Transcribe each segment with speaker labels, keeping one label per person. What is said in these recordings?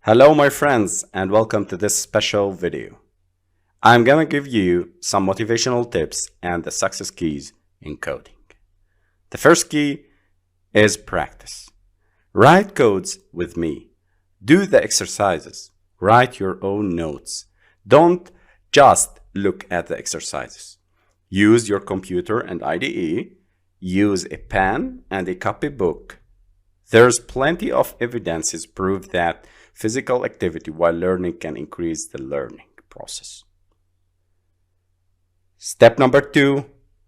Speaker 1: Hello my friends and welcome to this special video. I'm gonna give you some motivational tips and the success keys in coding. The first key is practice. Write codes with me. Do the exercises. Write your own notes. Don't just look at the exercises. Use your computer and IDE. Use a pen and a copybook. There's plenty of evidences prove that physical activity while learning can increase the learning process. Step number 2,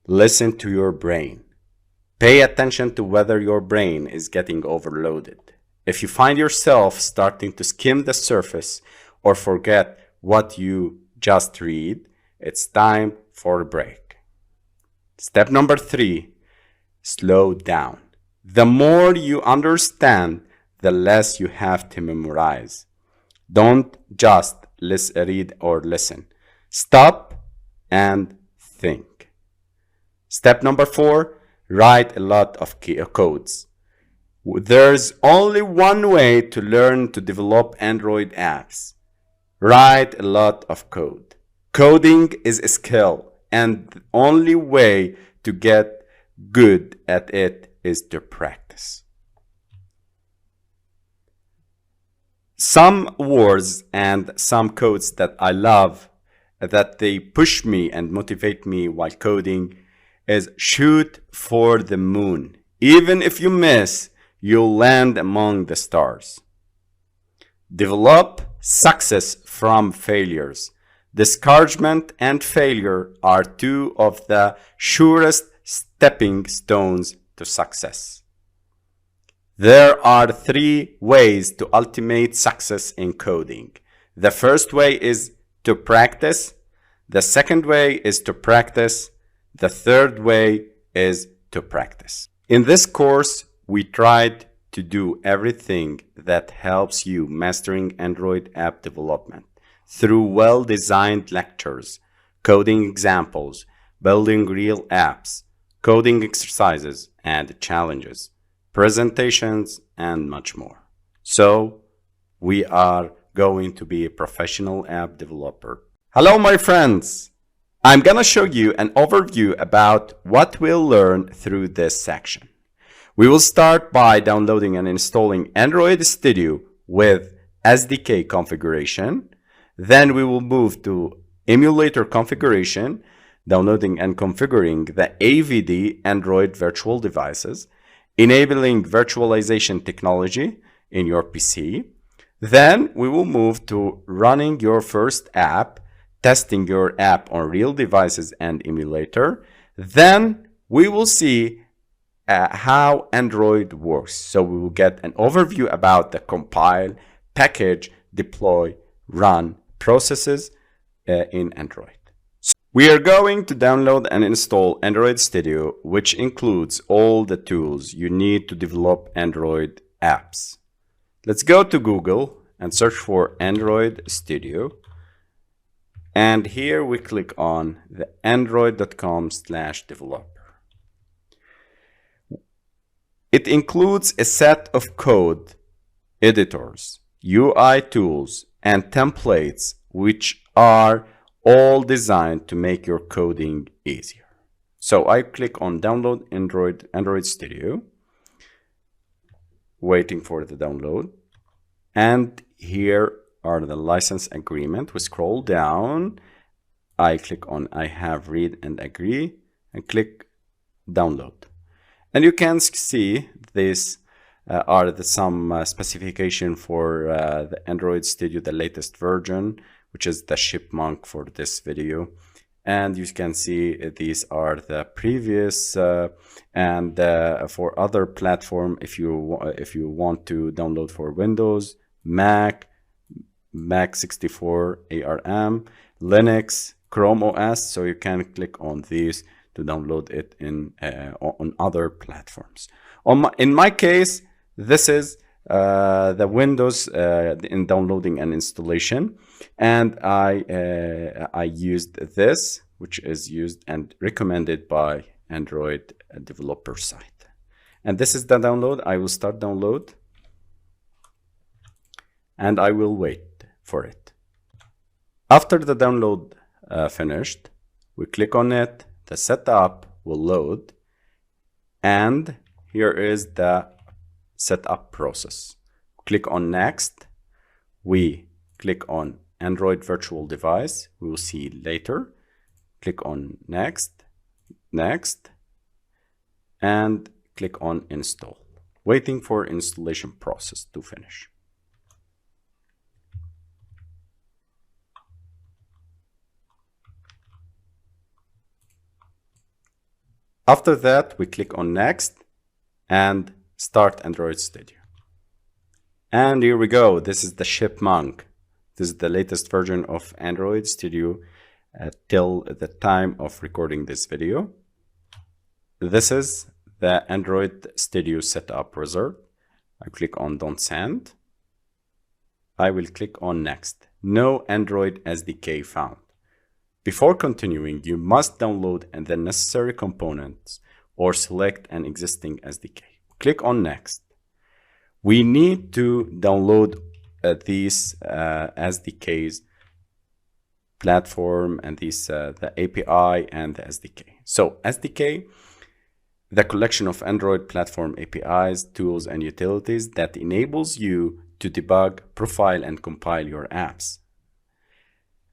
Speaker 1: listen to your brain. Pay attention to whether your brain is getting overloaded. If you find yourself starting to skim the surface or forget what you just read, it's time for a break. Step number 3, slow down. The more you understand, the less you have to memorize. Don't just read or listen. Stop and think. Step number 4, write a lot of codes. There's only one way to learn to develop Android apps. Write a lot of code. Coding is a skill, and the only way to get good at it is to practice. Some words and some codes that I love, that they push me and motivate me while coding, is shoot for the moon. Even if you miss, you'll land among the stars. Develop success from failures. Discouragement and failure are two of the surest stepping stones to success. There are 3 ways to ultimate success in coding. The first way is to practice. The second way is to practice. The third way is to practice. In this course, we tried to do everything that helps you mastering Android app development through well-designed lectures, coding examples, building real apps, coding exercises and challenges, presentations, and much more. So, we are going to be a professional app developer. Hello my friends! I'm gonna show you an overview about what we'll learn through this section. We will start by downloading and installing Android Studio with SDK configuration. Then we will move to Emulator configuration, downloading and configuring the AVD Android virtual devices, enabling virtualization technology in your PC. Then we will move to running your first app, testing your app on real devices and emulator. Then we will see how Android works. So we will get an overview about the compile, package, deploy, run processes in Android. We are going to download and install Android Studio, which includes all the tools you need to develop Android apps. Let's go to Google and search for Android Studio. And here we click on the android.com/developer. It includes a set of code editors, UI tools, and templates, which are all designed to make your coding easier. So I click on download Android Studio, waiting for the download. And here are the license agreement. We scroll down. I click on I have read and agree and click download. And you can see these are some specification for the Android Studio, the latest version, which is the chipmunk for this video. And you can see these are the previous and for other platform, if you want to download for Windows, Mac 64, ARM, Linux, Chrome OS. So you can click on these to download it on other platforms. In my case, this is the Windows in downloading and installation, and I used this, which is used and recommended by Android developer site. And this is the download. I will start download, and I will wait for it. After the download finished, we click on it, the setup will load, and here is the setup process. Click on next, we click on Android virtual device, we will see later. Click on next, next, and click on install, waiting for installation process to finish. After that, we click on next and start Android Studio. And here we go. This is the chipmunk. This is the latest version of Android Studio till the time of recording this video. This is the Android Studio setup result. I click on Don't Send. I will click on Next. No Android SDK found. Before continuing, you must download the necessary components or select an existing SDK. Click on Next. We need to download these SDKs, platform, and these the API and the SDK. So SDK, the collection of Android platform APIs, tools, and utilities that enables you to debug, profile, and compile your apps.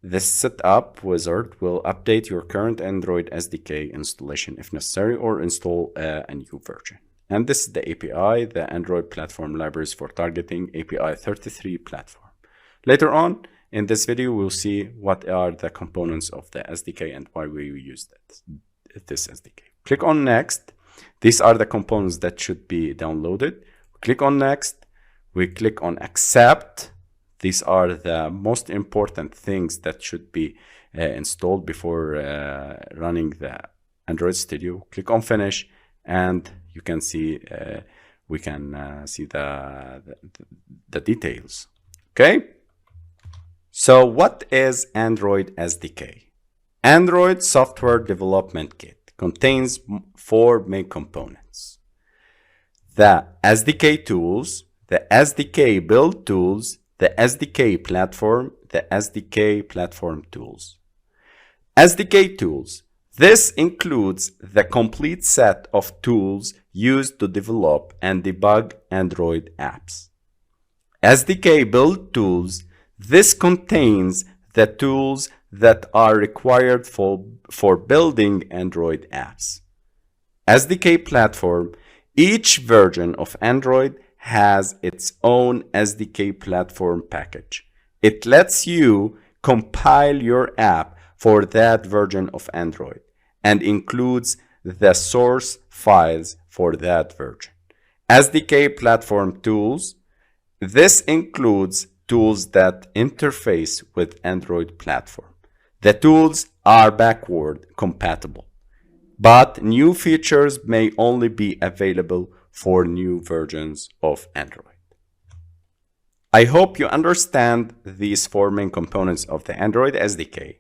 Speaker 1: This setup wizard will update your current Android SDK installation if necessary, or install a new version. And this is the API, the Android platform libraries for targeting, API 33 platform. Later on in this video, we'll see what are the components of the SDK and why we use this SDK. Click on Next. These are the components that should be downloaded. Click on Next. We click on Accept. These are the most important things that should be installed before running the Android Studio. Click on Finish, and you can see we can see the details. Okay. So what is Android SDK? Android Software Development Kit contains 4 main components: the SDK tools, the SDK build tools, the SDK platform, the SDK platform tools. SDK tools. This includes the complete set of tools used to develop and debug Android apps. SDK build tools. This contains the tools that are required for building Android apps. SDK platform. Each version of Android has its own SDK platform package. It lets you compile your app for that version of Android and includes the source files for that version. SDK platform tools. This includes tools that interface with Android platform. The tools are backward compatible, but new features may only be available for new versions of Android. I hope you understand these 4 main components of the Android SDK.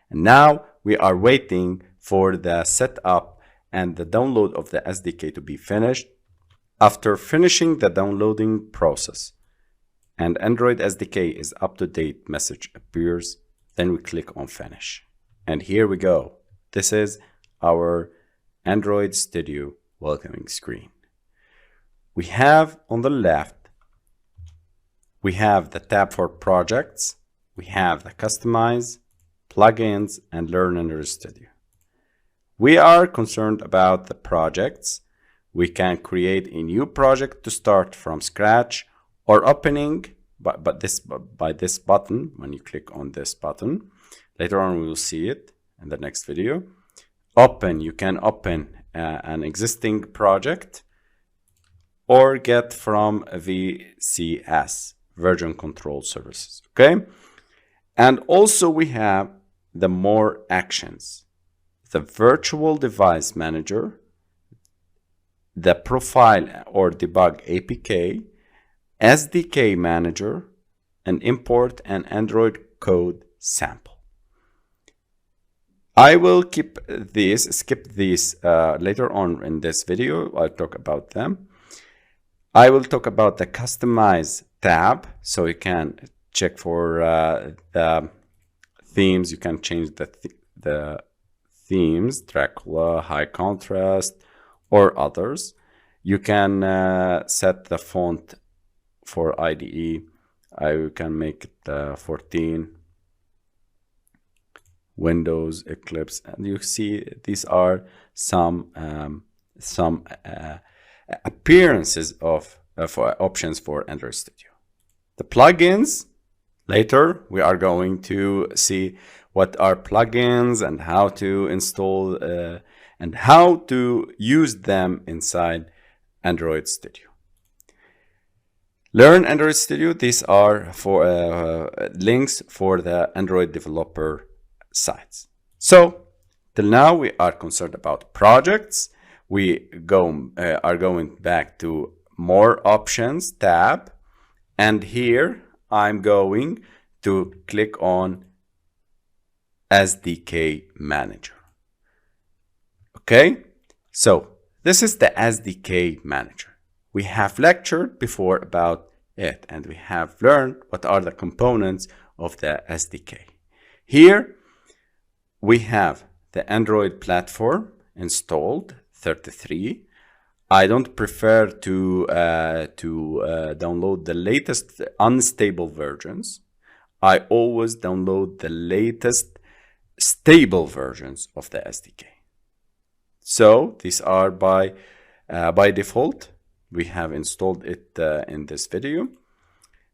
Speaker 1: And now we are waiting for the setup and the download of the SDK to be finished. After finishing the downloading process and Android SDK is up to date message appears, then we click on Finish. And here we go. This is our Android Studio welcoming screen. We have on the left, we have the tab for projects, we have the customize, plugins, and Learn Android Studio. We are concerned about the projects. We can create a new project to start from scratch, or opening by this button. When you click on this button, later on we will see it in the next video. You can open an existing project, or get from VCS, version control services. Okay. And also we have the more actions, the virtual device manager, the profile or debug APK, SDK manager, and import an Android code sample. I will skip these later on in this video. I'll talk about them. I will talk about the customize tab, so you can check for the themes. You can change the themes, Dracula, high contrast, or others. You can set the font for IDE. I can make it 14. Windows, Eclipse, and you see these are some appearances of options for Android Studio. The plugins, later we are going to see what are plugins and how to install and how to use them inside Android Studio. Learn Android Studio. These are for links for the Android developer sites. So till now we are concerned about projects. We are going back to more options tab, and here I'm going to click on SDK manager. Okay, so this is the SDK manager. We have lectured before about it, and we have learned what are the components of the SDK. Here we have the Android platform installed, 33. I don't prefer to download the latest unstable versions. I always download the latest stable versions of the SDK. So these are by default. We have installed it in this video.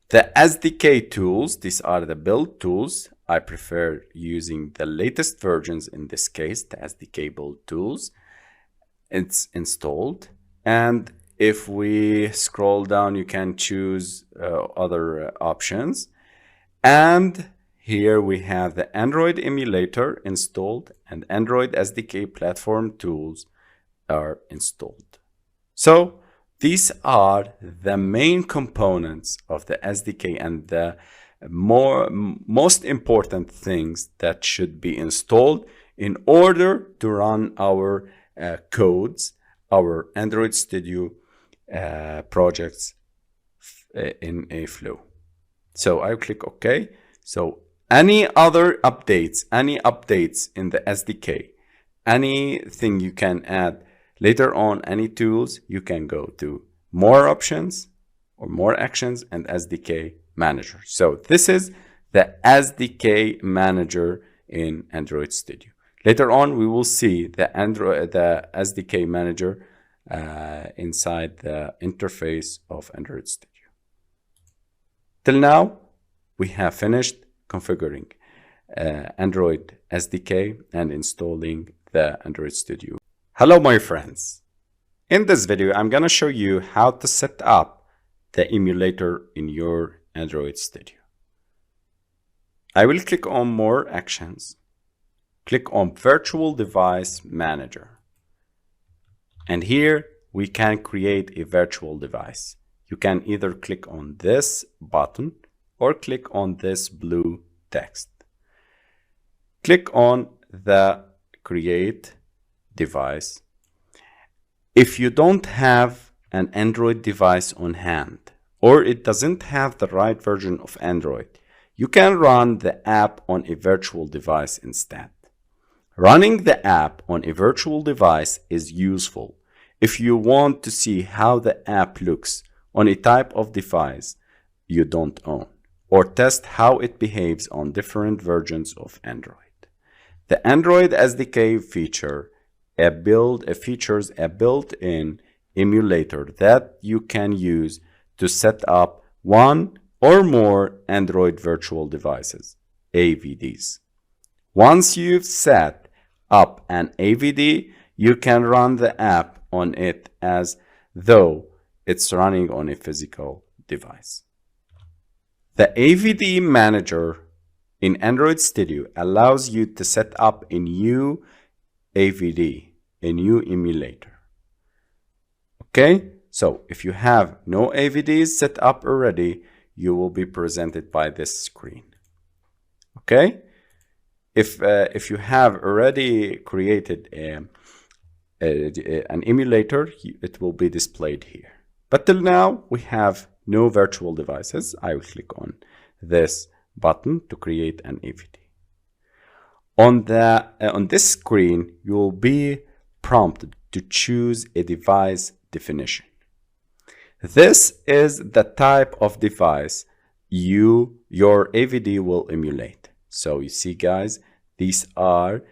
Speaker 1: The SDK tools, these are the build tools. I prefer using the latest versions, in this case, the SDK build tools. It's installed. And if we scroll down, you can choose other options. And here we have the Android emulator installed, and Android SDK platform tools are installed. So these are the main components of the SDK and the most important things that should be installed in order to run our codes, our Android Studio projects in a flow. So I'll click OK. So any other updates, in the SDK, anything you can add later on, any tools, you can go to more options or more actions and SDK manager. So this is the SDK manager in Android Studio. Later on, we will see the SDK manager inside the interface of Android Studio. Till now, we have finished configuring Android SDK and installing the Android Studio. Hello, my friends. In this video, I'm going to show you how to set up the emulator in your Android Studio. I will click on more actions, click on virtual device manager, and here we can create a virtual device. You can either click on this button or click on this blue text. Click on the create device. If you don't have an Android device on hand, or it doesn't have the right version of Android, you can run the app on a virtual device instead. Running the app on a virtual device is useful if you want to see how the app looks on a type of device you don't own, or test how it behaves on different versions of Android. The Android SDK features a built-in emulator that you can use to set up one or more Android virtual devices, AVDs. Once you've set up an AVD, you can run the app on it as though it's running on a physical device. The AVD manager in Android Studio allows you to set up a new AVD, a new emulator. Okay, so if you have no AVDs set up already, you will be presented by this screen. Okay, if you have already created an emulator, it will be displayed here. But till now, we have no virtual devices, I will click on this button to create an AVD. On this screen, you will be prompted to choose a device definition. This is the type of device your AVD will emulate. So you see, guys, these are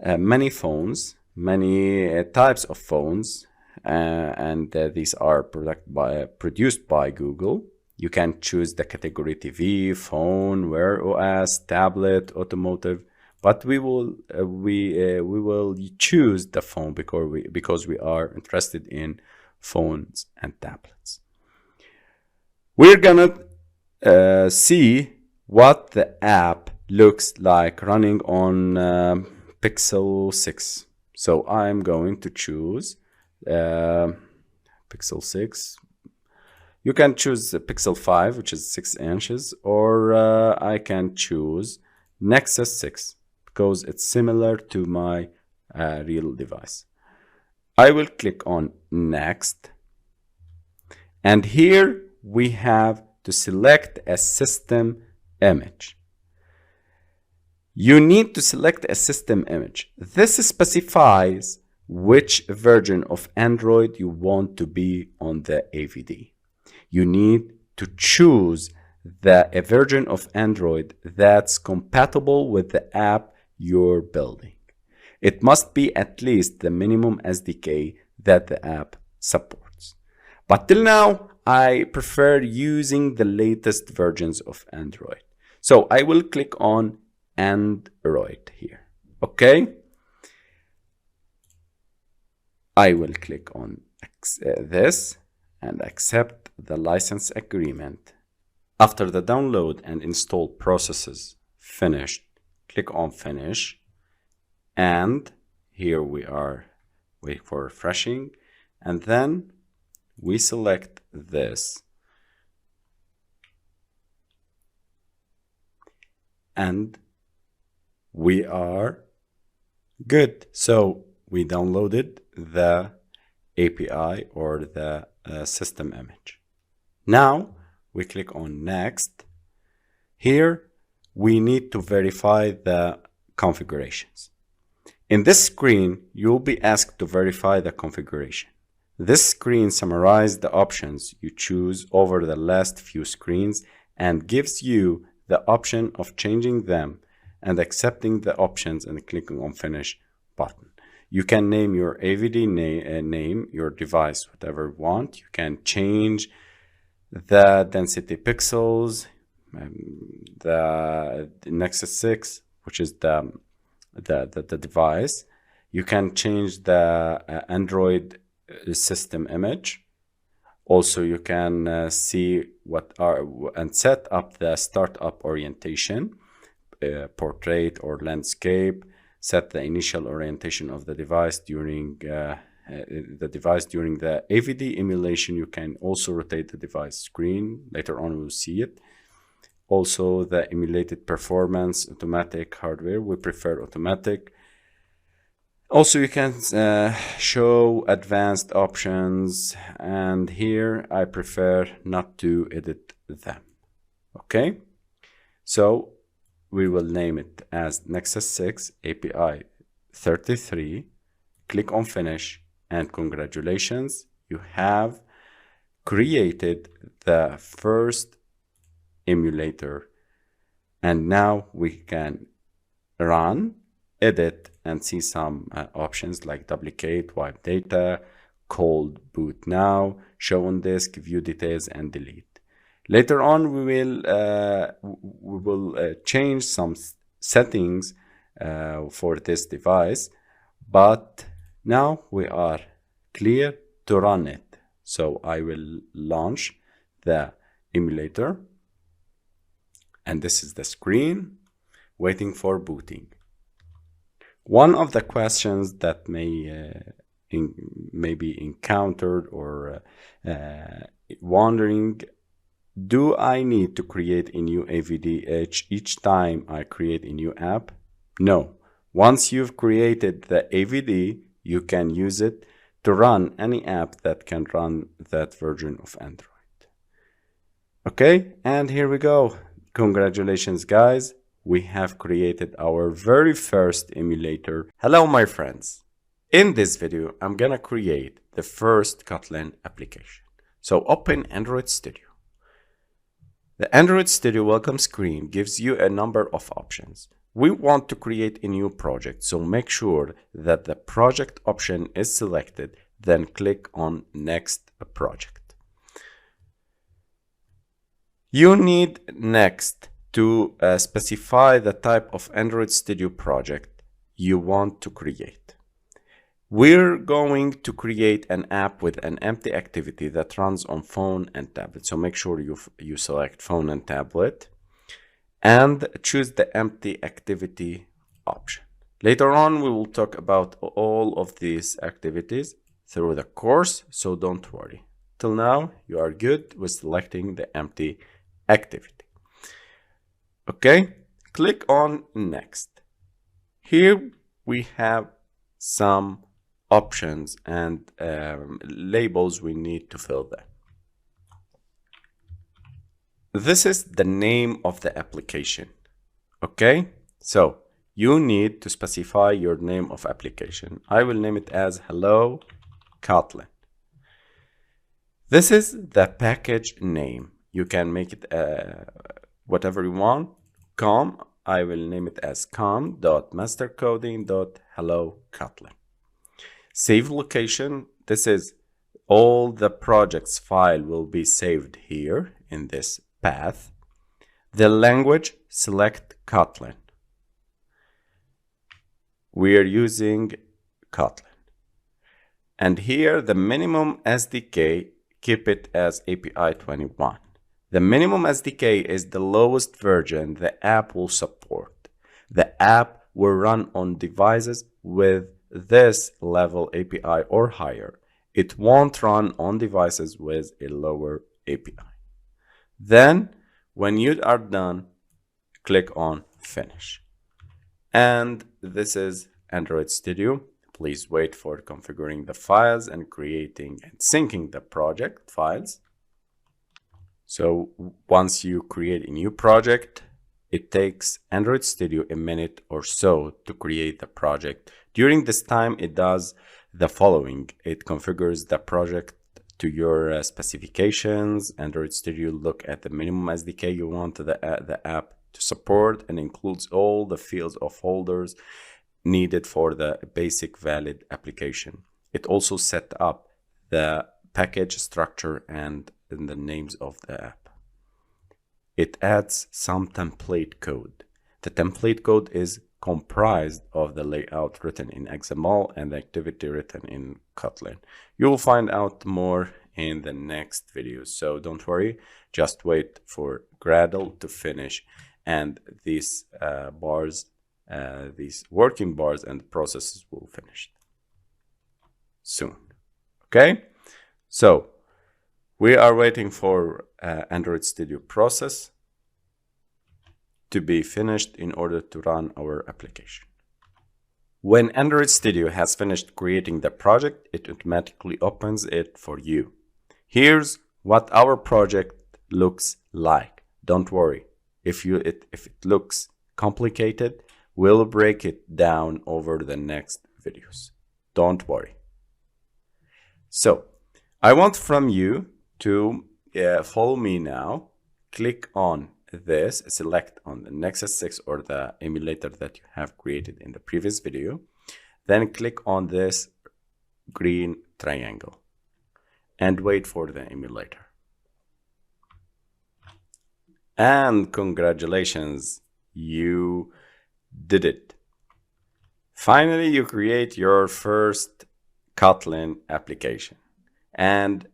Speaker 1: many phones, many types of phones, and these are produced by Google. You can choose the category TV, phone, Wear OS, tablet, automotive, but we will choose the phone because we are interested in phones and tablets. We're gonna see what the app looks like running on Pixel 6. So I'm going to choose Pixel 6. You can choose Pixel 5, which is 6 inches, or I can choose Nexus 6 because it's similar to my real device. I will click on Next, and here we have to select a system image. You need to select a system image. This specifies which version of Android you want to be on the AVD. You need to choose a version of Android that's compatible with the app you're building. It must be at least the minimum SDK that the app supports. But till now, I prefer using the latest versions of Android. So I will click on Android here. Okay. I will click on this and accept the license agreement. After the download and install processes finished, click on Finish. And here we are, wait for refreshing. And then we select this. And we are good. So we downloaded the API or the system image. Now we click on Next. Here we need to verify the configurations. In this screen, you'll be asked to verify the configuration. This screen summarizes the options you choose over the last few screens and gives you the option of changing them and accepting the options and clicking on Finish button. You can name your AVD name your device whatever you want. You can change the density pixels, the Nexus 6, which is the device. You can change the Android system image. Also, you can see and set up the startup orientation, portrait or landscape. Set the initial orientation of the device during the AVD emulation. You can also rotate the device screen. Later on, we'll see it. Also, the emulated performance, automatic hardware. We prefer automatic. Also, you can show advanced options, and here I prefer not to edit them. Okay, so we will name it as Nexus 6 API 33. Click on Finish, and congratulations, you have created the first emulator. And now we can run, edit, and see some options like duplicate, wipe data, cold boot now, show on disk, view details, and delete. Later on, we will change some settings for this device, but now we are clear to run it. So I will launch the emulator, and this is the screen waiting for booting. One of the questions that may be encountered or wondering, do I need to create a new AVD each time I create a new app? No. Once you've created the AVD, you can use it to run any app that can run that version of Android. Okay, and here we go. Congratulations, guys. We have created our very first emulator. Hello, my friends. In this video, I'm gonna create the first Kotlin application. So open Android Studio. The Android Studio welcome screen gives you a number of options. We want to create a new project, so make sure that the project option is selected, then click on Next Project. You need next to specify the type of Android Studio project you want to create. We're going to create an app with an empty activity that runs on phone and tablet. So make sure you select phone and tablet and choose the empty activity option. Later on, we will talk about all of these activities through the course, so don't worry. Till now, you are good with selecting the empty activity. Okay, click on Next. Here we have some options and labels we need to fill them. This is the name of the application. Okay, so you need to specify your name of application. I will name it as Hello Kotlin. This is the package name. You can make it whatever you want. Com, I will name it as com.mastercoding.hello-kotlin. Save location, this is all the project's file will be saved here in this path. The language, select Kotlin. We are using Kotlin. And here the minimum SDK, keep it as API 21. The minimum SDK is the lowest version the app will support. The app will run on devices with this level API or higher. It won't run on devices with a lower API. Then, when you are done, click on Finish. And this is Android Studio. Please wait for configuring the files and creating and syncing the project files. So once you create a new project, it takes Android Studio a minute or so to create the project. During this time, it does the following. It configures the project to your specifications. Android Studio look at the minimum SDK you want the app to support and includes all the fields or folders needed for the basic valid application. It also set up the package structure and the names of the app. It adds some template code. The template code is comprised of the layout written in XML and the activity written in Kotlin. You will find out more in the next video, so don't worry, just wait for Gradle to finish and these these working bars and processes will finish soon. Okay, so we are waiting for Android Studio process to be finished in order to run our application. When Android Studio has finished creating the project, it automatically opens it for you. Here's what our project looks like. Don't worry, if it looks complicated, we'll break it down over the next videos. Don't worry. So I want from you to follow me now. Click on this, select on the Nexus 6 or the emulator that you have created in the previous video. Then click on this green triangle and wait for the emulator. And congratulations, you did it. Finally, you create your first Kotlin application. And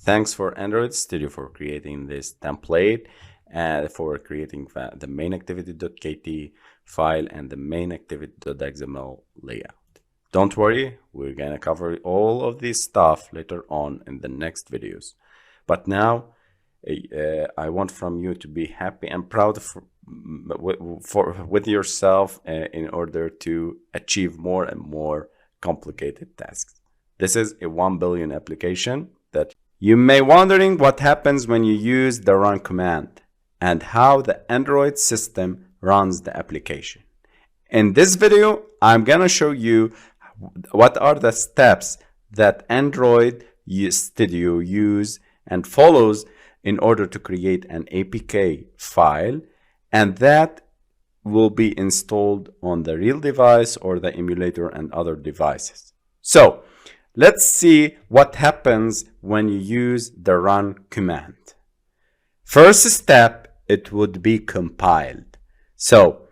Speaker 1: thanks for Android Studio for creating this template and for creating the main activity.kt file and the main activity.xml layout. Don't worry, we're gonna cover all of this stuff later on in the next videos. But now I want from you to be happy and proud with yourself in order to achieve more and more complicated tasks. This is a 1 billion application that You may wondering what happens when you use the run command and how the Android system runs the application. In this video, I'm gonna show you what are the steps that Android Studio use and follows in order to create an APK file, and that will be installed on the real device or the emulator and other devices. So let's see what happens when you use the run command. First step, it would be compiled. So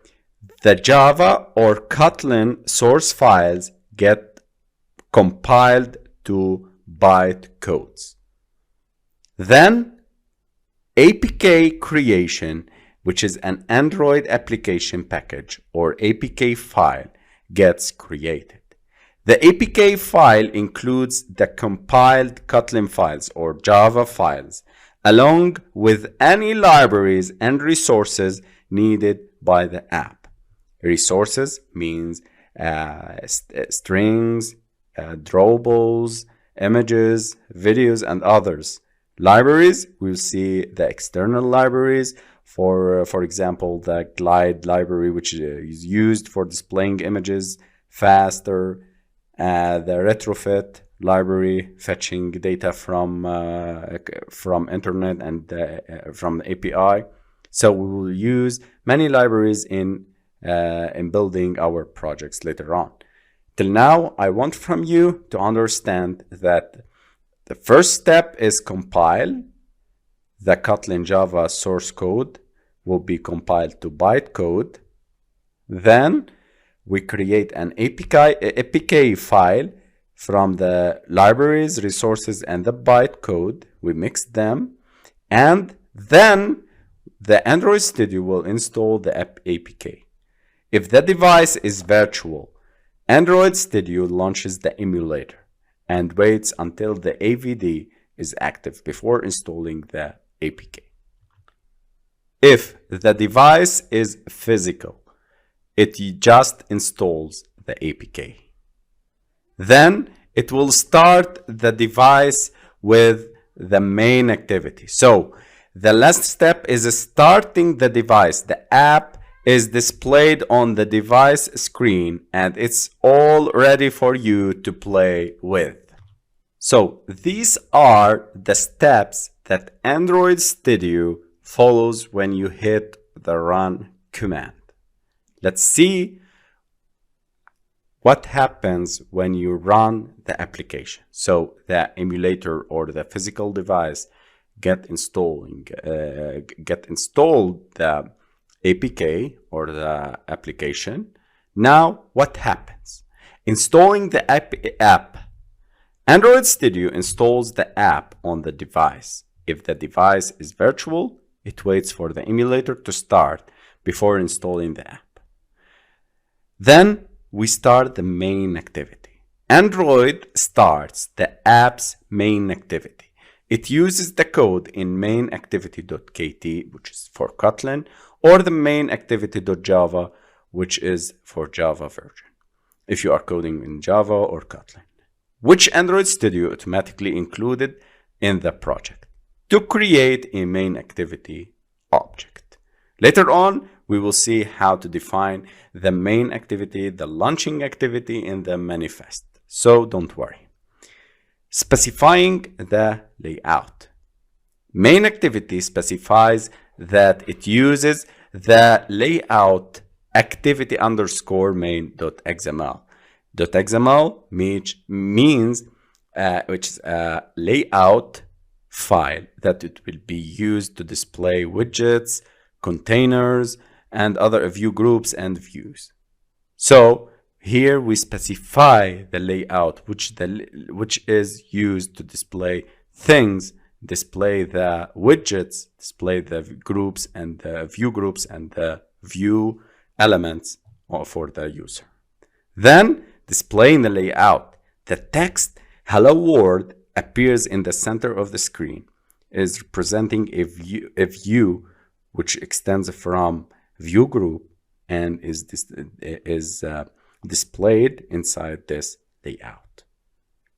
Speaker 1: the Java or Kotlin source files get compiled to Byte codes. Then APK creation, which is an Android application package or APK file, gets created. The APK file includes the compiled Kotlin files or Java files, along with any libraries and resources needed by the app. Resources means strings, drawables, images, videos, and others. Libraries, we'll see the external libraries, for example, the Glide library, which is used for displaying images faster, the Retrofit library, fetching data from internet and from the API. So we will use many libraries in building our projects later on. Till now, I want from you to understand that the first step is compile. The Kotlin Java source code will be compiled to bytecode. Then we create an APK file from the libraries, resources, and the bytecode. We mix them, and then the Android Studio will install the APK. If the device is virtual, Android Studio launches the emulator and waits until the AVD is active before installing the APK. If the device is physical, it just installs the APK. Then it will start the device with the main activity. So the last step is starting the device. The app is displayed on the device screen and it's all ready for you to play with. So these are the steps that Android Studio follows when you hit the run command. Let's see what happens when you run the application. So the emulator or the physical device get installed the APK or the application. Now what happens? Installing the app. Android Studio installs the app on the device. If the device is virtual, it waits for the emulator to start before installing the app. Then we start the main activity. Android starts the app's main activity. It uses the code in main activity.kt, which is for Kotlin, or the main activity.java, which is for Java version, if you are coding in Java or Kotlin, which Android Studio automatically included in the project to create a main activity object. Later on, we will see how to define the main activity, the launching activity in the manifest. So don't worry. Specifying the layout. Main activity specifies that it uses the layout activity underscore main.xml. .xml means which is a layout file that it will be used to display widgets, containers, and other view groups and views. So here we specify the layout which is used to display things, display the widgets, display the groups and the view groups and the view elements for the user. Then displaying the layout, the text hello world appears in the center of the screen, is representing a view which extends from view group and is displayed inside this layout.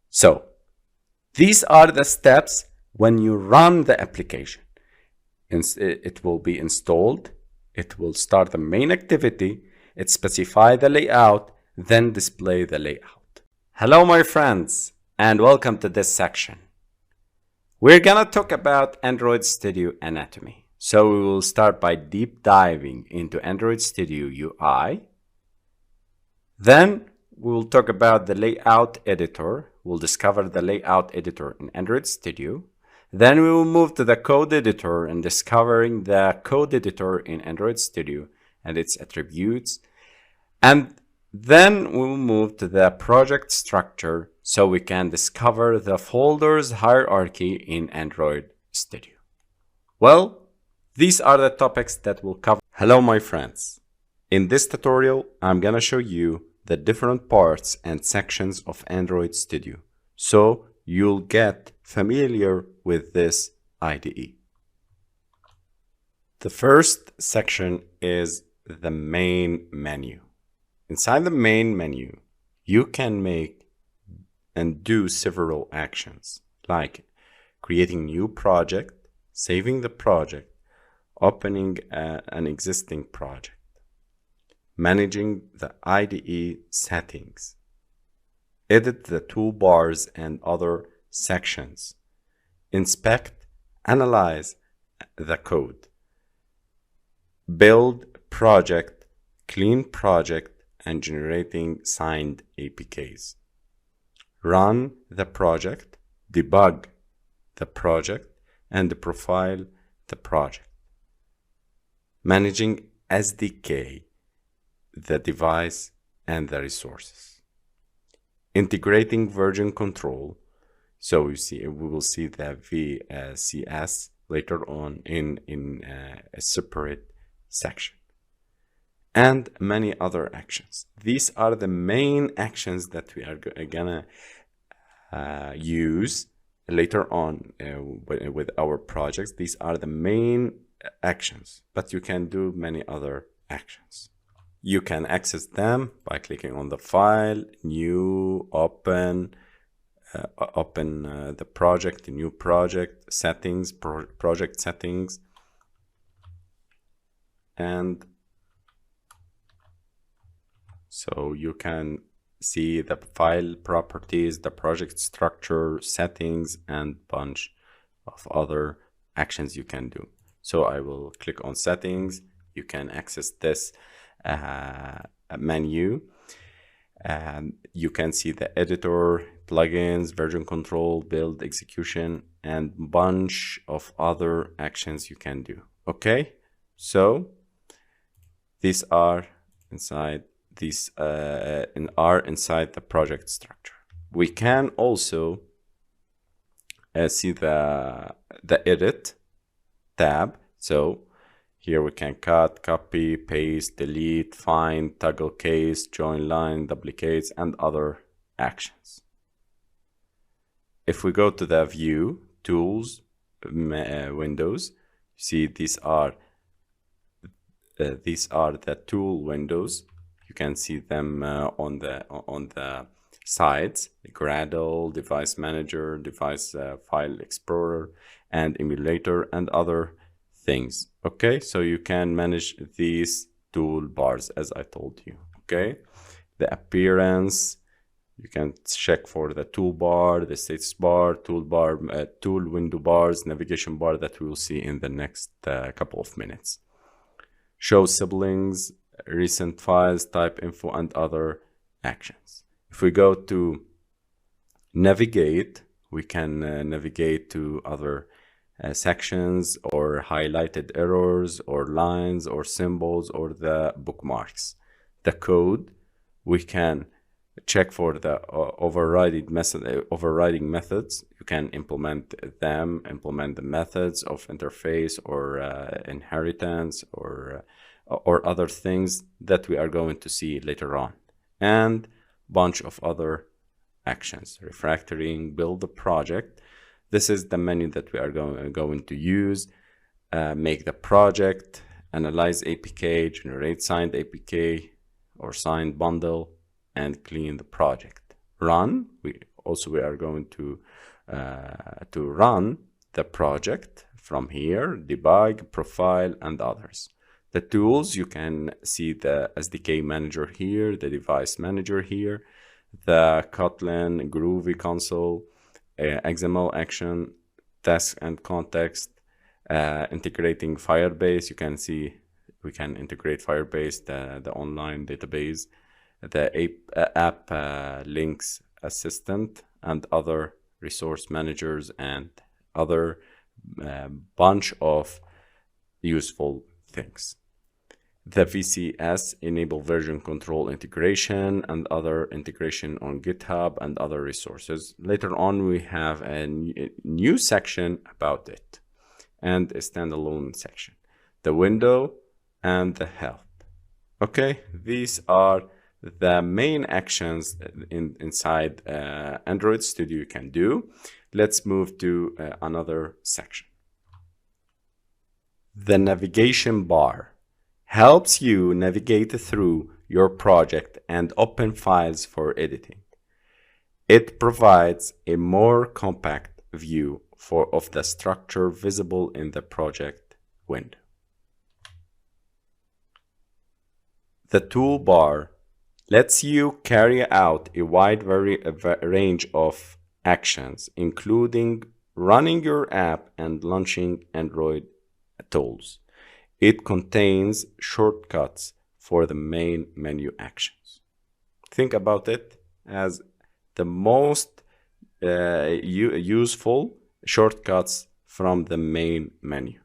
Speaker 1: So these are the steps When you run the application, it will be installed, it will start the main activity, it specify the layout, then display the layout. Hello my friends, and welcome to this section. We're gonna talk about Android Studio anatomy. So we will start by deep diving into Android Studio UI. Then we will talk about the layout editor. We'll discover the layout editor in Android Studio. Then we will move to the code editor and discovering the code editor in Android Studio and its attributes. And then we will move to the project structure so we can discover the folders hierarchy in Android Studio. Well, these are the topics that we'll cover. Hello, my friends. In this tutorial, I'm gonna show you the different parts and sections of Android Studio, so you'll get familiar with this IDE. The first section is the main menu. Inside the main menu, you can make and do several actions like creating new project, saving the project, opening an existing project, managing the IDE settings, edit the toolbars and other sections, inspect, analyze the code, build project, clean project, and generating signed APKs, run the project, debug the project, and profile the project, managing SDK, the device, and the resources, integrating version control. So we will see the VCS later on in a separate section, and many other actions. These are the main actions that we are gonna use later on with our projects. These are the main actions, but you can do many other actions. You can access them by clicking on the file, new, open the project, new project, settings, project settings, and so you can see the file properties, the project structure, settings, and bunch of other actions you can do. So I will click on settings. You can access this menu, and you can see the editor, plugins, version control, build, execution, and bunch of other actions you can do. Okay, so these are inside inside the project structure. We can also see the edit tab. So here we can cut, copy, paste, delete, find, toggle case, join line, duplicates, and other actions. If we go to the view, tools, windows, see these are the tool windows. You can see them on the sides: Gradle, Device Manager, Device File Explorer, and Emulator, and other things. Okay, so you can manage these toolbars as I told you. Okay, the appearance, you can check for the toolbar, the status bar, toolbar, tool window bars, navigation bar that we will see in the next couple of minutes. Show siblings, recent files, type info, and other actions. If we go to navigate, we can navigate to other sections, or highlighted errors, or lines, or symbols, or the bookmarks. The code, we can check for the overriding methods. You can implement them, implement the methods of interface, or inheritance, or other things that we are going to see later on, and bunch of other actions. Refactoring, build the project. This is the menu that we are going to use. Make the project, analyze APK, generate signed APK or signed bundle, and clean the project. Run. We are going to run the project from here, debug, profile, and others. The tools, you can see the SDK manager here, the device manager here, the Kotlin, Groovy console, XML action, task and context, integrating Firebase. You can see we can integrate Firebase, the online database, the app links assistant, and other resource managers, and other bunch of useful things. The VCS, enable version control integration, and other integration on GitHub and other resources. Later on, we have a new section about it and a standalone section, the window and the help. Okay, these are the main actions inside Android Studio you can do. Let's move to another section. The navigation bar helps you navigate through your project and open files for editing. It provides a more compact view of the structure visible in the project window. The toolbar lets you carry out a wide range of actions, including running your app and launching Android tools. It contains shortcuts for the main menu actions. Think about it as the most useful shortcuts from the main menu.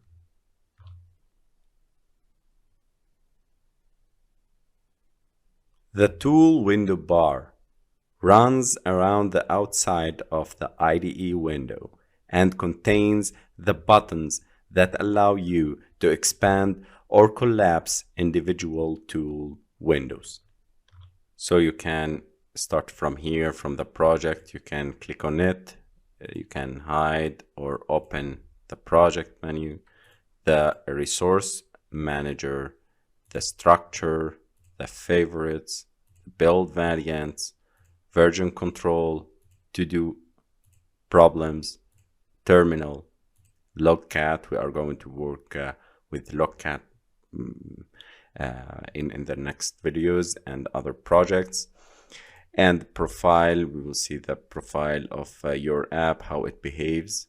Speaker 1: The tool window bar runs around the outside of the IDE window and contains the buttons that allow you to expand or collapse individual tool windows. So you can start from here, from the project, you can click on it, you can hide or open the project menu, the resource manager, the structure, the favorites, build variants, version control, to-do, problems, terminal, logcat. We are going to work with logcat in the next videos, and other projects. And profile, we will see the profile of your app, how it behaves,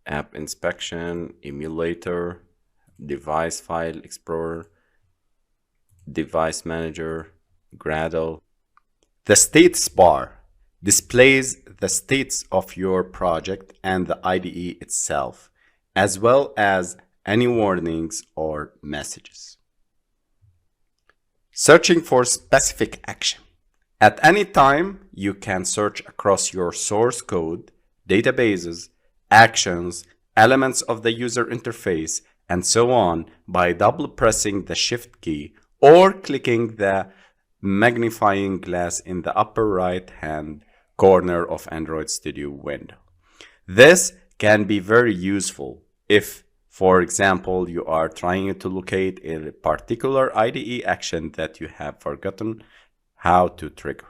Speaker 1: app inspection, emulator, device file explorer, device manager, Gradle. The status bar displays the states of your project and the IDE itself, as well as any warnings or messages. Searching for specific action. At any time, you can search across your source code, databases, actions, elements of the user interface, and so on by double pressing the Shift key or clicking the magnifying glass in the upper right hand corner of Android Studio window. This can be very useful if, for example, you are trying to locate a particular IDE action that you have forgotten how to trigger.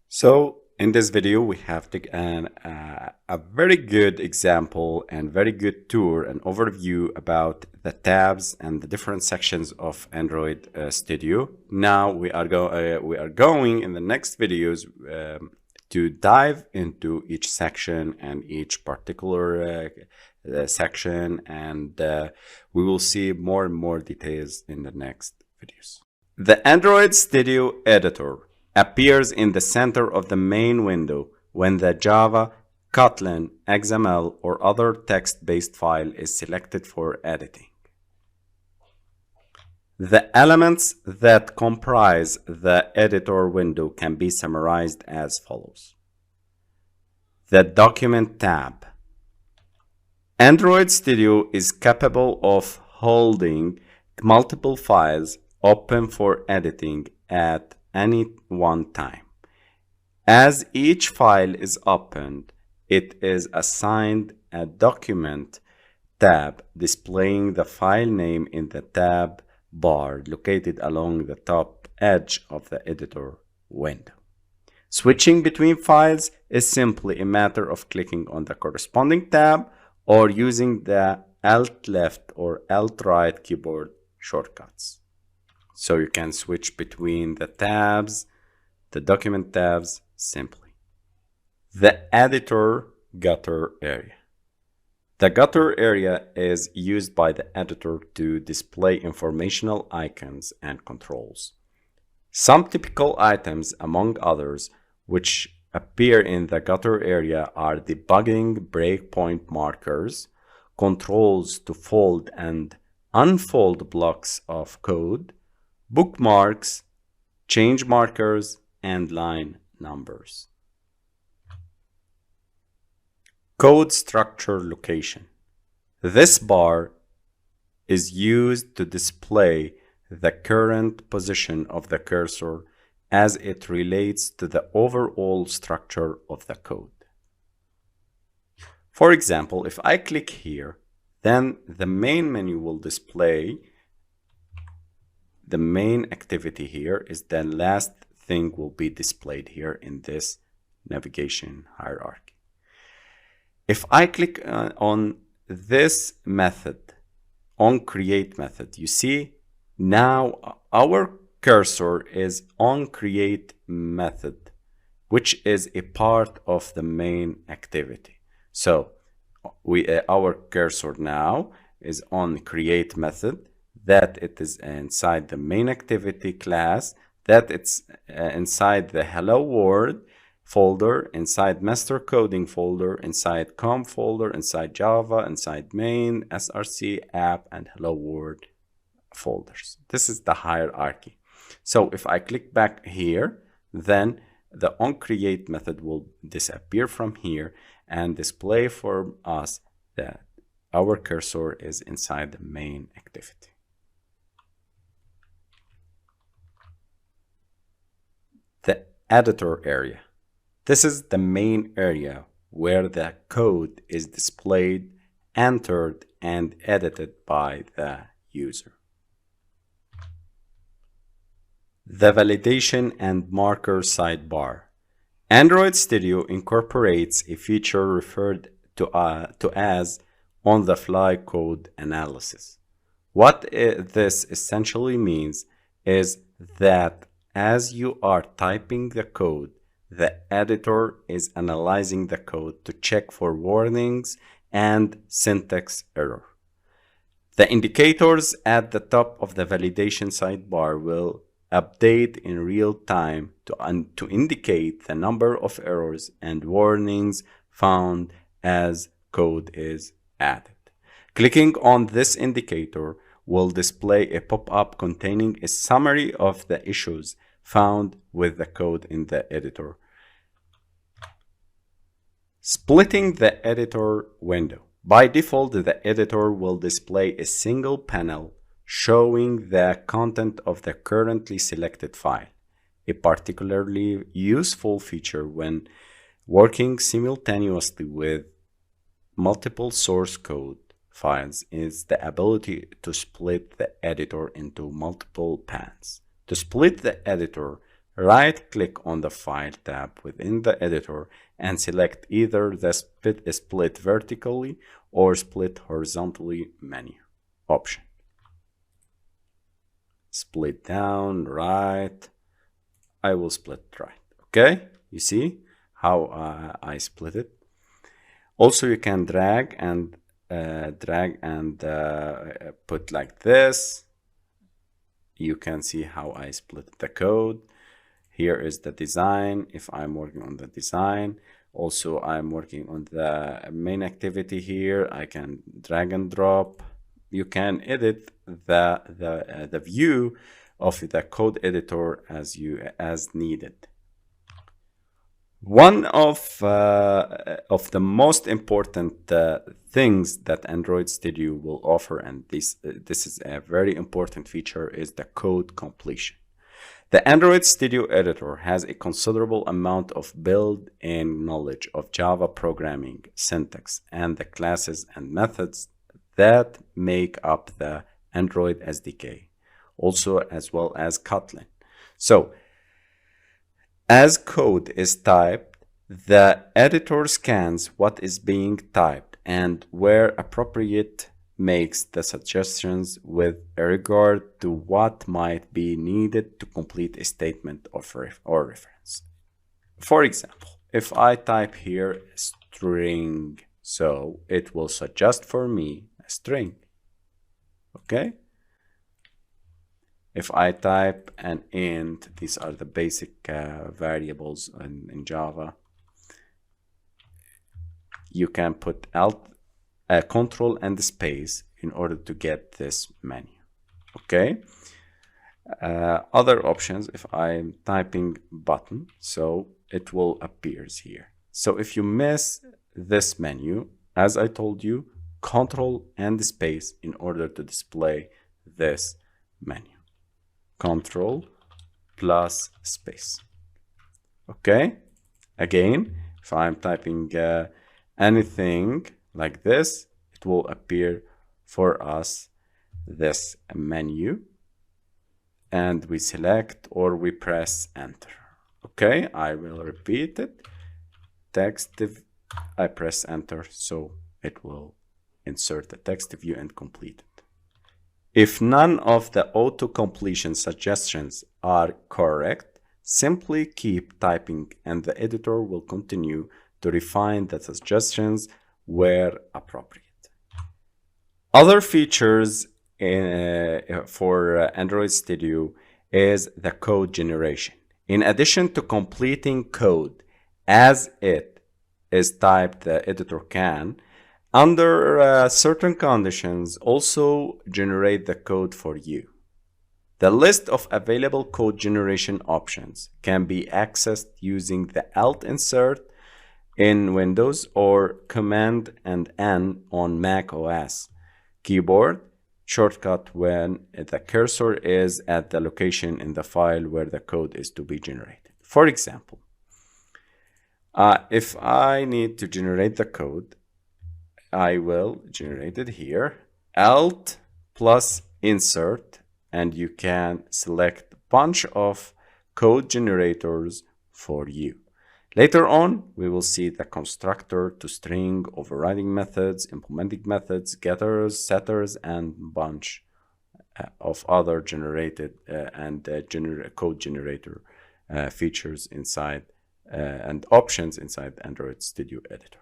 Speaker 1: So in this video, we have a very good example and very good tour and overview about the tabs and the different sections of Android Studio. Now we are going in the next videos to dive into each section and each particular section, and we will see more and more details in the next videos. The Android Studio editor appears in the center of the main window when the Java, Kotlin, XML, or other text-based file is selected for editing. The elements that comprise the editor window can be summarized as follows. The Document tab. Android Studio is capable of holding multiple files open for editing at any one time. As each file is opened, it is assigned a Document tab displaying the file name in the tab bar located along the top edge of the editor window. Switching between files is simply a matter of clicking on the corresponding tab or using the Alt left or Alt right keyboard shortcuts. So you can switch between the tabs, the document tabs simply. The editor gutter area. The gutter area is used by the editor to display informational icons and controls. Some typical items, among others, which appear in the gutter area are debugging breakpoint markers, controls to fold and unfold blocks of code, bookmarks, change markers, and line numbers. Code structure location. This bar is used to display the current position of the cursor as it relates to the overall structure of the code. For example, if I click here, then the main menu will display the main activity here is the last thing will be displayed here in this navigation hierarchy. If I click on this method, onCreate method, you see now our cursor is onCreate method, which is a part of the main activity. So our cursor now is on create method, that it is inside the main activity class, that it's inside the hello world folder, inside master coding folder, inside com folder, inside Java, inside main, src, app, and hello world folders. This is the hierarchy. So if I click back here, then the onCreate method will disappear from here and display for us that our cursor is inside the main activity. The editor area. This is the main area where the code is displayed, entered, and edited by the user. The validation and marker sidebar. Android Studio incorporates a feature referred to as on-the-fly code analysis. What this essentially means is that as you are typing the code, the editor is analyzing the code to check for warnings and syntax error. The indicators at the top of the validation sidebar will update in real time to indicate the number of errors and warnings found as code is added. Clicking on this indicator will display a pop-up containing a summary of the issues found with the code in the editor. Splitting the editor window. By default, the editor will display a single panel showing the content of the currently selected file. A particularly useful feature when working simultaneously with multiple source code files is the ability to split the editor into multiple panes. To split the editor, right-click on the File tab within the editor and select either the split vertically or split horizontally menu option. Split down, right. I will split right. Okay, you see how I split it. Also, you can drag and put like this. You can see how I split the code. Here is the design. If I'm working on the design, also I'm working on the main activity here. I can drag and drop. You can edit the view of the code editor as needed. One of the most important things that Android Studio will offer, and this is a very important feature, is the code completion. The Android Studio editor has a considerable amount of built-in knowledge of Java programming, syntax, and the classes and methods that make up the Android SDK, also as well as Kotlin. So As code is typed, the editor scans what is being typed and where appropriate makes the suggestions with regard to what might be needed to complete a statement or reference. For example, if I type here string, so it will suggest for me a string. Okay? If I type an int, these are the basic variables in Java. You can put alt, control and space in order to get this menu. Okay. Other options, if I'm typing button, so it will appear here. So if you miss this menu, as I told you, control and space in order to display this menu. Control plus space. Okay. Again, if I'm typing anything like this, it will appear for us this menu, and we select or we press enter. Okay, I will repeat it. Text, I press enter, so it will insert the text view and complete it. If none of the auto-completion suggestions are correct, simply keep typing and the editor will continue to refine the suggestions where appropriate. Other features for Android Studio is the code generation. In addition to completing code as it is typed, the editor can, under certain conditions, also generate the code for you. The list of available code generation options can be accessed using the Alt insert in Windows or Command and N on Mac OS. Keyboard shortcut when the cursor is at the location in the file where the code is to be generated. For example, if I need to generate the code, I will generate it here, Alt plus insert, and you can select a bunch of code generators for you. Later on, we will see the constructor to string, overriding methods, implementing methods, getters, setters, and bunch of other generated code generator features inside and options inside Android Studio Editor.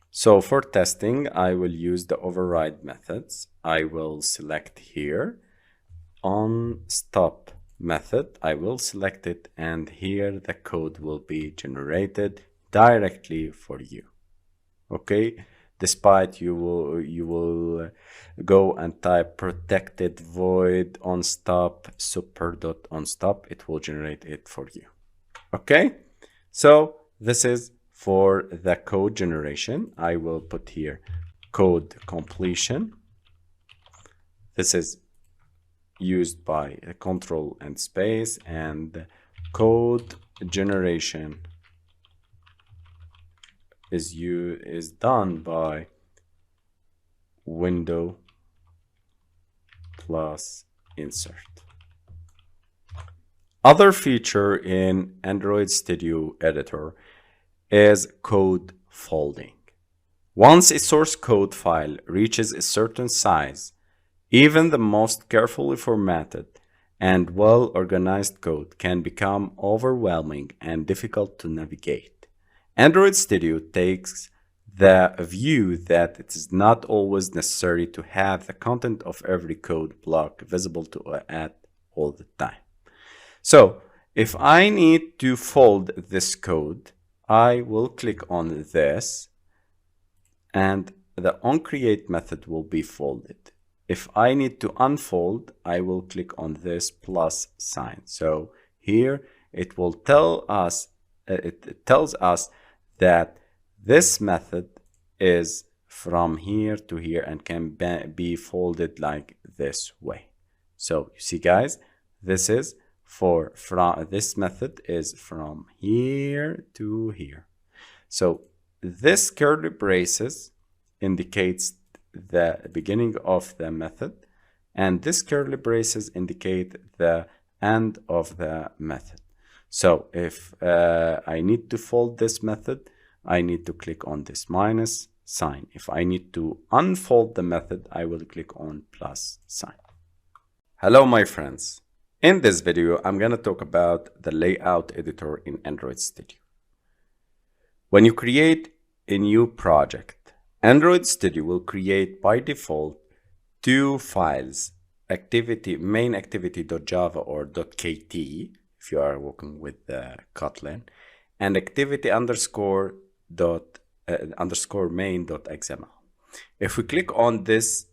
Speaker 1: So for testing, I will use the override methods. I will select here onStop method. I will select it, and here the code will be generated directly for you. Okay, despite you will go and type protected void onStop super.onStop, it will generate it for you. Okay, so this is for the code generation. I will put here code completion. This is used by control and space, and code generation is done by window plus insert. Other feature in Android Studio Editor is code folding. Once a source code file reaches a certain size, even the most carefully formatted and well-organized code can become overwhelming and difficult to navigate. Android Studio takes the view that it is not always necessary to have the content of every code block visible to at all the time. So, if I need to fold this code, I will click on this, and the onCreate method will be folded. If I need to unfold, I will click on this plus sign. So here it will tell us, it tells us that this method is from here to here and can be folded like this way. So you see, guys, this is this method is from here to here. So this curly braces indicates the beginning of the method, and this curly braces indicate the end of the method. So if I need to fold this method, I need to click on this minus sign. If I need to unfold the method, I will click on plus sign. Hello, my friends. In this video, I'm going to talk about the layout editor in Android Studio. When you create a new project, Android Studio will create by default two files, main activity.java or .kt if you are working with Kotlin, and activity_main.xml. If we click on this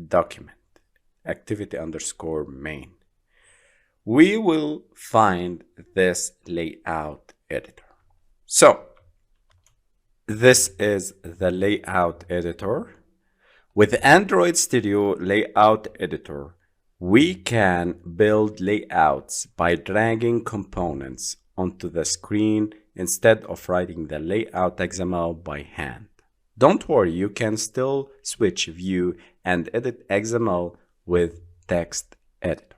Speaker 1: document, activity_main, we will find this layout editor. So this is the layout editor. With Android Studio Layout Editor, we can build layouts by dragging components onto the screen instead of writing the layout XML by hand. Don't worry, you can still switch view and edit XML with Text Editor.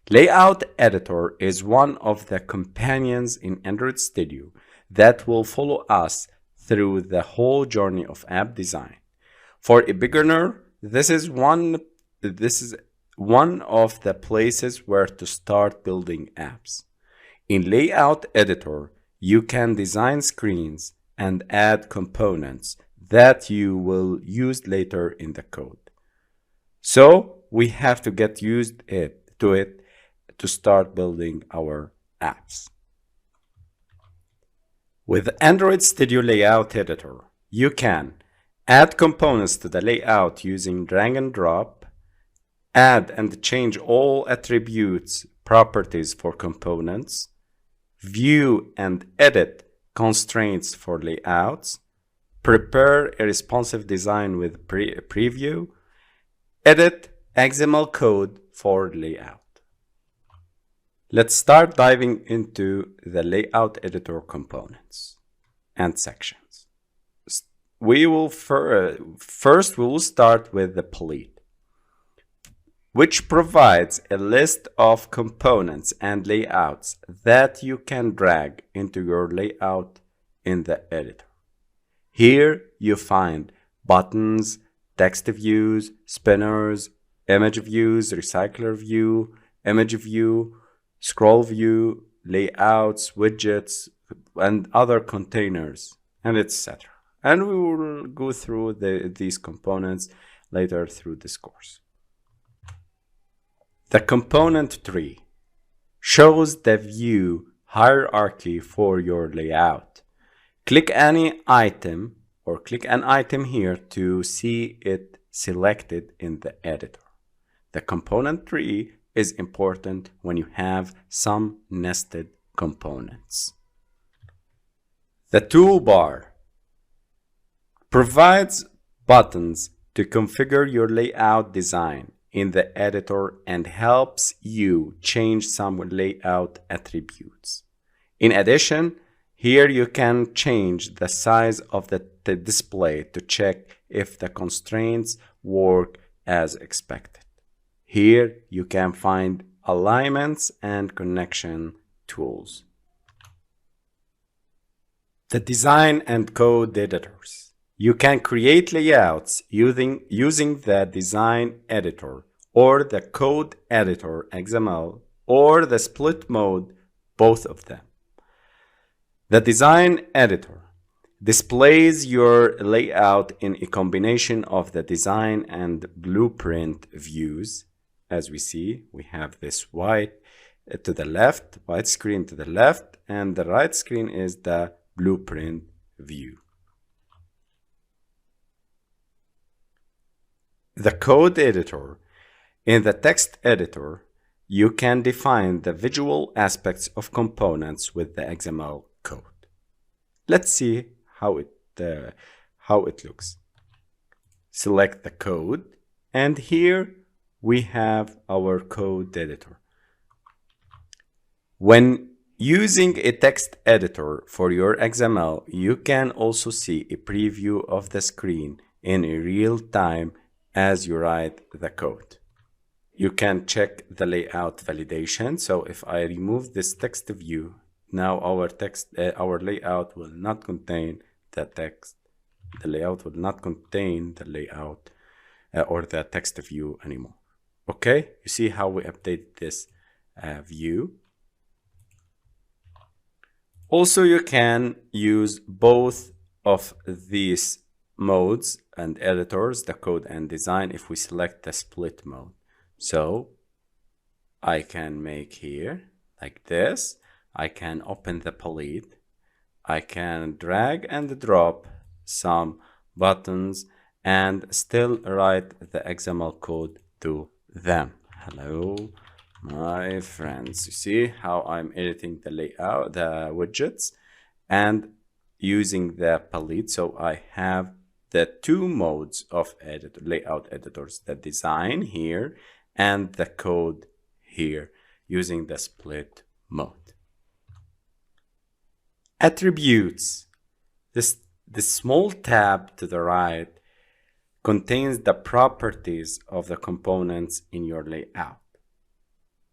Speaker 1: Layout Editor is one of the companions in Android Studio that will follow us through the whole journey of app design. For a beginner, this is one of the places where to start building apps. In Layout Editor, you can design screens and add components that you will use later in the code. So we have to get used to it to start building our apps. With Android Studio Layout Editor, you can add components to the layout using drag and drop, add and change all attributes, properties for components, view and edit constraints for layouts, prepare a responsive design with preview, edit XML code for layout. Let's start diving into the layout editor components and sections. We will first start with the palette, which provides a list of components and layouts that you can drag into your layout in the editor. Here you find buttons, text views, spinners, image views, recycler view, image view, scroll view, layouts, widgets, and other containers, and etc. And we will go through these components later through this course. The component tree shows the view hierarchy for your layout. Click any item or click an item here to see it selected in the editor. The component tree is important when you have some nested components. The toolbar provides buttons to configure your layout design in the editor and helps you change some layout attributes. In addition, here you can change the size of the display to check if the constraints work as expected. Here you can find alignments and connection tools. The design and code editors. You can create layouts using the design editor or the code editor XML or the split mode, both of them. The design editor displays your layout in a combination of the design and blueprint views. As we see, we have this white to the left, white screen to the left, and the right screen is the blueprint view. The code editor. In the text editor, you can define the visual aspects of components with the XML code. Let's see how it looks. Select the code, and here we have our code editor. When using a text editor for your XML, you can also see a preview of the screen in real time as you write the code. You can check the layout validation. So if I remove this text view now our text, our layout will not contain the text. The layout will not contain the layout or the text view anymore. Okay, you see how we update this view. Also, you can use both of these modes and editors, the code and design, if we select the split mode. So I can make here like this. I can open the palette. I can drag and drop some buttons and still write the XML code to them. Hello, my friends. You see how I'm editing the layout, the widgets, and using the palette. So I have the two modes of layout editors, the design here and the code here, using the split mode. Attributes. The small tab to the right contains the properties of the components in your layout.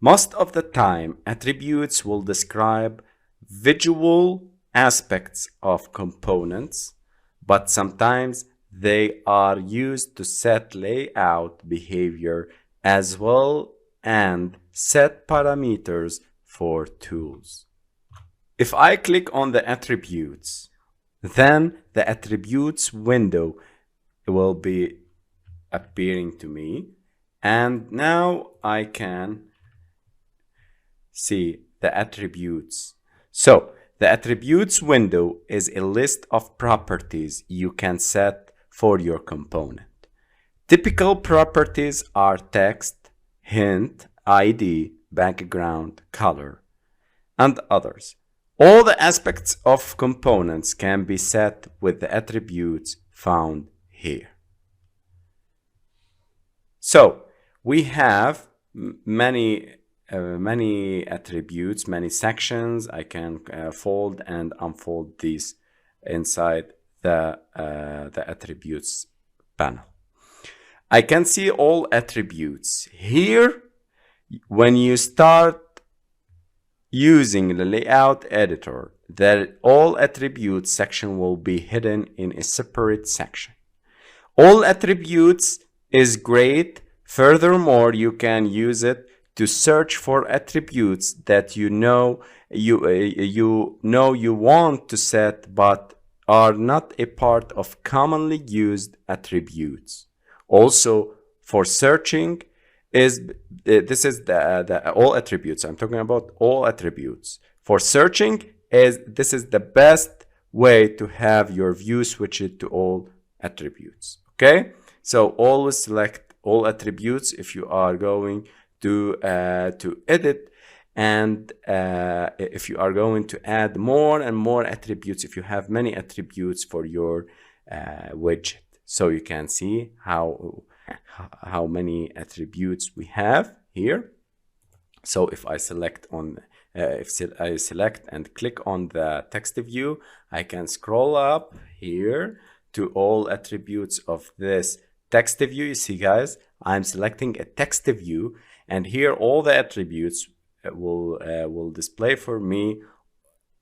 Speaker 1: Most of the time, attributes will describe visual aspects of components, but sometimes they are used to set layout behavior as well and set parameters for tools. If I click on the attributes, then the attributes window will be appearing to me, and now I can see the attributes. So the attributes window is a list of properties you can set for your component. Typical properties are text, hint, ID, background, color, and others. All the aspects of components can be set with the attributes found here. So we have many attributes, many sections. I can fold and unfold these inside the attributes panel. I can see all attributes here. When you start using the layout editor, that all attributes section will be hidden in a separate section. All attributes is great. Furthermore, you can use it to search for attributes that you want to set but are not a part of commonly used attributes. Also, for searching, this is the all attributes. I'm talking about all attributes. For searching, this is the best way to have your view switched to all attributes. Okay, so always select all attributes if you are going to edit, and if you are going to add more and more attributes, if you have many attributes for your widget. So you can see how many attributes we have here. So if I select on I select and click on the text view, I can scroll up here to all attributes of this text view. You see, guys, I'm selecting a text view, and here all the attributes will display for me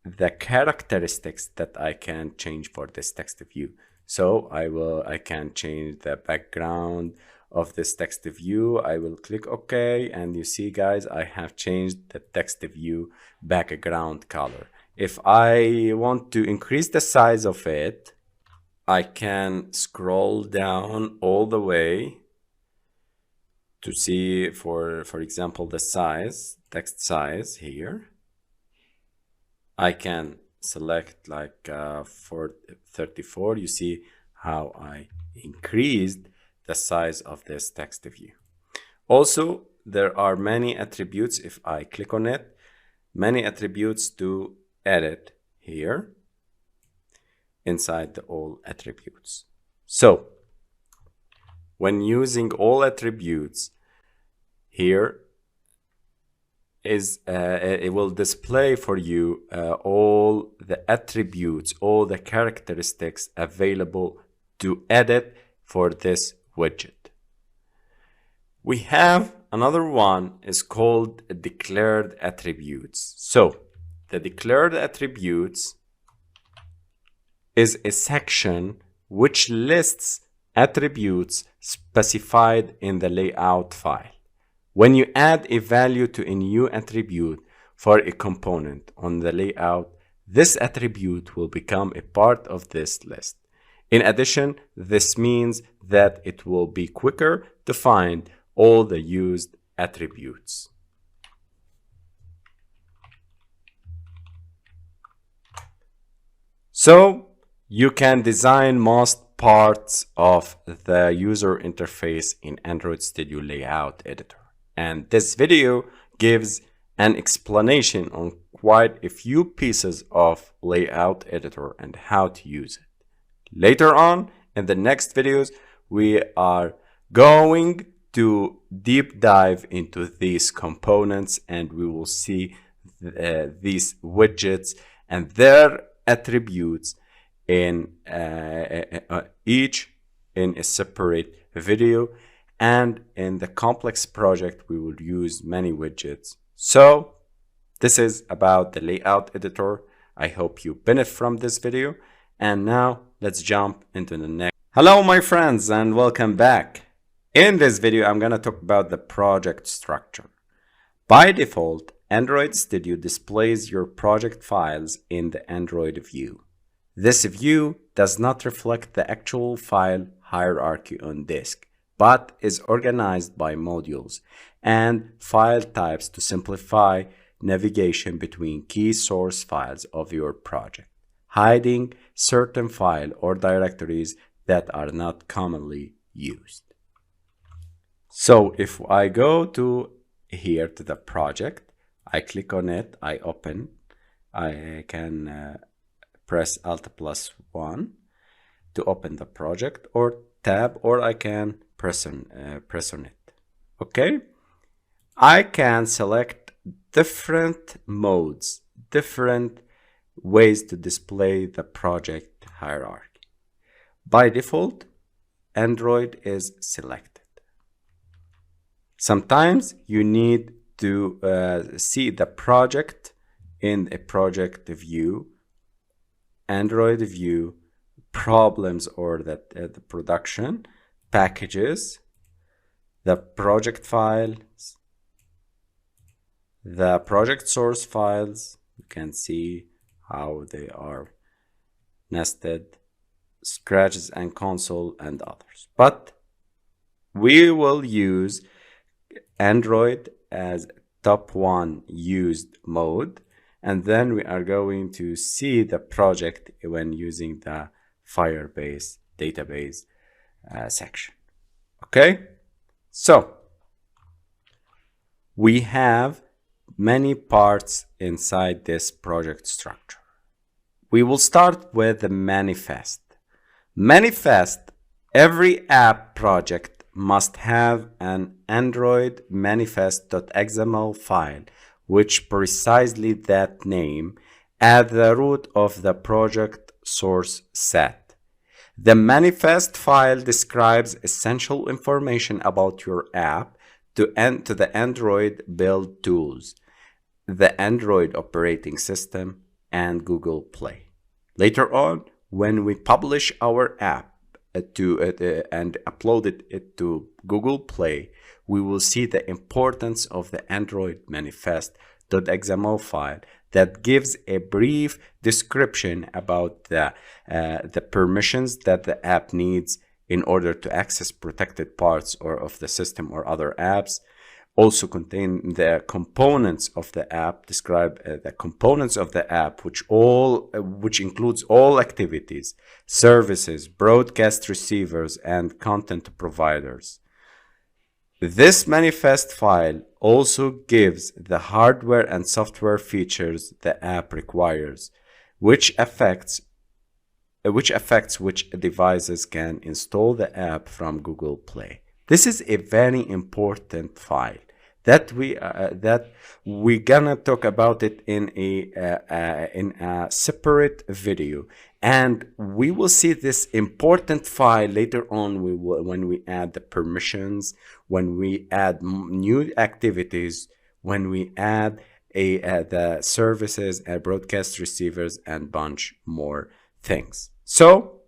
Speaker 1: the characteristics that I can change for this text view. So I can change the background of this text view. I will click OK, and you see, guys, I have changed the text view background color. If I want to increase the size of it, I can scroll down all the way to see, for example, the size, text size here. I can select like for 34. You see how I increased the size of this text view. Also, there are many attributes. If I click on it, many attributes to edit here inside the all attributes. So when using all attributes, here is it will display for you all the attributes, all the characteristics available to edit for this widget. We have another one is called declared attributes. So the declared attributes is a section which lists attributes specified in the layout file. When you add a value to a new attribute for a component on the layout, this attribute will become a part of this list. In addition, this means that it will be quicker to find all the used attributes. So you can design most parts of the user interface in Android Studio Layout Editor. And this video gives an explanation on quite a few pieces of Layout Editor and how to use it. Later on, in the next videos, we are going to deep dive into these components, and we will see these widgets and their attributes in each in a separate video. And in the complex project, we will use many widgets. So this is about the layout editor. I hope you benefit from this video. And now let's jump into the next. Hello, my friends, and welcome back. In this video, I'm going to talk about the project structure. By default, Android Studio displays your project files in the Android view. This view does not reflect the actual file hierarchy on disk, but is organized by modules and file types to simplify navigation between key source files of your project, hiding certain files or directories that are not commonly used. So if I go to here to the project, I click on it, I open, I can press Alt+1 to open the project, or tab, or I can press on it. Okay, I can select different modes, different ways to display the project hierarchy. By default, Android is selected. Sometimes you need to see the project in a project view, Android view, problems, or the production, packages, the project files, the project source files. You can see how they are nested, scratches and console, and others. But we will use Android as top one used mode, and then we are going to see the project when using the Firebase database section. Okay, so we have many parts inside this project structure. We will start with the manifest. Every app project must have an Android manifest.xml file, which precisely that name, at the root of the project source set. The manifest file describes essential information about your app to the Android build tools, the Android operating system, and Google Play. Later on, when we publish our app and upload it to Google Play, we will see the importance of the Android manifest.xml file that gives a brief description about the permissions that the app needs in order to access protected parts of the system or other apps. Also contain the components of the app, describe the components of the app, which includes all activities, services, broadcast receivers, and content providers. This manifest file also gives the hardware and software features the app requires, which affects which devices can install the app from Google Play. This is a very important file that we gonna talk about it in a separate video, and we will see this important file later on. When we add the permissions, when we add new activities, when we add the services and broadcast receivers and bunch more things. So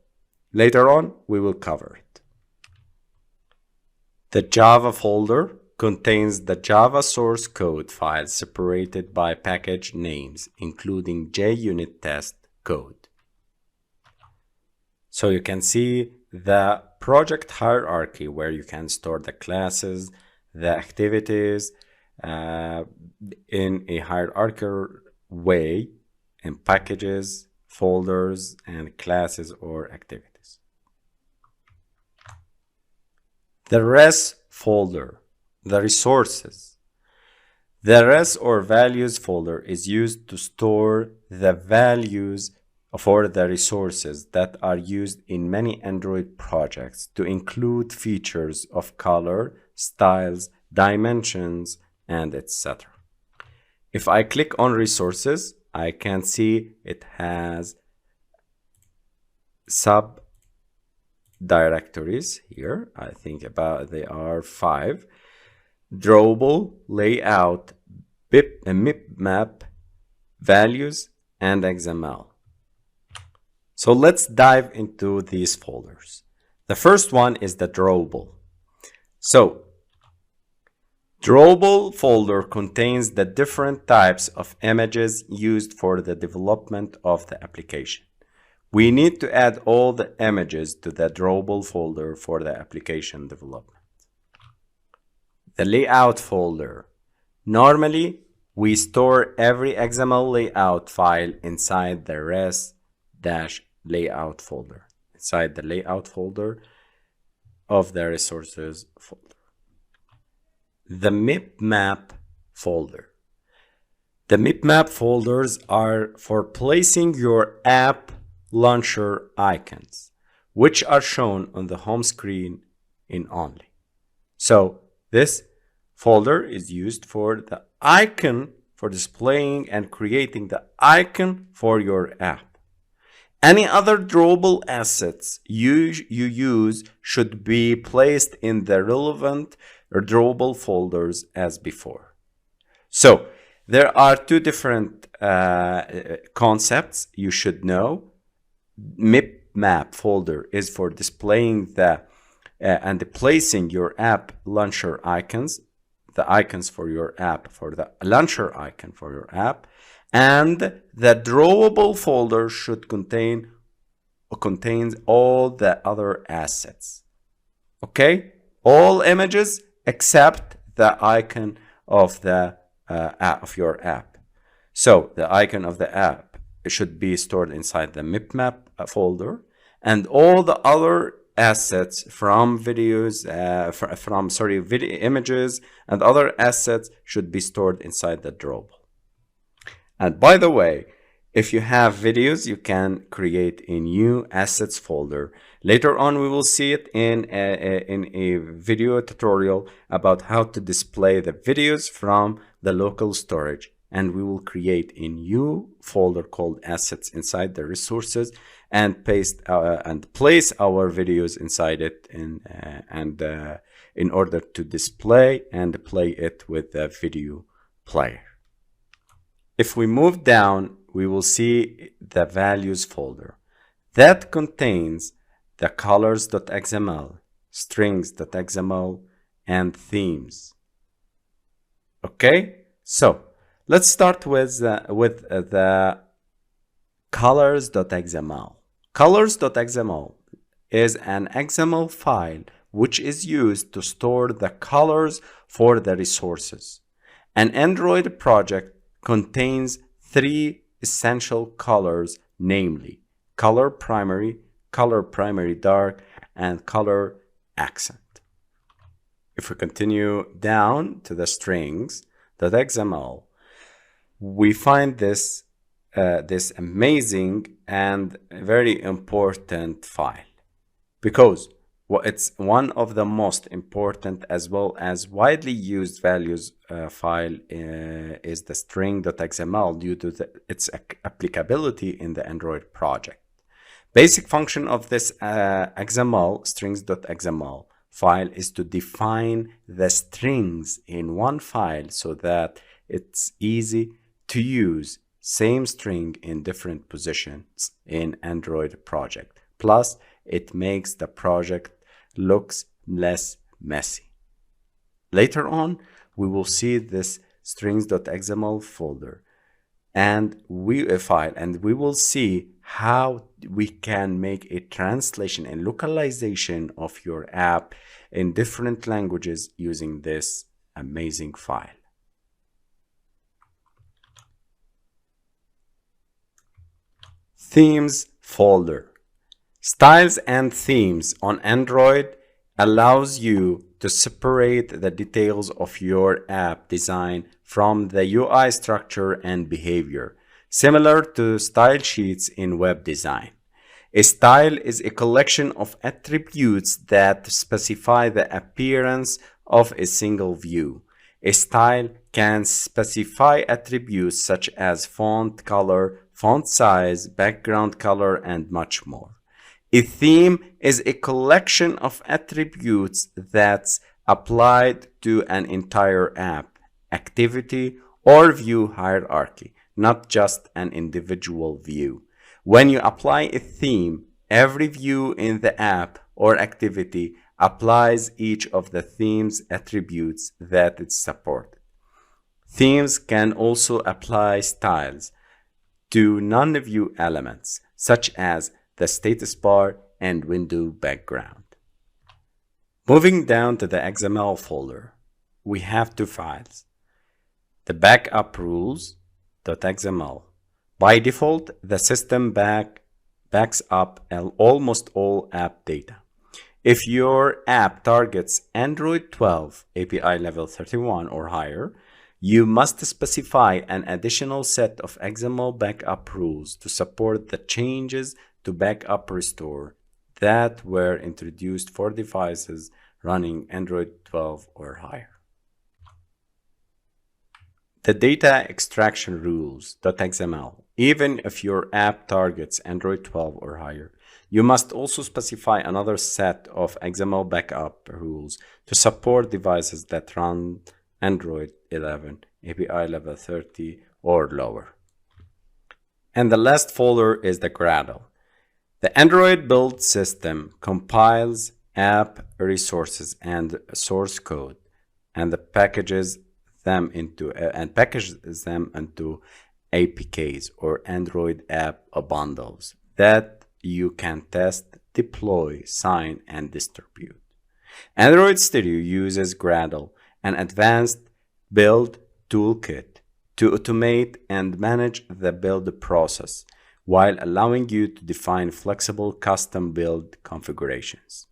Speaker 1: later on we will cover it. The Java folder contains the Java source code files separated by package names, including JUnit test code. So you can see the project hierarchy where you can store the classes, the activities in a hierarchical way in packages, folders, and classes or activities. The res folder, the resources. The res or values folder is used to store the values for the resources that are used in many Android projects to include features of color, styles, dimensions, and etc. If I click on resources, I can see it has subdirectories here. I think they are 5. Drawable, layout, map, values, and XML. So let's dive into these folders. The first one is the drawable. So drawable folder contains the different types of images used for the development of the application. We need to add all the images to the drawable folder for the application development. The layout folder. Normally, we store every XML layout file inside the res-layout folder, inside the layout folder of the resources folder. The map folder. The map folders are for placing your app launcher icons, which are shown on the home screen in only. So this folder is used for the icon, for displaying and creating the icon for your app. Any other drawable assets you use should be placed in the relevant drawable folders as before. So there are two different concepts you should know. Map folder is for displaying the and placing your app launcher icons, the icons for your app, for the launcher icon for your app. And the drawable folder should contains all the other assets. Okay, all images except the icon of the of your app. So the icon of the app should be stored inside the map folder, and all the other assets from videos, video images and other assets should be stored inside the drawable. And by the way, if you have videos, you can create a new assets folder. Later on, we will see it in a video tutorial about how to display the videos from the local storage. And we will create a new folder called assets inside the resources and place our videos inside it in order to display and play it with the video player. If we move down, we will see the values folder that contains the colors.xml, strings.xml, and themes. Okay, so let's start with the colors.xml. Colors.xml is an XML file which is used to store the colors for the resources. An Android project contains 3 essential colors, namely color primary dark, and color accent. If we continue down to the strings.xml, we find this amazing and very important file, because it's one of the most important as well as widely used values file is the string.xml due to its applicability in the Android project. Basic function of this XML, strings.xml file, is to define the strings in one file so that it's easy to use same string in different positions in Android project. Plus, it makes the project looks less messy. Later on, we will see this strings.xml folder and file, and we will see how we can make a translation and localization of your app in different languages using this amazing file. Themes folder. Styles and themes on Android allows you to separate the details of your app design from the UI structure and behavior, similar to style sheets in web design. A style is a collection of attributes that specify the appearance of a single view. A style can specify attributes such as font color, font size, background color, and much more. A theme is a collection of attributes that's applied to an entire app, activity, or view hierarchy, not just an individual view. When you apply a theme, every view in the app or activity applies each of the theme's attributes that it supports. Themes can also apply styles to non-view elements, such as the status bar and window background. Moving down to the XML folder, we have two files. The backup rules.xml. By default, the system backs up almost all app data. If your app targets Android 12 API level 31 or higher, you must specify an additional set of XML backup rules to support the changes to backup restore that were introduced for devices running Android 12 or higher. The data extraction rules.xml. Even if your app targets Android 12 or higher, you must also specify another set of XML backup rules to support devices that run Android 11, API level 30 or lower. And the last folder is the Gradle. The Android build system compiles app resources and source code and packages them into APKs or Android app bundles that you can test, deploy, sign, and distribute. Android Studio uses Gradle, an advanced build toolkit, to automate and manage the build process while allowing you to define flexible custom build configurations.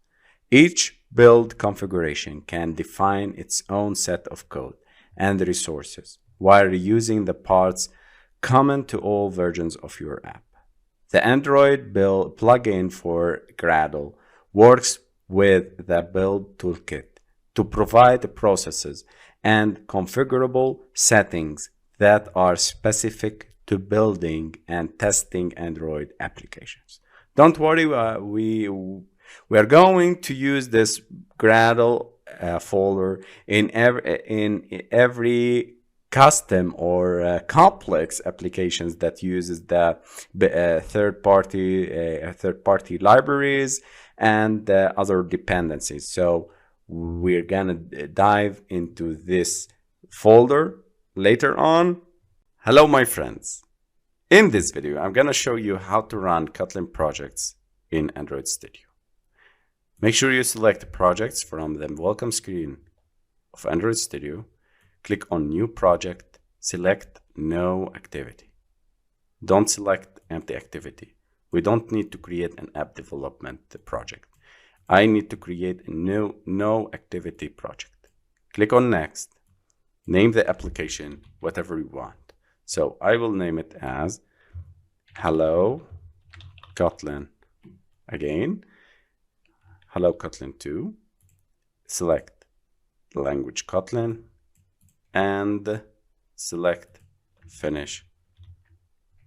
Speaker 1: Each build configuration can define its own set of code and resources while reusing the parts common to all versions of your app. The Android build plugin for Gradle works with the build toolkit to provide processes and configurable settings that are specific to building and testing Android applications. Don't worry, we are going to use this Gradle folder in every custom or complex applications that uses the third-party libraries and other dependencies. So we're gonna dive into this folder later on. Hello, my friends. In this video, I'm gonna show you how to run Kotlin projects in Android Studio. Make sure you select projects from the welcome screen of Android Studio. Click on New Project, select No Activity. Don't select Empty Activity. We don't need to create an app development project. I need to create a new No Activity project. Click on Next. Name the application whatever you want. So I will name it as Hello Kotlin. Again, Hello Kotlin 2. Select the language Kotlin and select Finish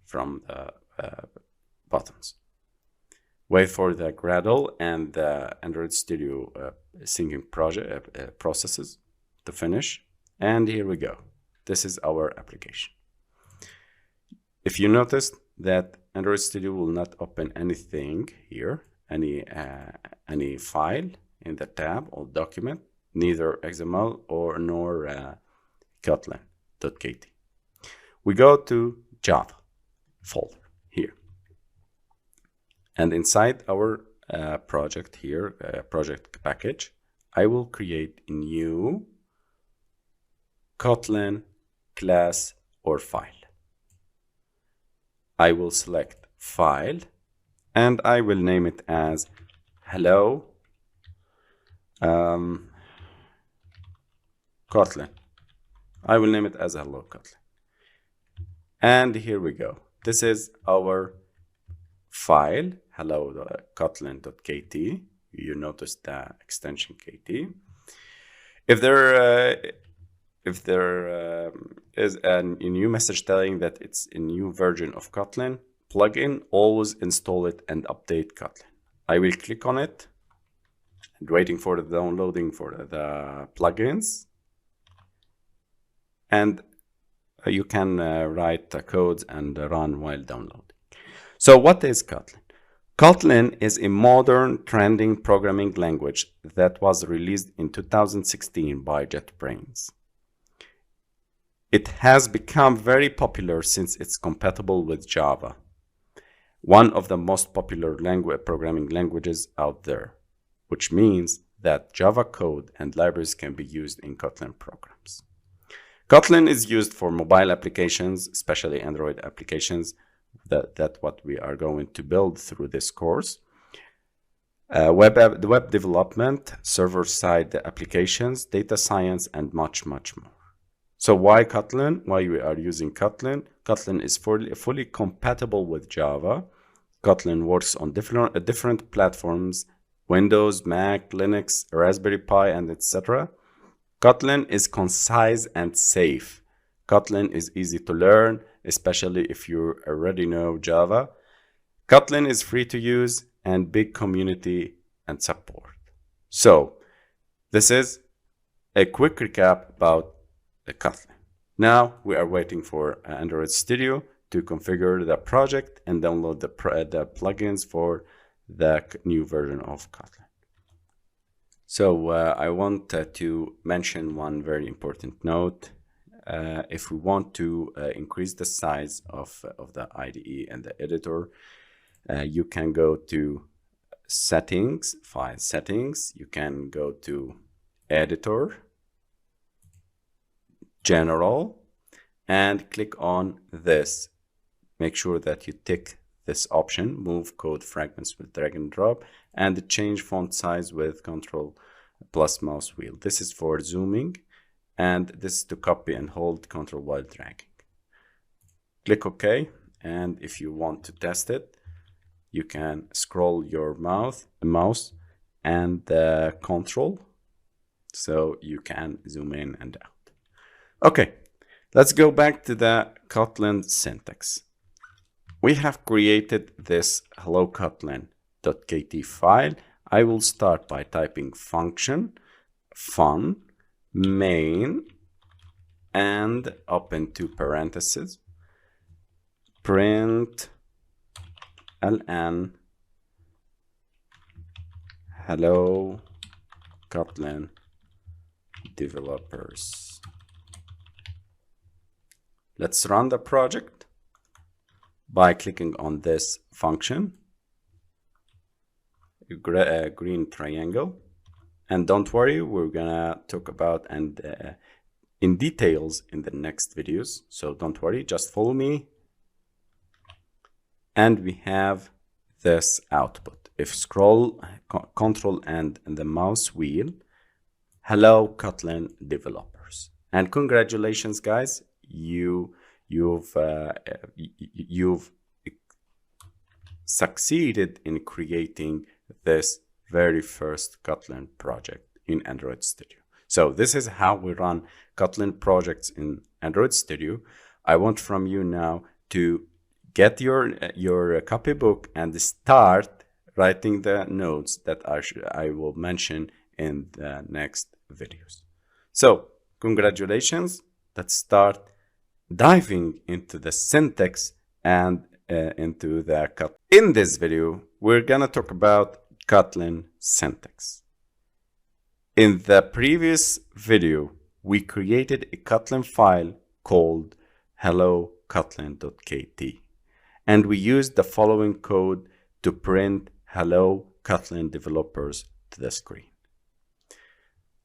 Speaker 1: from the buttons. Wait for the Gradle and the Android Studio syncing processes to finish. And here we go. This is our application. If you noticed that Android Studio will not open anything here, any file in the tab or document, neither XML nor Kotlin.kt. We go to Java folder here, and inside our project here, project package, I will create a new Kotlin class or file. I will select file and I will name it as hello Kotlin. I will name it as hello Kotlin. And here we go. This is our file, hello Kotlin.kt. You notice the extension KT. If there is a new message telling that it's a new version of Kotlin plugin, always install it and update Kotlin. I will click on it and waiting for the downloading for the plugins. And you can write the codes and run while downloading. So what is Kotlin? Kotlin is a modern trending programming language that was released in 2016 by JetBrains. It has become very popular since it's compatible with Java, one of the most popular programming languages out there, which means that Java code and libraries can be used in Kotlin programs. Kotlin is used for mobile applications, especially Android applications. That's what we are going to build through this course. Web development, server-side applications, data science, and much, much more. So why Kotlin? Why we are using Kotlin? Kotlin is fully compatible with Java. Kotlin works on different platforms, Windows, Mac, Linux, Raspberry Pi, and etc. Kotlin is concise and safe. Kotlin is easy to learn, especially if you already know Java. Kotlin is free to use and big community and support. So this is a quick recap about the Kotlin. Now we are waiting for Android Studio to configure the project and download the plugins for the new version of Kotlin. So I want to mention one very important note. If we want to increase the size of the IDE and the editor, you can go to settings, file settings. You can go to editor, general, and click on this. Make sure that you tick this option, move code fragments with drag and drop, and change font size with Ctrl plus mouse wheel. This is for zooming, and this is to copy and hold Ctrl while dragging. Click OK, and if you want to test it, you can scroll your mouse and Ctrl, so you can zoom in and out. Okay, let's go back to the Kotlin syntax. We have created this hello Kotlin.kt file. I will start by typing function, fun, main, and open two parentheses, print ln hello Kotlin developers. Let's run the project by clicking on this function, green triangle. And don't worry, we're gonna talk about and in details in the next videos. So don't worry, just follow me. And we have this output. If scroll, Control and the mouse wheel, hello Kotlin developers. And congratulations, guys, you've succeeded in creating this very first Kotlin project in Android Studio. So this is how we run Kotlin projects in Android Studio. I want from you now to get your copybook and start writing the notes that I will mention in the next videos. So congratulations. let's start diving into the syntax and into the Kotlin. In this video, we're gonna talk about Kotlin syntax. In the previous video, we created a Kotlin file called hello-kotlin.kt, and we used the following code to print hello Kotlin developers to the screen.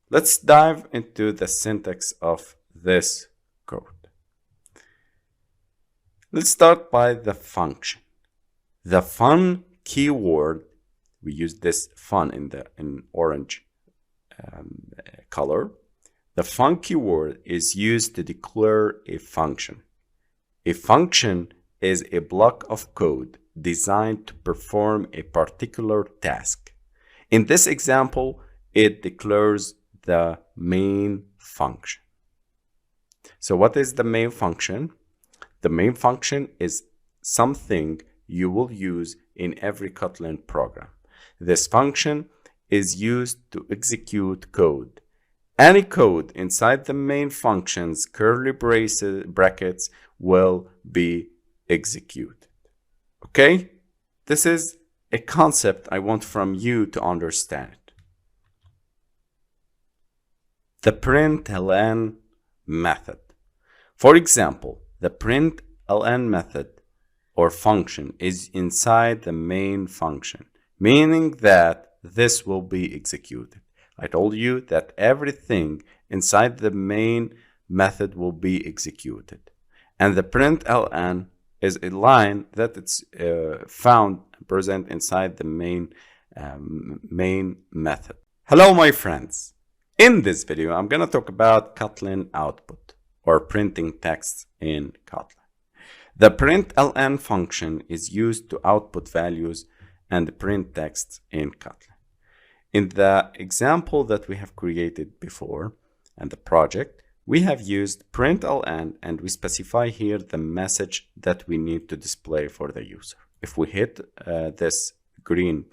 Speaker 1: Let's dive into the syntax of this code. Let's start by the function. The fun keyword, we use this fun in orange color. The fun keyword is used to declare a function. A function is a block of code designed to perform a particular task. In this example, it declares the main function. So what is the main function? The main function is something you will use in every Kotlin program. This function is used to execute code. Any code inside the main function's curly brackets will be executed. Okay? This is a concept I want from you to understand it. The println method. For example, the println method or function is inside the main function, meaning that this will be executed. I told you that everything inside the main method will be executed. And the println is a line that it's found present inside the main method. Hello, my friends. In this video, I'm going to talk about Kotlin output or printing text in Kotlin. The println function is used to output values and print text in Kotlin. In the example that we have created before and the project, we have used println and we specify here the message that we need to display for the user. If we hit this green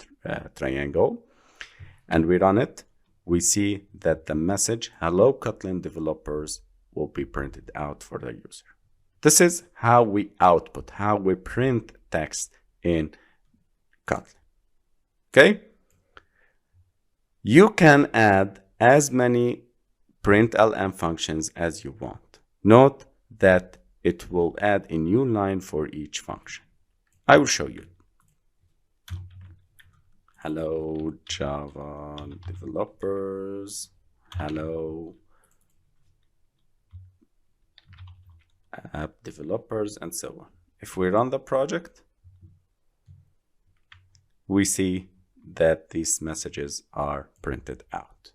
Speaker 1: triangle and we run it, we see that the message hello Kotlin developers will be printed out for the user. This is how we output, how we print text in Kotlin. Okay? You can add as many println functions as you want. Note that it will add a new line for each function. I will show you. Hello Java developers, hello app developers, and so on. If we run the project, we see that these messages are printed out.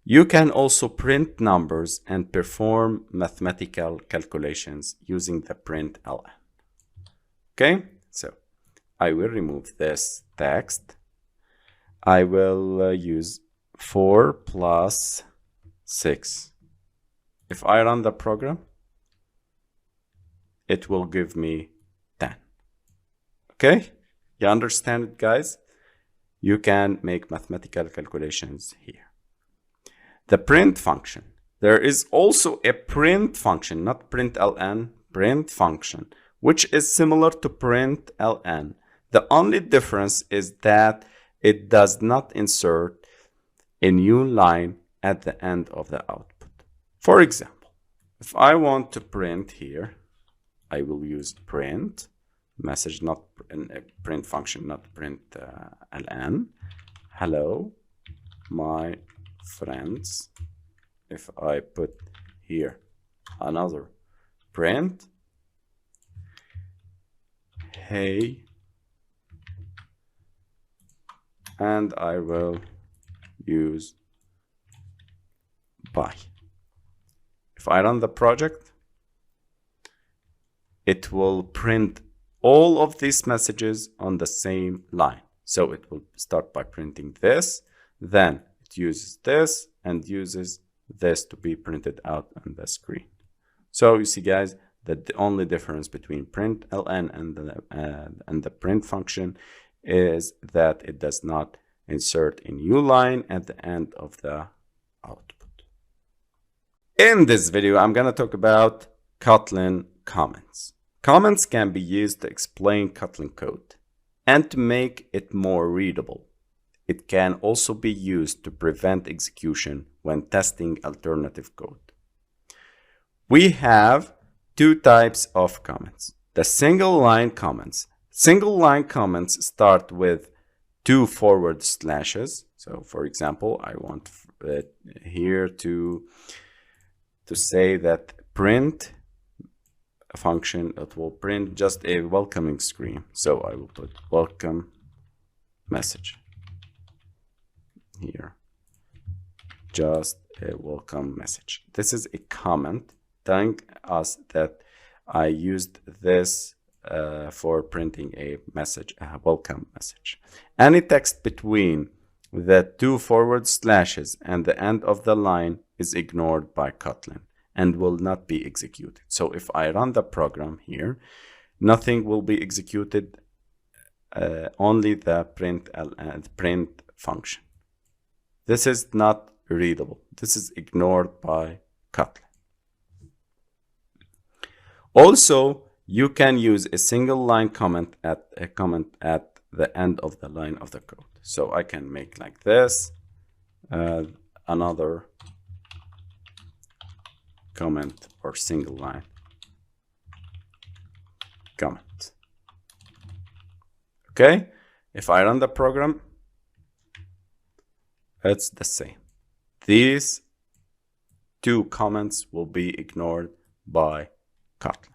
Speaker 1: You can also print numbers and perform mathematical calculations using the println. Okay, so I will remove this text. I will use 4 plus 6. If I run the program, it will give me 10. Okay, you understand it, guys? You can make mathematical calculations here. The print function. There is also a print function, not println, print function, which is similar to println. The only difference is that it does not insert a new line at the end of the output. For example, if I want to print here, I will use print message, not print function, not println. Hello, my friends. If I put here another print, hey, and I will use bye. If I run the project, it will print all of these messages on the same line. So it will start by printing this, then it uses this and uses this to be printed out on the screen. So you see, guys, that the only difference between println and the print function is that it does not insert a new line at the end of the output. In this video, I'm going to talk about Kotlin comments. Comments can be used to explain Kotlin code and to make it more readable. It can also be used to prevent execution when testing alternative code. We have two types of comments. The single line comments. Single line comments start with 2 forward slashes. So for example, I want here to say that print a function that will print just a welcoming screen. So I will put welcome message here, just a welcome message. This is a comment telling us that I used this for printing a message, a welcome message. Any text between the 2 forward slashes and the end of the line is ignored by Kotlin and will not be executed. So if I run the program here, nothing will be executed, only the print function. This is not readable. This is ignored by Kotlin. Also, you can use a single line comment at the end of the line of the code. So I can make like this, another comment or single line comment. Okay, if I run the program, it's the same. These two comments will be ignored by Kotlin.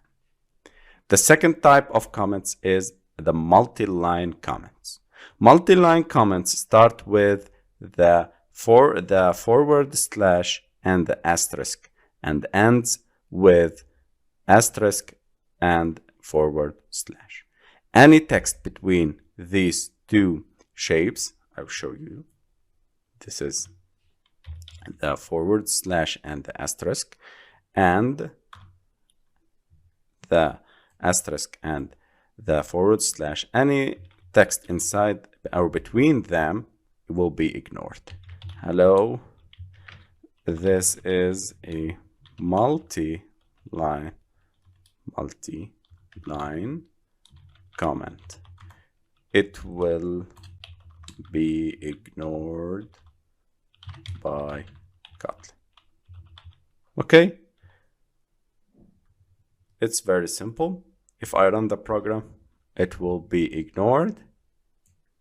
Speaker 1: The second type of comments is the multi-line comments. Multi-line comments start with the forward slash and the asterisk and ends with asterisk and forward slash. Any text between these two shapes, I'll show you. This is the forward slash and the asterisk, and the asterisk and the forward slash. Any text inside or between them will be ignored. Hello, this is a multi-line comment. It will be ignored by Kotlin. Okay, it's very simple. If I run the program, it will be ignored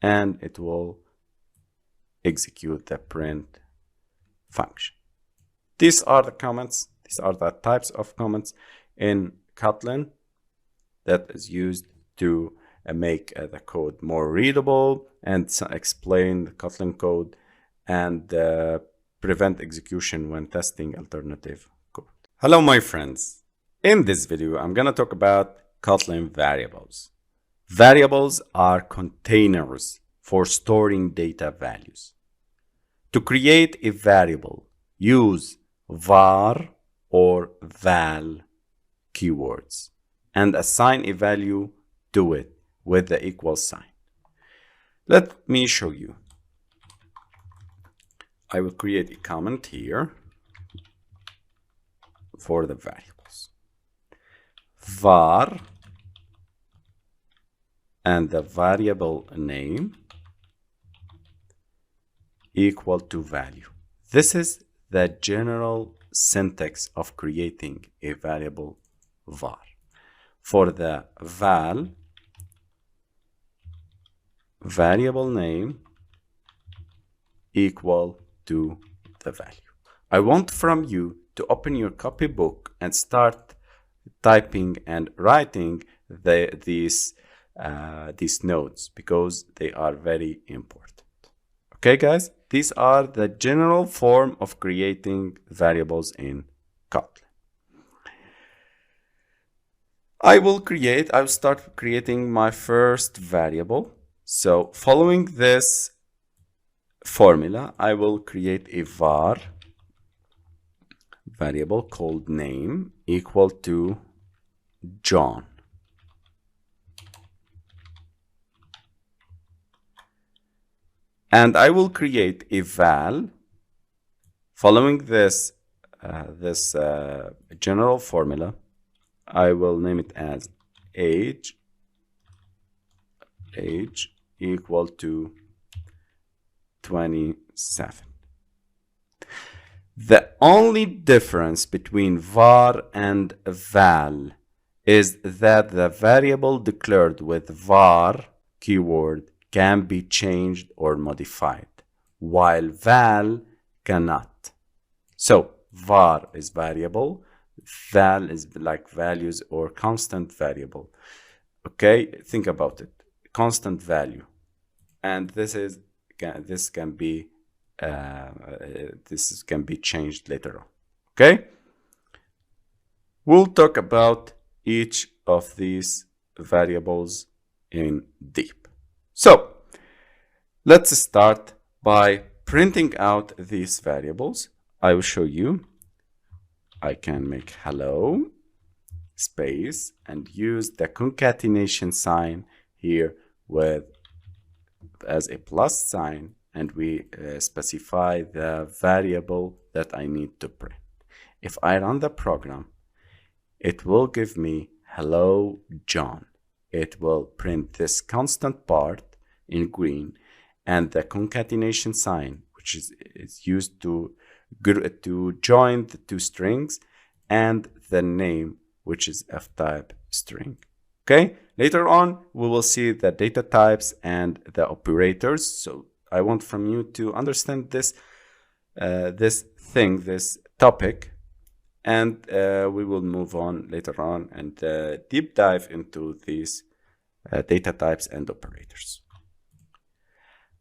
Speaker 1: and it will execute the print function. These are the comments. These are the types of comments in Kotlin that is used to make the code more readable and explain the Kotlin code and prevent execution when testing alternative code. Hello, my friends. In this video, I'm going to talk about Kotlin variables. Variables are containers for storing data values. To create a variable, use var or val keywords and assign a value to it with the equal sign. Let me show you. I will create a comment here for the variables. Var and the variable name equal to value. This is the general syntax of creating a variable var. For the val, variable name equal to the value. I want from you to open your copybook and start typing and writing these nodes because they are very important. Okay, guys, these are the general form of creating variables in Kotlin. I will start creating my first variable. So following this formula, I will create a var variable called name equal to John. And I will create a val following this this general formula. I will name it as age equal to 27. The only difference between var and val is that the variable declared with var keyword can be changed or modified, while val cannot. So var is variable, val is like values or constant variable. Okay, think about it. Constant value, and this can be changed later on. Okay, we'll talk about each of these variables in deep. So let's start by printing out these variables. I will show you. I can make hello space and use the concatenation sign here with as a plus sign, and we specify the variable that I need to print. If I run the program, it will give me hello John. It will print this constant part in green, and the concatenation sign, which is used to join the two strings, and the name, which is f-type string. Okay, later on we will see the data types and the operators. So I want from you to understand this this topic, and we will move on later on and deep dive into these data types and operators.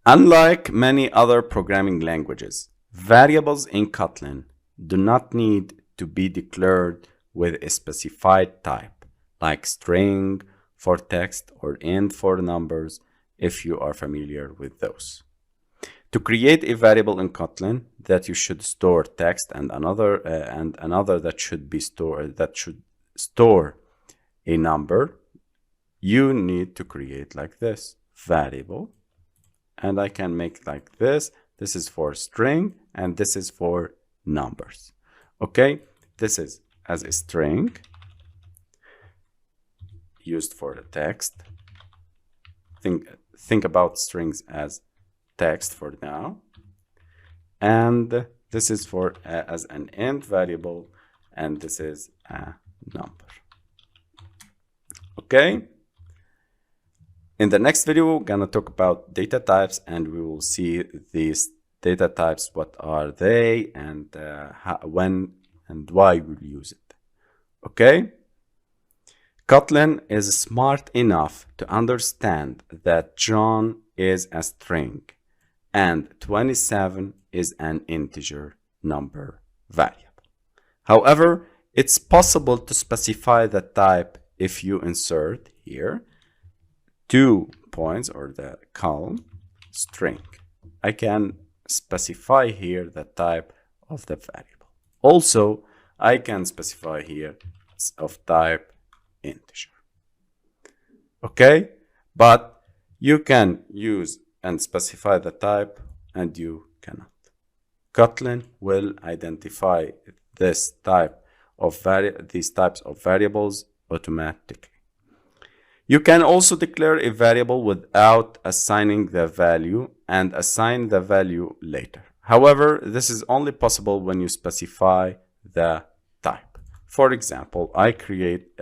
Speaker 1: Unlike many other programming languages, variables in Kotlin do not need to be declared with a specified type, like string for text or int for numbers, if you are familiar with those. To create a variable in Kotlin that you should store text and another that should store a number, you need to create like this variable, and I can make like this. This is for string and this is for numbers. Okay, this is as a string used for the text. Think about strings as text for now, and this is for as an int variable, and this is a number. Okay, in the next video we're gonna talk about data types, and we will see these data types, what are they, and when and why we'll use it. Okay, Kotlin is smart enough to understand that John is a string and 27 is an integer number variable. However, it's possible to specify the type if you insert here 2 points or the column string. I can specify here the type of the variable. Also, I can specify here of type integer. Okay, but you can use and specify the type, and you cannot. Kotlin will identify this type of these types of variables automatically. You can also declare a variable without assigning the value and assign the value later. However, this is only possible when you specify the type. For example, I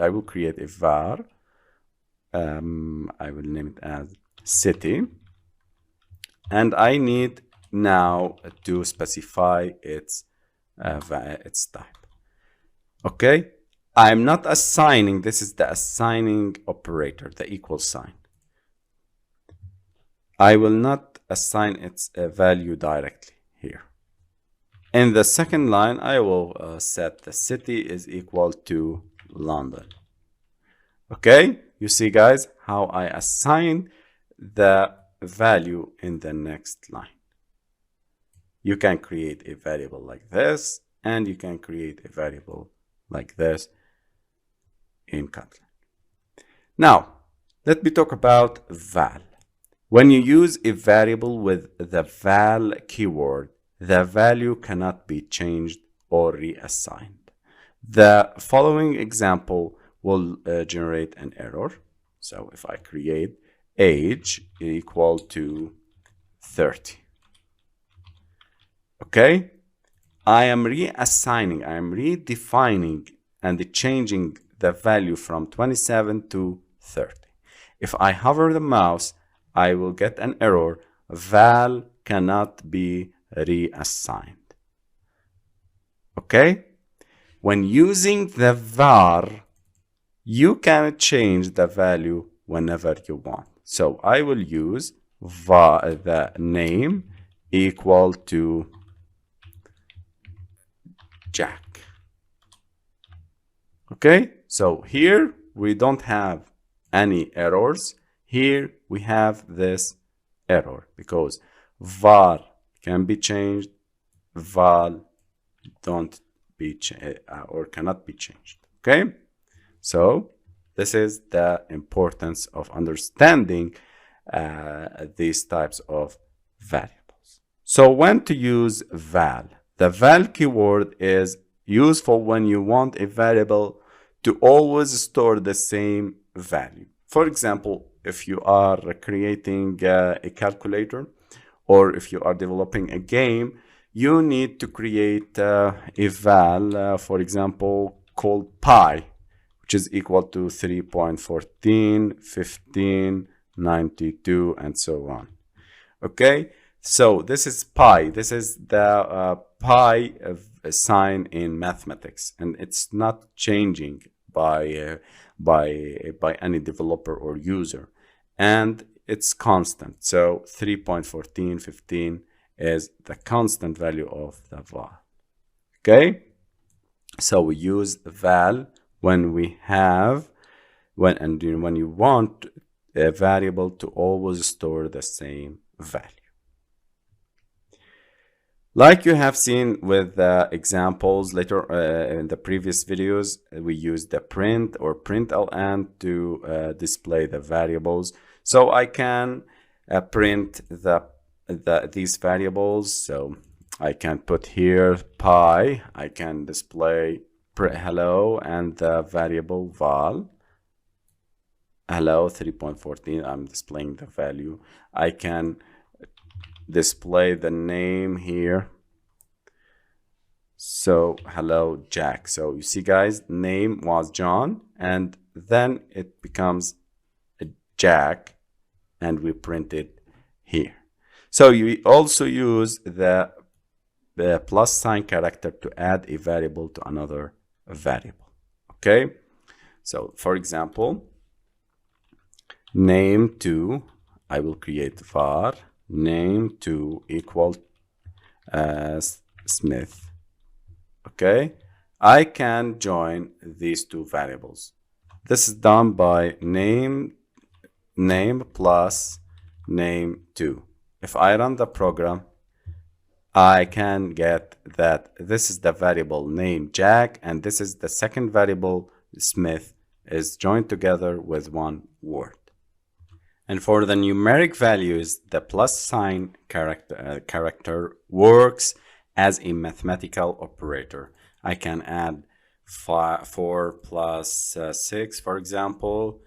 Speaker 1: will create a var. I will name it as city, and I need now to specify its type. Okay, I'm not assigning. This is the assigning operator, the equal sign. I will not assign its value directly here. In the second line, I will set the city is equal to London. Okay, you see guys how I assign the value in the next line. You can create a variable like this, and you can create a variable like this in Kotlin. Now, let me talk about val. When you use a variable with the val keyword, the value cannot be changed or reassigned. The following example will generate an error. So if I create age equal to 30, okay, I am reassigning, I am redefining and changing the value from 27 to 30. If I hover the mouse, I will get an error. Val cannot be reassigned. Okay? When using the var, you can change the value whenever you want. So I will use var, the name equal to Jack. Okay? So here we don't have any errors. Here we have this error because var can be changed, val don't be or cannot be changed. Okay, so this is the importance of understanding these types of variables. So when to use val? The val keyword is useful when you want a variable to always store the same value. For example, if you are creating a calculator, or if you are developing a game, you need to create a val, for example, called pi, which is equal to 3.14, 15, 92, and so on. Okay, so this is pi. This is the pi sign in mathematics, and it's not changing by any developer or user, and it's constant. So 3.14, 15 is the constant value of the val. Okay, so we use val when we have when you want a variable to always store the same value. Like you have seen with the examples later in the previous videos, we use the print or println to display the variables. So I can print these variables. So I can put here pi, I can display hello and the variable val. Hello 3.14, I'm displaying the value. I can display the name here. So hello Jack. So you see guys, name was John and then it becomes a Jack and we print it here. So you also use the plus sign character to add a variable to another variable. Okay, so for example, name2, I will create var name2 equal Smith. Okay, I can join these two variables. This is done by name plus name2. If I run the program, I can get that this is the variable name Jack and this is the second variable Smith is joined together with one word. And for the numeric values, the plus sign character works as a mathematical operator. I can add 4 plus 6, for example.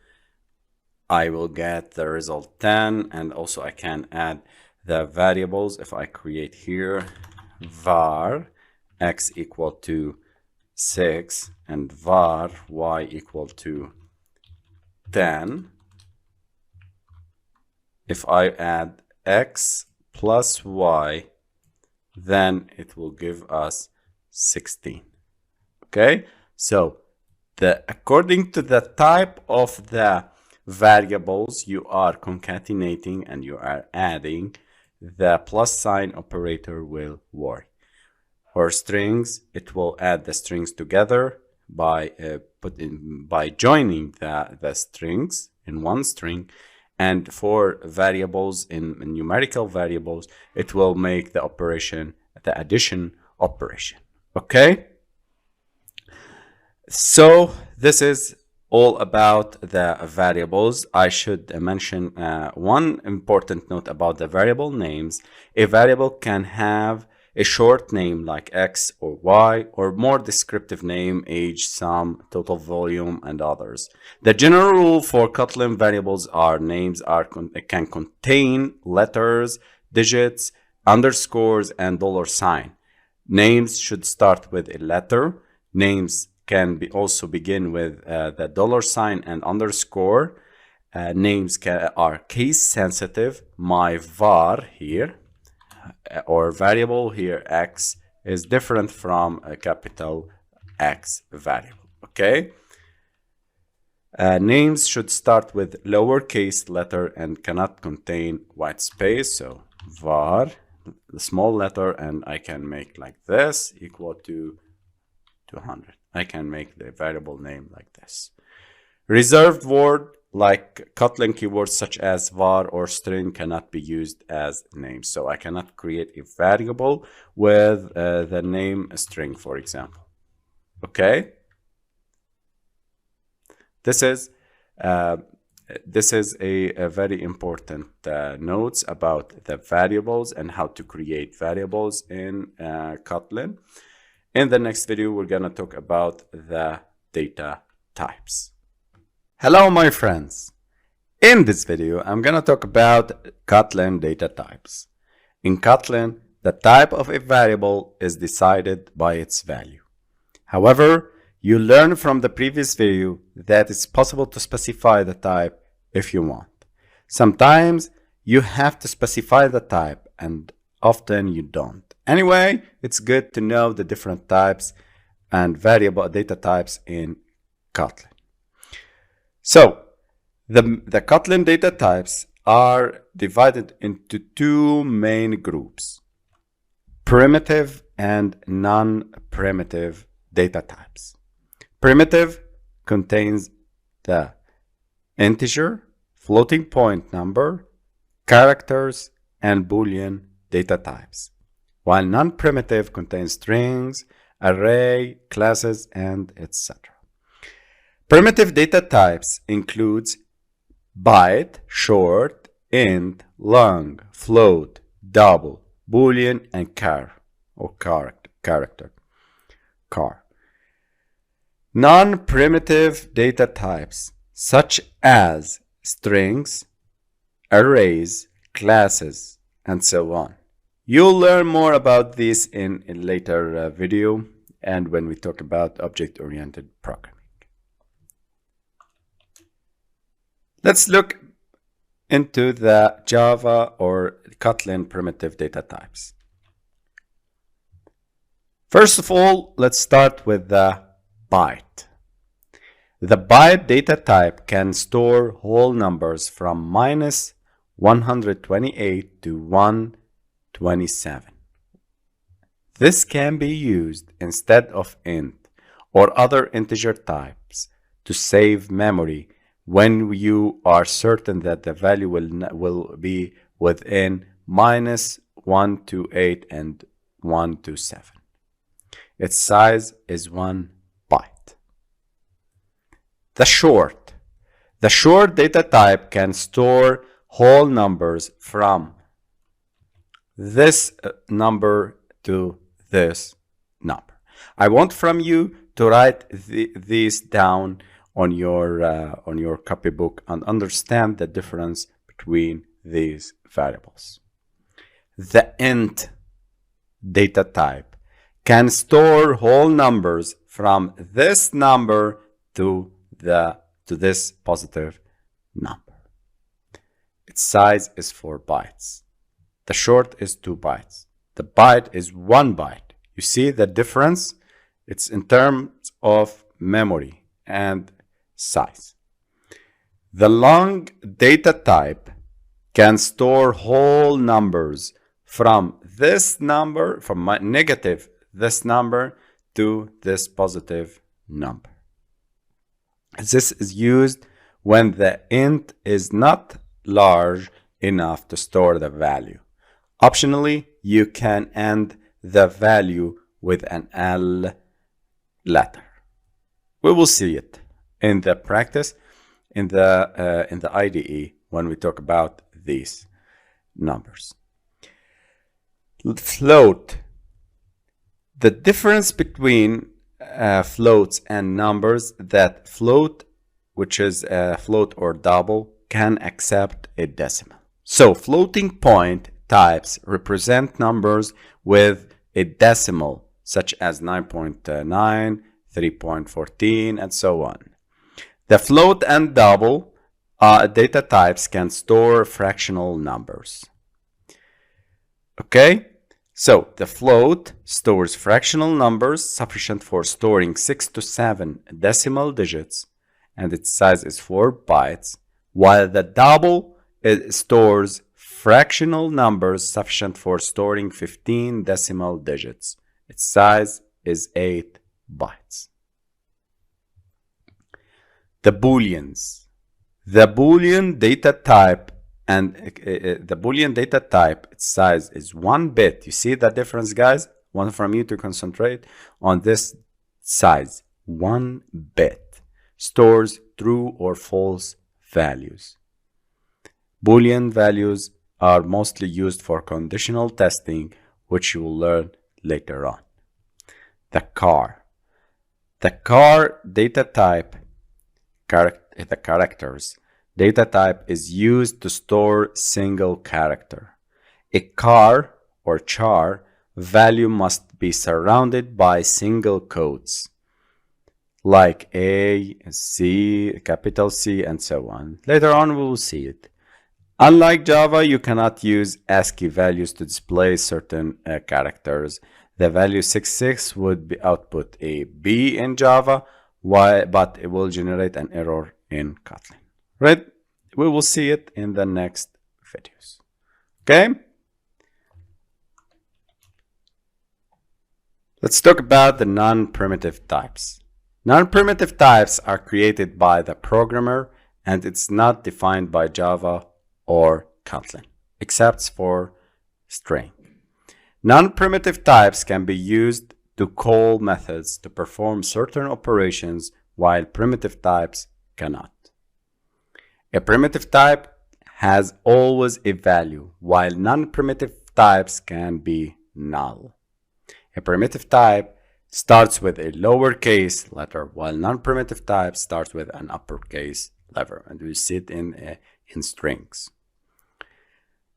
Speaker 1: I will get the result 10, and also I can add the variables. If I create here var x equal to 6 and var y equal to 10, if I add x plus y, then it will give us 16. Okay, so according to the type of the variables you are concatenating and you are adding, the plus sign operator will work. For strings, it will add the strings together by joining the strings in one string. And for variables, in numerical variables, it will make the operation, the addition operation. Okay? So this is all about the variables. I should mention one important note about the variable names. A variable can have a short name like X or Y, or more descriptive name, age, sum, total volume, and others. The general rule for Kotlin variables are names can contain letters, digits, underscores, and $sign. Names should start with a letter. Names can also begin with the $sign and underscore. Names are case sensitive. My var here, or variable here, X, is different from a capital X variable, okay? Names should start with lowercase letter and cannot contain white space. So var, the small letter, and I can make like this, equal to 200. I can make the variable name like this. Reserved word like Kotlin keywords such as var or string cannot be used as names. So I cannot create a variable with the name string, for example. Okay? This is a very important notes about the variables and how to create variables in Kotlin. In the next video, we're going to talk about the data types. Hello, my friends. In this video, I'm going to talk about Kotlin data types. In Kotlin, the type of a variable is decided by its value. However, you learned from the previous video that it's possible to specify the type if you want. Sometimes you have to specify the type, and often you don't. Anyway, it's good to know the different types and variable data types in Kotlin. So, the Kotlin data types are divided into two main groups: primitive and non-primitive data types. Primitive contains the integer, floating point number, characters, and Boolean data types, while non-primitive contains strings, array, classes, and etc. Primitive data types includes byte, short, int, long, float, double, Boolean, and char or character. Non-primitive data types such as strings, arrays, classes, and so on. You'll learn more about this in a later video and when we talk about object-oriented programming. Let's look into the Java or Kotlin primitive data types. First of all, let's start with the byte. The byte data type can store whole numbers from -128 to 127. This can be used instead of int or other integer types to save memory when you are certain that the value will be within -128 and 127. Its size is 1 byte. The short data type can store whole numbers from this number to this number. I want from you to write these down on your copybook and understand the difference between these variables. The int data type can store whole numbers from this number to this positive number. Its size is 4 bytes. The short is 2 bytes. The byte is 1 byte. You see the difference? It's in terms of memory and size. The long data type can store whole numbers from this number, from negative this number to this positive number. This is used when the int is not large enough to store the value. Optionally, you can end the value with an L letter. We will see it in the practice in the IDE when we talk about these numbers. Float The difference between floats and numbers, that float, which is a float or double, can accept a decimal. So floating point types represent numbers with a decimal, such as 9.9, 3.14, and so on. The float and double data types can store fractional numbers. Okay, so the float stores fractional numbers sufficient for storing 6 to 7 decimal digits, and its size is 4 bytes, while the double stores fractional numbers sufficient for storing 15 decimal digits. Its size is 8 bytes. The Booleans. The Boolean data type its size is 1 bit. You see the difference, guys? I want from you to concentrate on this size. 1 bit stores true or false values. Boolean values are mostly used for conditional testing, which you will learn later on. The car. The car data type, the characters data type is used to store single character. A car or char value must be surrounded by single quotes like A, C, capital C, and so on. Later on we will see it. Unlike Java, you cannot use ASCII values to display certain characters. The value 66 would output a B in Java, but it will generate an error in Kotlin. Right? We will see it in the next videos. Okay? Let's talk about the non-primitive types. Non-primitive types are created by the programmer, and it's not defined by Java or Kotlin, except for string. Non-primitive types can be used to call methods to perform certain operations, while primitive types cannot. A primitive type has always a value, while non-primitive types can be null. A primitive type starts with a lowercase letter, while non-primitive type starts with an uppercase letter, and we see it in strings.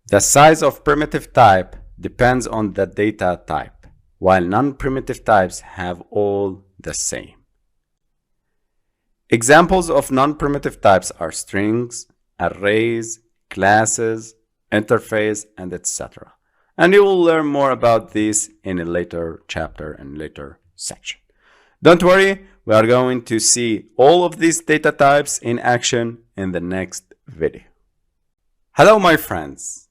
Speaker 1: The size of primitive type depends on the data type, while non-primitive types have all the same. Examples of non-primitive types are strings, arrays, classes, interface, and etc. And you will learn more about these in a later chapter and later section. Don't worry, we are going to see all of these data types in action in the next video. Hello, my friends.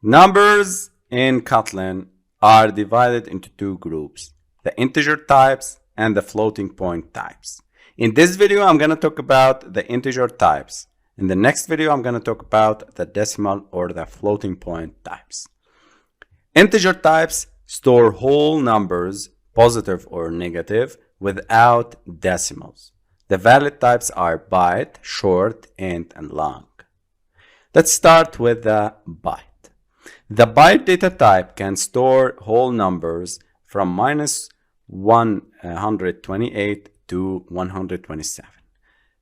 Speaker 1: Numbers in Kotlin are divided into two groups, the integer types and the floating point types. In this video, I'm going to talk about the integer types. In the next video, I'm going to talk about the decimal or the floating point types. Integer types store whole numbers, positive or negative, without decimals. The valid types are byte, short, int, and long. Let's start with the byte. The byte data type can store whole numbers from -128 to 127.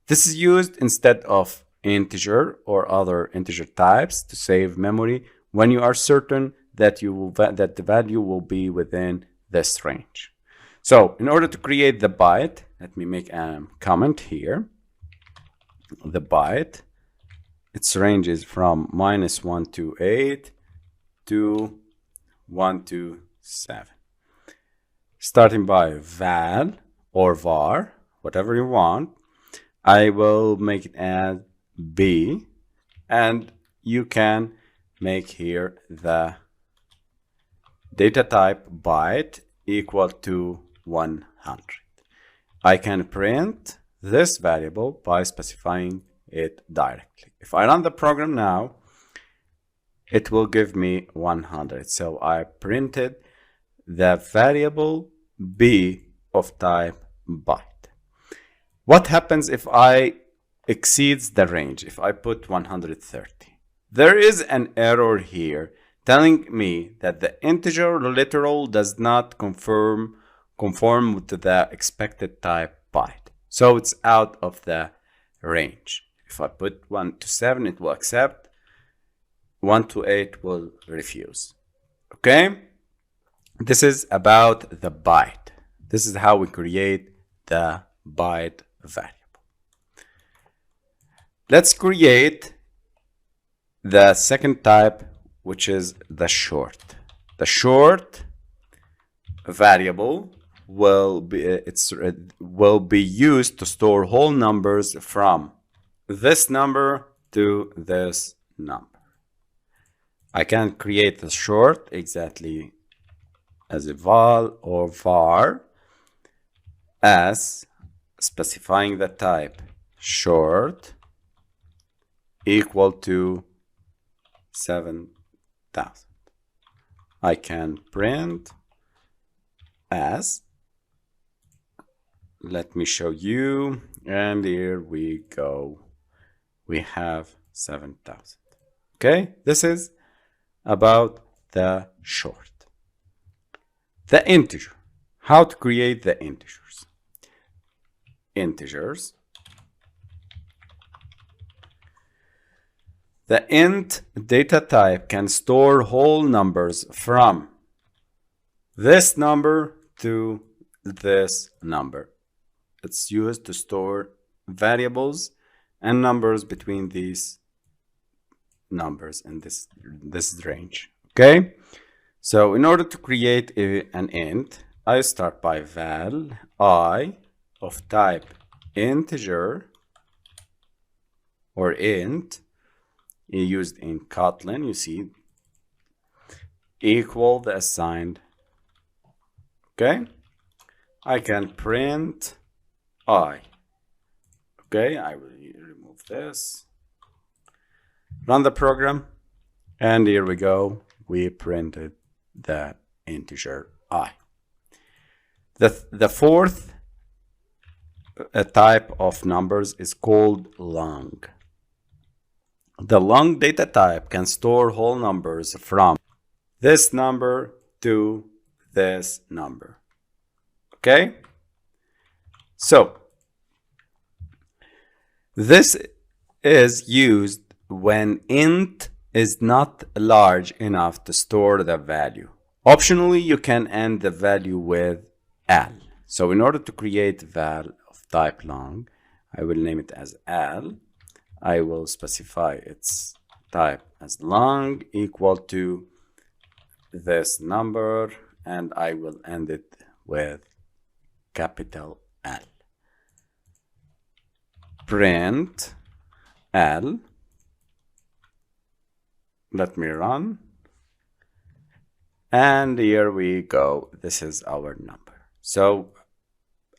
Speaker 1: This is used instead of integer or other integer types to save memory when you are certain that the value will be within this range. So in order to create the byte, let me make a comment here. The byte, its range is from -128 to 127. Starting by val or var, whatever you want. I will make it as B, and you can make here the data type byte equal to 100. I can print this variable by specifying it directly. If I run the program now, it will give me 100. So I printed the variable B of type byte. What happens if I exceeds the range, if I put 130? There is an error here telling me that the integer literal does not conform to the expected type byte. So it's out of the range. If I put 1 to 7, it will accept. 1 to 8 will refuse. Okay? This is about the byte. This is how we create the byte variable. Let's create the second type, which is the short. The short variable will be used to store whole numbers from this number to this number. I can create the short exactly as a val or var, as specifying the type short equal to 7,000. I can print as, let me show you, and here we go. We have 7,000. Okay, this is about the short. The integer. How to create the integers. Integers. The int data type can store whole numbers from this number to this number. It's used to store variables and numbers between these numbers in this range. Okay, so in order to create an int, I start by val I of type integer or int, used in Kotlin, you see, equal the assigned. Okay, I can print I. Okay, I will remove this, run the program, and here we go. We printed the integer I. The fourth type of numbers is called long. The long data type can store whole numbers from this number to this number. Okay? So, this is used when int is not large enough to store the value. Optionally, you can end the value with al. So in order to create val of type long, I will name it as al. I will specify its type as long equal to this number, and I will end it with capital L. Print L. Let me run. And here we go. This is our number. So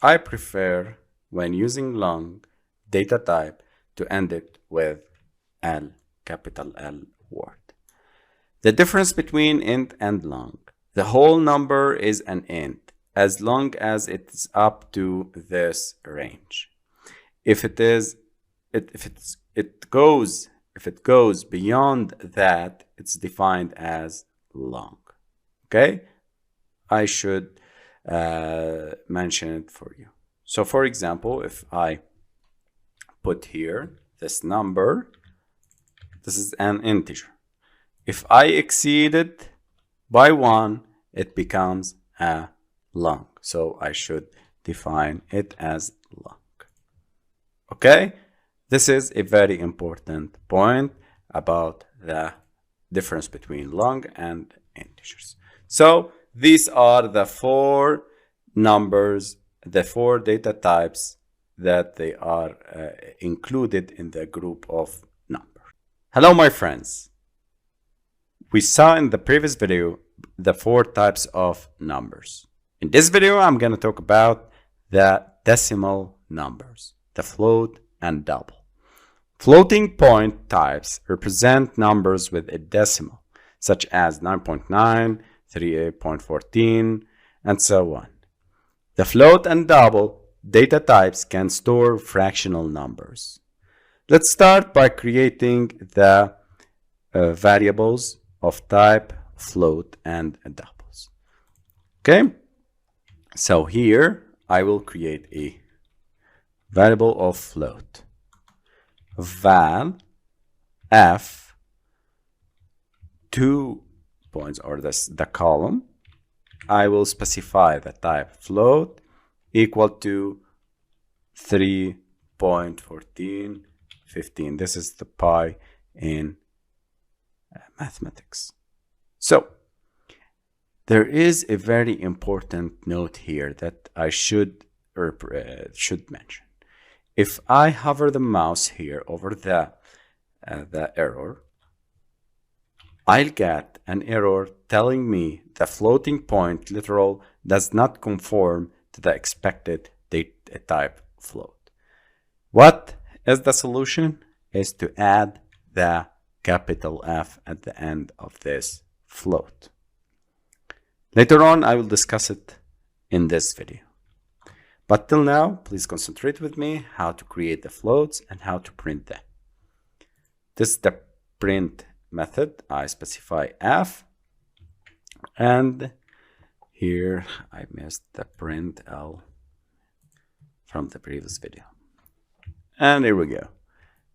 Speaker 1: I prefer, when using long data type, to end it with L, capital L word. The difference between int and long. The whole number is an int as long as it's up to this range. If it goes beyond that, it's defined as long. Okay, I should mention it for you. So for example, if I put here this number, this is an integer. If I exceed it by 1, it becomes a long. So I should define it as long. Okay, this is a very important point about the difference between long and integers. So these are the 4 numbers, the 4 data types that they are included in the group of numbers. Hello, my friends. We saw in the previous video the 4 types of numbers. In this video, I'm going to talk about the decimal numbers, the float and double. Floating point types represent numbers with a decimal, such as 9.9, 38.14, and so on. The float and double data types can store fractional numbers. Let's start by creating the variables of type float and doubles. Okay, so here I will create a variable of float, val f 2 points, or the column. I will specify the type float equal to 3.1415. This is the pi in mathematics. So there is a very important note here that I should mention. If I hover the mouse here over the error, I'll get an error telling me the floating point literal does not conform to the expected data type float. What is the solution? Is to add the capital F at the end of this float. Later on, I will discuss it in this video. But till now, please concentrate with me how to create the floats and how to print them. This is the print method. I specify f, and here I missed the print l from the previous video. And here we go.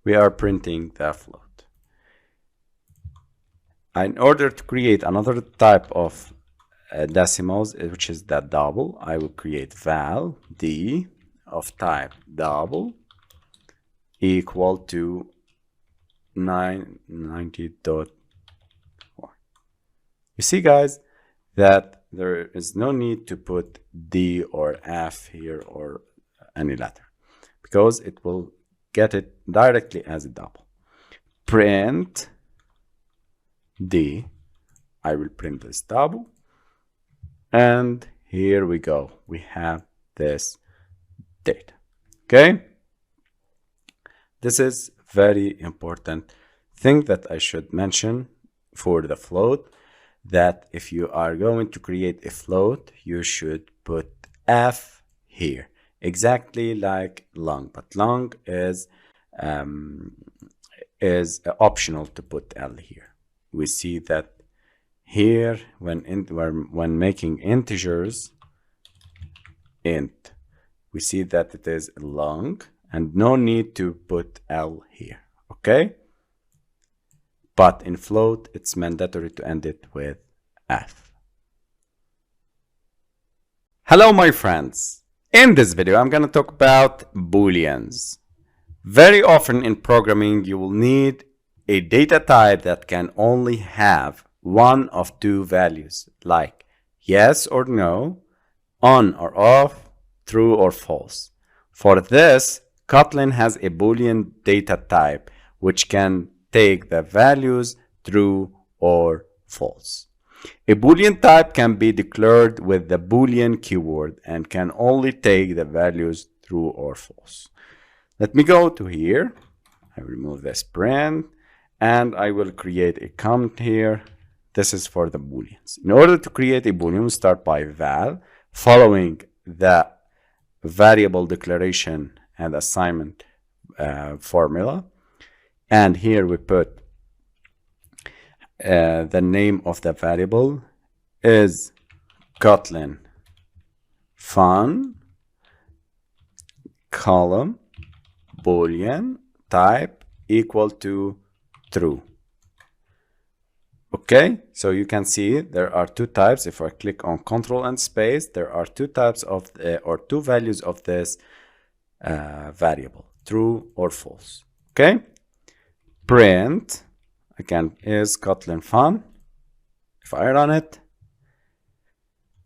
Speaker 1: We are printing the float. In order to create another type of decimals, which is the double, I will create val d of type double equal to 990.4. You see, guys, that there is no need to put d or f here or any letter, because it will get it directly as a double. Print d, I will print this double, and here we go. We have this data. Okay, this is very important thing that I should mention for the float, that if you are going to create a float, you should put f here, exactly like long, but long is optional to put l here. We see that here when making integers int, we see that it is long and no need to put l here. Okay, but in float it's mandatory to end it with f. Hello my friends, in this video I'm going to talk about booleans. Very often in programming you will need a data type that can only have one of two values, like yes or no, on or off, true or false. For this, Kotlin has a Boolean data type which can take the values true or false. A Boolean type can be declared with the Boolean keyword and can only take the values true or false. Let me go to here. I remove this print and I will create a comment here. This is for the Booleans. In order to create a Boolean, we start by val, following the variable declaration and assignment formula. And here we put the name of the variable is Kotlin fun, column, Boolean, type equal to true. Okay, so you can see there are two types. If I click on Control and space, there are two types of or two values of this variable, true or false. Okay, print again is Kotlin fun. If I run it,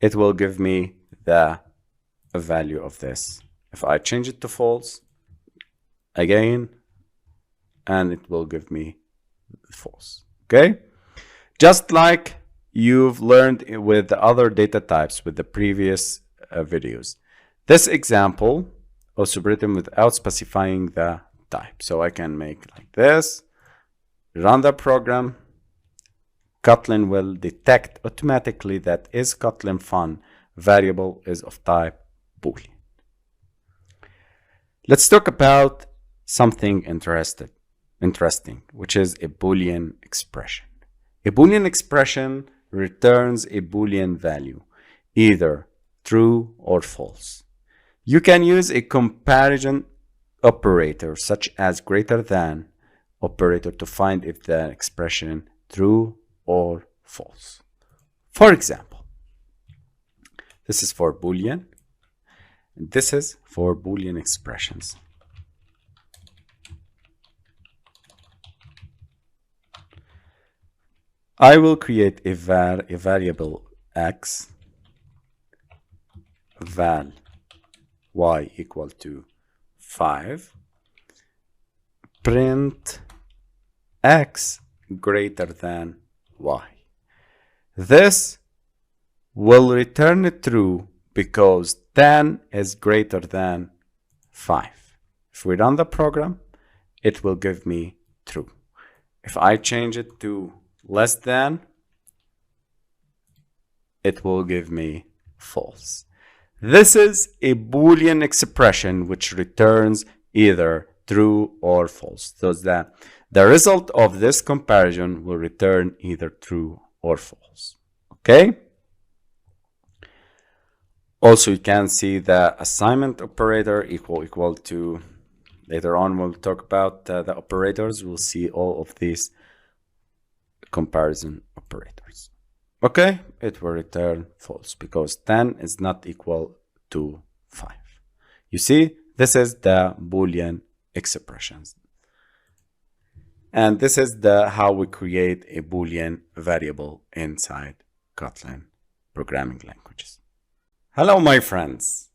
Speaker 1: it will give me the value of this. If I change it to false again, and it will give me false. Okay, just like you've learned with the other data types with the previous videos. This example also written without specifying the type. So I can make like this, run the program. Kotlin will detect automatically that is Kotlin fun variable is of type Boolean. Let's talk about something interesting, which is a Boolean expression. A Boolean expression returns a Boolean value, either true or false. You can use a comparison operator such as greater than operator to find if the expression true or false. For example, this is for Boolean, and this is for Boolean expressions. I will create a variable x, val y equal to 5, print x greater than y. This will return true because 10 is greater than 5. If we run the program, it will give me true. If I change it to less than, it will give me false. This is a Boolean expression which returns either true or false. So the result of this comparison will return either true or false. Okay? Also, you can see the assignment operator equal to, later on we'll talk about the operators. We'll see all of these comparison operators. Okay, it will return false because 10 is not equal to 5. You see, this is the Boolean expressions. And this is how we create a Boolean variable inside Kotlin programming languages. Hello, my friends.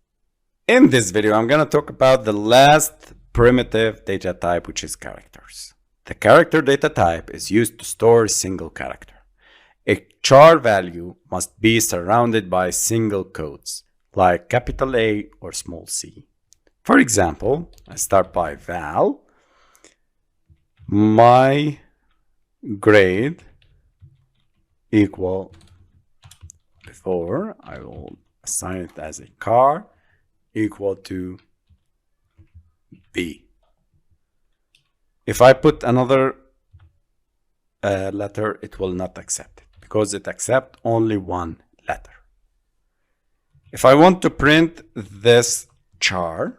Speaker 1: In this video, I'm going to talk about the last primitive data type, which is characters. The character data type is used to store a single character. A char value must be surrounded by single quotes, like capital A or small c. For example, I start by val, my grade equal, before I will assign it as a car, equal to B. If I put another letter, it will not accept it because it accepts only one letter. If I want to print this char,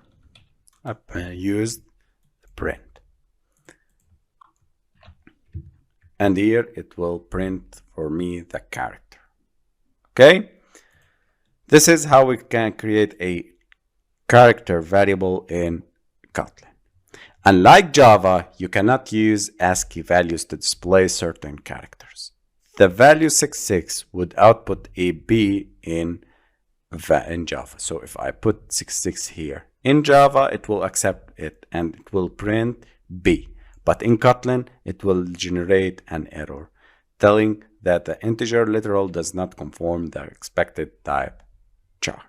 Speaker 1: I use the print. And here it will print for me the character. Okay? This is how we can create a character variable in Kotlin. Unlike Java, you cannot use ASCII values to display certain characters. The value 66 would output a B in Java. So if I put 66 here, in Java, it will accept it and it will print B. But in Kotlin, it will generate an error telling that the integer literal does not conform the expected type char.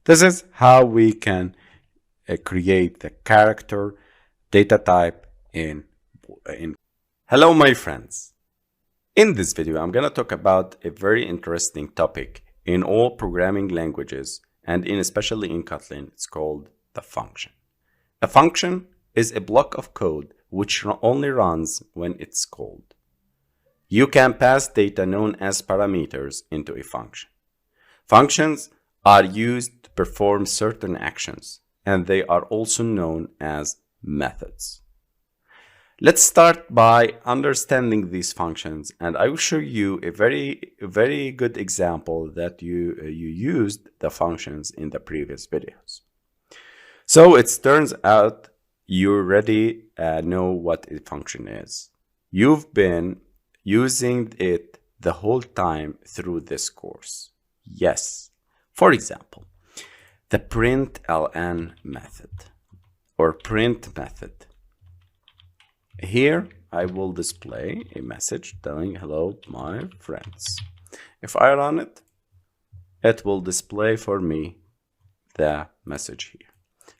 Speaker 1: This is how we can create the character data type in. Hello, my friends. In this video, I'm going to talk about a very interesting topic in all programming languages, and especially in Kotlin. It's called the function. A function is a block of code which only runs when it's called. You can pass data known as parameters into a function. Functions are used to perform certain actions, and they are also known as methods. Let's start by understanding these functions, and I will show you a very good example that you used the functions in the previous videos. So it turns out you already know what a function is. You've been using it the whole time through this course. Yes. For example, the println method or print method. Here I will display a message telling hello my friends. If I run it, it will display for me the message here.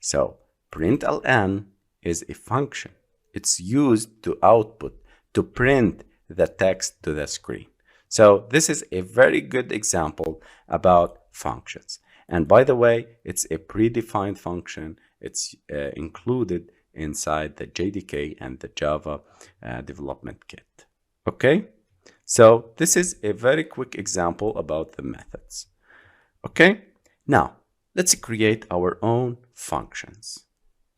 Speaker 1: So println is a function. It's used to output, to print the text to the screen. So this is a very good example about functions. And by the way, it's a predefined function. It's included inside the JDK and the Java development kit. Okay, so this is a very quick example about the methods. Okay, now let's create our own functions.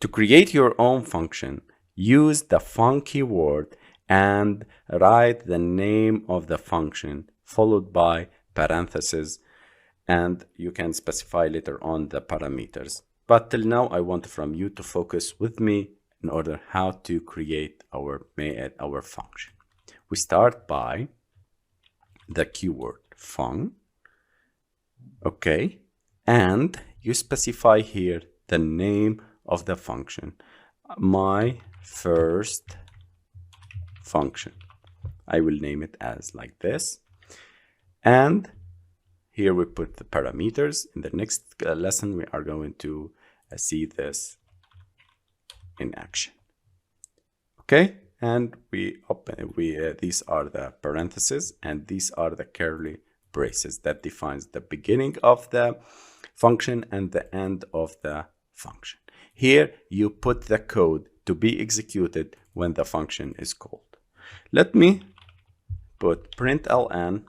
Speaker 1: To create your own function, use the func keyword and write the name of the function followed by parentheses, and you can specify later on the parameters. But till now, I want from you to focus with me in order how to create our function. We start by the keyword func, okay, and you specify here the name of the function, my first function. I will name it as like this, and here we put the parameters. In the next lesson, we are going to see this in action. Okay, and these are the parentheses, and these are the curly braces that defines the beginning of the function and the end of the function. Here you put the code to be executed when the function is called. Let me put println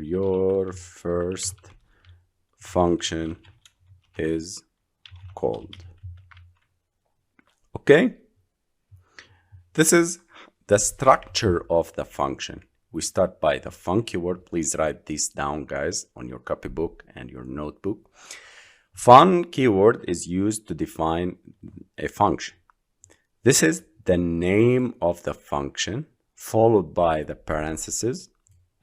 Speaker 1: your first function is called. Okay, this is the structure of the function. We start by the func keyword. Please write this down, guys, on your copybook and your notebook. Func keyword is used to define a function. This is the name of the function followed by the parentheses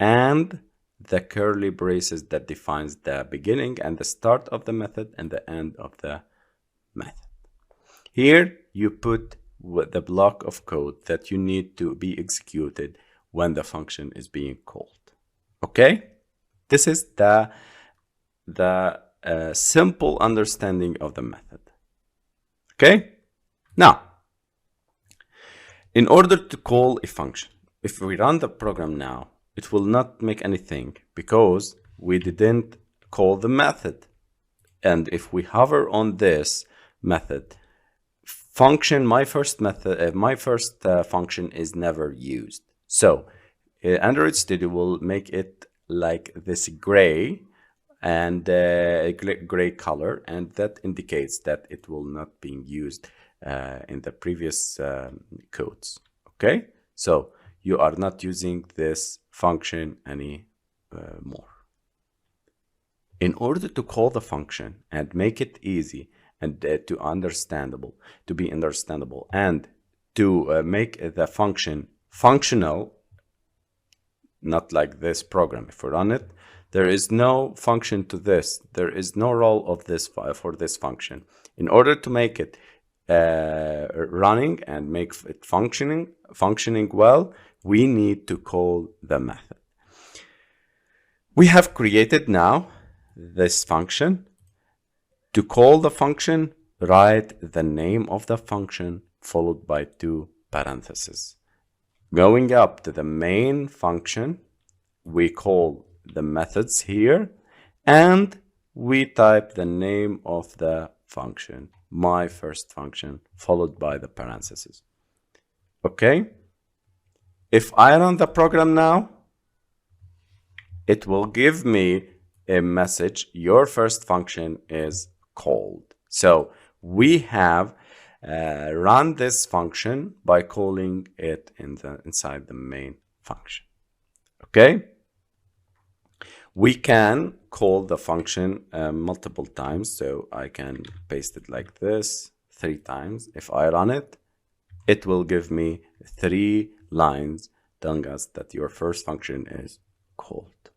Speaker 1: and the curly braces that defines the beginning and the start of the method and the end of the method. Here you put the block of code that you need to be executed when the function is being called. Okay, this is the simple understanding of the method. Okay, now in order to call a function, if we run the program now, it will not make anything because we didn't call the method. And if we hover on this method function, my first function is never used. So Android Studio will make it like this gray and gray color, and that indicates that it will not be used in the previous codes. Okay, so you are not using this function any more. In order to call the function and make it easy and to be understandable, and to make the function functional, not like this program. If we run it, there is no function to this. There is no role of this for this function. In order to make it running and make it functioning well, we need to call the method. We have created now this function. To call the function, write the name of the function followed by 2 parentheses. Going up to the main function, we call the methods here, and we type the name of the function, my first function, followed by the parentheses. Okay, if I run the program now, it will give me a message, your first function is called. So we have run this function by calling it inside the main function. Okay, we can call the function multiple times, so I can paste it like this 3 times. If I run it, it will give me 3 lines telling us that your first function is called.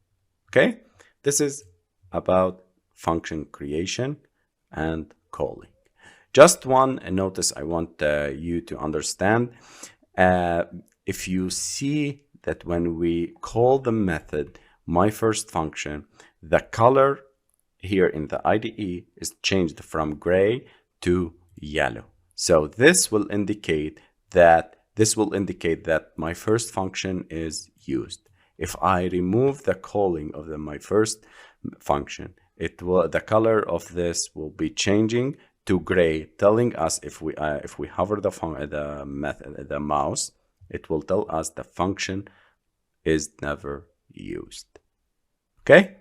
Speaker 1: Okay, this is about function creation and calling. Just one notice I want you to understand. If you see that when we call the method my first function, the color here in the IDE is changed from gray to yellow. So this will indicate that my first function is used. If I remove the calling of my first function, the color of this will be changing to gray, telling us if we hover the mouse, it will tell us the function is never used. Okay,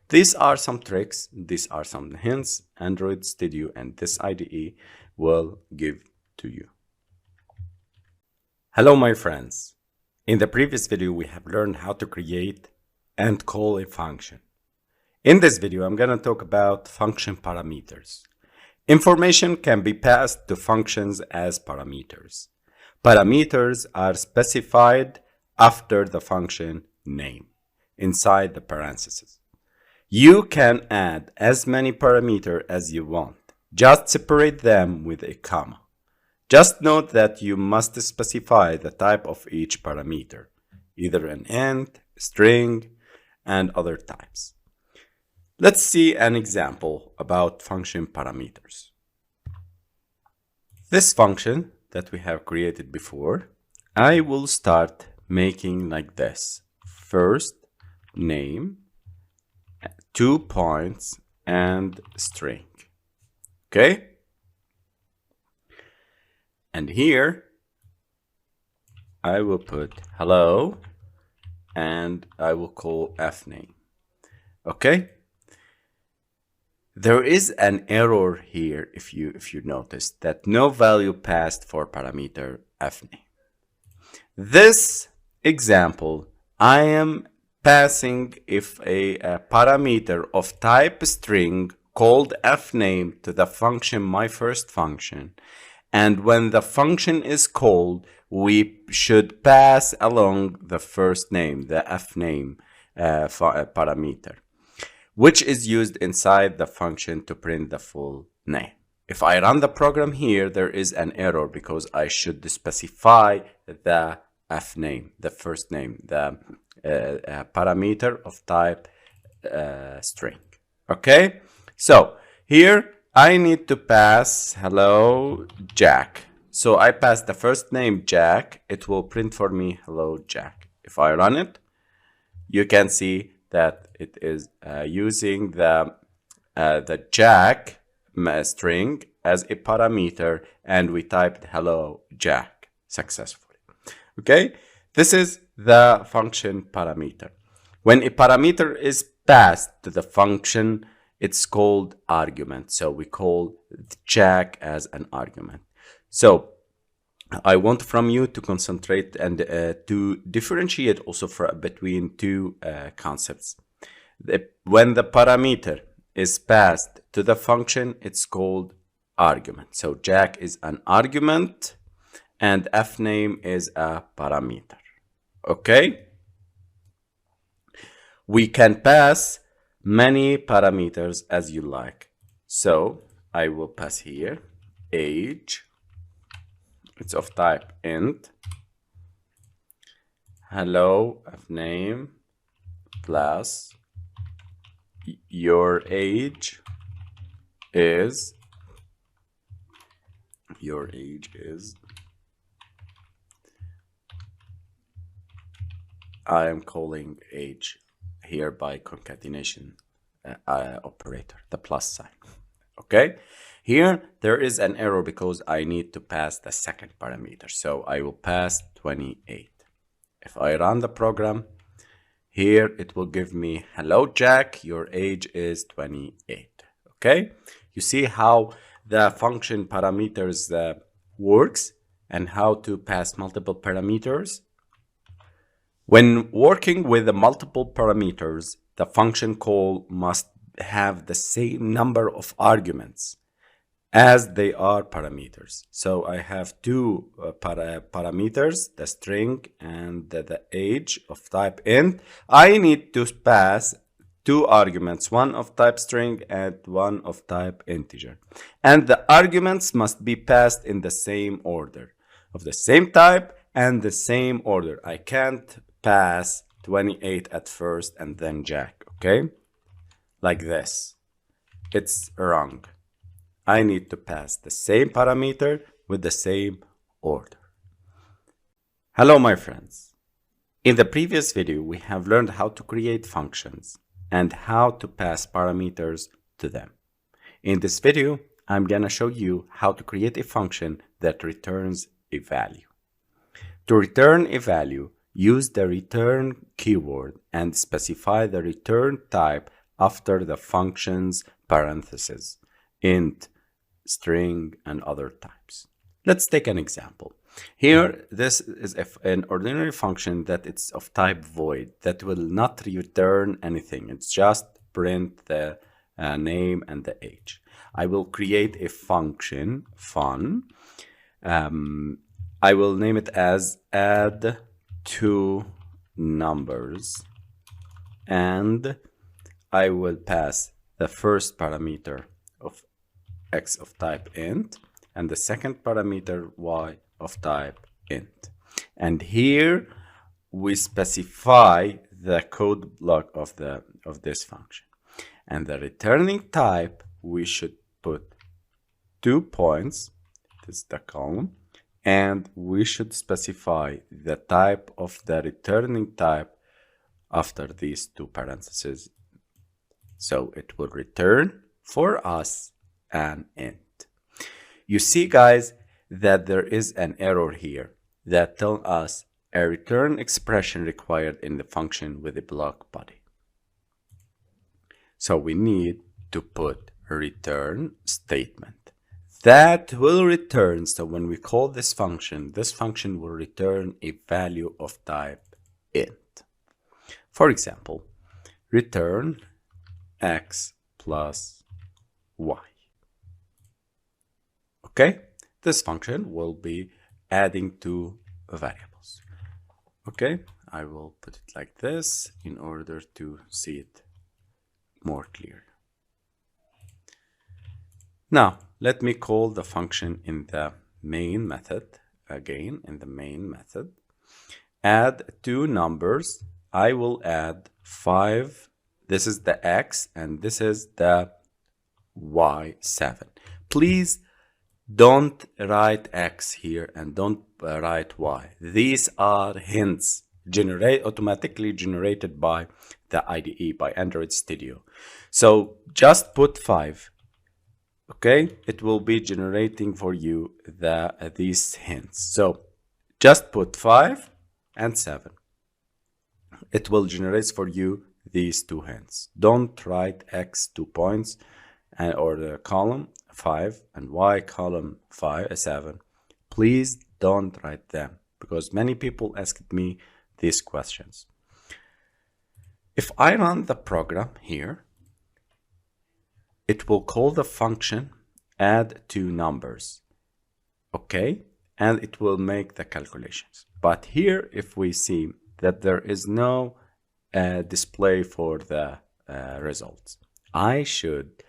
Speaker 1: these are some tricks, these are some hints Android Studio and this IDE will give to you. Hello my friends. In the previous video we have learned how to create and call a function. In this video I'm going to talk about function parameters. Information can be passed to functions as parameters. Parameters are specified after the function name, inside the parentheses. You can add as many parameters as you want. Just separate them with a comma. Just note that you must specify the type of each parameter, either an int, string, and other types. Let's see an example about function parameters. This function that we have created before, I will start making like this. First, name, 2 points, and string. Okay? And here, I will put hello, and I will call fname. Okay? There is an error here if you notice that no value passed for parameter fname. This example, I am passing if a parameter of type string called fname to the function myFirstFunction, and when the function is called, we should pass along the first name, the fname parameter, which is used inside the function to print the full name. If I run the program here, there is an error because I should specify the fname, the first name, the parameter of type string. Okay, so here I need to pass hello Jack. So I pass the first name Jack, it will print for me hello Jack. If I run it, you can see that it is using the Jack string as a parameter, and we typed hello Jack successfully. Okay, this is the function parameter. When a parameter is passed to the function, it's called argument. So we call Jack as an argument. So I want from you to concentrate and to differentiate also between two concepts. When the parameter is passed to the function, it's called argument. So Jack is an argument and fname is a parameter. Okay? We can pass many parameters as you like. So I will pass here age. It's of type int. Hello fname plus your age is I am calling age here by concatenation operator, the plus sign. Okay, here there is an error because I need to pass the second parameter, so I will pass 28. If I run the program, here it will give me hello Jack, your age is 28. Okay, you see how the function parameters works and how to pass multiple parameters. When working with the multiple parameters, the function call must have the same number of arguments as they are parameters. So I have two parameters, the string and the age of type int. I need to pass two arguments, one of type string and one of type integer. And the arguments must be passed in the same order, of the same type and the same order. I can't pass 28 at first and then Jack, okay? Like this. It's wrong. I need to pass the same parameter with the same order. Hello, my friends. In the previous video, we have learned how to create functions and how to pass parameters to them. In this video, I'm gonna show you how to create a function that returns a value. To return a value, use the return keyword and specify the return type after the function's parentheses, int, string, and other types. Let's take an example. Here, this is an ordinary function that it's of type void that will not return anything. It's just print the name and the age. I will create a function, fun. I will name it as add two numbers, and I will pass the first parameter of x of type int and the second parameter y of type int. And here we specify the code block of this function. And the returning type, we should put 2 points, this is the column, and we should specify the type of the returning type after these two parentheses. So it will return for us an int. You see, guys, that there is an error here that tells us a return expression required in the function with a block body. So we need to put a return statement that will return. So when we call this function will return a value of type int. For example, return x plus y. Okay, this function will be adding two variables. Okay, I will put it like this in order to see it more clear. Now, let me call the function in the main method. Again, in the main method, add two numbers. I will add 5. This is the x and this is the y7. Please don't write x here and don't write y. These are hints automatically generated by the IDE, by Android Studio. So just put 5. Okay, it will be generating for you these hints. So just put 5 and 7. It will generate for you these two hints. Don't write x 2 points or the column 5 and y column 7. Please don't write them, because many people asked me these questions. If I run the program here, it will call the function add two numbers. Okay, and it will make the calculations. But here, if we see that there is no display for the results, I should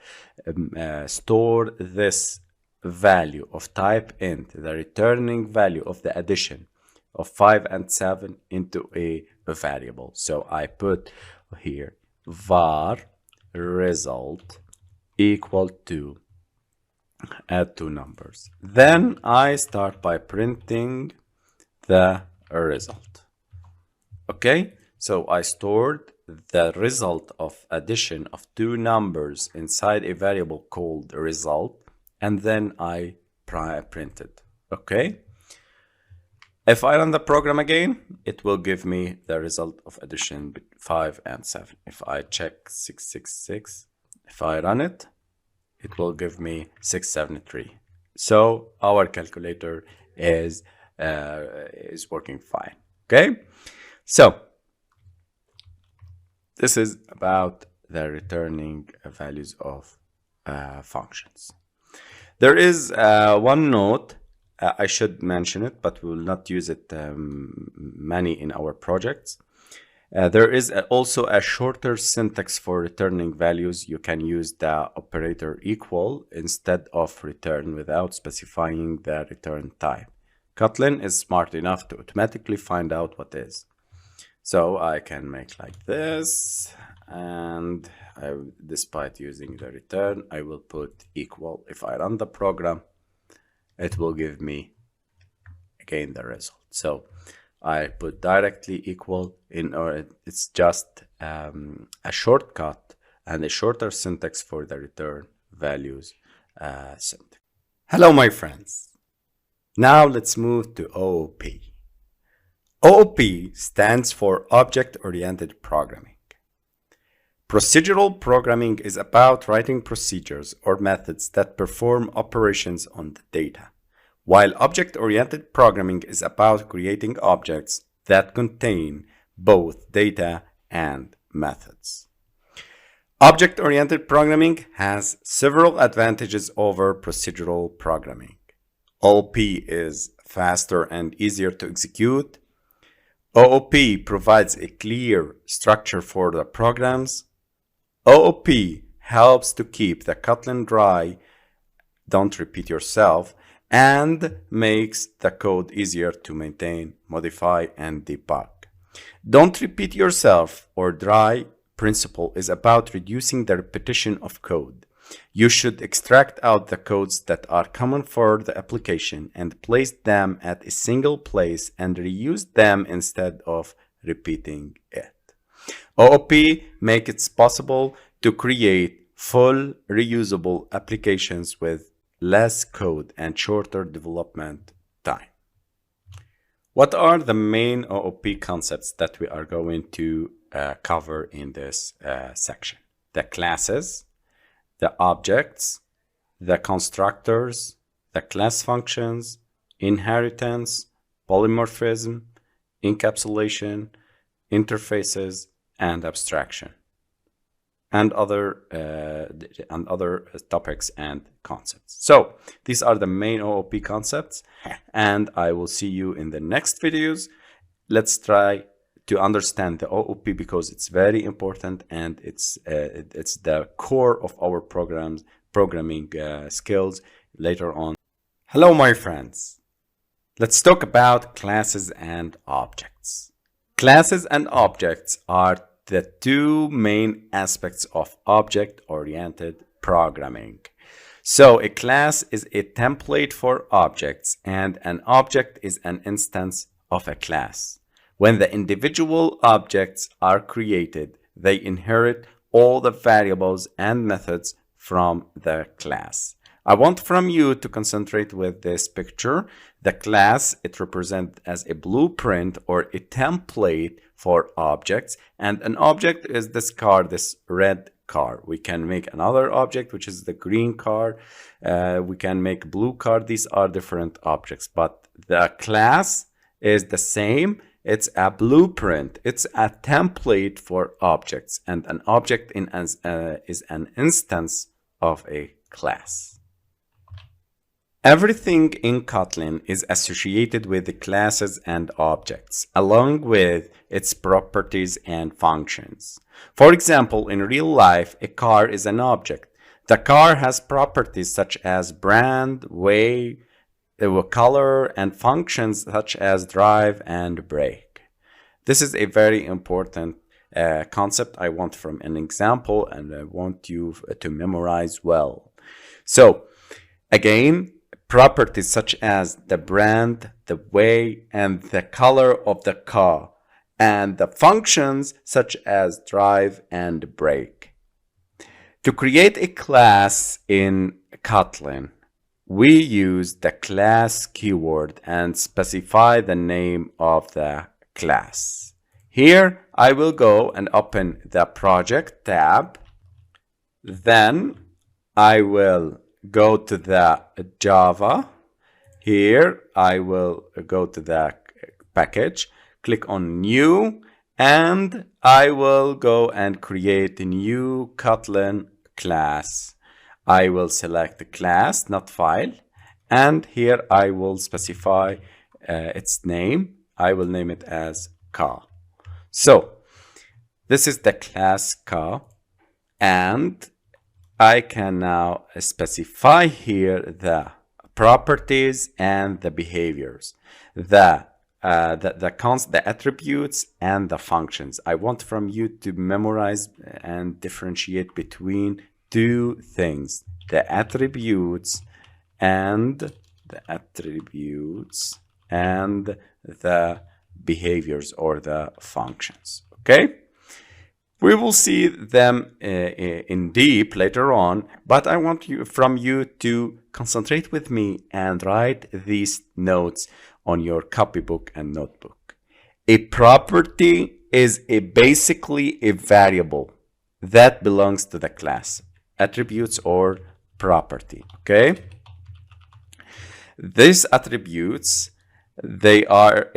Speaker 1: store this value of type int, the returning value of the addition of 5 and 7, into a variable. So I put here var result equal to add two numbers. Then I start by printing the result. Okay, so I stored the result of addition of two numbers inside a variable called result, and then I print it. Okay, if I run the program again, it will give me the result of addition 5 and 7. If I check 666, if I run it, it will give me 673. So our calculator is working fine. Okay, so this is about the returning values of functions. There is one note, I should mention it, but we will not use it many in our projects. There is also a shorter syntax for returning values. You can use the operator equal instead of return without specifying the return type. Kotlin is smart enough to automatically find out what is. So I can make like this, and despite using the return, I will put equal. If I run the program, it will give me again the result. So I put directly equal or it's just a shortcut and a shorter syntax for the return values syntax. Hello, my friends. Now let's move to OOP. OOP stands for Object-Oriented Programming. Procedural programming is about writing procedures or methods that perform operations on the data, while object-oriented programming is about creating objects that contain both data and methods. Object-oriented programming has several advantages over procedural programming. OOP is faster and easier to execute. OOP provides a clear structure for the programs. OOP helps to keep the Kotlin dry, don't repeat yourself, and makes the code easier to maintain, modify, and debug. Don't repeat yourself or dry principle is about reducing the repetition of code. You should extract out the codes that are common for the application and place them at a single place and reuse them instead of repeating it. OOP makes it possible to create full reusable applications with less code and shorter development time. What are the main OOP concepts that we are going to cover in this section? The classes, the objects, the constructors, the class functions, inheritance, polymorphism, encapsulation, interfaces, and abstraction, and other topics and concepts. So these are the main OOP concepts, and I will see you in the next videos. Let's try to understand the OOP because it's very important and it's the core of our programming skills later on. Hello, my friends. Let's talk about classes and objects. Classes and objects are the two main aspects of object-oriented programming. So a class is a template for objects, and an object is an instance of a class. When the individual objects are created, they inherit all the variables and methods from the class. I want from you to concentrate with this picture. The class, it represents as a blueprint or a template for objects, and an object is this car, this red car. We can make another object, which is the green car. We can make blue car. These are different objects, but the class is the same. It's a blueprint. It's a template for objects, and an object is an instance of a class. Everything in Kotlin is associated with the classes and objects, along with its properties and functions. For example, in real life, a car is an object. The car has properties such as brand, weight, color, and functions such as drive and brake. This is a very important concept I want from an example, and I want you to memorize well. So, again, properties such as the brand, the weight, and the color of the car, and the functions such as drive and brake. To create a class in Kotlin, we use the class keyword and specify the name of the class. Here, I will go and open the project tab. Then I will go to the Java. Here, I will go to the package, click on new, and I will go and create a new Kotlin class. I will select the class, not file, and here I will specify its name. I will name it as car. So this is the class car, and I can now specify here the properties and the behaviors, the attributes and the functions. I want from you to memorize and differentiate between two things: the attributes and the behaviors or the functions. Okay, We will see them in deep later on, but I want from you to concentrate with me and write these notes on your copybook and notebook. A property is basically a variable that belongs to the class, attributes or property, okay? These attributes, they are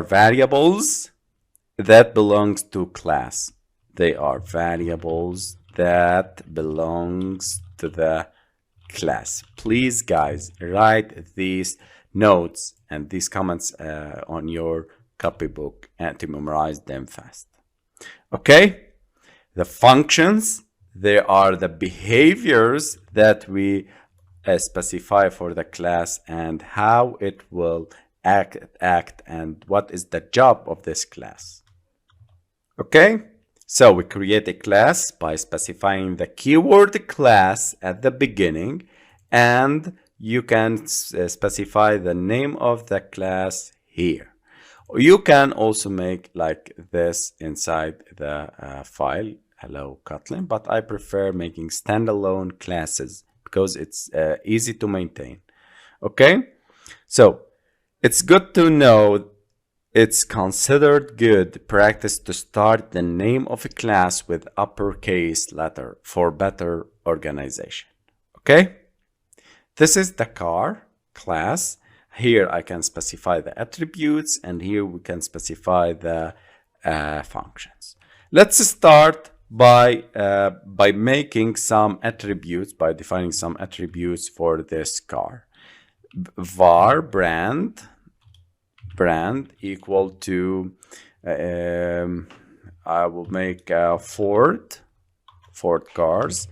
Speaker 1: variables that belongs to class. They are variables that belongs to the class. Please, guys, write these notes and these comments on your copybook and to memorize them fast. Okay? The functions, they are the behaviors that we specify for the class and how it will act and what is the job of this class. Okay, so we create a class by specifying the keyword class at the beginning, and you can specify the name of the class here. You can also make like this inside the file, hello Kotlin, but I prefer making standalone classes because it's easy to maintain. Okay, so it's good to know it's considered good practice to start the name of a class with uppercase letter for better organization. Okay, this is the car class. Here I can specify the attributes, and here we can specify the functions. Let's start by making some attributes, by defining some attributes for this car. Var brand equal to I will make Ford cars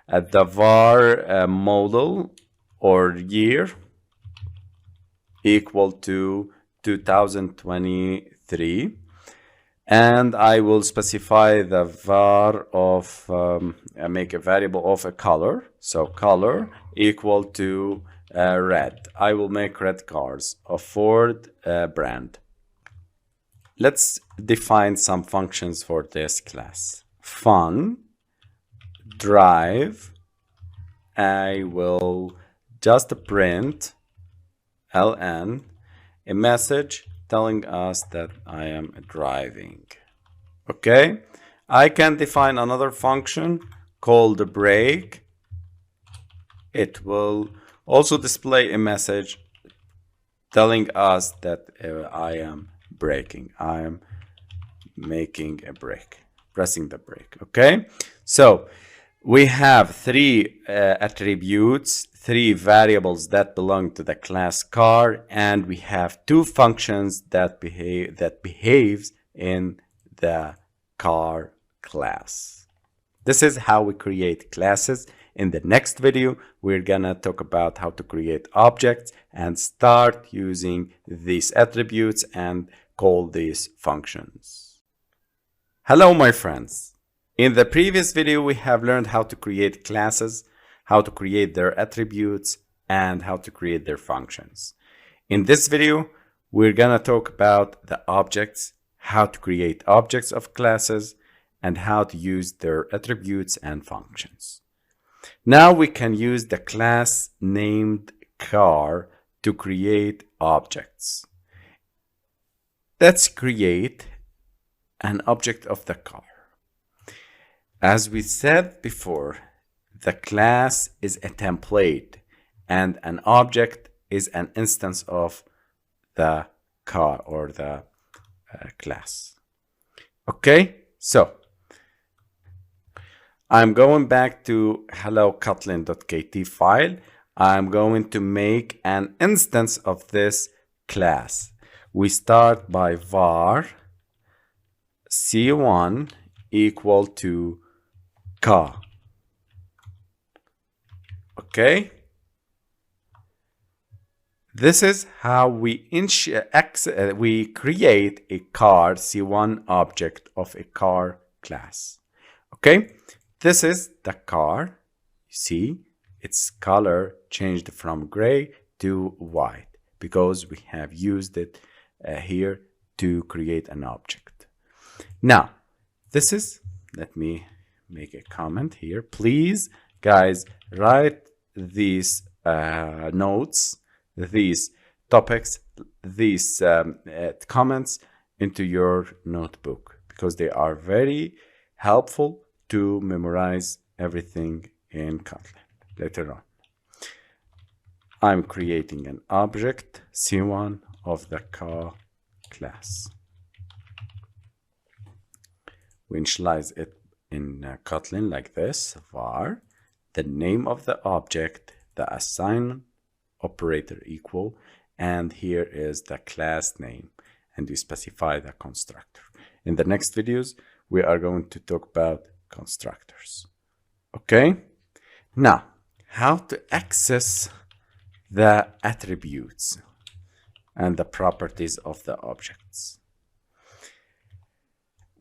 Speaker 1: at the var model or year equal to 2023, and I will specify the var of make a variable of a color, so color equal to red. I will make red cars of Ford brand. Let's define some functions for this class. Fun, drive, I will just print ln, a message telling us that I am driving. Okay, I can define another function called break. It will also display a message telling us that I am braking. I am making a break, pressing the brake. Okay, so we have three attributes, three variables that belong to the class car, and we have two functions that behaves in the car class. This is how we create classes. In the next video, we're gonna talk about how to create objects and start using these attributes and call these functions. Hello, my friends. In the previous video, we have learned how to create classes, how to create their attributes, and how to create their functions. In this video, we're gonna talk about the objects, how to create objects of classes, and how to use their attributes and functions. Now we can use the class named car to create objects. Let's create an object of the car. As we said before, the class is a template and an object is an instance of the car or the class. Okay, so I'm going back to hello-kotlin.kt file. I'm going to make an instance of this class. We start by var c1 equal to car. Okay, this is how we create a car c1 object of a car class. Okay, this is the car. You see, its color changed from gray to white because we have used it here to create an object. Now, This is, let me make a comment here. Please, guys, write these notes, these topics, these comments into your notebook, because they are very helpful to memorize everything in Kotlin later on. I'm creating an object C1 of the car class. We initialize it in Kotlin like this, var, the name of the object, the assign operator equal, and here is the class name, and we specify the constructor. In the next videos, we are going to talk about constructors. Okay? Now, how to access the attributes and the properties of the objects.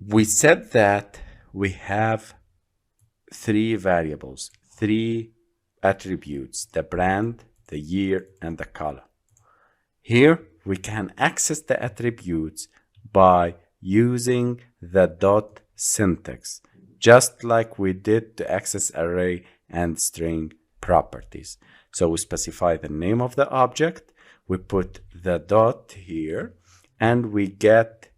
Speaker 1: We said that we have three variables, three attributes, the brand, the year, and the color. Here, we can access the attributes by using the dot syntax, just like we did to access array and string properties. So we specify the name of the object, we put the dot here, and we get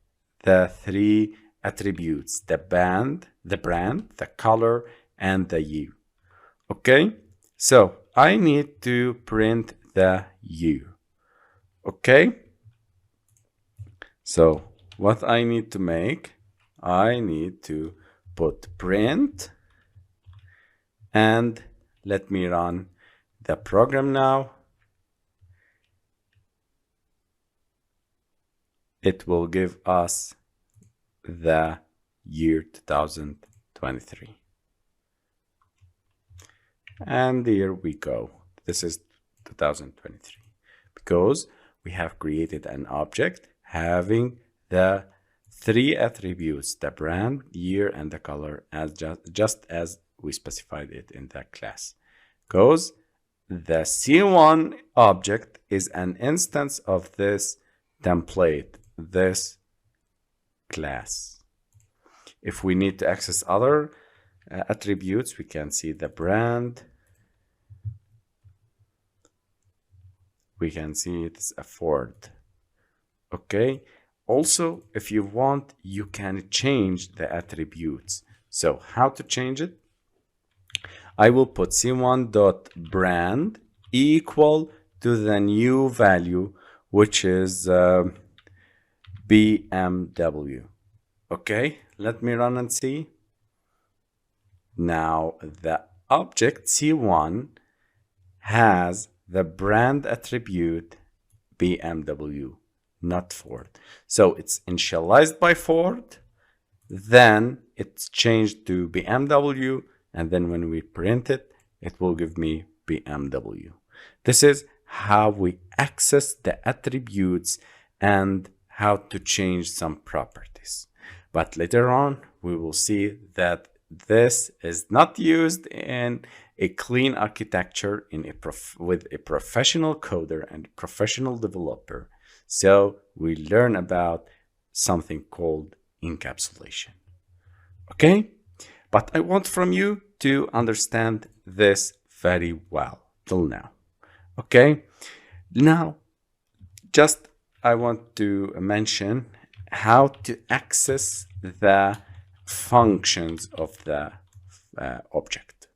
Speaker 1: the three attributes, the brand, the color, and the year. Okay, so I need to print the year. Okay, so what I need to make, I need to put print, and let me run the program now. It will give us the year 2023. And here we go. This is 2023 because we have created an object having the three attributes, the brand, year, and the color, as just as we specified it in that class. Because the C1 object is an instance of this template, this class. If we need to access other attributes, we can see the brand. We can see it's a Ford. Okay. Also, if you want, you can change the attributes. So how to change it? I will put c1.brand equal to the new value, which is BMW. Okay, let me run and see. Now the object C1 has the brand attribute BMW, not Ford. So it's initialized by Ford, then it's changed to BMW, and then when we print it, it will give me BMW. This is how we access the attributes and how to change some properties. But later on, we will see that this is not used in a clean architecture with a professional coder and professional developer. So we learn about something called encapsulation. Okay? But I want from you to understand this very well till now. Okay? Now, just I want to mention how to access the functions of the object.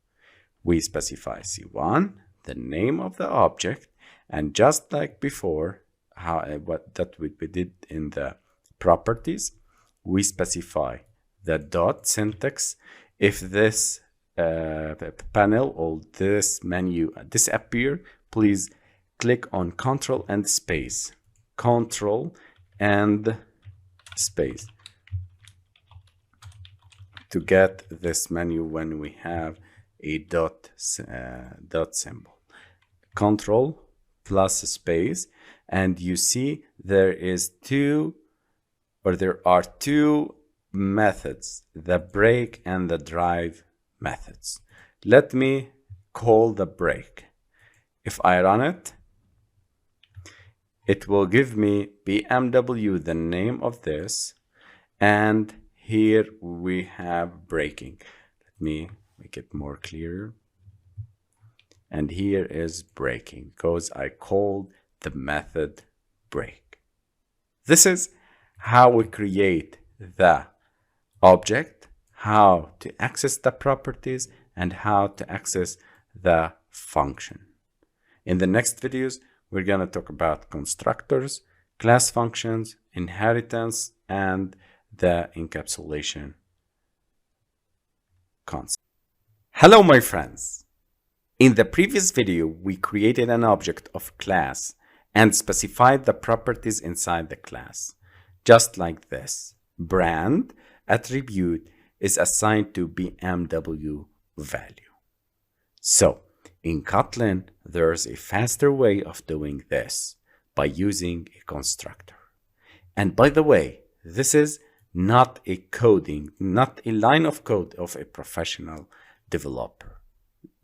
Speaker 1: We specify C1, the name of the object, and just like before, we did in the properties, we specify the dot syntax. If this panel or this menu disappear, please click on Control and space. Control and space to get this menu when we have a dot symbol. Control plus space, and you see there are two methods, the break and the drive methods. Let me call the break. If I run it, it will give me BMW, the name of this, and here we have breaking. Let me make it more clear. And here is breaking because I called the method break. This is how we create the object, how to access the properties, and how to access the function. In the next videos, we're going to talk about constructors, class functions, inheritance, and the encapsulation concept. Hello, my friends. In the previous video, we created an object of class and specified the properties inside the class. Just like this, brand attribute is assigned to BMW value. So, in Kotlin, there's a faster way of doing this by using a constructor. And by the way, this is not a line of code of a professional developer.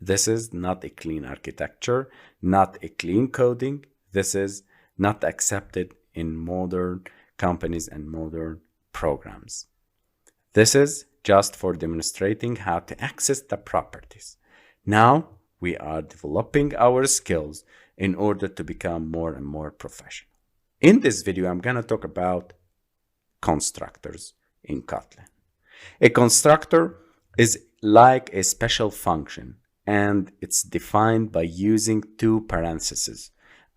Speaker 1: This is not a clean architecture, not a clean coding. This is not accepted in modern companies and modern programs. This is just for demonstrating how to access the properties. Now we are developing our skills in order to become more and more professional. In this video, I'm going to talk about constructors in Kotlin. A constructor is like a special function, and it's defined by using two parentheses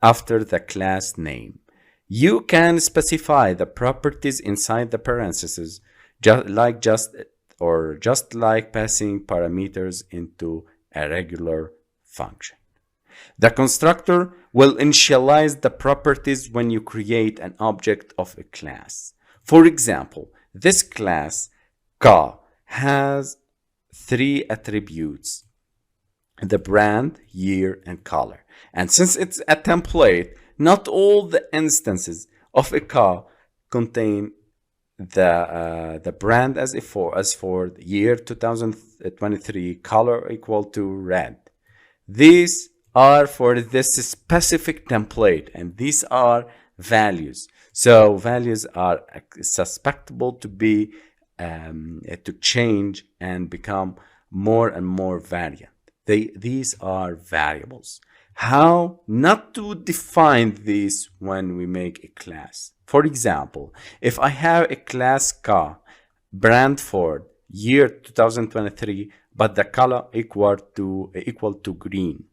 Speaker 1: after the class name. You can specify the properties inside the parentheses just like passing parameters into a regular function. The constructor will initialize the properties when you create an object of a class. For example, this class Ka has 3 attributes: the brand, year, and color. And since it's a template, not all the instances of a Ka contain the brand as for the year 2023, color equal to red. These are for this specific template, and these are values. So values are susceptible to be to change and become more and more variant. These are variables. How not to define these when we make a class? For example, if I have a class Ka, brand Ford, year 2023, but the color equal to green.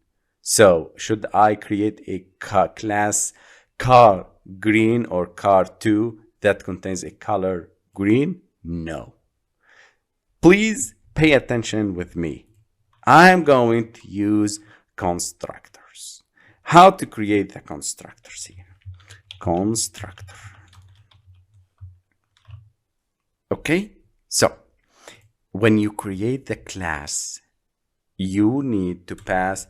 Speaker 1: So should I create a class car green or car 2 that contains a color green? No. Please pay attention with me. I'm going to use constructors. How to create the constructors here? Constructor. Okay, so when you create the class, you need to pass,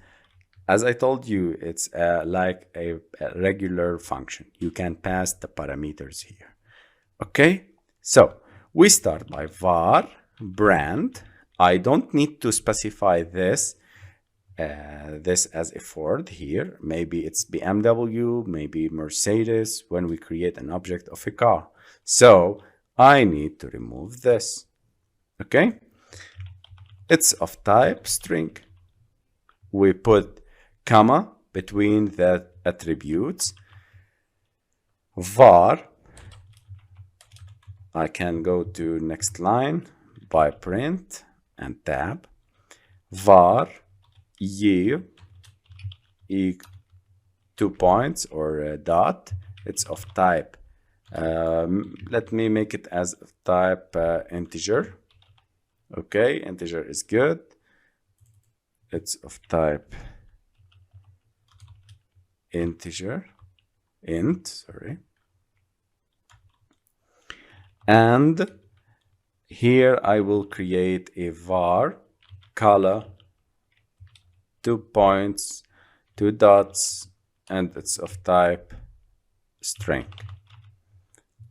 Speaker 1: as I told you, it's like a regular function. You can pass the parameters here. Okay, so we start by var brand. I don't need to specify this as a Ford here. Maybe it's BMW, maybe Mercedes when we create an object of a car. So I need to remove this. Okay, it's of type string. We put comma between the attributes. Var, I can go to next line by print and tab. Var year 2 points or a dot. It's of type. Let me make it as of type integer. Okay, integer is good. It's of type integer, sorry. And here I will create a var color 2 points, 2 dots, and it's of type string.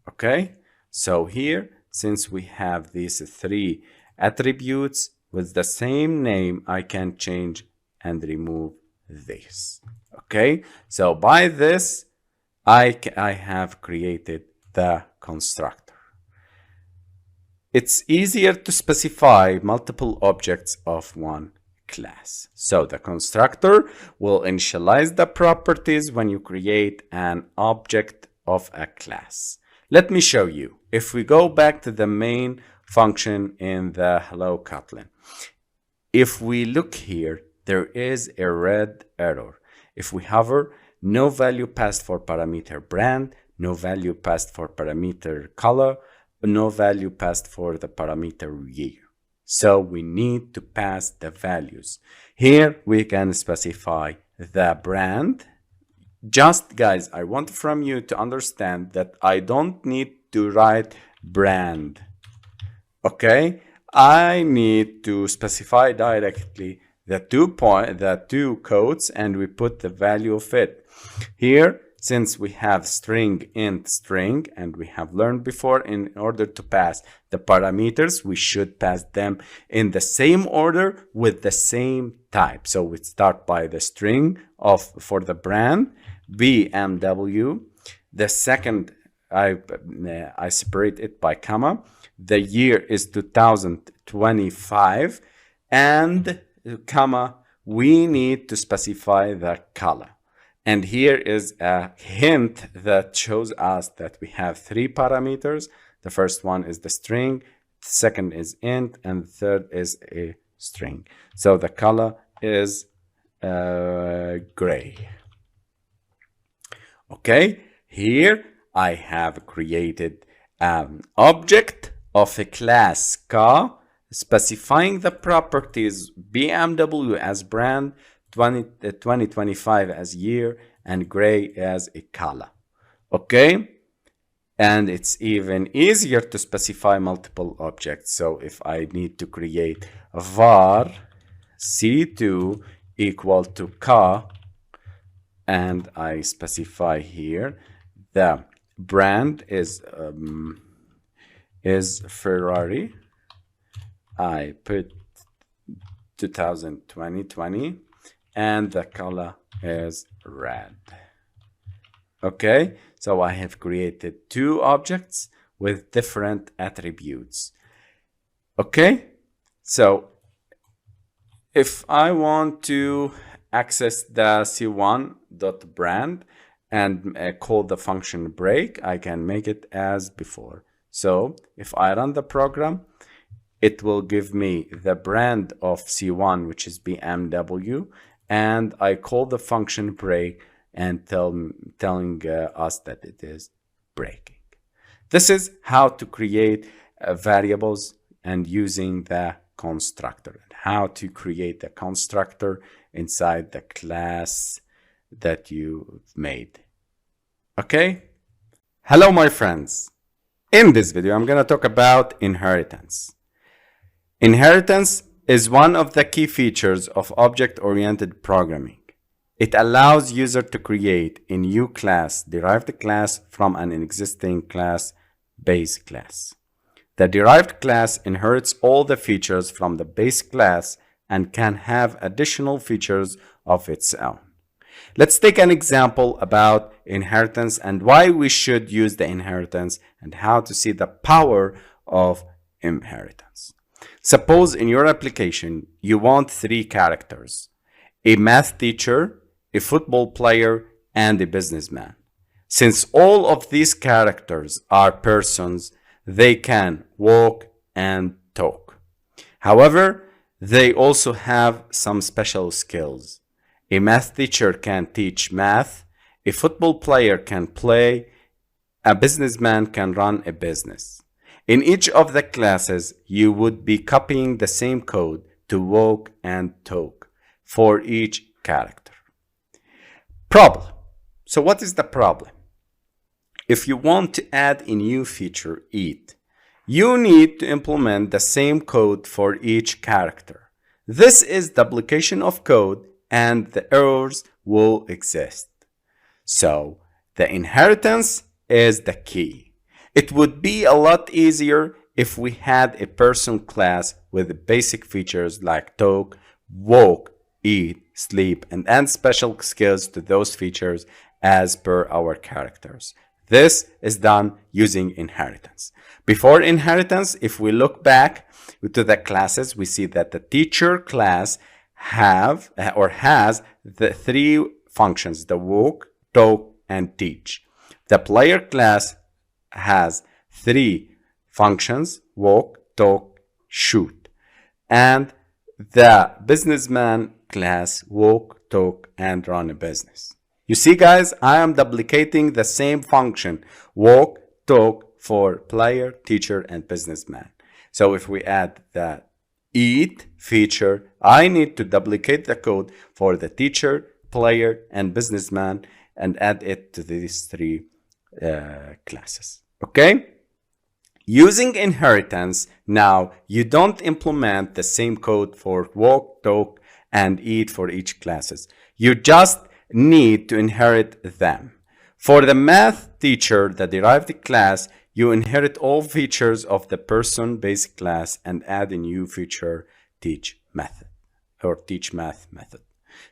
Speaker 1: Okay, so here, since we have these 3 attributes with the same name, I can change and remove this. Okay, so by this, I have created the constructor. it's easier to specify multiple objects of one class. So the constructor will initialize the properties when you create an object of a class. Let me show you. If we go back to the main function in the Hello Kotlin, if we look here, there is a red error. If we hover, no value passed for parameter brand, no value passed for parameter color, no value passed for the parameter year. So we need to pass the values. Here we can specify the brand. Just guys, I want from you to understand that I don't need to write brand. Okay, I need to specify directly the two codes, and we put the value of it. Here, since we have string int string, and we have learned before, in order to pass the parameters, we should pass them in the same order with the same type. So we start by the string for the brand BMW. The second, I separate it by comma. The year is 2025, and comma, we need to specify the color. And here is a hint that shows us that we have three parameters. The first one is the string, the second is int, and the third is a string. So the color is gray. Okay, here I have created an object of a class car, specifying the properties BMW as brand, 2025 as year, and gray as a color. Okay, and it's even easier to specify multiple objects. So if I need to create a var c2 equal to car, and I specify here the brand is Ferrari, I put 2020, and the color is red. Okay, so I have created two objects with different attributes. Okay, so if I want to access the c1.brand and call the function break, I can make it as before. So if I run the program, it will give me the brand of C1, which is BMW, and I call the function break and telling us that it is breaking. This is how to create variables and using the constructor, and how to create a constructor inside the class that you made. Okay? Hello, my friends. In this video, I'm going to talk about inheritance. Inheritance is one of the key features of object-oriented programming. It allows user to create a new class, derived class from an existing class, base class. The derived class inherits all the features from the base class and can have additional features of its own. Let's take an example about inheritance and why we should use the inheritance and how to see the power of inheritance. Suppose in your application, you want three characters: a math teacher, a football player, and a businessman. Since all of these characters are persons, they can walk and talk. However, they also have some special skills. A math teacher can teach math, a football player can play, a businessman can run a business. In each of the classes, you would be copying the same code to walk and talk for each character. Problem. So what is the problem? If you want to add a new feature, eat, you need to implement the same code for each character. This is duplication of code and the errors will exist. So the inheritance is the key. It would be a lot easier if we had a person class with basic features like talk, walk, eat, sleep, and add special skills to those features as per our characters. This is done using inheritance. Before inheritance, if we look back to the classes, we see that the teacher class has the three functions: the walk, talk, and teach. The player class has three functions: walk, talk, shoot. And the businessman class: walk, talk, and run a business. You see, guys, I am duplicating the same function: walk, talk, for player, teacher, and businessman. So if we add the eat feature, I need to duplicate the code for the teacher, player, and businessman and add it to these three classes. Okay? Using inheritance, now you don't implement the same code for walk, talk, and eat for each classes. You just need to inherit them. For the math teacher, the derived class, you inherit all features of the person basic class and add a new feature, teach method or teach math method.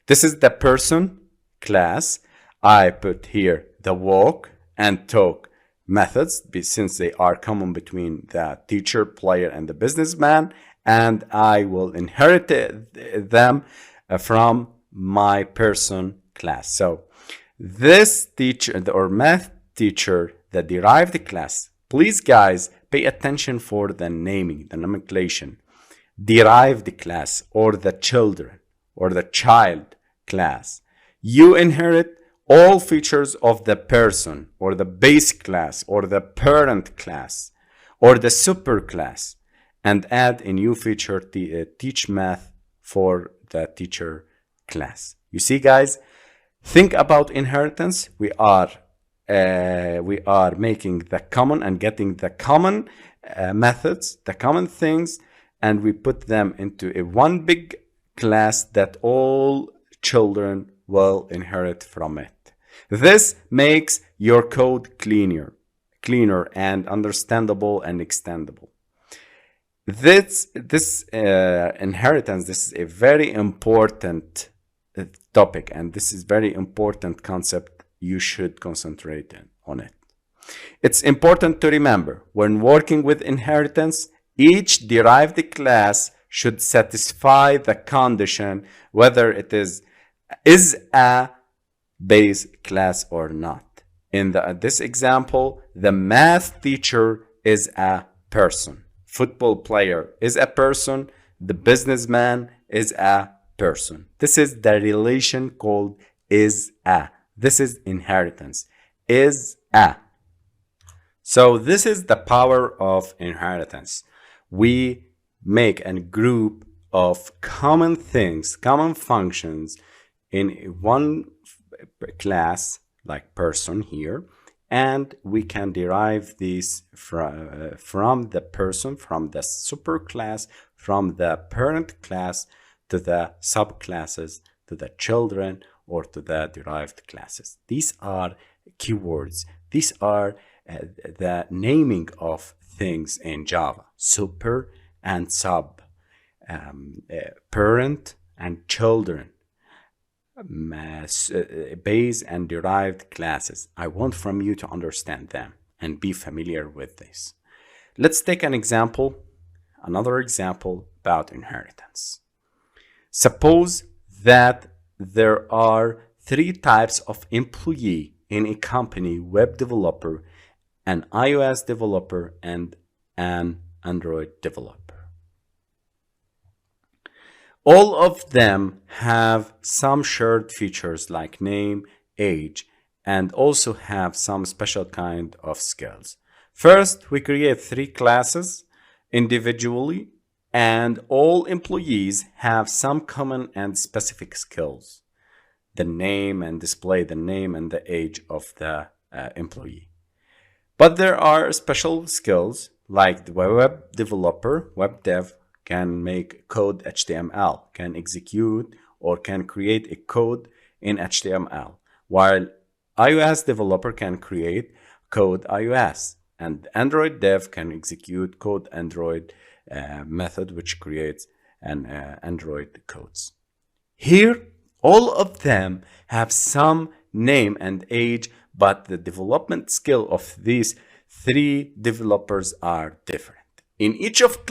Speaker 1: This is the person class. I put here the walk and talk methods since they are common between the teacher, player, and the businessman, and I will inherit them from my person class. So this teacher or math teacher, the derived class, please guys pay attention for the naming, the nomenclature. Derived class or the children or the child class, you inherit all features of the person or the base class or the parent class or the super class and add a new feature, teach math, for the teacher class. You see, guys, think about inheritance. We are making the common and getting the common methods, the common things, and we put them into a one big class that all children will inherit from it. This makes your code cleaner and understandable and extendable. This inheritance, this is a very important topic, and this is very important concept. You should concentrate on it. It's important to remember when working with inheritance, each derived class should satisfy the condition whether it is a base class or not. In this example, the math teacher is a person. Football player is a person. The businessman is a person. This is the relation called is a. This is inheritance. Is a. So this is the power of inheritance. We make a group of common things, common functions in one class, like person here, and we can derive these from the person, from the superclass, from the parent class to the subclasses, to the children, or to the derived classes. These are keywords. These are the naming of things in Java: super and sub, parent and children, base and derived classes. I want from you to understand them and be familiar with this. Let's take an example, another example about inheritance. Suppose that there are three types of employee in a company: web developer, an iOS developer, and an Android developer. All of them have some shared features like name, age, and also have some special kind of skills. First, we create three classes individually, and all employees have some common and specific skills: the name, and display the name and the age of the employee. But there are special skills like the web developer, web dev, can make code HTML, can execute or can create a code in HTML, while iOS developer can create code iOS, and Android dev can execute code Android method, which creates an Android codes. Here, all of them have some name and age, but the development skill of these three developers are different. In each of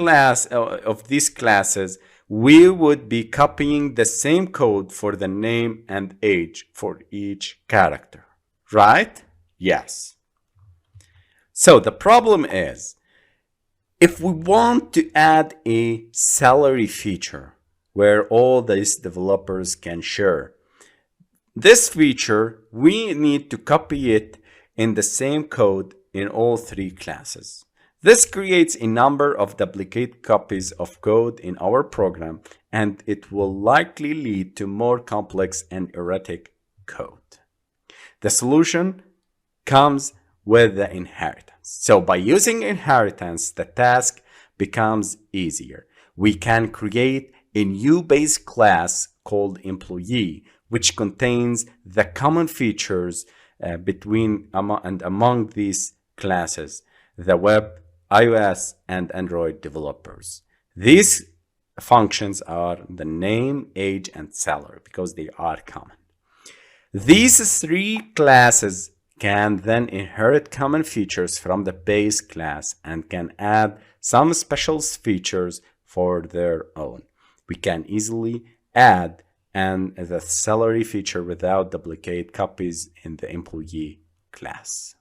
Speaker 1: these classes, we would be copying the same code for the name and age for each character, right? Yes. So the problem is, if we want to add a salary feature where all these developers can share this feature, we need to copy it in the same code in all three classes. This creates a number of duplicate copies of code in our program, and it will likely lead to more complex and erratic code. The solution comes with the inheritance. So by using inheritance, the task becomes easier. We can create a new base class called employee, which contains the common features among these classes, the web, iOS, and Android developers. These functions are the name, age, and salary because they are common. These three classes can then inherit common features from the base class and can add some special features for their own. We can easily add the salary feature without duplicate copies in the employee class.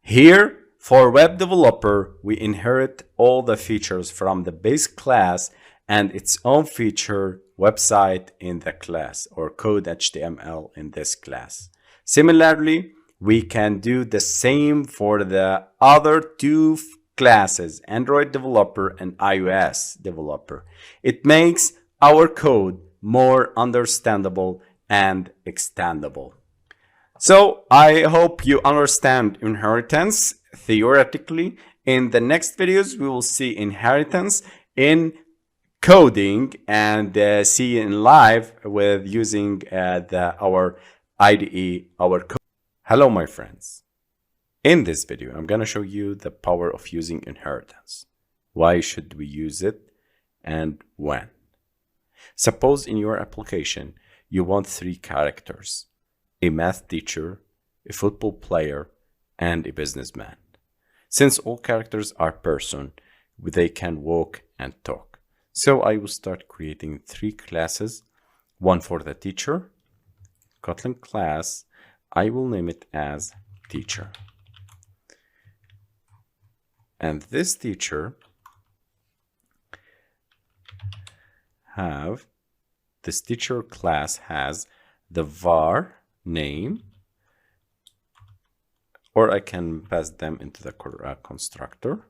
Speaker 1: Here, for web developer, we inherit all the features from the base class and its own feature website in the class, or code HTML in this class. Similarly, we can do the same for the other two classes, Android developer and iOS developer. It makes our code more understandable and extendable. So I hope you understand inheritance theoretically. In the next videos, we will see inheritance in coding and see in live with using our IDE, our code. Hello, my friends. In this video, I'm going to show you the power of using inheritance. Why should we use it and when? Suppose in your application, you want 3 characters: a math teacher, a football player, and a businessman. Since all characters are person, they can walk and talk. So I will start creating 3 classes, one for the teacher, Kotlin class. I will name it as teacher. And this teacher this teacher class has the var name, or I can pass them into the constructor,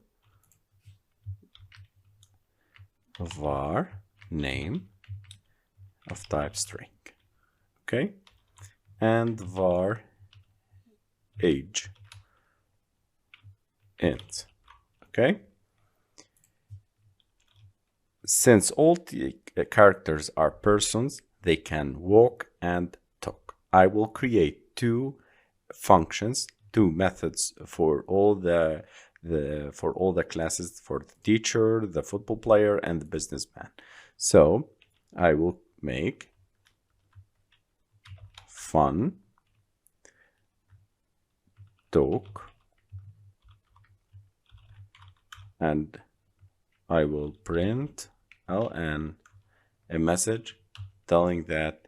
Speaker 1: var name of type string, okay, and var age int, okay. Since all the characters are persons, they can walk and talk. I will create 2 functions, 2 methods for all the classes, for the teacher, the football player, and the businessman. So I will make fun talk, and I will print ln a message telling that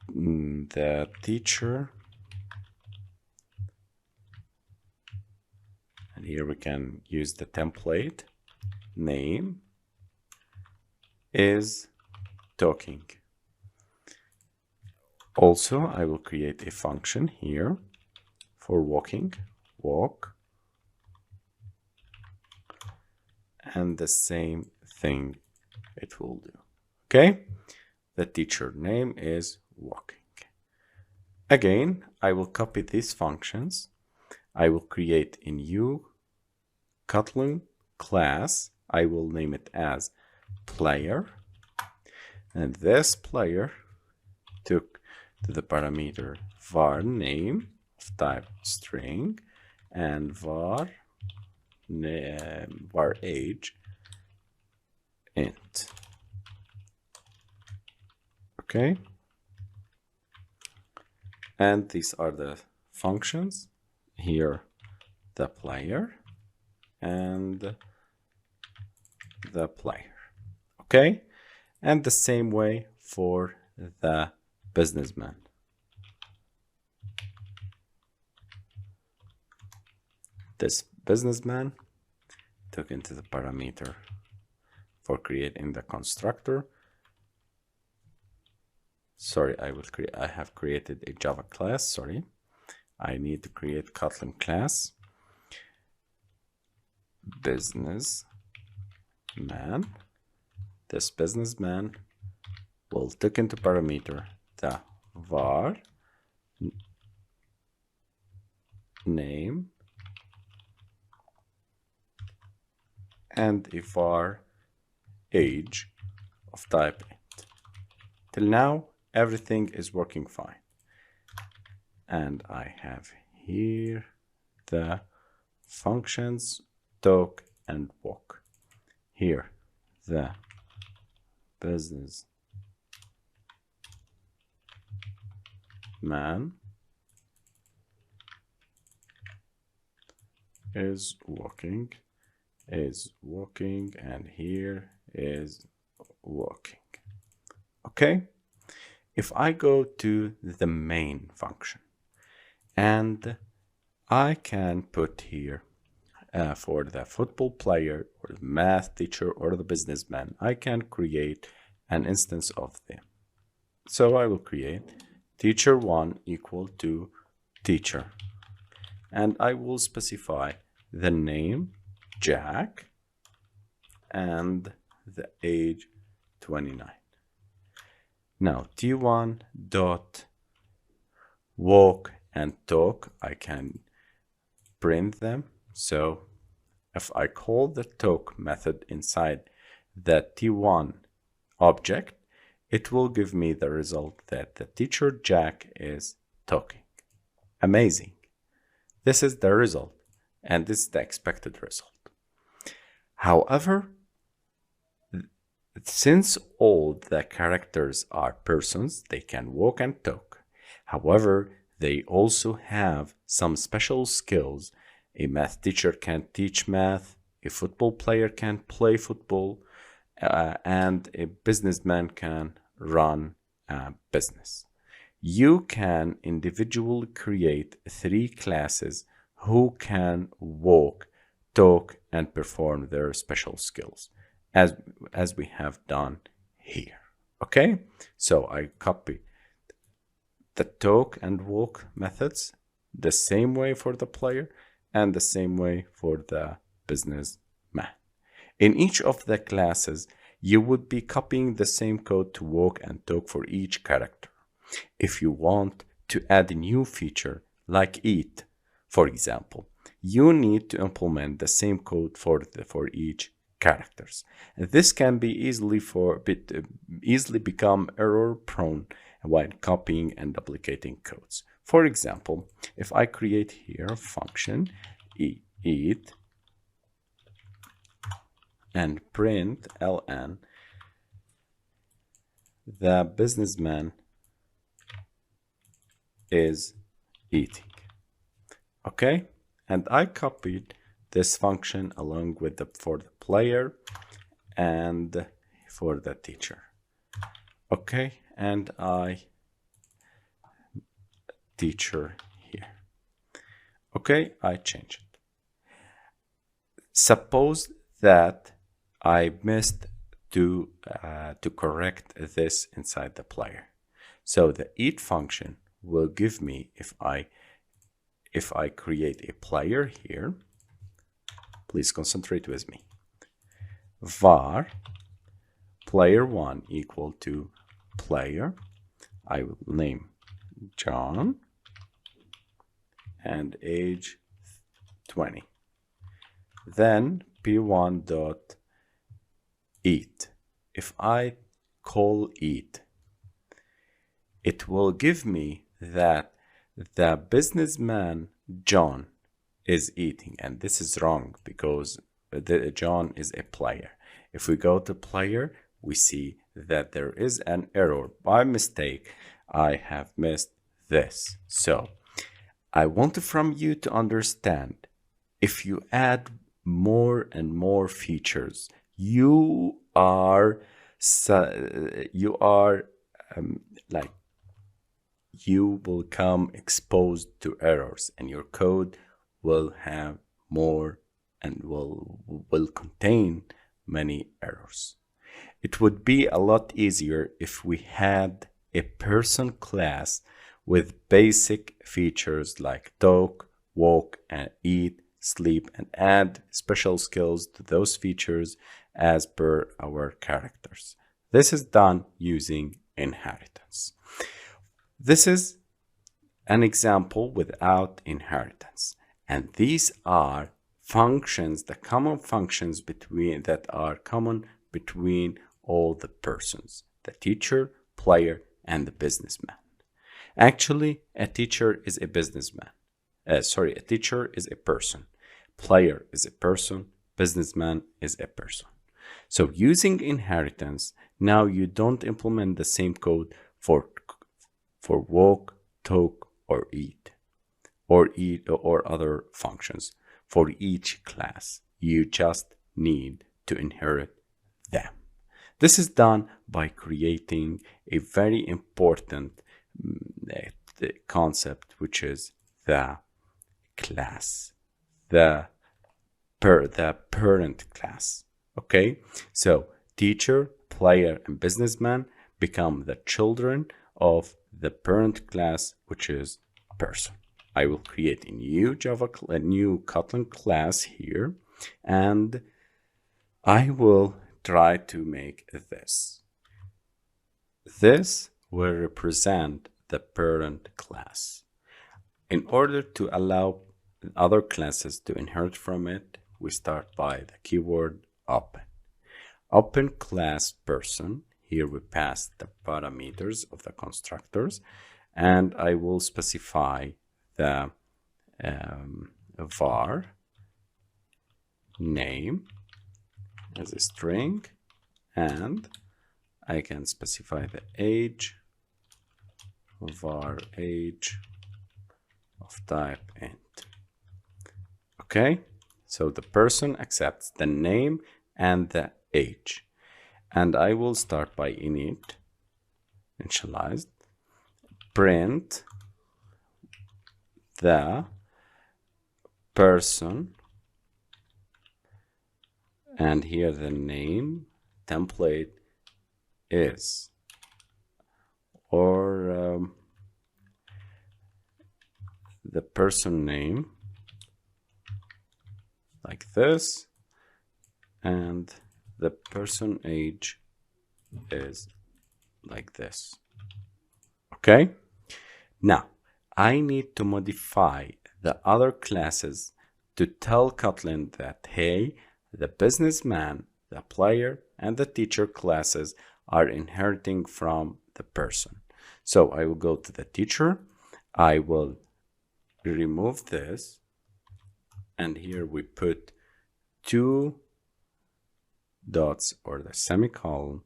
Speaker 1: the teacher, and here we can use the template, name is talking. Also, I will create a function here for walking, walk, and the same thing it will do. Okay, the teacher name is walking. Again, I will copy these functions. I will create a new Kotlin class. I will name it as player, and this player took to the parameter var name of type string and var age int. Okay, And these are the functions. Here, the player and the player. Okay? And the same way for the businessman. This businessman took into the parameter for creating the constructor. Sorry, I have created a Java class. Sorry, I need to create Kotlin class. Businessman. This businessman will take into parameter the var name and a var age of type int. Till now, everything is working fine. And I have here the functions talk and walk. Here, the business man is walking, and here is walking. Okay, if I go to the main function and I can put here for the football player or the math teacher or the businessman, I can create an instance of them. So I will create teacher1 equal to teacher, and I will specify the name Jack and the age 29. Now t1 dot walk and talk, I can print them. So if I call the talk method inside the t1 object, it will give me the result that the teacher Jack is talking. Amazing. This is the result, and this is the expected result. However, since all the characters are persons, they can walk and talk. However, they also have some special skills. A math teacher can teach math, a football player can play football, and a businessman can run a business. You can individually create 3 classes who can walk, talk, and perform their special skills, as we have done here. Okay, so I copy the talk and walk methods the same way for the player and the same way for the businessman. In each of the classes, you would be copying the same code to walk and talk for each character. If you want to add a new feature like eat, for example, you need to implement the same code for each characters. This can be easily become error prone while copying and duplicating codes. For example, if I create here a function eat and print ln, the businessman is eating. Okay, and I copied this function along with for the player and for the teacher. Okay, and I teacher here. Okay, I change it. Suppose that I missed to correct this inside the player. So the eat function will give me, if I create a player here, please concentrate with me, var player1 equal to player, I will name John and age 20. Then p1 dot eat. If I call eat, it will give me that the businessman John is eating, and this is wrong because the John is a player. If we go to player, we see that there is an error. By mistake, I have missed this. So I want from you to understand, if you add more and more features, you are like, you will come exposed to errors, and your code will have more and will contain many errors. It would be a lot easier if we had a person class with basic features like talk, walk, and eat, sleep, and add special skills to those features as per our characters. This is done using inheritance. This is an example without inheritance, and these are functions, the common functions that are common between all the persons, the teacher, player, and the businessman. Actually, a teacher is a businessman. A teacher is a person. Player is a person. Businessman is a person. So using inheritance, now you don't implement the same code for walk, talk, or eat or other functions for each class. You just need to inherit them. This is done by creating a very important concept, which is the class, the parent class. Okay, so teacher, player, and businessman become the children of the parent class, which is person. I will create a new Kotlin class here, and I will try to make this. This will represent the parent class. In order to allow other classes to inherit from it, we start by the keyword open. Open class person. Here we pass the parameters of the constructors, and I will specify the var name as a string, and I can specify the age, var age of type int. Okay, so the person accepts the name and the age, and I will start by initialized, print the person, and here the name template is, or the person name like this, and the person age is like this. Okay, now I need to modify the other classes to tell Kotlin that, hey, the businessman, the player, and the teacher classes are inheriting from the person. So I will go to the teacher, I will remove this, and here we put 2 dots or the semicolon,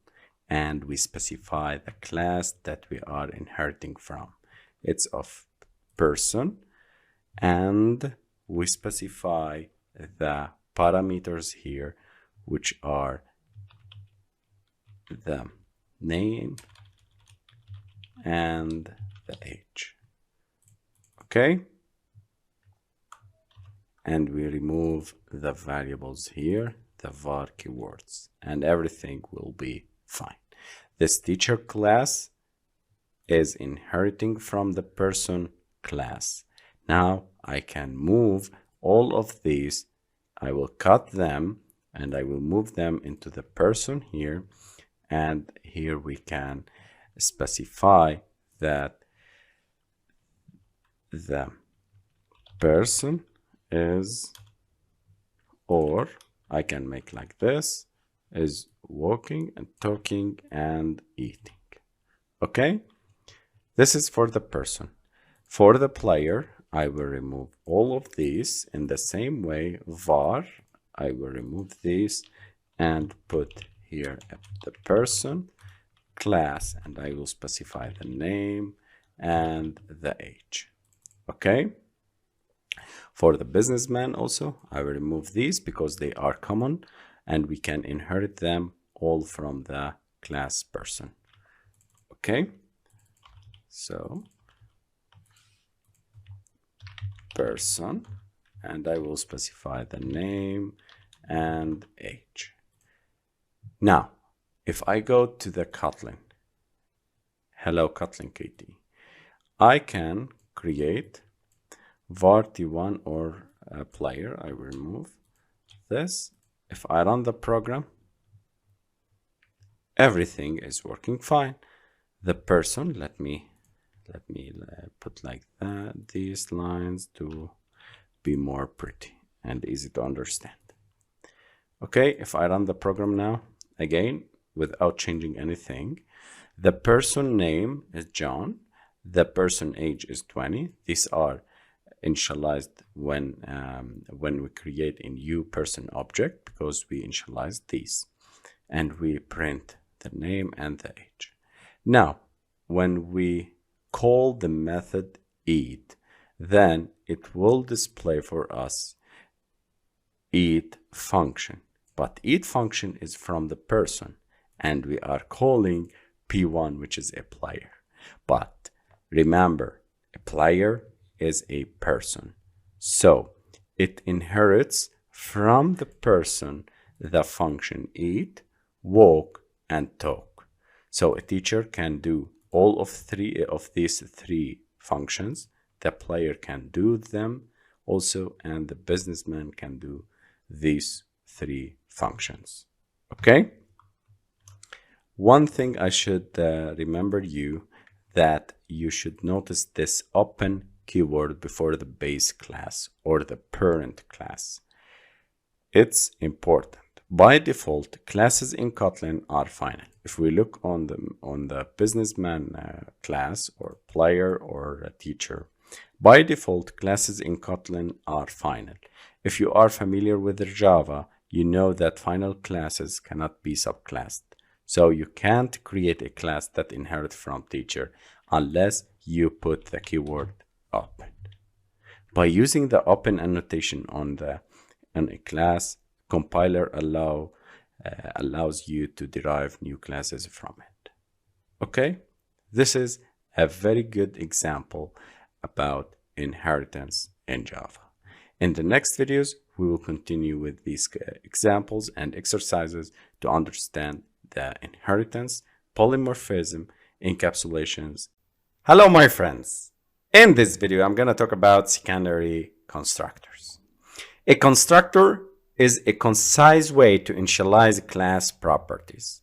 Speaker 1: and we specify the class that we are inheriting from. It's of person, and we specify the parameters here, which are the name and the age. Okay, and we remove the variables here, the var keywords, and everything will be fine. This teacher class is inheriting from the person class. Now I can move all of these. I will cut them and I will move them into the person here, and here we can specify that the person is, or I can make like this, is walking and talking and eating. Okay, this is for the person. For the player, I will remove all of these in the same way. Var, I will remove these and put here the person class, and I will specify the name and the age. Okay. For the businessman also, I will remove these because they are common and we can inherit them all from the class person. Okay. So person, and I will specify the name and age. Now, if I go to the Kotlin, hello Kotlin KT, I can create var t1 or a player. I will remove this. If I run the program, everything is working fine. The person, let me put like that, these lines to be more pretty and easy to understand. Okay, if I run the program now, again, without changing anything, the person name is John, the person age is 20. These are initialized when we create a new person object, because we initialize these, and we print the name and the age. Now, when we call the method eat, then it will display for us eat function, but eat function is from the person and we are calling p1, which is a player. But remember, a player is a person, so it inherits from the person the function eat, walk, and talk. So a teacher can do all of these three functions. The player can do them also, and the businessman can do these three functions. Okay. One thing I should remember you, that you should notice this open keyword before the base class or the parent class. It's important. By default, classes in Kotlin are final. If we look on the businessman class or player or teacher, by default, classes in Kotlin are final. If you are familiar with the Java, you know that final classes cannot be subclassed. So you can't create a class that inherits from teacher unless you put the keyword open. By using the open annotation on a class, compiler allows you to derive new classes from it. Okay, this is a very good example about inheritance in Java. In the next videos, we will continue with these examples and exercises to understand the inheritance, polymorphism, encapsulations. Hello, my friends. In this video, I'm going to talk about secondary constructors. A constructor is a concise way to initialize class properties.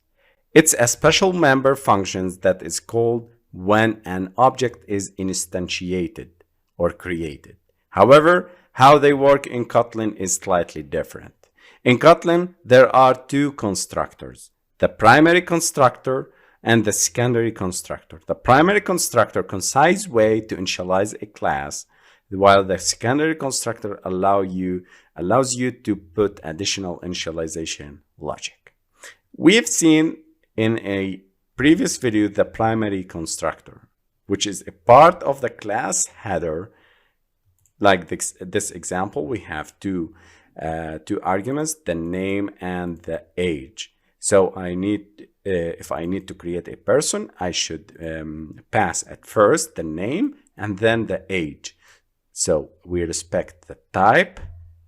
Speaker 1: It's a special member function that is called when an object is instantiated or created. However, how they work in Kotlin is slightly different. In Kotlin, there are two constructors, the primary constructor and the secondary constructor. The primary constructor, concise way to initialize a class, while the secondary constructor allows you to put additional initialization logic. We've seen in a previous video the primary constructor, which is a part of the class header. Like this example, we have two arguments, the name and the age. So if I need to create a person, I should pass at first the name and then the age. So we respect the type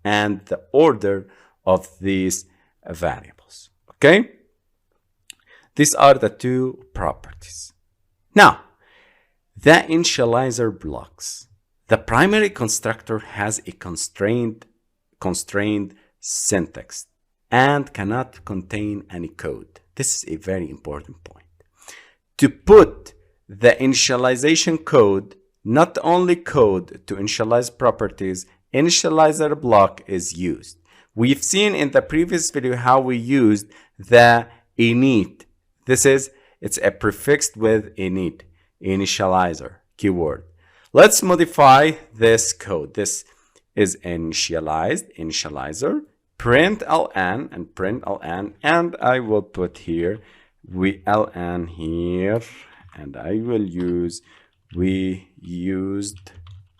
Speaker 1: and the order of these variables. Okay? These are the two properties. Now, the initializer blocks. The primary constructor has a constrained syntax and cannot contain any code. This is a very important point. To put the initialization code, not only code to initialize properties, initializer block is used. We've seen in the previous video how we used the init. It's a prefix with init, initializer keyword. Let's modify this code. This is initializer, print ln and print ln, and I will put here ln here, and I will use we used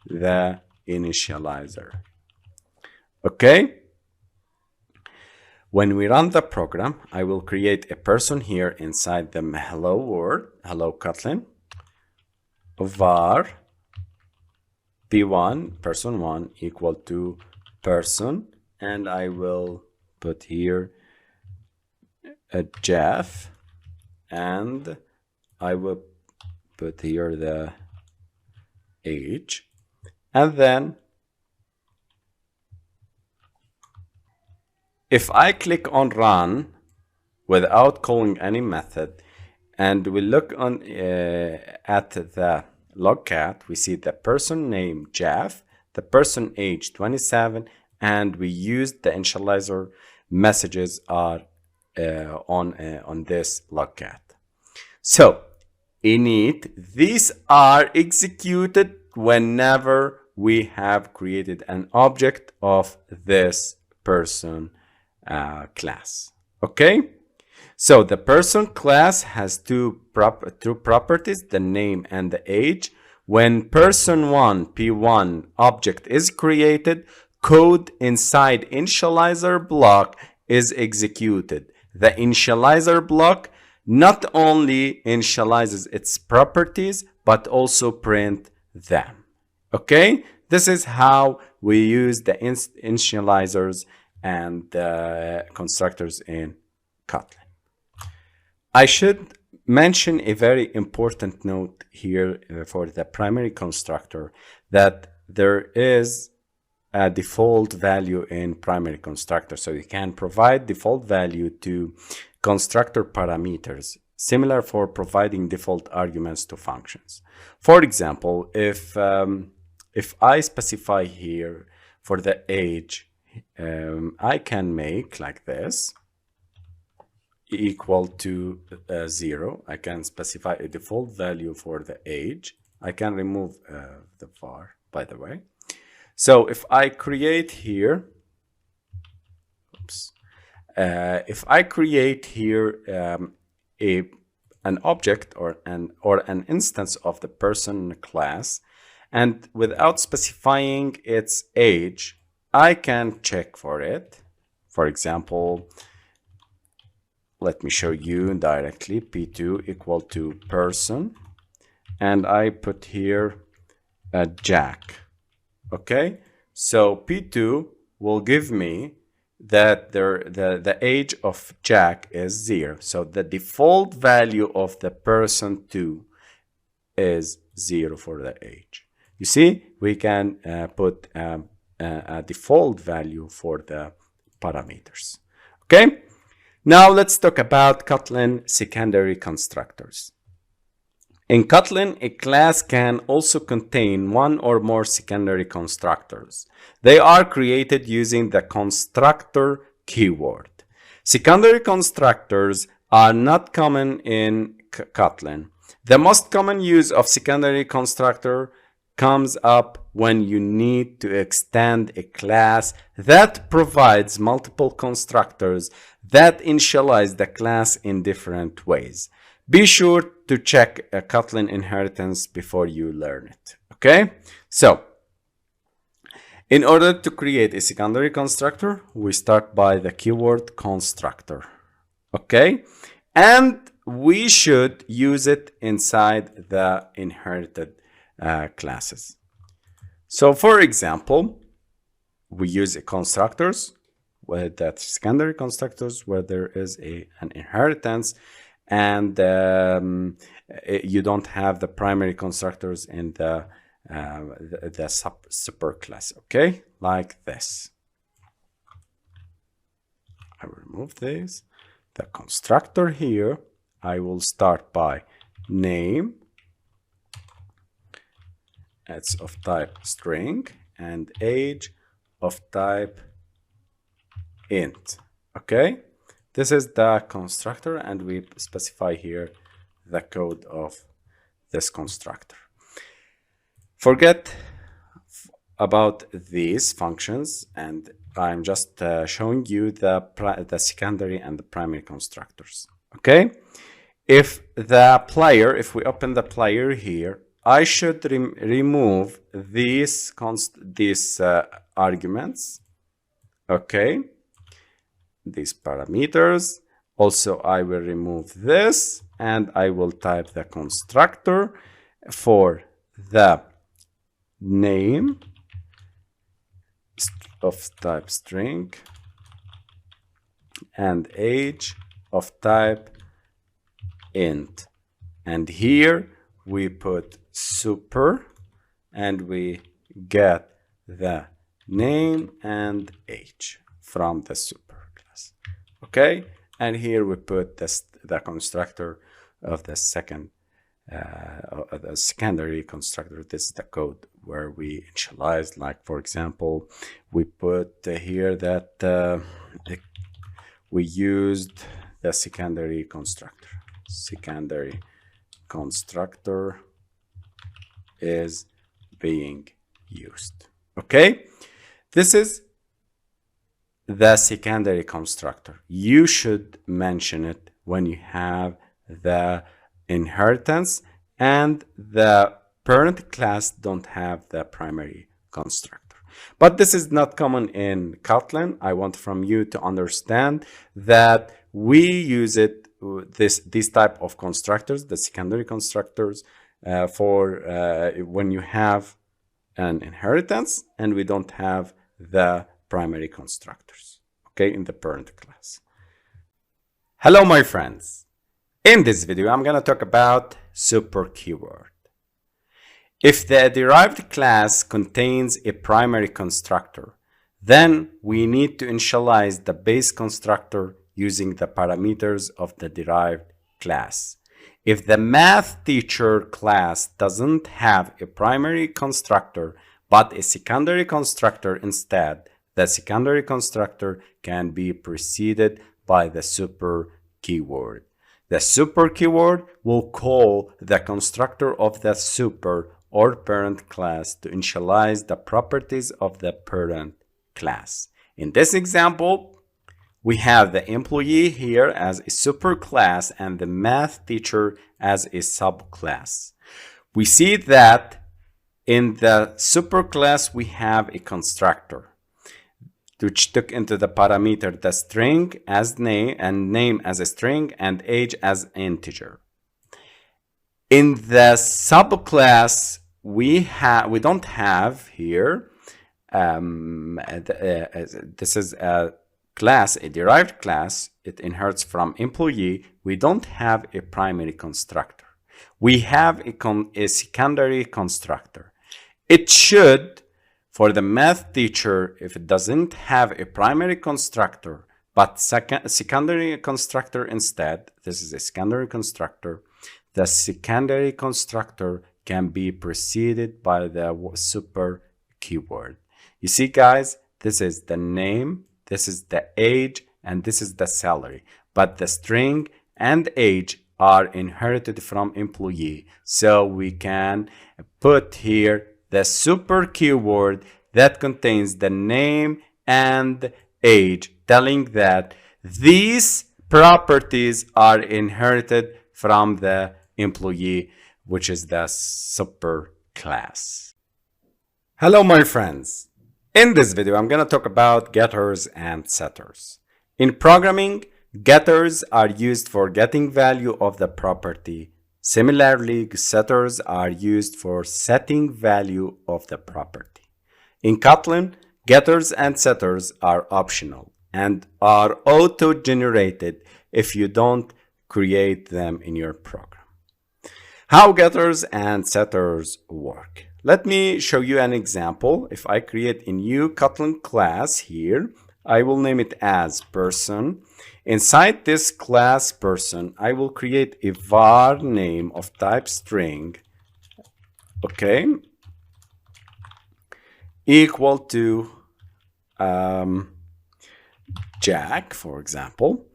Speaker 1: the initializer. Okay. When we run the program, I will create a person here inside the hello world, hello Kotlin, var p1 person1 equal to person, and I will put here a Jeff, and I will put here the age, and then if I click on run without calling any method, and we look on at the logcat, we see the person name Jeff, the person age 27, and we used the initializer messages are on this logcat. So init, these are executed whenever we have created an object of this person class. Okay, so the person class has two properties, the name and the age. When person1 p1 object is created, code inside initializer block is executed. The initializer block not only initializes its properties but also print them. Okay, this is how we use the initializers and constructors in Kotlin. I should mention a very important note here for the primary constructor, that there is a default value in primary constructor. So you can provide default value to constructor parameters, similar for providing default arguments to functions. For example, if I specify here for the age, I can make like this equal to 0. I can specify a default value for the age. I can remove the var, by the way. So if I create here, if I create here an object or an instance of the person class, and without specifying its age, I can check for it. For example, let me show you directly, p2 equal to person, and I put here a Jack. Okay, so p2 will give me that the age of Jack is 0. So the default value of the person 2 is 0 for the age. You see, we can put a default value for the parameters. Okay, now let's talk about Kotlin secondary constructors. In Kotlin, a class can also contain one or more secondary constructors. They are created using the constructor keyword. Secondary constructors are not common in Kotlin. The most common use of secondary constructor comes up when you need to extend a class that provides multiple constructors that initialize the class in different ways. Be sure to check a Kotlin inheritance before you learn it. Okay, so in order to create a secondary constructor, we start by the keyword constructor. Okay, and we should use it inside the inherited classes. So for example, we use constructors with that secondary constructors where there is an inheritance, and you don't have the primary constructors in the superclass. Okay, like this. I will remove this. The constructor here, I will start by name. It's of type string, and age of type int. Okay, this is the constructor, and we specify here the code of this constructor. Forget about these functions, and I'm just showing you the secondary and the primary constructors. Okay, if we open the player here, I should remove these arguments. Okay, these parameters. Also, I will remove this, and I will type the constructor for the name of type string and age of type int. And here we put super, and we get the name and age from the super class. Okay, and here we put the constructor of the the secondary constructor. This is the code where we initialize, like for example, we put here that we used the secondary constructor. Secondary constructor is being used. Okay, this is the secondary constructor. You should mention it when you have the inheritance and the parent class don't have the primary constructor. But this is not common in Kotlin. I want from you to understand that we use it, these type of constructors, the secondary constructors, for when you have an inheritance and we don't have the primary constructors, okay, in the parent class. Hello, my friends. In this video, I'm going to talk about super keyword. If the derived class contains a primary constructor, then we need to initialize the base constructor using the parameters of the derived class. If the math teacher class doesn't have a primary constructor but a secondary constructor instead, the secondary constructor can be preceded by the super keyword. The super keyword will call the constructor of the super or parent class to initialize the properties of the parent class. In this example, we have the employee here as a superclass and the math teacher as a subclass. We see that in the superclass we have a constructor which took into the parameter the string as name and name as a string and age as integer. In the subclass we don't have here this is a class, a derived class. It inherits from employee. We don't have a primary constructor. We have a secondary constructor. It should, for the math teacher, if it doesn't have a primary constructor but secondary constructor instead, this is a secondary constructor, the secondary constructor can be preceded by the super keyword. You see, guys, this is the name, this is the age, and this is the salary. But the string and age are inherited from employee. So we can put here the super keyword that contains the name and age, telling that these properties are inherited from the employee, which is the super class. Hello, my friends. In this video, I'm going to talk about getters and setters. In programming, getters are used for getting value of the property. Similarly, setters are used for setting value of the property. In Kotlin, getters and setters are optional and are auto-generated if you don't create them in your program. How getters and setters work. Let me show you an example. If I create a new Kotlin class here, I will name it as person. Inside this class person, I will create a var name of type string, okay, equal to Jack, for example.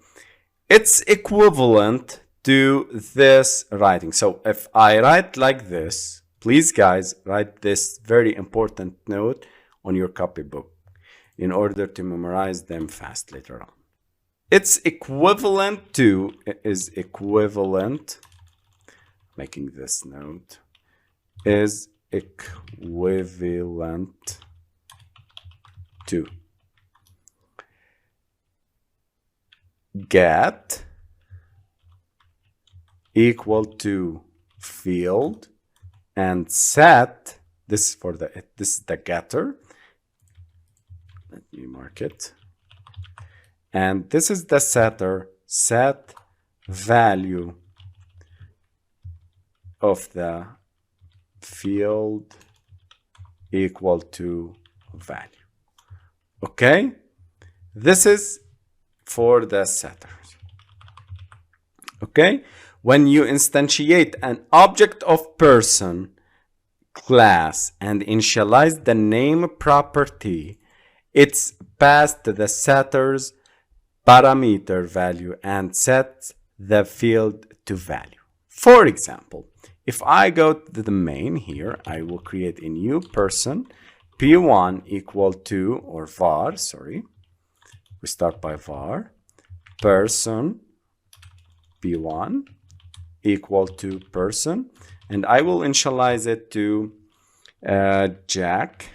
Speaker 1: It's equivalent to this writing. So if I write like this, please, guys, write this very important note on your copybook in order to memorize them fast later on. It's equivalent to, making this note, is equivalent to get equal to field, and set, this is for the, this is the getter, let me mark it, and this is the setter, set value of the field equal to value. Okay, this is for the setters. Okay, when you instantiate an object of person class and initialize the name property, it's passed to the setter's parameter value and sets the field to value. For example, if I go to the main here, I will create a new person, p1 equal to, or var, sorry, we start by var, person p1 equal to person, and I will initialize it to Jack.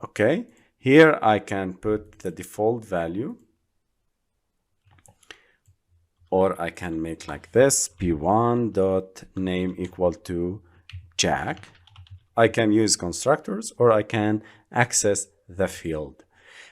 Speaker 1: Okay, here I can put the default value, or I can make like this, p1 dot name equal to Jack. I can use constructors, or I can access the field.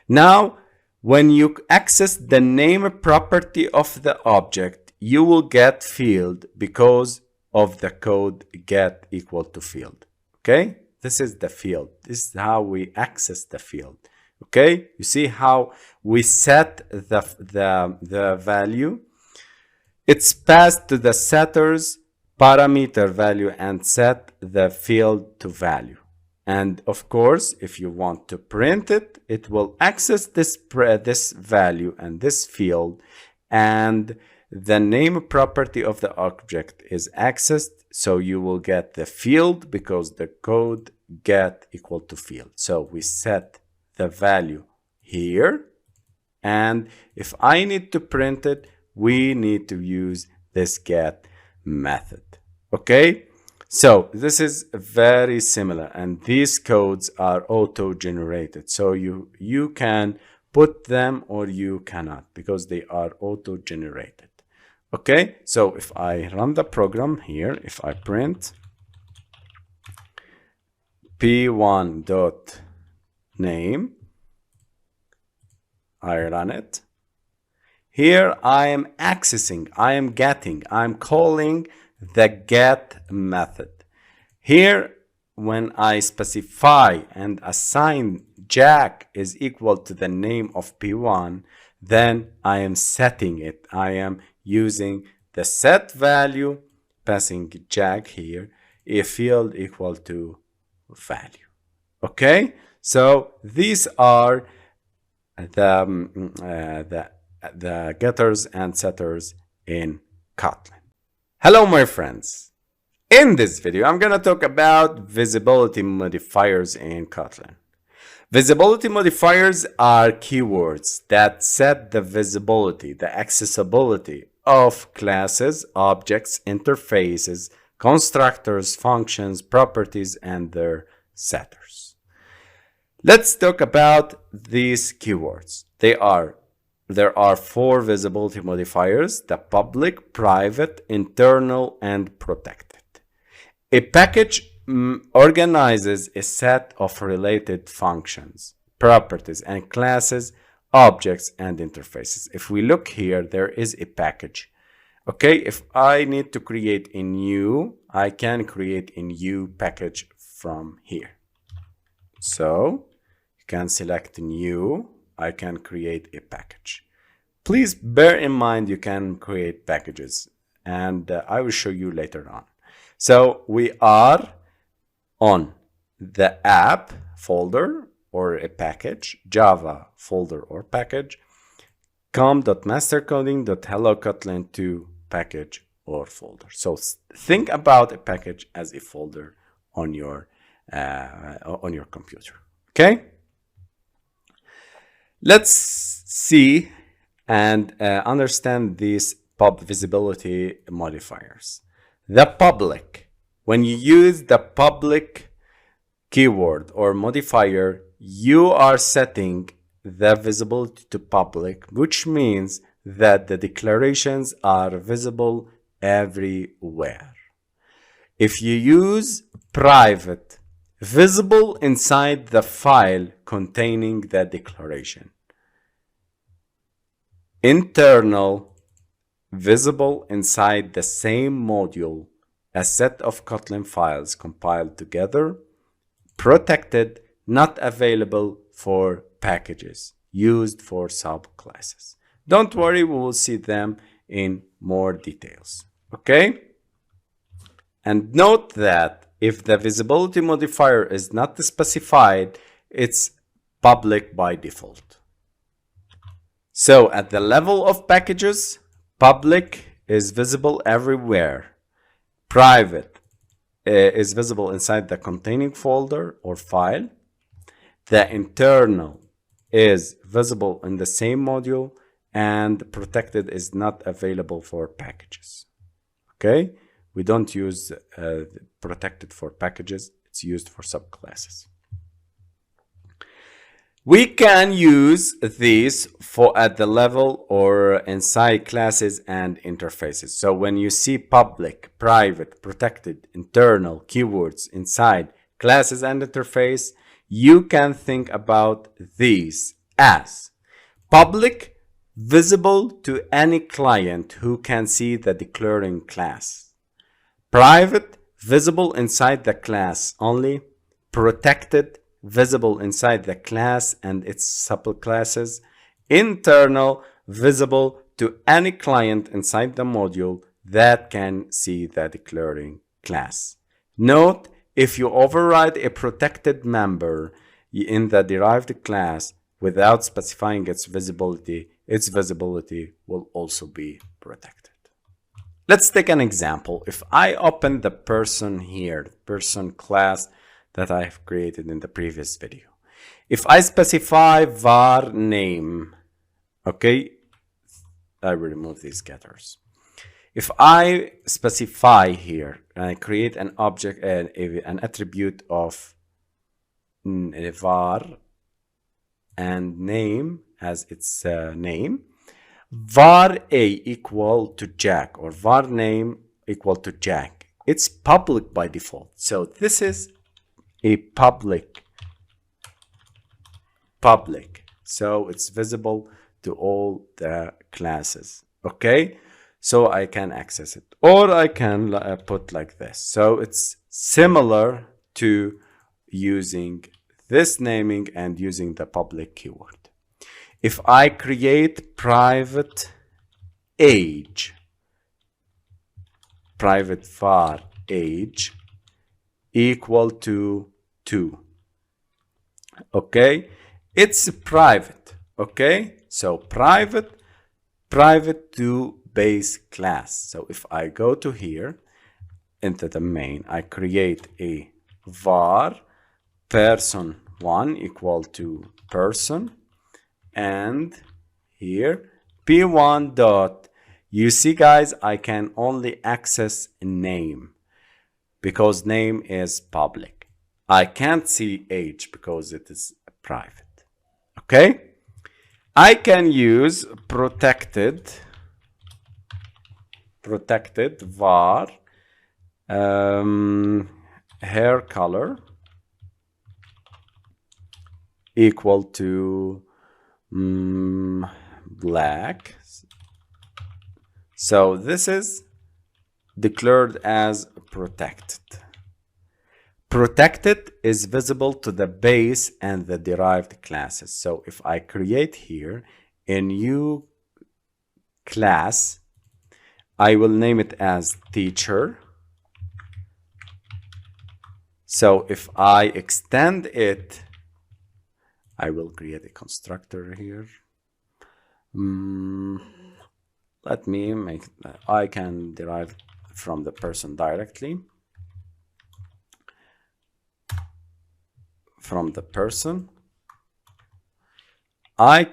Speaker 1: Now, when you access the name property of the object, you will get field because of the code get equal to field. Okay, this is the field. This is how we access the field. Okay, you see how we set the value. It's passed to the setter's parameter value and set the field to value. And of course, if you want to print it, it will access this value and this field, and the name property of the object is accessed, so you will get the field because the code get equal to field. So we set the value here, and if I need to print it, we need to use this get method. Okay, so this is very similar, and these codes are auto-generated, so you can put them or you cannot because they are auto-generated. Okay, so if I run the program here, if I print p1 dot name, I run it. Here I am accessing, I am getting, I'm calling the get method. Here, when I specify and assign Jack is equal to the name of p1, then I am setting it. I am using the set value, passing Jack here, a field equal to value. Okay, so these are the getters and setters in Kotlin. Hello, my friends. In this video, I'm going to talk about visibility modifiers in Kotlin. Visibility modifiers are keywords that set the visibility, the accessibility of classes, objects, interfaces, constructors, functions, properties, and their setters. Let's talk about these keywords. There are four visibility modifiers: the public, private, internal, and protected. A package organizes a set of related functions, properties, and classes, objects, and interfaces. If we look here, there is a package. Okay, if I need to create a new, I can create a new package from here. So you can select new, I can create a package. Please bear in mind you can create packages, and I will show you later on. So we are on the app folder or a package, Java folder or package, com.mastercoding.hello-kotlin2 package or folder. So think about a package as a folder on your computer. Okay, let's see and understand these pub visibility modifiers. The public When you use the public keyword or modifier, you are setting the visibility to public, which means that the declarations are visible everywhere. If you use private, visible inside the file containing the declaration. Internal, visible inside the same module, a set of Kotlin files compiled together. Protected, not available for packages, used for subclasses. Don't worry, we will see them in more details. Okay? And note that if the visibility modifier is not specified, it's public by default. So at the level of packages, public is visible everywhere. Private is visible inside the containing folder or file. The internal is visible in the same module, and protected is not available for packages. Okay? We don't use protected for packages. It's used for subclasses. We can use these for at the level or inside classes and interfaces. So when you see public, private, protected, internal keywords inside classes and interface, you can think about these as public, visible to any client who can see the declaring class. Private, visible inside the class only. Protected, visible inside the class and its subclasses. Internal, visible to any client inside the module that can see the declaring class. Note, if you override a protected member in the derived class without specifying its visibility will also be protected. Let's take an example. If I open the person here, person class that I have created in the previous video. If I specify var name, okay, I will remove these getters. If I specify here and I create an object, an attribute of var and name as its name, var a equal to Jack or var name equal to Jack. It's public by default. So this is a public. So it's visible to all the classes. Okay, so I can access it, or I can put like this. So it's similar to using this naming and using the public keyword. If I create private age, private var age equal to 2, okay, it's private. Okay, so private to base class. So if I go to here into the main, I create a var person1 equal to person, and here p1 dot, you see guys, I can only access name because name is public. I can't see age because it is private. Okay, I can use protected var hair color equal to black. So this is declared as protected. Protected is visible to the base and the derived classes. So if I create here a new class, I will name it as teacher. So if I extend it, I will create a constructor here. Let me make, I can derive from the person directly. From the person, I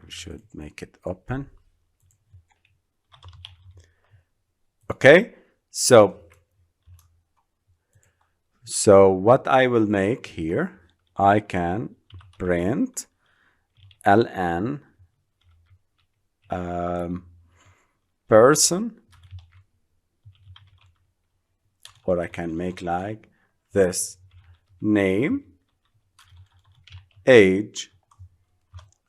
Speaker 1: should make it open. Okay, So what I will make here, I can print ln person, or I can make like this: name, age.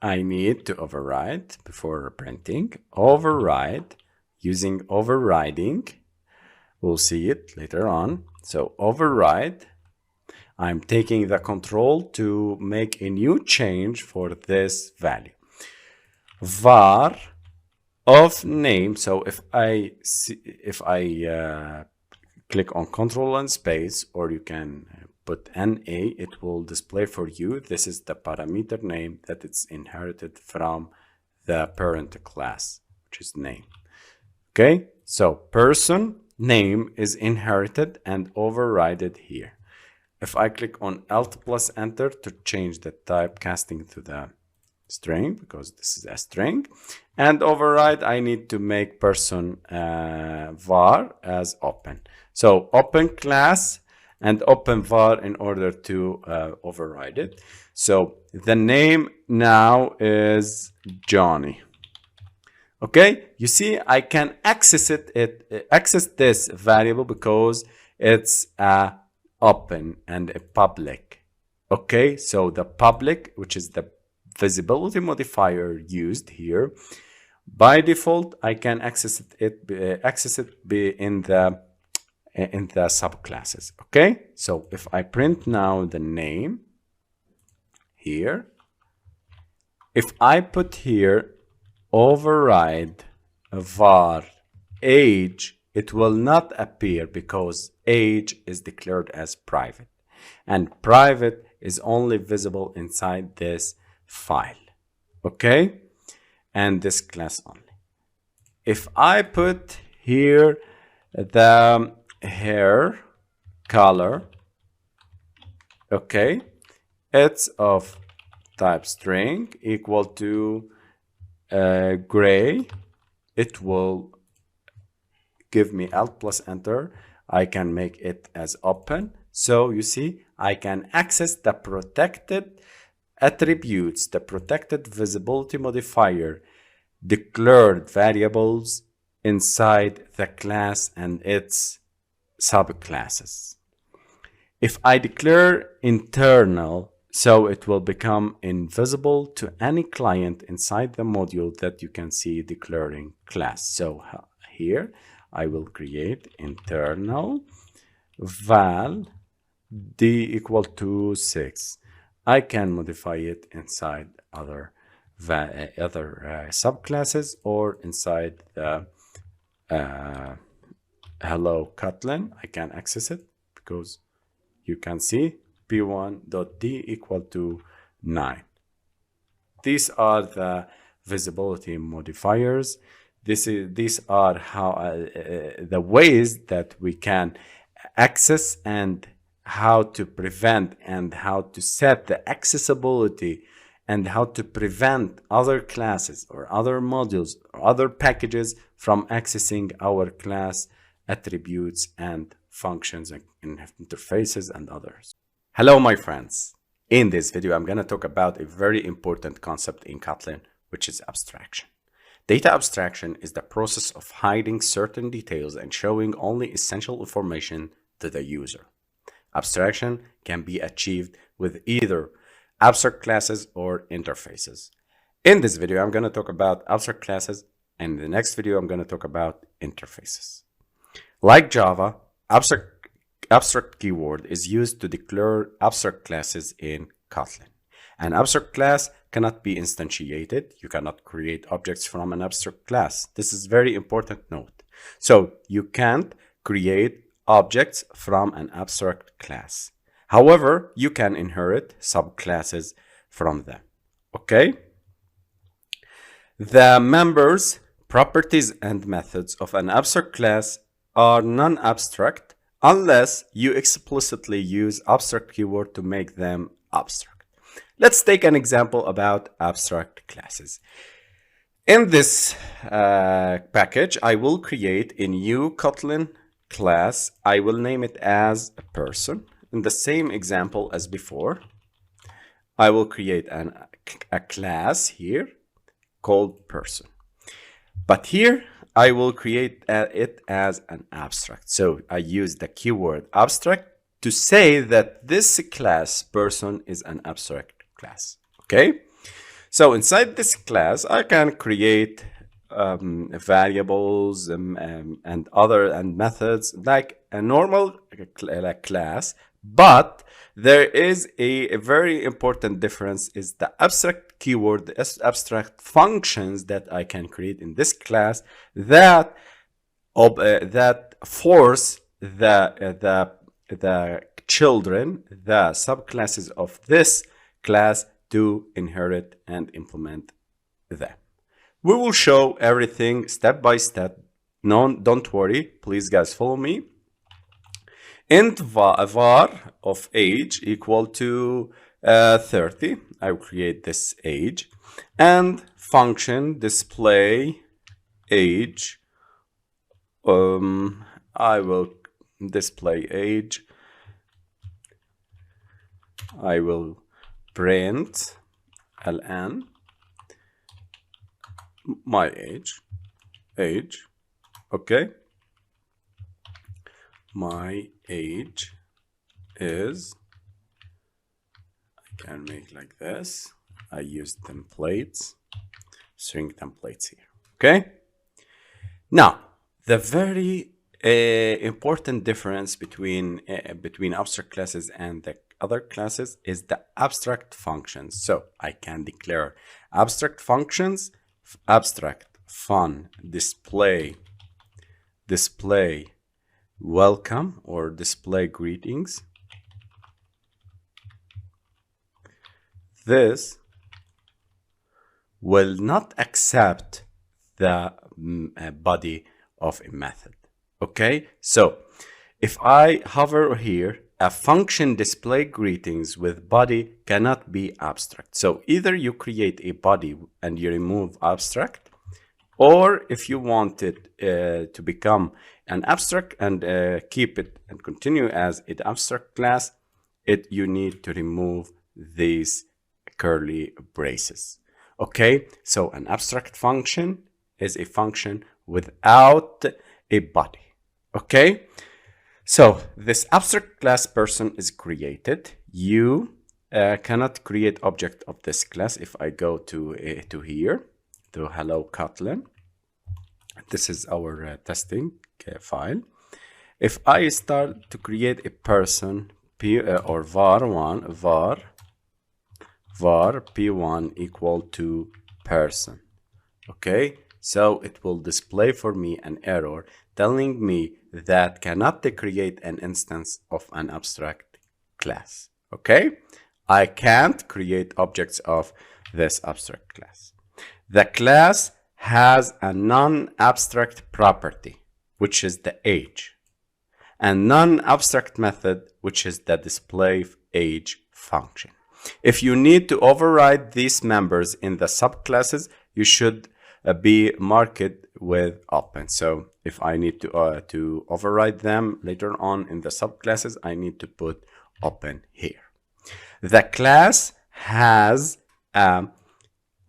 Speaker 1: I need to override before printing. Override using overriding. We'll see it later on. So override. I'm taking the control to make a new change for this value. Var of name. So if I click on Control and space, or you can put NA, it will display for you. This is the parameter name that it's inherited from the parent class, which is name. Okay, so person name is inherited and overridden here. If I click on Alt plus Enter to change the typecasting to the string, because this is a string, and override, I need to make person var as open. So open class and open var in order to override it. So the name now is Johnny. Okay, you see I can access access this variable because it's open and a public. Okay, so the public, which is the visibility modifier used here, by default I can access it in the subclasses. Okay, so if I print now the name here, if I put here override var age, it will not appear because age is declared as private, and private is only visible inside this file. Okay, and this class only. If I put here the hair color, okay, it's of type string equal to gray, it will give me Alt plus Enter. I can make it as open. So you see, I can access the protected attributes, the protected visibility modifier, declared variables inside the class and its subclasses. If I declare internal, so it will become invisible to any client inside the module that you can see declaring class. So here I will create internal val d equal to 6. I can modify it inside other subclasses or inside the hello Kotlin. I can access it because you can see p1.d equal to 9. These are the visibility modifiers. These are how the ways that we can access and how to prevent and how to set the accessibility and how to prevent other classes or other modules or other packages from accessing our class attributes and functions and interfaces and others. Hello, my friends. In this video, I'm going to talk about a very important concept in Kotlin, which is abstraction. Data abstraction is the process of hiding certain details and showing only essential information to the user. Abstraction can be achieved with either abstract classes or interfaces. In this video, I'm going to talk about abstract classes, and in the next video, I'm going to talk about interfaces. Like Java, abstract keyword is used to declare abstract classes in Kotlin. An abstract class cannot be instantiated. You cannot create objects from an abstract class. This is very important note. So you can't create objects from an abstract class. However, you can inherit subclasses from them. Okay? The members, properties, and methods of an abstract class are non-abstract unless you explicitly use abstract keyword to make them abstract. Let's take an example about abstract classes. In this package, I will create a new Kotlin class, I will name it as a person. In the same example as before, I will create a class here called person. But here I will create it as an abstract. So I use the keyword abstract to say that this class person is an abstract class. Okay. So inside this class, I can create variables and other methods like a normal class, but there is a very important difference is the abstract keyword, the abstract functions that I can create in this class that force the children, the subclasses of this class to inherit and implement them. We will show everything step by step. No, don't worry, please guys follow me. Int var of age equal to 30. I will create this age, and function display age. I will display age. I will print ln my age, okay. My age is, I can make like this. I use templates, string templates here, okay. Now, the very important difference between abstract classes and the other classes is the abstract functions. So I can declare abstract functions, abstract fun display welcome or display greetings. This will not accept the body of a method. Okay, so if I hover here, a function display greetings with body cannot be abstract. So either you create a body and you remove abstract, or if you want it to become an abstract and keep it and continue as an abstract class, you need to remove these curly braces. Okay, so an abstract function is a function without a body. Okay, so this abstract class person is created. You cannot create object of this class. If I go to here, to hello Kotlin, this is our testing file. If I start to create a person or var1 var p1 equal to person, okay, so it will display for me an error telling me that cannot create an instance of an abstract class. Okay, I can't create objects of this abstract class. The class has a non-abstract property, which is the age, and non-abstract method, which is the display age function. If you need to override these members in the subclasses, you should be marked with open. So if I need to override them later on in the subclasses, I need to put open here. The class has an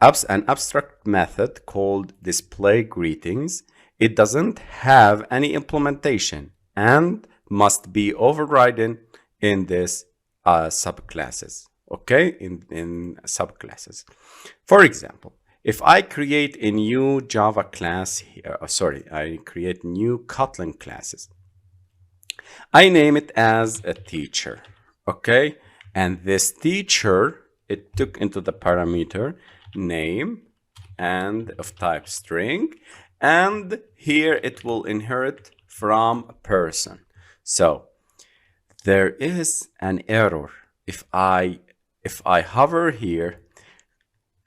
Speaker 1: abstract method called display greetings. It doesn't have any implementation and must be overridden in this subclasses. Okay, in subclasses. For example, if I create a new Java class here, I create new Kotlin classes. I name it as a teacher, okay? And this teacher, it took into the parameter name and of type string, and here it will inherit from a person. So there is an error. If I hover here,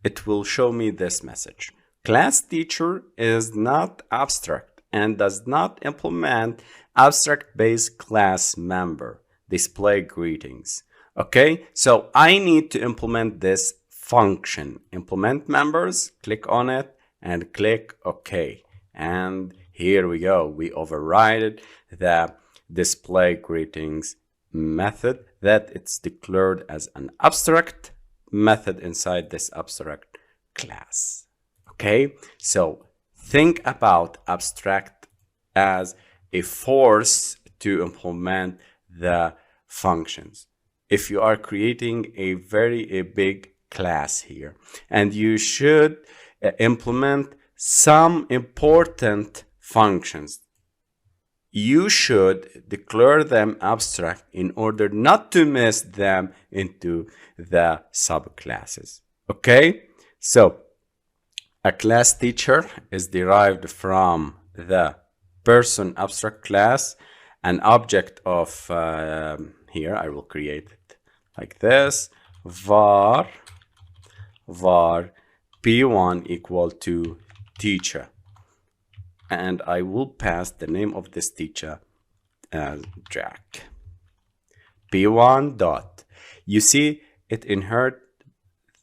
Speaker 1: it will show me this message. Class teacher is not abstract and does not implement abstract-based class member display greetings. Okay, so I need to implement this function. Implement members, click on it and click OK. And here we go. We overrided the display greetings method that it's declared as an abstract method inside this abstract class. Okay, so think about abstract as a force to implement the functions. If you are creating a very big class here, and you should implement some important functions, you should declare them abstract in order not to miss them into the subclasses. Okay, so a class teacher is derived from the person abstract class, an object of here I will create it like this, var p1 equal to teacher, and I will pass the name of this teacher as Jack. p1 dot, you see it inherit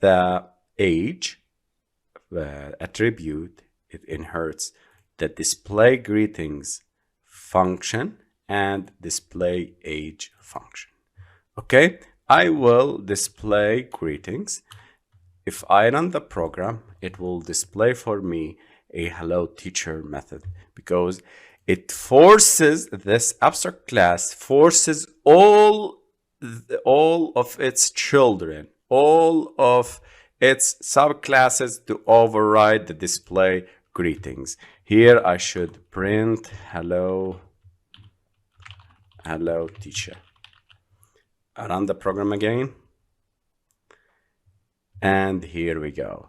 Speaker 1: the age attribute, it inherits the display greetings function and display age function. Okay, I will display greetings. If I run the program, it will display for me a hello teacher method, because it forces, this abstract class forces all of its children, all of its subclasses to override the display greetings. Here I should print hello teacher. I run the program again, and here we go.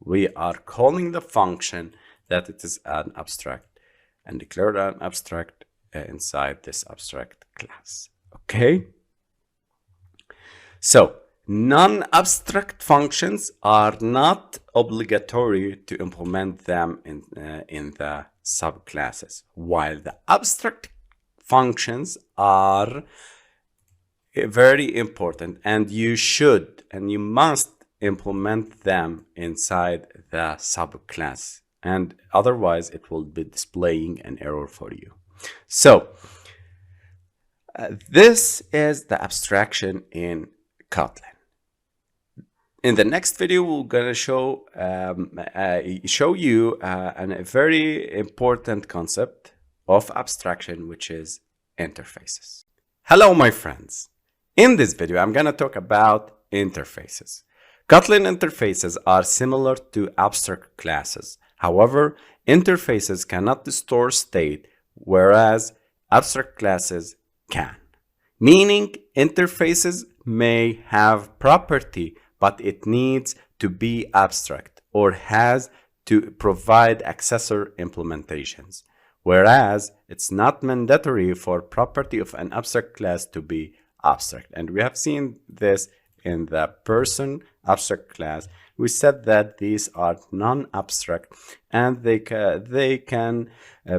Speaker 1: We are calling the function that it is an abstract and declare an abstract inside this abstract class. Okay, so non-abstract functions are not obligatory to implement them in the subclasses, while the abstract functions are very important, and you should and you must implement them inside the subclass, and otherwise it will be displaying an error for you. So this is the abstraction in Kotlin. In the next video, we're gonna show you a very important concept of abstraction, which is interfaces. Hello, my friends. In this video, I'm gonna talk about interfaces. Kotlin interfaces are similar to abstract classes. However, interfaces cannot store state, whereas abstract classes can. Meaning, interfaces may have property, but it needs to be abstract or has to provide accessor implementations, whereas it's not mandatory for property of an abstract class to be abstract. And we have seen this in the person abstract class. We said that these are non-abstract, and they can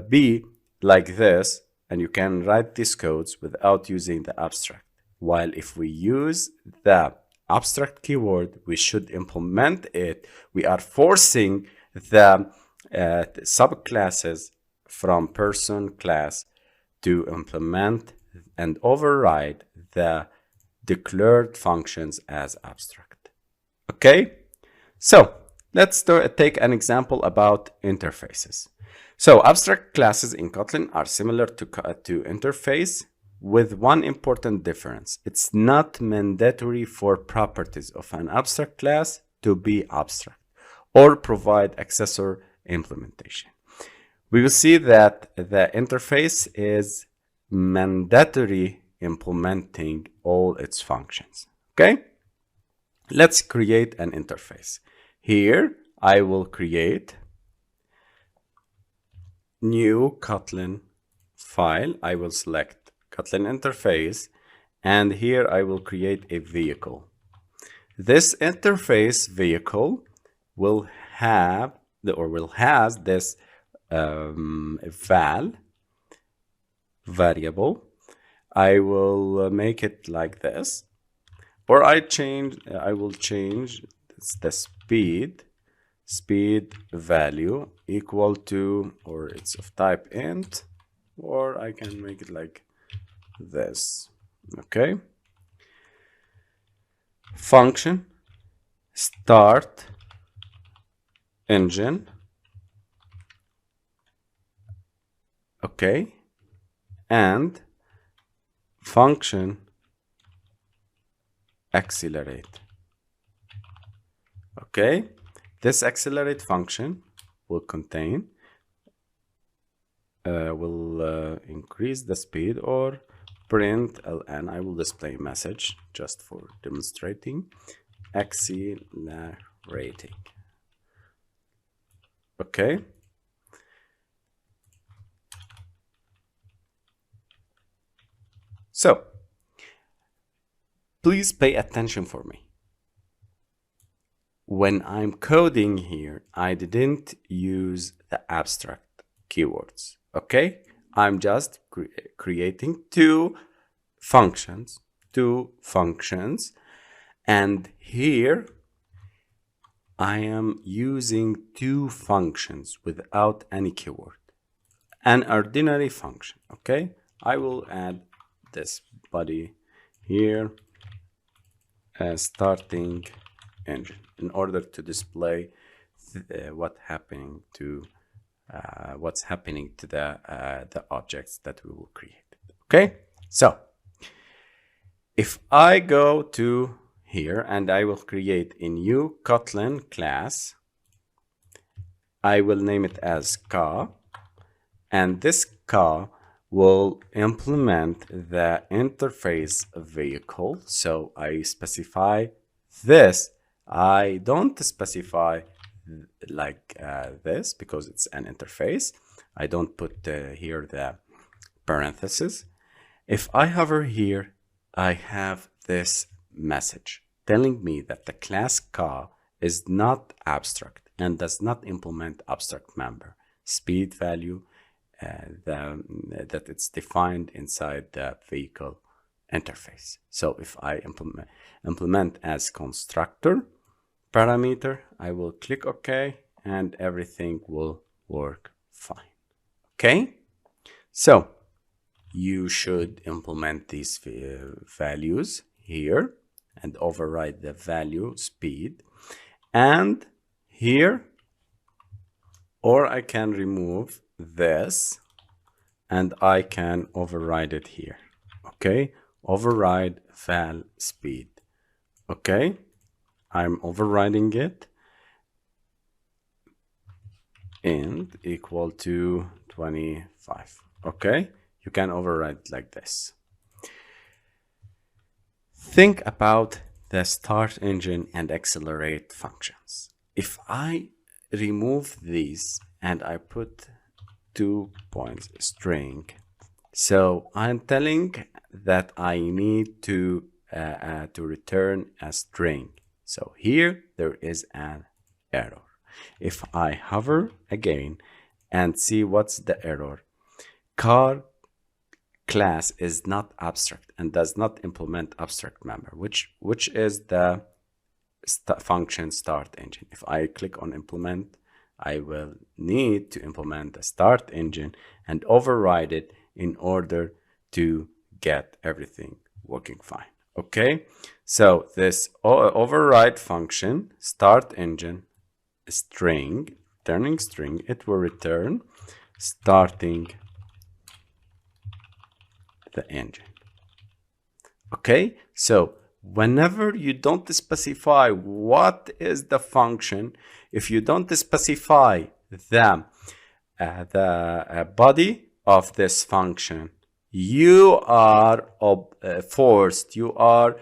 Speaker 1: be like this, and you can write these codes without using the abstract. While if we use the abstract keyword, we should implement it. We are forcing the subclasses from person class to implement and override the declared functions as abstract. Okay, so let's take an example about interfaces. So abstract classes in Kotlin are similar to interface, with one important difference. It's not mandatory for properties of an abstract class to be abstract or provide accessor implementation. We will see that the interface is mandatory implementing all its functions. Okay, let's create an interface. Here I will create new Kotlin file. I will select Kotlin interface, and here I will create a vehicle. This interface vehicle will have has this variable. I will make it like this, or I will change the speed speed value equal to, or it's of type int, or I can make it like this. Okay. Function start engine. Okay. And function accelerate. Okay. This accelerate function will contain, will increase the speed or print ln. I will display a message just for demonstrating. Accelerating. Okay. So please pay attention for me. When I'm coding here, I didn't use the abstract keywords. Okay, I'm just creating two functions, and here I am using two functions without any keyword. An ordinary function. Okay, I will add this body here as starting engine in order to display what's happening to the objects that we will create. Okay, so if I go to here and I will create a new Kotlin class, I will name it as Ka, and this Ka will implement the interface vehicle. So I specify this. I don't specify like this because it's an interface. I don't put here the parentheses. If I hover here, I have this message telling me that the class Ka is not abstract and does not implement abstract member speed value that it's defined inside the vehicle interface. So if I implement as constructor parameter, I will click OK and everything will work fine. Okay, so you should implement these values here and override the value speed, and here, or I can remove this and I can override it here. Okay, override val speed. Okay, I'm overriding it int equal to 25. Okay, you can override like this. Think about the start engine and accelerate functions. If I remove these and I put 2 points string, so I'm telling that I need to return a string. So here there is an error. If I hover again and see what's the error, car class is not abstract and does not implement abstract member, which is the function start engine. If I click on implement, I will need to implement the start engine and override it in order to get everything working fine. Okay, so this override function start engine string, returning string, it will return starting the engine. Okay, so whenever you don't specify what is the function, if you don't specify the body of this function, you are forced, you are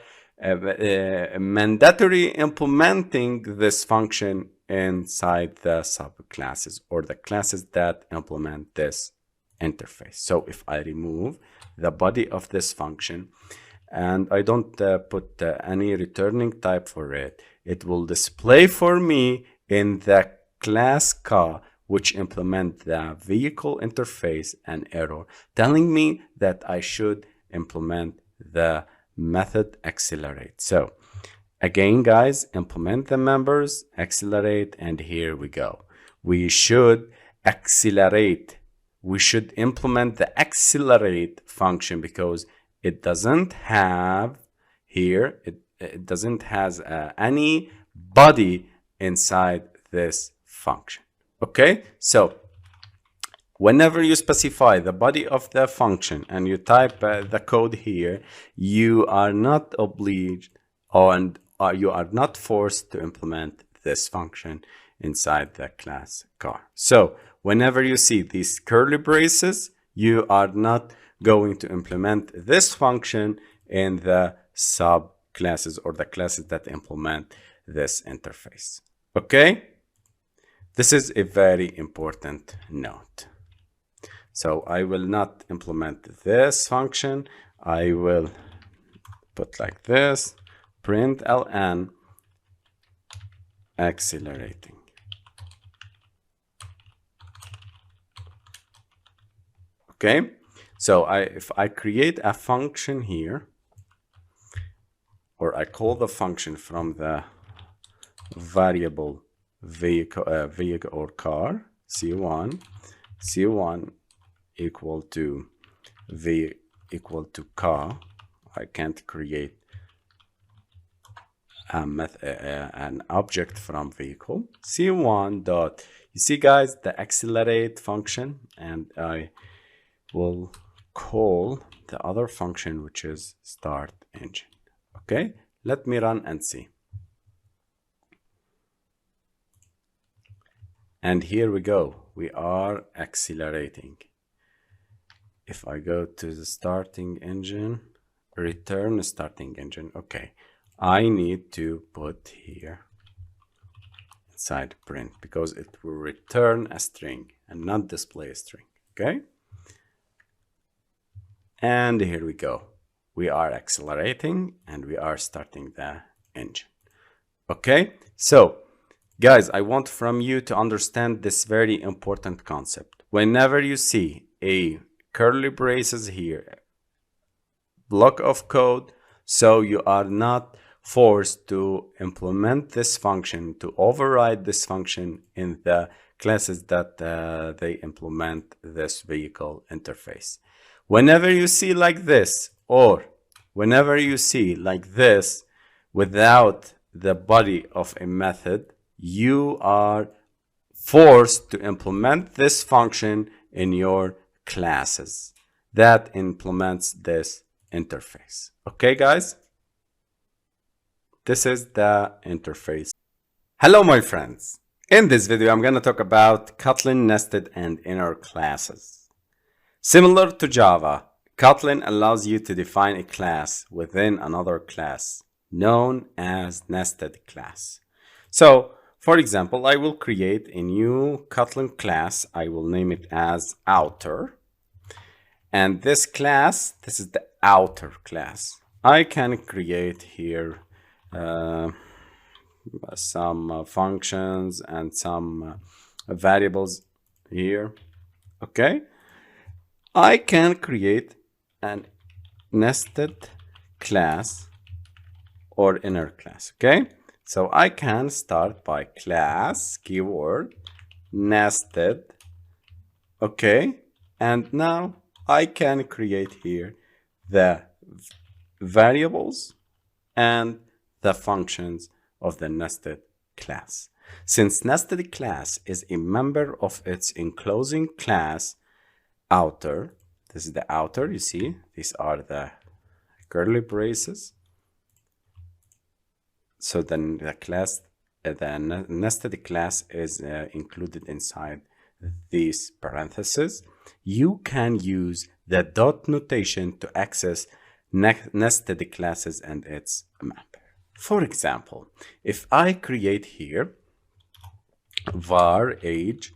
Speaker 1: mandatory implementing this function inside the subclasses or the classes that implement this interface. So if I remove the body of this function and I don't put any returning type for it, it will display for me in the class Ka, which implement the vehicle interface, an error telling me that I should implement the method accelerate. So Again, guys, implement the members, accelerate, and here we go. We should accelerate. We should implement the accelerate function because it doesn't have here, it doesn't has any body inside this function. Okay, so whenever you specify the body of the function and you type the code here, you are not obliged and you are not forced to implement this function inside the class car. So whenever you see these curly braces, you are not going to implement this function in the subclasses or the classes that implement this interface. Okay, this is a very important note. So I will not implement this function. I will put like this, println accelerating. Okay, so if I create a function here, or I call the function from the variable vehicle or car, C1 equal to v equal to car, I can't create an object from vehicle. C1 dot, you see guys, the accelerate function, and I will call the other function which is start engine. Okay, let me run and see. And here we go, we are accelerating. If I go to the starting engine, return starting engine, okay, I need to put here inside print because it will return a string and not display a string. Okay, and here we go, we are accelerating and we are starting the engine. Okay, so guys, I want from you to understand this very important concept. Whenever you see a curly braces here, block of code, so you are not forced to implement this function, to override this function in the classes that they implement this vehicle interface. Whenever you see like this, or whenever you see like this without the body of a method, you are forced to implement this function in your classes that implements this interface. Okay, guys? This is the interface. Hello, my friends. In this video, I'm going to talk about Kotlin nested and inner classes. Similar to Java, Kotlin allows you to define a class within another class, known as nested class. So, for example, I will create a new Kotlin class. I will name it as outer. And this class, this is the outer class. I can create here some functions and some variables here. Okay, I can create an nested class or inner class. Okay, so I can start by class keyword nested. Okay, and now I can create here the variables and the functions of the nested class. Since nested class is a member of its enclosing class outer, this is the outer, you see, these are the curly braces. So then the class, the nested class is included inside these parentheses. You can use the dot notation to access nested classes and its map. For example, if I create here var age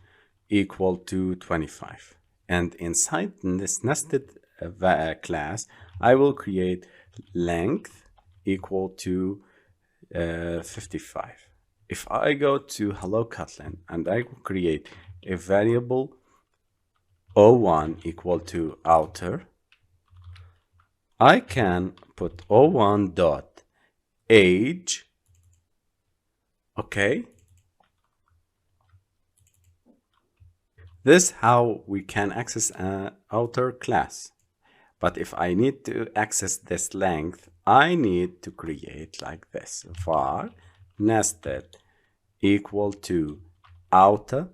Speaker 1: equal to 25, and inside this nested class, I will create length equal to 55. If I go to hello Kotlin and I will create a variable o1 equal to outer, I can put o1 dot age Okay. This is how we can access an outer class. But if I need to access this length, I need to create like this. var nested equal to outer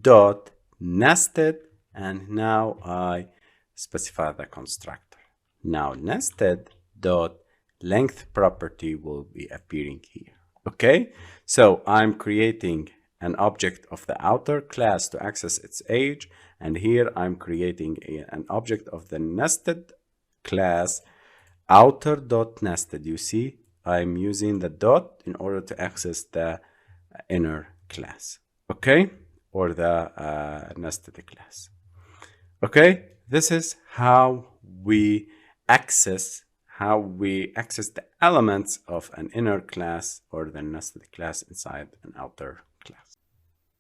Speaker 1: dot nested, and now I specify the constructor. Now nested dot length property will be appearing here. Okay, so I'm creating an object of the outer class to access its age, and here I'm creating an object of the nested class outer dot nested. You see, I'm using the dot in order to access the inner class, okay, or the nested class. Okay, this is how we access the elements of an inner class or the nested class inside an outer class.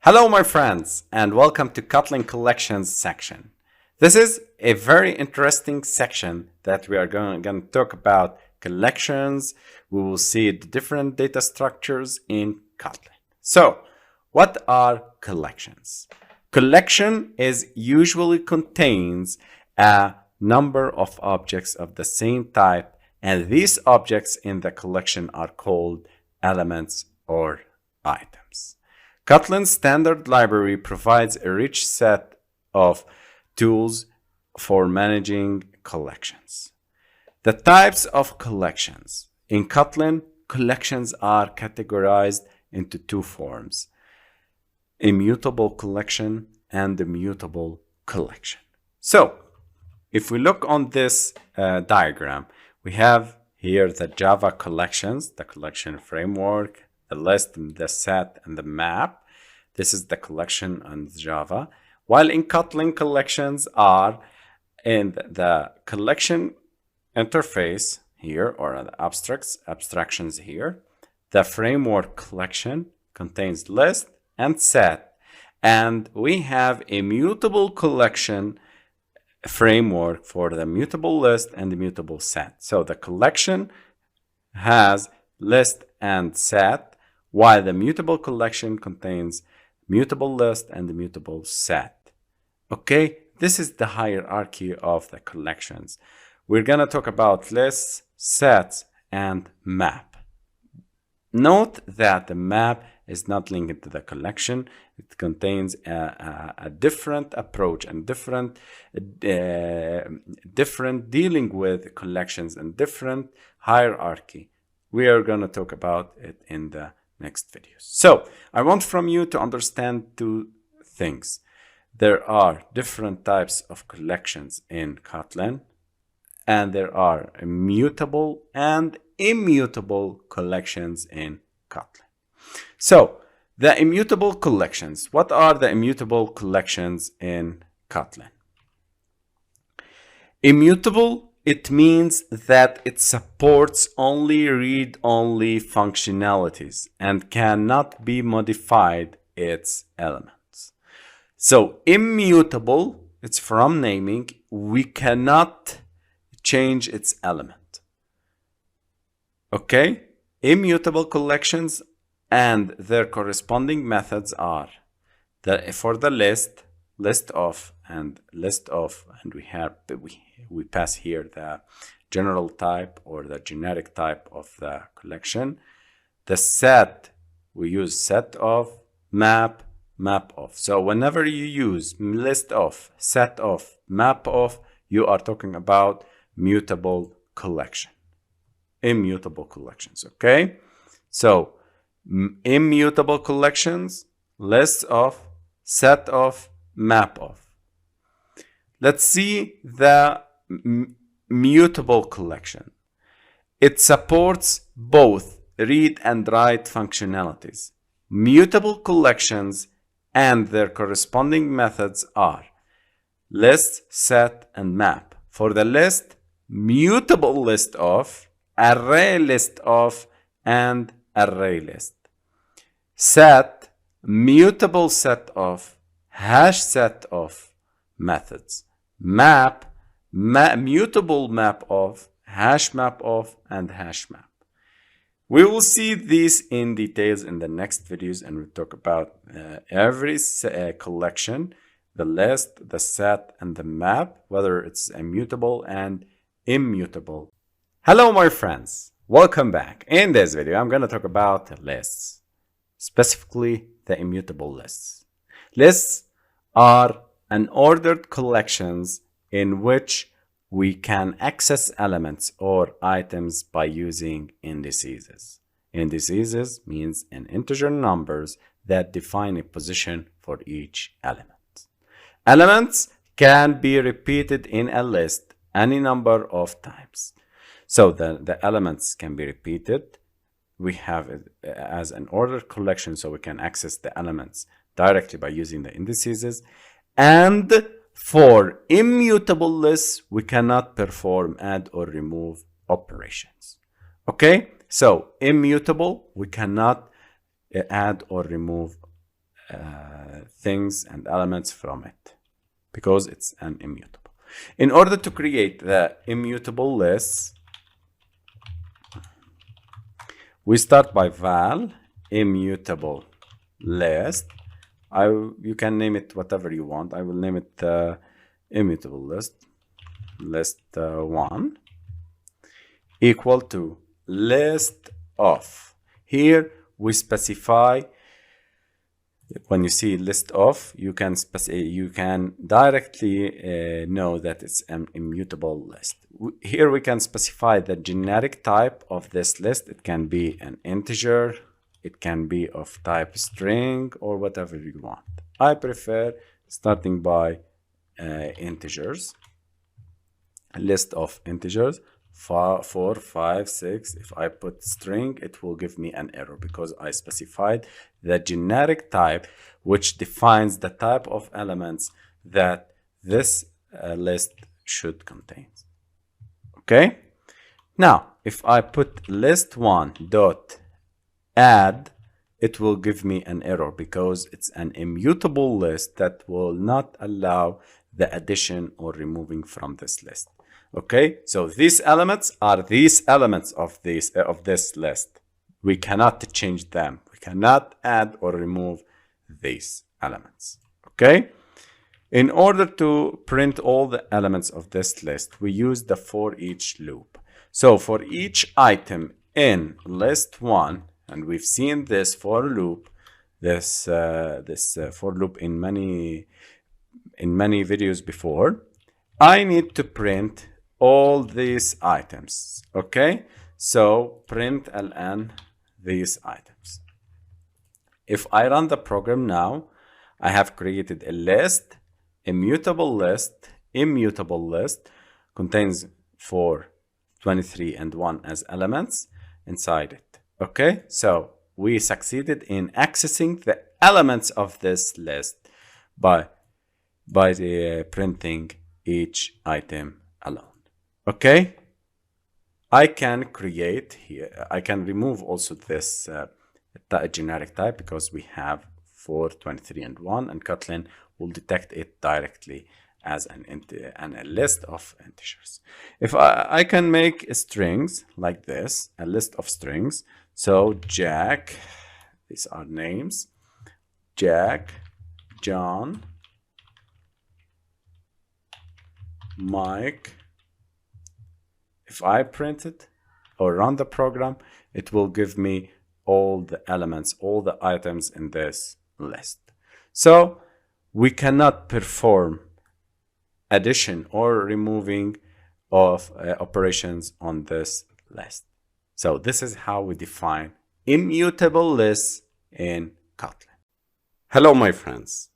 Speaker 1: Hello my friends, and welcome to Kotlin Collections section. This is a very interesting section that we are going to talk about collections. We will see the different data structures in Kotlin. So, what are collections? Collection usually contains a number of objects of the same type, and these objects in the collection are called elements or items. Kotlin's standard library provides a rich set of tools for managing collections. The types of collections. In Kotlin, collections are categorized into two forms: immutable collection and immutable collection. So, if we look on this diagram, we have here the Java collections, the collection framework, the list, the set, and the map. This is the collection on Java. While in Kotlin, collections are in the collection interface here, or the abstractions here. The framework collection contains list and set, and we have a mutable collection framework for the mutable list and the mutable set. So the collection has list and set, while the mutable collection contains mutable list and the mutable set. Okay, this is the hierarchy of the collections. We're gonna talk about lists, sets, and map. Note that the map is not linked to the collection. It contains a different approach and different dealing with collections and different hierarchy. We are going to talk about it in the next videos. So I want from you to understand two things. There are different types of collections in Kotlin, and there are mutable and immutable collections in Kotlin. So, the immutable collections. What are the immutable collections in Kotlin? Immutable, it means that it supports only read-only functionalities and cannot be modified its elements. So, immutable, it's from naming, we cannot change its element. Okay? Immutable collections and their corresponding methods are for the list of, and we pass here the general type or the generic type of the collection. The set, we use set of, map of. So whenever you use list of, set of, map of, you are talking about mutable collection. Immutable collections, okay? So immutable collections, list of, set of, map of. Let's see the mutable collection. It supports both read and write functionalities. Mutable collections and their corresponding methods are list, set, and map. For the list, mutable list of, array list of, and array list. Set, mutable set of, hash set of methods. Map, mutable map of, hash map of, and hash map. We will see these in details in the next videos, and we'll talk about every collection, the list, the set, and the map, whether it's immutable and immutable. Hello, my friends. Welcome back. In this video, I'm going to talk about lists, specifically the immutable lists. Lists are unordered collections in which we can access elements or items by using indices. Indices means an integer numbers that define a position for each element. Elements can be repeated in a list any number of times. So the elements can be repeated. We have it as an ordered collection, so we can access the elements directly by using the indices. And for immutable lists, we cannot perform add or remove operations. Okay, so immutable, we cannot add or remove things and elements from it because it's an immutable. In order to create the immutable lists, we start by val immutable list. You can name it whatever you want. I will name it immutable list, list1 equal to list of. Here we specify, when you see list of, you can directly know that it's an immutable list. Here we can specify the generic type of this list. It can be an integer, it can be of type string, or whatever you want. I prefer starting by integers. A list of integers, 4, 5, 6. If I put string, it will give me an error because I specified the generic type, which defines the type of elements that this list should contain. Okay? Now, if I put list1 dot add, it will give me an error because it's an immutable list that will not allow the addition or removing from this list. Okay, so these elements are these elements of this list. We cannot change them. We cannot add or remove these elements. Okay, in order to print all the elements of this list, we use the for each loop. So for each item in list1, and we've seen this for loop, for loop in many videos before, I need to print all these items. Okay, so print ln these items. If I run the program now, I have created a list, immutable list contains 4, 23, and 1 as elements inside it. Okay, so we succeeded in accessing the elements of this list by printing each item alone. Okay, I can create here, I can remove also this generic type because we have 4, 23, and 1, and Kotlin will detect it directly as a list of integers. If I can make strings like this, a list of strings. So Jack, these are names, Jack, John, Mike. If I print it or run the program, it will give me all the elements, all the items in this list. So we cannot perform addition or removing of operations on this list. So this is how we define immutable lists in Kotlin. Hello, my friends.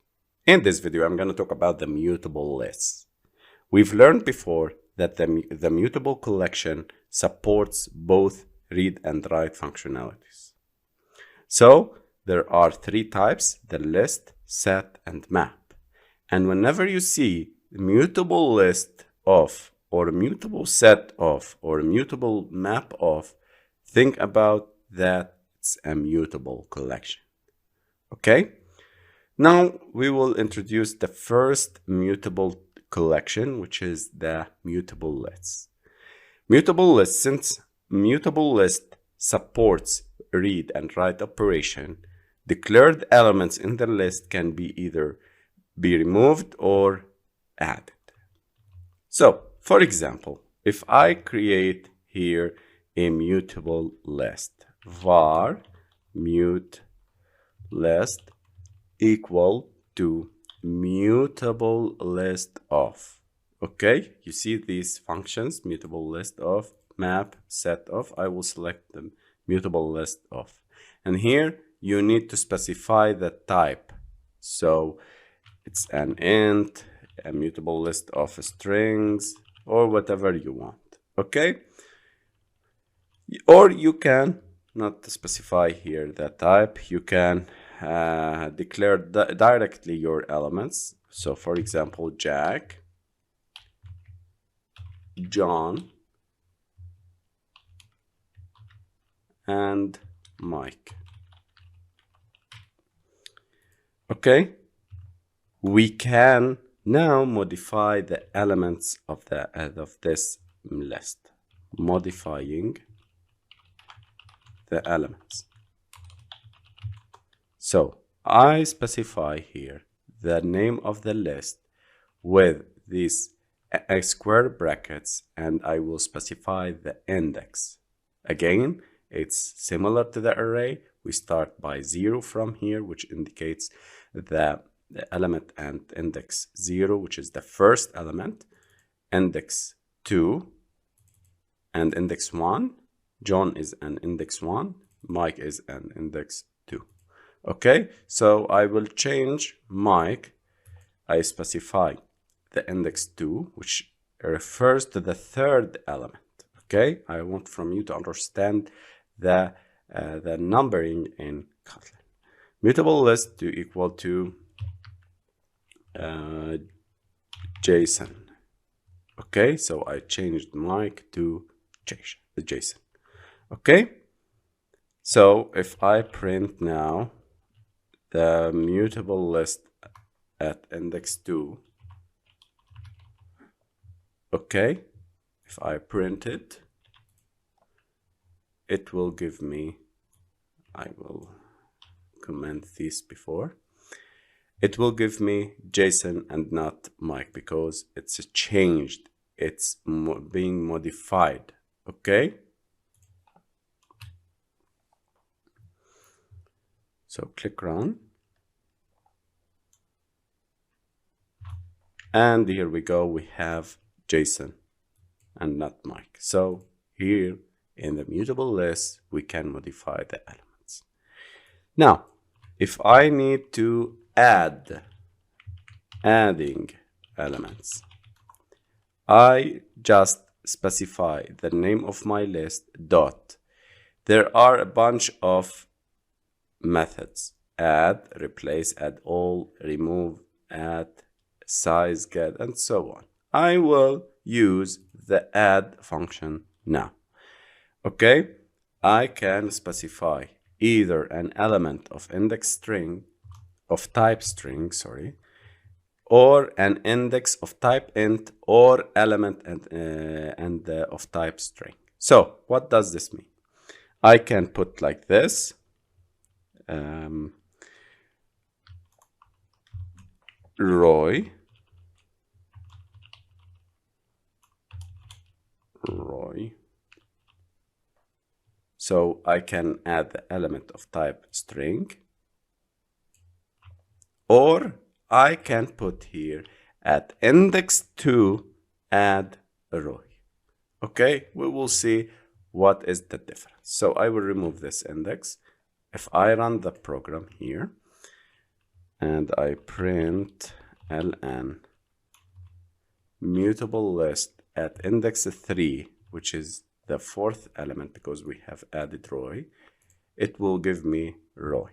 Speaker 1: In this video, I'm going to talk about the mutable lists. We've learned before that the mutable collection supports both read and write functionalities. So there are 3 types: the list, set, and map. And whenever you see mutable list of, or mutable set of, or mutable map of, think about that it's a mutable collection. Okay, now we will introduce the first mutable collection, which is the mutable lists. Mutable list, since mutable list supports read and write operation, declared elements in the list can be either be removed or added. So, for example, if I create here a mutable list, var mute list equal to mutable list of. Okay, you see these functions, mutable list of, map, set of. I will select the mutable list of. And here you need to specify the type. So it's an int, a mutable list of strings, or whatever you want. Okay? Or you can not specify here the type. You can declare directly your elements. So for example, Jack, John, and Mike. Okay, we can now modify the elements of this list, modifying the elements. So I specify here the name of the list with these square brackets, and I will specify the index. Again, it's similar to the array. We start by 0 from here, which indicates the element, and index 0, which is the first element, index 2, and index 1. John is an index 1, Mike is an index 2. Okay, so I will change Mike. I specify the index 2, which refers to the third element. Okay, I want from you to understand the numbering in Kotlin. Mutable list to equal to JSON. Okay, so I changed Mike to JSON. Okay, so if I print now the mutable list at index 2, okay, if I print it, it will give me, I will comment this before, it will give me JSON and not Mike because it's changed, it's being modified. Okay, so click run, and here we go, we have JSON and not Mike. So here in the mutable list we can modify the elements. Now if I need to adding elements, I just specify the name of my list dot. There are a bunch of methods: add, replace, add all, remove, add, size, get, and so on. I will use the add function now. Okay, I can specify either an element of index string, of type string, or an index of type int, or element and of type string. So what does this mean? I can put like this, Roy, so I can add the element of type string, or I can put here at index 2 add Roy. Okay, we will see what is the difference. So I will remove this index. If I run the program here and I print ln mutable list at index 3, which is the fourth element because we have added Roy, it will give me Roy.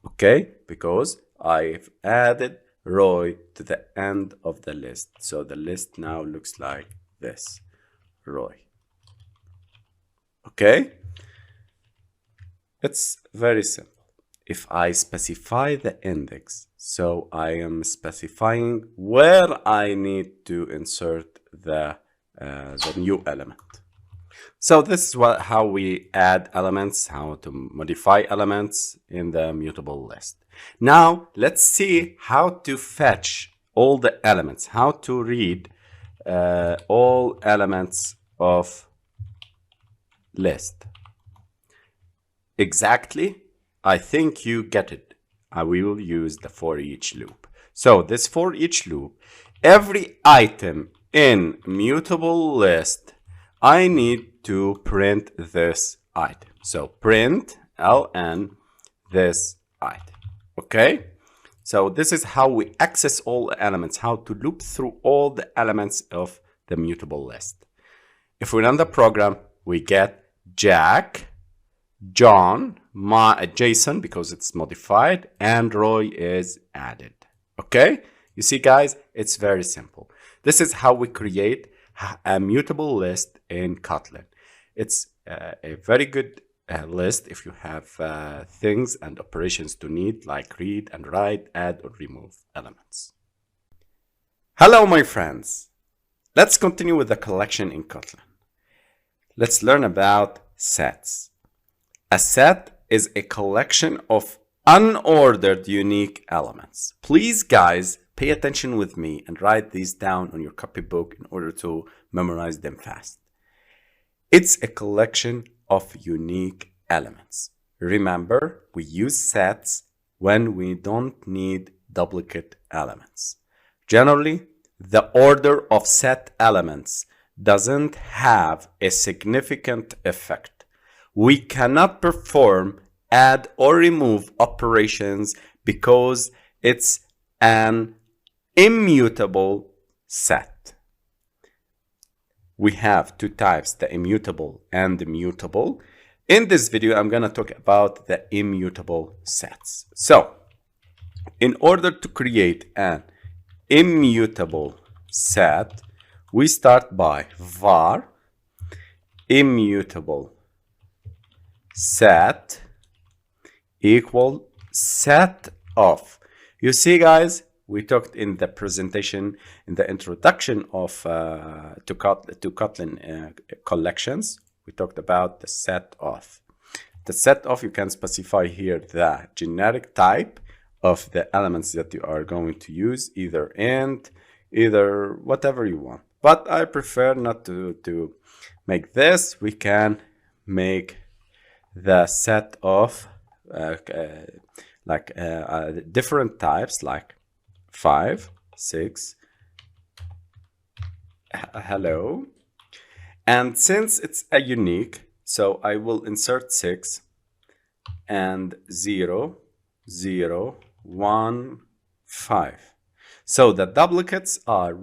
Speaker 1: Okay, because I've added Roy to the end of the list. So the list now looks like this, Roy. Okay, it's very simple. If I specify the index, so I am specifying where I need to insert the new element. So this is how we add elements, how to modify elements in the mutable list. Now let's see how to fetch all the elements, how to read all elements of list. Exactly, I think you get it. We will use the for each loop. So this for each loop, every item in mutable list, I need to print this item. So print ln this item. Okay? So this is how we access all the elements, how to loop through all the elements of the mutable list. If we run the program, we get Jack, John, Jason because it's modified, and Roy is added. Okay? You see, guys, it's very simple. This is how we create a mutable list in Kotlin. It's a very good list if you have things and operations to need, like read and write, add or remove elements. Hello, my friends. Let's continue with the collection in Kotlin. Let's learn about sets. A set is a collection of unordered unique elements. Please, guys, pay attention with me and write these down on your copybook in order to memorize them fast. It's a collection of unique elements. Remember, we use sets when we don't need duplicate elements. Generally, the order of set elements doesn't have a significant effect. We cannot perform add or remove operations because it's an immutable set. We have two types, the immutable and the mutable. In this video, I'm going to talk about the immutable sets. So, in order to create an immutable set, we start by var immutable set equal set of. You see, guys, we talked in the presentation, in the introduction of to Kotlin collections, we talked about the set of. The set of, you can specify here the generic type of the elements that you are going to use, either int, either whatever you want. But I prefer not to make this. We can make the set of different types, like 5, 6, hello. And since it's a unique, so I will insert 6 and 0, 0, 1, 5. So the duplicates are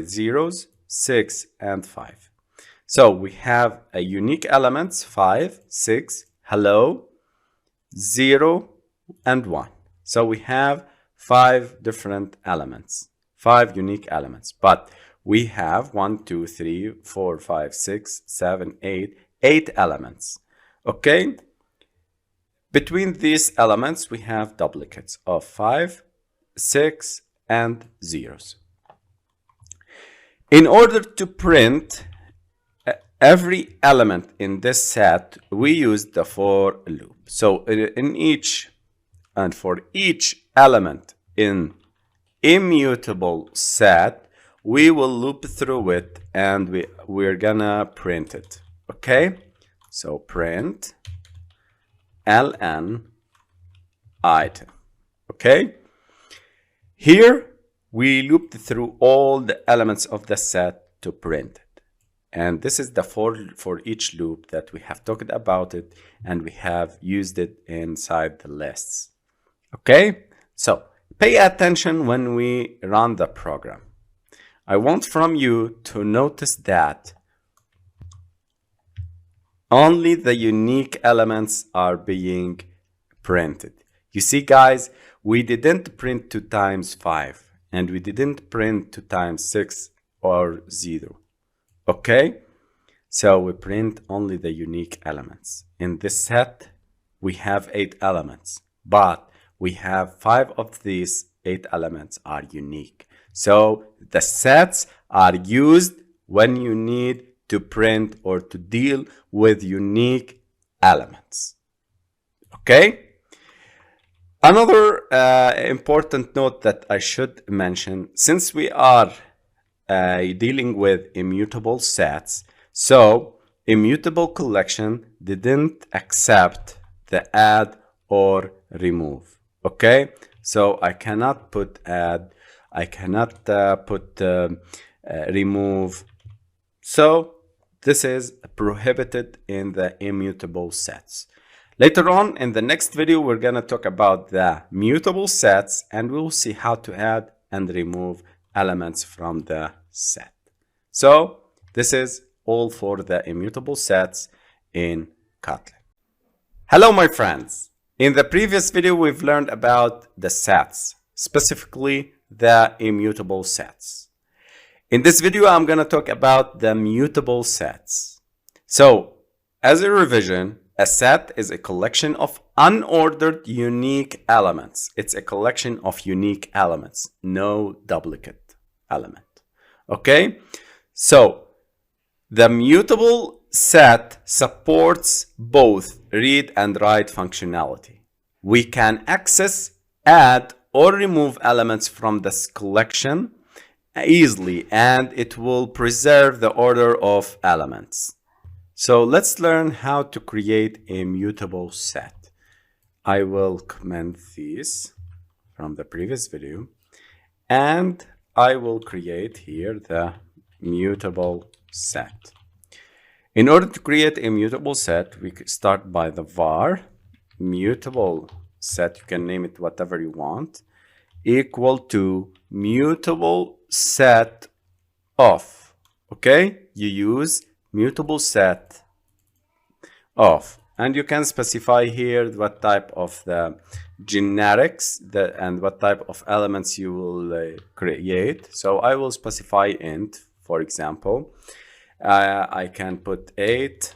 Speaker 1: zeros, 6, and 5. So we have a unique elements 5, 6, hello, 0, and 1. So we have 5 different elements, 5 unique elements. But we have 1, 2, 3, 4, 5, 6, 7, 8 elements. Okay? Between these elements, we have duplicates of 5, 6, and zeros. In order to print every element in this set, we use the for loop. So for each element in immutable set, we will loop through it and we're gonna print it. Okay? So print ln item. Okay? Here we looped through all the elements of the set to print it. And this is the for each loop that we have talked about it, and we have used it inside the lists. Okay? So pay attention when we run the program. I want from you to notice that only the unique elements are being printed. You see, guys, we didn't print 2 times 5, and we didn't print 2 times 6 or 0. Okay? So we print only the unique elements. In this set, we have 8 elements, but we have 5 of these 8 elements are unique. So the sets are used when you need to print or to deal with unique elements. Okay? Another important note that I should mention, since we are dealing with immutable sets, so immutable collection didn't accept the add or remove. Okay, so I cannot put add, I cannot put remove. So this is prohibited in the immutable sets. Later on in the next video, we're going to talk about the mutable sets, and we'll see how to add and remove elements from the set. So this is all for the immutable sets in Kotlin. Hello, my friends. In the previous video, we've learned about the sets, specifically the immutable sets. In this video, I'm going to talk about the mutable sets. So as a revision, a set is a collection of unordered unique elements. It's a collection of unique elements, no duplicate element. Okay, so the mutable set supports both read and write functionality. We can access, add, or remove elements from this collection easily, and it will preserve the order of elements. So let's learn how to create a mutable set. I will comment these from the previous video, and I will create here the mutable set. In order to create a mutable set, we start by the var mutable set, you can name it whatever you want, equal to mutable set of. Okay, you use mutable set of, and you can specify here what type of the generics and what type of elements you will create. So I will specify int, for example. I can put 8.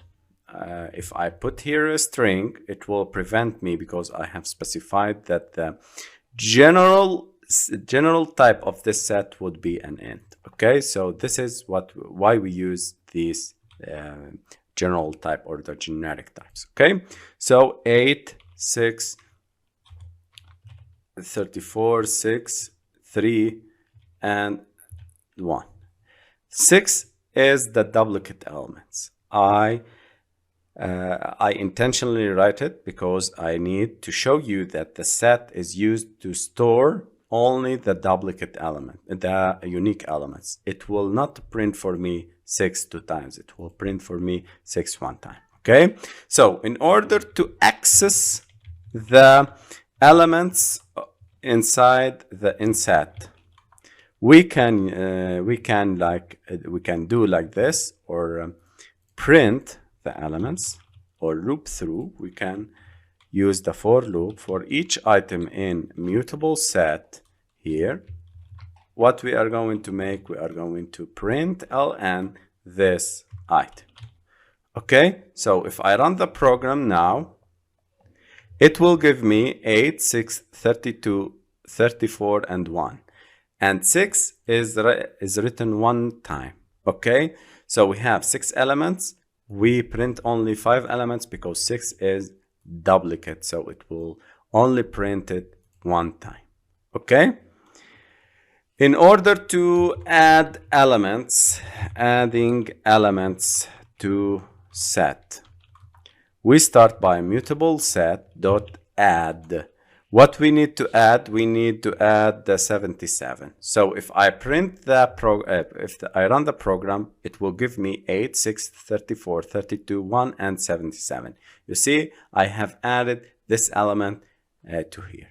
Speaker 1: If I put here a string, it will prevent me because I have specified that the general type of this set would be an int. Okay, so this is why we use these general type or the generic types. Okay, so 8, 6, 34, 6, 3, and 1. 6 is the duplicate elements. I intentionally write it because I need to show you that the set is used to store only the duplicate element, the unique elements. It will not print for me 6 2 times. It will print for me 6 1 time. Okay, so in order to access the elements inside the inset, we can do like this, or print the elements, or loop through. We can use the for loop for each item in mutable set. Here, what we are going to make, we are going to print ln this item. Okay, so if I run the program now, it will give me 8, 6, 32, 34, and 1. And 6 is written 1 time. Okay, so we have 6 elements. We print only 5 elements because 6 is duplicate, so it will only print it 1 time. Okay, in order to add elements, adding elements to set, we start by mutable set dot add. What we need to add, we need to add the 77. So if I print the I run the program, it will give me 8, 6, 34, 32, 1, and 77. You see, I have added this element to here.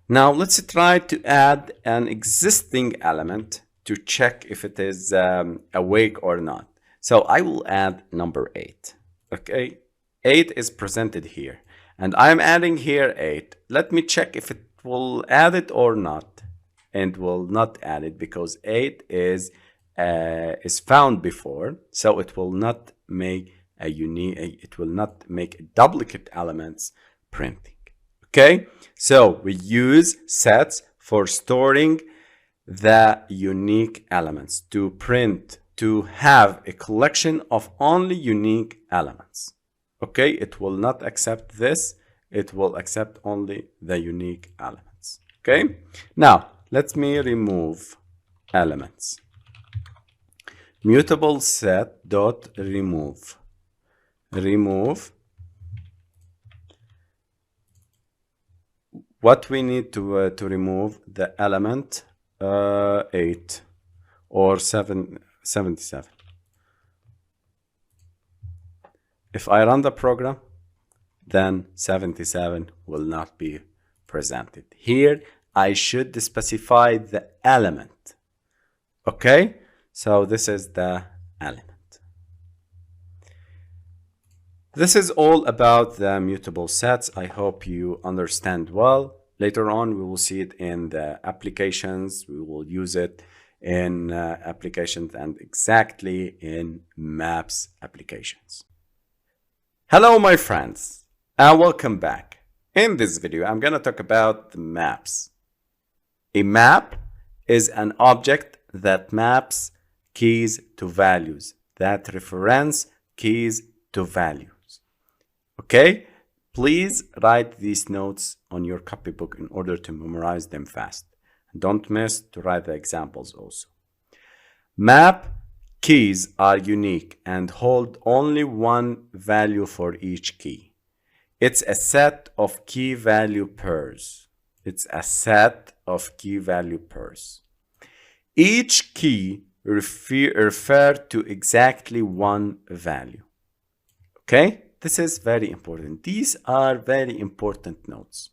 Speaker 1: Now let's try to add an existing element to check if it is awake or not. So I will add number 8. Okay, 8 is presented here, and I'm adding here 8. Let me check if it will add it or not, and will not add it because 8 is found before, so it will not make a duplicate elements printing. Okay, so we use sets for storing the unique elements to print to have a collection of only unique elements. Okay, it will not accept this. It will accept only the unique elements. Okay, now let me remove elements. Mutable set dot remove. Remove. What we need to remove the element 8 or 77. If I run the program, then 77 will not be presented. Here, I should specify the element. Okay, so this is the element. This is all about the mutable sets. I hope you understand well. Later on, we will see it in the applications. We will use it in applications and exactly in maps applications. Hello, my friends, and welcome back. In this video, I'm going to talk about the maps. A map is an object that maps keys to values, that reference keys to values. Okay, please write these notes on your copybook in order to memorize them fast. Don't miss to write the examples also. Map keys are unique and hold only one value for each key. It's a set of key value pairs. It's a set of key value pairs. Each key refer to exactly one value. Okay? This is very important. These are very important notes.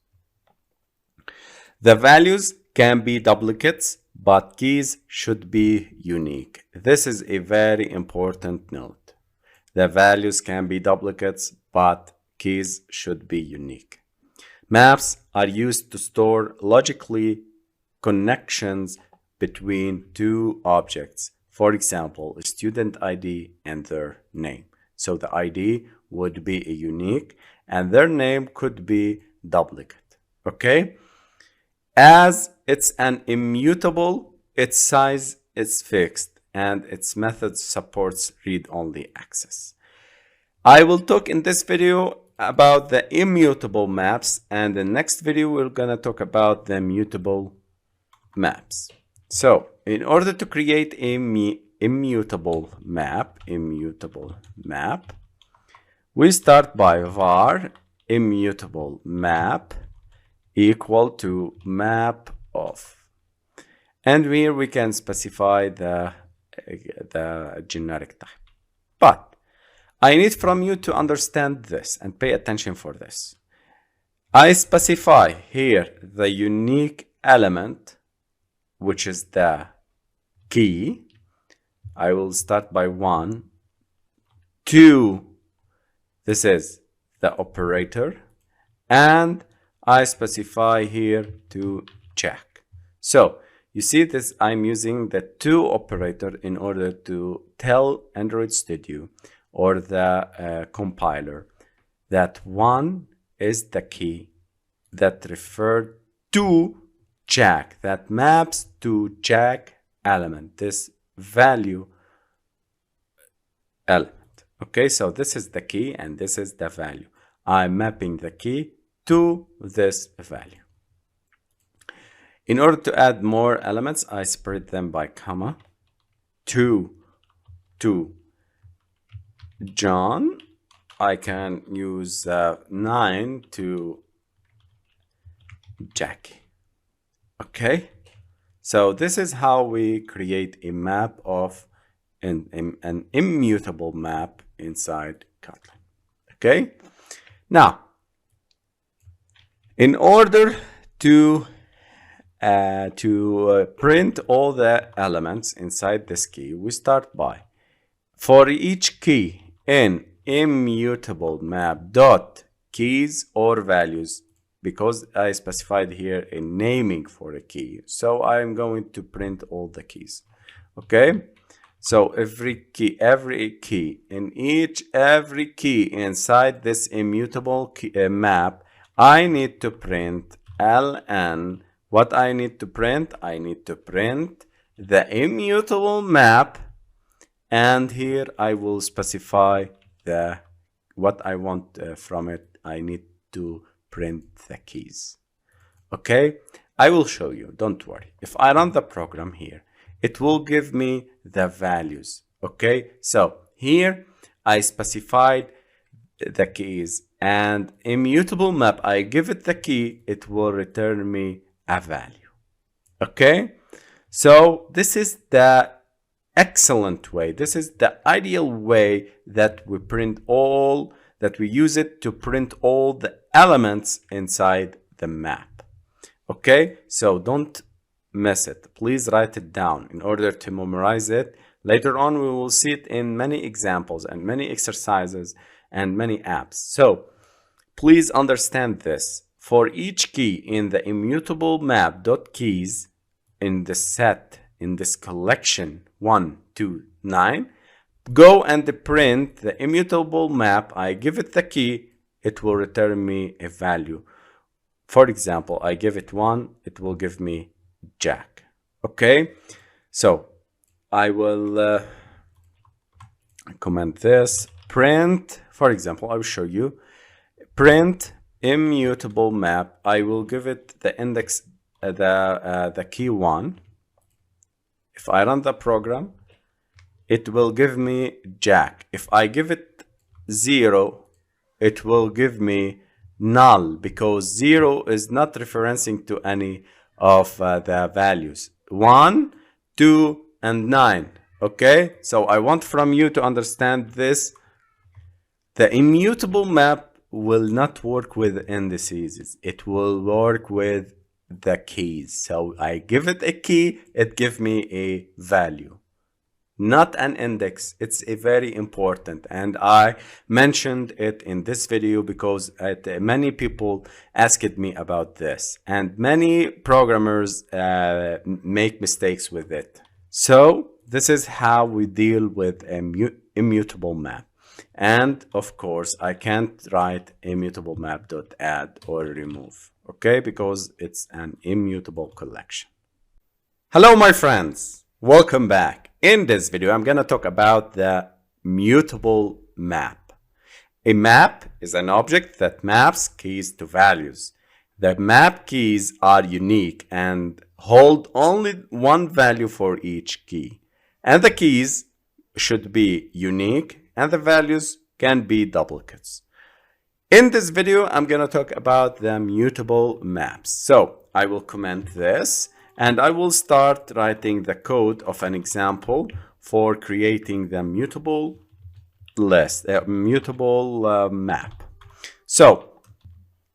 Speaker 1: The values can be duplicates, but keys should be unique. This is a very important note. The values can be duplicates, but keys should be unique. Maps are used to store logically connections between two objects. For example, a student ID and their name. So the ID would be a unique and their name could be duplicate. Okay? As it's an immutable, its size is fixed and its method supports read-only access. I will talk in this video about the immutable maps, and in the next video we're gonna talk about the mutable maps. So in order to create a immutable map, we start by var immutable map equal to map of, and here we can specify the generic type. But I need from you to understand this and pay attention for this. I specify here the unique element, which is the key. I will start by 1, 2, this is the operator, and I specify here to check. So you see this, I'm using the to operator in order to tell Android Studio or the compiler that 1 is the key that referred to Jack, that maps to Jack element, this value element. Okay, so this is the key and this is the value. I'm mapping the key to this value. In order to add more elements, I separate them by comma. To John, I can use 9 to Jackie. Okay, so this is how we create a map of an immutable map inside Kotlin. Okay, now in order to print all the elements inside this key, we start by, for each key in immutable map dot keys or values, because I specified here a naming for a key, so I'm going to print all the keys. Okay, so every key inside this immutable map, I need to print ln. What I need to print? I need to print the immutable map and here I will specify what I want from it. I need to print the keys. Okay, I will show you, don't worry. If I run the program here, it will give me the values. Okay, so here I specified the keys, and Immutable Map, I give it the key, it will return me a value. Okay, so this is the excellent way. This is the ideal way that we print all, that we use it to print all the elements inside the map. Okay, so don't miss it. Please write it down in order to memorize it. Later on, we will see it in many examples and many exercises and many apps. So please understand this. For each key in the immutable map.keys in the set, in this collection 1 to 9, go and print the immutable map. I give it the key, it will return me a value. For example, I give it 1, it will give me Jack. Okay, so I will comment this, print, for example, I will show you, print immutable map. I will give it the index, the key 1. If I run the program, it will give me Jack. If I give it 0, it will give me null, because 0 is not referencing to any of the values 1, 2, and 9. Okay, so I want from you to understand this. The immutable map will not work with indices, it will work with the keys. So I give it a key, it gives me a value, not an index. It's a very important, and I mentioned it in this video because many people asked me about this, and many programmers make mistakes with it. So this is how we deal with a immutable map. And of course, I can't write immutable map.add or remove, okay, because it's an immutable collection. Hello, my friends, welcome back. In this video, I'm going to talk about the mutable map. A map is an object that maps keys to values. The map keys are unique and hold only one value for each key. And the keys should be unique, and the values can be duplicates. In this video, I'm going to talk about the mutable maps. So I will comment this, and I will start writing the code of an example for creating the mutable list, mutable map. So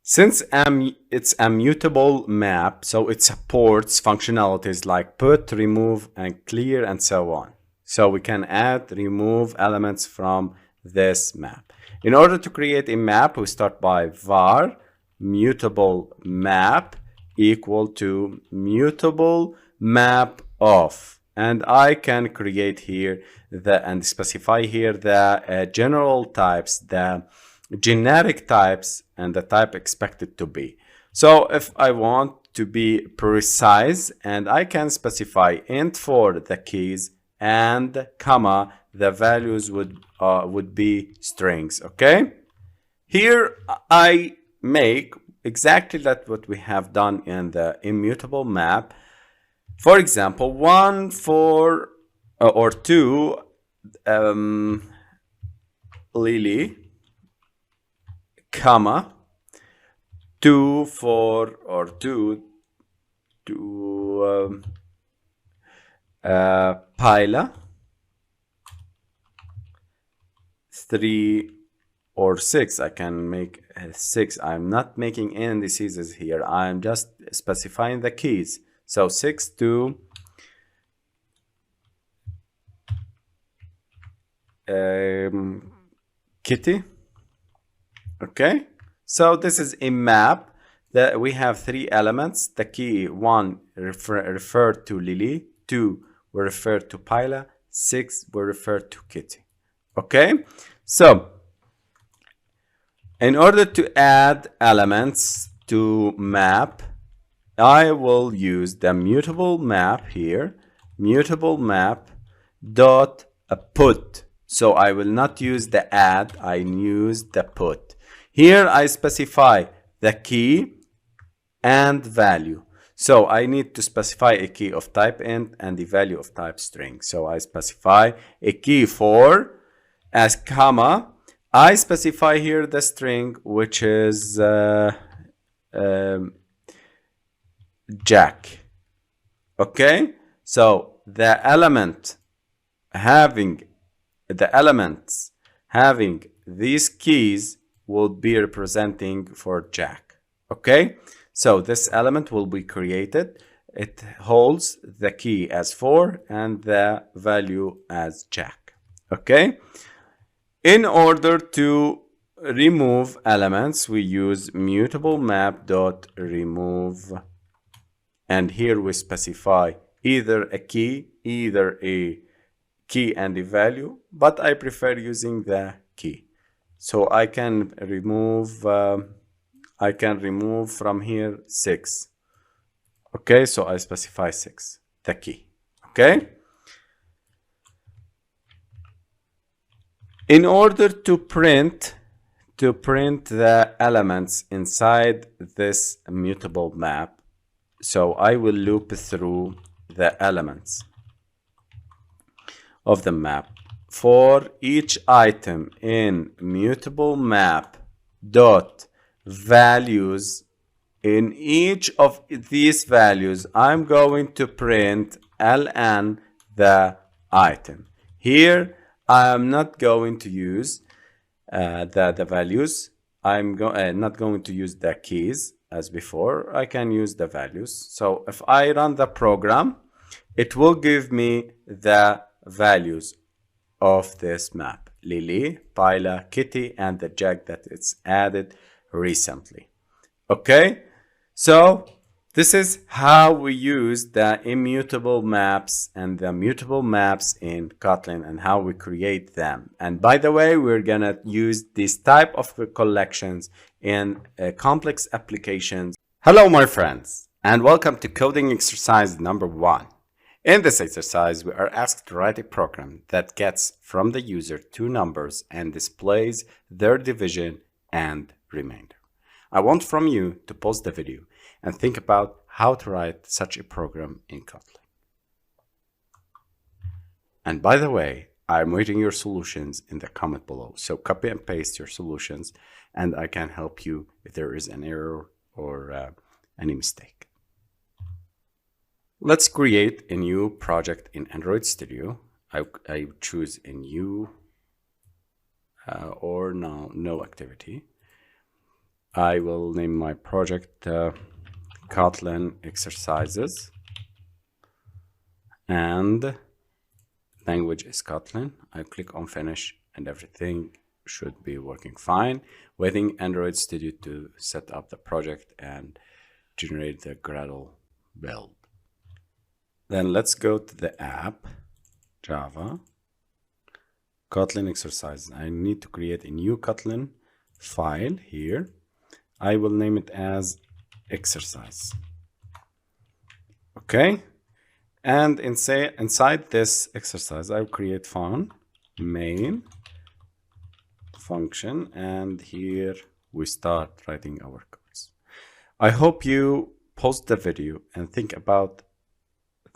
Speaker 1: since it's a mutable map, so it supports functionalities like put, remove, and clear, and so on. So we can add, remove elements from this map. In order to create a map, we start by var mutable map equal to mutable map of, and I can create here and specify here the general types, the generic types, and the type expected to be. So if I want to be precise, and I can specify int for the keys and comma, the values would be strings. Okay, here I make exactly that what we have done in the immutable map. For example, 1 for or 2 Lily, comma 2 for or 2 to Pila, 3 or 6. I can make 6. I'm not making indices here, I'm just specifying the keys. So 6 to Kitty. Okay, so this is a map that we have 3 elements. The key 1 referred to Lily, 2 will refer to Pila, 6 will refer to Kitty. Okay, so in order to add elements to map, I will use the mutable map here, mutable map dot a put. So I will not use the add, I use the put. Here I specify the key and value. So I need to specify a key of type int and the value of type string. So I specify a key for as comma. I specify here the string, which is Jack. Okay, so the elements having these keys will be representing for Jack. Okay, so this element will be created. It holds the key as 4 and the value as Jack. Okay, in order to remove elements, we use mutable map dot remove, and here we specify either a key and a value, but I prefer using the key. So I can remove from here 6. Okay, so I specify 6, the key. Okay, in order to print the elements inside this mutable map, so I will loop through the elements of the map. For each item in mutable map dot values, in each of these values I'm going to print ln the item. Here I am not going to use the values. I'm not going to use the keys as before. I can use the values. So if I run the program, it will give me the values of this map: Lily, Pila, Kitty, and the Jack that it's added recently. Okay, so this is how we use the immutable maps and the mutable maps in Kotlin and how we create them. And by the way, we're gonna use this type of collections in complex applications. Hello, my friends, and welcome to coding exercise number 1. In this exercise, we are asked to write a program that gets from the user 2 numbers and displays their division and remainder. I want from you to pause the video and think about how to write such a program in Kotlin. And by the way, I'm waiting your solutions in the comment below. So copy and paste your solutions and I can help you if there is an error or any mistake. Let's create a new project in Android Studio. I choose a new or no activity. I will name my project Kotlin exercises, and language is Kotlin. I click on finish and everything should be working fine. Waiting Android Studio to set up the project and generate the Gradle build. Then let's go to the app, Java, Kotlin exercises. I need to create a new Kotlin file here. I will name it as exercise. Okay, and inside this exercise I'll create main function, and here we start writing our codes. I hope you pause the video and think about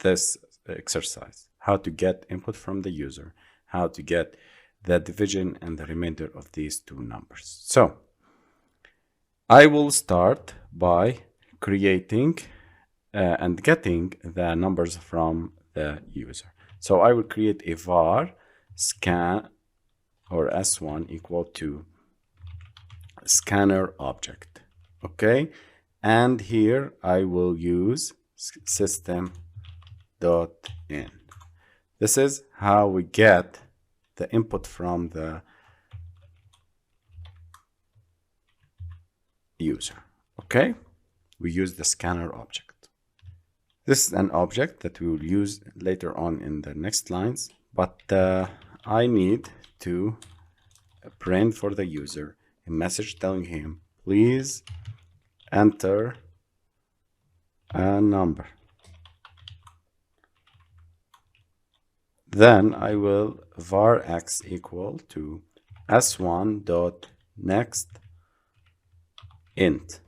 Speaker 1: this exercise, how to get input from the user, how to get the division and the remainder of these 2 numbers. So I will start by creating and getting the numbers from the user. So I will create a var scan or s1 equal to scanner object. Okay, and here I will use system.in. This is how we get the input from the user. Okay, we use the scanner object. This is an object that we will use later on in the next lines, but I need to print for the user a message telling him, please enter a number. Then I will var x equal to s1 dot next int.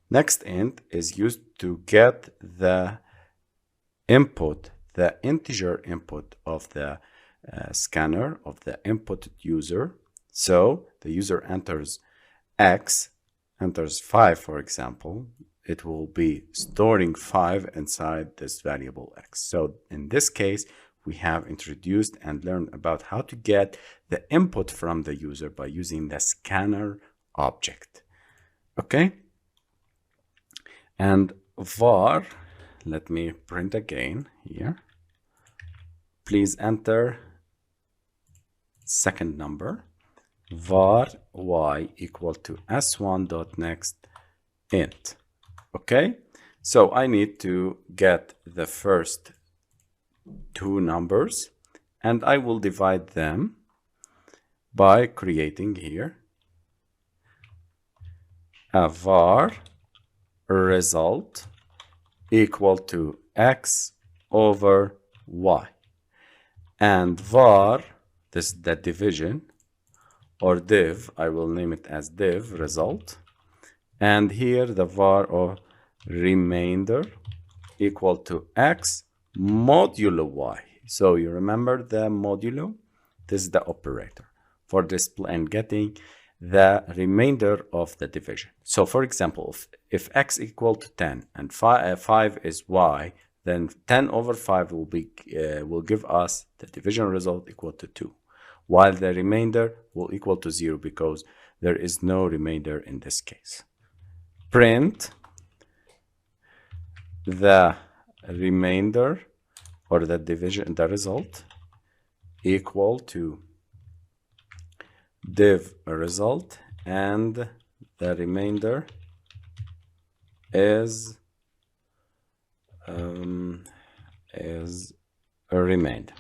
Speaker 1: Next int is used to get the input, the integer input of the scanner, of the input user. So the user enters x, enters 5, for example. It will be storing 5 inside this variable x. So in this case, we have introduced and learned about how to get the input from the user by using the scanner object. Okay? And var, let me print again here. Please enter second number. Var y equal to s1 dot next int. Okay, so I need to get the first two numbers, and I will divide them by creating here a var result equal to x over y, and var, this is the division, or div, I will name it as div result, and here the var of remainder equal to x modulo y. So you remember the modulo? This is the operator for display and getting the remainder of the division. So for example, if x equal to 10 and 5 is y, then 10 over 5 will give us the division result equal to 2, while the remainder will equal to 0 because there is no remainder in this case. Print the remainder or the division, the result equal to div result, and the remainder is a remainder.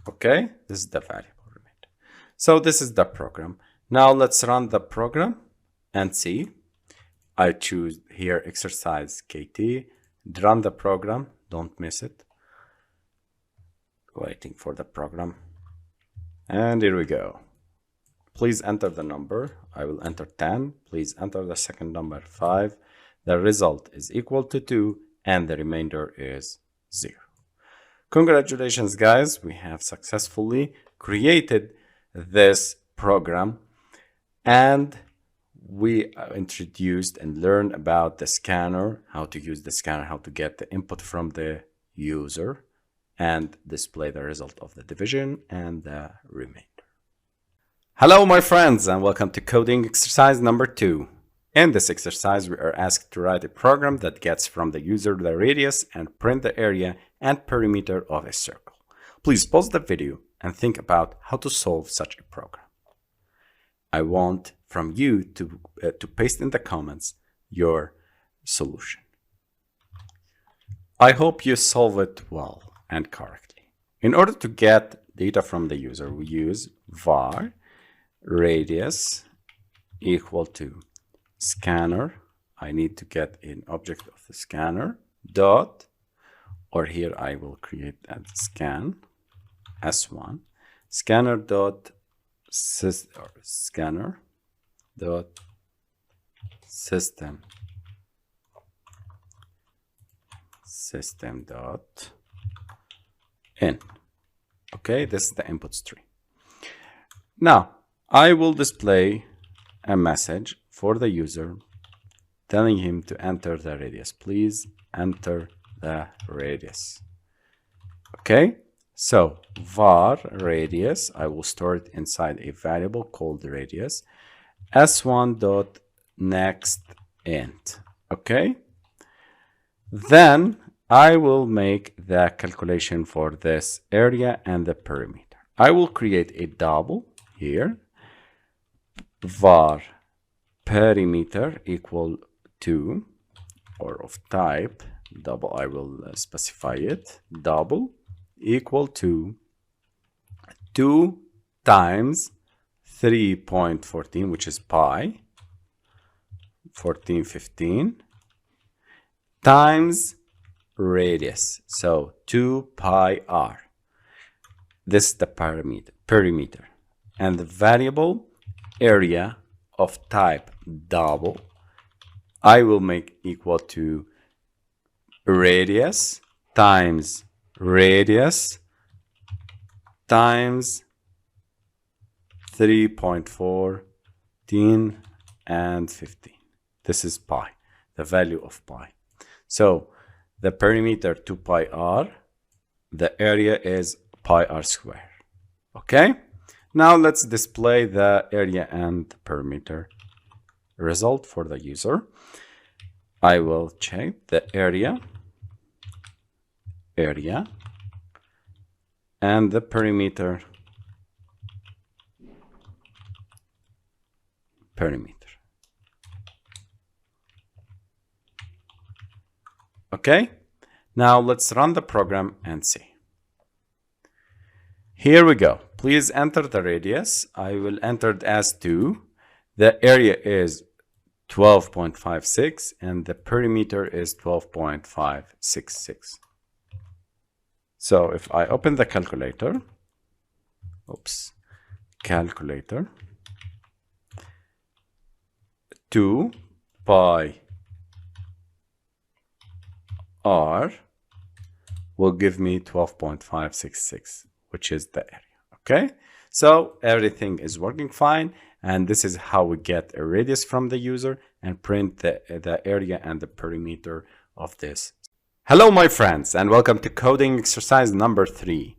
Speaker 1: Okay, this is the variable remainder. So this is the program. Now let's run the program and see. I choose here exercise KT, run the program, don't miss it. Waiting for the program. And here we go. Please enter the number. I will enter 10. Please enter the second number 5. The result is equal to 2 and the remainder is 0. Congratulations guys, we have successfully created this program, and we introduced and learned about the scanner, how to use the scanner, how to get the input from the user and display the result of the division and the remainder. Hello my friends, and welcome to coding exercise number 2. In this exercise, we are asked to write a program that gets from the user the radius and print the area and perimeter of a circle. Please pause the video and think about how to solve such a program. I want from you to paste in the comments your solution. I hope you solve it well and correctly. In order to get data from the user, we use var radius equal to scanner. I need to get an object of the scanner dot, or here I will create a scan s1 scanner dot scanner dot system dot in. Okay, this is the input stream. Now I will display a message for the user telling him to enter the radius. Please enter the radius. Okay, so var radius, I will store it inside a variable called radius s1 dot next int. Okay, then I will make the calculation for this area and the perimeter. I will create a double here, var perimeter equal to, or of type double, I will specify it, double equal to 2 times 3.14, which is pi 1415, times radius. So 2 pi r. This is the perimeter. And the variable area of type double, I will make equal to radius times radius times 3.14 and 15. This is pi, the value of pi. So the perimeter 2 pi r, the area is pi r square. Okay, now let's display the area and the perimeter result for the user. I will check the area and the perimeter Okay, now let's run the program and see. Here we go. Please enter the radius. I will enter it as 2. The area is 12.56 and the perimeter is 12.566. So if I open the calculator, calculator, 2 pi r will give me 12.566, which is the area. Okay, so everything is working fine, and this is how we get a radius from the user and print the area and the perimeter of this. Hello my friends, and welcome to coding exercise number 3.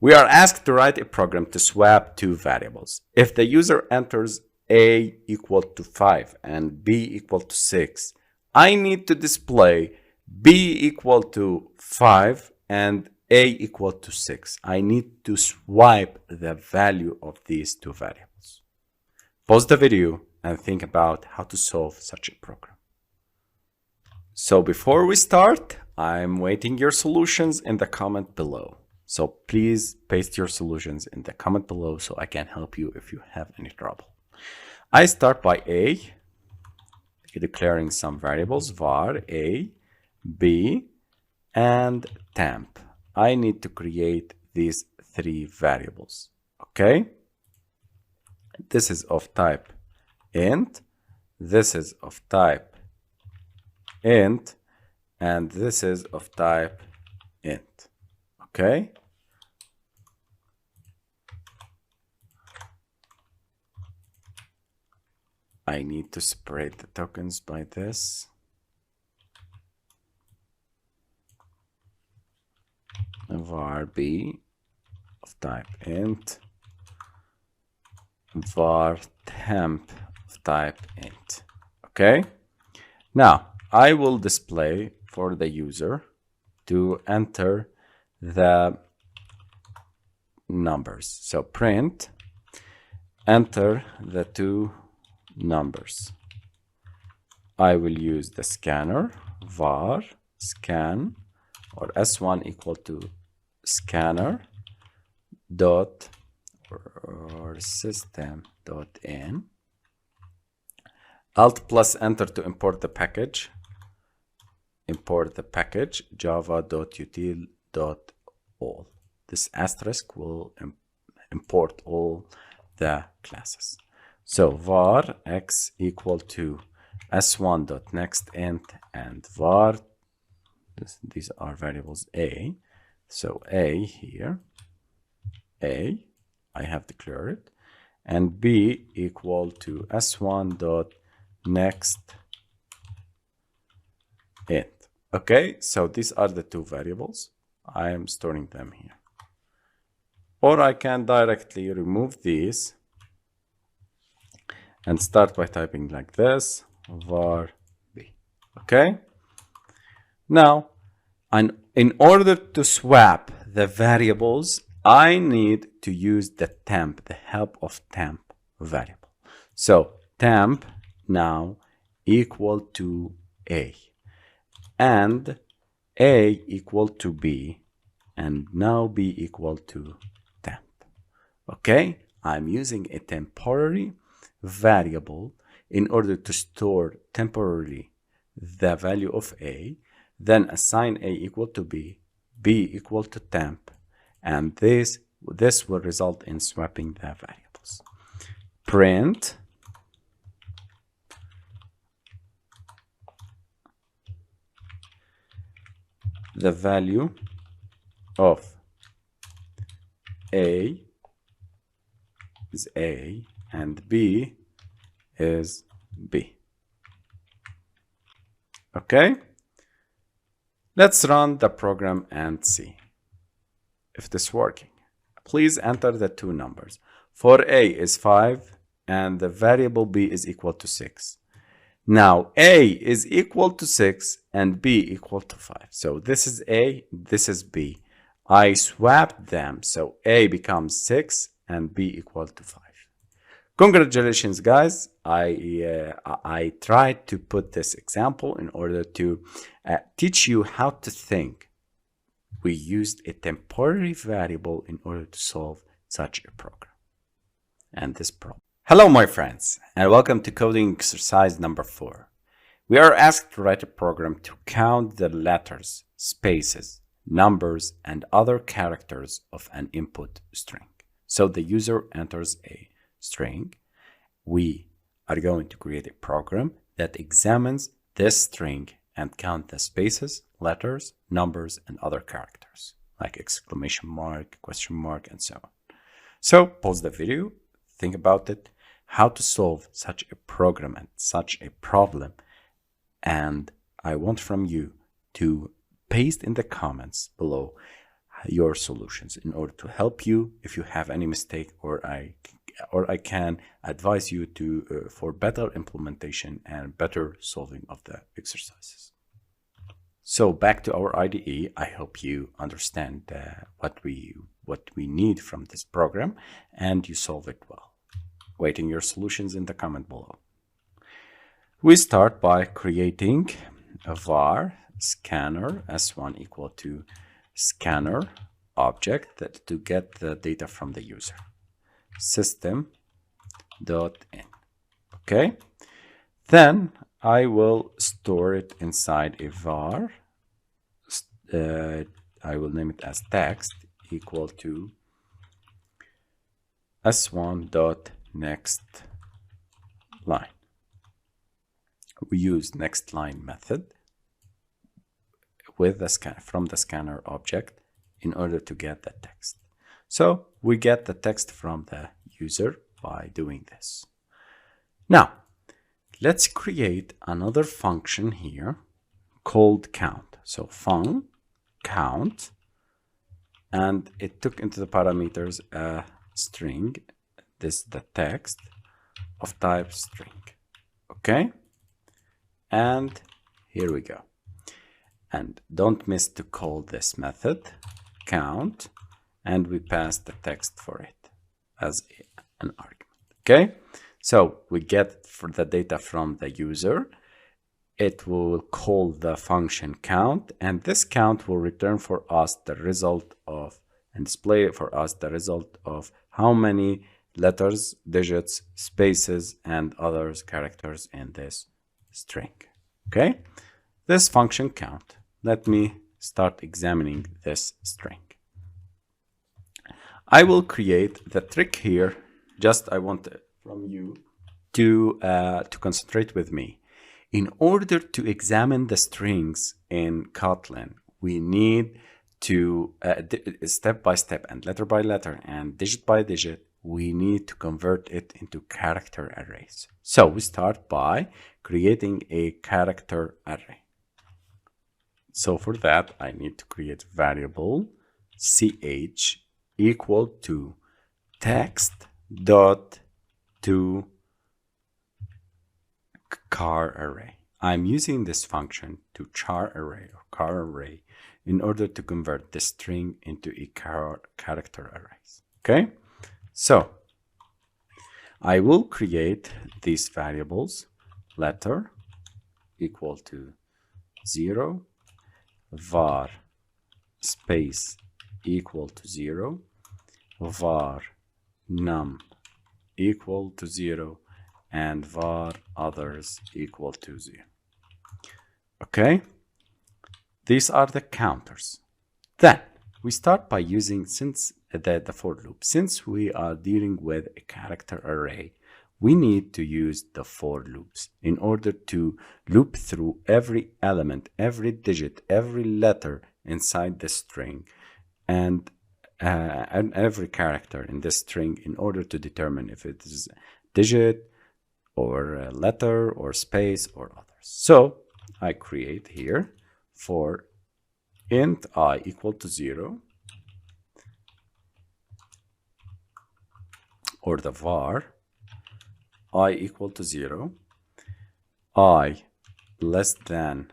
Speaker 1: We are asked to write a program to swap two variables. If the user enters a equal to 5 and b equal to 6, I need to display b equal to 5 and a equal to 6. I need to swipe the value of these two variables. Pause the video and think about how to solve such a program. So before we start, I'm waiting your solutions in the comment below. So please paste your solutions in the comment below so I can help you if you have any trouble. I start by a, declaring some variables var a, b, and temp. I need to create these three variables. Okay, this is of type int, this is of type int, and this is of type int. Okay, I need to separate the tokens by this. Var b of type int, var temp of type int. Okay, now I will display for the user to enter the numbers. So print enter the two numbers. I will use the scanner var scan or s1 equal to scanner dot or system dot in, alt plus enter to import the package, java.util.all. This asterisk will import all the classes. So var x equal to s1.nextInt and var, these are variables a, so a here, a, I have declared it, and b equal to s1.nextInt. Okay, so these are the two variables. I am storing them here. Or I can directly remove these and start by typing like this, var b. Okay, now in order to swap the variables, I need to use the temp, the help of temp variable. So temp now equal to a, and a equal to b, and now b equal to temp. Okay, I'm using a temporary variable in order to store temporarily the value of a. then assign a equal to b, b equal to temp, and this will result in swapping the variables. Print the value of a is a and b is b. Okay, let's run the program and see if this is working. Please enter the two numbers. For a is 5 and the variable b is equal to 6. Now a is equal to 6 and b equal to 5. So this is a, this is b. I swapped them, so a becomes 6 and b equal to 5. Congratulations, guys. I tried to put this example in order to teach you how to think. We used a temporary variable in order to solve such a program and this problem. Hello, my friends, and welcome to coding exercise number 4. We are asked to write a program to count the letters, spaces, numbers, and other characters of an input string. So the user enters a string. We are going to create a program that examines this string and count the spaces, letters, numbers, and other characters like exclamation mark, question mark, and so on. So pause the video, think about it, how to solve such a program and such a problem, and I want from you to paste in the comments below your solutions in order to help you if you have any mistake, or I can advise you to for better implementation and better solving of the exercises. So back to our IDE. I hope you understand what we need from this program and you solve it well. Waiting your solutions in the comment below. We start by creating a var scanner s1 equal to scanner object that to get the data from the user. System.in. Okay, then I will store it inside a var. I will name it as text equal to s1.next line. We use next line method with the from the scanner object in order to get the text. So we get the text from the user by doing this. Now let's create another function here called count. So fun count, and it took into the parameters a string, this the text of type string. Okay, and here we go. And don't miss to call this method count, and we pass the text for it as an argument. Okay, so we get for the data from the user. It will call the function count, and this count will return for us the result of and display for us the result of how many letters, digits, spaces, and other characters in this string. Okay, this function count. Let me start examining this string. I will create the trick here. Just I want from you to concentrate with me. In order to examine the strings in Kotlin, we need to step by step and letter by letter and digit by digit, we need to convert it into character arrays. So we start by creating a character array. So for that, I need to create variable ch equal to text dot to char array. I'm using this function to char array or char array in order to convert the string into a character arrays. Okay, so I will create these variables letter equal to 0, var space equal to 0, var num equal to 0, and var others equal to 0. Okay, these are the counters. Then we start by using the for loop. Since we are dealing with a character array, we need to use the for loops in order to loop through every element, every digit, every letter inside the string, and every character in this string in order to determine if it is a digit or a letter or space or others. So I create here for int I equal to 0, or the var I equal to 0, I less than,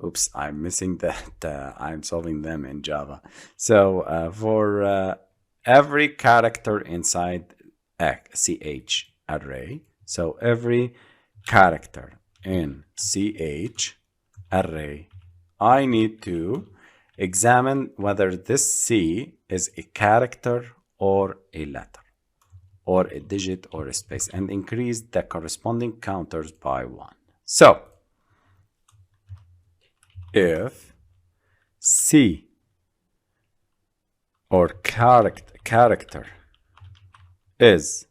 Speaker 1: oops, I'm missing that, I'm solving them in Java. So for every character inside ch array, so every character in ch array, I need to examine whether this C is a character or a letter, or a digit or a space, and increase the corresponding counters by 1. So if C or character is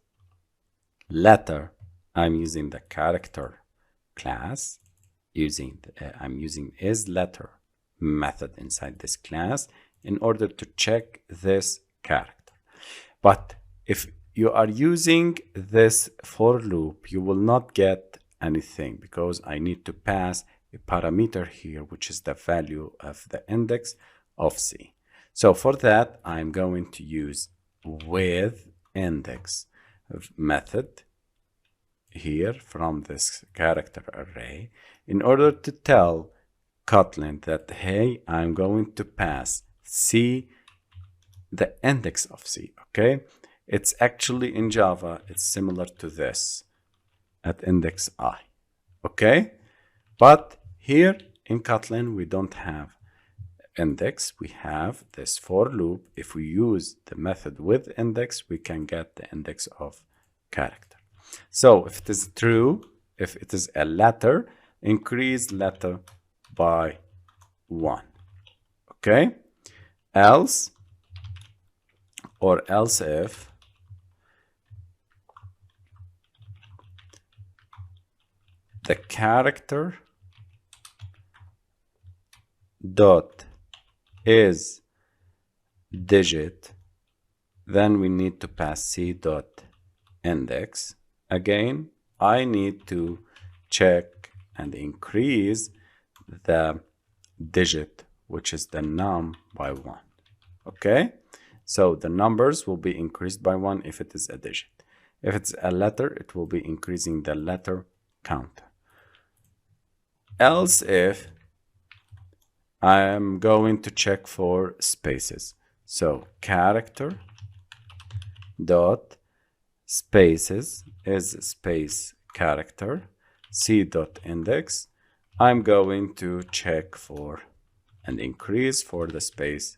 Speaker 1: letter, I'm using the character class, I'm using isLetter method inside this class in order to check this character. But if you are using this for loop, you will not get anything because I need to pass a parameter here, which is the value of the index of C. So for that, I'm going to use with index method here from this character array in order to tell Kotlin that, hey, I'm going to pass C, the index of C, okay? It's actually in Java, it's similar to this at index I, okay? But here in Kotlin, we don't have index, we have this for loop. If we use the method with index, we can get the index of character. So if it is true, if it is a letter, increase letter by 1, okay? Else, or else if the character dot is digit, then we need to pass C dot index. Again, I need to check and increase the digit, which is the num, by 1. Okay, so the numbers will be increased by 1 if it is a digit. If it's a letter, it will be increasing the letter count. Else if I am going to check for spaces. So character dot spaces is space character, C dot index. I'm going to check for and increase for the space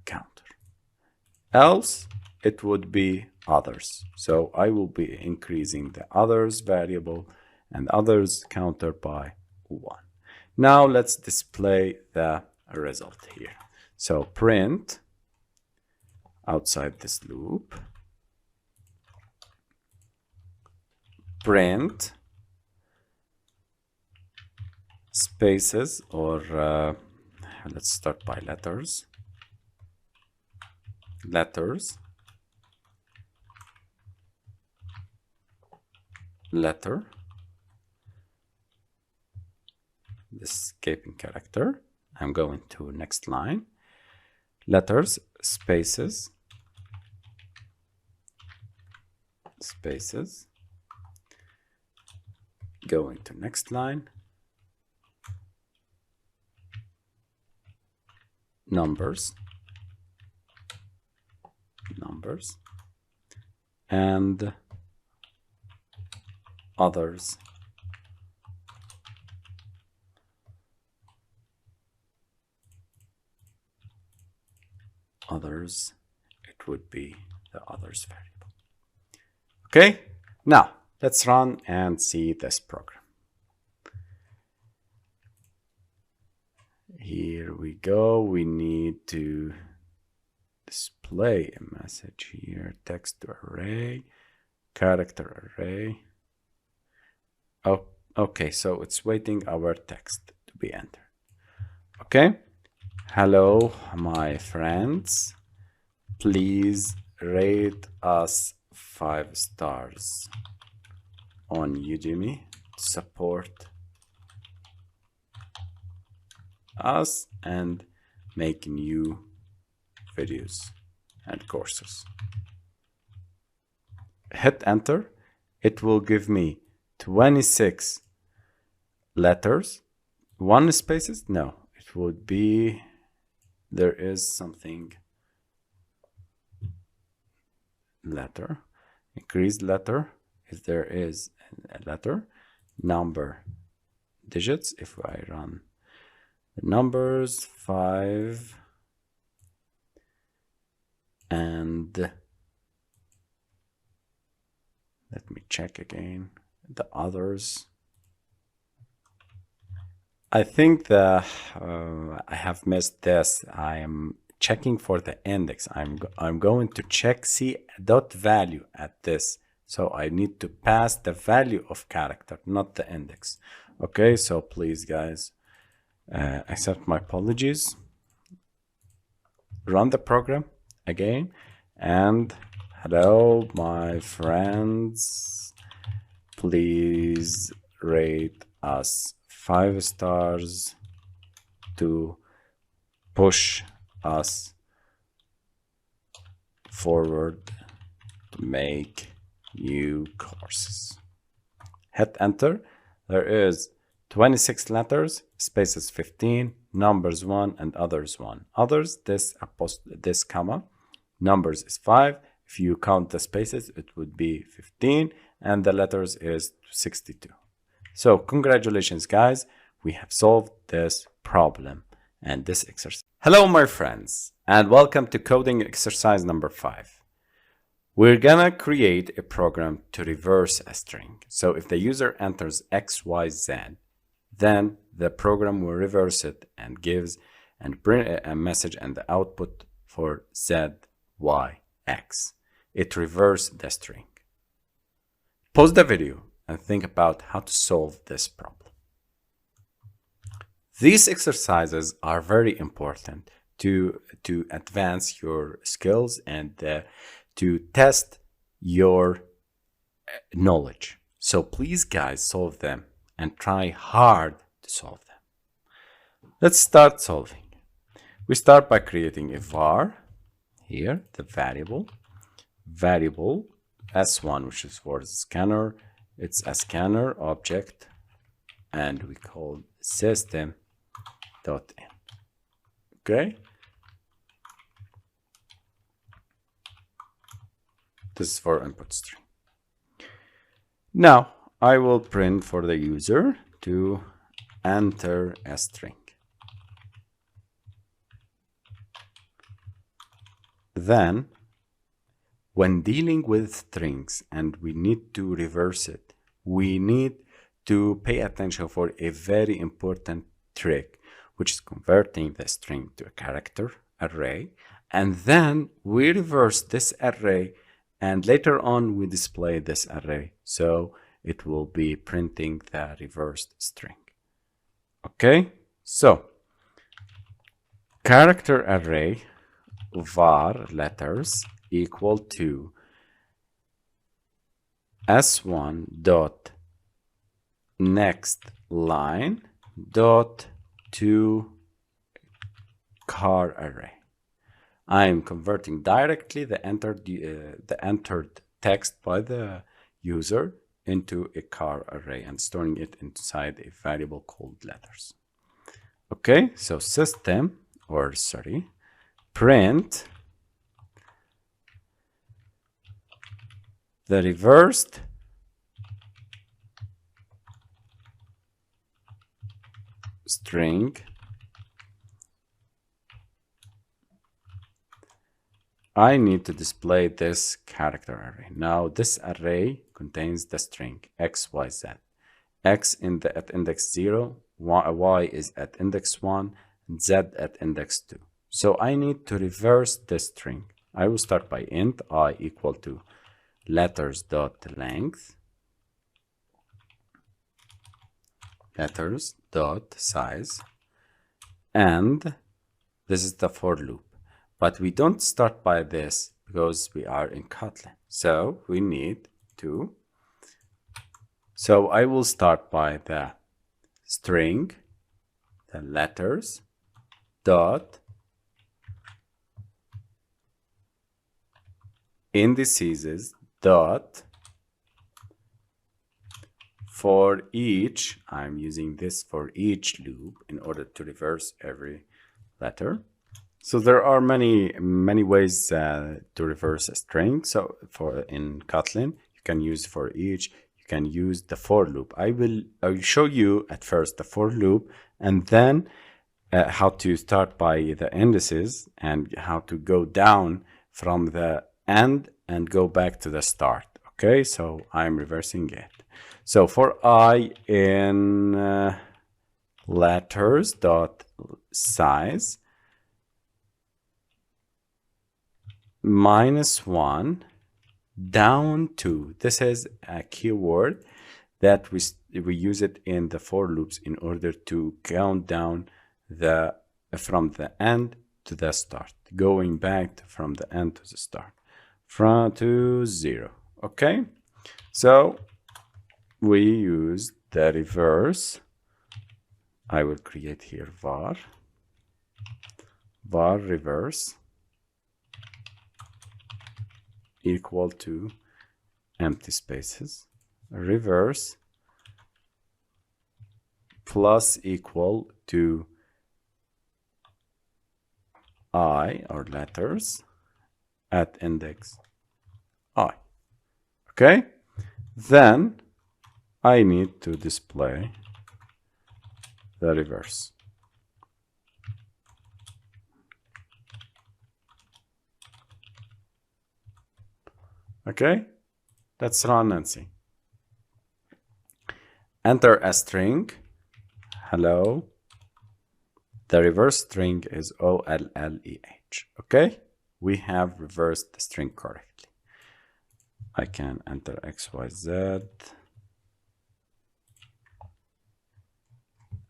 Speaker 1: counter. Else it would be others. So I will be increasing the others variable and others counter by 1. Now let's display the result here. So print outside this loop, print spaces, or let's start by letters, letter, the escaping character. I'm going to next line, letters, spaces, going to next line, numbers, and others, it would be the others variable. Okay, now let's run and see this program. Here we go. We need to display a message here. Text to array, character array. Oh, okay, so it's waiting our text to be entered. Okay. Hello, my friends. Please rate us 5 stars on Udemy to support us and make new videos and courses. Hit enter. It will give me 26 letters. 1 spaces? No, it would be, there is something, letter, increased letter, if there is a letter, number, digits. If I run the numbers, 5, and let me check again the others. I think I have missed this. I am checking for the index. I'm going to check c.value at this. So I need to pass the value of character, not the index. Okay, so please guys, accept my apologies. Run the program again, and hello my friends, please rate us 5 stars to push us forward to make new courses. Hit enter. There is 26 letters, spaces 15, numbers 1 and others 1. Others, this comma, numbers is 5. If you count the spaces, it would be 15, and the letters is 62. So congratulations guys, we have solved this problem and this exercise. Hello my friends, and welcome to coding exercise number 5. We're gonna create a program to reverse a string. So if the user enters XYZ, then the program will reverse it and gives and print a message and the output for ZYX. It reverses the string. Pause the video and think about how to solve this problem. These exercises are very important to advance your skills and to test your knowledge. So please guys, solve them and try hard to solve them. Let's start solving. We start by creating a var. Here, the variable s1, which is for the scanner. It's a scanner object, and we call system.in. Okay. This is for input string. Now I will print for the user to enter a string. Then, when dealing with strings and we need to reverse it, we need to pay attention for a very important trick, which is converting the string to a character array, and then we reverse this array, and later on we display this array, so it will be printing the reversed string. Okay, so character array var letters equal to s1 dot next line dot to car array. I am converting directly the entered text by the user into a car array and storing it inside a variable called letters. Okay, so print the reversed string I need to display this character array. Now this array contains the string XYZ. X at index 0, Y is at index 1, z at index 2. So I need to reverse this string. I will start by int I equal to letters dot length, letters dot size, and this is the for loop. But we don't start by this because we are in Kotlin. So we need to. So I will start by the string, the letters dot indices dot for each. I'm using this for each loop in order to reverse every letter. So there are many ways to reverse a string. So in Kotlin, you can use for each. You can use the for loop. I will show you at first the for loop, and then how to start by the indices and how to go down from the end and go back to the start. Okay, so I'm reversing it. So for I in letters dot size -1 down to, this is a keyword that we use it in the for loops in order to count down from the end to the start, going back from the end to the start, to 0. Okay, so we use the reverse. I will create here var reverse equal to empty spaces, reverse plus equal to I, or letters, at index I. Okay, then I need to display the reverse. Okay, let's run and see. Enter a string, hello. The reverse string is OLLEH. Okay, we have reversed the string correctly. I can enter XYZ.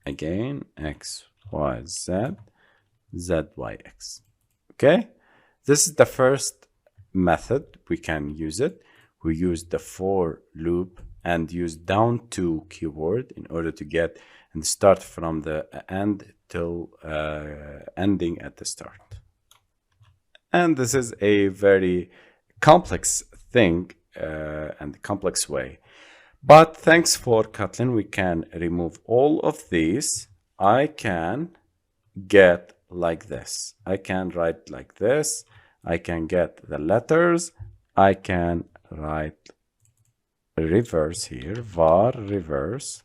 Speaker 1: Again, XYZ, ZYX. Okay, this is the first method. We can use it. We use the for loop and use down to keyword in order to get and start from the end till ending at the start. And this is a very complex thing and complex way. But thanks for Kotlin, we can remove all of these. I can get like this. I can write like this. I can get the letters. I can write reverse here, var reverse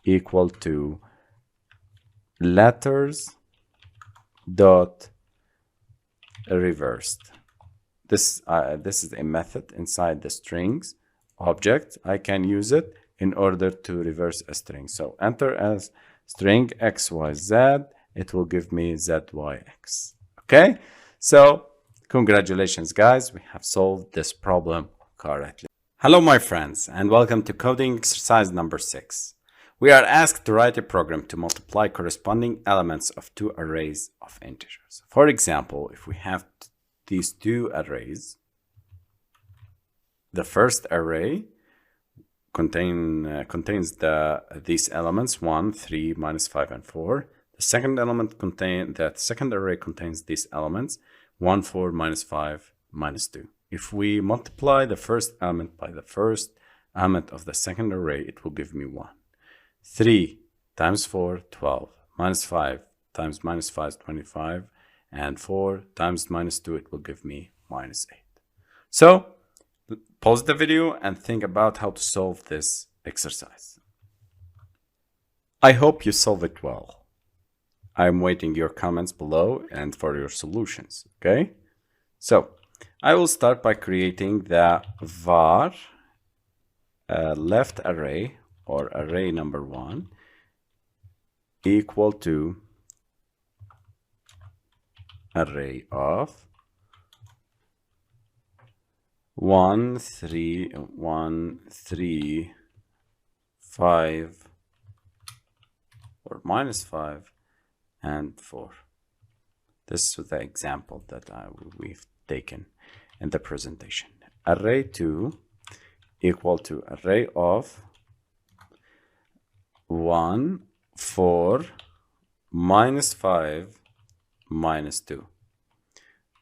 Speaker 1: equal to letters dot reversed. This is a method inside the strings object. I can use it in order to reverse a string. So enter as string XYZ, it will give me ZYX. Okay, so congratulations guys, we have solved this problem correctly. Hello my friends, and welcome to coding exercise number 6. We are asked to write a program to multiply corresponding elements of two arrays of integers. For example, if we have these two arrays, the first array contains these elements 1, 3, -5, and 4. The second array contains these elements 1, 4, -5, -2. If we multiply the first element by the first element of the second array, it will give me 1. 3 times 4, 12. -5 times -5 is 25. And 4 times -2, it will give me -8. So pause the video and think about how to solve this exercise. I hope you solve it well. I'm waiting your comments below and for your solutions, okay? So I will start by creating the var left array, or array number 1, equal to array of 1 3 1 3 5 or -5 and 4. This is the example that we've taken in the presentation. Array 2 equal to array of 1 4 -5 -2.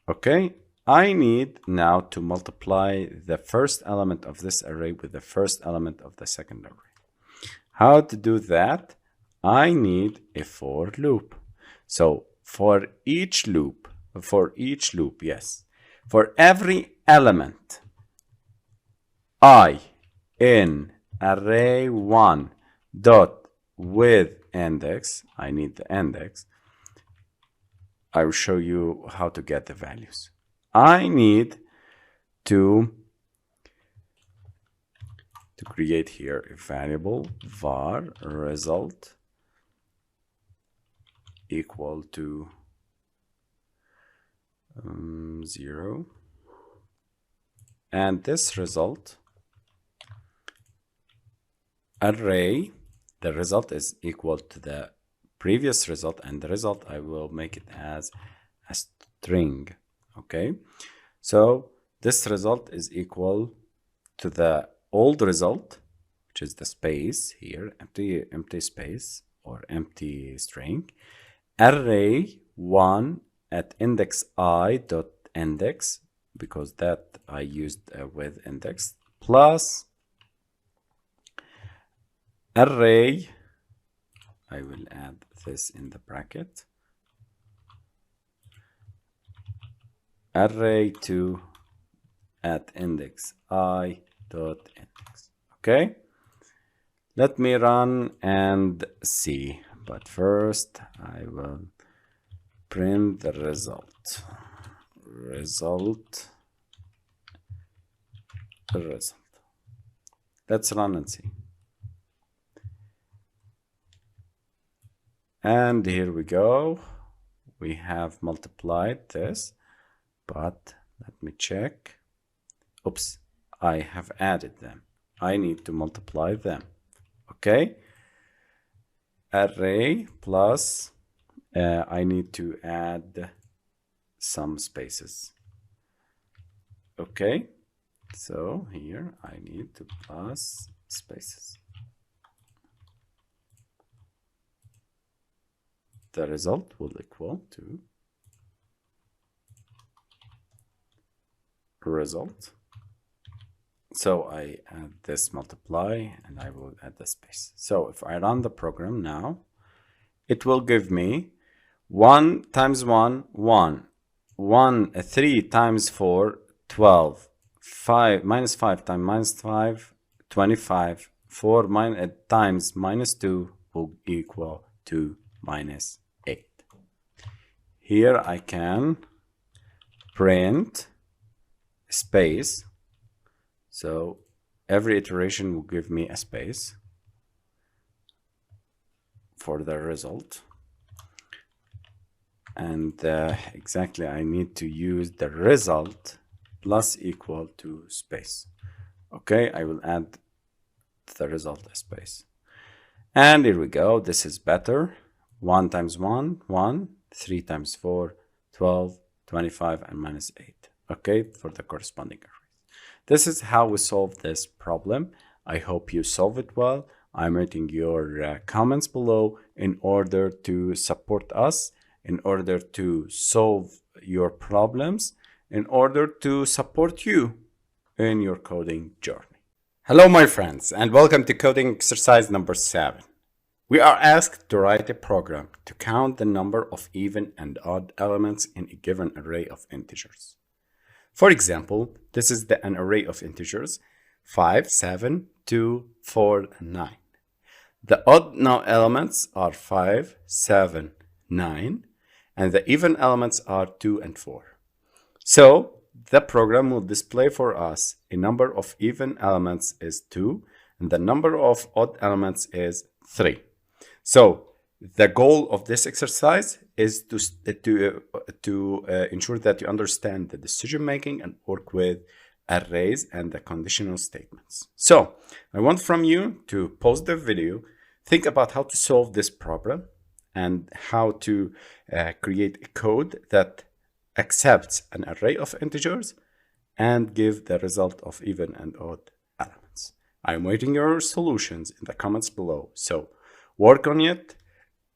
Speaker 1: Okay, I need now to multiply the first element of this array with the first element of the second array. How to do that? I need a for loop. So for each loop, yes, for every element I in array 1 dot with index, I need the index. I will show you how to get the values. I need to create here a variable var result equal to 0, and this result array, the result is equal to the previous result, and the result I will make it as a string. Okay, so this result is equal to the old result, which is the space here, empty space or empty string, array 1 at index I dot index, because that I used with index, plus array, I will add this in the bracket, array 2 at index I dot index. Okay, let me run and see, but first I will print the result. Let's run and see. And here we go. We have multiplied this, but let me check. Oops, I have added them. I need to multiply them. Okay. Array plus, I need to add some spaces. Okay. So here I need to plus spaces. The result will equal to result. So I add this multiply and I will add the space. So if I run the program now, it will give me 1 times 1, 1, 3 times 4, 12, 5 minus 5 times minus 5, 25, 4 times minus 2 will equal to minus 8. Here I can print space. So every iteration will give me a space for the result. And exactly, I need to use the result plus equal to space. Okay, I will add the result as space. And here we go. This is better. 1 times 1, 1, 3 times 4, 12, 25, and minus 8. Okay, for the corresponding arrays. This is how we solve this problem. I hope you solve it well. I'm writing your comments below in order to support us, in order to solve your problems, in order to support you in your coding journey. Hello, my friends, and welcome to coding exercise number 7. We are asked to write a program to count the number of even and odd elements in a given array of integers. For example, this is an array of integers 5, 7, 2, 4, and 9. The odd elements are 5, 7, 9, and the even elements are 2 and 4. So the program will display for us a number of even elements is 2 and the number of odd elements is 3. So The goal of this exercise is to ensure that you understand the decision making and work with arrays and the conditional statements. So I want from you to pause the video, think about how to solve this problem and how to create a code that accepts an array of integers and give the result of even and odd elements. I'm waiting your solutions in the comments below. So work on it,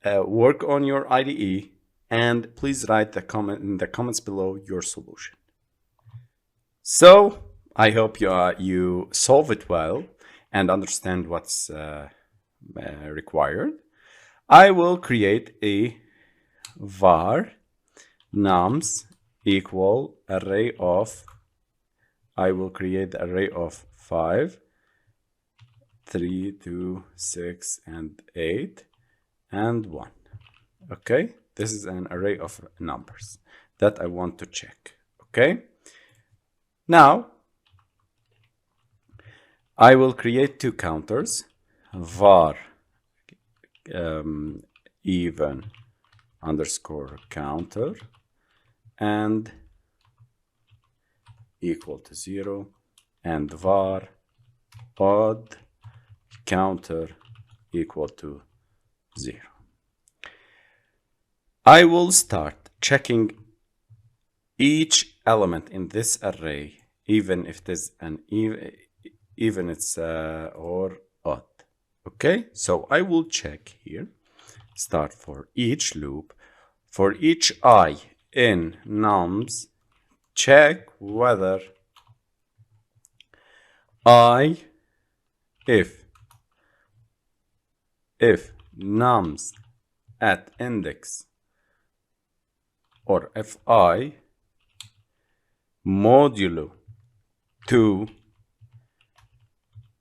Speaker 1: work on your IDE, and please write in the comments below your solution. So I hope you solve it well and understand what's required. I will create a var nums equal array of, I will create the array of 5, 3, 2, 6, and 8, and 1. Okay, this is an array of numbers that I want to check. Okay, now I will create two counters, var even underscore counter and equal to 0, and var odd counter equal to 0. I will start checking each element in this array, even if it is an even it's or odd. Okay, so I will check here, start for each loop, for each I in nums, check whether I, if nums at index, or if I modulo 2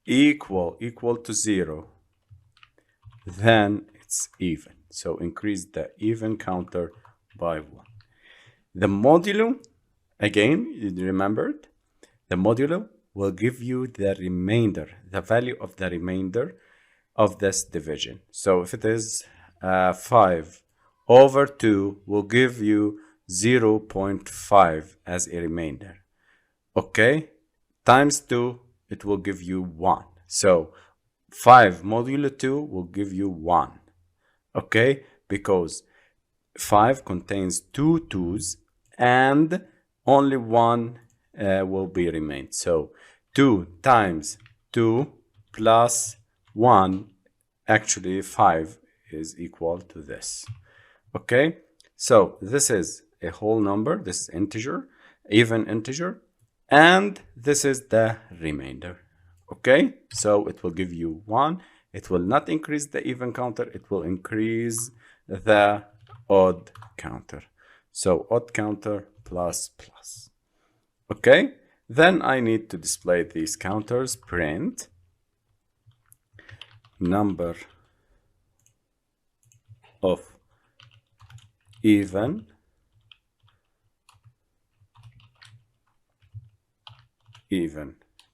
Speaker 1: equal to 0, then it's even. So increase the even counter by 1. The modulo, again, you remembered, the modulo will give you the remainder, the value of the remainder of this division. So if it is 5 over 2 will give you 0.5 as a remainder. Okay, times 2, it will give you 1. So 5 modulo 2 will give you 1. Okay, because 5 contains 2 2's and only 1 will be remained. So 2 times 2 plus 1, actually 5 is equal to this. Okay, so this is a whole number, this is integer, even integer, and this is the remainder. Okay, so it will give you 1. It will not increase the even counter, it will increase the odd counter. So odd counter plus plus. Okay, then I need to display these counters. Print number of even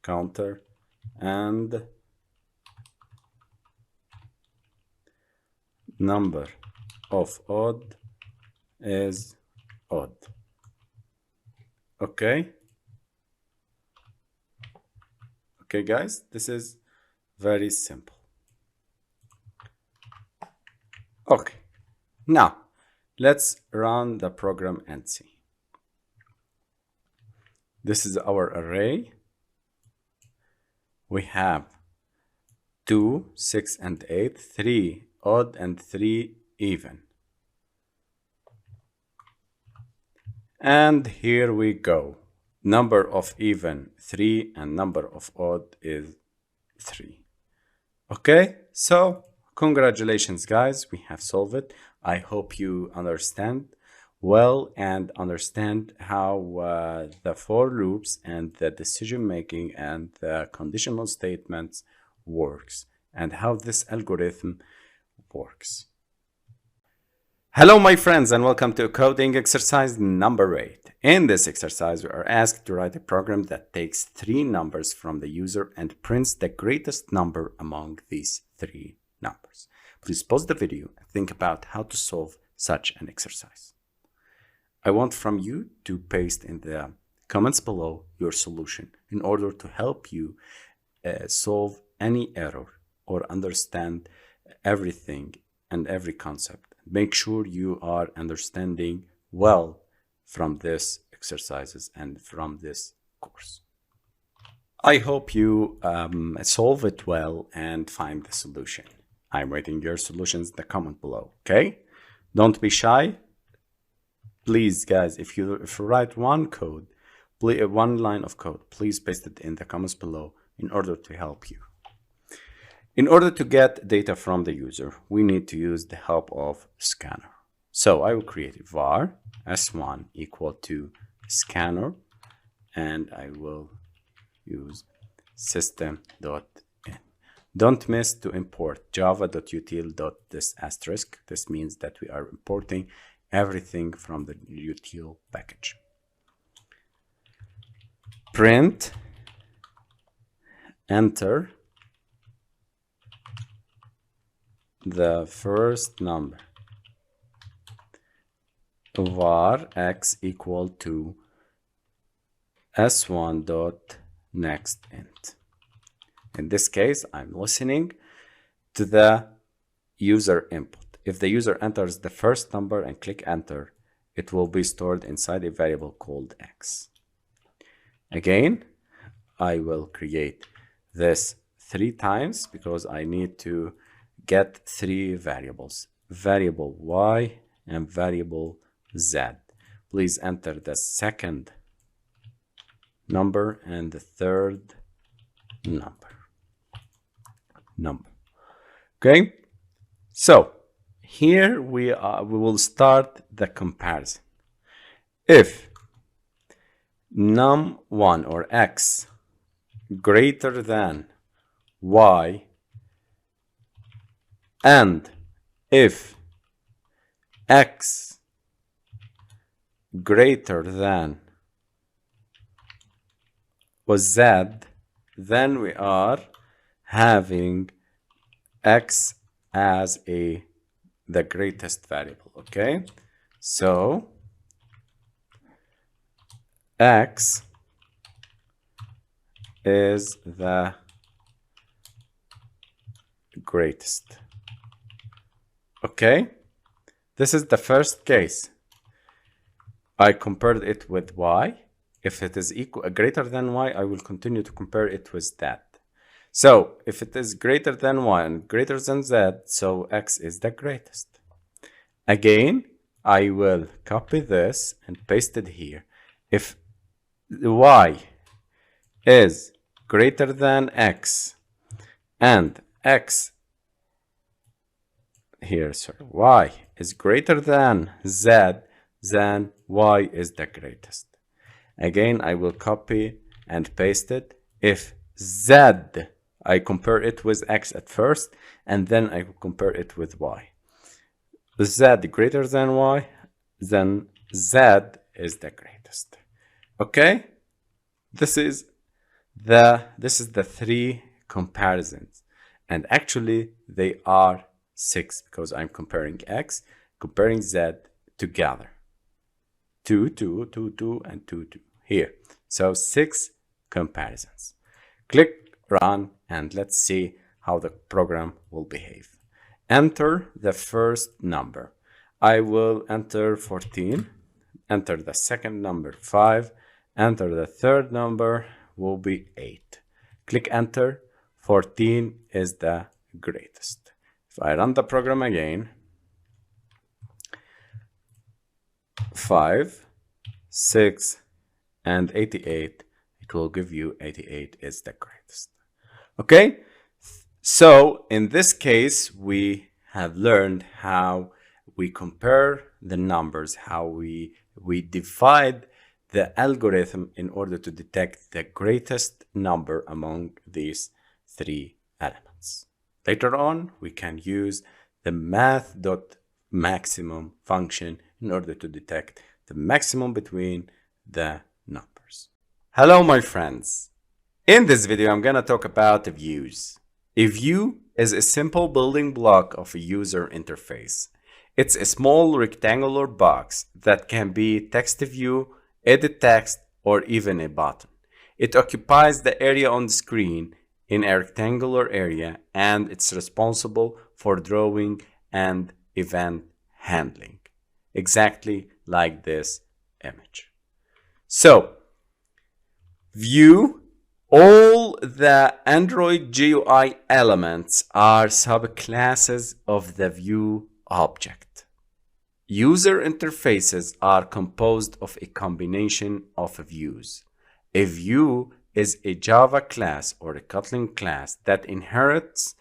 Speaker 1: counter and number of odd is odd. Okay, guys, this is very simple. Okay, now let's run the program and see. This is our array. We have 2, 6, and 8, 3 odd and 3 even. And here we go. Number of even 3 and number of odd is 3. Okay, so congratulations guys, we have solved it. I hope you understand well and understand how the for loops and the decision making and the conditional statements works and how this algorithm works. Hello my friends and welcome to coding exercise number 8. In this exercise we are asked to write a program that takes 3 numbers from the user and prints the greatest number among these 3 numbers. Please pause the video and think about how to solve such an exercise. I want from you to paste in the comments below your solution in order to help you solve any error or understand everything and every concept. Make sure you are understanding well from this exercises and from this course. I hope you solve it well and find the solution. I'm waiting your solutions in the comment below, okay? Don't be shy. Please, guys, if you write one line of code, please paste it in the comments below in order to help you. In order to get data from the user, we need to use the help of scanner. So I will create a var s1 equal to scanner, and I will use system.in. Don't miss to import java.util.this asterisk. This means that we are importing everything from the util package. Print, enter the first number, var x equal to s1 dot next int. In this case, I'm listening to the user input. If the user enters the first number and click enter, it will be stored inside a variable called x. Again, I will create this 3 times because I need to get 3 variables, variable y and variable z. Please enter the second number and the third number. Okay, so here we will start the comparison. If num1 or x greater than y, and if x greater than z, then we are having x as the greatest variable. Okay, so x is the greatest. Okay, this is the first case. I compared it with y. If it is greater than y, I will continue to compare it with that. So if it is greater than y and greater than z, so x is the greatest. Again, I will copy this and paste it here. If y is greater than x and x here, sorry, y is greater than z, then y is the greatest. Again, I will copy and paste it. If z, I compare it with x at first, and then I compare it with y. Z greater than y, then z is the greatest. Okay, this is the 3 comparisons, and actually they are 6 because I'm comparing x, comparing z together. 2, 2, 2, 2, and 2, 2 here. So 6 comparisons. Click run and let's see how the program will behave. Enter the first number. I will enter 14. Enter the second number 5. Enter the third number will be 8. Click enter. 14 is the greatest. If I run the program again, 5, 6, and 88, it will give you 88 is the greatest. Okay, so in this case, we have learned how we compare the numbers, how we divide the algorithm in order to detect the greatest number among these 3 elements. Later on, we can use the math.maximum function in order to detect the maximum between the numbers. Hello, my friends. In this video, I'm gonna talk about views. A view is a simple building block of a user interface. It's a small rectangular box that can be TextView, EditText, or even a button. It occupies the area on the screen in a rectangular area, and it's responsible for drawing and event handling, exactly like this image. So, view, all the Android GUI elements are subclasses of the view object. User interfaces are composed of a combination of views. A view is a Java class or a Kotlin class that inherits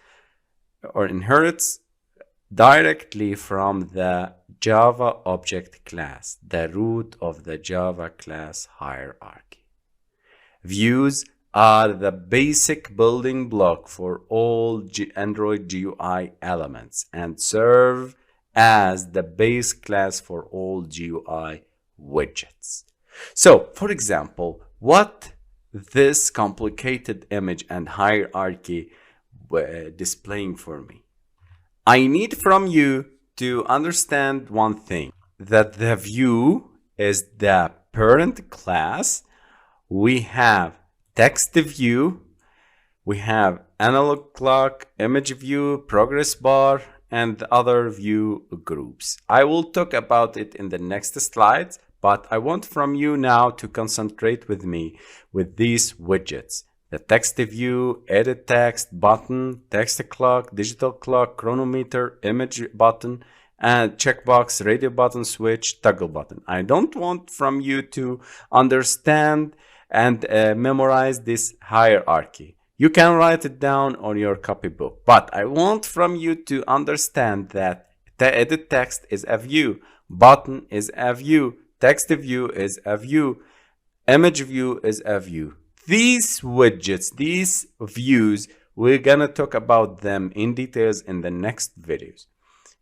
Speaker 1: directly from the Java object class, the root of the Java class hierarchy. Views are the basic building block for all Android GUI elements and serve as the base class for all GUI widgets. So, for example, what this complicated image and hierarchy displaying for me? I need from you to understand one thing, that the view is the parent class. We have TextView, we have analog clock, ImageView, progress bar, and other view groups. I will talk about it in the next slides, but I want from you now to concentrate with me with these widgets: the TextView, EditText, button, text clock, digital clock, chronometer, image button, and checkbox, radio button, switch, toggle button. I don't want from you to understand and memorize this hierarchy. You can write it down on your copybook, but I want from you to understand that the EditText is a view, button is a view, TextView is a view, ImageView is a view. These widgets, these views, we're gonna talk about them in details in the next videos.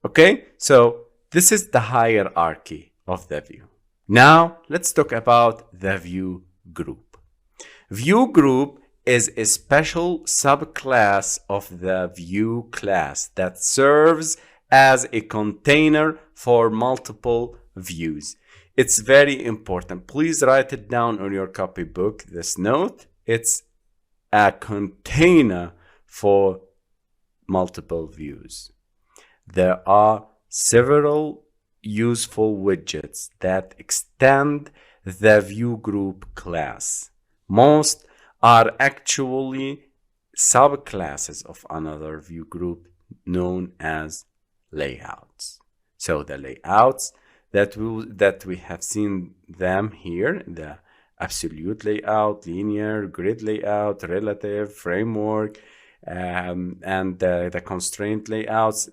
Speaker 1: Okay, so this is the hierarchy of the view. Now let's talk about the view group. View group is a special subclass of the view class that serves as a container for multiple views. It's very important. Please write it down on your copybook, this note. It's a container for multiple views. There are several useful widgets that extend the view group class. Most are actually subclasses of another view group known as layouts. So the layouts that we have seen them here, the absolute layout, linear, grid layout, relative, framework, and the constraint layouts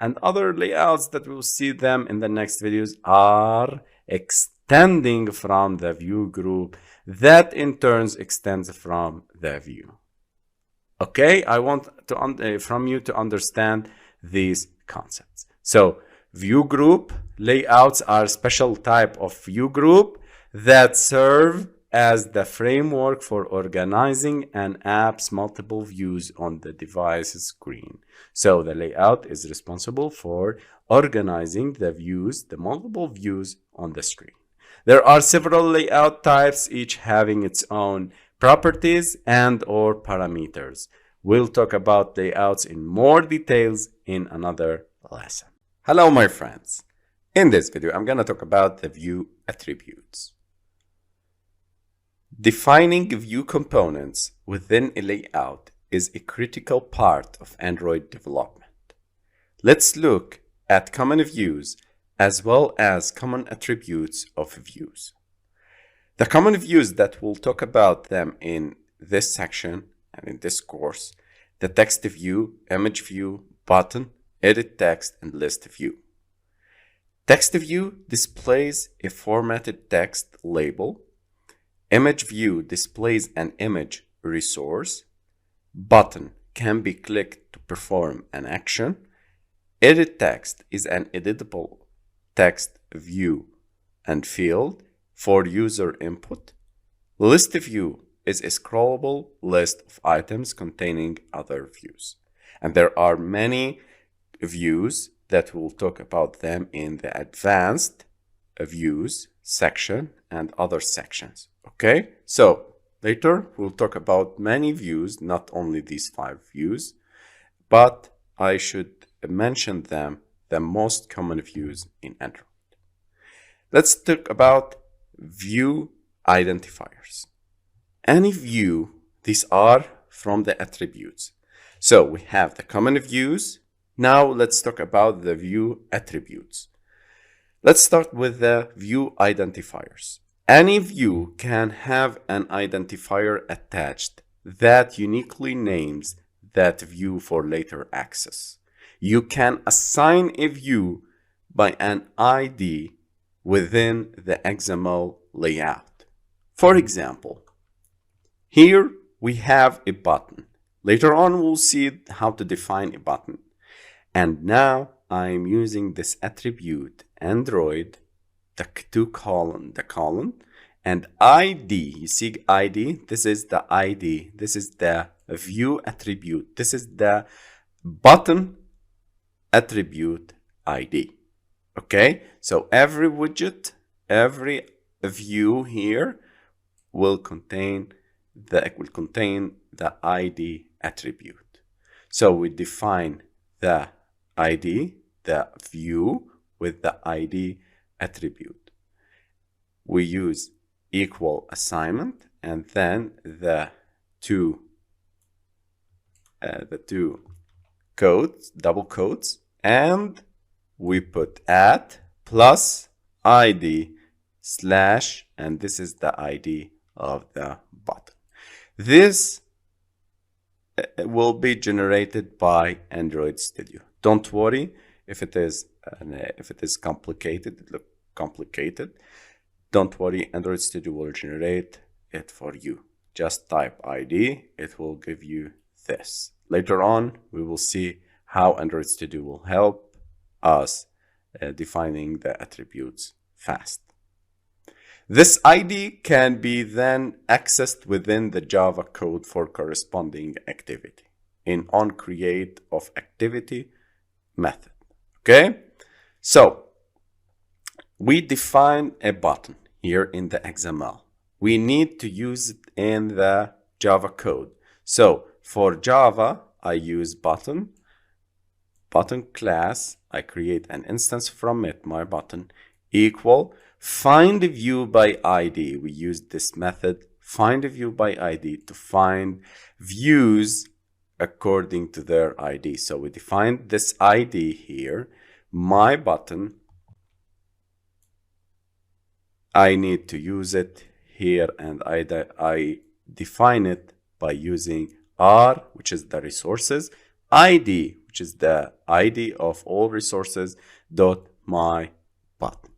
Speaker 1: and other layouts that we'll see them in the next videos are extending from the view group that in turn extends from the view. Okay, I want to from you to understand these concepts. So view group layouts are special type of view group that serve as the framework for organizing an app's multiple views on the device screen. So the layout is responsible for organizing the views, the multiple views on the screen. There are several layout types, each having its own properties and or parameters. We'll talk about layouts in more details in another lesson. Hello, my friends. In this video, I'm going to talk about the view attributes. Defining view components within a layout is a critical part of Android development. Let's look at common views as well as common attributes of views. The common views that we'll talk about them in this section and in this course: the text view, image view, button, edit text, and list view. Text view displays a formatted text label. Image view displays an image resource. Button can be clicked to perform an action. Edit text is an editable text view and field for user input. List view is a scrollable list of items containing other views. And there are many views that we'll talk about them in the advanced views section and other sections. Okay, so later we'll talk about many views, not only these 5 views, but I should mention them, the most common views in Android. Let's talk about view identifiers. Any view, these are from the attributes. So we have the common views. Now let's talk about the view attributes. Let's start with the view identifiers. Any view can have an identifier attached that uniquely names that view for later access. You can assign a view by an ID within the XML layout. For example, here we have a button. Later on, we'll see how to define a button. And now I'm using this attribute Android, the colon, and ID. You see ID? This is the ID. This is the view attribute. This is the button attribute ID. Okay, so every widget, every view here will contain the ID attribute. So we define the ID, the view with the ID attribute. We use equal assignment and then the two quotes, double quotes, and we put at plus ID slash, and this is the ID of the button. This will be generated by Android Studio. Don't worry if it is complicated, don't worry, Android Studio will generate it for you. Just type ID, it will give you this. Later on, we will see how Android Studio will help us defining the attributes fast. This ID can be then accessed within the Java code for corresponding activity in onCreate of activity method. Okay, so we define a button here in the XML. We need to use it in the Java code. So for Java, I use button class. I create an instance from it, my button, equal find a view by ID. We use this method, find a view by ID, to find views according to their ID. So we define this ID here, my button. I need to use it here, and I define it by using R, which is the resources, ID, which is the ID of all resources, dot my button.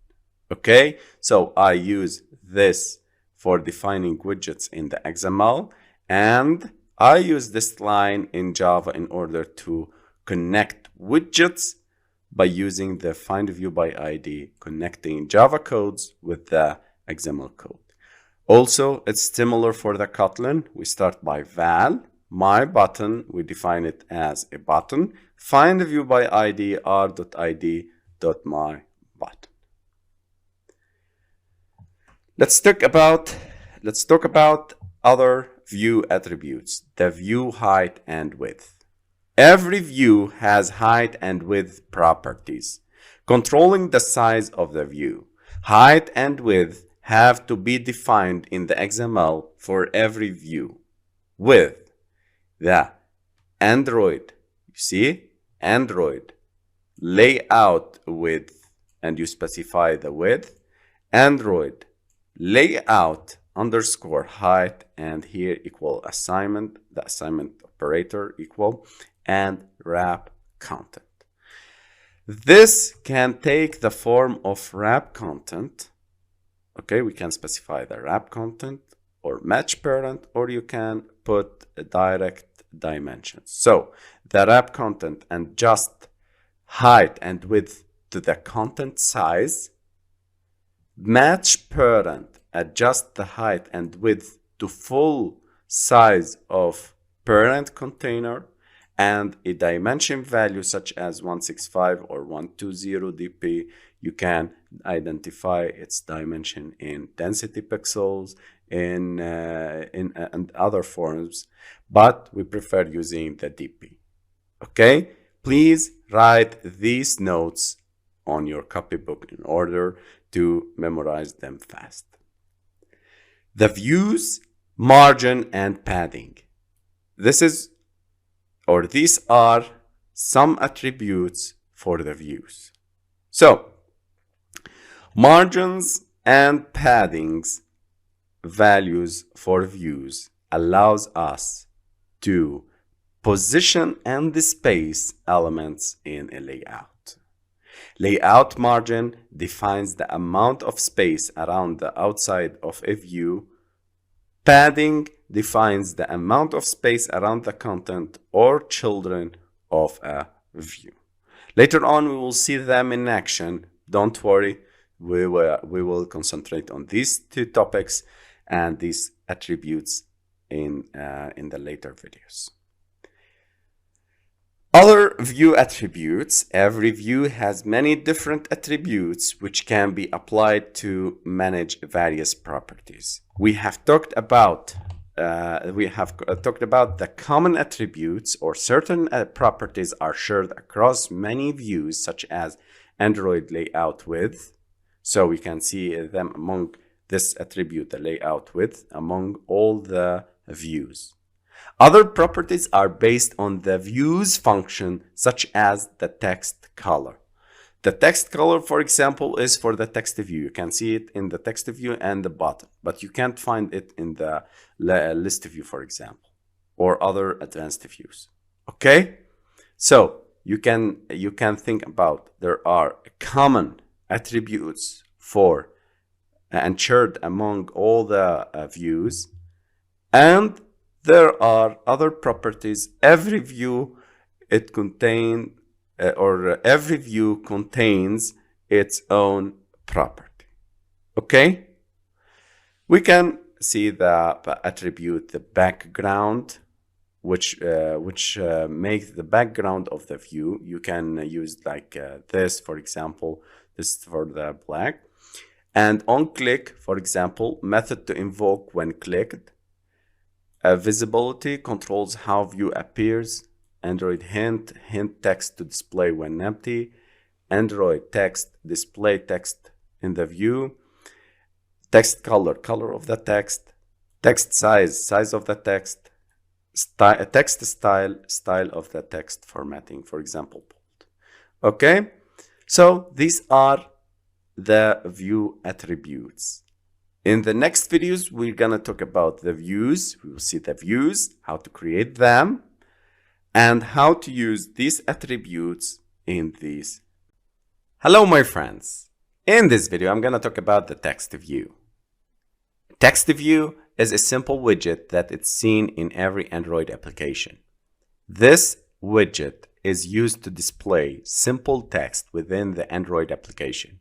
Speaker 1: Okay, so I use this for defining widgets in the XML, and I use this line in Java in order to connect widgets by using the find view by ID, connecting Java codes with the XML code. Also, it's similar for the Kotlin. We start by val, my button, we define it as a button, find view by ID, r.id.my button. Let's talk about other view attributes, the view height and width. Every view has height and width properties, controlling the size of the view. Height and width have to be defined in the XML for every view. With the Android, you see, Android layout width, and you specify the width, Android layout underscore height, and here equal assignment, the assignment operator equal, and wrap content. This can take the form of wrap content. Okay, we can specify the wrap content or match parent, or you can put a direct dimensions. So the wrap content and just height and width to the content size. Match parent, adjust the height and width to full size of parent container and a dimension value such as 165 or 120 dp. You can identify its dimension in density pixels in and other forms, but we prefer using the dp. Okay, please write these notes on your copybook in order to memorize them fast. The views, margin, and padding. These are some attributes for the views. So, margins and paddings values for views allows us to position and displace elements in a layout. Layout margin defines the amount of space around the outside of a view. Padding defines the amount of space around the content or children of a view. Later on, we will see them in action. Don't worry, we will concentrate on these two topics and these attributes in the later videos. Other view attributes. Every view has many different attributes which can be applied to manage various properties. We have talked about the common attributes, or certain properties are shared across many views, such as Android layout width. So we can see them among this attribute, the layout width, among all the views. Other properties are based on the views function, such as the text color. The text color, for example, is for the text view. You can see it in the text view and the button, but you can't find it in the list view, for example, or other advanced views. Okay, so you can think about there are common attributes for and shared among all the views, and there are other properties. Every view every view contains its own property. Okay, we can see the attribute the background, which makes the background of the view. You can use like this, for example. This is for the black. And on click, for example, method to invoke when clicked. Visibility controls how view appears. Android hint text to display when empty. Android text display text in the view. Text color of the text. Text size of the text. Text style of the text formatting, for example, bold. Okay, so these are the view attributes. In the next videos, we're gonna talk about the views. We will see the views, how to create them, and how to use these attributes in these. Hello, my friends. In this video, I'm gonna talk about the text view. Text view is a simple widget that is seen in every Android application. This widget is used to display simple text within the Android application.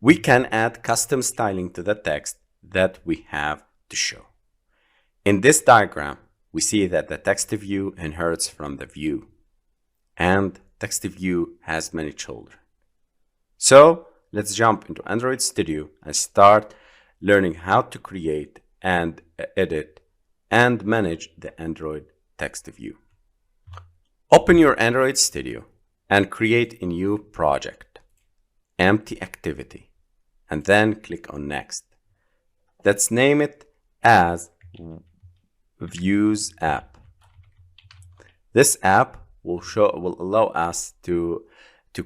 Speaker 1: We can add custom styling to the text that we have to show. In this diagram, we see that the text view inherits from the view, and text view has many children. So let's jump into Android Studio and start learning how to create and edit and manage the Android text view. Open your Android Studio and create a new project, empty activity, and then click on Next. Let's name it as Views App. This app will allow us to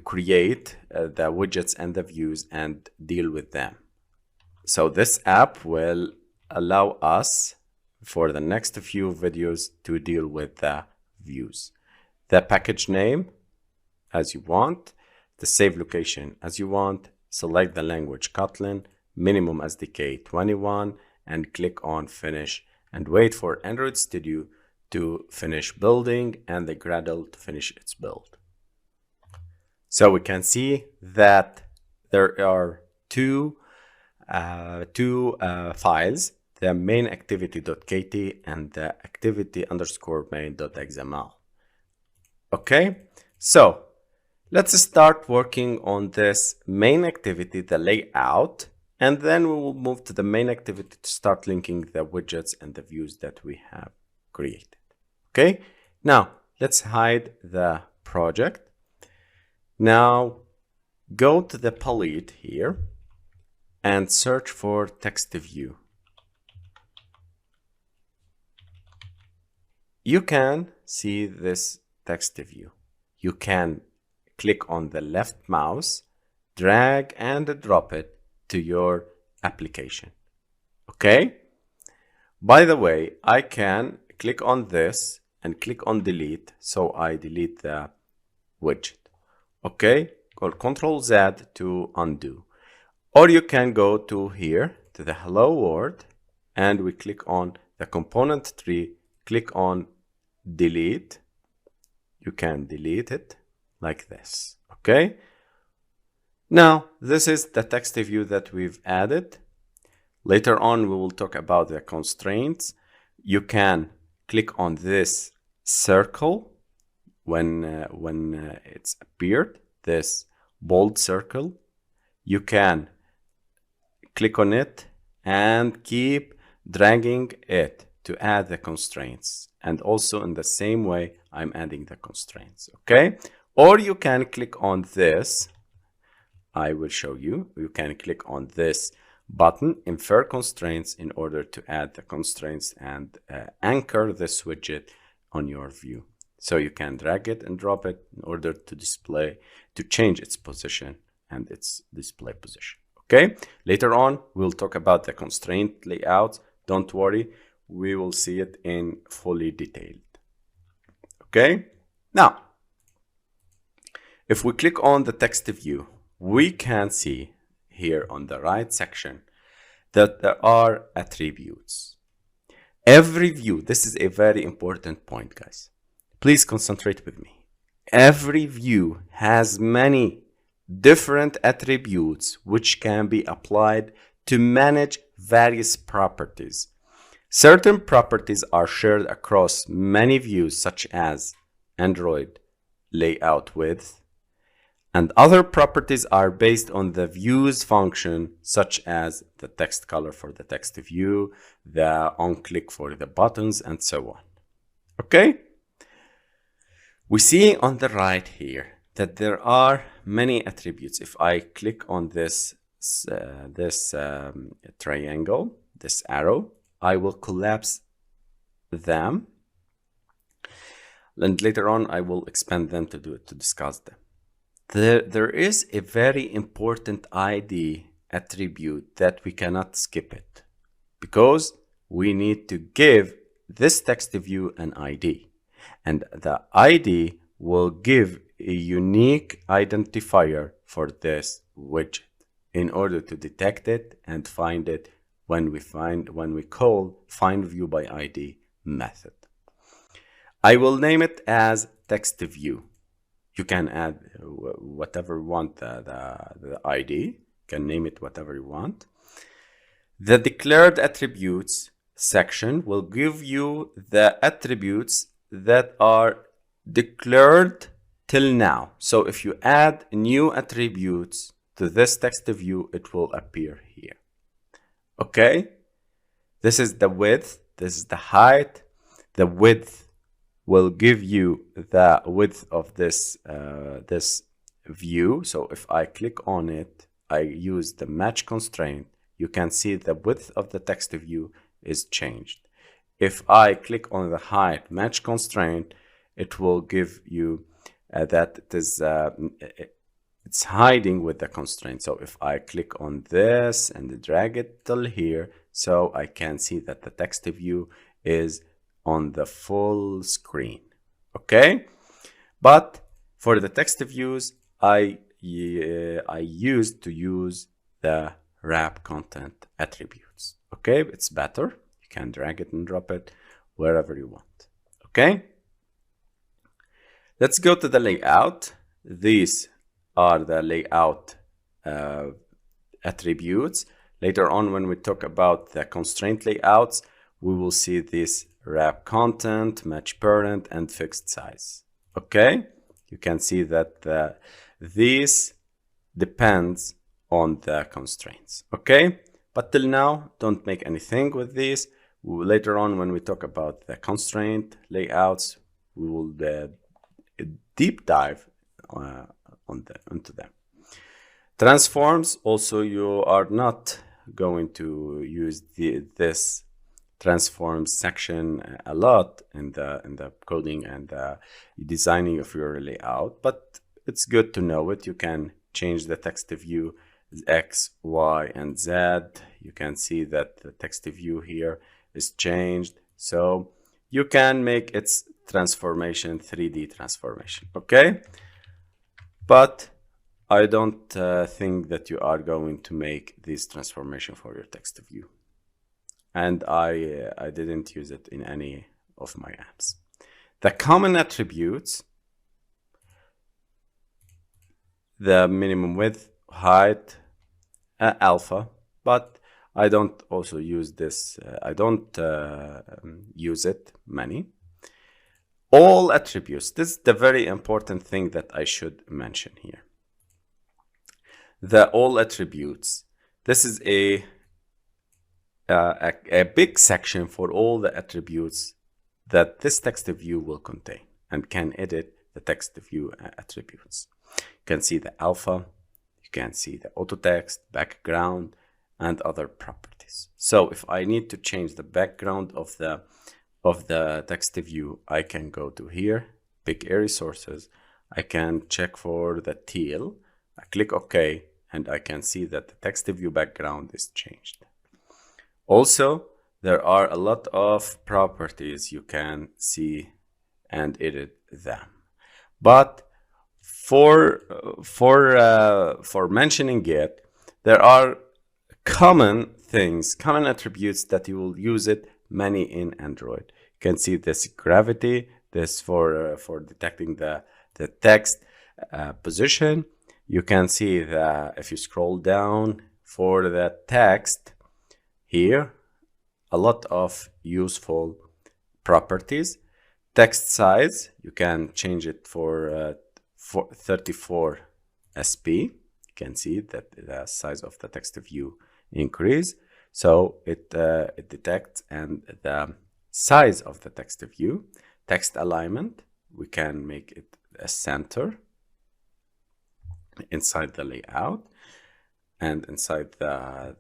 Speaker 1: create the widgets and the views and deal with them. So this app will allow us for the next few videos to deal with the views. The package name as you want, the save location as you want, select the language Kotlin, minimum SDK 21, and click on finish and wait for Android Studio to finish building and the Gradle to finish its build. So we can see that there are two files. the main activity.kt and the activity_main.xml. Okay, so let's start working on this main activity, the layout, and then we will move to the main activity to start linking the widgets and the views that we have created. Okay, now let's hide the project. Now go to the palette here and search for TextView. You can see this TextView. You can click on the left mouse, drag and drop it to your application. Okay? By the way, I can click on this and click on delete, so I delete the widget. Okay? Or Control Z to undo. Or you can go to here to the hello world and we click on the component tree, click on delete. You can delete it like this. Okay, now this is the TextView that we've added. Later on we will talk about the constraints. You can click on this circle when it's appeared, this bold circle. You can click on it and keep dragging it to add the constraints, and also in the same way I'm adding the constraints. Okay, or you can click on this. I will show you. You can click on this button, infer constraints, in order to add the constraints and anchor this widget on your view. So you can drag it and drop it in order to change its position and its display position. Okay, later on we'll talk about the constraint layouts. Don't worry, we will see it in fully detailed. Okay, now if we click on the TextView, we can see here on the right section that there are attributes. Every view, this is a very important point, guys. Please concentrate with me. Every view has many different attributes which can be applied to manage various properties. Certain properties are shared across many views, such as Android layout width, and other properties are based on the views function, such as the text color for the text view, the on-click for the buttons, and so on. Okay? We see on the right here that there are many attributes. If I click on this triangle, this arrow, I will collapse them, and later on I will expand them to discuss them. There is a very important ID attribute that we cannot skip it, because we need to give this text view an ID, and the ID will give a unique identifier for this widget in order to detect it and find it when we call findViewById method. I will name it as TextView. You can add whatever you want, the ID. You can name it whatever you want. The declared attributes section will give you the attributes that are declared till now. So if you add new attributes to this TextView, it will appear here. Okay, this is the width, this is the height. The width will give you the width of this view. So if I click on it, I use the match constraint, you can see the width of the text view is changed. If I click on the height match constraint, it will give you that it is it's hiding with the constraint. So if I click on this and drag it till here, so I can see that the text view is on the full screen. Okay, but for the text views, I used to use the wrap content attributes. Okay, it's better. You can drag it and drop it wherever you want. Okay, let's go to the layout. These are the layout attributes. Later on, when we talk about the constraint layouts, we will see this wrap content, match parent, and fixed size. Okay, you can see that this depends on the constraints. Okay, but till now, don't make anything with this. Later on, when we talk about the constraint layouts, we will deep dive into them. Transforms, also you are not going to use this transforms section a lot in the coding and the designing of your layout, but it's good to know it. You can change the text view X, Y, and Z. You can see that the text view here is changed, so you can make its transformation 3D transformation. Okay, but I don't think that you are going to make this transformation for your text view, and I didn't use it in any of my apps. The common attributes, the minimum width, height, alpha, but I don't also use this. I don't use it many. All attributes. This is the very important thing that I should mention here. The all attributes. This is a big section for all the attributes that this text view will contain and can edit the text view attributes. You can see the alpha, you can see the auto text, background, and other properties. So if I need to change the background of the text view, I can go to here, pick a resources, I can check for the teal, I click OK, and I can see that the text view background is changed. Also, there are a lot of properties you can see and edit them. But for mentioning it, there are common things, common attributes that you will use it many in Android. You can see this gravity, this for detecting the text position. You can see that if you scroll down for the text here, a lot of useful properties. Text size, you can change it for 34 sp. You can see that the size of the text view increase, so it detects and the size of the text view. Text alignment, we can make it a center inside the layout and inside the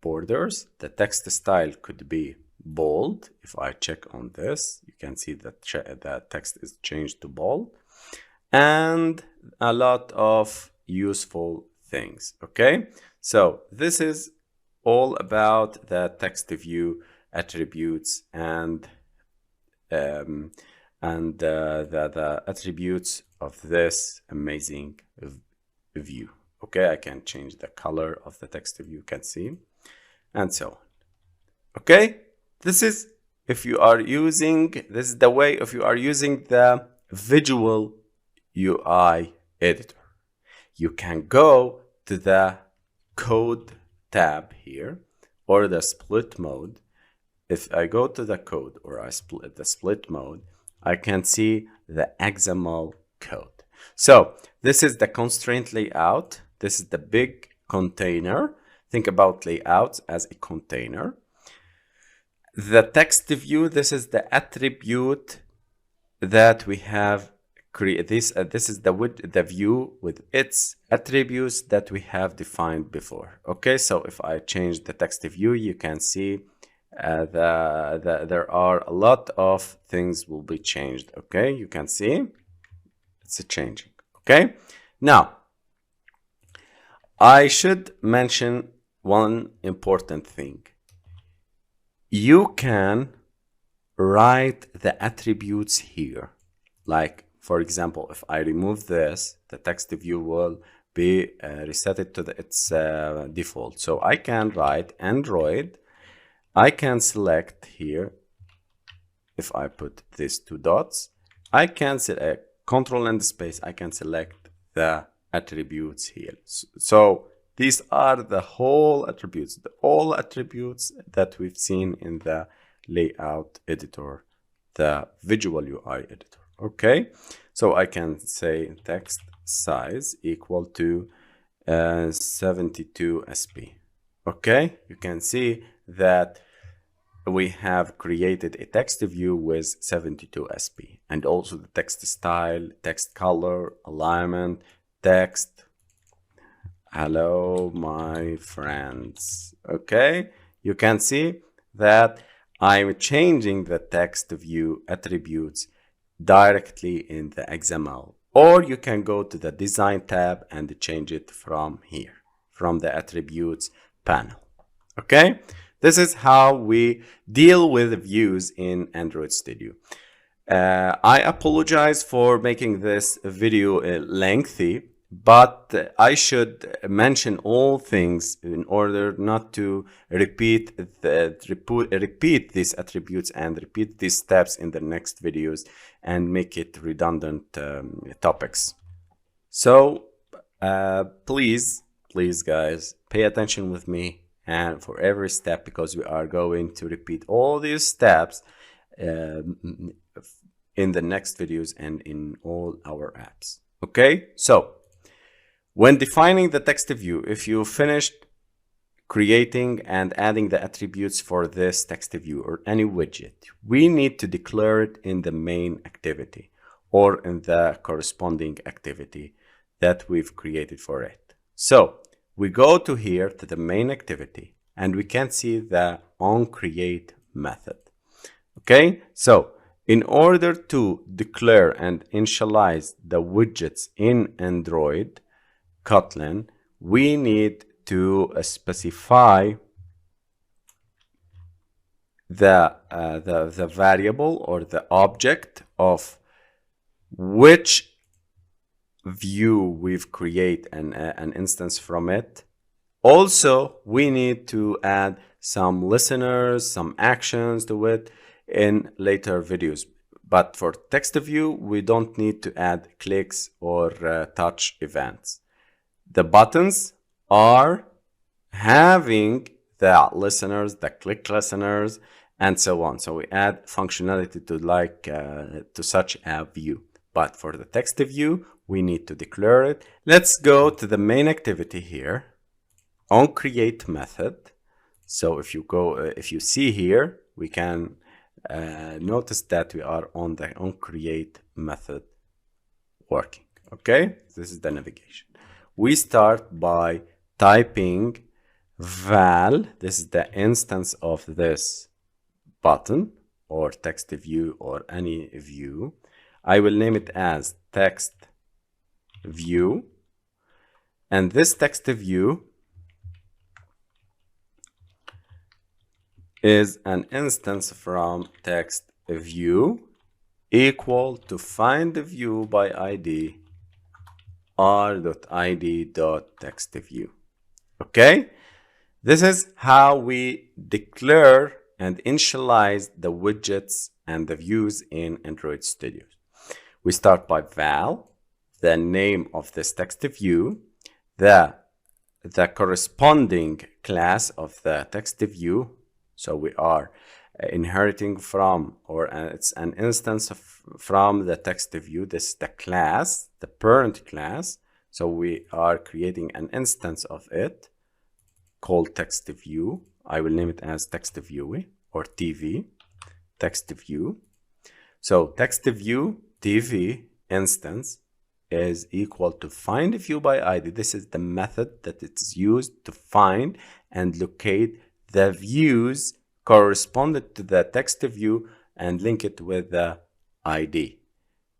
Speaker 1: borders. The text style could be bold. If I check on this, you can see that the text is changed to bold, and a lot of useful things. Okay, so this is all about the text view attributes and the attributes of this amazing view. Okay, I can change the color of the text view, you can see, and so on. Okay, this is if you are using, this is the way if you are using the visual UI editor. You can go to the code tab here or the split mode. If I go to the code or I split the split mode, I can see the XML code. So this is the constraint layout. This is the big container. Think about layouts as a container. The text view, this is the attribute that we have created. This is the view with its attributes that we have defined before. Okay, so if I change the text view, you can see there are a lot of things will be changed. Okay, you can see it's changing. Okay, now I should mention one important thing. You can write the attributes here. Like, for example, if I remove this, the text view will be reset to its default. So I can write Android. I can select here, if I put these two dots, I can select Control and space, I can select the attributes here. So these are the whole attributes, all attributes that we've seen in the layout editor, the visual UI editor. Okay, so I can say text size equal to 72 sp. Okay, you can see that we have created a text view with 72 sp, and also the text style, text color, alignment, text. Hello, my friends. Okay, you can see that I'm changing the text view attributes directly in the XML, or you can go to the design tab and change it from here, from the attributes panel. Okay, this is how we deal with views in Android Studio. I apologize for making this video lengthy, but I should mention all things in order not to repeat these attributes and repeat these steps in the next videos and make it redundant topics. So please guys, pay attention with me and for every step, because we are going to repeat all these steps in the next videos and in all our apps. Okay, so when defining the text view, if you finished creating and adding the attributes for this text view or any widget, we need to declare it in the main activity or in the corresponding activity that we've created for it. So we go to here to the main activity and we can see the onCreate method. Okay, so in order to declare and initialize the widgets in Android Kotlin, we need to specify the variable or the object of which view we've created an instance from it. Also, we need to add some listeners, some actions to it in later videos. But for text view, we don't need to add clicks or touch events. The buttons are having the listeners, the click listeners, and so on. So we add functionality to such a view. But for the text view, we need to declare it. Let's go to the main activity here, onCreate method. So if you see here, we can notice that we are on the onCreate method working. Okay, this is the navigation. We start by typing val. This is the instance of this button or text view or any view. I will name it as text view, and this text view is an instance from text view equal to find the view by ID r.id.textView. Okay, this is how we declare and initialize the widgets and the views in Android Studio. We start by val, the name of this text view, the corresponding class of the text view. So we are inheriting from, or it's an instance from the text view. This is the class, the parent class. So we are creating an instance of it called text view. I will name it as text view or TV, text view. So text view TV instance is equal to find view by ID. This is the method that it's used to find and locate the views corresponded to the text view and link it with the ID,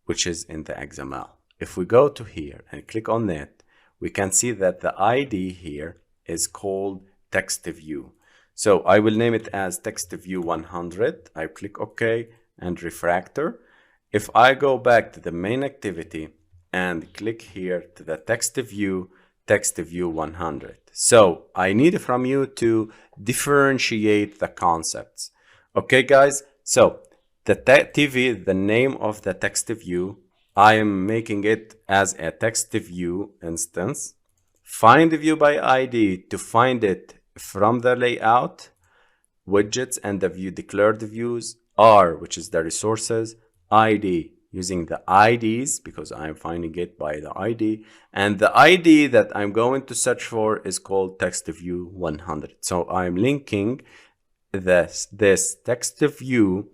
Speaker 1: which is in the XML. If we go to here and click on it, we can see that the ID here is called text view. So I will name it as text view 100. I click OK and refactor. If I go back to the main activity and click here to the text view 100. So I need from you to differentiate the concepts. Okay, guys. So the TV, the name of the text view, I am making it as a text view instance find the view by ID to find it from the layout, widgets and the view declared views, R, which is the resources, ID, using the IDs because I'm finding it by the ID, and the ID that I'm going to search for is called TextView 100. So I'm linking this TextView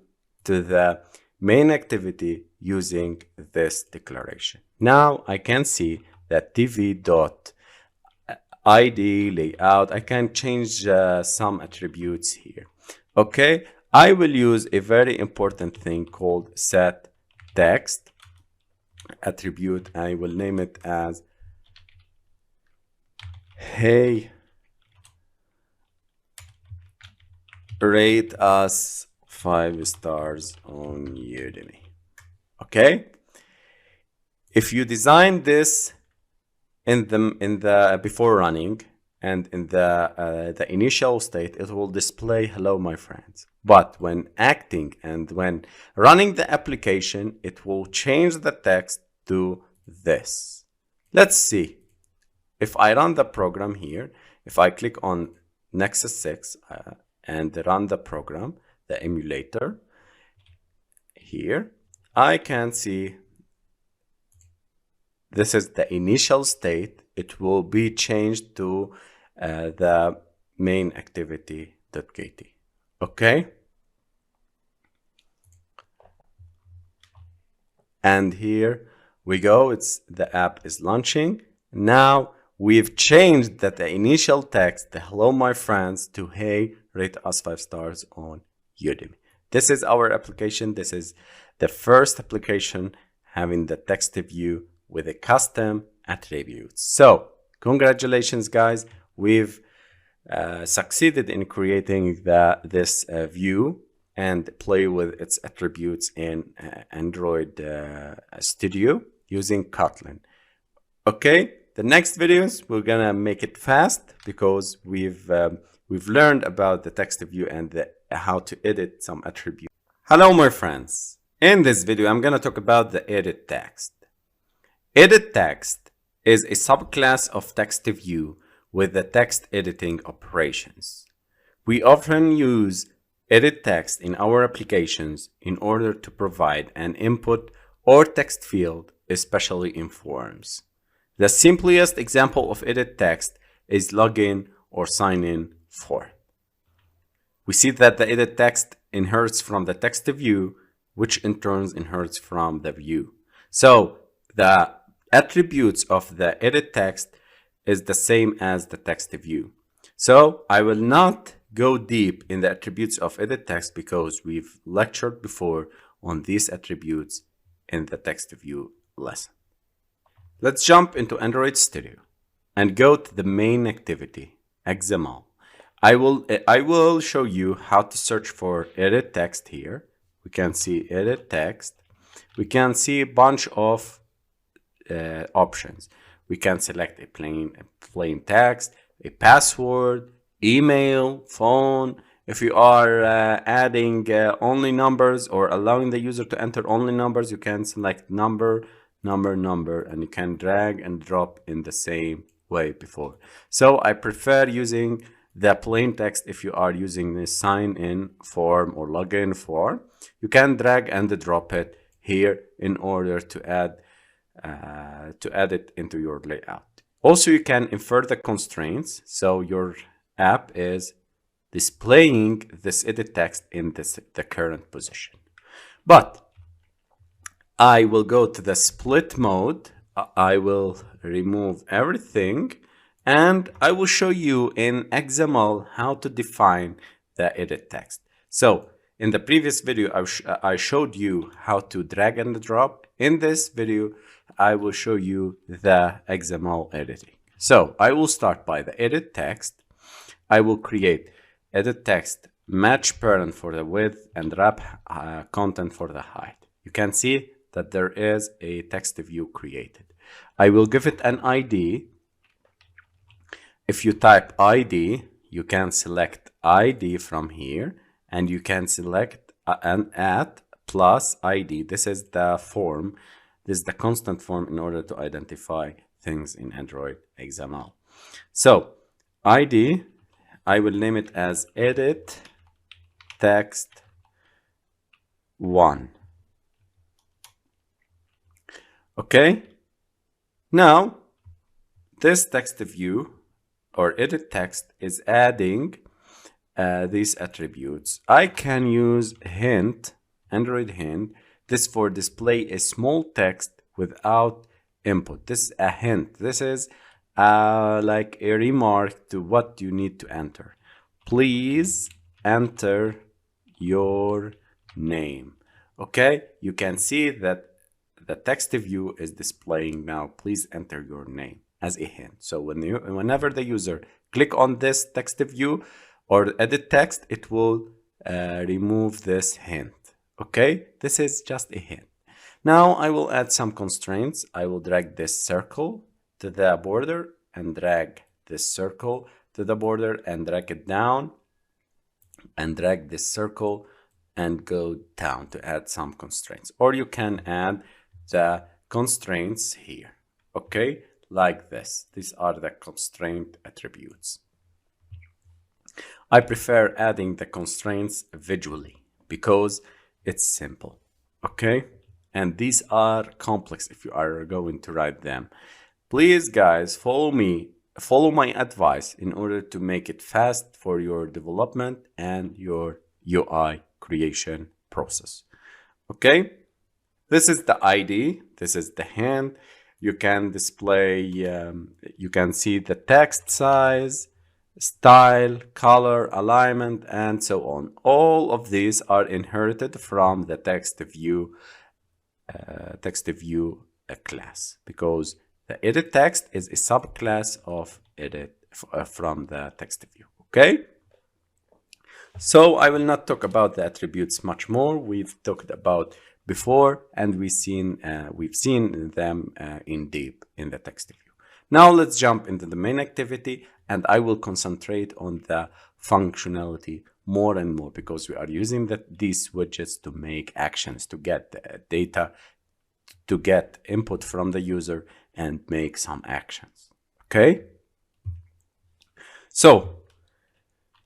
Speaker 1: to the main activity using this declaration. Now I can see that tv.id layout, I can change some attributes here. Okay, I will use a very important thing called set text attribute. I will name it as hey, rate us 5 stars on Udemy. Okay, if you design this in the before running and in the initial state, it will display hello my friends, but when acting and when running the application, it will change the text to this. Let's see. If I run the program here, if I click on Nexus 6 and run the program, the emulator here, I can see this is the initial state. It will be changed to the main activity.kt. Okay, and here we go. It's the app is launching. Now we've changed that the initial text, the hello my friends, to hey, rate us 5 stars on Udemy. This is our application. This is the first application having the text view with a custom attributes. So congratulations guys, we've succeeded in creating this view and play with its attributes in Android Studio using Kotlin. Okay, the next videos we're gonna make it fast because we've learned about the text view and how to edit some attributes. Hello my friends, in this video I'm gonna talk about the EditText. EditText is a subclass of TextView with the text editing operations. We often use EditText in our applications in order to provide an input or text field, especially in forms. The simplest example of EditText is login or sign in form. We see that the EditText inherits from the TextView, which in turn inherits from the view. So the attributes of the EditText is the same as the TextView. So I will not go deep in the attributes of EditText because we've lectured before on these attributes in the TextView lesson. Let's jump into Android Studio and go to the main activity, XML. I will show you how to search for EditText here. We can see EditText. We can see a bunch of options. We can select a plain text, a password, email, phone. If you are adding only numbers or allowing the user to enter only numbers, you can select number, and you can drag and drop in the same way before. So I prefer using the plain text. If you are using the sign in form or login form, you can drag and drop it here in order to add it into your layout. Also, you can infer the constraints, so your app is displaying this edit text in the current position. But I will go to the split mode. I will remove everything and I will show you in XML how to define the edit text. So in the previous video, I showed you how to drag and drop. In this video, I will show you the XML editing. So I will start by the edit text. I will create edit text match parent for the width and wrap content for the height. You can see that there is a text view created. I will give it an ID. If you type ID, you can select ID from here and you can select an @ plus ID. This is the form. This is the constant form in order to identify things in Android XML. So ID, I will name it as EditText1. Okay, now this text view or edit text is adding these attributes. I can use hint, Android hint, this for display a small text without input. This is a hint. This is like a remark to what you need to enter. Please enter your name. Okay, you can see that the text view is displaying now, please enter your name, as a hint. So whenever the user click on this text view or edit text, it will remove this hint. Okay, this is just a hint. Now I will add some constraints. I will drag this circle to the border and drag this circle to the border and drag it down and drag this circle and go down to add some constraints. Or you can add the constraints here. Okay, like this. These are the constraint attributes. I prefer adding the constraints visually because it's simple. Okay, and these are complex if you are going to write them. Please guys, follow me, follow my advice in order to make it fast for your development and your UI creation process. Okay, this is the ID, this is the hint. You can display, you can see the text size, style, color, alignment, and so on. All of these are inherited from the text view class, because the edit text is a subclass of edit from the text view. Okay, so I will not talk about the attributes much more. We've talked about before, and we've seen them in deep in the text view. Now let's jump into the main activity, and I will concentrate on the functionality more and more, because we are using these widgets to make actions, to get the data, to get input from the user and make some actions. Okay, so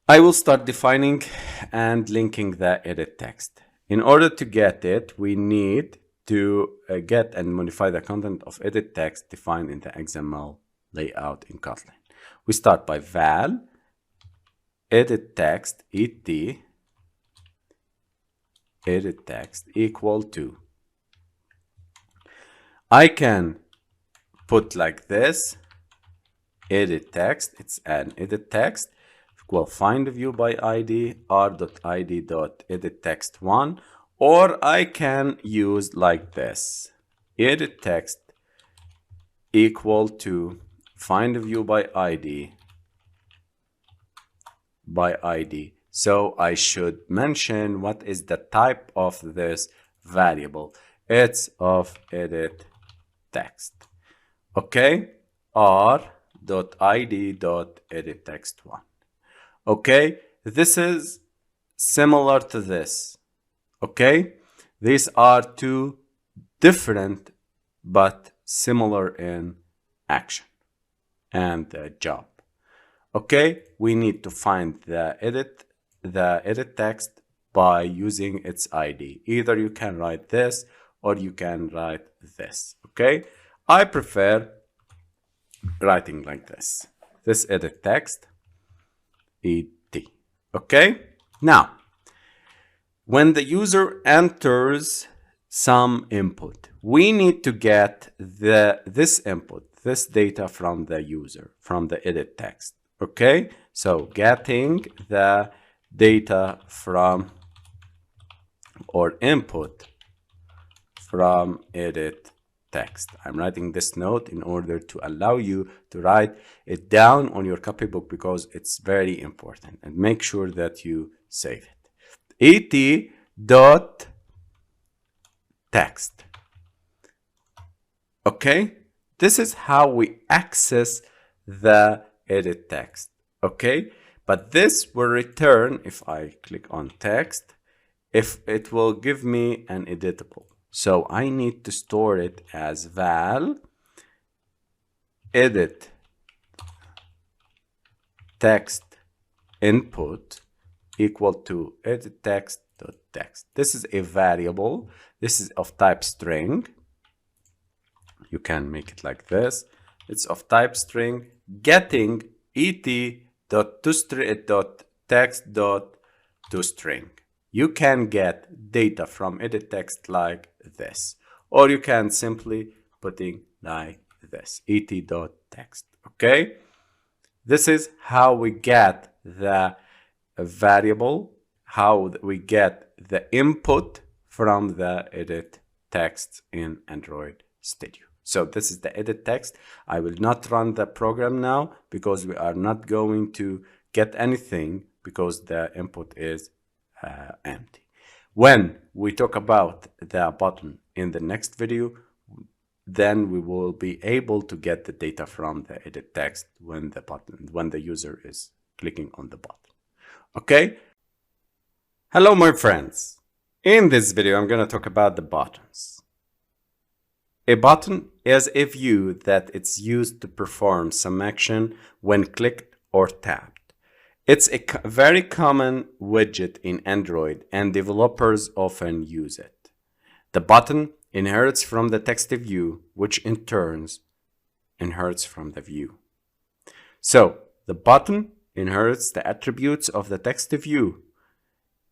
Speaker 1: I will start defining and linking the edit text. In order to get it, we need to get and modify the content of edit text defined in the XML layout in Kotlin. We start by val edit text edit text equal to, I can put like this, edit text, it's an edit text, equal find view by ID r.id.editText1, or I can use like this, edit text equal to find view by ID. So I should mention what is the type of this variable. It's of edit text. Okay, r.id.editText1. Okay, this is similar to this. Okay, these are two different but similar in action and job. Okay, we need to find the edit text by using its ID. Either you can write this or you can write this. Okay, I prefer writing like this. This edit text ED. Okay, now when the user enters some input, we need to get this input, this data from the user, from the edit text. Okay, so getting the data from or input from edit text. I'm writing this note in order to allow you to write it down on your copybook, because it's very important, and make sure that you save it. et.text. Okay, this is how we access the edit text. Okay, but this will return, if I click on text, if it will give me an editable. So I need to store it as val edit text input equal to EditText.text. This is a variable. This is of type string. You can make it like this. It's of type string getting et.text.toString. You can get data from EditText like this, or you can simply putting like this, et.text. Okay, this is how we get the variable, how we get the input from the edit text in Android Studio. So this is the EditText. I will not run the program now because we are not going to get anything because the input is empty. When we talk about the button in the next video, then we will be able to get the data from the EditText when the user is clicking on the button. Okay? Hello, my friends. In this video, I'm going to talk about the buttons. A button is a view that it's used to perform some action when clicked or tapped. It's a very common widget in Android, and developers often use it. The button inherits from the TextView, which in turn inherits from the view. So the button inherits the attributes of the TextView,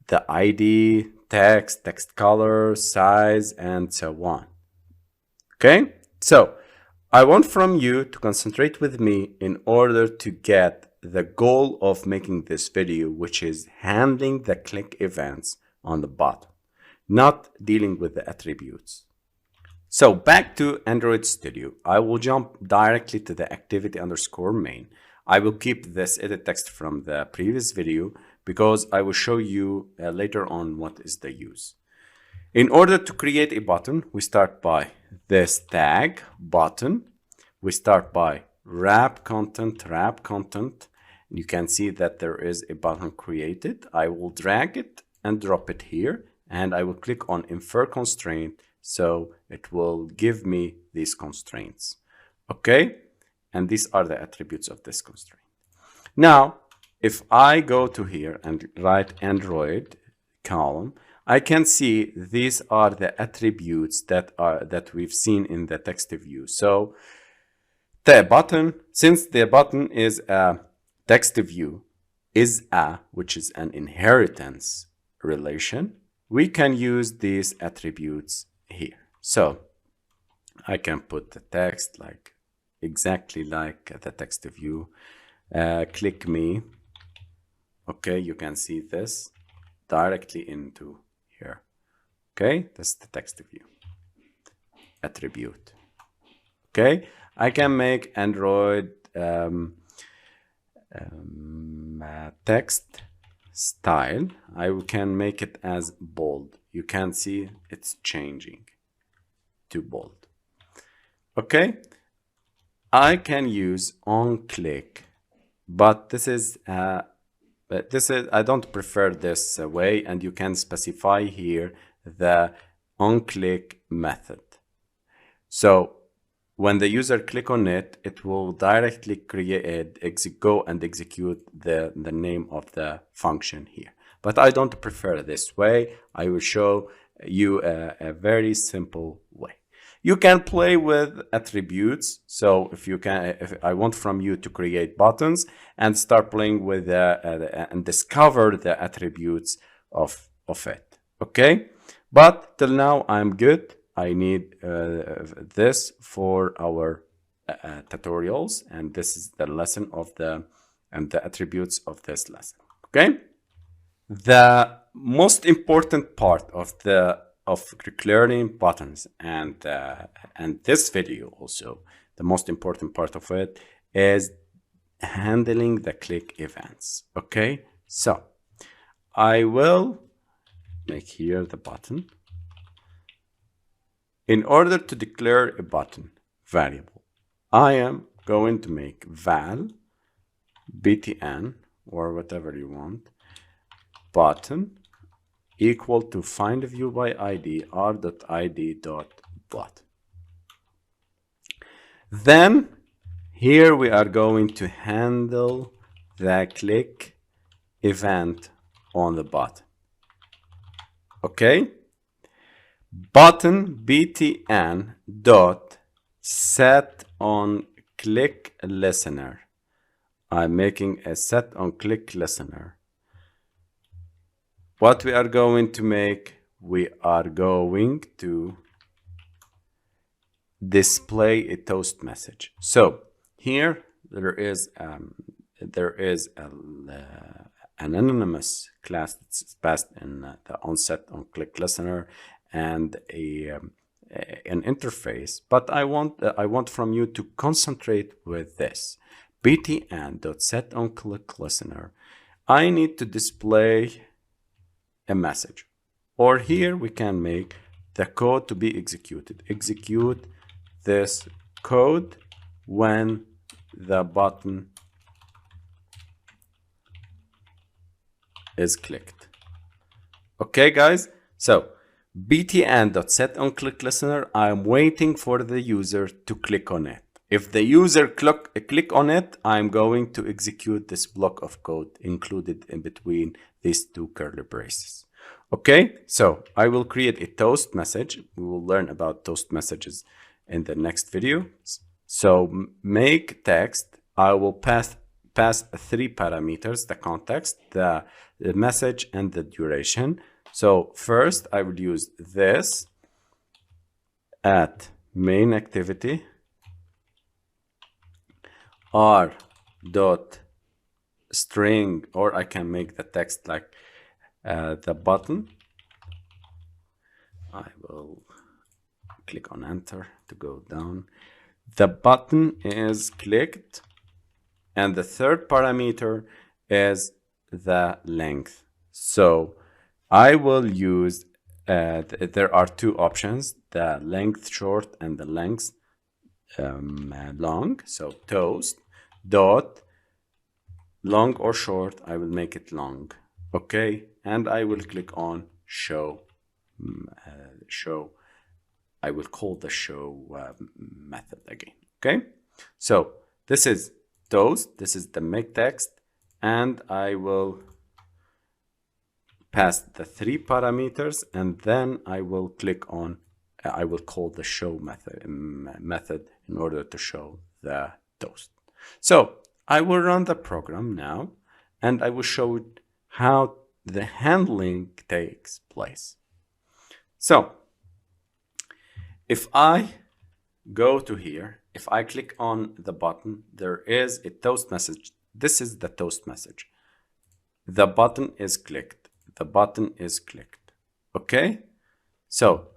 Speaker 1: the ID, text, text color, size, and so on. Okay, so I want from you to concentrate with me in order to get the goal of making this video, which is handling the click events on the button, not dealing with the attributes. So back to Android Studio, I will jump directly to the activity_main. I will keep this edit text from the previous video because I will show you later on what is the use. In order to create a button, we start by this tag button. We start by wrap content. You can see that there is a button created. I will drag it and drop it here, and I will click on infer constraint, so it will give me these constraints. Okay, and these are the attributes of this constraint. Now, if I go to here and write Android column, I can see these are the attributes that we've seen in the TextView. So the button, since the button is a TextView which is an inheritance relation, we can use these attributes here. So I can put the text like exactly like the TextView. Click me. Okay, you can see this directly into here. Okay, that's the TextView attribute. Okay, I can make Android text style. I can make it as bold. You can see it's changing to bold. Okay, I can use onClick, but this is I don't prefer this way, and you can specify here the onClick method. So when the user click on it, it will directly go and execute the name of the function here. But I don't prefer this way. I will show you a very simple way. You can play with attributes. So if I want from you to create buttons and start playing with and discover the attributes of it. Okay, but till now I'm good. I need this for our tutorials, and this is the lesson of the attributes of this lesson. Okay, the most important part of declaring buttons and this video also, the most important part of it is handling the click events. Okay, so I will make here the button. In order to declare a button variable, I am going to make val btn or whatever you want button equal to find view by id r.id.button. Then here we are going to handle the click event on the button. Okay, button btn dot set on click listener. I'm making a set on click listener. What we are going to make, we are going to display a toast message. So here there is an anonymous class that's passed in the onSet on click listener and an interface, but I want from you to concentrate with this btn.set on click listener. I need to display a message, or here we can make the code to be executed. Execute this code when the button is clicked. Okay, guys, so btn.set on click listener, I'm waiting for the user to click on it. If the user click on it, I'm going to execute this block of code included in between these two curly braces. Okay, so I will create a toast message. We will learn about toast messages in the next video. So make text, I will pass 3 parameters: the context, the message, and the duration. So first I would use this at main activity r dot string, or I can make the text like the button. I will click on enter to go down. The button is clicked, and the third parameter is the length. So I will use there are two options: the length short and the length long. So toast dot long or short, I will make it long. Okay, and I will click on show. I will call the show method again. Okay, so this is toast, this is the make text, and I will pass the 3 parameters, and then I will click on I will call the show method in order to show the toast. So I will run the program now, and I will show it how the handling takes place. So if I go to here, if I click on the button, there is a toast message. This is the toast message. The button is clicked. The button is clicked. Okay, so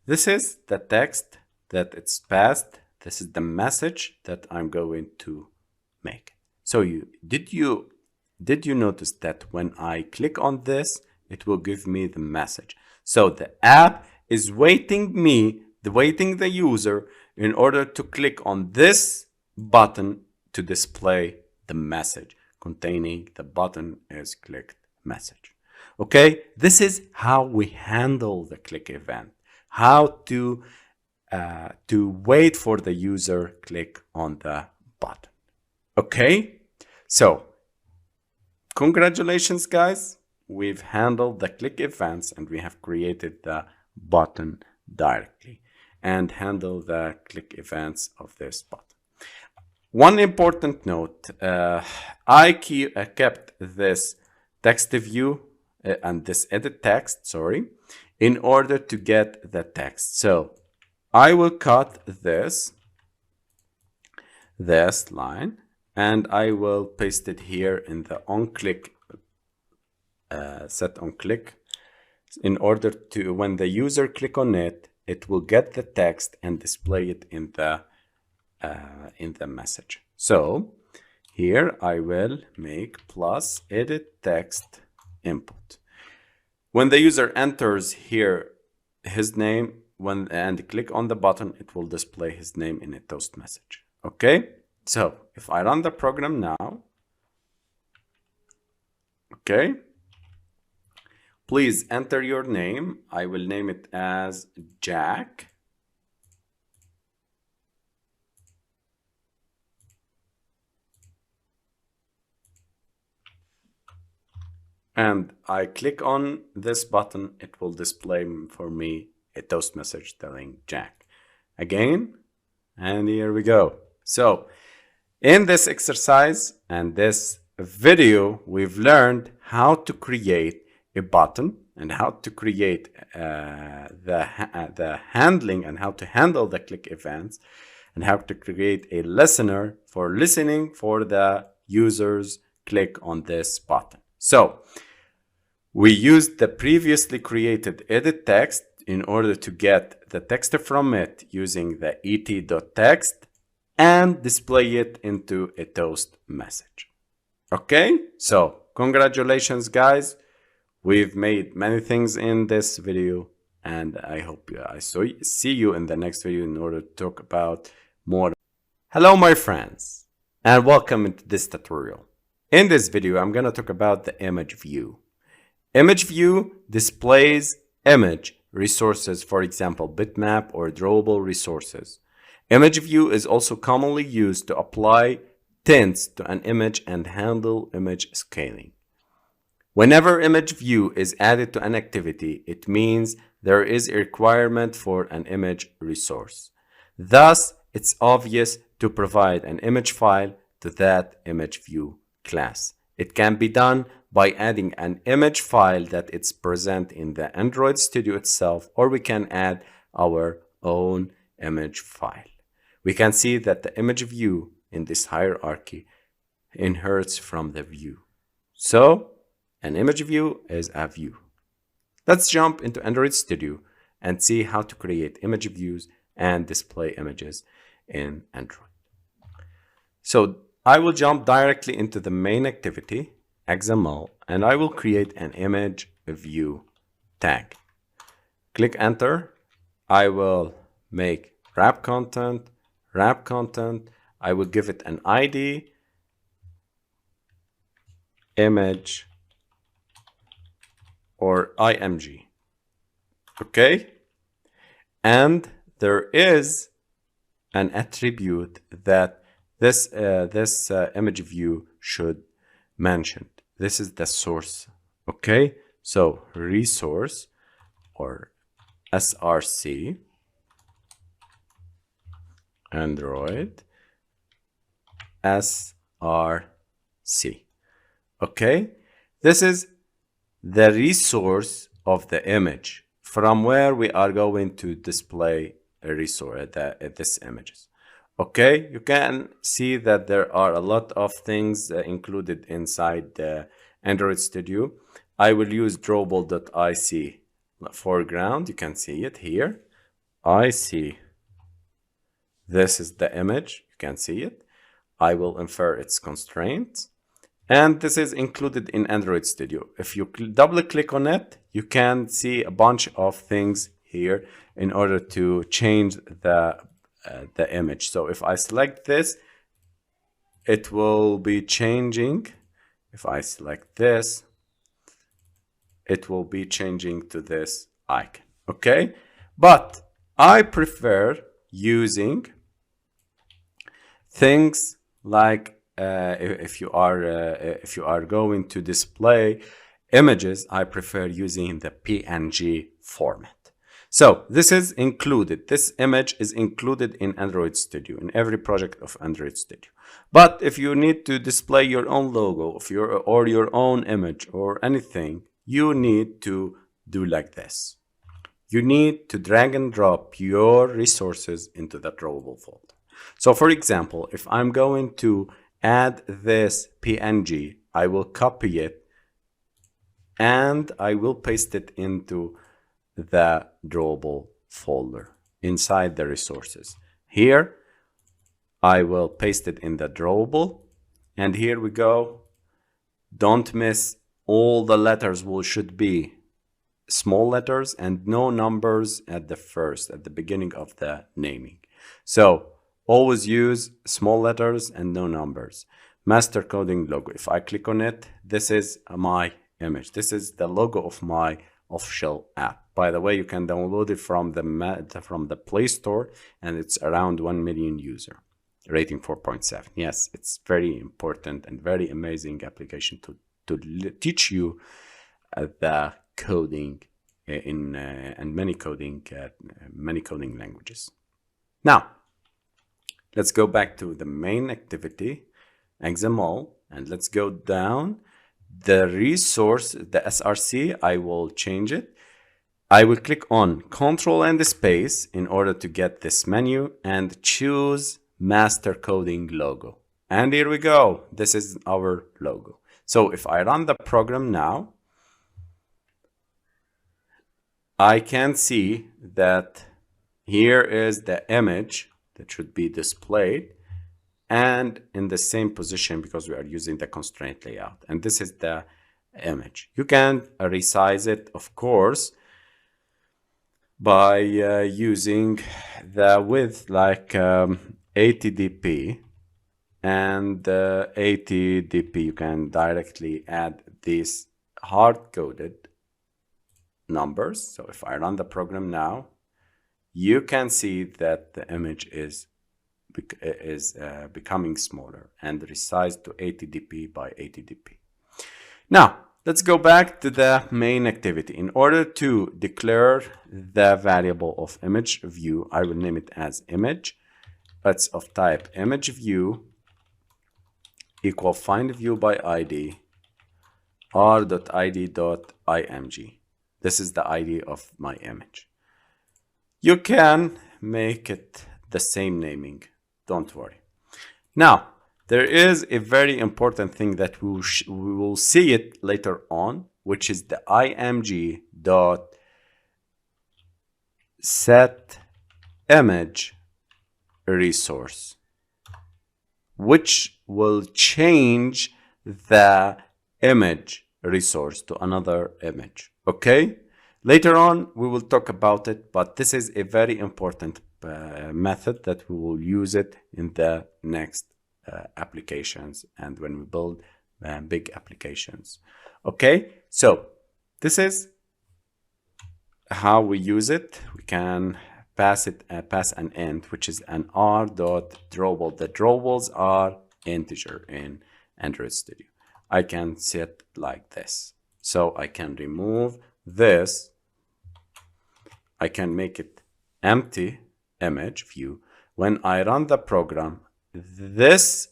Speaker 1: this is the text that it's passed. This is the message that I'm going to make. So did you notice that when I click on this, it will give me the message? So the app is waiting the user in order to click on this button to display the message containing the button is clicked message. Okay, this is how we handle the click event, how to wait for the user click on the button. Okay, so congratulations, guys. We've handled the click events and we have created the button directly and handle the click events of this button. One important note, I kept this TextView and this EditText, sorry, in order to get the text. So I will cut this line and I will paste it here in the onClick set on click, in order to, when the user click on it, it will get the text and display it in the message. So here I will make plus edit text input. When the user enters here his name and click on the button, it will display his name in a toast message. Okay, so if I run the program now, okay, please enter your name. I will name it as Jack. and I click on this button, it will display for me a toast message telling Jack. Again, and here we go. So in this exercise and this video, we've learned how to create a button and how to create the handling and how to handle the click events, and how to create a listener for listening for the users click on this button. So we used the previously created EditText in order to get the text from it using the et.text and display it into a toast message. Okay, so congratulations guys. We've made many things in this video, and I hope I see you in the next video in order to talk about more. Hello my friends, and welcome into this tutorial. In this video, I'm going to talk about the image view. Image view displays image resources, for example, bitmap or drawable resources. Image view is also commonly used to apply tints to an image and handle image scaling. Whenever image view is added to an activity, it means there is a requirement for an image resource. Thus, it's obvious to provide an image file to that image view class. It can be done by adding an image file that is present in the Android Studio itself, or we can add our own image file. We can see that the image view in this hierarchy inherits from the view. So, an image view is a view. Let's jump into Android Studio and see how to create image views and display images in Android. So I will jump directly into the main activity, XML, and I will create an image view tag. Click enter. I will make wrap content. I will give it an ID, image, or img. Okay, and there is an attribute that this image view should mention. This is the source. Okay, so resource or src Android src. Okay, this is the resource of the image from where we are going to display a resource, this images. Okay, you can see that there are a lot of things included inside the Android Studio. I will use drawable.ic foreground. You can see it here. IC. This is the image. You can see it. I will infer its constraints. And this is included in Android Studio. If you double click on it, you can see a bunch of things here in order to change the image. So if I select this, it will be changing. If I select this, it will be changing to this icon. Okay, but I prefer using things like if you are going to display images, I prefer using the PNG format. So this is included. This image is included in Android Studio, in every project of Android Studio. But if you need to display your own logo or your own image or anything, you need to do like this. You need to drag and drop your resources into the drawable folder. So for example, if I'm going to add this PNG, I will copy it and I will paste it into the drawable folder inside the resources. Here, I will paste it in the drawable, and here we go. Don't miss, all the letters should be small letters and no numbers at the beginning of the naming. So always use small letters and no numbers. Master coding logo. If I click on it, this is my image. This is the logo of my official app. By the way, you can download it from the Play Store, and it's around 1 million user, rating 4.7. Yes, it's very important and very amazing application to to teach you the coding in and many coding languages. Now, let's go back to the main activity, XML, and let's go down. The resource, the SRC, I will change it. I will click on Control and Space in order to get this menu and choose Master Coding logo. And here we go. This is our logo. So if I run the program now, I can see that here is the image that should be displayed and in the same position because we are using the constraint layout. And this is the image. You can resize it, of course, by using the width like 80 dp, and 80 dp you can directly add these hard-coded numbers. So if I run the program now, you can see that the image is becoming smaller and resized to 80 dp by 80 dp. Now let's go back to the main activity. In order to declare the variable of ImageView, I will name it as image. It's of type ImageView equal find view by id r.id.img. This is the ID of my image. You can make it the same naming, don't worry. Now, there is a very important thing that we will see it later on, which is the img.setImageResource, which will change the image resource to another image. Okay, later on we will talk about it, but this is a very important method that we will use it in the next applications and when we build big applications. Okay, so this is how we use it. We can pass an int, which is an r.drawable. The drawables are integer in Android Studio. I can set like this. So I can remove this. I can make it empty image view. When I run the program, this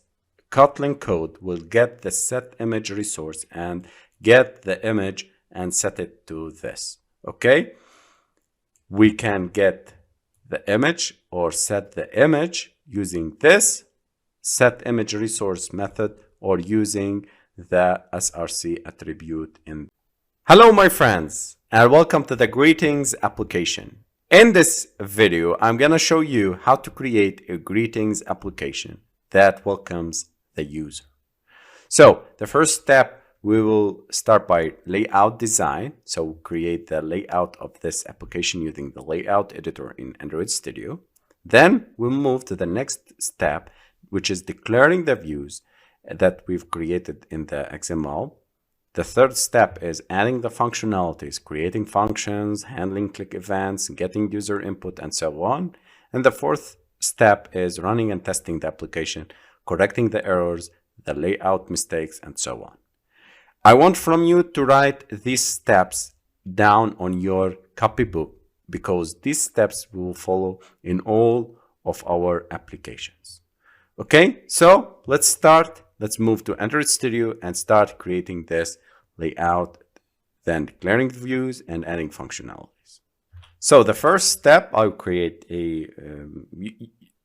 Speaker 1: Kotlin code will get the set image resource and get the image and set it to this. Okay, we can get the image or set the image using this set image resource method or using the SRC attribute in. Hello my friends, and welcome to the Greetings application. In this video, I'm gonna show you how to create a greetings application that welcomes the user. So the first step, we will start by layout design. So create the layout of this application using the layout editor in Android Studio. Then we'll move to the next step, which is declaring the views that we've created in the XML. The third step is adding the functionalities, creating functions, handling click events, getting user input, and so on. And the fourth step is running and testing the application, correcting the errors, the layout mistakes, and so on. I want from you to write these steps down on your copybook because these steps will follow in all of our applications. Okay, so let's start. Let's move to Android Studio and start creating this layout, then declaring the views and adding functionalities. So the first step, I'll create the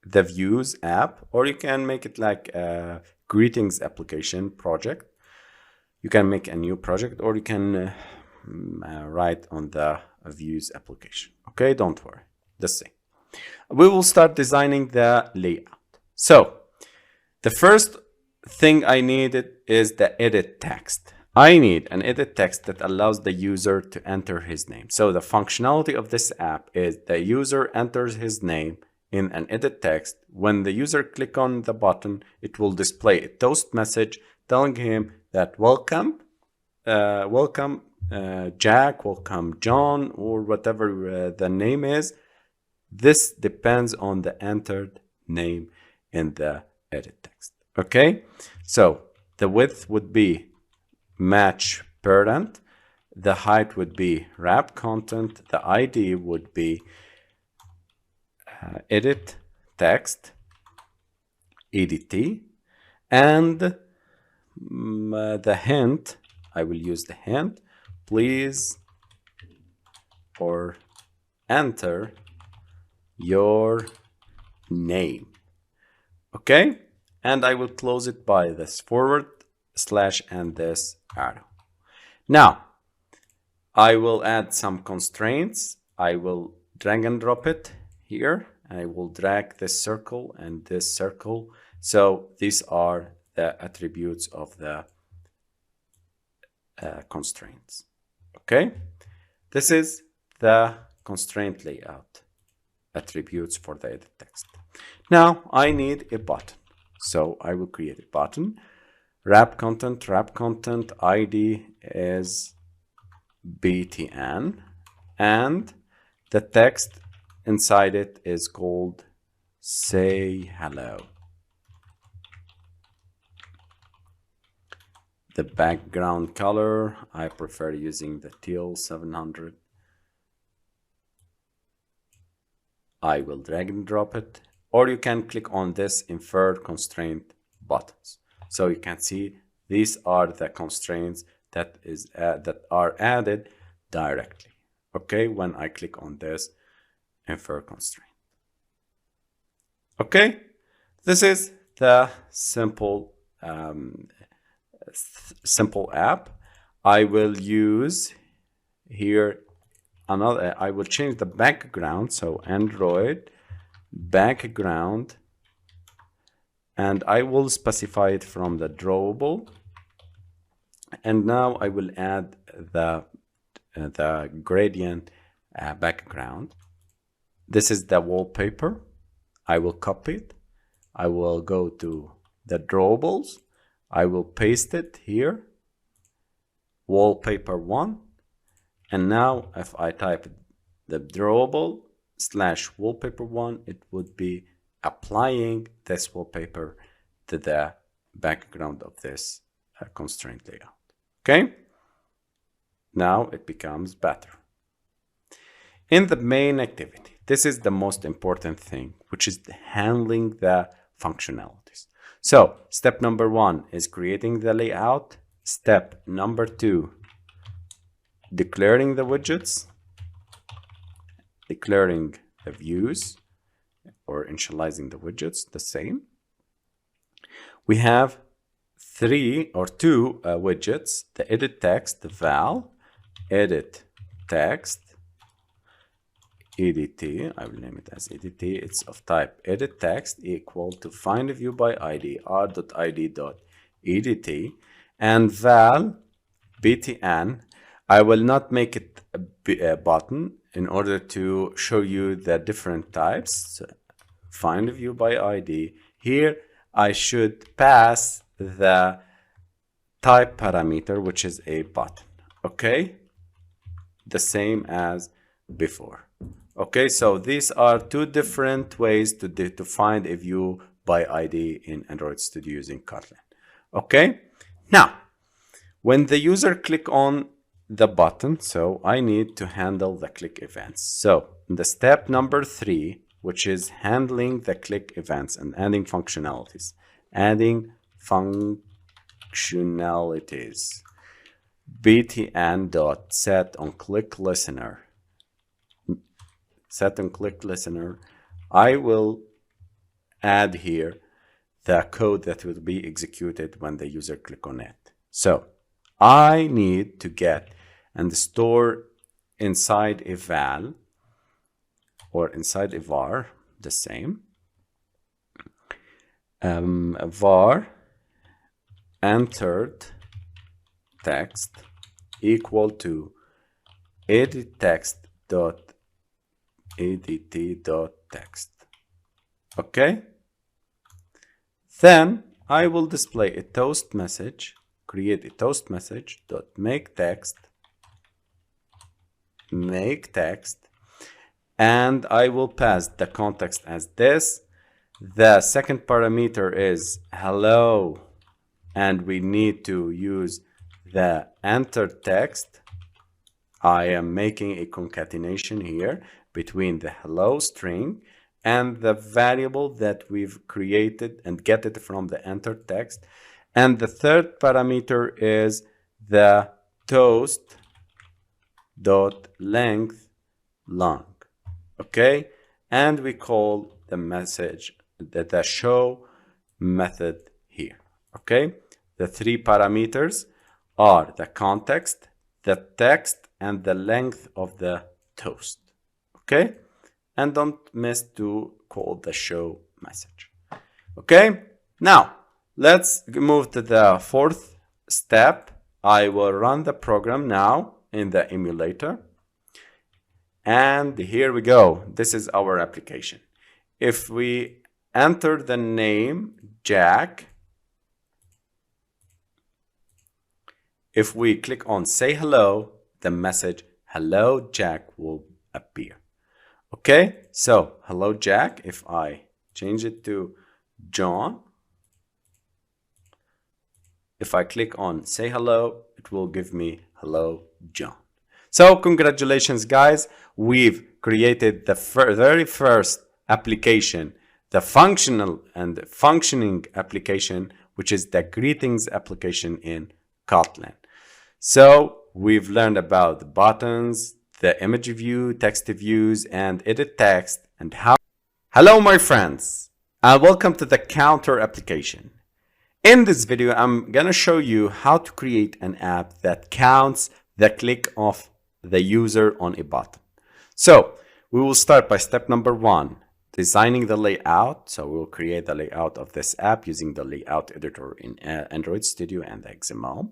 Speaker 1: views app, or you can make it like a greetings application project. You can make a new project, or you can write on the views application. Okay, don't worry, the same. We will start designing the layout. So the first thing I needed is the EditText. I need an EditText that allows the user to enter his name. So the functionality of this app is the user enters his name in an EditText. When the user click on the button, it will display a toast message telling him that welcome Jack, welcome John, or whatever the name is. This depends on the entered name in the EditText. Okay, so the width would be match parent. The height would be wrap content. The ID would be EditText, EDT, and the hint, I will use the hint, please, or enter your name. Okay, and I will close it by this forward slash and this arrow. Now I will add some constraints. I will drag and drop it here. I will drag this circle and this circle. So these are the attributes of the constraints. Okay, this is the constraint layout attributes for the edit text. Now I need a button, so I will create a button. Wrap content ID is btn, and the text inside it is called say hello. The background color, I prefer using the teal 700. I will drag and drop it, or you can click on this infer constraint buttons. So you can see these are the constraints that are added directly. Okay, when I click on this infer constraint. Okay, this is the simple app. I will use here another, I will change the background, so Android background, and I will specify it from the drawable. And now I will add the gradient background. This is the wallpaper. I will copy it. I will go to the drawables. I will paste it here, wallpaper 1. And now if I type the drawable / wallpaper 1, it would be applying this wallpaper to the background of this constraint layout. Okay, now it becomes better. In the main activity, this is the most important thing, which is handling the functionalities. So step number 1 is creating the layout. Step number 2, declaring the widgets, declaring the views, or initializing the widgets, the same. We have 2 widgets, the edit text, the val, edit text, edt, I will name it as edt, it's of type edit text equal to find a view by id, r.id.edt, and val btn. I will not make it a button in order to show you the different types. So find a view by id. Here I should pass the type parameter, which is a button. Okay, the same as before. Okay, so these are 2 different ways to find a view by ID in Android Studio using Kotlin. Okay, now when the user click on the button, so I need to handle the click events. So in the step number 3, which is handling the click events and adding functionalities, btn.set on click listener. Set on click listener, I will add here the code that will be executed when the user click on it. So I need to get and store inside a val or inside a var, the same, var entered text equal to edittext.edt.text. Okay, then I will display a toast message, create a toast message dot make text, and I will pass the context as this. The second parameter is hello, and we need to use the enter text, I am making a concatenation here between the hello string and the variable that we've created and get it from the enter text. And the third parameter is the toast dot length long. Okay, and we call the message the show method here. Okay, the three parameters are the context, the text, and the length of the toast. Okay, and don't miss to call the show message. Okay, now let's move to the fourth step. I will run the program now in the emulator. And here we go. This is our application. If we enter the name Jack, if we click on say hello, the message hello Jack will appear. Okay, so hello Jack, if I change it to John, if I click on say hello, it will give me hello John. So congratulations guys, we've created the very first application, the functional and functioning application, which is the greetings application in Kotlin. So we've learned about the buttons, the image view, text views, and edit text, and how. Hello my friends, and welcome to the counter application. In this video, I'm gonna show you how to create an app that counts the click of the user on a button. So we will start by step number 1, designing the layout. So we'll create the layout of this app using the layout editor in Android Studio and XML.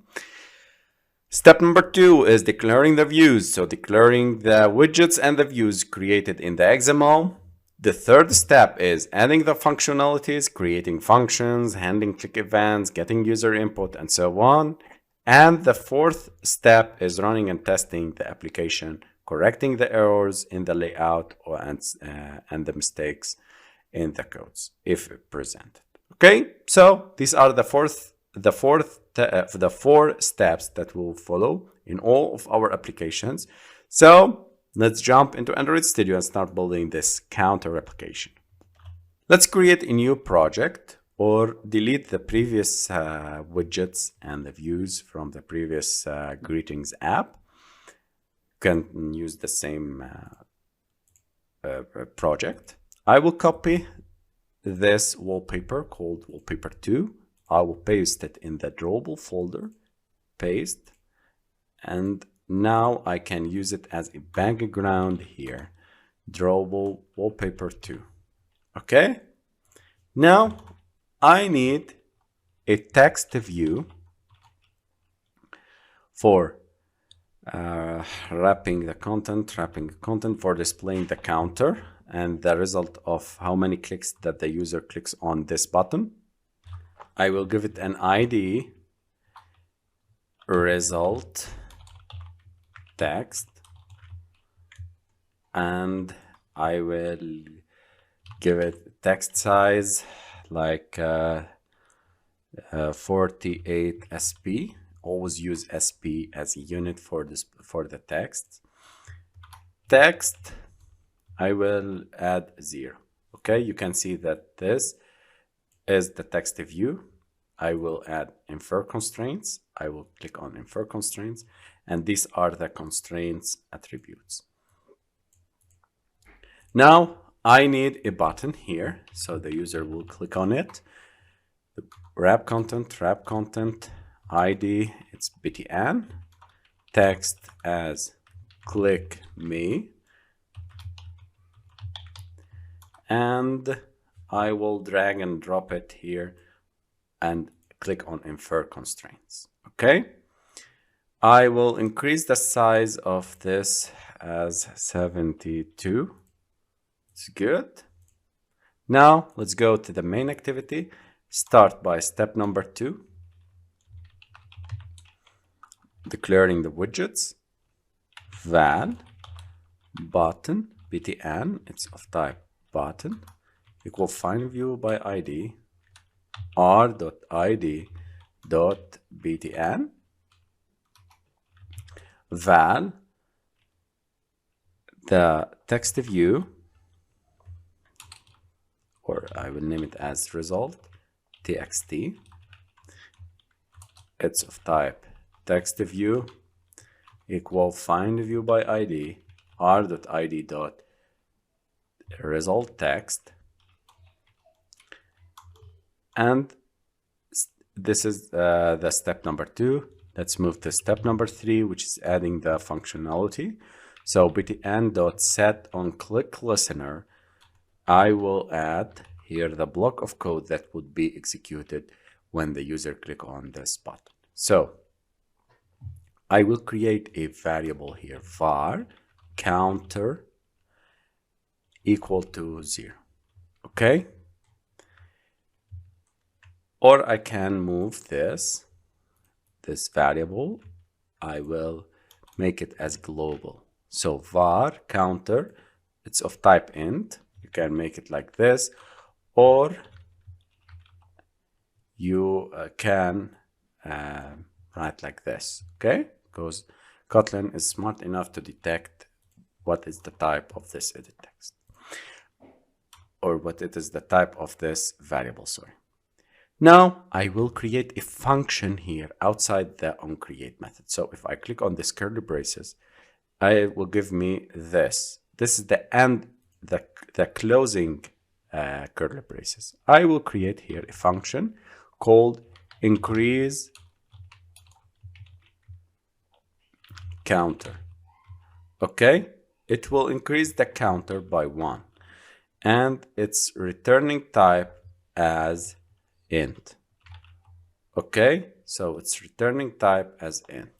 Speaker 1: Step number 2 is declaring the views. So declaring the widgets and the views created in the XML. The third step is adding the functionalities, creating functions, handling click events, getting user input, and so on. And the fourth step is running and testing the application, correcting the errors in the layout and the mistakes in the codes if presented. Okay, so these are the four steps that will follow in all of our applications. So let's jump into Android Studio and start building this counter application. Let's create a new project or delete the previous widgets and the views from the previous greetings app. You can use the same project. I will copy this wallpaper called wallpaper 2. I will paste it in the drawable folder, paste, and now I can use it as a background here, drawable wallpaper 2. Okay, now I need a text view for wrapping the content for displaying the counter and the result of how many clicks that the user clicks on this button. I will give it an ID result text, and I will give it text size like 48 SP. Always use SP as a unit for the text. Text, I will add 0. Okay, you can see that this is the text view. I will add infer constraints. I will click on infer constraints, and these are the constraints attributes. Now I need a button here, so the user will click on it. Wrap content, ID, it's btn, text as click me, and I will drag and drop it here and click on infer constraints. Okay, I will increase the size of this as 72. It's good. Now let's go to the main activity. Start by step number 2, declaring the widgets, val button btn, it's of type button, equal find view by id r.id.btn, val the text view, or I will name it as result txt. It's of type text view equal find view by id r.id dot result text, and this is the step number 2. Let's move to step number 3, which is adding the functionality. So btn.set on click listener, I will add here the block of code that would be executed when the user click on this button. So I will create a variable here, var counter equal to 0. Okay, or I can move this variable, I will make it as global. So var counter, it's of type int. You can make it like this, or you can write like this, okay? Because Kotlin is smart enough to detect what is the type of this edit text, or what it is the type of this variable, sorry. Now I will create a function here outside the onCreate method. So if I click on this curly braces, it will give me this. This is the end, the closing curly braces. I will create here a function called increase counter. Okay, it will increase the counter by 1, and its returning type as int. Okay, so it's returning type as int,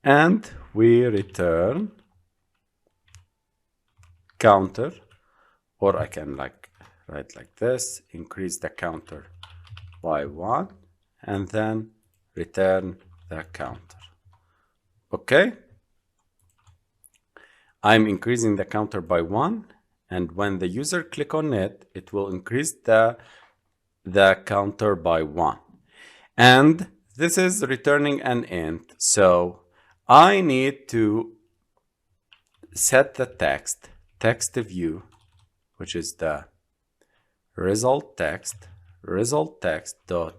Speaker 1: and we return counter, or I can like write like this, increase the counter by 1 and then return the counter. Okay, I'm increasing the counter by 1, and when the user click on it, it will increase the counter by 1, and this is returning an int. So I need to set the text view, which is the result text dot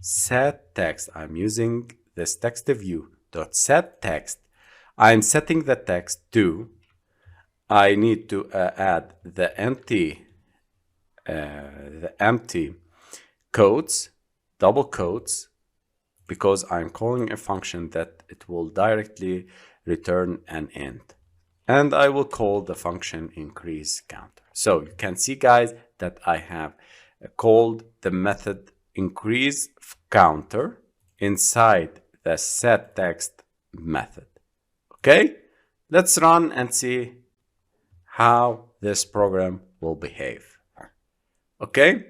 Speaker 1: set text. I'm using this text view dot set text. I'm setting the text to, I need to add the empty quotes, double quotes, because I'm calling a function that it will directly return an int. And I will call the function increase counter. So you can see, guys, that I have called the method increase counter inside the set text method. Okay, let's run and see how this program will behave. Okay,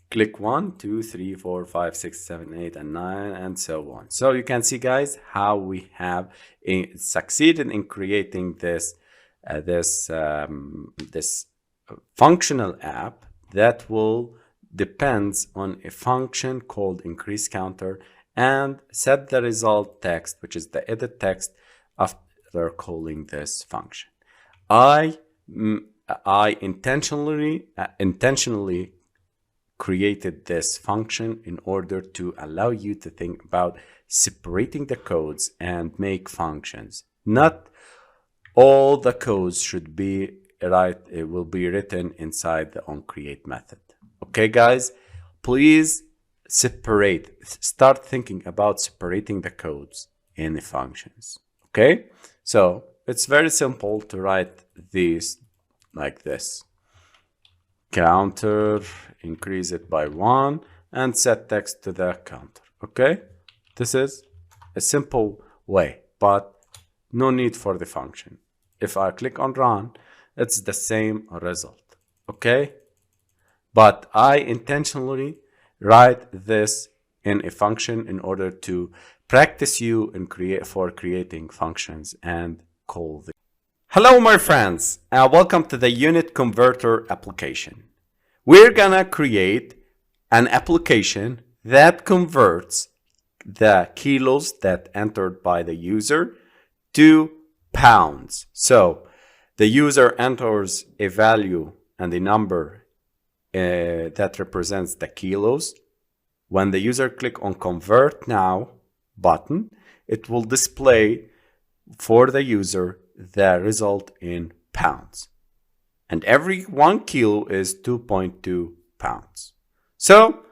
Speaker 1: click 1, 2, 3, 4, 5, 6, 7, 8, and 9, and so on. So you can see, guys, how we have succeeded in creating this functional app that will depends on a function called increase counter and set the result text, which is the edit text, after calling this function. I intentionally created this function in order to allow you to think about separating the codes and make functions. Not all the codes should be it will be written inside the onCreate method. Okay, guys, please start thinking about separating the codes in the functions. Okay, so it's very simple to write these like this: counter, increase it by 1, and set text to the counter. Okay, this is a simple way, but no need for the function. If I click on run, it's the same result. Okay, but I intentionally write this in a function in order to practice you in creating functions and call the. Hello, my friends, and welcome to the unit converter application. We're gonna create an application that converts the kilos that entered by the user to pounds. So the user enters a value and a number that represents the kilos. When the user click on Convert Now button, it will display for the user the result in pounds. And every 1 kilo is 2.2 pounds. So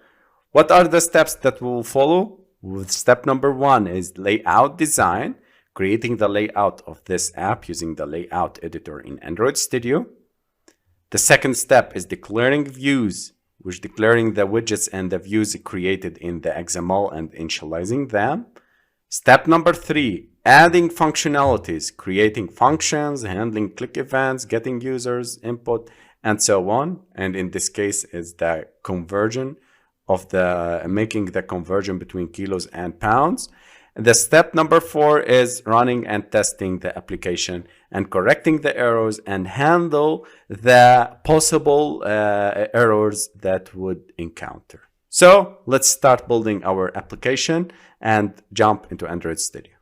Speaker 1: what are the steps that will follow? Step number 1 is layout design, creating the layout of this app using the layout editor in Android Studio. The second step is declaring views, which declaring the widgets and the views created in the XML and initializing them. Step number 3, adding functionalities, creating functions, handling click events, getting users input, and so on. And in this case is the conversion of making the conversion between kilos and pounds. The step number 4 is running and testing the application and correcting the errors and handle the possible errors that would encounter. So let's start building our application and jump into Android Studio.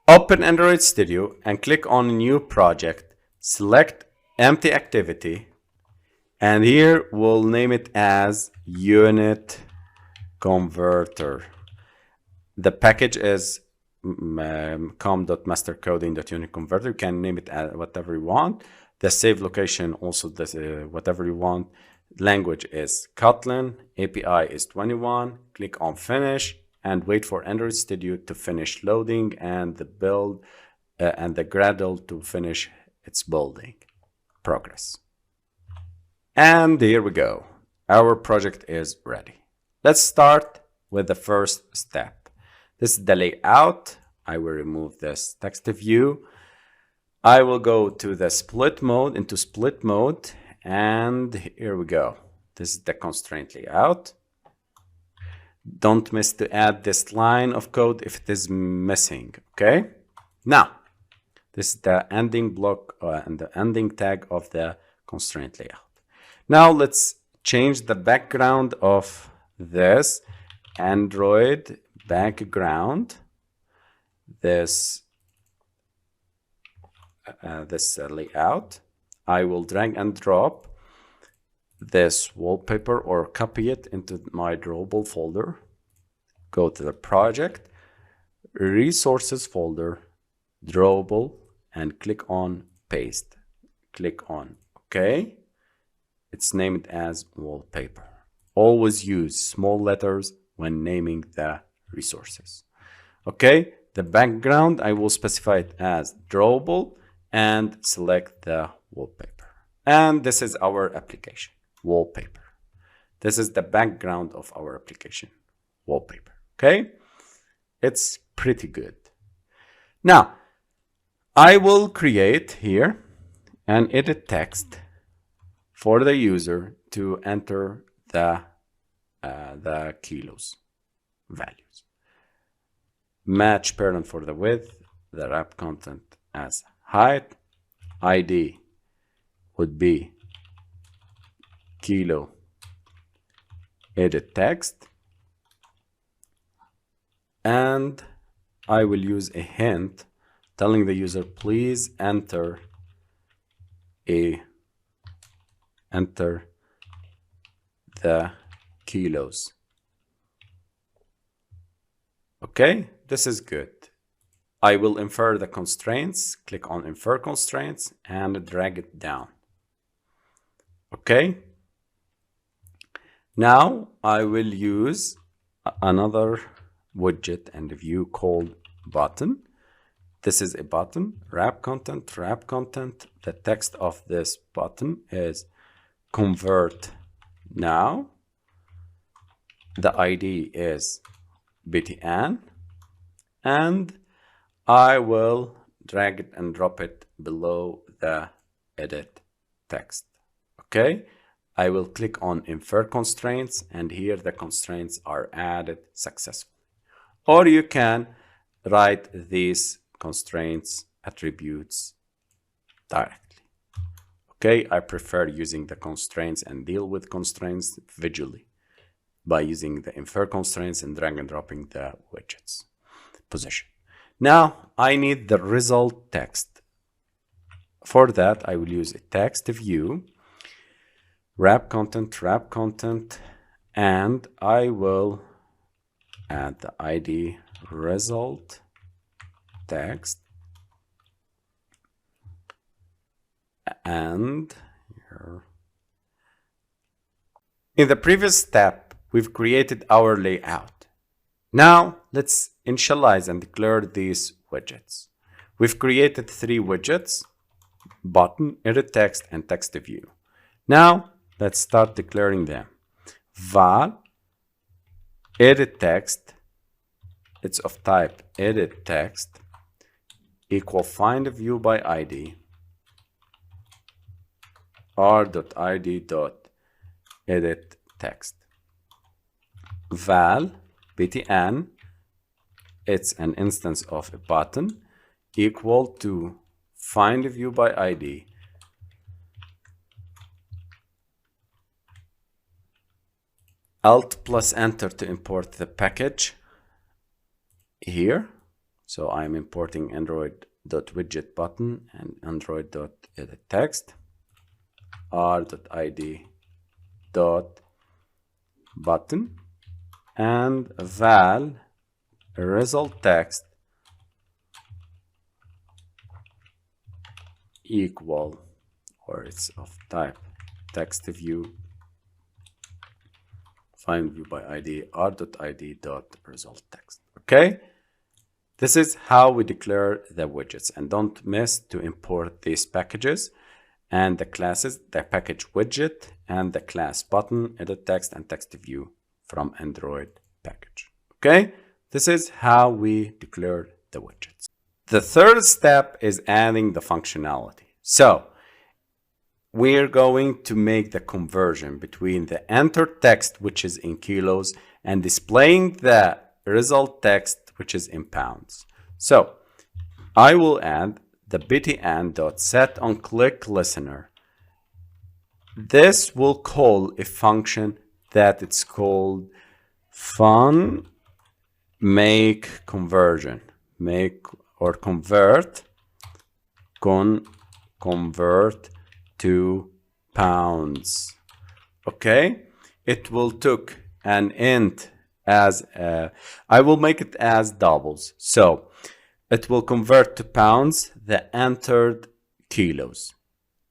Speaker 1: Open Android Studio and click on New Project, select Empty Activity, and here we'll name it as Unit Converter. The package is com.mastercoding.unitconverter. You can name it as whatever you want. The save location also whatever you want. Language is Kotlin. API is 21. Click on Finish and wait for Android Studio to finish loading and the build and the Gradle to finish its building progress. And here we go. Our project is ready. Let's start with the first step. This is the layout. I will remove this text view. I will go to the split mode, and here we go. This is the constraint layout. Don't miss to add this line of code if it is missing, okay? Now, this is the ending block and the ending tag of the constraint layout. Now let's change the background of this Android background, this layout. I will drag and drop this wallpaper or copy it into my drawable folder. Go to the project, resources folder, drawable, and click on paste. Click on OK. It's named as wallpaper. Always use small letters when naming the resources. Okay, the background I will specify it as drawable and select the wallpaper. And this is our application, wallpaper. This is the background of our application, wallpaper. Okay, it's pretty good. Now, I will create here an edit text for the user to enter the kilos values. Match parent for the width, the wrap content as height, ID would be kilo edit text, and I will use a hint telling the user please enter the kilos. Okay, this is good. I will infer the constraints, click on infer constraints and drag it down. Okay, now I will use another widget and view called button. This is a button, wrap content. The text of this button is convert now. The ID is btn, and I will drag it and drop it below the edit text. Okay, I will click on infer constraints, and here the constraints are added successfully. Or you can write these constraints attributes directly. Okay, I prefer using the constraints and deal with constraints visually. by using the infer constraints and drag and dropping the widgets position. Now I need the result text. For that, I will use a TextView, wrap content, and I will add the ID result text, and here. In the previous step, we've created our layout. Now let's initialize and declare these widgets. We've created 3 widgets: button, EditText, and TextView. Now let's start declaring them. Val EditText, it's of type EditText, equal find view by ID r.id.editText. Val btn, it's an instance of a button, equal to find view by ID Alt plus enter to import the package here. So I'm importing android.widget button and android.editText r.id.button and val result text equal, or it's of type TextView find view by ID r.id.result text. Okay, this is how we declare the widgets, and don't miss to import these packages and the classes, the package widget and the class button, EditText, and TextView from Android package. Okay, this is how we declare the widgets. The third step is adding the functionality. So we're going to make the conversion between the entered text, which is in kilos, and displaying the result text, which is in pounds. So I will add the btn.set on click listener. This will call a function that it's called fun make conversion, make or convert to pounds. Okay, it will took an int as I will make it as doubles, so it will convert to pounds the entered kilos.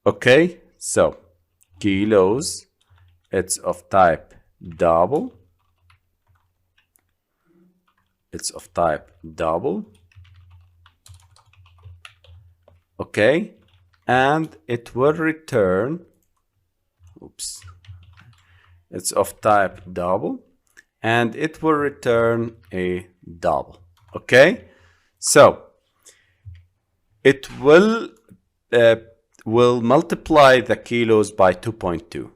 Speaker 1: Okay, so kilos, it's of type double, okay, and it will return, it's of type double, and it will return a double. Okay, so it will multiply the kilos by 2.2.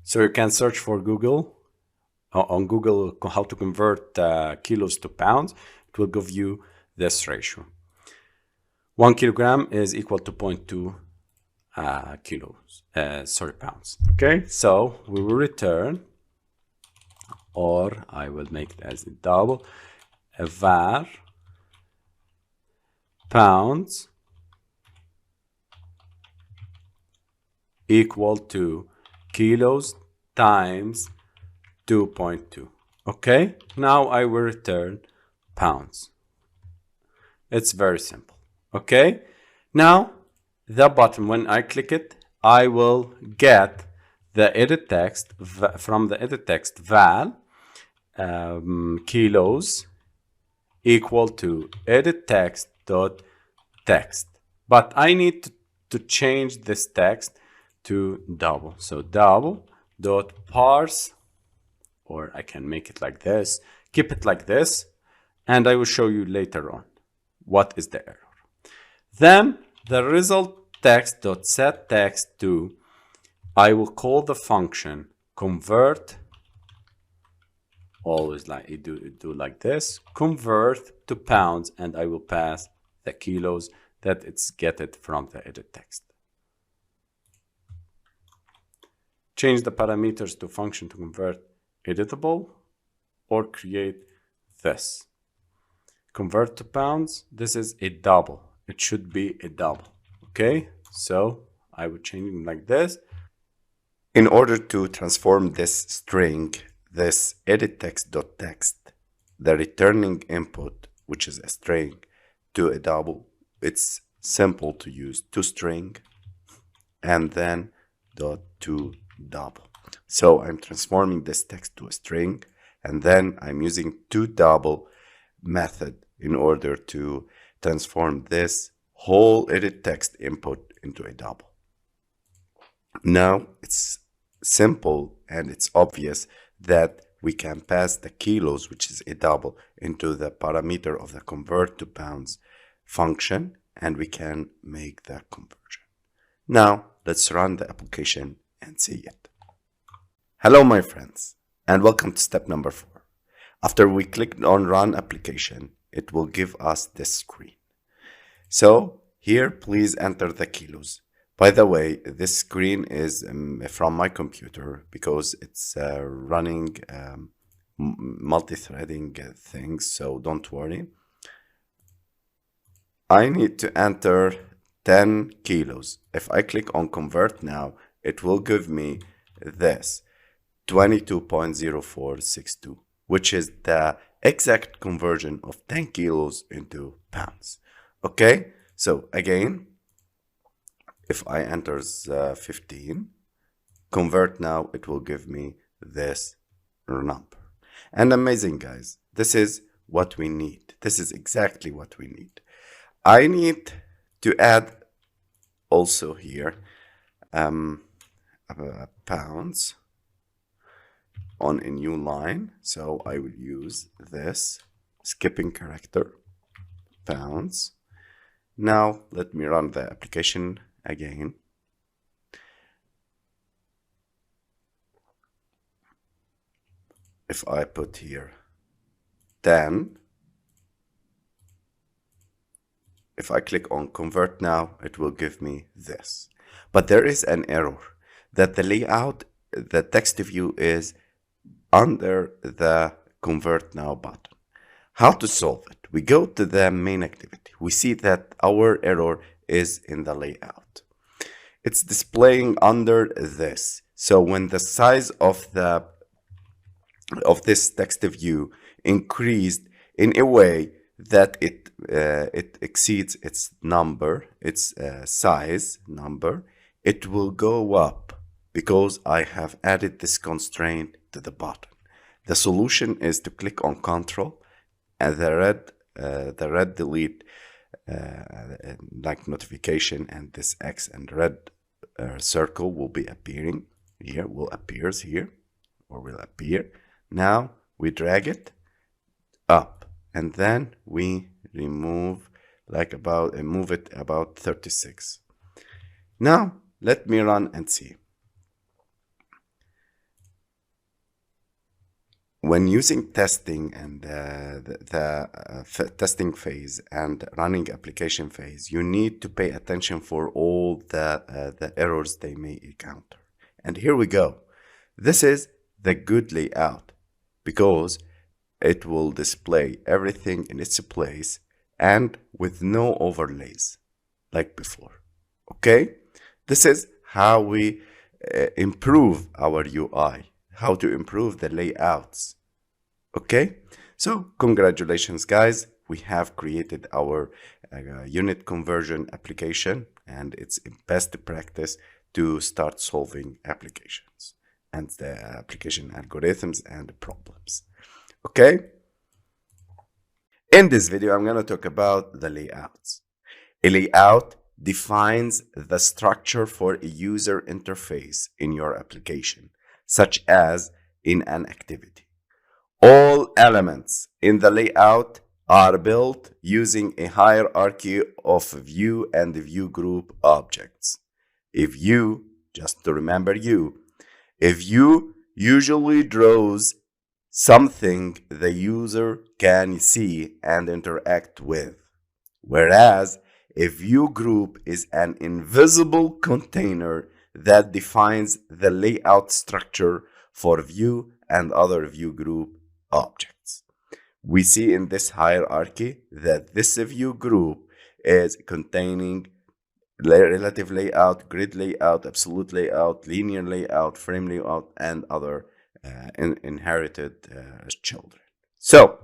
Speaker 1: So you can search for Google on Google how to convert kilos to pounds. It will give you this ratio. 1 kilogram is equal to 0.2 pounds. Okay, so we will return, or I will make it as a double, a var pounds equal to kilos times 2.2. Okay, now I will return pounds. It's very simple. Okay, now the button, when I click it, I will get the edit text from the edit text val kilos equal to edit text dot text, but I need to change this text to double. So double dot parse, or I can make it like this, keep it like this, and I will show you later on what is the error. Then the result text dot set text to, I will call the function convert, always like it do like this, convert to pounds, and I will pass the kilos that it's get it from the edit text. Change the parameters to function to convert editable, or create this. Convert to pounds, this is a double. It should be a double, okay? So I would change it like this. In order to transform this string, this EditText.text, the returning input, which is a string, to a double, it's simple to use toString and then dot to double. So I'm transforming this text to a string, and then I'm using toDouble method in order to transform this whole EditText input into a double. Now it's simple and it's obvious that we can pass the kilos, which is a double, into the parameter of the convert to pounds function, and we can make the conversion. Now let's run the application and see it. Hello my friends, and welcome to step number 4. After we click on run application, it will give us this screen. So here please enter the kilos. By the way, this screen is from my computer because it's running multi-threading things, so don't worry. I need to enter 10 kilos. If I click on convert now, it will give me this 22.0462, which is the exact conversion of 10 kilos into pounds. Okay, so again, if I enter 15, convert now, it will give me this number. And amazing, guys, this is what we need. This is exactly what we need. I need to add also here pounds on a new line. So I will use this skipping character, pounds. Now let me run the application again. If I put here 10, if I click on convert now, it will give me this. But there is an error that the layout, the text view is under the convert now button. How to solve it? We go to the main activity. We see that our error is in the layout. It's displaying under this. So when the size of this text view increased in a way that it exceeds its number, its size number, it will go up because I have added this constraint to the button. The solution is to click on Control and the red delete like notification, and this X and red circle will be appearing here, will appear. Now we drag it up and then we remove move it about 36. Now let me run and see. When using testing and the testing phase and running application phase, you need to pay attention for all the errors they may encounter. And here we go. This is the good layout because it will display everything in its place and with no overlays like before. Okay? This is how we improve our UI. How to improve the layouts. Okay, so congratulations guys, we have created our unit conversion application, and it's best practice to start solving applications and the application algorithms and problems. Okay, in this video I'm going to talk about the layouts. A layout defines the structure for a user interface in your application, such as in an activity. All elements in the layout are built using a hierarchy of view and view group objects. A view, just to remember a view usually draws something the user can see and interact with, whereas a view group is an invisible container that defines the layout structure for view and other view group objects. We see in this hierarchy that this view group is containing relative layout, grid layout, absolute layout, linear layout, frame layout, and other inherited children. So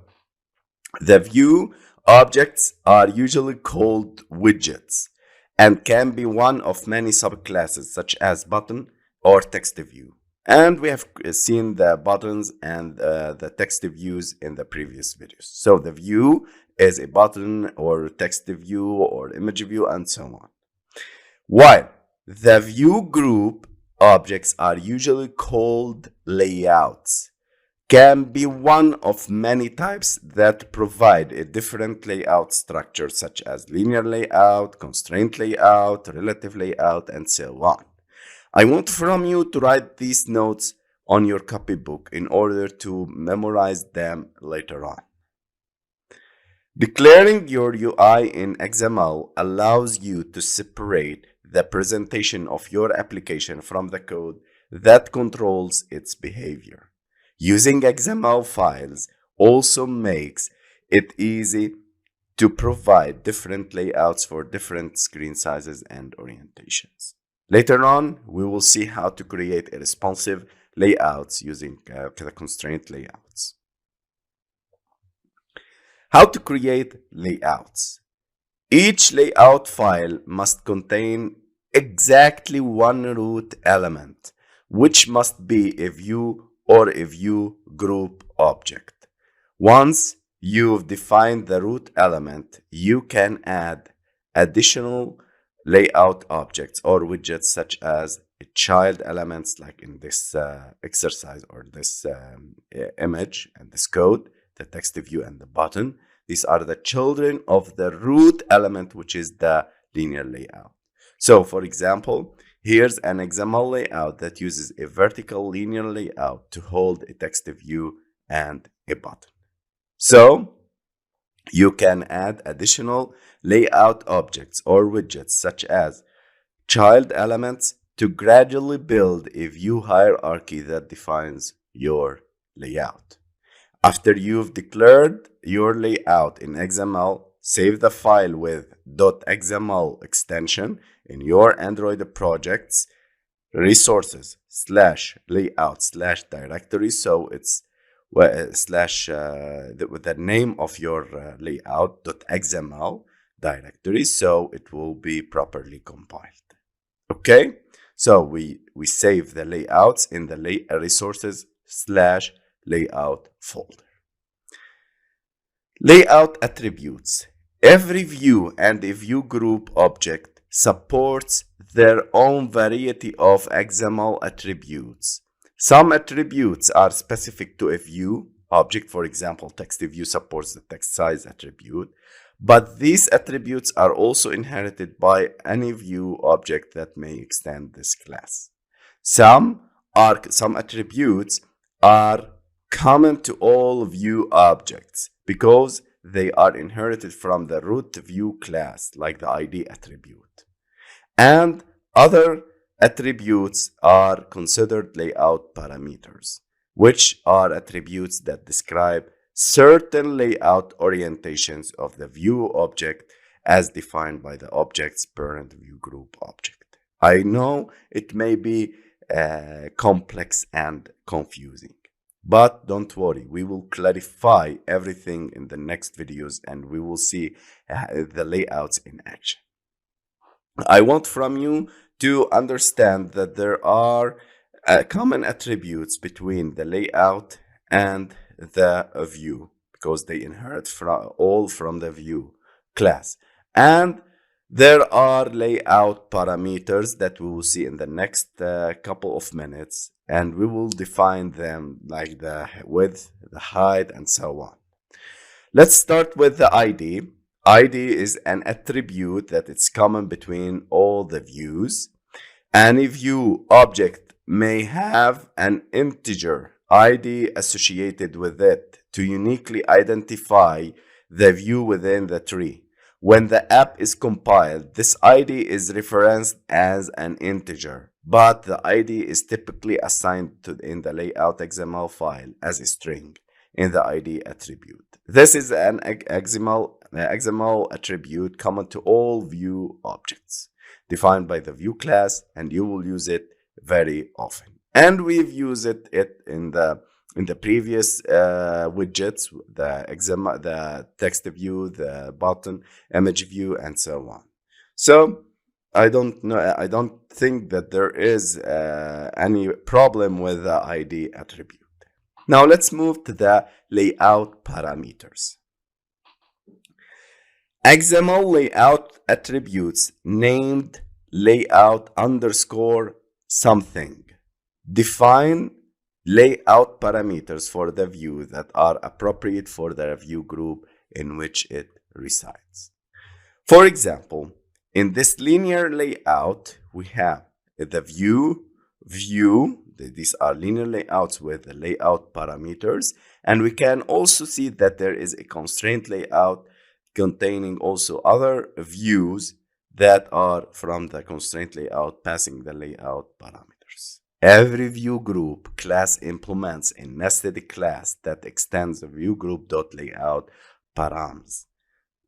Speaker 1: the view objects are usually called widgets and can be one of many subclasses such as button or text view. And we have seen the buttons and the text views in the previous videos. So the view is a button or text view or image view and so on. While the view group objects are usually called layouts, can be one of many types that provide a different layout structure such as linear layout, constraint layout, relative layout, and so on. I want from you to write these notes on your copybook in order to memorize them later on. Declaring your UI in XML allows you to separate the presentation of your application from the code that controls its behavior. Using XML files also makes it easy to provide different layouts for different screen sizes and orientations. Later on, we will see how to create a responsive layouts using the constraint layouts. How to create layouts. Each layout file must contain exactly one root element, which must be a view or a view group object. Once you've defined the root element, you can add additional layout objects or widgets such as child elements, like in this exercise or this image and this code, the text view and the button. These are the children of the root element, which is the linear layout. So for example, here's an XML layout that uses a vertical linear layout to hold a text view and a button. So you can add additional layout objects or widgets such as child elements to gradually build a view hierarchy that defines your layout. After you've declared your layout in XML, save the file with .xml extension in your Android projects resources /layout/directory. So it's with the name of your layout.xml directory, so it will be properly compiled. Okay, so we save the layouts in the resources/layout folder. Layout attributes. Every view and a view group object supports their own variety of XML attributes. Some attributes are specific to a view object. For example, TextView supports the text size attribute, but these attributes are also inherited by any view object that may extend this class. Some attributes are common to all view objects because they are inherited from the root view class, like the ID attribute. And other attributes are considered layout parameters, which are attributes that describe certain layout orientations of the view object as defined by the object's parent view group object. I know it may be complex and confusing, but don't worry, we will clarify everything in the next videos and we will see the layouts in action. I want from you to understand that there are common attributes between the layout and the view because they inherit from the view class. And there are layout parameters that we will see in the next couple of minutes, and we will define them like the width, the height, and so on. Let's start with the ID. ID is an attribute that it's common between all the views. Any view object may have an integer ID associated with it to uniquely identify the view within the tree. When the app is compiled, this ID is referenced as an integer, but the ID is typically assigned in the layout XML file as a string in the ID attribute. This is an XML attribute common to all Vue objects, defined by the Vue class, and you will use it very often. And we've used it in the previous widgets, the TextView, the button, ImageView, and so on. So I don't think that there is any problem with the ID attribute. Now let's move to the layout parameters. XML layout attributes named layout underscore something define layout parameters for the view that are appropriate for the view group in which it resides. For example, in this linear layout, we have the view. These are linear layouts with the layout parameters. And we can also see that there is a constraint layout containing also other views that are from the constraint layout passing the layout parameters. Every view group class implements a nested class that extends the ViewGroup.layout params,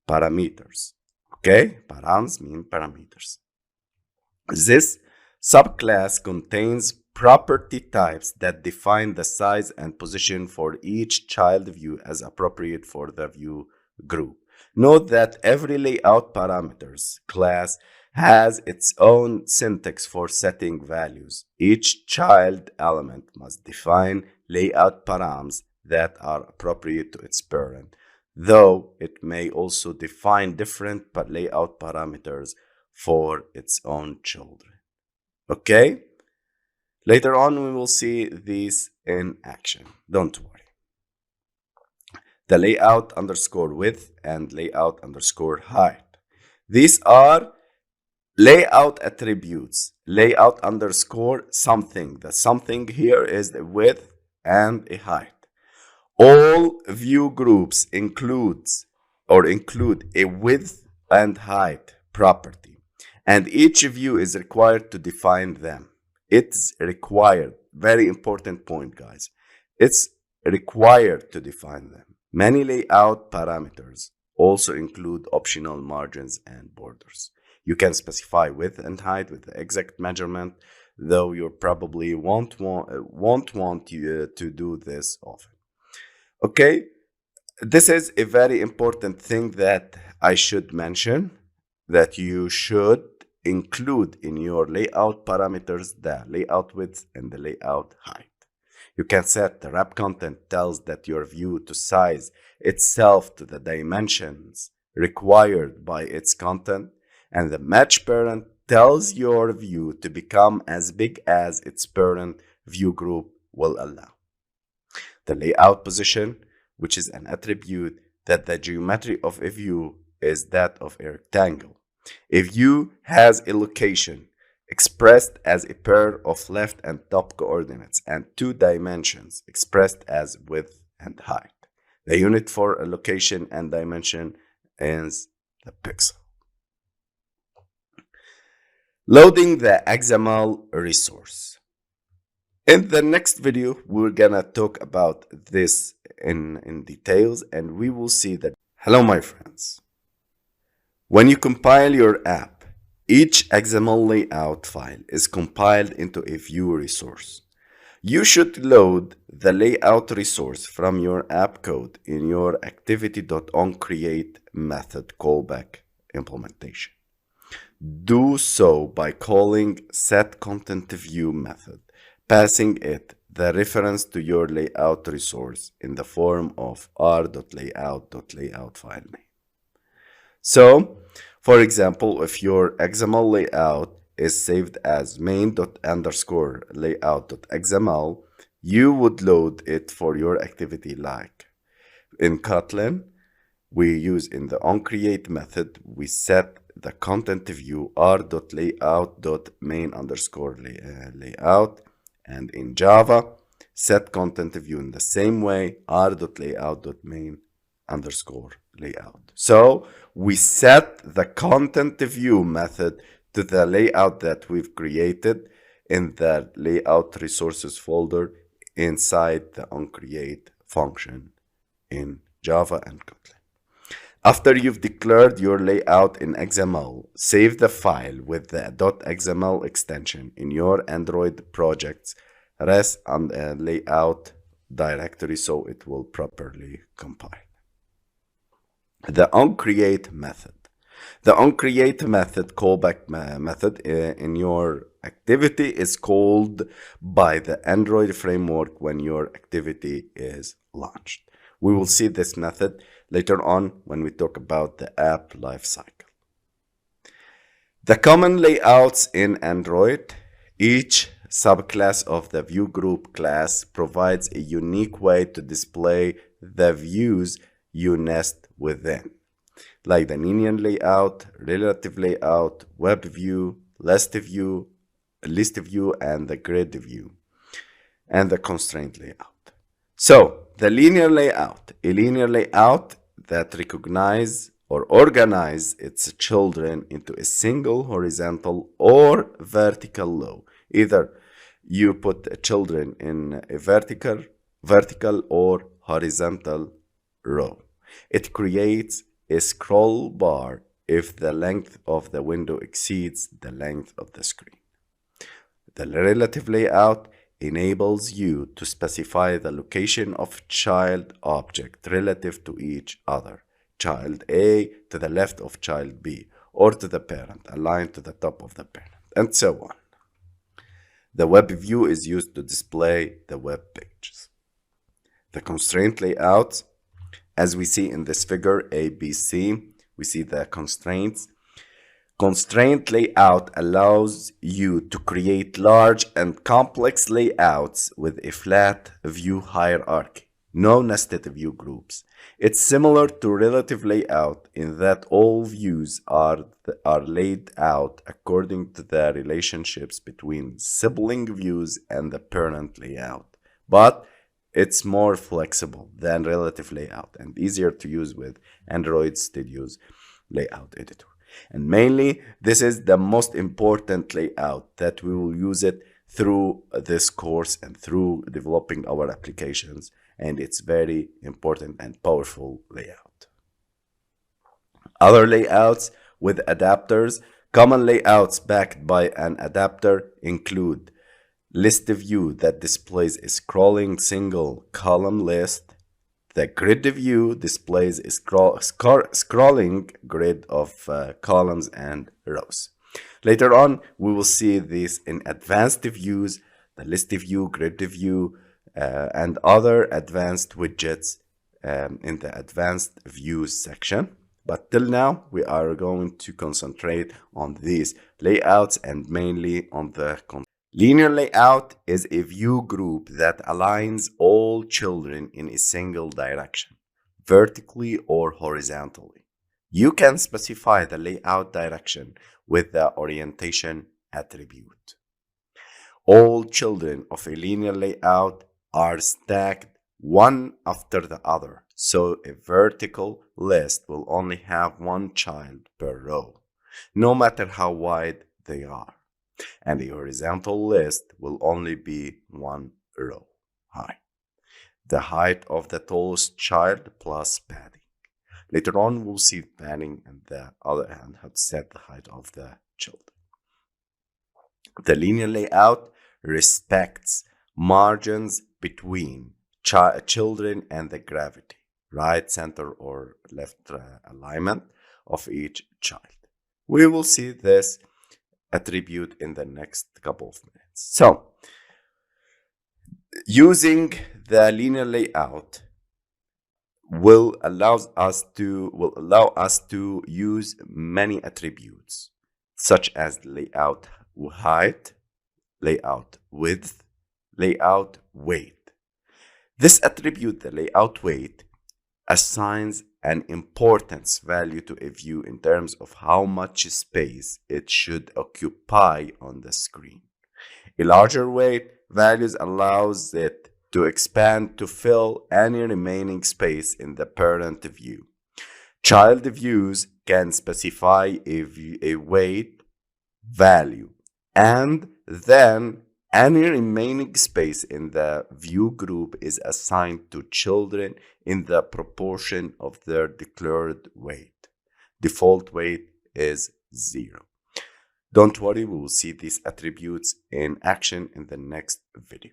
Speaker 1: parameters. Okay, params mean parameters. This subclass contains property types that define the size and position for each child view as appropriate for the view group. Note that every layout parameters class has its own syntax for setting values. Each child element must define layout params that are appropriate to its parent, though it may also define different layout parameters for its own children. Okay? Later on, we will see these in action. Don't worry. The layout underscore width and layout underscore height. These are layout attributes. Layout underscore something. The something here is the width and a height. All view groups include a width and height property, and each view is required to define them. It's required. Very important point, guys. It's required to define them. Many layout parameters also include optional margins and borders. You can specify width and height with the exact measurement, though you probably won't want you to do this often. Okay, this is a very important thing that I should mention, that you should include in your layout parameters the layout width and the layout height. You can set the wrap content tells that your view to size itself to the dimensions required by its content, and the match parent tells your view to become as big as its parent view group will allow. The layout position, which is an attribute that the geometry of a view is that of a rectangle. A view has a location expressed as a pair of left and top coordinates and two dimensions expressed as width and height. The unit for a location and dimension is the pixel. Loading the XML resource. In the next video, we're gonna talk about this in details, and we will see that. Hello, my friends. When you compile your app, each XML layout file is compiled into a view resource. You should load the layout resource from your app code in your activity.onCreate method callback implementation. Do so by calling setContentView method, passing it the reference to your layout resource in the form of r.layout.layout file name. So, for example, if your XML layout is saved as main._layout.xml, you would load it for your activity like in Kotlin. We use in the onCreate method, we set the content view r.layout.main_layout, and in Java, set content view in the same way r.layout.main_layout. layout. So we set the content view method to the layout that we've created in the layout resources folder inside the onCreate function in Java and Kotlin. After you've declared your layout in XML, save the file with the .xml extension in your Android project's res and layout directory so it will properly compile. The onCreate method. The onCreate method, callback method in your activity is called by the Android framework when your activity is launched. We will see this method later on when we talk about the app lifecycle. The common layouts in Android. Each subclass of the ViewGroup class provides a unique way to display the views you nest within, like the linear layout, relative layout, web view, list view, and the grid view, and the constraint layout. So the linear layout, a linear layout that recognizes or organize its children into a single horizontal or vertical row. Either you put children in a vertical or horizontal row. It creates a scroll bar if the length of the window exceeds the length of the screen. The relative layout enables you to specify the location of child object relative to each other. Child A to the left of child B, or to the parent, aligned to the top of the parent, and so on. The web view is used to display the web pages. The constraint layout, as we see in this figure A, B, C, we see the constraints. Constraint layout allows you to create large and complex layouts with a flat view hierarchy, no nested view groups. It's similar to relative layout in that all views are laid out according to the relationships between sibling views and the parent layout, but it's more flexible than relative layout and easier to use with Android Studio's layout editor. And mainly, this is the most important layout that we will use it through this course and through developing our applications. And it's very important and powerful layout. Other layouts with adapters. Common layouts backed by an adapter include list view that displays a scrolling single column list. The grid view displays a scrolling grid of columns and rows. Later on, we will see this in advanced views, the list view, grid view, and other advanced widgets in the advanced views section. But till now, we are going to concentrate on these layouts and mainly on the linear layout is a view group that aligns all children in a single direction, vertically or horizontally. You can specify the layout direction with the orientation attribute. All children of a linear layout are stacked one after the other, so a vertical list will only have one child per row, no matter how wide they are. And the horizontal list will only be one row high. The height of the tallest child plus padding. Later on, we'll see padding and the other hand how to set the height of the children. The linear layout respects margins between children and the gravity, right, center, or left alignment of each child. We will see this attribute in the next couple of minutes. So, using the linear layout will allow us to use many attributes, such as layout height, layout width, layout weight. This attribute, the layout weight, assigns an importance value to a view in terms of how much space it should occupy on the screen. A larger weight values allows it to expand to fill any remaining space in the parent view. Child views can specify a weight value, and then any remaining space in the view group is assigned to children in the proportion of their declared weight. Default weight is 0. Don't worry, we will see these attributes in action in the next video.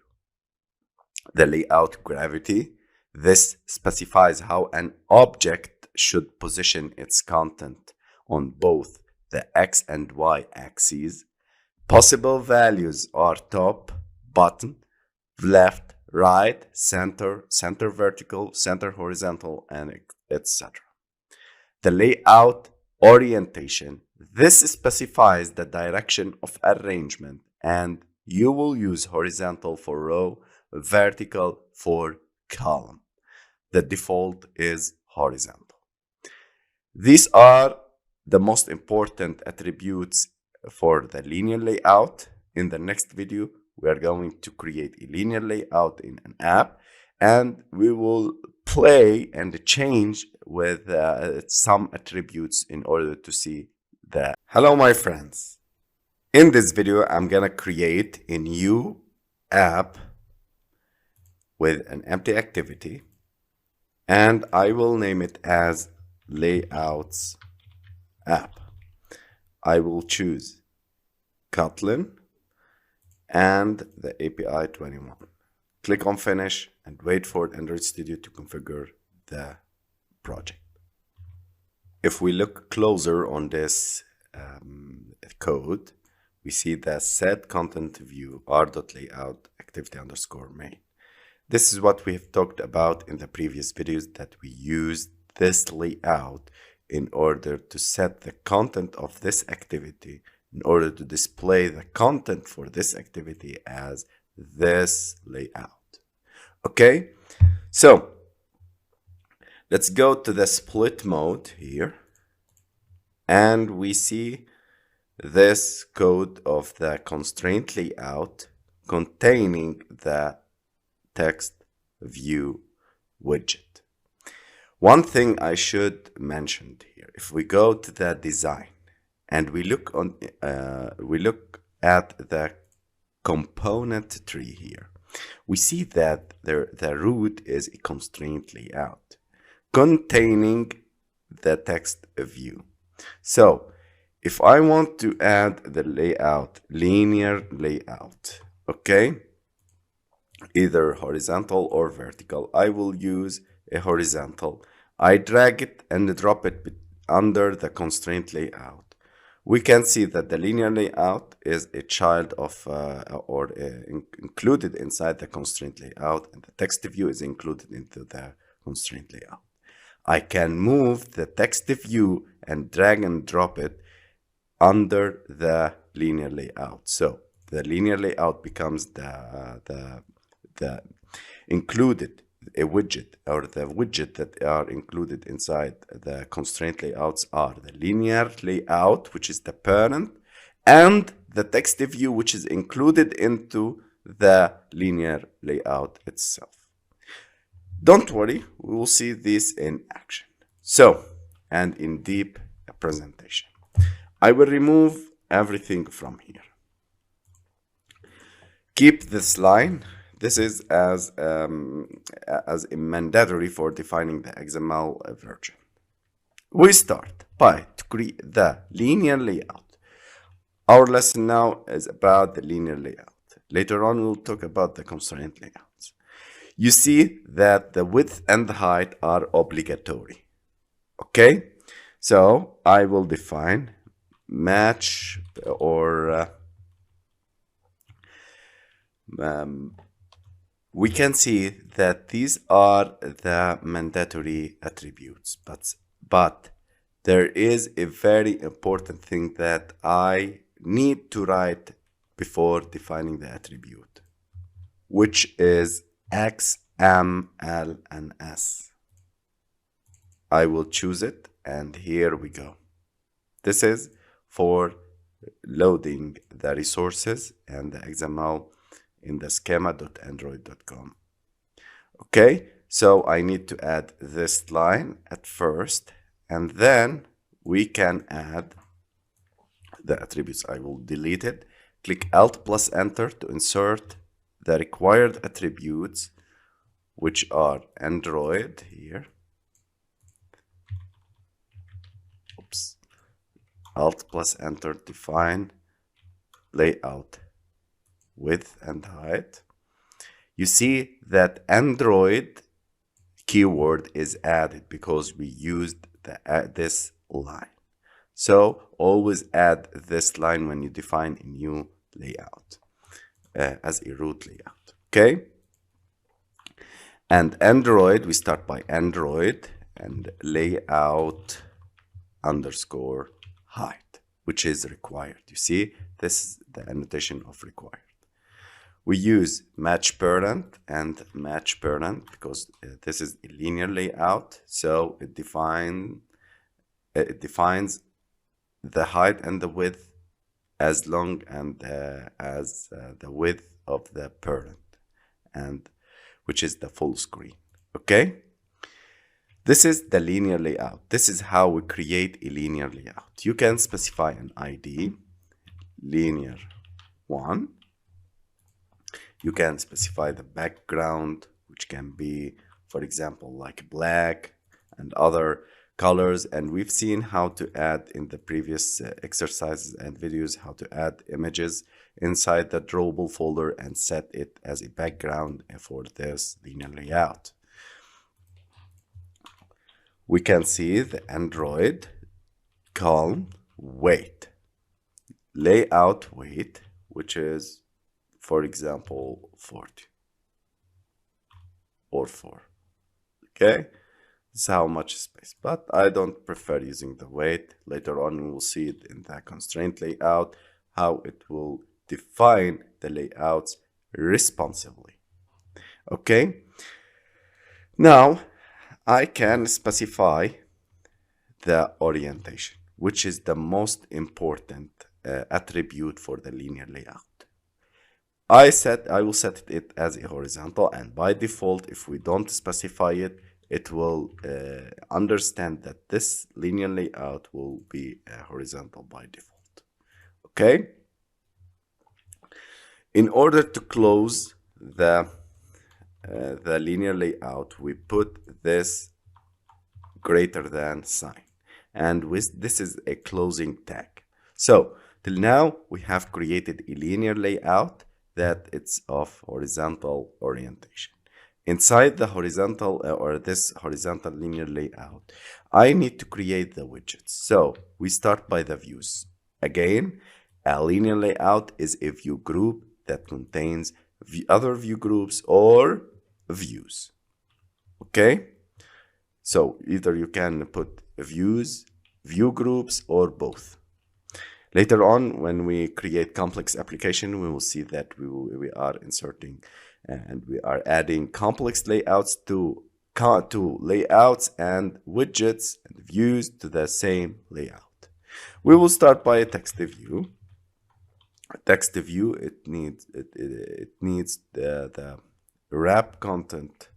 Speaker 1: The layout gravity. This specifies how an object should position its content on both the X and Y axes. Possible values are top, bottom, left, right, center, center vertical, center horizontal, and etc. The layout orientation. This specifies the direction of arrangement, and you will use horizontal for row, vertical for column. The default is horizontal. These are the most important attributes for the linear layout. In the next video, we are going to create a linear layout in an app, and we will play and change with some attributes in order to see that. Hello, my friends. In this video, I'm gonna create a new app with an empty activity, and I will name it as Layouts App. I will choose Kotlin and the API 21. Click on Finish and wait for Android Studio to configure the project. If we look closer on this code, we see the set content view r.layout activity underscore main. This is what we have talked about in the previous videos, that we used this layout in order to set the content of this activity, in order to display the content for this activity as this layout. Okay, so let's go to the split mode here, and we see this code of the constraint layout containing the TextView widget. One thing I should mention here, if we go to the design and we look at the component tree here, we see that the root is a constraint layout containing the text view. So if I want to add the layout, linear layout, okay, either horizontal or vertical, I will use a horizontal. I drag it and drop it under the constraint layout. We can see that the linear layout is a child of included inside the constraint layout, and the text view is included into the constraint layout. I can move the text view and drag and drop it under the linear layout. So the linear layout becomes the included a widget, or the widget that are included inside the constraint layouts are the linear layout, which is the parent, and the text view, which is included into the linear layout itself. Don't worry, we will see this in action. So, and in deep presentation, I will remove everything from here. Keep this line. This is as mandatory for defining the XML version. We start by to create the linear layout. Our lesson now is about the linear layout. Later on, we'll talk about the constraint layouts. You see that the width and the height are obligatory. Okay, so I will define match or we can see that these are the mandatory attributes, but there is a very important thing that I need to write before defining the attribute, which is XML and S. I will choose it, and here we go. This is for loading the resources and the XML in the schema.android.com. Okay, so I need to add this line at first, and then we can add the attributes. I will delete it. Click Alt plus Enter to insert the required attributes, which are Android here. Oops. Alt plus Enter, define layout width and height. You see that Android keyword is added because we used this line. So always add this line when you define a new layout as a root layout. Okay? And Android, we start by Android and layout underscore height, which is required. You see, this is the annotation of required. We use match parent and match parent because this is a linear layout, so it defines the height and the width as long and as the width of the parent, and which is the full screen. Okay, this is the linear layout. This is how we create a linear layout. You can specify an ID, linear 1. You can specify the background, which can be, for example, like black and other colors. And we've seen how to add in the previous exercises and videos how to add images inside the drawable folder and set it as a background for this linear layout. We can see the Android column weight, layout weight, which is, for example, 40 or 4. Okay, this is how much space, but I don't prefer using the weight. Later on we will see it in the constraint layout, how it will define the layouts responsively. Okay, now I can specify the orientation, which is the most important attribute for the linear layout. I will set it as a horizontal, and by default, if we don't specify it, it will understand that this linear layout will be horizontal by default. Okay? In order to close the linear layout, we put this greater than sign, and this is a closing tag. So till now we have created a linear layout that it's of horizontal orientation. Inside the horizontal or this horizontal linear layout, I need to create the widgets. So we start by the views. Again, a linear layout is a view group that contains other view groups or views. Okay, so either you can put views, view groups, or both. Later on, when we create complex application, we will see that we are inserting and we are adding complex layouts to layouts and widgets and views to the same layout. We will start by a TextView. TextView, it needs the wrap content,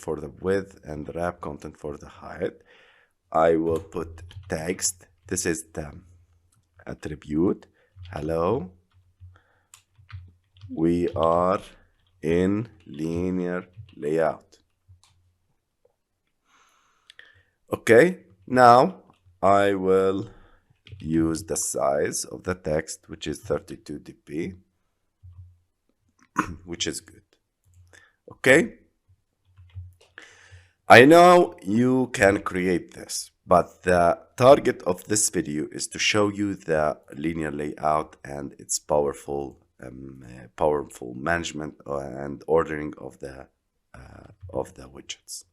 Speaker 1: for the width and the wrap content for the height. I will put text. This is the attribute. Hello, we are in linear layout. Okay, now I will use the size of the text, which is 32 dp, which is good. Okay, I know you can create this, but the target of this video is to show you the linear layout and its powerful management and ordering of the widgets.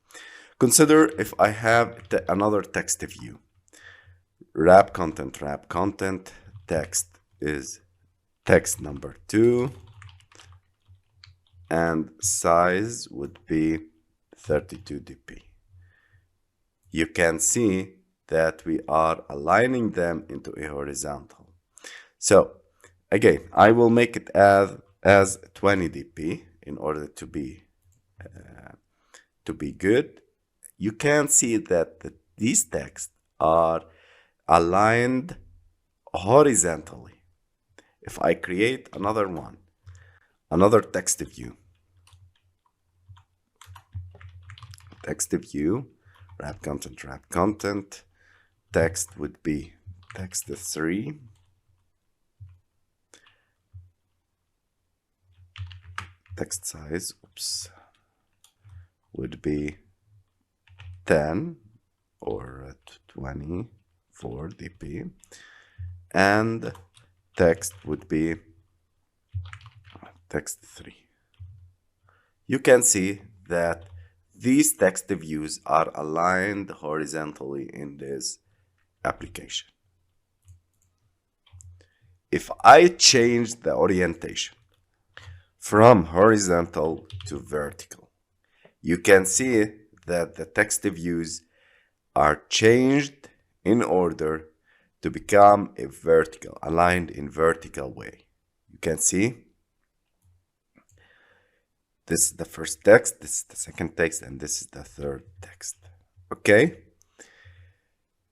Speaker 1: Consider if I have another text view. Wrap content, text is text number 2, and size would be 32 dp. You can see that we are aligning them into a horizontal. So again, I will make it as 20 dp in order to be good. you can see that these texts are aligned horizontally. If I create another one, another text view, wrap content, text would be text 3, text size, would be 10 or 24 dp, and text would be text 3. You can see that these text views are aligned horizontally in this application. If I change the orientation from horizontal to vertical, you can see that the text views are changed in order to become a vertical, aligned in vertical way. You can see this is the first text, this is the second text, and this is the third text. Okay?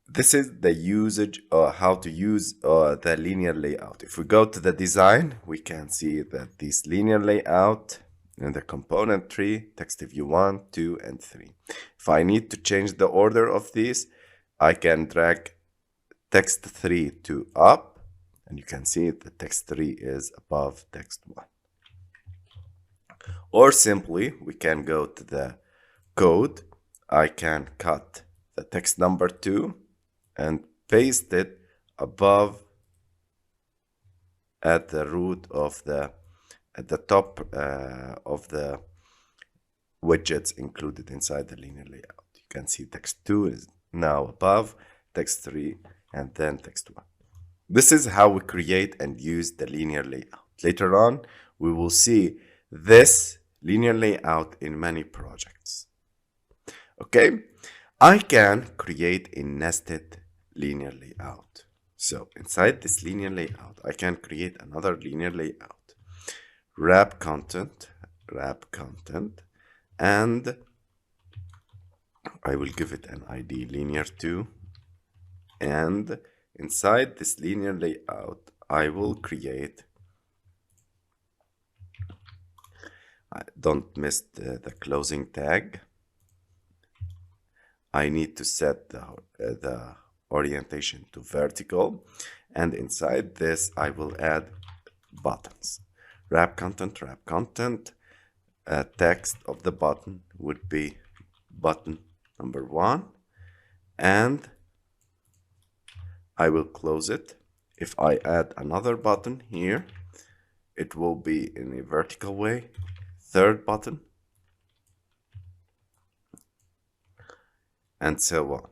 Speaker 1: This is the usage, how to use the linear layout. If we go to the design, we can see that this linear layout in the component tree, text view 1, 2, and 3. If I need to change the order of these, I can drag text 3 to up, and you can see the text 3 is above text 1. Or simply, we can go to the code. I can cut the text number 2 and paste it above at the root of at the top of the widgets included inside the linear layout. You can see text 2 is now above text 3 and then text 1. This is how we create and use the linear layout. Later on, we will see this linear layout in many projects. Okay, I can create a nested linear layout. So inside this linear layout, I can create another linear layout. Wrap content, and I will give it an ID linear 2. And inside this linear layout, I will create, don't miss the closing tag. I need to set the orientation to vertical, and inside this I will add buttons. Wrap content, text of the button would be button number 1, and I will close it. If I add another button here, it will be in a vertical way. Third button, and so on.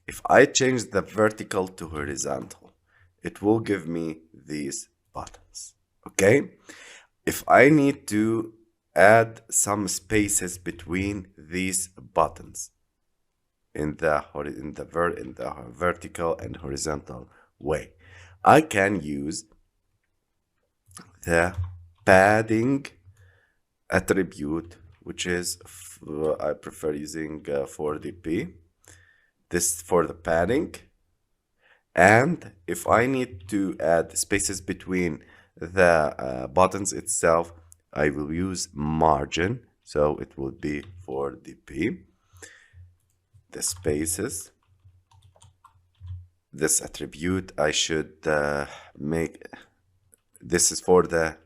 Speaker 1: If I change the vertical to horizontal, it will give me these buttons. Okay? If I need to add some spaces between these buttons in the vertical and horizontal way, I can use the padding attribute, which is I prefer using 4dp. This for the padding. And if I need to add spaces between the buttons itself, I will use margin, so it will be 4dp. The spaces, this attribute I should make, this is for the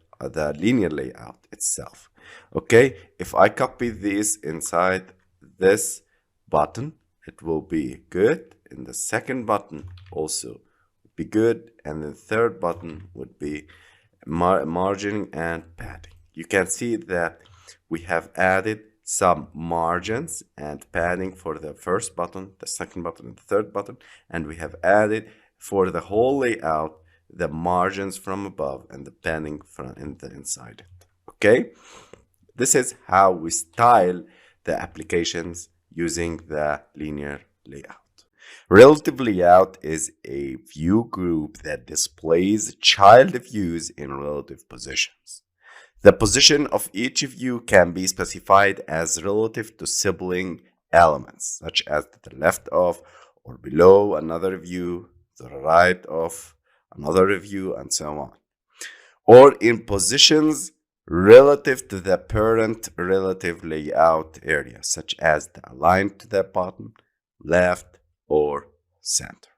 Speaker 1: linear layout itself. Okay, if I copy this inside this button, it will be good. In the second button also be good, and the third button would be margin and padding. You can see that we have added some margins and padding for the first button, the second button, and the third button, and we have added for the whole layout the margins from above and the padding from inside it. Okay, this is how we style the applications using the linear layout. Relative layout is a view group that displays child views in relative positions. The position of each view can be specified as relative to sibling elements, such as to the left of or below another view, to the right of another view, and so on. Or in positions relative to the parent relative layout area, such as the aligned to the bottom, left, or center.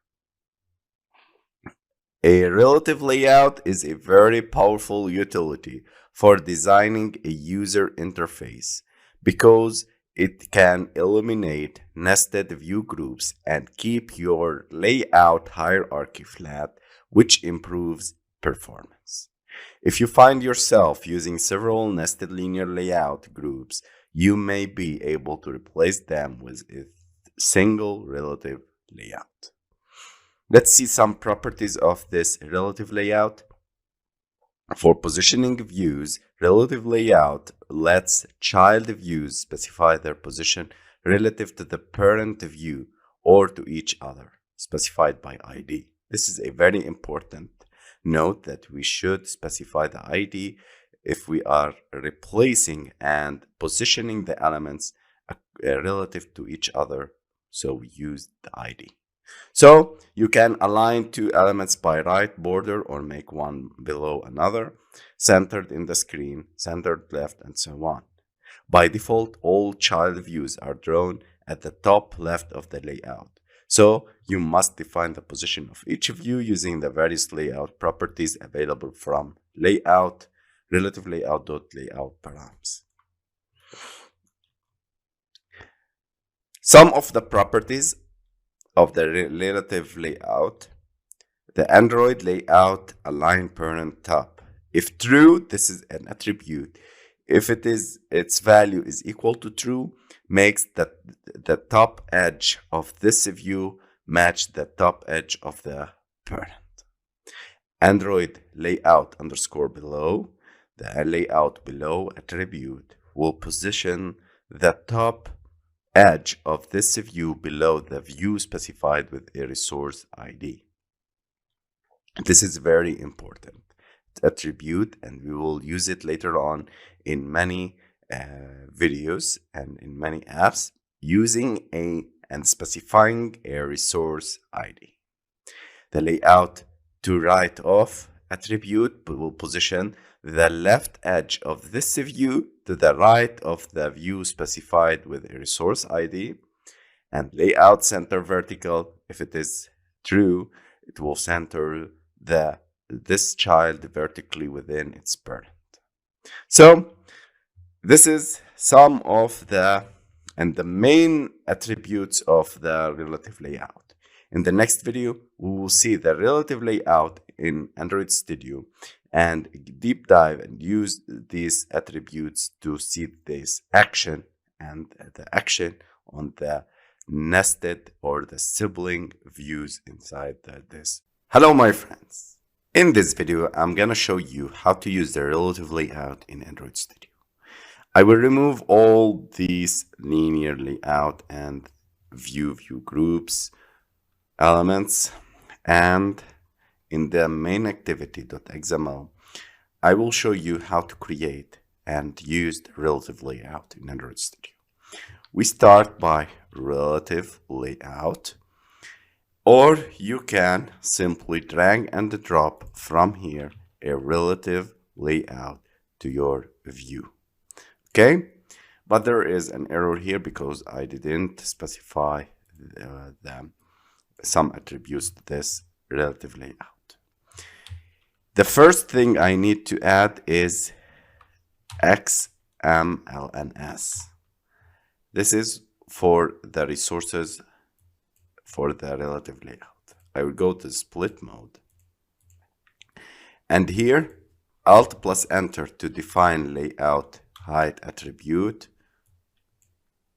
Speaker 1: A relative layout is a very powerful utility for designing a user interface because it can eliminate nested view groups and keep your layout hierarchy flat, which improves performance. If you find yourself using several nested linear layout groups, you may be able to replace them with a single relative layout. Let's see some properties of this relative layout. For positioning views, relative layout lets child views specify their position relative to the parent view or to each other, specified by ID. This is a very important note that we should specify the ID if we are replacing and positioning the elements relative to each other, so we use the ID. So you can align two elements by right border or make one below another, centered in the screen, centered left, and so on. By default, all child views are drawn at the top left of the layout. So you must define the position of each view using the various layout properties available from layout, relative layout.layout params. Some of the properties of the relative layout: the Android layout align parent top. If true, this is an attribute. If its value is equal to true, makes the top edge of this view match the top edge of the parent. Android layout underscore below, the layout below attribute will position the top edge of this view below the view specified with a resource ID. This is very important attribute, and we will use it later on in many videos and in many apps, using and specifying a resource ID. The layout to right of attribute will position the left edge of this view to the right of the view specified with a resource ID. And layout center vertical, if it is true, it will center this child vertically within its parent. So this is some of the main attributes of the relative layout. In the next video, we will see the relative layout in Android Studio and deep dive and use these attributes to see this action and the action on the nested or the sibling views inside this. Hello, my friends. In this video, I'm gonna show you how to use the relative layout in Android Studio. I will remove all these linear layout and view groups elements, and in the main activity.xml, I will show you how to create and use the relative layout in Android Studio. We start by relative layout, or you can simply drag and drop from here a relative layout to your view. Okay, but there is an error here because I didn't specify some attributes to this relative layout. The first thing I need to add is XMLNS. This is for the resources for the relative layout. I will go to split mode, and here Alt plus Enter to define layout height attribute.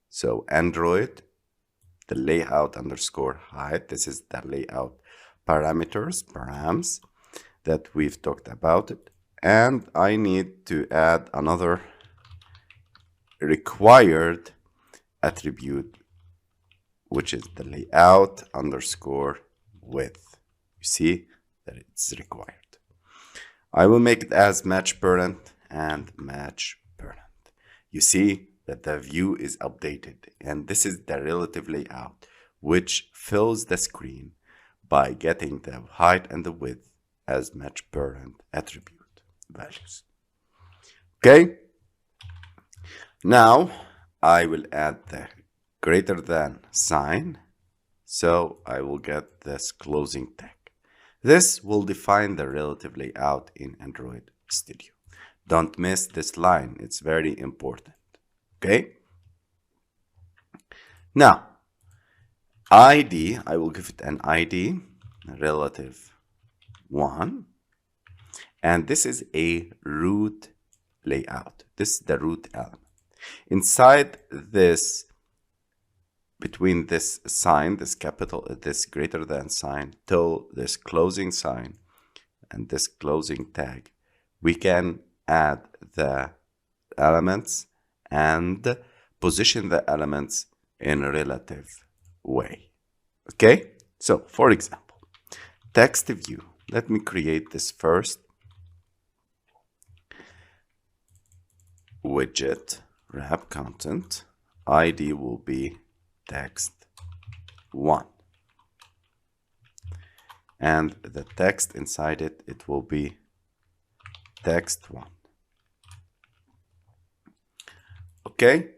Speaker 1: So Android, the layout underscore height, this is the layout params that we've talked about it. And I need to add another required attribute, which is the layout underscore width. You see that it's required. I will make it as match parent and match parent. You see that the view is updated. And this is the relative layout, which fills the screen by getting the height and the width as match parent attribute values. Okay. Now I will add the greater than sign. So I will get this closing tag. This will define the relative layout in Android Studio. Don't miss this line. It's very important. Okay. Now, ID, I will give it an ID, relative 1. And this is a root layout. This is the root element. Inside this, between this sign, this capital, this greater than sign, till this closing sign and this closing tag, we can add the elements and position the elements in a relative way. Okay, so for example, TextView. Let me create this first widget wrap content. ID will be text1, and the text inside it will be text1. Okay,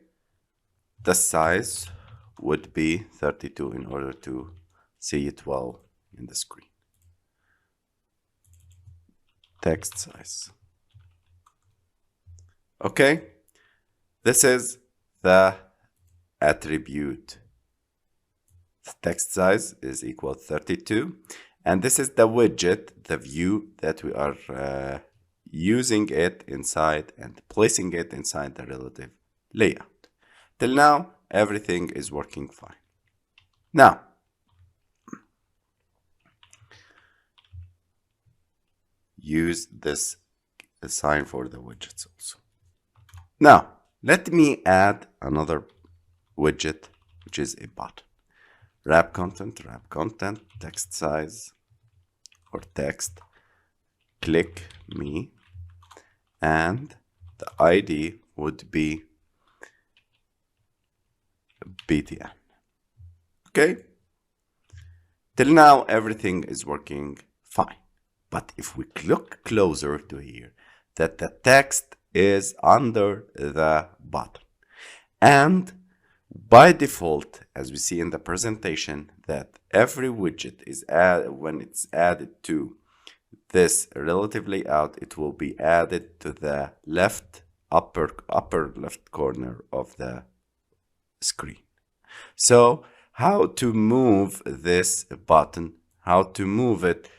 Speaker 1: the size would be 32 in order to see it well in the screen. Text size. Okay, this is the attribute. The text size is equal to 32, and this is the widget, the view that we are using it inside and placing it inside the relative layout. Till now, everything is working fine. Now, use this sign for the widgets also. Now, let me add another widget, which is a button. Wrap content, text size, or text, click me, and the ID would be BTN. Okay? Till now, everything is working fine. But if we look closer to here, that the text is under the button. And by default, as we see in the presentation, that every widget is added, when it's added to this relative layout, it will be added to the left upper left corner of the screen. So how to move this button, how to move it,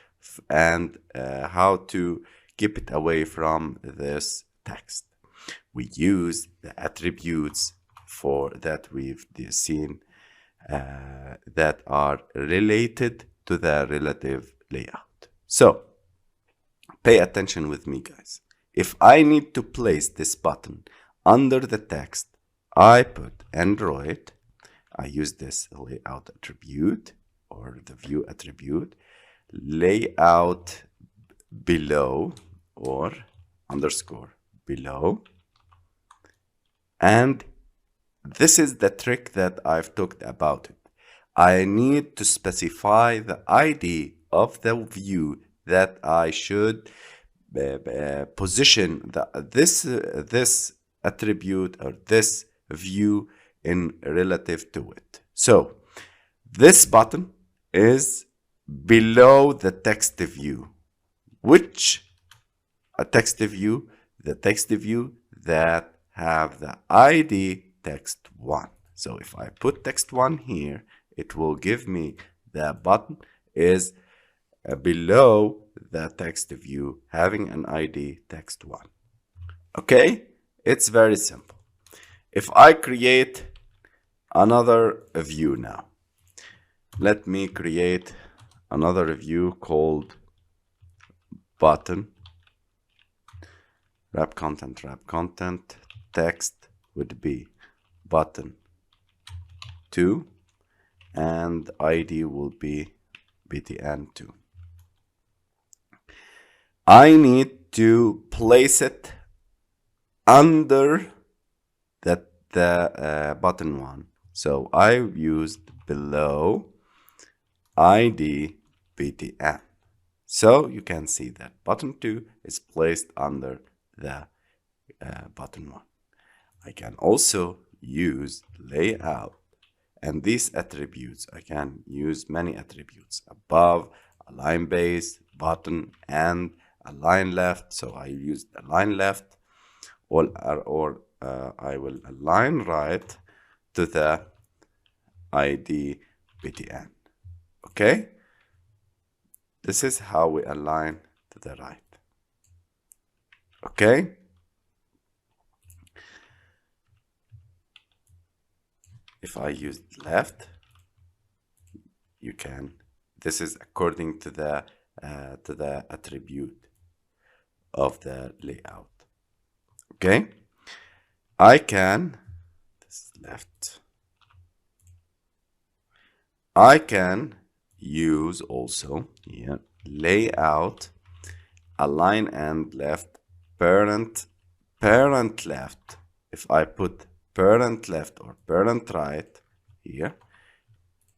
Speaker 1: and how to keep it away from this text. We use the attributes for that we've seen that are related to the relative layout. So pay attention with me, guys. If I need to place this button under the text, I put Android. I use this layout attribute or the view attribute, layout below or underscore below. And this is the trick that I've talked about it. I need to specify the ID of the view that I should position this attribute or this view in relative to it. So this button is below the text view. Which a text view? The text view that have the ID text1. So if I put text1 here, it will give me the button is below the text view having an ID text1. Okay, it's very simple. If I create another view now, let me create another view called button, wrap content, text would be button 2 and ID will be btn2. I need to place it under the button 1. So I used below ID btn. So you can see that button 2 is placed under the button 1. I can also use layout, and these attributes, I can use many attributes: above, align base, button, and align left. So I used align left, or I will align right to the ID btn. Okay, this is how we align to the right. Okay, if I use left, you can, this is according to the attribute of the layout. Okay, I can, this is left, I can use also here layout, align and left, parent left. If I put parent left or parent right here,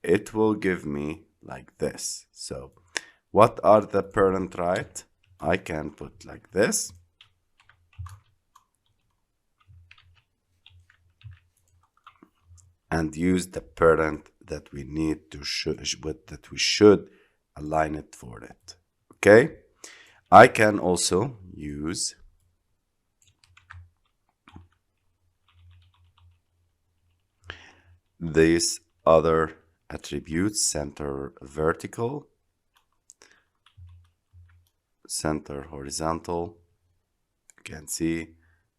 Speaker 1: it will give me like this. So what are the parent right? I can put like this. And use the parent that we need to that we should align it for it. Okay, I can also use these other attributes: center vertical, center horizontal. You can see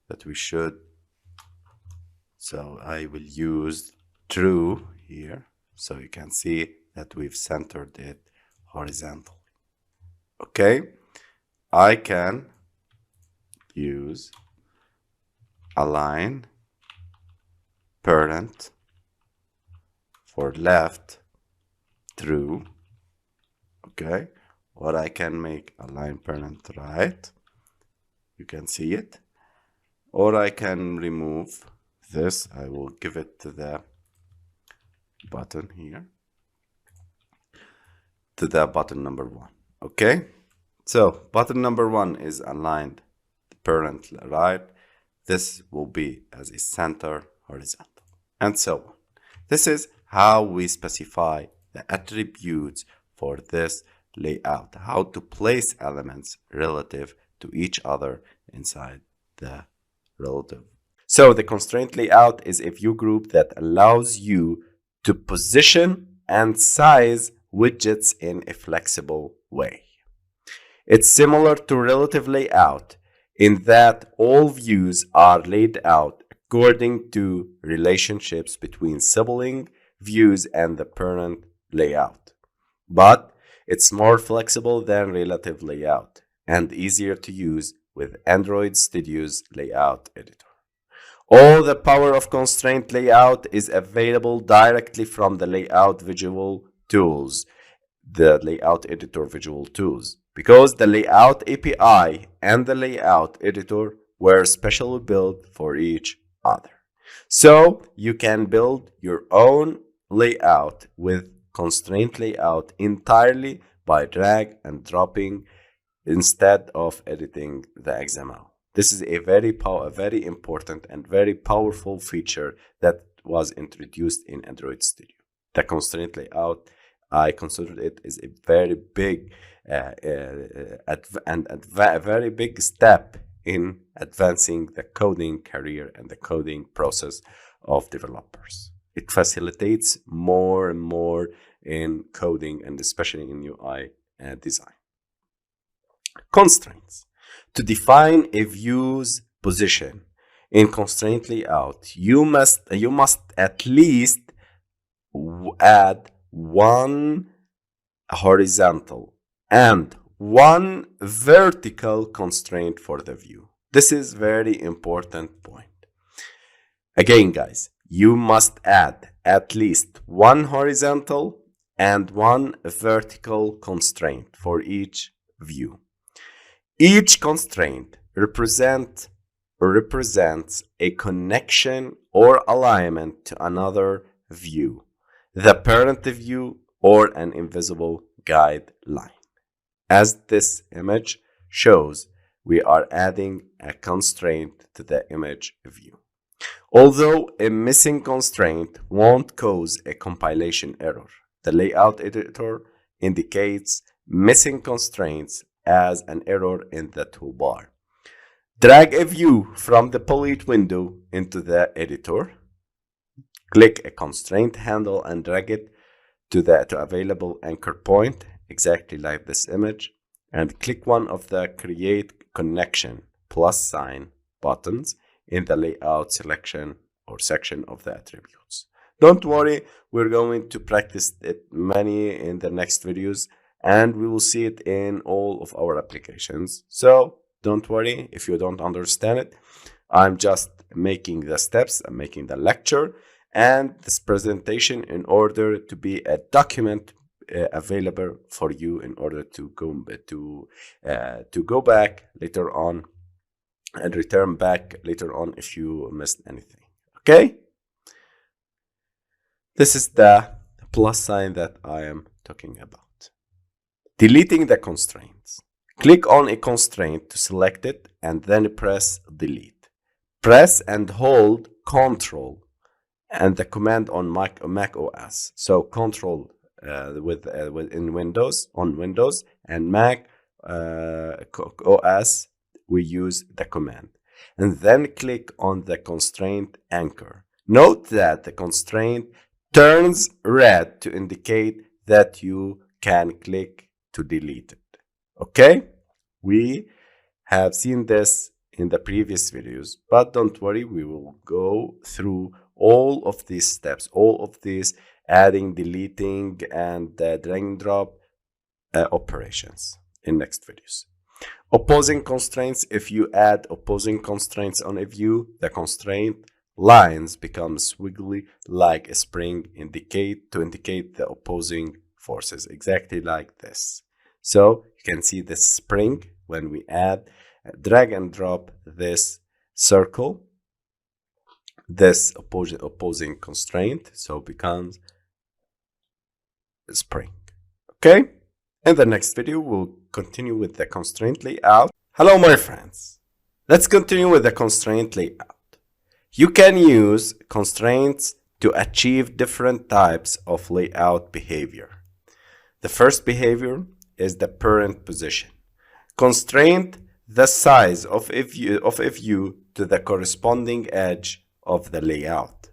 Speaker 1: that we should. So I will use true here, so you can see that we've centered it horizontally. Okay, I can use align parent for left true. Okay, or I can make align parent right, you can see it, or I can remove this. I will give it to the button here, to the button number 1. Okay, so button number 1 is aligned parent right. This will be as a center horizontal, and so on. This is how we specify the attributes for this layout, how to place elements relative to each other inside the relative. So the constraint layout is a view group that allows you to position and size widgets in a flexible way. It's similar to relative layout in that all views are laid out according to relationships between sibling views and the parent layout. But it's more flexible than relative layout and easier to use with Android Studio's layout editor. All the power of constraint layout is available directly from the layout visual tools, the layout editor visual tools, because the layout API and the layout editor were specially built for each other. So you can build your own layout with constraint layout entirely by drag and dropping instead of editing the XML. This is a very important and very powerful feature that was introduced in Android Studio. The constraint layout, I consider it is a very big a very big step in advancing the coding career and the coding process of developers. It facilitates more and more in coding and especially in UI design. Constraints. To define a view's position in constraint layout, you must at least add one horizontal and one vertical constraint for the view. This is very important point. Again, guys, you must add at least one horizontal and one vertical constraint for each view. Each constraint represents represents a connection or alignment to another view, the parent view, or an invisible guideline. As this image shows, we are adding a constraint to the image view. Although a missing constraint won't cause a compilation error, the layout editor indicates missing constraints as an error in the toolbar. Drag a view from the polite window into the editor. Click a constraint handle and drag it to the available anchor point, exactly like this image, and click one of the Create Connection + buttons in the layout selection or section of the attributes. Don't worry, we're going to practice it many in the next videos, and we will see it in all of our applications. So don't worry if you don't understand it. I'm just making the steps, I'm making the lecture and this presentation in order to be a document available for you in order to go back later on and return back later on if you missed anything. Okay? This is the plus sign that I am talking about. Deleting the constraints. Click on a constraint to select it and then press delete. Press and hold Ctrl and the command on Mac OS. So Ctrl in Windows, on Windows, and Mac OS, we use the command. And then click on the constraint anchor. Note that the constraint turns red to indicate that you can click to delete it. Okay? We have seen this in the previous videos, but don't worry, we will go through all of these steps, all of these adding, deleting, and drag and drop operations in next videos. Opposing constraints. If you add opposing constraints on a view, the constraint lines become squiggly like a spring to indicate the opposing forces, exactly like this. So you can see the spring when we drag and drop this circle, this opposing constraint, so becomes a spring. Okay? In the next video, we'll continue with the constraint layout. Hello, my friends. Let's continue with the constraint layout. You can use constraints to achieve different types of layout behavior. The first behavior is the parent position. Constraint the size of a view to the corresponding edge of the layout.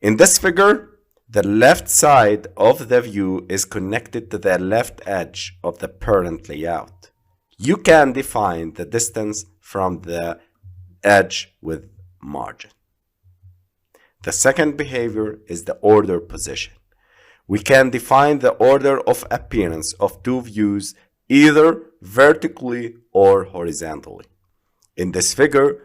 Speaker 1: In this figure, the left side of the view is connected to the left edge of the parent layout. You can define the distance from the edge with margin. The second behavior is the order position. We can define the order of appearance of two views either vertically or horizontally. In this figure,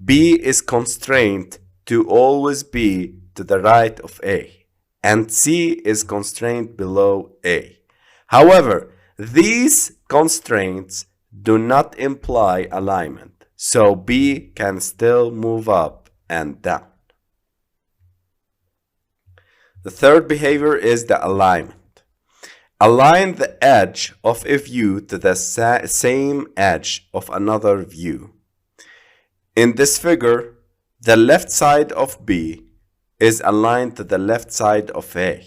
Speaker 1: B is constrained to always be to the right of A, and C is constrained below A. However, these constraints do not imply alignment, so B can still move up and down. The third behavior is the alignment. Align the edge of a view to the same edge of another view. In this figure, the left side of B is aligned to the left side of A.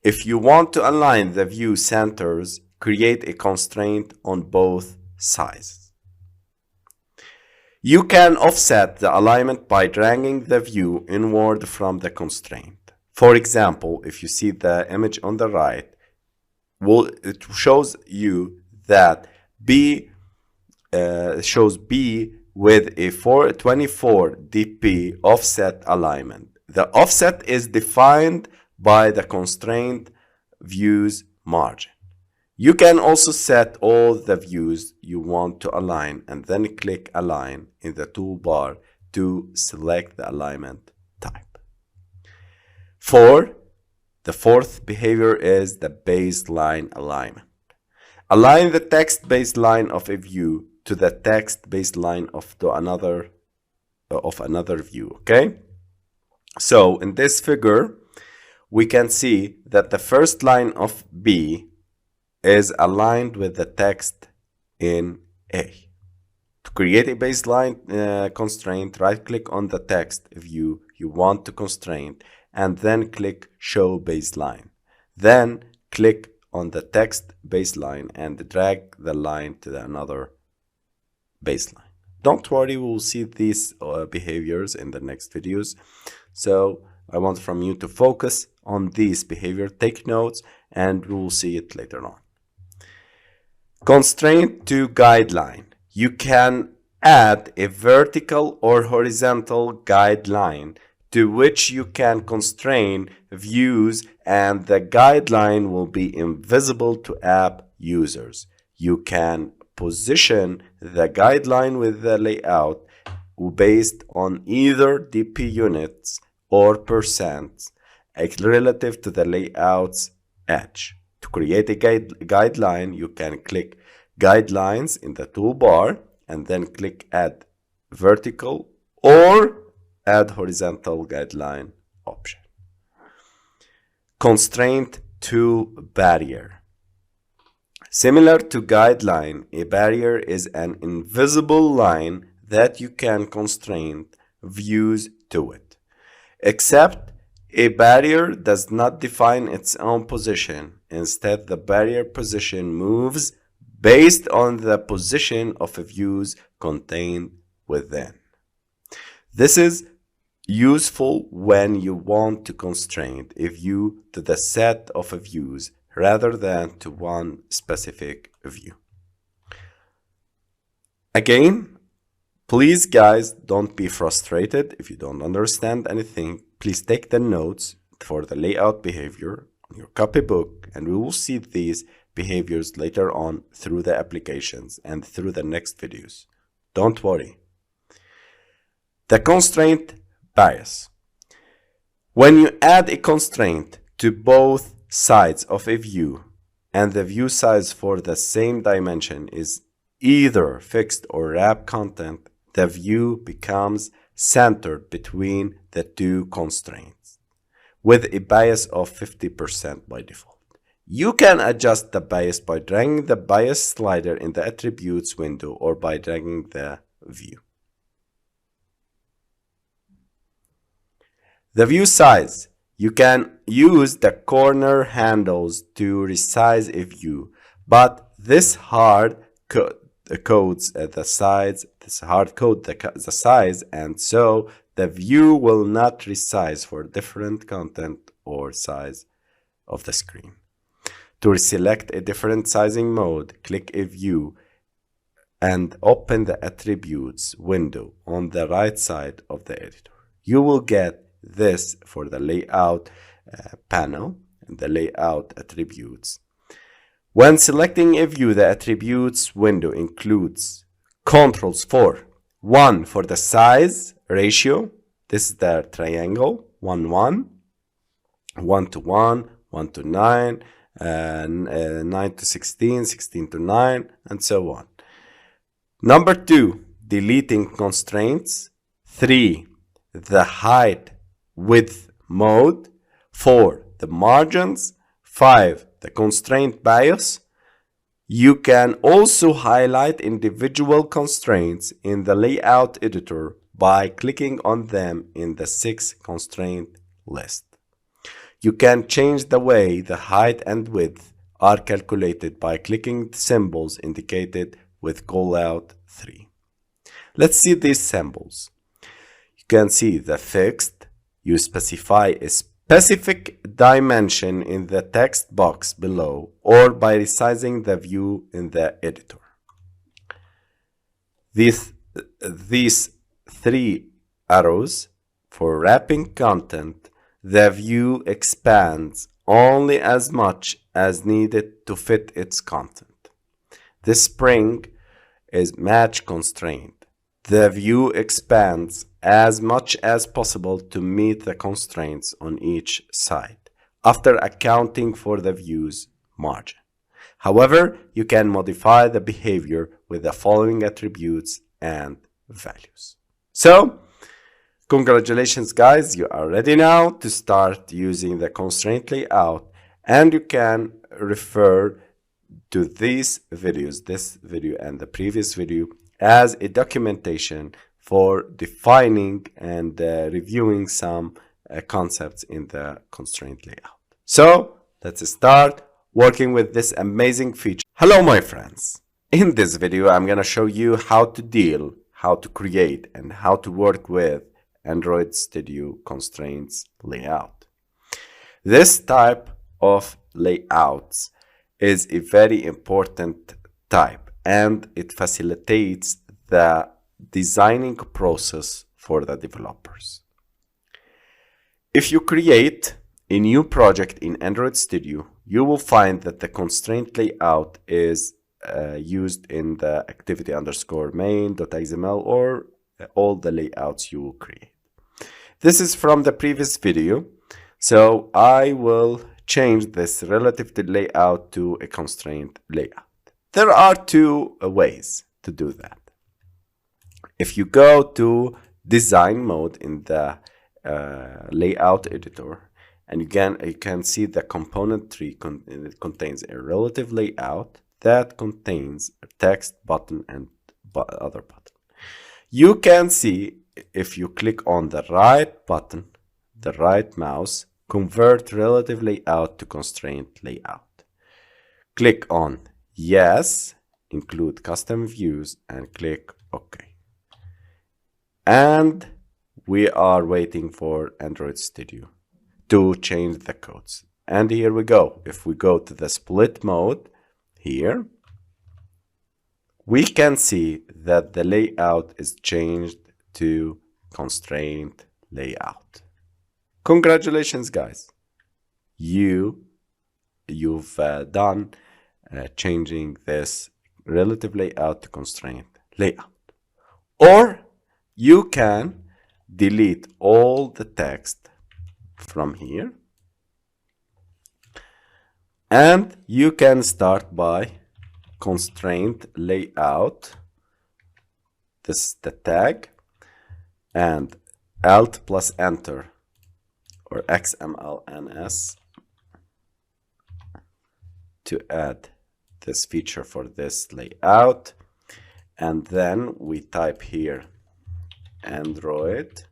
Speaker 1: If you want to align the view centers, create a constraint on both sides. You can offset the alignment by dragging the view inward from the constraint. For example, if you see the image on the right, it shows you that B shows B with a 24 dp offset alignment. The offset is defined by the constraint view's margin. You can also set all the views you want to align and then click Align in the toolbar to select the alignment type. The fourth behavior is the baseline alignment. Align the text baseline of a view to the text baseline of another view. Okay, so in this figure we can see that the first line of B is aligned with the text in A. To create a baseline constraint, right click on the text view you want to constrain and then click show baseline. Then click on the text baseline and drag the line to another baseline. Don't worry, we'll see these behaviors in the next videos. So I want from you to focus on these behavior, take notes, and we'll see it later on. Constraint to guideline. You can add a vertical or horizontal guideline to which you can constrain views, and the guideline will be invisible to app users. You can position the guideline with the layout based on either DP units or percent relative to the layout's edge. To create a guideline, you can click Guidelines in the toolbar and then click Add Vertical or Add Horizontal Guideline option. Constraint to barrier. Similar to guideline, a barrier is an invisible line that you can constrain views to it. Except a barrier does not define its own position. Instead, the barrier position moves based on the position of views contained within. This is useful when you want to constrain a view to the set of views rather than to one specific view. Again, please guys, don't be frustrated if you don't understand anything. Please take the notes for the layout behavior on your copybook, and we will see these behaviors later on through the applications and through the next videos. Don't worry. The constraint bias. When you add a constraint to both sides of a view and the view size for the same dimension is either fixed or wrap content, the view becomes centered between the two constraints with a bias of 50% by default. You can adjust the bias by dragging the bias slider in the attributes window or by dragging the view. The view size. You can use the corner handles to resize a view, but this hard codes the size. This hard code the size, and so the view will not resize for different content or size of the screen. To select a different sizing mode, click a view and open the attributes window on the right side of the editor. You will get this for the layout panel and the layout attributes. When selecting a view, the attributes window includes controls for 1 for the size ratio. This is the triangle 1 1, 1 to 1, 1 to 9, 9 to 16, 16 to 9, and so on. Number 2, deleting constraints. 3, the height width mode. 4, the margins. 5, the constraint bias. You can also highlight individual constraints in the layout editor by clicking on them in the 6 constraint list. You can change the way the height and width are calculated by clicking the symbols indicated with callout 3. Let's see these symbols. You can see the fixed. You specify a specific dimension in the text box below or by resizing the view in the editor. These 3 arrows for wrapping content. The view expands only as much as needed to fit its content. This spring is match constraint. The view expands as much as possible to meet the constraints on each side, after accounting for the view's margin. However, you can modify the behavior with the following attributes and values. So, congratulations guys, you are ready now to start using the constraint layout, and you can refer to these videos, this video and the previous video, as a documentation for defining and reviewing some concepts in the constraint layout. So let's start working with this amazing feature. Hello my friends, in this video I'm gonna show you how to create and how to work with Android Studio constraints layout. This type of layouts is a very important type, and it facilitates the designing process for the developers. If you create a new project in Android Studio, you will find that the constraint layout is used in the activity_main.xml or all the layouts you will create. This is from the previous video, so I will change this relative to layout to a constraint layout. There are two ways to do that. If you go to design mode in the layout editor, and again you can see the component tree it contains a relative layout that contains a text, button, and other button. You can see if you click on the right button, the right mouse, convert relative layout to constraint layout. Click on yes, include custom views, and click OK. And we are waiting for Android Studio to change the codes. And here we go. If we go to the split mode here, we can see that the layout is changed to constraint layout. Congratulations guys, you've done changing this relative layout to constraint layout. Or you can delete all the text from here, and you can start by constraint layout, this is the tag, and Alt plus enter or XMLNS to add this feature for this layout. And then we type here Android,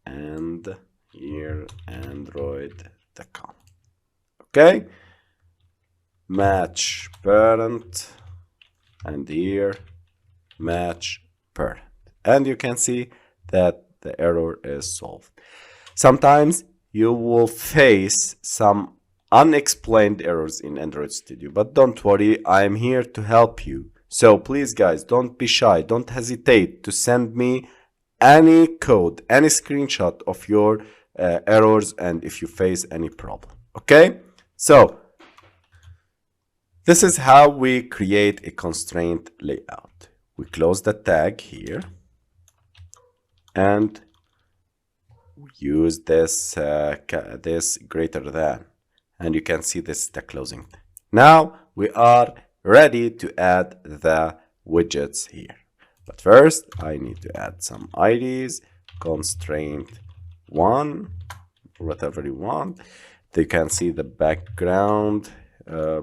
Speaker 1: and here Android.com. Okay, match parent, and here match parent, and you can see that the error is solved. Sometimes you will face some unexplained errors in Android Studio, but don't worry, I am here to help you. So please guys, don't be shy, don't hesitate to send me any code, any screenshot of your errors, and if you face any problem. Okay, so this is how we create a constraint layout. We close the tag here, and we use this this greater than, and you can see this is the closing tag. Now we are ready to add the widgets here, but first I need to add some IDs, constraint 1, whatever you want. You can see the background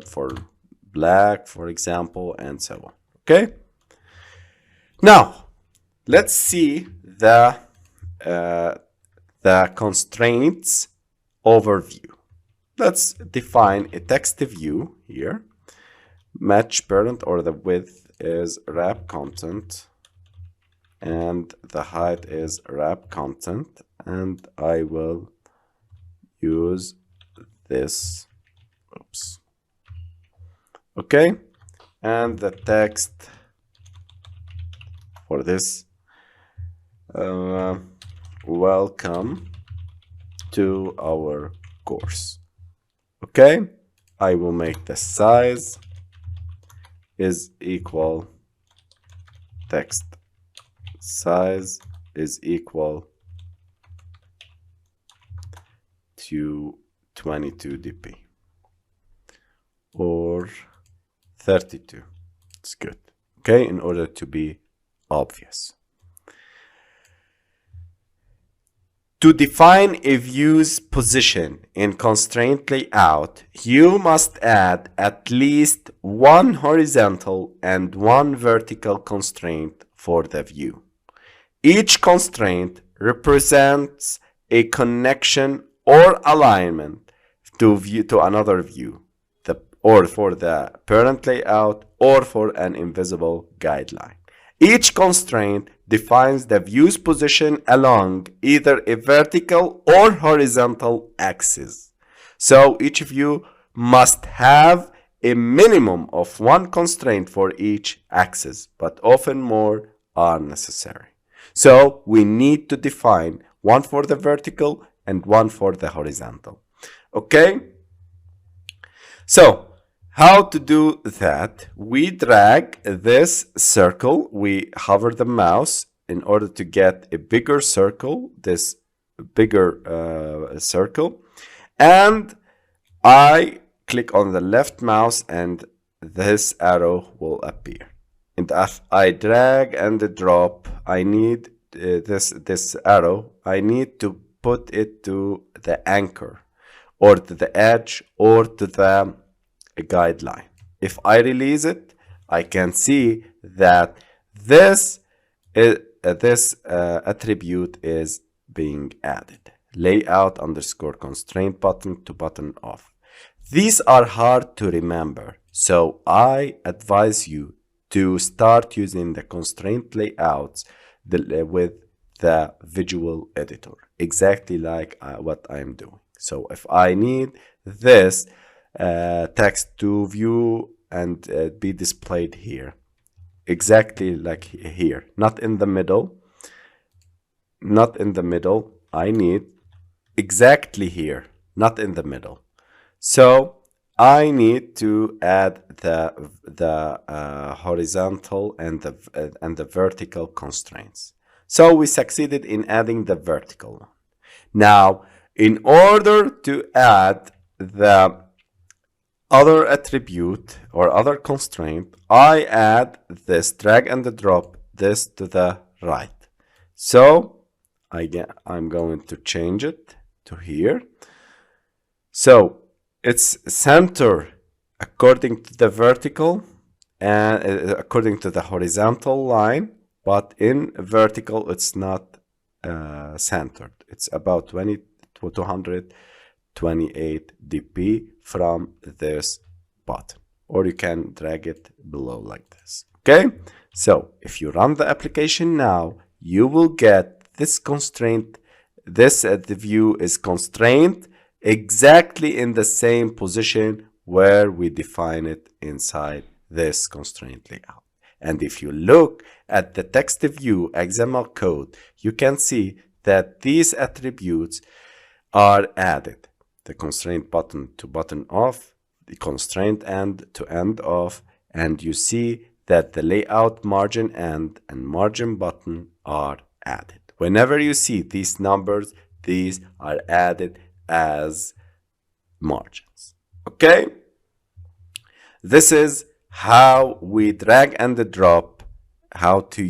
Speaker 1: for black, for example, and so on. Okay, now let's see the constraints overview. Let's define a text view here. Match parent, or the width is wrap content, and the height is wrap content, and I will use this. Oops. Okay, and the text for this, welcome to our course. Okay, I will make the size is equal, text size is equal to 22 dp or 32. It's good. okay, in order to be obvious. To define a view's position in Constraint Layout, you must add at least one horizontal and one vertical constraint for the view. Each constraint represents a connection or alignment to another view, or for the parent layout, or for an invisible guideline. Each constraint defines the view's position along either a vertical or horizontal axis. So each view must have a minimum of one constraint for each axis, but often more are necessary. So we need to define one for the vertical and one for the horizontal. Okay? So how to do that? We drag this circle, we hover the mouse in order to get a bigger circle, this bigger circle, and I click on the left mouse and this arrow will appear. And if I drag and drop, I need this arrow, I need to put it to the anchor, or to the edge, or to the guideline. If I release it, I can see that this attribute is being added. Layout underscore constraint button to button off. These are hard to remember, so I advise you to start using the constraint layouts with the visual editor, exactly like what I'm doing. So if I need this text to view and be displayed here, exactly like here, not in the middle, I need exactly here, not in the middle. So I need to add the horizontal and the vertical constraints. So we succeeded in adding the vertical one. Now, in order to add the other attribute or other constraint, I add this, drag and drop this to the right. So I'm going to change it to here. So it's center according to the vertical and according to the horizontal line, but in vertical it's not centered. It's about 228 dp from this button, or you can drag it below like this. Okay, so if you run the application now, you will get this constraint. The view is constrained exactly in the same position where we define it inside this constraint layout. And if you look at the TextView XML code, you can see that these attributes are added. The constraint button to button off, the constraint end to end off, and you see that the layout margin end and margin button are added. Whenever you see these numbers, these are added as margins. Okay? This is how we drag and drop, how to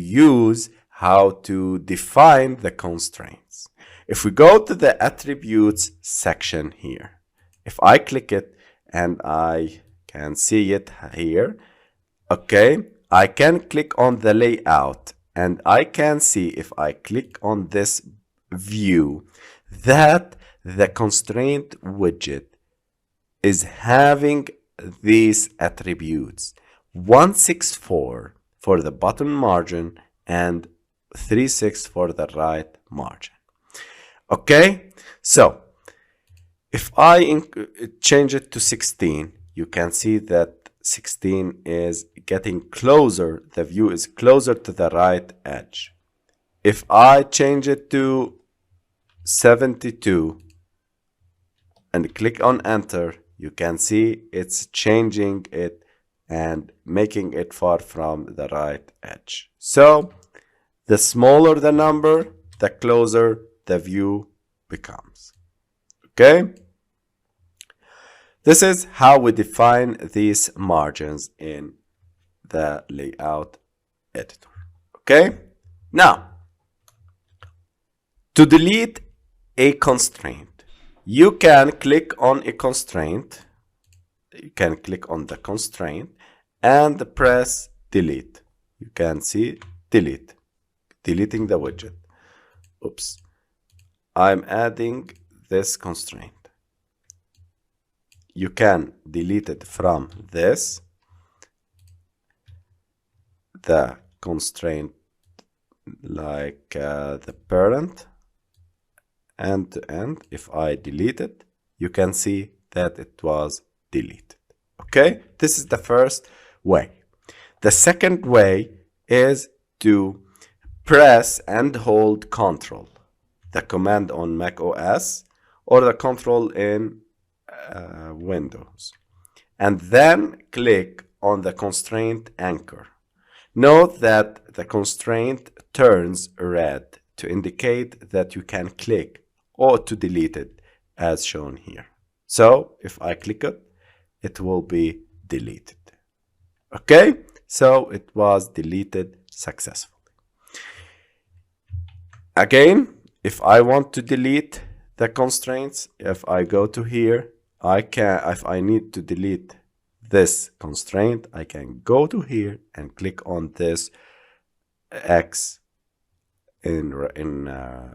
Speaker 1: define the constraints. If we go to the attributes section here, if I click it and I can see it here, okay, I can click on the layout and I can see, if I click on this view, that the constraint widget is having these attributes: 164 for the bottom margin and 36 for the right margin. Okay, so if I change it to 16, you can see that 16 is getting closer, the view is closer to the right edge. If I change it to 72 and click on enter, you can see it's changing it and making it far from the right edge. So the smaller the number, the closer the view becomes. Okay? This is how we define these margins in the layout editor. Okay, now to delete a constraint, you can click on a constraint. You can click on the constraint and press delete. You can see delete, deleting the widget. Oops, I'm adding this constraint. You can delete it from this, the constraint, like the parent, end to end. If I delete it, you can see that it was deleted. Okay, this is the first way. The second way is to press and hold Control, the command on Mac OS, or the Control in Windows, and then click on the constraint anchor. Note that the constraint turns red to indicate that you can click or to delete it, as shown here. So if I click it, it will be deleted. Okay, so it was deleted successfully. Again, if I want to delete the constraints, if I go to here, if I need to delete this constraint, I can go to here and click on this X in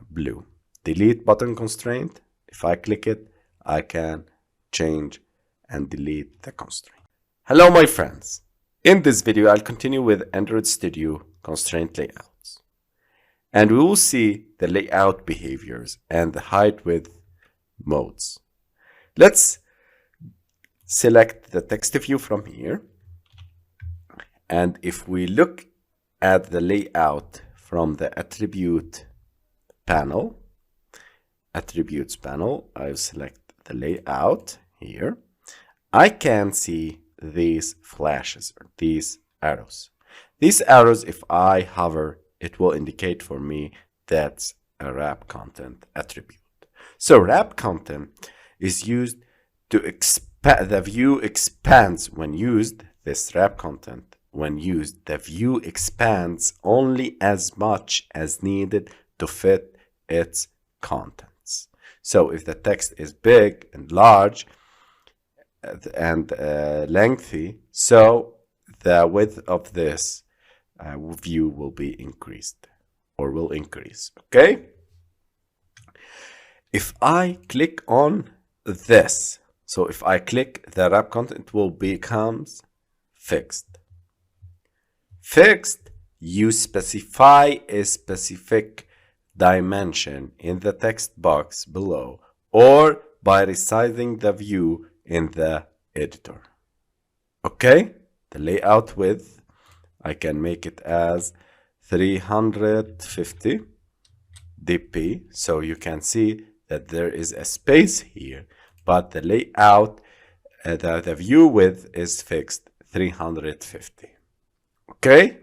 Speaker 1: blue, delete button constraint. If I click it, I can change and delete the constraint. Hello my friends, in this video I'll continue with Android Studio constraint layouts, and we will see the layout behaviors and the height width modes. Let's select the TextView from here, and if we look at the layout from the attributes panel, I'll select the layout here. I can see these flashes, or these arrows. These arrows, if I hover, it will indicate for me that's a wrap content attribute. So wrap content is used to expand. The view expands when used. This wrap content, when used, the view expands only as much as needed to fit its contents. So if the text is big and large and lengthy, so the width of this view will be increased, or will increase. Okay, if I click on this, so if I click the wrap content, it will become fixed. Fixed, you specify a specific dimension in the text box below, or by resizing the view in the editor. Okay, the layout width, I can make it as 350 dp, so you can see that there is a space here, but the layout, the view width is fixed 350. Okay,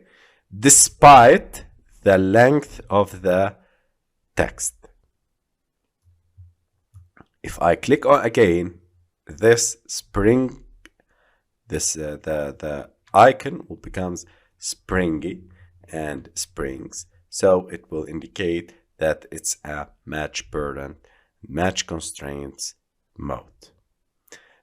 Speaker 1: despite the length of the text. If I click on again, this spring, the icon will becomes springy and springs, so it will indicate that it's a match parent, match constraints mode.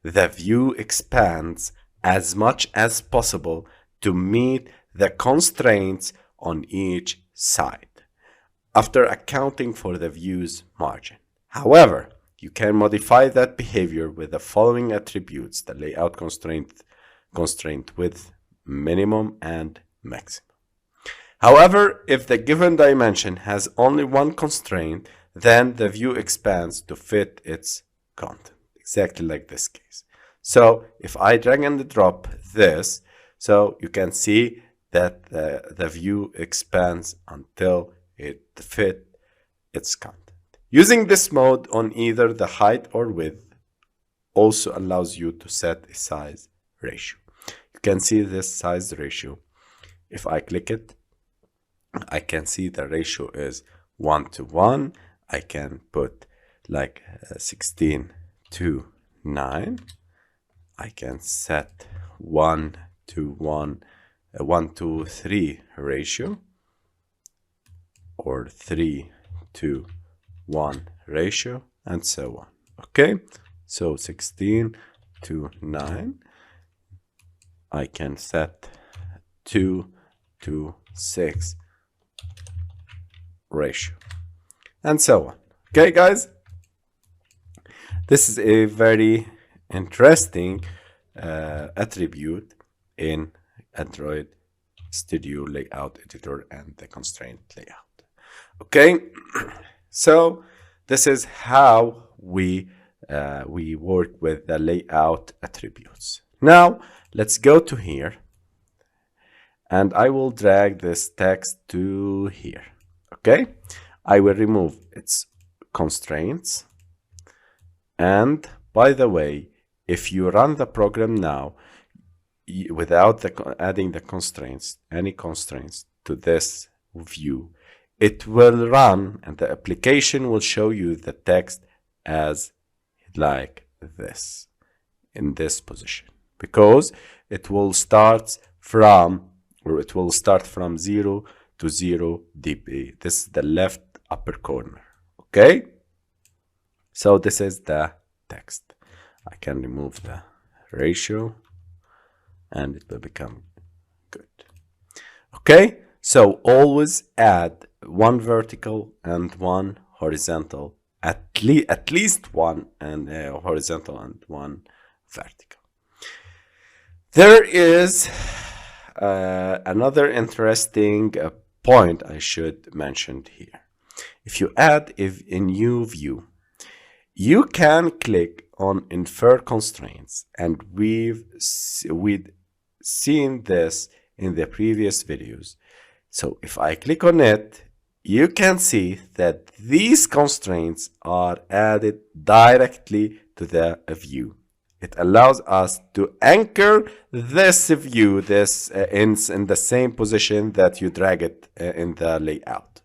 Speaker 1: The view expands as much as possible to meet the constraints on each side, after accounting for the view's margin. However, you can modify that behavior with the following attributes: the layout constraint width, minimum and maximum. However, if the given dimension has only one constraint, then the view expands to fit its content, exactly like this case. So if I drag and drop this, so you can see that the view expands until it fit its content. Using this mode on either the height or width also allows you to set a size ratio. You can see this size ratio. If I click it, I can see the ratio is 1:1. I can put like 16:9. I can set 1:1 a 1:3 ratio or 3:1 ratio, and so on. Okay, so 16:9, I can set 2:6 ratio, and so on. Okay, guys, this is a very interesting attribute in Android Studio Layout Editor and the Constraint Layout. Okay, so this is how we work with the layout attributes. Now let's go to here, and I will drag this text to here. Okay, I will remove its constraints, and by the way, if you run the program now without adding the constraints, any constraints to this view, it will run and the application will show you the text as like this, in this position, because it will start from 0 to 0 dB. This is the left upper corner. Okay, so this is the text. I can remove the ratio and it will become good. Okay, so always add one vertical and one horizontal, at least one and horizontal and one vertical. There is another interesting point I should mention here. If you add a new view, you can click on Infer Constraints, and we've seen this in the previous videos. So if I click on it, you can see that these constraints are added directly to the view. It allows us to anchor this view in the same position that you drag it in the layout.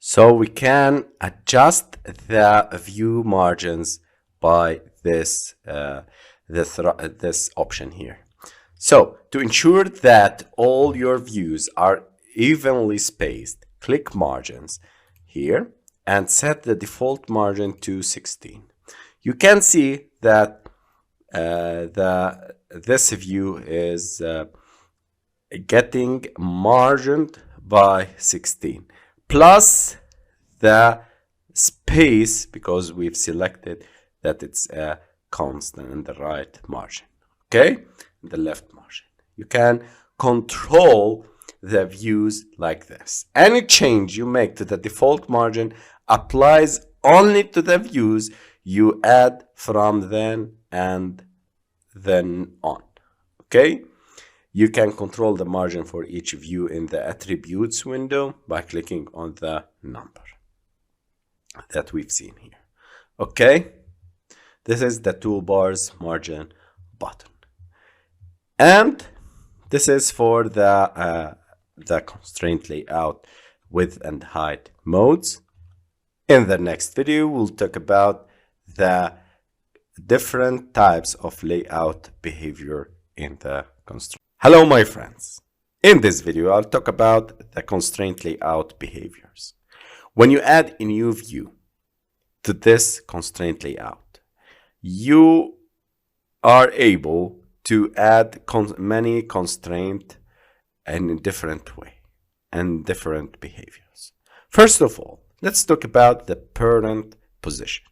Speaker 1: So we can adjust the view margins by this option here. So to ensure that all your views are evenly spaced, click Margins here and set the default margin to 16. You can see that this view is getting margined by 16, plus the space, because we've selected that it's a constant in the right margin. Okay, the left margin. You can control the views like this. Any change you make to the default margin applies only to the views you add from then and then on. Okay, you can control the margin for each view in the attributes window by clicking on the number that we've seen here. Okay, this is the toolbar's margin button, and this is for the constraint layout width and height modes. In the next video, we'll talk about the different types of layout behavior in the constraint. Hello, my friends. In this video, I'll talk about the constraint layout behaviors. When you add a new view to this constraint layout, you are able to add many constraints in a different way and different behaviors. First of all, let's talk about the parent position.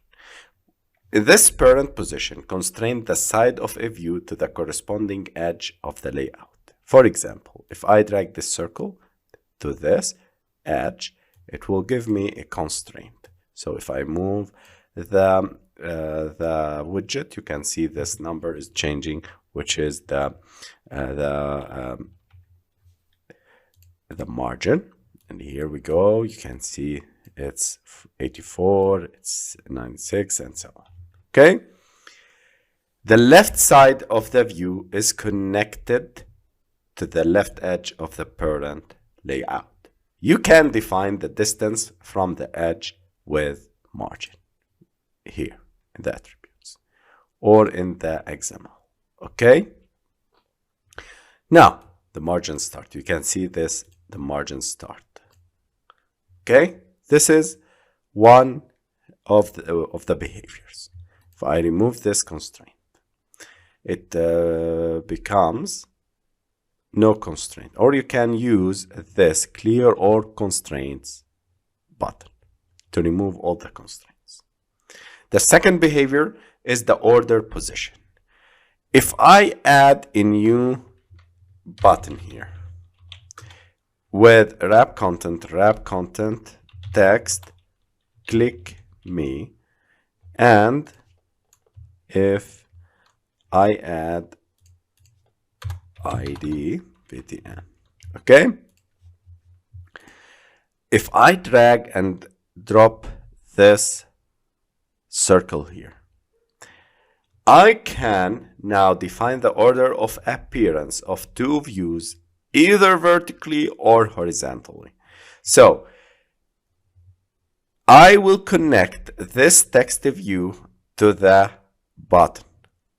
Speaker 1: In this parent position, constrain the side of a view to the corresponding edge of the layout. For example, if I drag this circle to this edge, it will give me a constraint. So if I move the widget, you can see this number is changing, which is the margin. And here we go. You can see it's 84, it's 96, and so on. Okay. The left side of the view is connected to the left edge of the parent layout. You can define the distance from the edge with margin here in the attributes or in the XML. Okay. Now, the margin start. You can see this, the margin start. Okay, this is one of the behaviors. If I remove this constraint, it becomes no constraint, or you can use this clear all constraints button to remove all the constraints. The second behavior is the order position. If I add a new button here with wrap content text, click me, and if I add ID VTM, okay? If I drag and drop this circle here, I can now define the order of appearance of two views, either vertically or horizontally. So I will connect this text view to the button.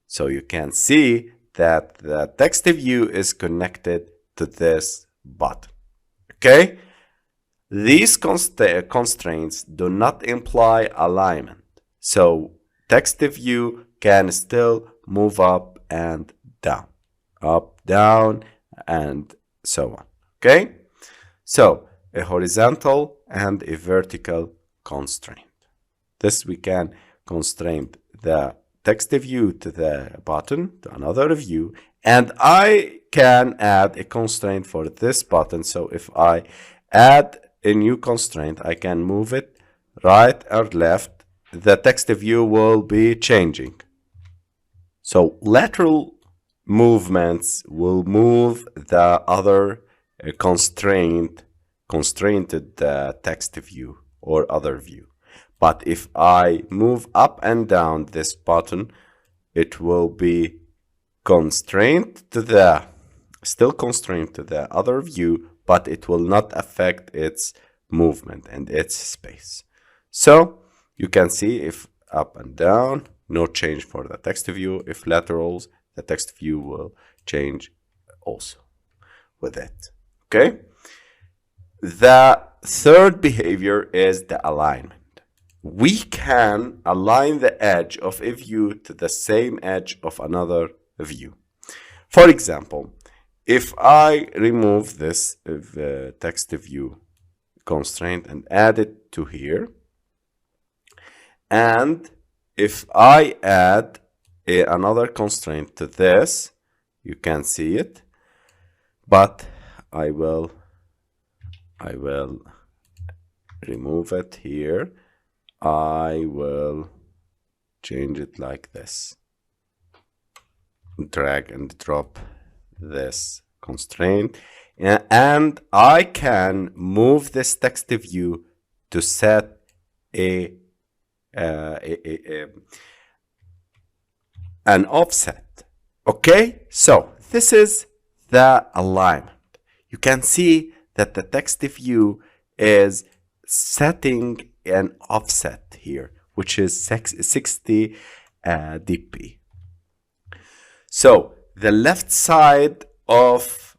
Speaker 1: So you can see that the text view is connected to this button. Okay? These constraints do not imply alignment. So text view can still move up and down, and so on. Okay? So a horizontal and a vertical constraint. This we can constrain the text view to the button, to another view, and I can add a constraint for this button. So if I add a new constraint, I can move it right or left. The text view will be changing. So lateral movements will move the other constrained text view or other view. But if I move up and down this button, it will be still constrained to the other view, but it will not affect its movement and its space. So you can see if up and down, no change for the text view. If laterals, the text view will change also with it. Okay. The third behavior is the alignment. We can align the edge of a view to the same edge of another view. For example, if I remove this text view constraint and add it to here, and if I add another constraint to this, you can see it, but I will remove it here. I will change it like this. Drag and drop this constraint, and I can move this text view to set an offset. Okay, so this is the alignment. You can see that the text view is setting an offset here, which is 60 dp. So the left side of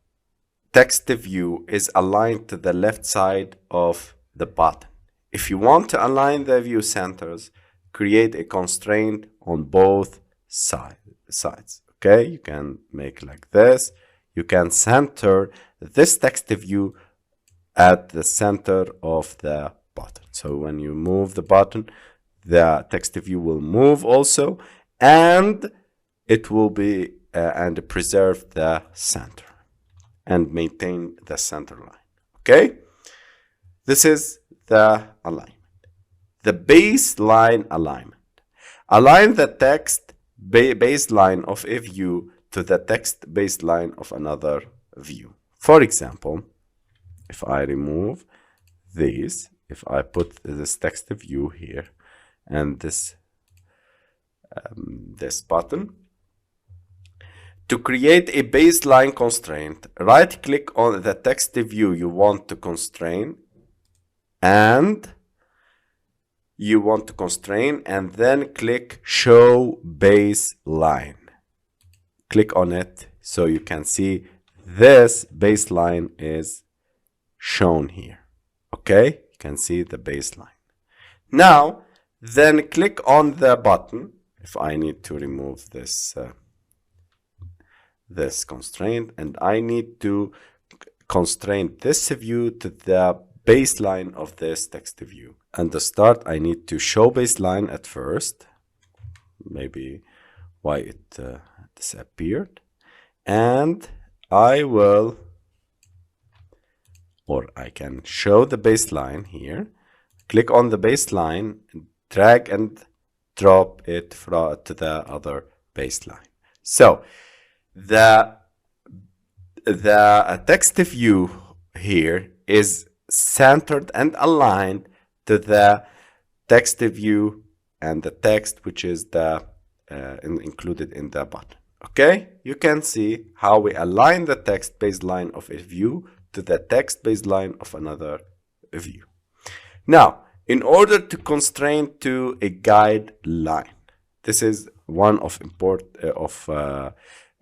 Speaker 1: text view is aligned to the left side of the button. If you want to align the view centers, create a constraint on both sides. Okay, you can make like this. You can center this text view at the center of the button. So when you move the button, the text view will move also, and it will be and preserve the center and maintain the center line. Okay, this is the alignment. The baseline alignment. Align the text baseline of a view to the text baseline of another view. For example, if I remove these, if I put this text view here and this button, to create a baseline constraint, right click on the text view you want to constrain, and then click show baseline. Click on it so you can see this baseline is shown here. Okay, you can see the baseline. Now, then click on the button. If I need to remove this this constraint, and I need to constrain this view to the baseline of this text view. And to start, I need to show baseline at first. Maybe why it disappeared. And I will, or I can show the baseline here. Click on the baseline, drag and drop it to the other baseline. So the text view here is centered and aligned to the text view and the text which is the included in the button. Okay, you can see how we align the text baseline of a view to the text baseline of another view. Now, in order to constrain to a guideline, this is one of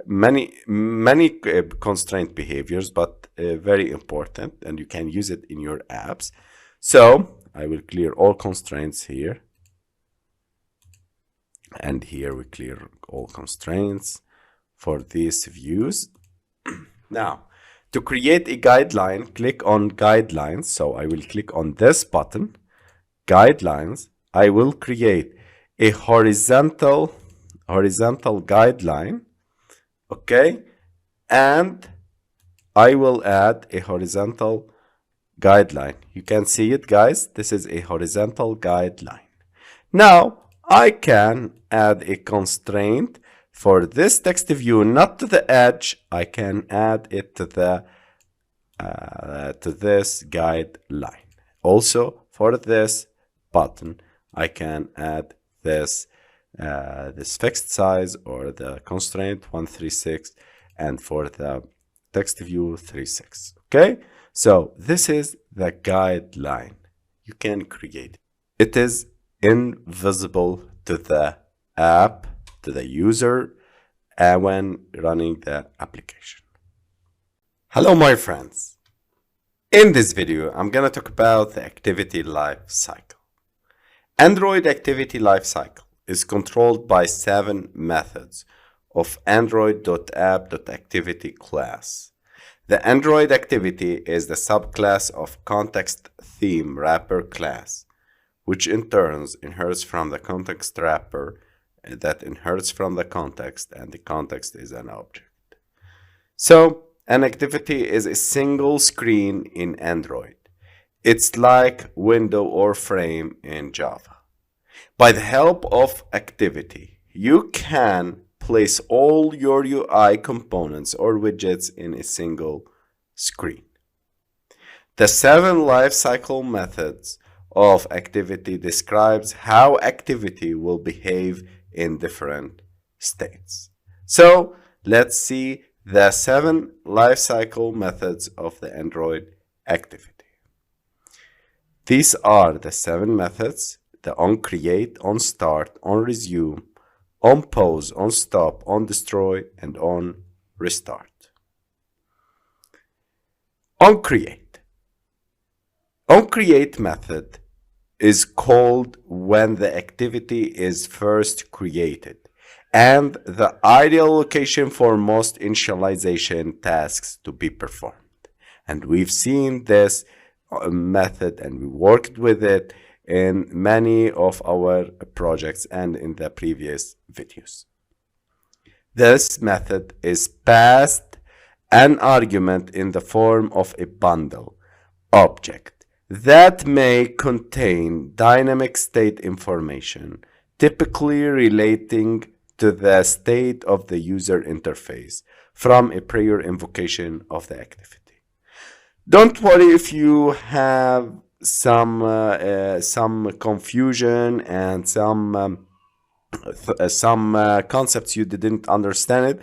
Speaker 1: many constraint behaviors, but very important, and you can use it in your apps. So I will clear all constraints here, and here we clear all constraints for these views. Now, to create a guideline, click on guidelines. So I will click on this button, guidelines. I will create a horizontal guideline. Okay, and I will add a horizontal guideline. You can see it, guys. This is a horizontal guideline. Now I can add a constraint for this text view, not to the edge. I can add it to the to this guideline. Also, for this button, I can add this this fixed size or the constraint 136, and for the text view 36. Okay, so this is the guideline. You can create it. It is invisible to the app, to the user, when running the application. Hello, my friends. In this video, I'm gonna talk about the activity lifecycle. Android activity lifecycle is controlled by 7 methods of Android.app.activity class. The Android activity is the subclass of context theme wrapper class, which in turn inherits from the context wrapper that inherits from the context, and the context is an object. So an activity is a single screen in Android. It's like window or frame in Java. By the help of activity, you can place all your UI components or widgets in a single screen. The 7 lifecycle methods of activity describes how activity will behave in different states. So let's see the 7 lifecycle methods of the Android activity. These are the 7 methods: the onCreate, onStart, onResume, onPause, onStop, onDestroy, and onRestart. onCreate. onCreate method is called when the activity is first created and the ideal location for most initialization tasks to be performed. And we've seen this method and we worked with it in many of our projects and in the previous videos. This method is passed an argument in the form of a bundle object that may contain dynamic state information, typically relating to the state of the user interface from a prior invocation of the activity. Don't worry if you have some confusion and some concepts you didn't understand it.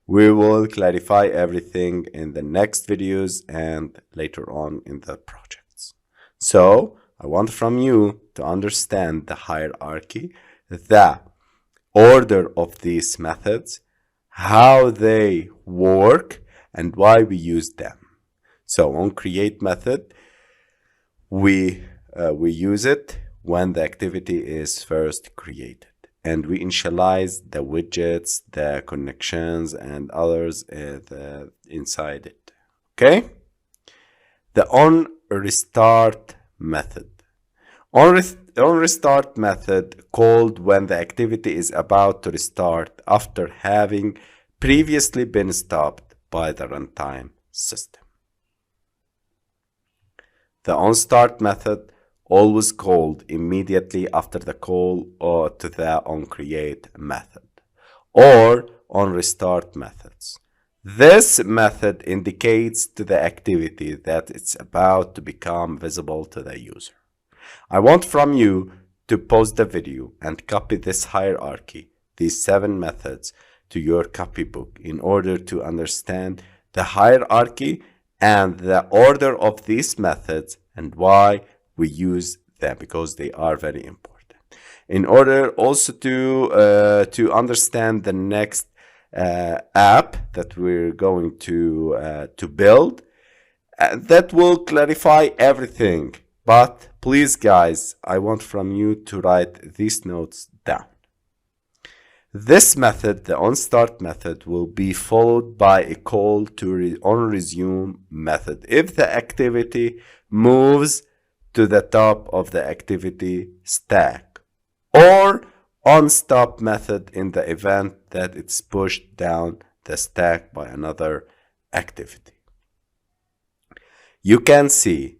Speaker 1: We will clarify everything in the next videos and later on in the projects. So I want from you to understand the hierarchy, the order of these methods, how they work, and why we use them. So onCreate method, we use it when the activity is first created, and we initialize the widgets, the connections, and others inside it. Okay. The onRestart method. OnRestart method called when the activity is about to restart after having previously been stopped by the runtime system. The onStart method always called immediately after the call to the onCreate method or onRestart methods. This method indicates to the activity that it's about to become visible to the user. I want from you to pause the video and copy this hierarchy, these 7 methods, to your copybook in order to understand the hierarchy and the order of these methods and why we use them, because they are very important. In order also to understand the next app that we're going to build, that will clarify everything. But please guys, I want from you to write these notes down. This method, the onStart method, will be followed by a call to onResume method if the activity moves to the top of the activity stack, or onStop method in the event that it's pushed down the stack by another activity. You can see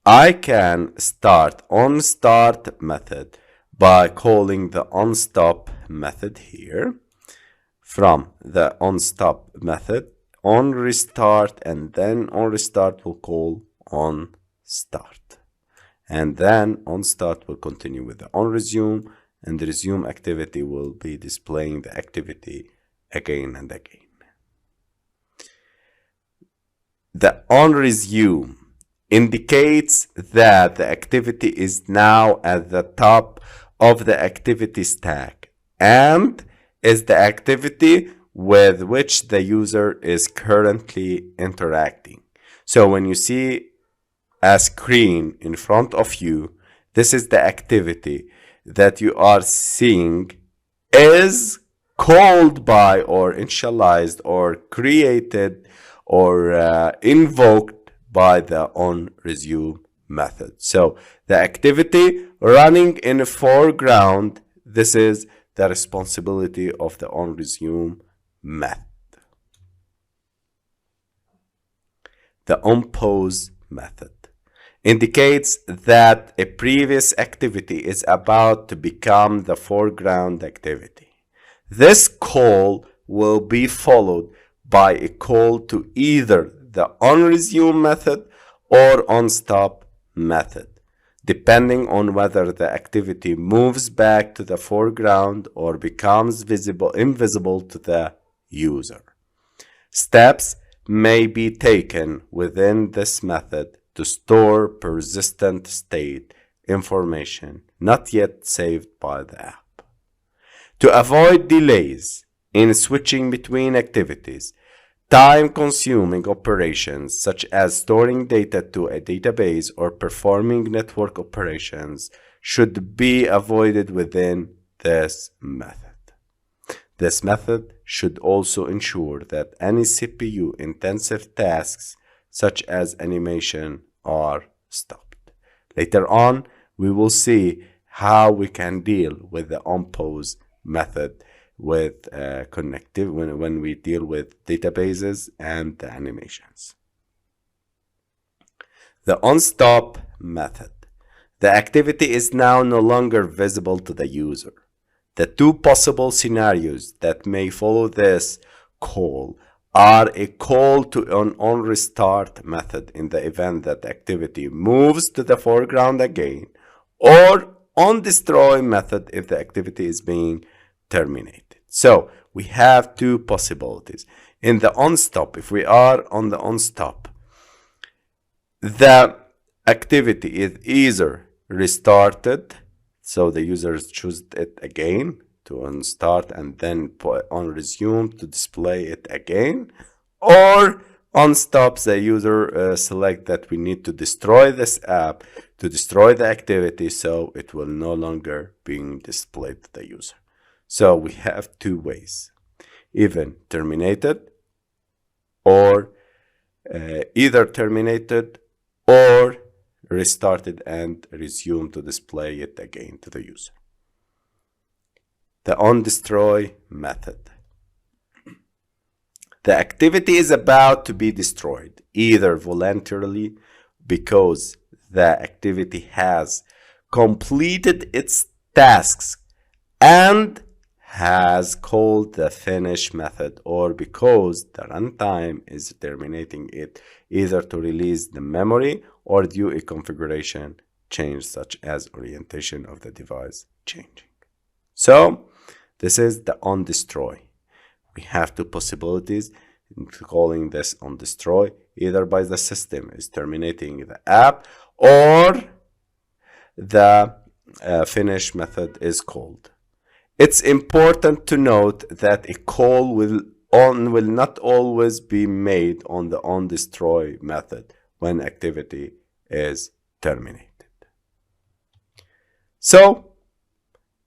Speaker 1: I can start onStart method by calling the onStop method here. From the onStop method, onRestart, and then onRestart will call onStart. And then onStart will continue with the onResume, and the resume activity will be displaying the activity again and again. The onResume indicates that the activity is now at the top of the activity stack and is the activity with which the user is currently interacting. So when you see a screen in front of you, this is the activity that you are seeing is called by or initialized or created or invoked by the onResume method. So the activity running in the foreground, this is the responsibility of the onResume method. The onPause method indicates that a previous activity is about to become the foreground activity. This call will be followed by a call to either the onResume method or onStop method, depending on whether the activity moves back to the foreground or becomes invisible to the user. Steps may be taken within this method to store persistent state information not yet saved by the app. To avoid delays in switching between activities, time-consuming operations such as storing data to a database or performing network operations should be avoided within this method. This method should also ensure that any CPU-intensive tasks such as animation are stopped. Later on, we will see how we can deal with the onPause method with when we deal with databases and the animations. The onStop method. The activity is now no longer visible to the user. The 2 possible scenarios that may follow this call are a call to an onRestart method in the event that the activity moves to the foreground again, or onDestroy method if the activity is being terminated. So we have 2 possibilities. In the onStop, if we are on the onStop, the activity is either restarted, so the users choose it again to onStart and then put on resume to display it again, or on stop, the user select that we need to destroy this app, to destroy the activity, so it will no longer being displayed to the user. So we have two ways, even terminated or either terminated or restarted and resume to display it again to the user. The onDestroy method. The activity is about to be destroyed, either voluntarily because the activity has completed its tasks and has called the finish method, or because the runtime is terminating it, either to release the memory or due a configuration change such as orientation of the device changing. So this is the onDestroy. We have two possibilities in calling this onDestroy, either by the system is terminating the app or the finish method is called. It's important to note that a call will not always be made on the onDestroy method when activity is terminated. So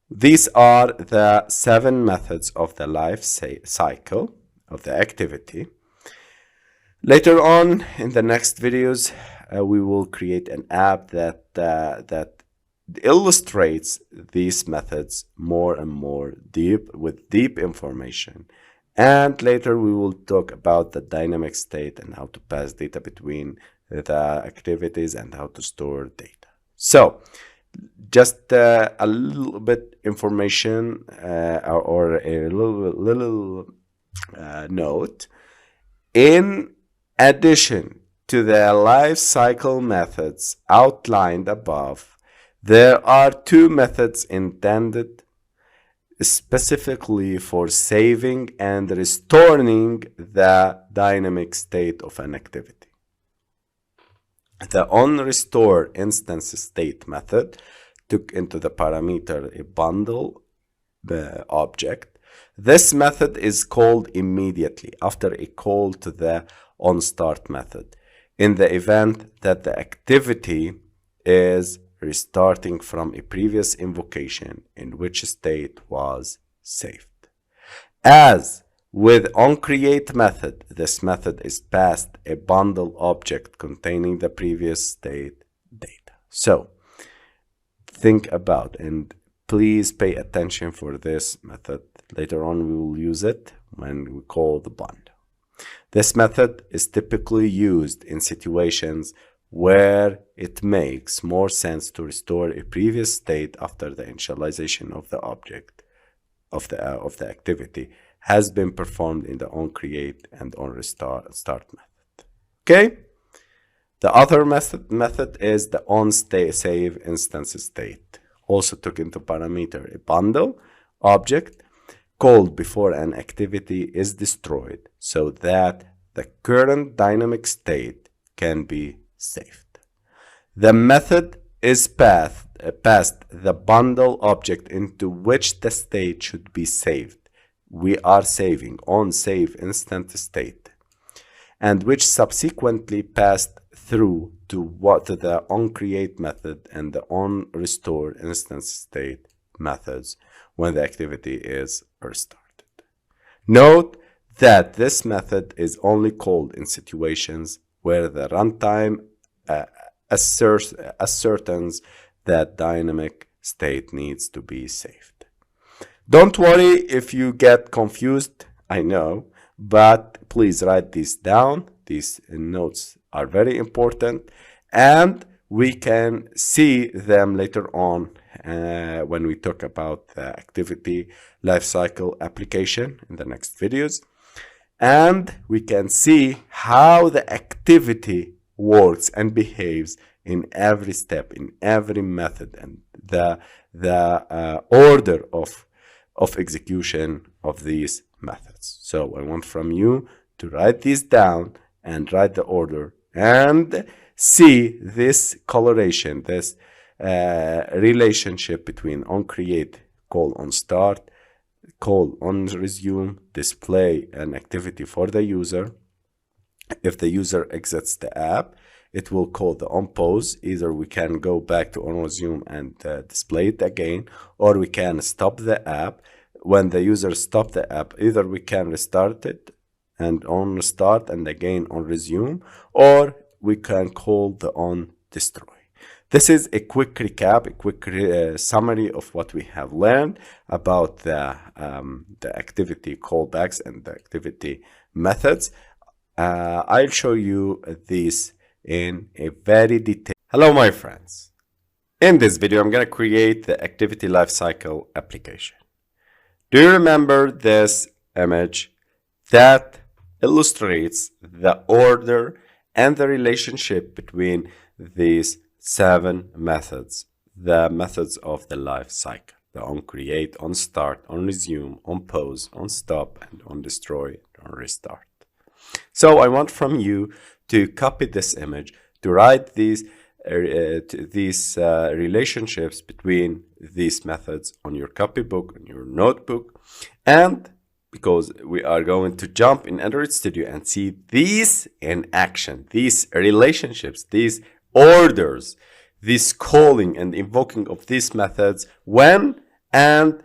Speaker 1: these are the 7 methods of the life cycle of the activity. Later on in the next videos, we will create an app that illustrates these methods more and more with deep information. And later we will talk about the dynamic state and how to pass data between the activities and how to store data. So just a little bit information or a little note. In addition to the life cycle methods outlined above, there are 2 methods intended specifically for saving and restoring the dynamic state of an activity. The onRestore instance state method took into the parameter a bundle object. This method is called immediately after a call to the onStart method in the event that the activity is restarting from a previous invocation in which state was saved. As with onCreate method, this method is passed a bundle object containing the previous state data. So think about and please pay attention for this method. Later on we will use it when we call the bundle. This method is typically used in situations where it makes more sense to restore a previous state after the initialization of the object of the activity has been performed in the onCreate and onStart method. Okay? The other method is the onSave instance state. Also took into parameter a bundle object called before an activity is destroyed so that the current dynamic state can be saved. The method is passed the bundle object into which the state should be saved. We are saving onSave instant state, and which subsequently passed through to the onCreate method and the onRestore instance state methods when the activity is restarted. Note that this method is only called in situations where the runtime ascertains that dynamic state needs to be saved. Don't worry if you get confused, I know, but please write these down. These notes are very important, and we can see them later on when we talk about the activity lifecycle application in the next videos. And we can see how the activity works and behaves in every step, in every method, and the order of execution of these methods. So I want from you to write these down and write the order and see this correlation, this relationship between onCreate, call onStart, call onResume, display an activity for the user, If the user exits the app, it will call the onPause. Either we can go back to onResume and display it again, or we can stop the app. When the user stops the app, either we can restart it and onStart and again onResume, or we can call the onDestroy. This is a quick recap, a quick summary of what we have learned about the activity callbacks and the activity methods. I'll show you this in a very detailed. Hello, my friends. In this video, I'm going to create the activity lifecycle application. Do you remember this image that illustrates the order and the relationship between these 7 methods, the methods of the life cycle: the onCreate, onStart, onResume, onPause, onStop, and onDestroy, and onRestart. So I want from you to copy this image, to write these relationships between these methods on your copybook, on your notebook. And because we are going to jump in Android Studio and see these in action, these relationships, these orders, this calling and invoking of these methods, when and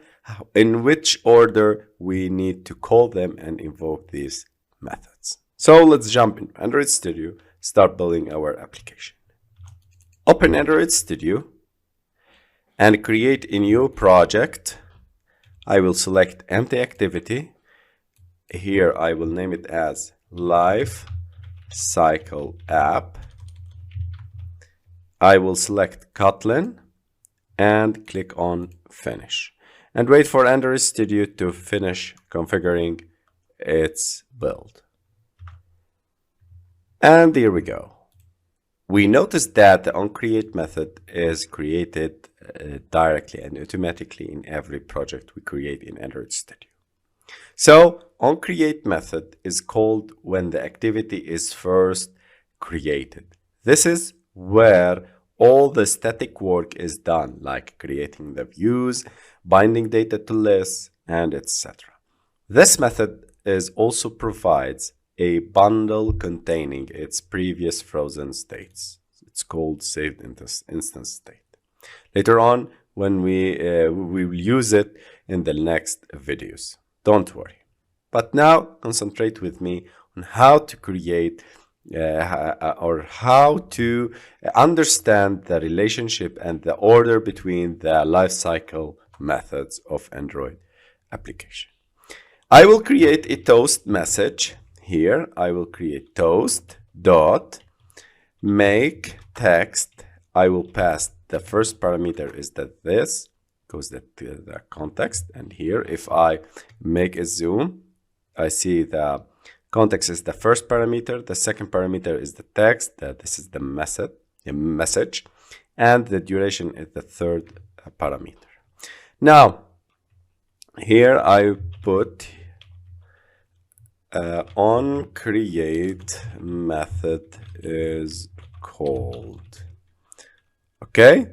Speaker 1: in which order we need to call them and invoke these methods. So let's jump in Android Studio, start building our application. Open Android Studio and create a new project. I will select empty activity. Here I will name it as Lifecycle App. I will select Kotlin and click on Finish and wait for Android Studio to finish configuring its build. And here we go. We notice that the onCreate method is created directly and automatically in every project we create in Android Studio. So onCreate method is called when the activity is first created. This is where all the static work is done, like creating the views, binding data to lists, and etc. This method also provides a bundle containing its previous frozen states. It's called saved instance state. Later on, when we will use it in the next videos. Don't worry. But now concentrate with me on how to create or how to understand the relationship and the order between the lifecycle methods of Android application. I will create a toast message. Here I will create toast dot make text. I will pass the first parameter is this, because the context, and here if I make a zoom, I see the context is the first parameter, the second parameter is the text, this is the message, and the duration is the third parameter. Now here I put onCreate method is called. Okay,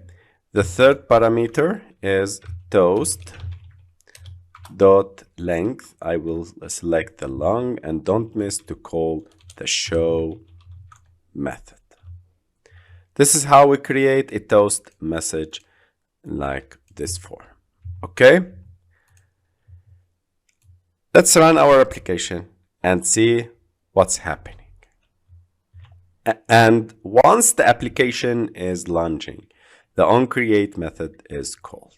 Speaker 1: the third parameter is toast dot length. I will select the long and don't miss to call the show method. This is how we create a toast message like this form. Okay, let's run our application and see what's happening. And once the application is launching, the onCreate method is called.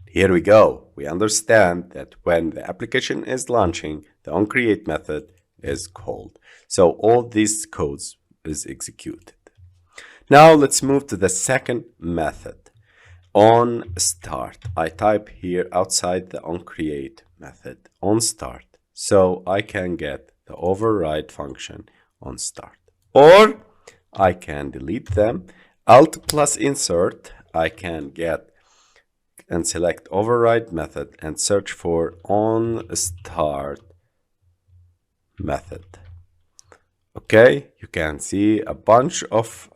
Speaker 1: Here we go. We understand that when the application is launching, the onCreate method is called. So all these codes is executed. Now let's move to the second method, onStart. I type here outside the onCreate method, onStart, so I can get the override function onStart. Or I can delete them. Alt plus insert, I can get and select override method and search for onStart method. Okay, you can see a bunch of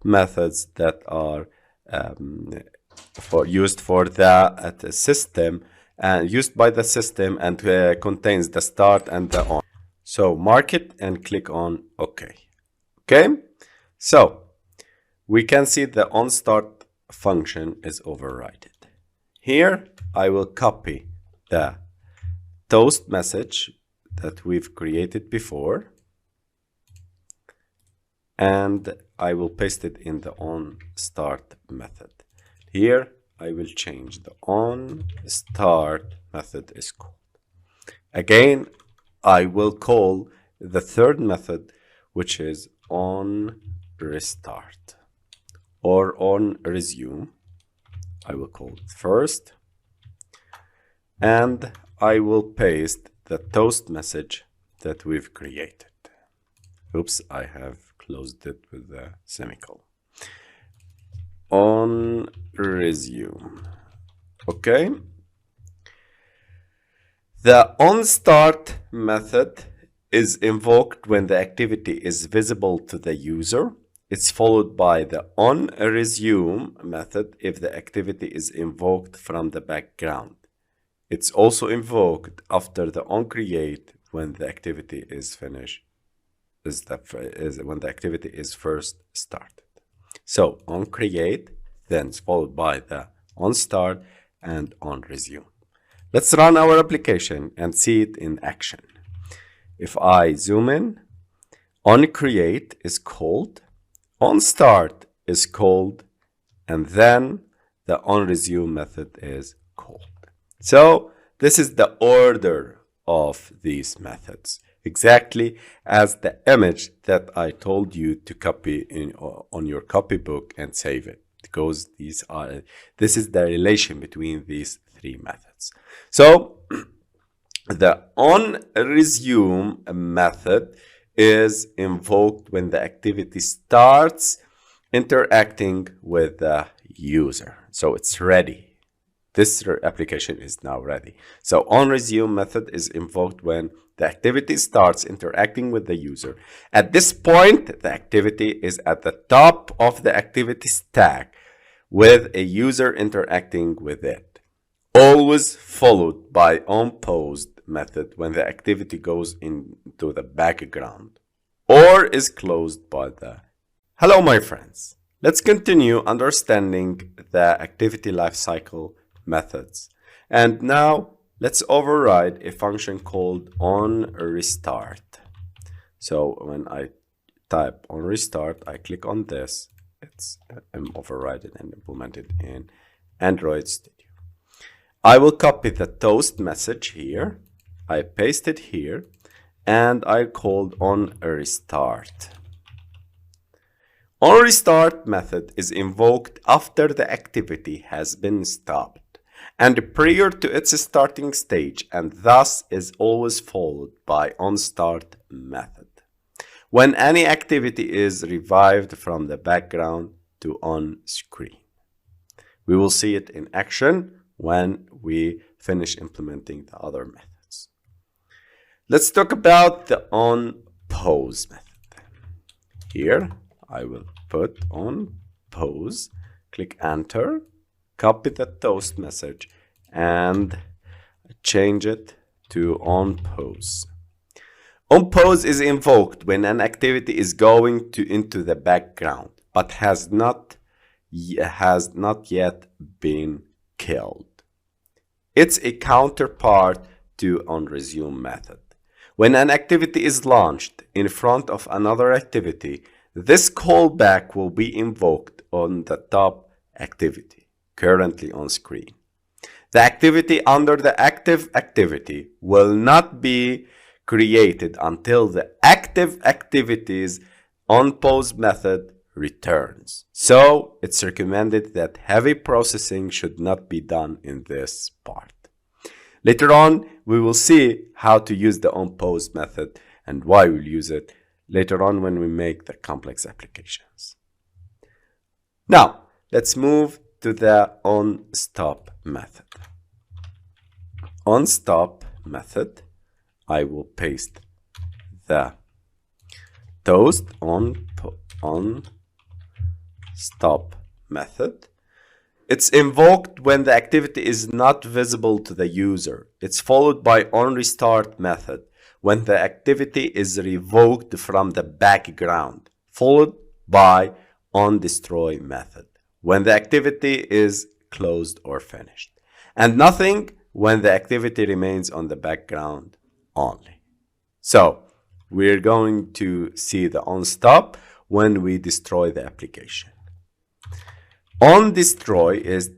Speaker 1: methods that are used for the system and used by the system and contains the start and the on. So mark it and click on OK. Okay, so we can see the onStart function is overridden. Here I will copy the toast message that we've created before, and I will paste it in the onStart method. Here I will change the onStart method is called. Again, I will call the third method, which is onRestart or onResume. I will call it first, and I will paste the toast message that we've created. Oops, I have closed it with a semicolon. onResume. Okay. The onStart method is invoked when the activity is visible to the user. It's followed by the onResume method if the activity is invoked from the background. It's also invoked after the onCreate when the activity is finished, when the activity is first started. So onCreate, then followed by the onStart and onResume. Let's run our application and see it in action. If I zoom in, onCreate is called, onStart is called, and then the onResume method is called. So this is the order of these methods, exactly as the image that I told you to copy on your copybook and save it, because this is the relation between these three methods. So the onResume method is invoked when the activity starts interacting with the user. So it's ready. This application is now ready. So onResume method is invoked when the activity starts interacting with the user. At this point, the activity is at the top of the activity stack with a user interacting with it. Always followed by onPause method when the activity goes into the background or is closed by the. Hello, my friends. Let's continue understanding the activity lifecycle methods. And now let's override a function called onRestart. So when I type onRestart, I click on this. It's overridden and implemented in Android Studio. I will copy the toast message here. I paste it here, and I called onRestart. OnRestart method is invoked after the activity has been stopped and prior to its starting stage, and thus is always followed by onStart method when any activity is revived from the background to on screen. We will see it in action when we finish implementing the other methods. Let's talk about the onPause method. Here I will put onPause, click enter, copy the toast message and change it to onPause. OnPause is invoked when an activity is going into the background but has not yet been killed. It's a counterpart to onResume method. When an activity is launched in front of another activity, this callback will be invoked on the top activity currently on screen. The activity under the active activity will not be created until the active activity's onPause method returns. So it's recommended that heavy processing should not be done in this part. Later on, we will see how to use the onPause method and why we'll use it later on when we make the complex applications. Now, let's move to the onStop method. OnStop method, I will paste the toast onStop method. It's invoked when the activity is not visible to the user. It's followed by onRestart method when the activity is revoked from the background, followed by onDestroy method when the activity is closed or finished, and nothing when the activity remains on the background only. So we're going to see the onStop when we destroy the application. onDestroy is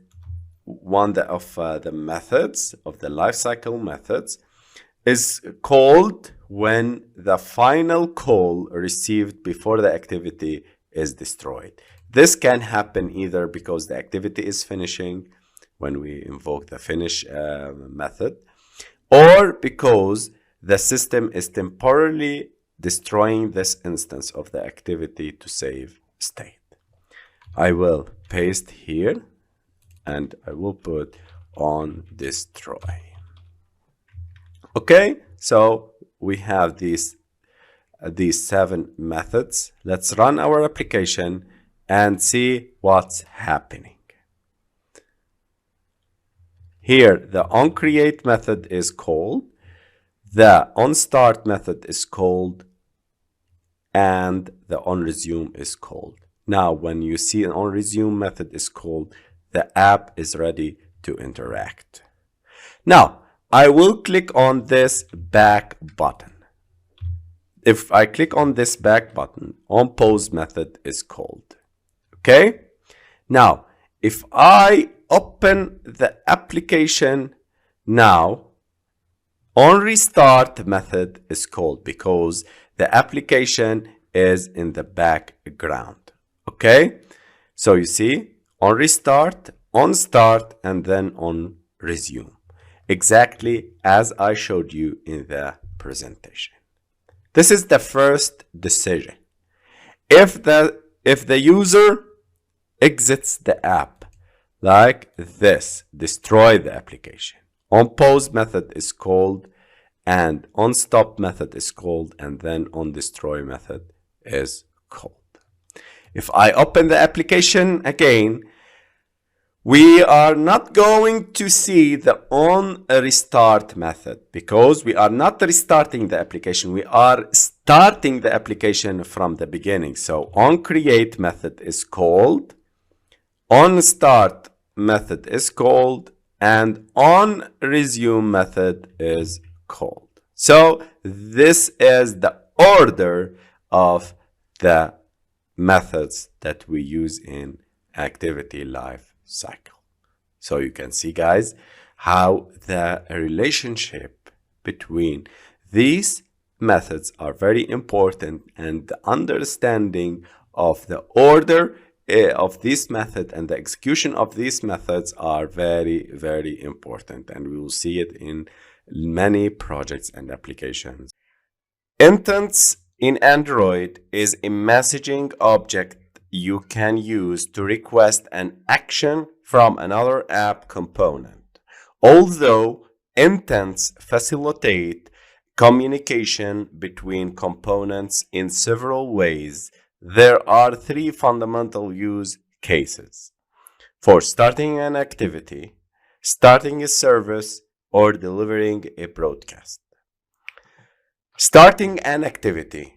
Speaker 1: one of the methods of the lifecycle methods, is called when the final call received before the activity is destroyed. This can happen either because the activity is finishing when we invoke the finish method, or because the system is temporarily destroying this instance of the activity to save state. I will paste here and I will put onDestroy. Okay, so we have these 7 methods. Let's run our application and see what's happening. Here, the onCreate method is called, the onStart method is called, and the onResume is called. Now, when you see an onResume method is called, the app is ready to interact. Now, I will click on this back button. If I click on this back button, onPause method is called. Okay? Now, if I open the application now, onRestart method is called because the application is in the background. Okay? So you see, onRestart, onStart, and then onResume. Exactly as I showed you in the presentation. This is the first decision. If the user exits the app like this, destroy the application. onPause method is called, and onStop method is called, and then onDestroy method is called. If I open the application again, we are not going to see the onRestart method because we are not restarting the application. We are starting the application from the beginning. So onCreate method is called, onStart method is called, and onResume method is called. So this is the order of the methods that we use in activity lifecycle. So you can see, guys, how the relationship between these methods are very important, and the understanding of the order of this method and the execution of these methods are very, very important, and we will see it in many projects and applications. Intents in Android is a messaging object you can use to request an action from another app component. Although intents facilitate communication between components in several ways, there are 3 fundamental use cases: for starting an activity, starting a service, or delivering a broadcast. Starting an activity.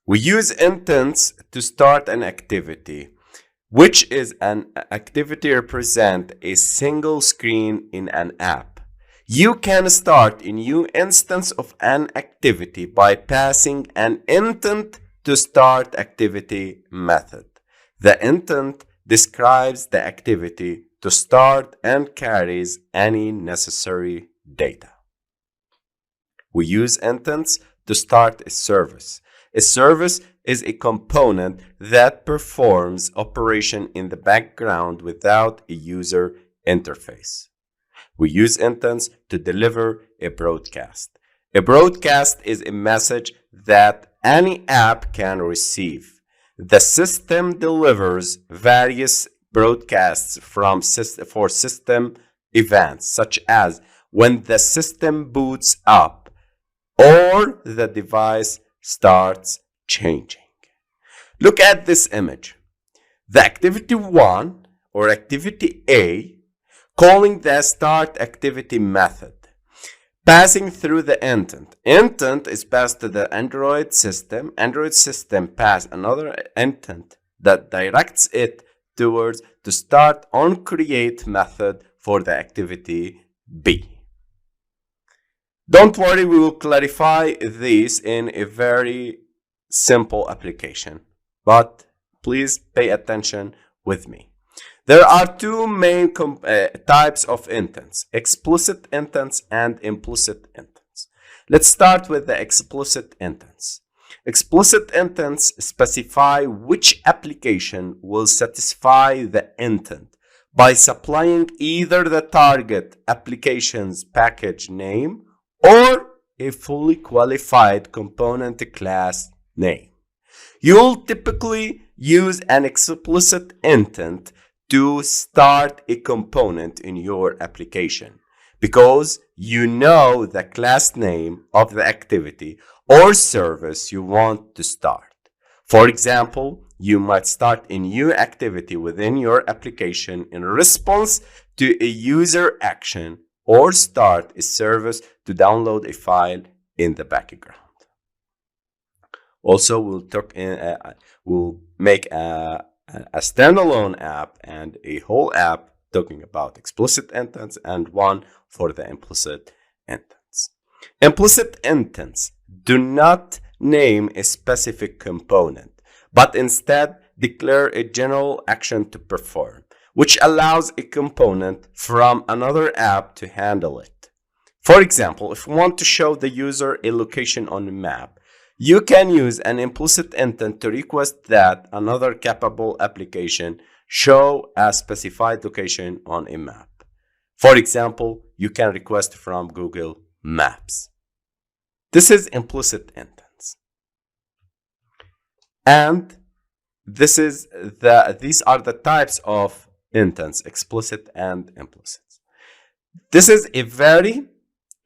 Speaker 1: We use intents to start an activity, which is an activity represent a single screen in an app. You can start a new instance of an activity by passing an intent to start activity method. The intent describes the activity to start and carries any necessary data. We use intents to start a service. A service is a component that performs operation in the background without a user interface. We use intents to deliver a broadcast. A broadcast is a message that any app can receive. The system delivers various broadcasts for system events, such as when the system boots up or the device starts changing. Look at this image. The activity 1 or activity A calling the start activity method Passing through the intent. Intent is passed to the Android system. Android system pass another intent that directs it towards to start onCreate method for the activity B. Don't worry, we will clarify this in a very simple application, but please pay attention with me. There are two main types of intents: explicit intents and implicit intents. Let's start with the explicit intents. Explicit intents specify which application will satisfy the intent by supplying either the target application's package name or a fully qualified component class name. You'll typically use an explicit intent to start a component in your application because you know the class name of the activity or service you want to start. For example, you might start a new activity within your application in response to a user action or start a service to download a file in the background. Also, we'll make a standalone app and a whole app talking about explicit intents and one for the implicit intents. Implicit intents do not name a specific component, but instead declare a general action to perform, which allows a component from another app to handle it. For example, if we want to show the user a location on a map, you can use an implicit intent to request that another capable application show a specified location on a map. For example, you can request from Google Maps. This is implicit intents. And these are the types of intents, explicit and implicit. This is a very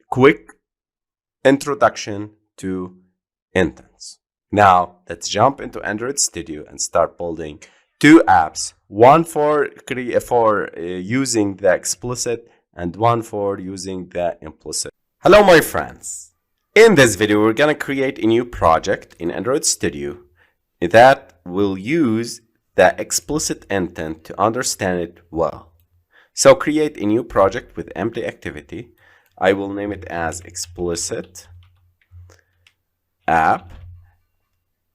Speaker 1: quick introduction to intents. Now let's jump into Android Studio and start building two apps, one for using the explicit and one for using the implicit. Hello my friends. In this video we're gonna create a new project in Android Studio that will use the explicit intent to understand it well. So create a new project with empty activity. I will name it as explicit app.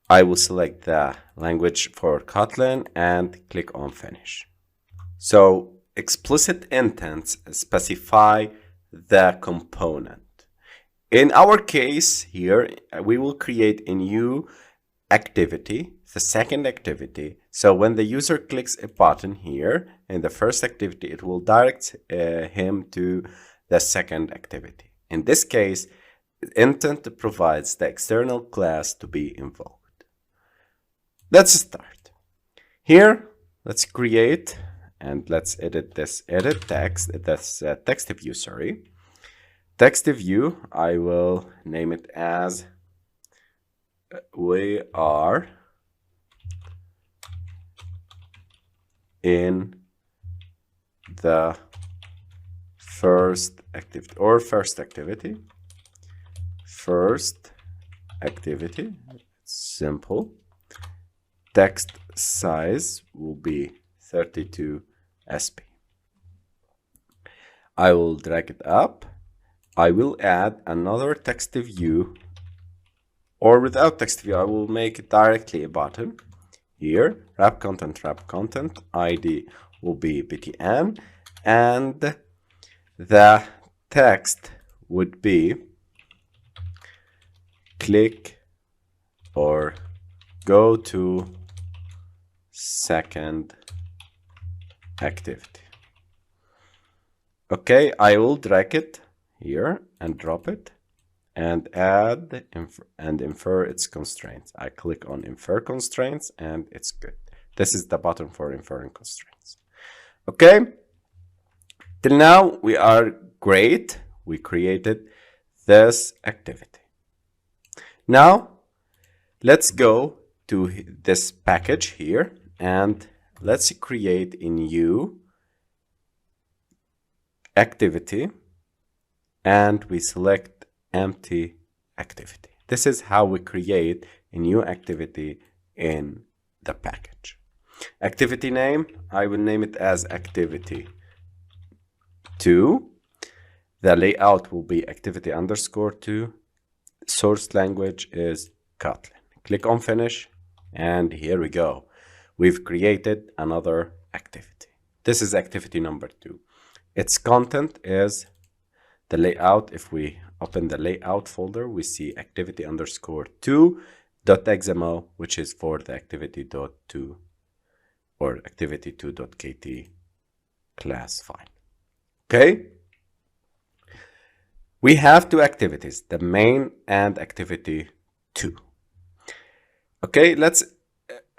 Speaker 1: I will select the language for Kotlin and click on finish. So explicit intents specify the component. In our case here, we will create a new activity, the second activity. So when the user clicks a button here in the first activity, it will direct him to the second activity. In this case, intent provides the external class to be invoked. Let's start. Here, let's create and let's edit this EditText, that's TextView, sorry. TextView, I will name it as we are in the first activity or first activity. First activity, simple. Text size will be 32 SP. I will drag it up. I will add another TextView, or without TextView, I will make it directly a button. Here, wrap content, ID will be btn, and the text would be click or go to second activity. Okay, I will drag it here and drop it and add and infer its constraints. I click on infer constraints and it's good. This is the button for inferring constraints. Okay, till now we are great. We created this activity. Now let's go to this package here and let's create a new activity and we select empty activity. This is how we create a new activity in the package. Activity name, I will name it as activity 2. The layout will be activity underscore 2. Source language is Kotlin. Click on finish, and here we go. We've created another activity. This is activity number 2. Its content is the layout. If we open the layout folder, we see activity underscore 2.xml, which is for the activity.2 or activity2.kt class file. Okay. We have two activities, the main and activity 2. Okay, let us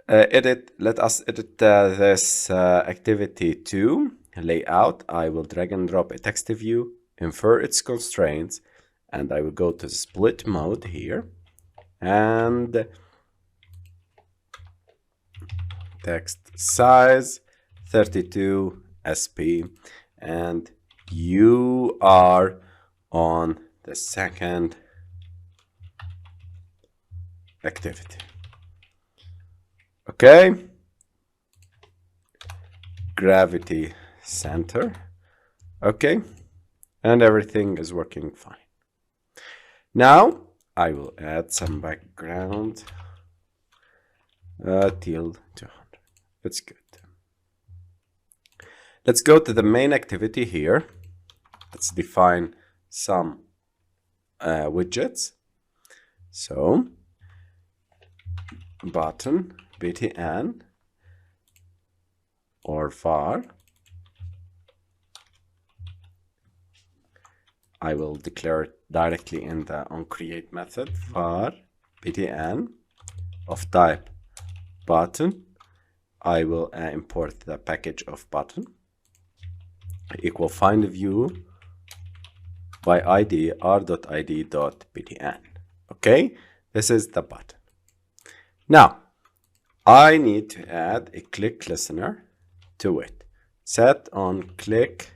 Speaker 1: edit this activity 2 layout. I will drag and drop a TextView, infer its constraints, and I will go to split mode here and text size 32 SP, and you are on the second activity. Okay, gravity center. Okay, and everything is working fine. Now I will add some background till 200. That's good. Let's go to the main activity here. Let's define some widgets. So button btn or var. I will declare it directly in the onCreate method, var btn of type button. I will import the package of button equal find view by id r.id.btn. Okay, this is the button. Now I need to add a click listener to it. Set on click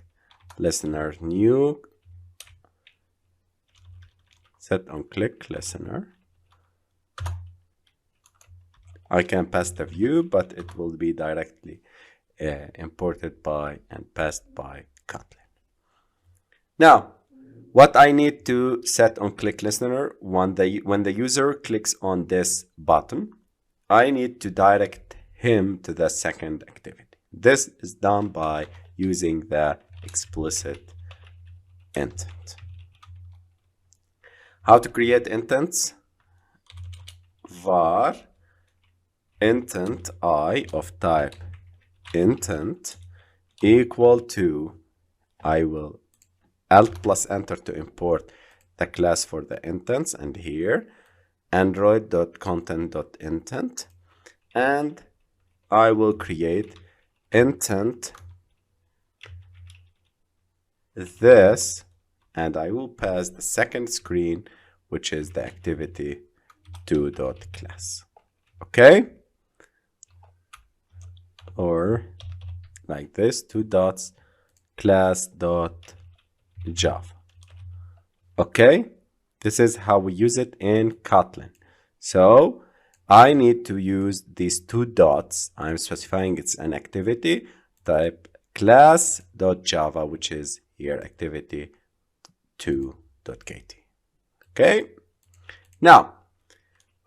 Speaker 1: listener new. Set on click listener. I can pass the view, but it will be directly imported by and passed by Kotlin. Now, what I need to set on click listener, when the user clicks on this button, I need to direct him to the second activity. This is done by using the explicit intent. How to create intents? Var intent I of type intent equal to, I will alt plus enter to import the class for the intents, and here android.content.intent, and I will create intent this, and I will pass the second screen, which is the activity2.class. Okay, or like this, 2 dots class dot java. Okay, this is how we use it in Kotlin. So I need to use these 2 dots. I'm specifying it's an activity type class.java, which is here activity2.kt. Okay, now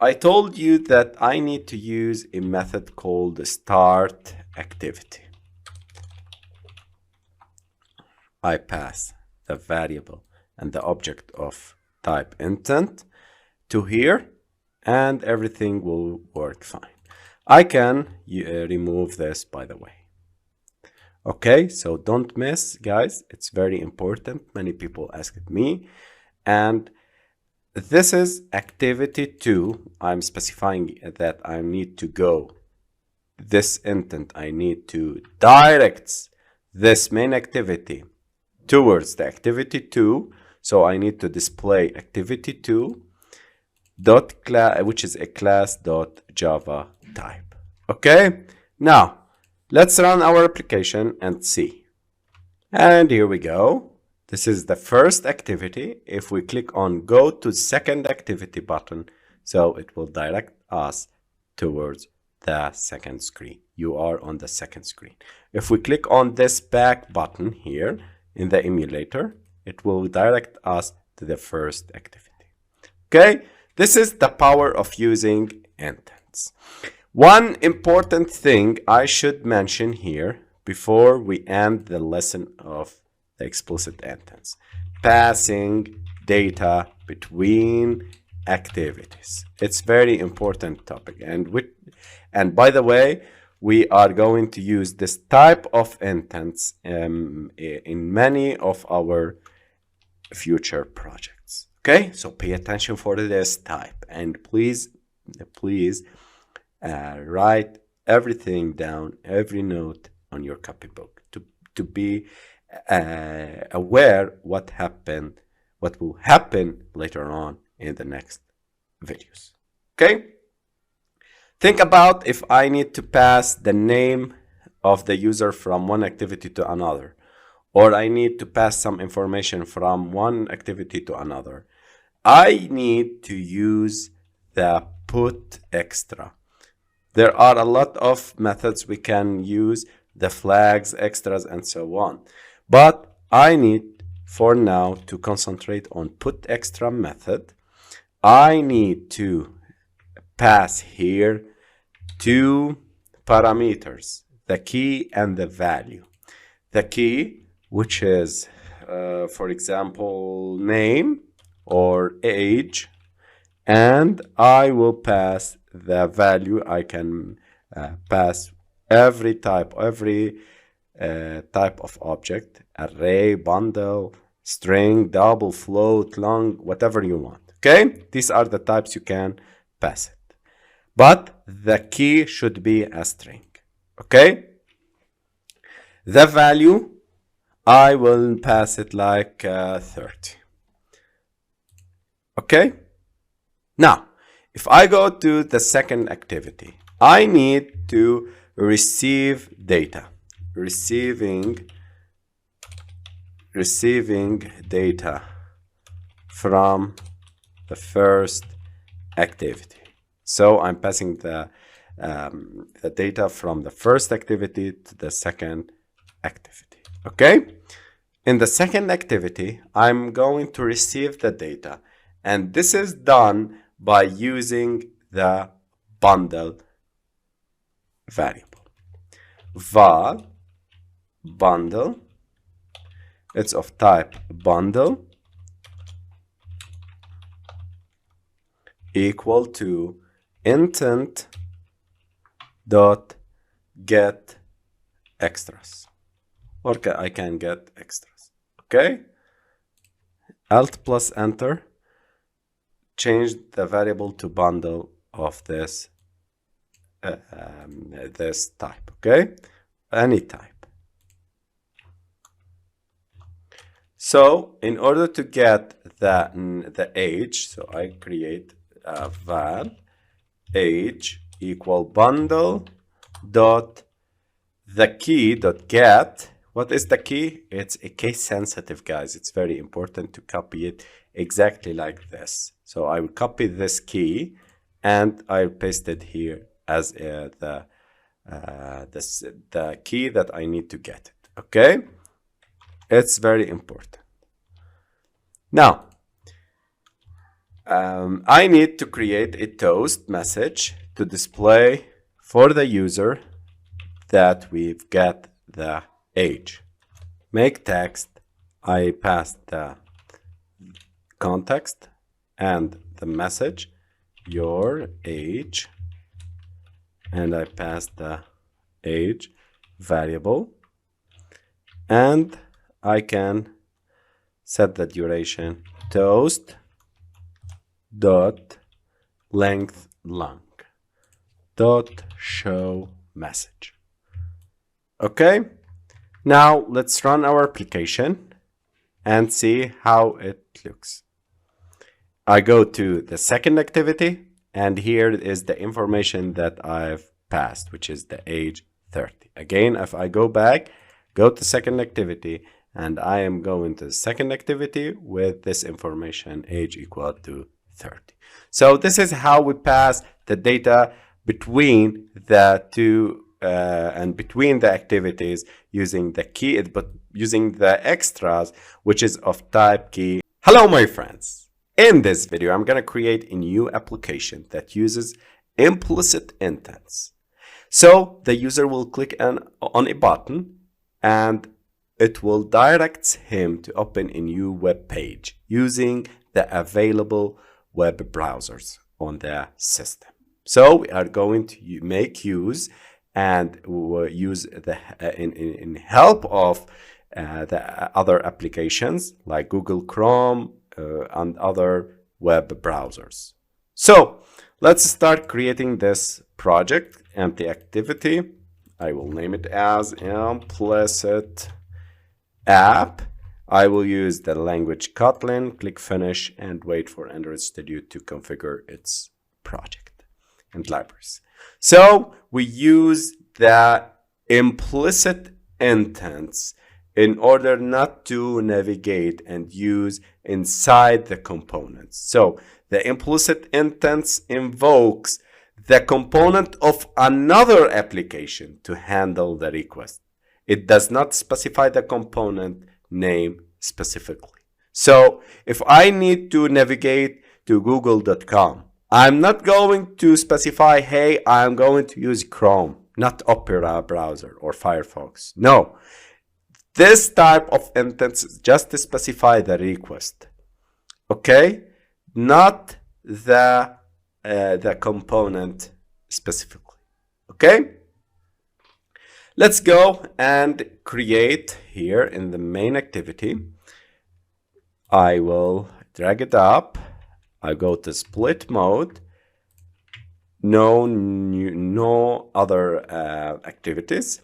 Speaker 1: I told you that I need to use a method called start activity. I pass the variable and the object of type intent to here, and everything will work fine. I can remove this, by the way. Okay, so don't miss, guys. It's very important. Many people asked me, and this is activity 2. I'm specifying that I need to go this intent. I need to direct this main activity towards the activity 2. So I need to display activity2 dot class, which is a class dot java type. Okay, now let's run our application and see. And here we go. This is the first activity. If we click on go to second activity button, so it will direct us towards the second screen. You are on the second screen. If we click on this back button here in the emulator, it will direct us to the first activity. Okay, this is the power of using intents. One important thing I should mention here before we end the lesson of the explicit intents: passing data between activities. It's very important topic, and by the way, we are going to use this type of intents in many of our future projects. Okay, so pay attention for this type, and please write everything down, every note on your copybook to be aware what will happen later on in the next videos. Okay, think about if I need to pass the name of the user from one activity to another, or I need to pass some information from one activity to another. I need to use the put extra. There are a lot of methods we can use, the flags, extras, and so on. But I need for now to concentrate on put extra method. I need to pass here two parameters, the key and the value. The key, which is, for example, name or age, and I will pass the value. I can pass every type of object: array, bundle, string, double, float, long, whatever you want. Okay, these are the types you can pass it, but the key should be a string. Okay, the value I will pass it like 30. Okay, now if I go to the second activity, I need to receive data. Receiving data from the first activity. So I'm passing the data from the first activity to the second activity. Okay, in the second activity, I'm going to receive the data, and this is done by using the bundle variable. Var bundle, it's of type bundle, equal to intent dot get extras, or I can get extras. Okay, Alt plus enter, change the variable to bundle of this this type. Okay, any type. So in order to get the age, so I create a var age equal bundle dot the key dot get. What is the key? It's a case sensitive, guys. It's very important to copy it exactly like this. So I will copy this key and I'll paste it here as the key that I need to get it. Okay, it's very important. Now I need to create a toast message to display for the user that we've got the age. Make text, I pass the context and the message, your age, and I pass the age variable, and I can set the duration toast dot length long dot show message. Okay, now let's run our application and see how it looks. I go to the second activity, and here is the information that I've passed, which is the age 30. Again, if I go back, go to second activity, and I am going to the second activity with this information, age equal to 30. So this is how we pass the data between the two and between the activities using the key, but using the extras, which is of type key. Hello, my friends. In this video, I'm going to create a new application that uses implicit intents. So the user will click on a button and it will direct him to open a new web page using the available web browsers on the system. So we are going to make use and use the in help of the other applications like Google Chrome and other web browsers. So let's start creating this project, empty activity. I will name it as implicit app. I will use the language Kotlin, click finish, and wait for Android Studio to configure its project and libraries. So we use the implicit intents in order not to navigate and use inside the components. So the implicit intents invokes the component of another application to handle the request. It does not specify the component name specifically. So if I need to navigate to google.com, I'm not going to specify, hey, I'm going to use Chrome, not Opera browser or Firefox. No, this type of intent is just to specify the request, okay? Not the component specifically, okay? Let's go and create here in the main activity. I will drag it up. I go to split mode. No other activities.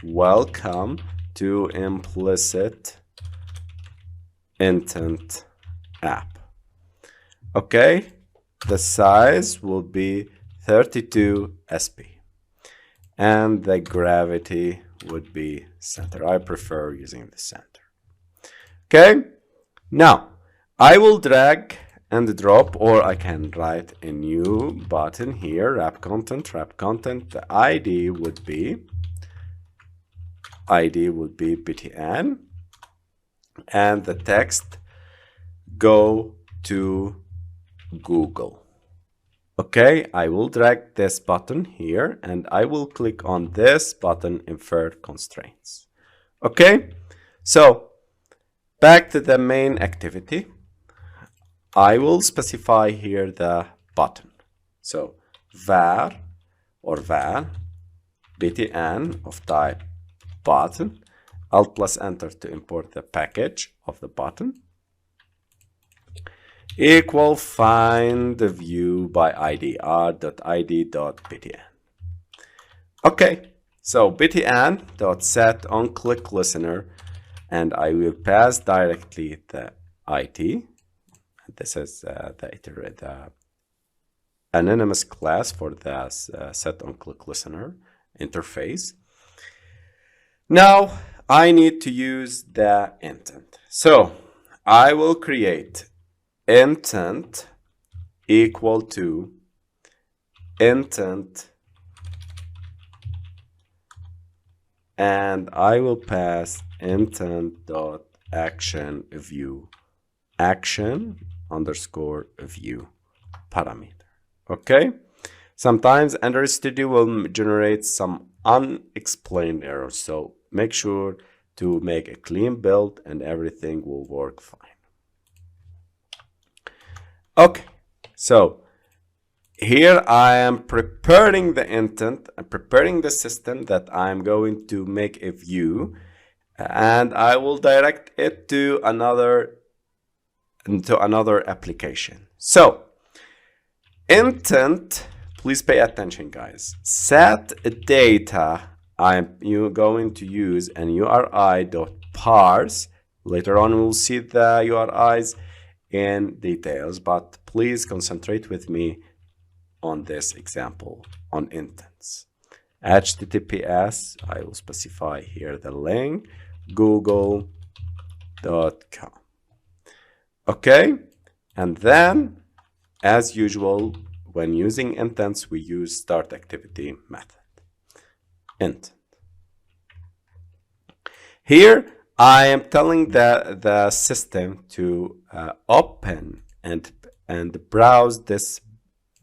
Speaker 1: Welcome to implicit intent app. Okay, the size will be 32 SP. And the gravity would be center. I prefer using the center. Okay, now I will drag and drop, or I can write a new button here, wrap content. The ID would be btn, and the text go to Google. Okay, I will drag this button here and I will click on this button, invert constraints. Okay, so back to the main activity. I will specify here the button. So var btn of type button, Alt plus enter to import the package of the button, equal find the view by id r.id.btn. Okay, so btn.set onClick listener, and I will pass directly the it. This is the anonymous class for the set onClick listener interface. Now I need to use the intent. So I will create intent equal to intent, and I will pass intent dot action view action underscore view parameter. Okay, sometimes Android Studio will generate some unexplained errors, so make sure to make a clean build and everything will work fine. Okay, so here I am preparing the intent, I'm preparing the system that I'm going to make a view, and I will direct it to another application. So intent, please pay attention, guys. Set data, you're going to use an URI.parse. Later on we'll see the URIs in details, but please concentrate with me on this example on intents. HTTPS, I will specify here the link, Google Okay, and then as usual, when using intents, we use start activity method. Intent. Here, I am telling the system to open and browse this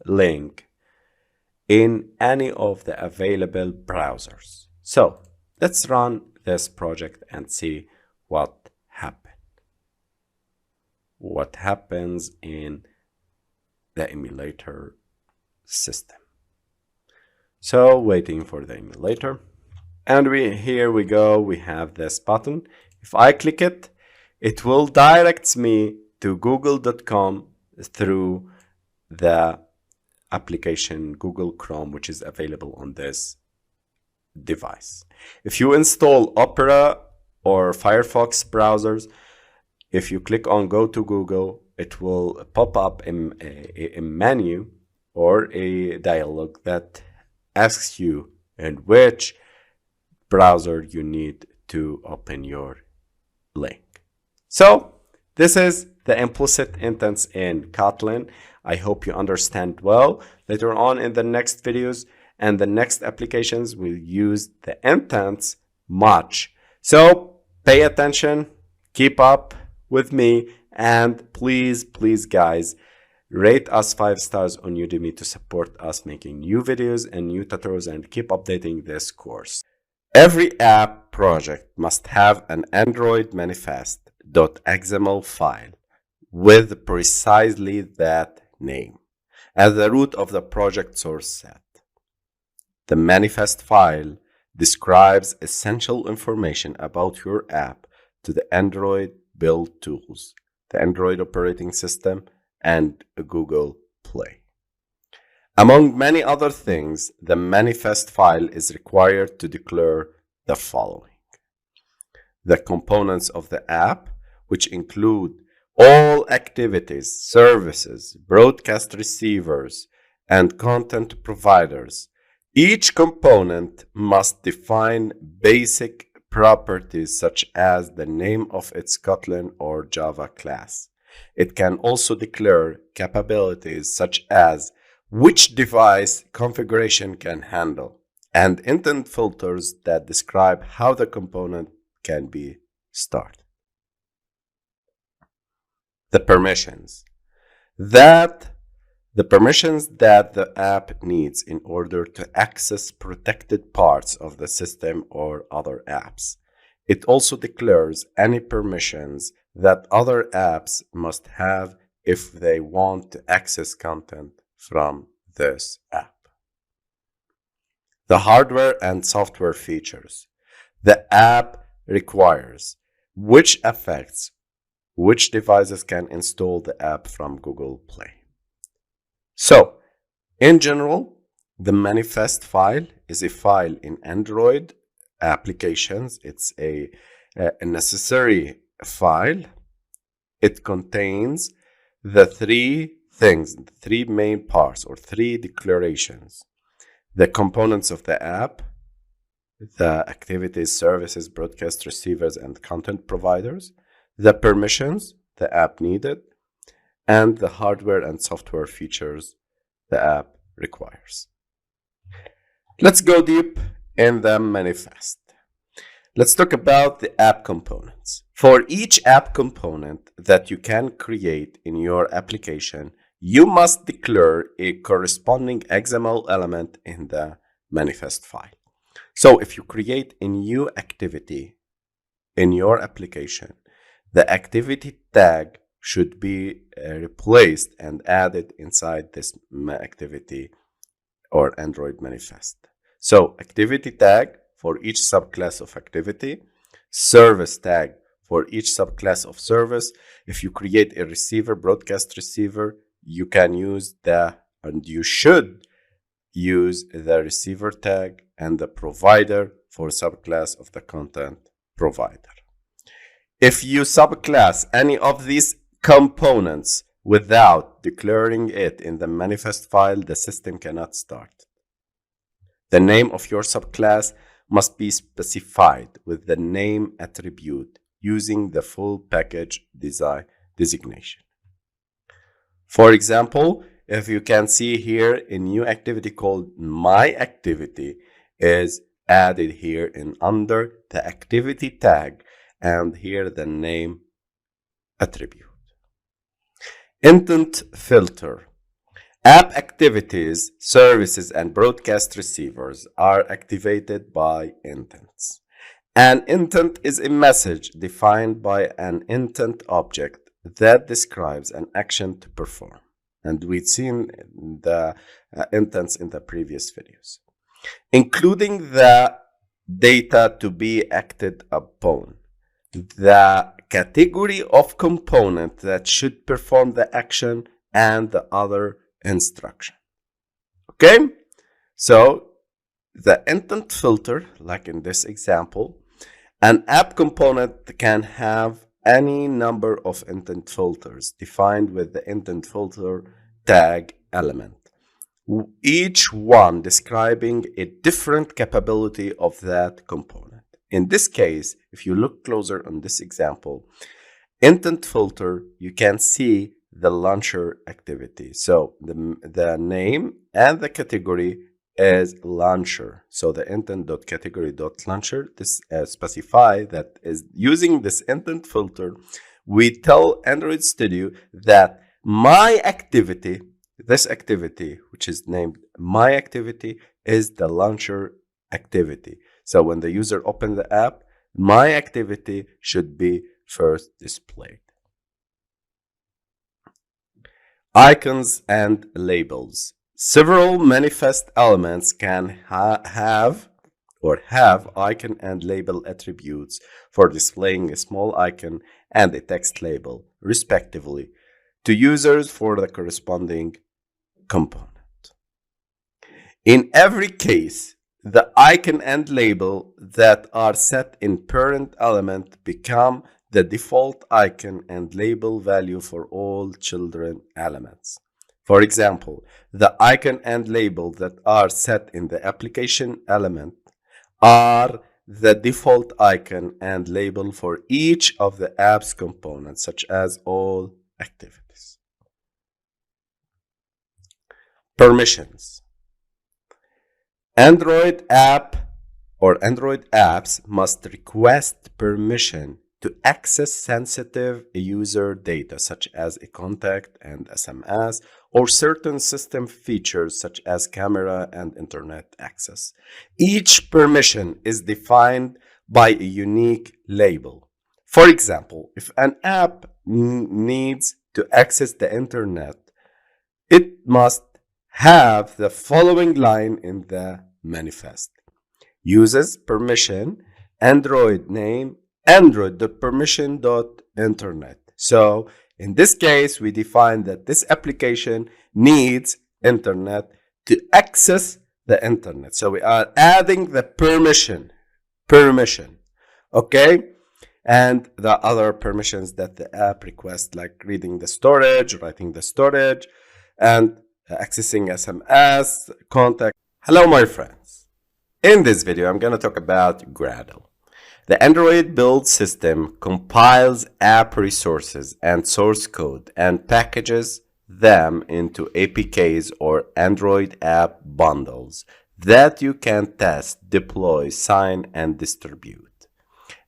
Speaker 1: link in any of the available browsers. So let's run this project and see what happened. What happens in the emulator system. So waiting for the emulator. And here we go, we have this button. If I click it, it will direct me to google.com through the application Google Chrome, which is available on this device. If you install Opera or Firefox browsers, if you click on Go to Google, it will pop up a menu or a dialog that asks you in which browser you need to open your link. So this is the implicit intents in Kotlin. I hope you understand well. Later on in the next videos and the next applications, we'll use the intents much. So pay attention, keep up with me, and please guys, rate us 5 stars on Udemy to support us making new videos and new tutorials and keep updating this course. Every app project must have an Android manifest.xml file with precisely that name as the root of the project source set. The manifest file describes essential information about your app to the Android build tools, the Android operating system, and Google Play. Among many other things, the manifest file is required to declare the following: the components of the app, which include all activities, services, broadcast receivers, and content providers. Each component must define basic properties such as the name of its Kotlin or Java class. It can also declare capabilities such as which device configuration can handle, and intent filters that describe how the component can be started. The permissions that the app needs in order to access protected parts of the system or other apps. It also declares any permissions that other apps must have if they want to access content from this app. The hardware and software features. The app requires which devices can install the app from Google Play. So, in general, the manifest file is a file in Android applications. It's a necessary file. It contains the three main parts or three declarations: the components of the app, the activities, services, broadcast receivers, and content providers, the permissions the app needed, and the hardware and software features the app requires. Let's go deep in the manifest. Let's talk about the app components. For each app component that you can create in your application, you must declare a corresponding XML element in the manifest file. So if you create a new activity in your application, the activity tag should be replaced and added inside this activity or Android manifest. So activity tag for each subclass of activity, service tag for each subclass of service. If you create a receiver, broadcast receiver, you can use and you should use the receiver tag, and the provider for subclass of the content provider. If you subclass any of these components without declaring it in the manifest file, the system cannot start. The name of your subclass must be specified with the name attribute using the full package designation. For example, if you can see here, a new activity called My Activity is added here in under the activity tag, and here the name attribute. Intent filter. App activities, services, and broadcast receivers are activated by intents. An intent is a message defined by an intent object that describes an action to perform. And we've seen the intents in the previous videos, including the data to be acted upon, the category of component that should perform the action, and the other instruction. Okay, so the intent filter, like in this example, an app component can have any number of intent filters defined with the intent filter tag element, each one describing a different capability of that component. In this case, if you look closer on this example, intent filter, you can see the launcher activity. So the name and the category is launcher. So the intent.category.launcher, this specify that is using this intent filter, we tell Android Studio that my activity, this activity, which is named my activity, is the launcher activity. So when the user opens the app, my activity should be first displayed. Icons and labels. Several manifest elements can have icon and label attributes for displaying a small icon and a text label, respectively, to users for the corresponding component. In every case, the icon and label that are set in parent element become the default icon and label value for all children elements. For example, the icon and label that are set in the application element are the default icon and label for each of the app's components, such as all activities. Permissions. Android app or Android apps must request permission to access sensitive user data such as a contact and SMS, or certain system features such as camera and internet access. Each permission is defined by a unique label. For example, if an app needs to access the internet, it must have the following line in the manifest. Uses permission Android name Android.permission.internet. So in this case, we define that this application needs internet to access the internet. So we are adding the permission, okay? And the other permissions that the app requests, like reading the storage, writing the storage, and accessing SMS, contact. Hello, my friends. In this video, I'm going to talk about Gradle. The Android build system compiles app resources and source code and packages them into APKs or Android app bundles that you can test, deploy, sign, and distribute.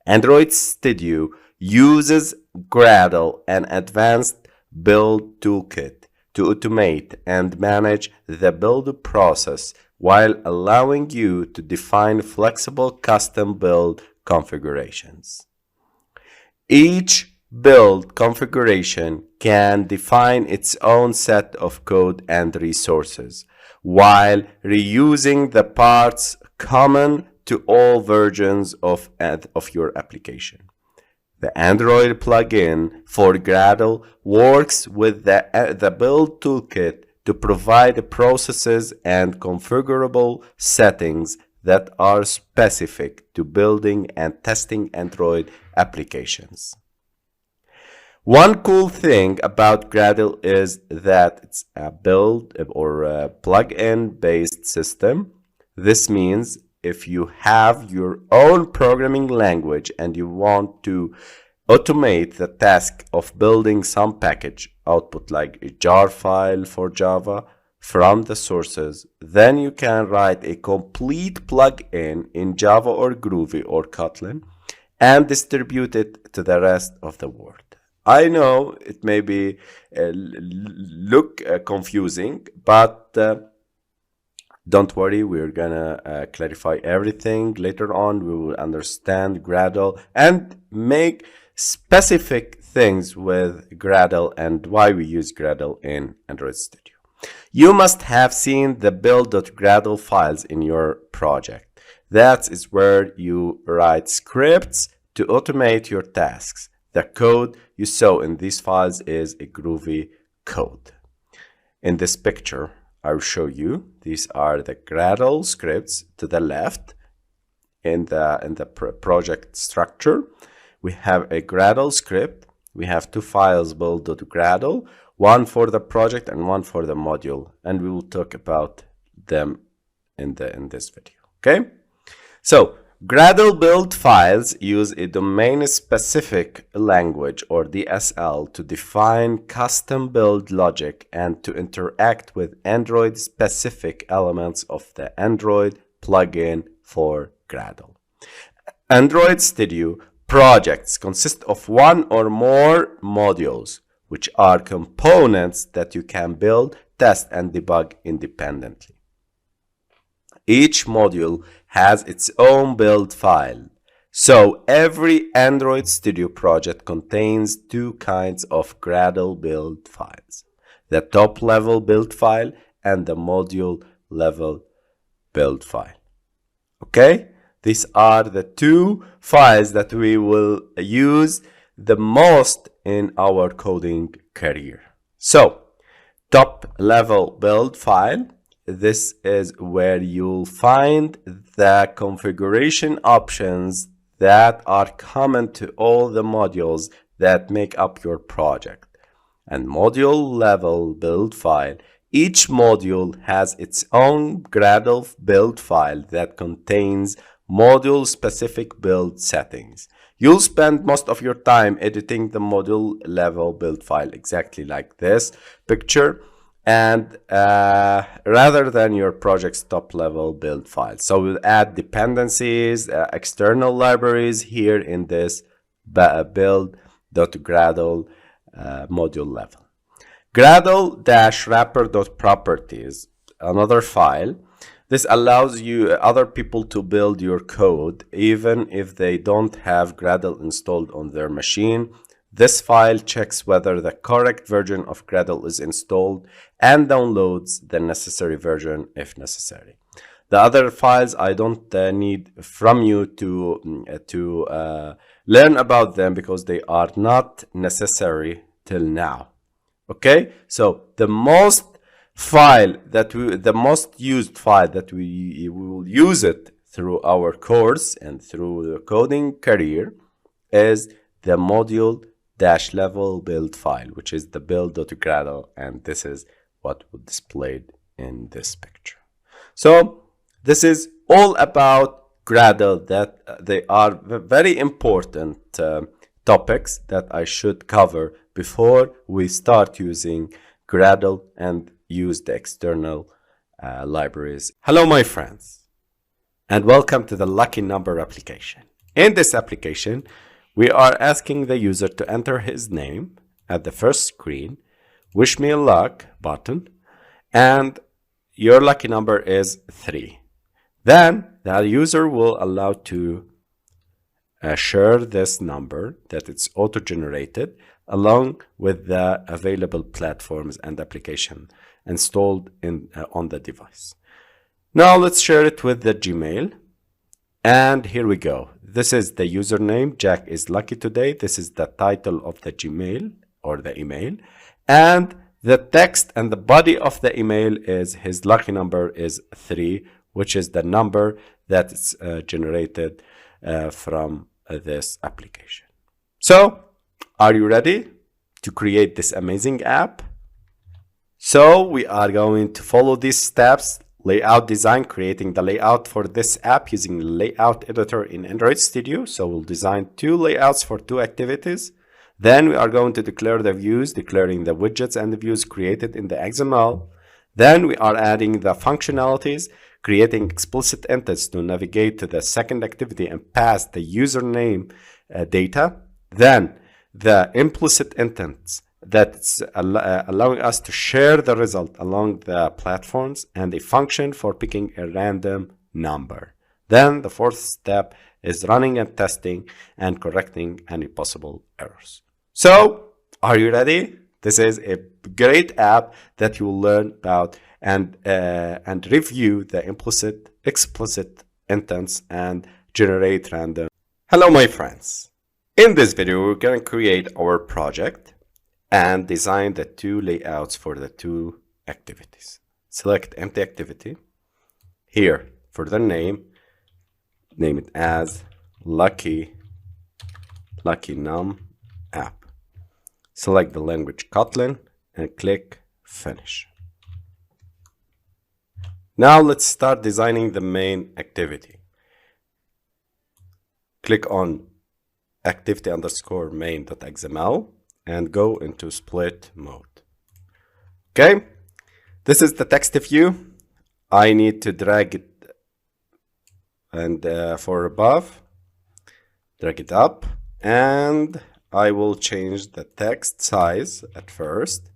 Speaker 1: Android Studio uses Gradle, an advanced build toolkit, to automate and manage the build process while allowing you to define flexible custom build configurations. Each build configuration can define its own set of code and resources while reusing the parts common to all versions of your application. The Android plugin for Gradle works with the build toolkit to provide processes and configurable settings that are specific to building and testing Android applications. One cool thing about Gradle is that it's a build or a plugin based system. This means if you have your own programming language and you want to automate the task of building some package output like a jar file for Java from the sources, then you can write a complete plugin in Java or Groovy or Kotlin and distribute it to the rest of the world. I know it may be look confusing, but don't worry, we're gonna clarify everything later on. We will understand Gradle and make specific things with Gradle and why we use Gradle in Android Studio. You must have seen the build.gradle files in your project. That is where you write scripts to automate your tasks. The code you saw in these files is a Groovy code. In this picture, I will show you. These are the Gradle scripts to the left in the project structure. We have a Gradle script. We have two files build.gradle, one for the project and one for the module, and we will talk about them in this video. Okay, so Gradle build files use a domain-specific language or DSL to define custom build logic and to interact with Android-specific elements of the Android plugin for Gradle. Android Studio projects consist of one or more modules, which are components that you can build, test, and debug independently. Each module has its own build file. So every Android Studio project contains two kinds of Gradle build files: the top level build file and the module level build file. Okay, these are the two files that we will use the most in our coding career. So top level build file, this is where you'll find the configuration options that are common to all the modules that make up your project. And module level build file, each module has its own Gradle build file that contains module specific build settings. You'll spend most of your time editing the module level build file exactly like this picture, and rather than your project's top level build file. So we'll add dependencies, external libraries here in this build.gradle module level. Gradle-wrapper.properties, another file. This allows you other people to build your code even if they don't have Gradle installed on their machine. This file checks whether the correct version of Gradle is installed and downloads the necessary version if necessary. The other files I don't need from you to learn about them because they are not necessary till now. Okay, so the most used file that we will use it through our course and through the coding career is the module-level build file, which is the build.gradle, and this is what was displayed in this picture. So this is all about Gradle, that they are very important topics that I should cover before we start using Gradle and use the external libraries. Hello my friends, and welcome to the Lucky Number application. In this application, we are asking the user to enter his name at the first screen, wish me luck button, and your lucky number is 3. Then the user will allow to share this number that it's auto-generated along with the available platforms and application installed on the device. Now let's share it with the Gmail. And here we go. This is the username. Jack is lucky today. This is the title of the Gmail or the email. And the text and the body of the email is his lucky number is 3, which is the number that's generated from this application. So, are you ready to create this amazing app? So we are going to follow these steps layout design, creating the layout for this app using layout editor in Android Studio. So we'll design 2 layouts for 2 activities. Then we are going to declare the views, declaring the widgets and the views created in the XML. Then we are adding the functionalities, creating explicit intents to navigate to the second activity and pass the username data. Then the implicit intents that's allowing us to share the result along the platforms, and a function for picking a random number. Then the 4th step is running and testing and correcting any possible errors. So, are you ready? This is a great app that you will learn about and review the implicit, explicit intents and generate random. Hello, my friends. In this video, we're going to create our project and design the 2 layouts for the 2 activities. Select empty activity. Here, for the name it as Lucky Num App. Select the language Kotlin and click Finish. Now let's start designing the main activity. Click on activity_main.xml and go into split mode. Okay, this is the text view. I need to drag it and for above, drag it up, and I will change the text size at first.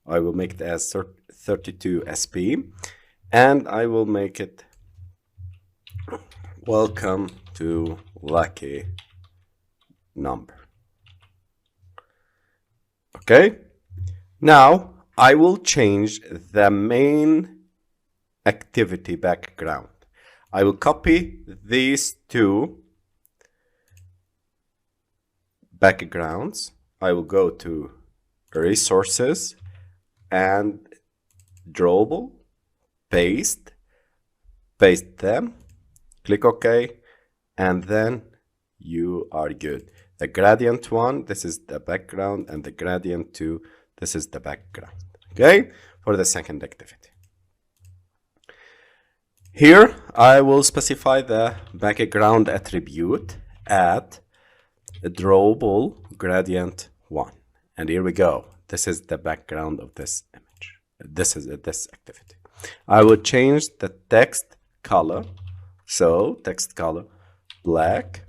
Speaker 1: I will make it as 32 SP, and I will make it welcome to Lucky Number. Okay, now I will change the main activity background. I will copy these 2 backgrounds. I will go to resources and drawable, paste them, click OK, and then you are good. The gradient 1, this is the background, and the gradient 2, this is the background. Okay, for the second activity. Here I will specify the background attribute at drawable gradient 1, and here we go. This is the background of this image. This is this activity. I will change the text color, so text color black,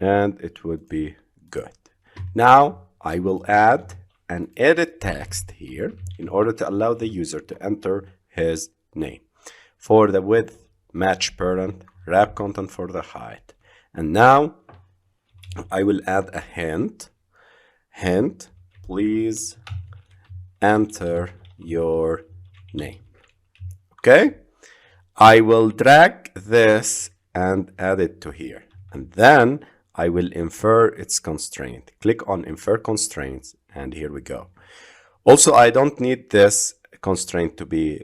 Speaker 1: and it would be good. Now I will add an edit text here in order to allow the user to enter his name. For the width, match parent, wrap content for the height. And now I will add a hint. Hint, please enter your name. Okay? I will drag this and add it to here. And then I will infer its constraint. Click on Infer Constraints, and here we go. Also, I don't need this constraint to be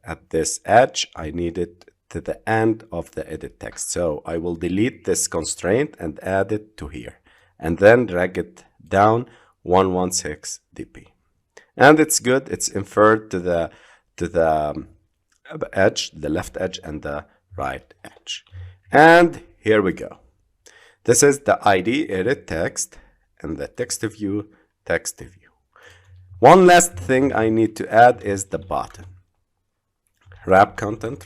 Speaker 1: at this edge. I need it to the end of the edit text. So I will delete this constraint and add it to here, and then drag it down 116 dp. And it's good. It's inferred to the edge, the left edge and the right edge. And here we go. This is the ID edit text and the text view. One last thing I need to add is the button. Wrap content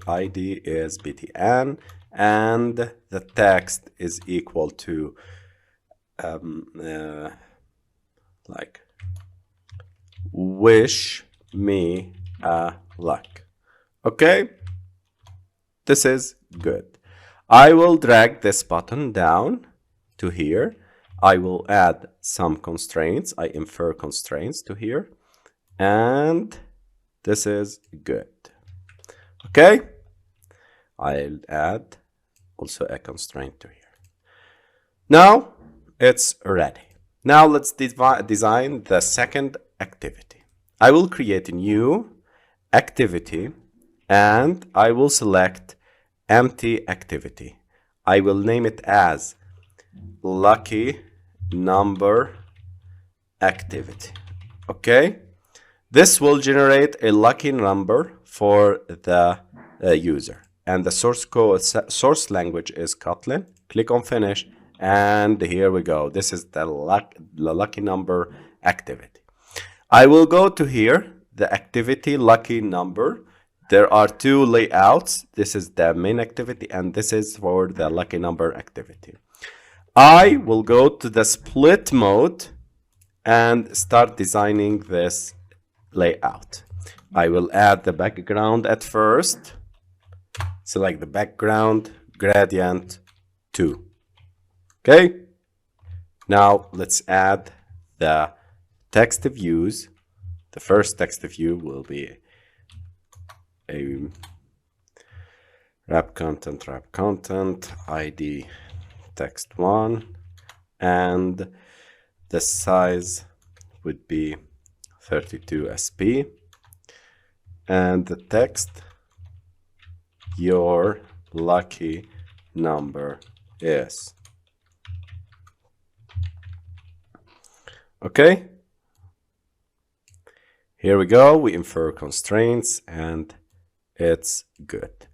Speaker 1: ID is btn, and the text is equal to like wish me luck. Okay, this is good. I will drag this button down to here. I will add some constraints. I infer constraints to here, and this is good. Okay, I'll add also a constraint to here. Now it's ready. Now let's design the second activity. I will create a new activity and I will select empty activity. I will name it as Lucky Number Activity. Okay, This will generate a lucky number for the user. And the source language is Kotlin. Click on finish, and here we go. This is the lucky number activity. I will go to here, the activity lucky number. There are two layouts. This is the main activity, and this is for the lucky number activity. I will go to the split mode and start designing this layout. I will add the background at first. Select the background, gradient 2. Okay. Now let's add the text views. The first text view will be a wrap content, ID text 1, and the size would be 32 SP, and the text, your lucky number is. Okay, here we go. We infer constraints and it's good.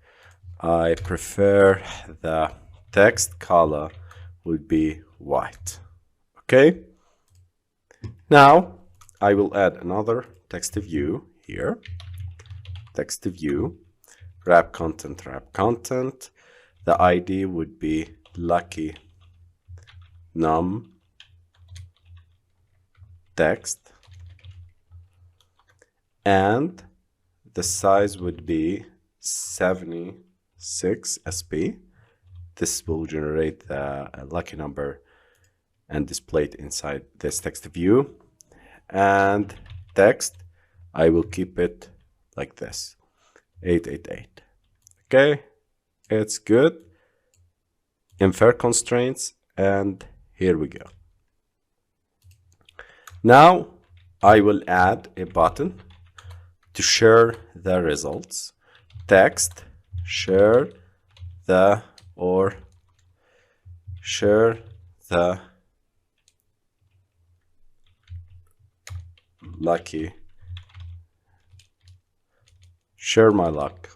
Speaker 1: I prefer the text color would be white. Okay, now I will add another text view here. Text view, wrap content. The ID would be lucky num text, and the size would be 76 SP. This will generate a lucky number and display it inside this text view. And text, I will keep it like this, 888. Okay, it's good. Infer constraints, and here we go. Now I will add a button to share the results. Text, share the lucky, share my luck.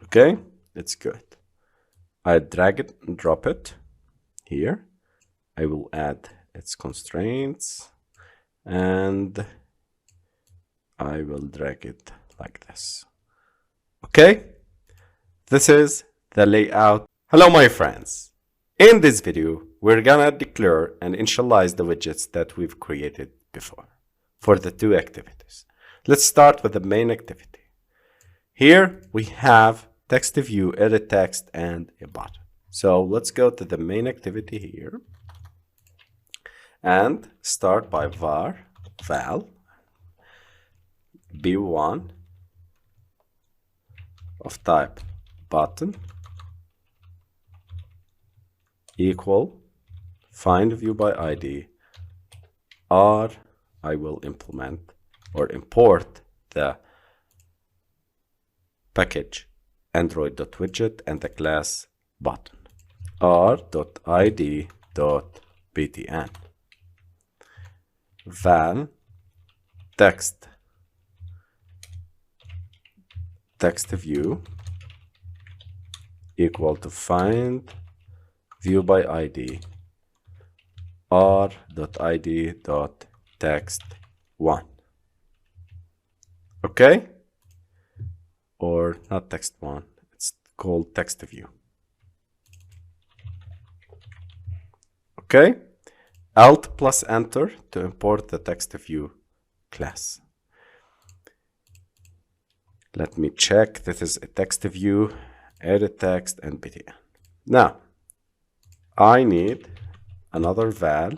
Speaker 1: Okay, it's good. I drag it and drop it here. I will add its constraints, and I will drag it like this. Okay, this is the layout. Hello my friends. In this video, we're gonna declare and initialize the widgets that we've created before for the two activities. Let's start with the main activity. Here we have text view, edit text, and a button. So let's go to the main activity here and start by val b1 of type button equal find view by ID, or I will implement or import the package android.widget and the class button r.id.btn val text view equal to find view by ID r.id.text1. Okay, or not text1, it's called text view. Okay, Alt plus enter to import the text view class. Let me check. This is a text view, edit text, and btn. Now I need another val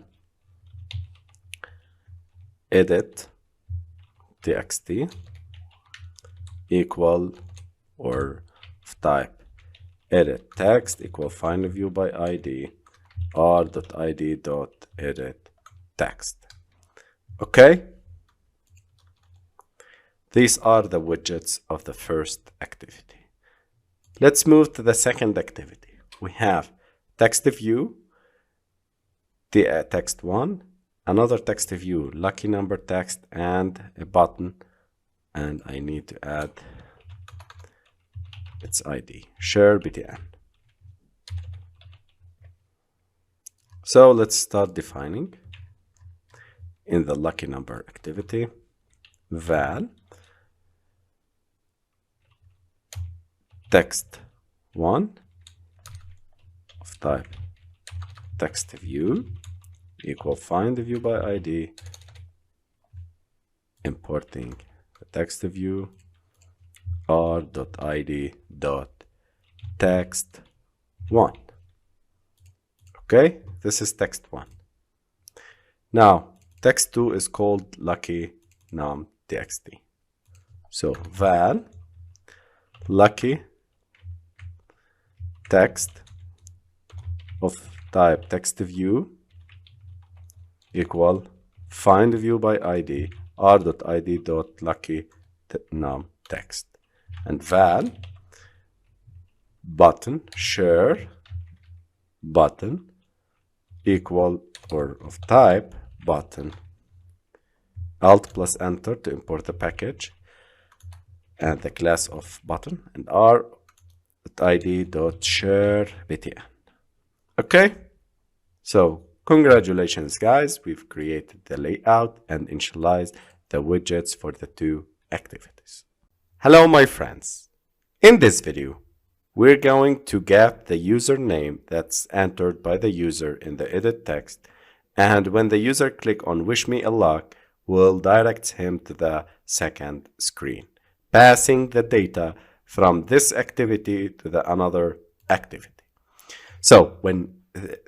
Speaker 1: edit txt equal or type edit text equal find view by ID r.id.edit text. Okay, these are the widgets of the first activity. Let's move to the second activity. We have text view, the text1, another text view, lucky number text, and a button, and I need to add its ID, share btn. So let's start defining in the lucky number activity val text1 of type text view equal find the view by ID, importing the text view r.id.text1. Okay, this is text1. Now text2 is called lucky num txt. So val lucky text of type text view equal find view by ID r.id.lucky num text, and val button share button equal or of type button, alt plus enter to import the package and the class of button, and r.id.share btn. Okay, so congratulations guys, we've created the layout and initialized the widgets for the two activities. Hello my friends, in this video we're going to get the username that's entered by the user in the edit text, and when the user click on wish me a luck, will direct him to the second screen, passing the data from this activity to the another activity. So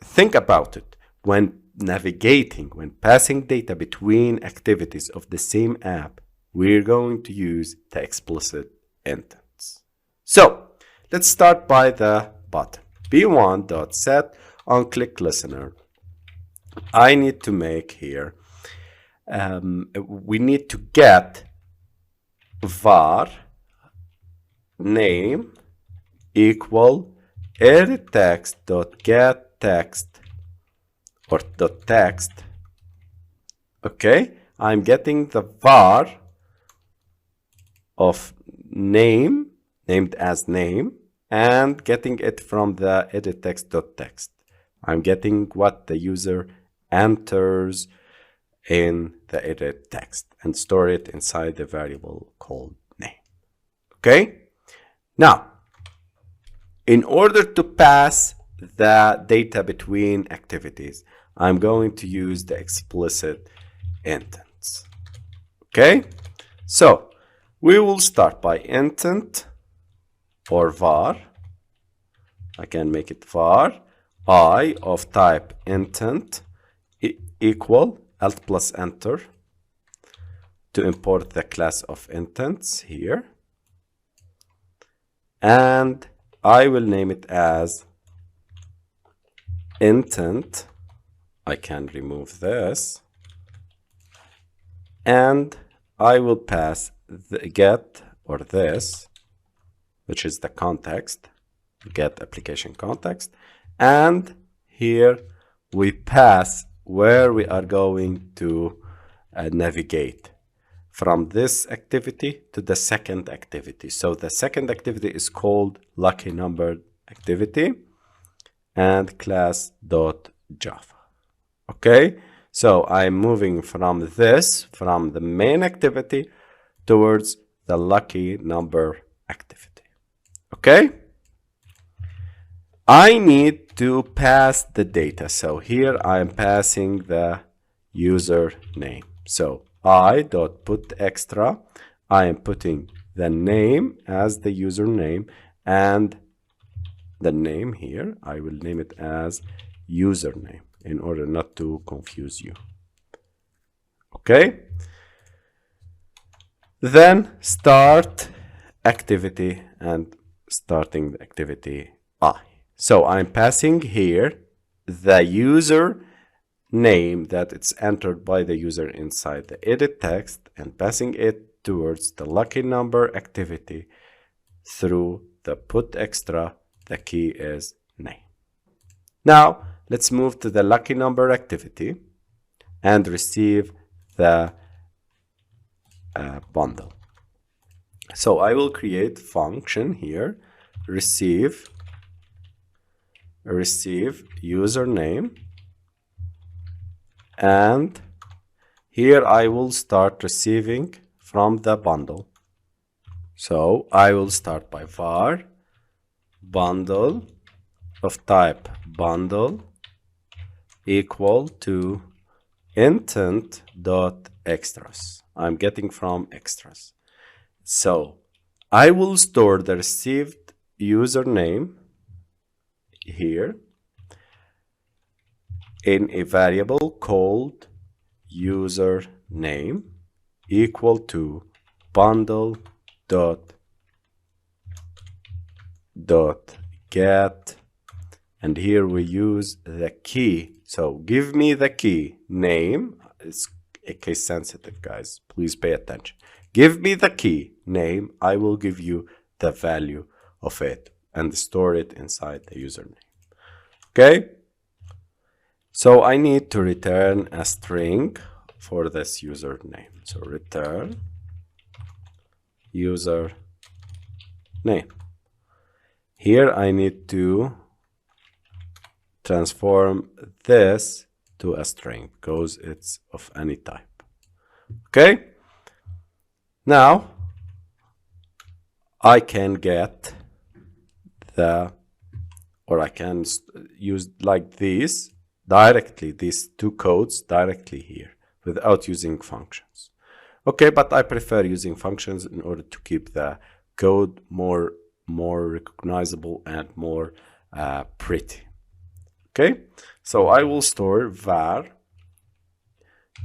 Speaker 1: think about it, when navigating, when passing data between activities of the same app, we're going to use the explicit intents. So let's start by the button b1.set on click listener. I need to make here, we need to get var name equal EditText.getText or .text. Okay, I'm getting the var of name, named as name, and getting it from the EditText.text. I'm getting what the user enters in the edit text and store it inside the variable called name. Okay, now in order to pass the data between activities, I'm going to use the explicit intents. Okay, so we will start by intent or var. I can make it var I of type intent equal alt plus enter to import the class of intents here, and I will name it as intent. I can remove this, and I will pass the get or this, which is the context, get application context, and here we pass where we are going to navigate from this activity to the second activity. So the second activity is called lucky number activity and class.java. Okay, so I'm moving from the main activity towards the lucky number activity. Okay, I need to pass the data. So here I'm passing the user name. So I.put extra, I am putting the name as the username, and the name here, I will name it as username in order not to confuse you. Okay, then start activity and starting the activity I. So I'm passing here the user name that it's entered by the user inside the edit text and passing it towards the lucky number activity through the put extra. The key is name. Now let's move to the lucky number activity and receive the bundle. So I will create function here, receive username, and here I will start receiving from the bundle. So I will start by var bundle of type bundle equal to intent dot extras. I'm getting from extras. So I will store the received username here in a variable called username equal to bundle dot get, and here we use the key. So give me the key name. It's a case sensitive, guys, please pay attention. Give me the key name, I will give you the value of it and store it inside the username. Okay, so I need to return a string for this username. So return user name. Here I need to transform this to a string because it's of any type. Okay, now I can get the, or I can use like this directly, these two codes directly here without using functions. Okay, but I prefer using functions in order to keep the code more recognizable and more pretty. Okay, so I will store var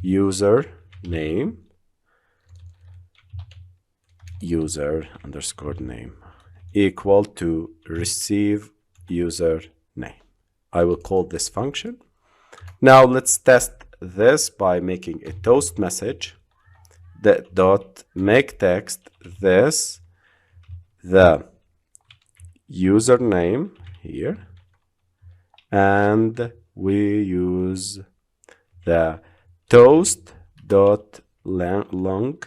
Speaker 1: user name user underscore name equal to receive user name. I will call this function. Now let's test this by making a toast message that dot make text this the username here, and we use the toast dot long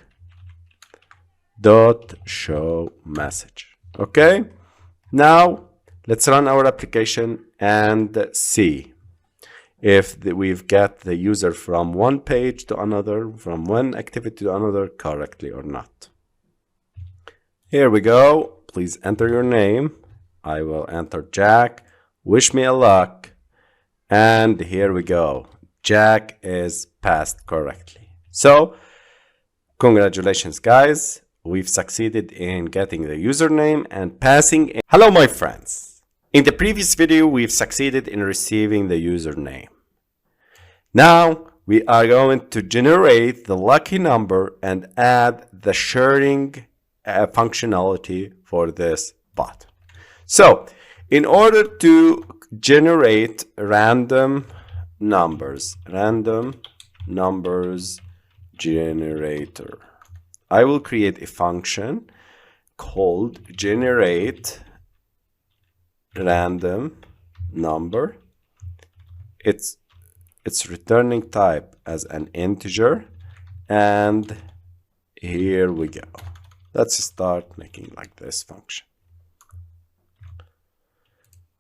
Speaker 1: dot show message. Okay, now let's run our application and see if we've got the user from one page to another, from one activity to another correctly or not. Here we go. Please enter your name. I will enter Jack. Wish me a luck. And here we go. Jack is passed correctly. So congratulations, guys. We've succeeded in getting the username and passing in. Hello, my friends. In the previous video, we've succeeded in receiving the username. Now we are going to generate the lucky number and add the sharing functionality for this bot. So in order to generate random numbers generator, I will create a function called generate random number. It's returning type as an integer, and here we go. Let's start making like this function.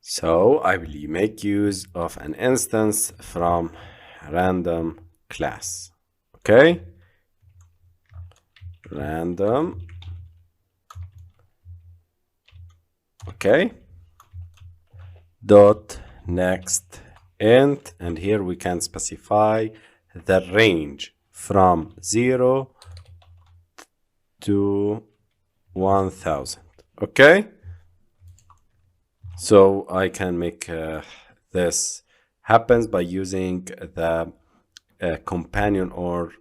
Speaker 1: So I will make use of an instance from random class. Okay, random. Okay, dot next int, and here we can specify the range from 0 to 1000. Okay, so I can make this happens by using the companion or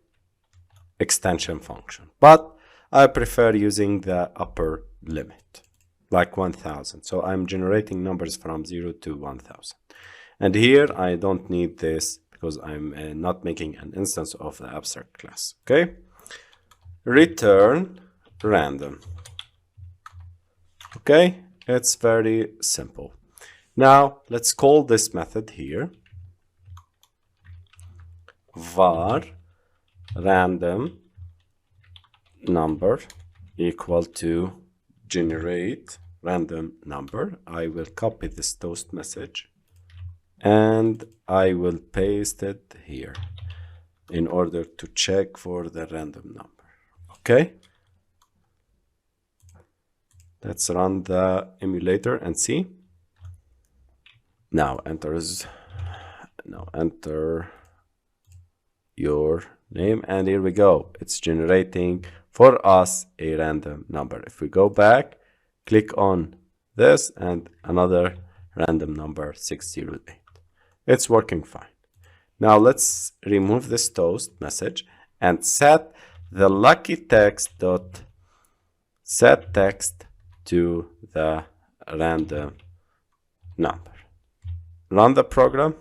Speaker 1: extension function, but I prefer using the upper limit like 1000. So I'm generating numbers from 0 to 1000, and here I don't need this because I'm not making an instance of the abstract class. Okay, return random. Okay, it's very simple. Now let's call this method here. var random number equal to generate random number. I will copy this toast message and I will paste it here in order to check for the random number. Okay, let's run the emulator and see. Now enter your name, and here we go. It's generating for us a random number. If we go back, click on this and another random number 608. It's working fine. Now let's remove this toast message and set the lucky text dot set text to the random number. Run the program.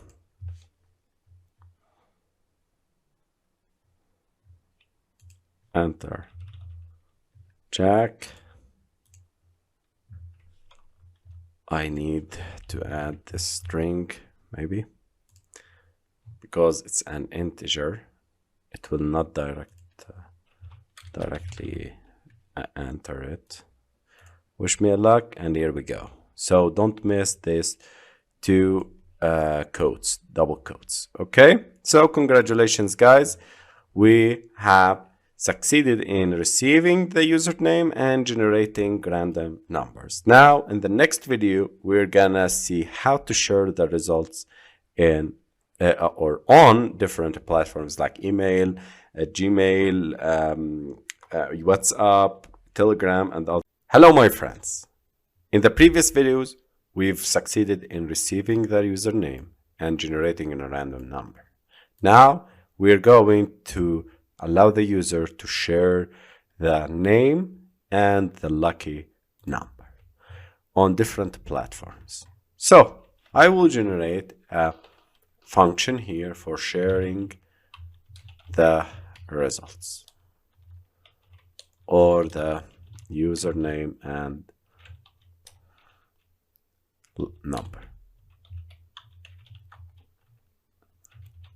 Speaker 1: Enter Jack. I need to add this string maybe, because it's an integer. It will not directly enter it. Wish me luck, and here we go. So don't miss this two quotes, double quotes. Okay, so congratulations guys, we have succeeded in receiving the username and generating random numbers. Now in the next video we're gonna see how to share the results in or on different platforms like email, Gmail, WhatsApp, Telegram, and others. Hello my friends, in the previous videos we've succeeded in receiving the username and generating a random number. Now we're going to allow the user to share the name and the lucky number on different platforms. So I will generate a function here for sharing the results or the username and number.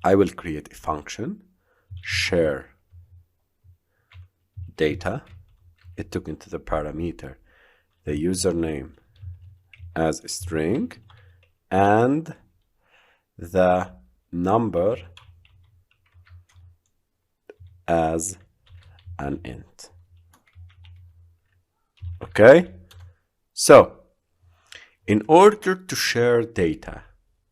Speaker 1: I will create a function share data. It took into the parameter the username as a string and the number as an int. Okay, so in order to share data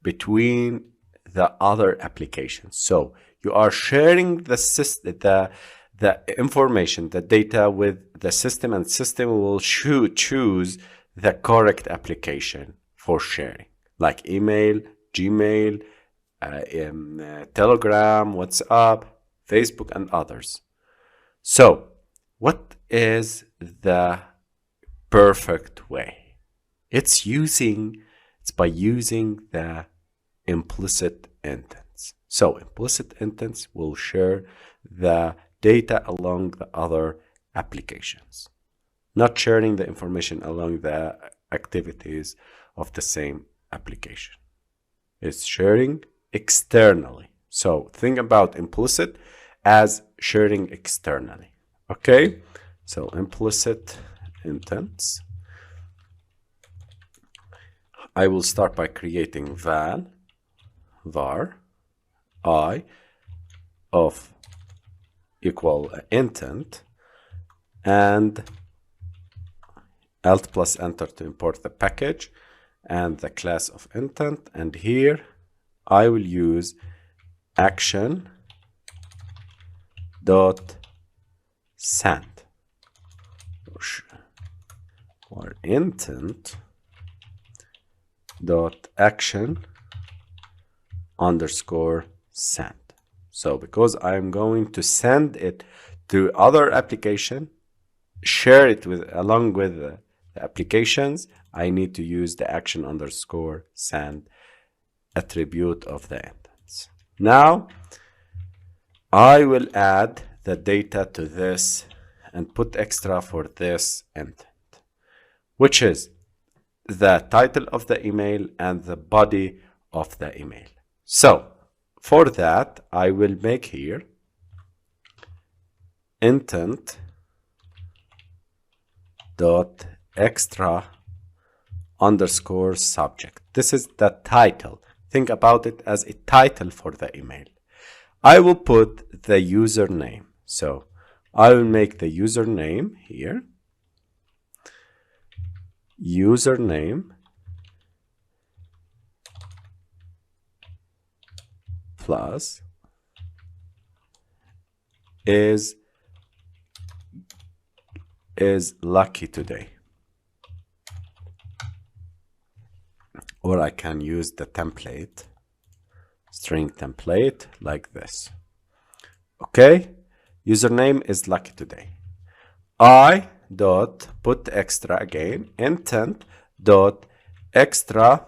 Speaker 1: between the other applications, so you are sharing the information, the data with the system, and system will choose the correct application for sharing, like email, Gmail, Telegram, WhatsApp, Facebook, and others. So what is the perfect way? It's by using the implicit intents. So implicit intents will share the data along the other applications, not sharing the information along the activities of the same application. It's sharing externally. So think about implicit as sharing externally. Okay, so implicit intents. I will start by creating var I of equal intent and alt plus enter to import the package and the class of intent, and here I will use action dot send or intent dot action underscore send. So because I'm going to send it to other application, share it along with the applications, I need to use the action underscore send attribute of the intents. Now I will add the data to this and put extra for this intent, which is the title of the email and the body of the email. So For that, I will make here intent dot extra underscore subject. This is the title. Think about it as a title for the email. I will put the username. So I will make the username here. Username plus is lucky today. Or I can use the template, string template like this. Okay, username is lucky today. I dot put extra again, intent dot extra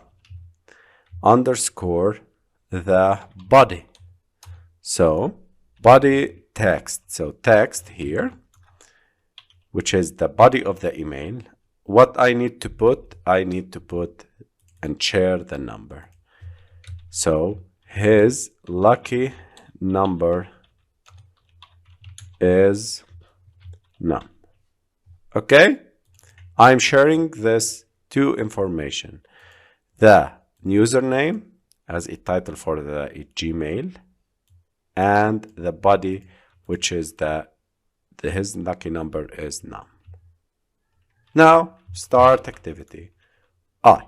Speaker 1: underscore the body. So body text. So text here, which is the body of the email. What I need to put and share the number. So his lucky number is none. Okay, I'm sharing this two information: the username as a title for the Gmail, and the body, which is his lucky number is none. Now start activity I.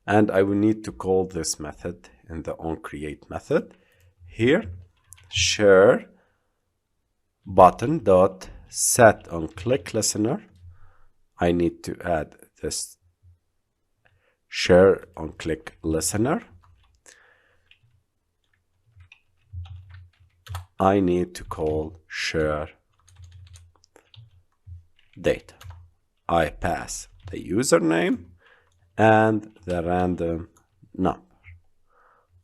Speaker 1: And I will need to call this method in the onCreate method. Here, share button dot set on click listener. I need to add this share on click listener. I need to call share data. I pass the username and the random number.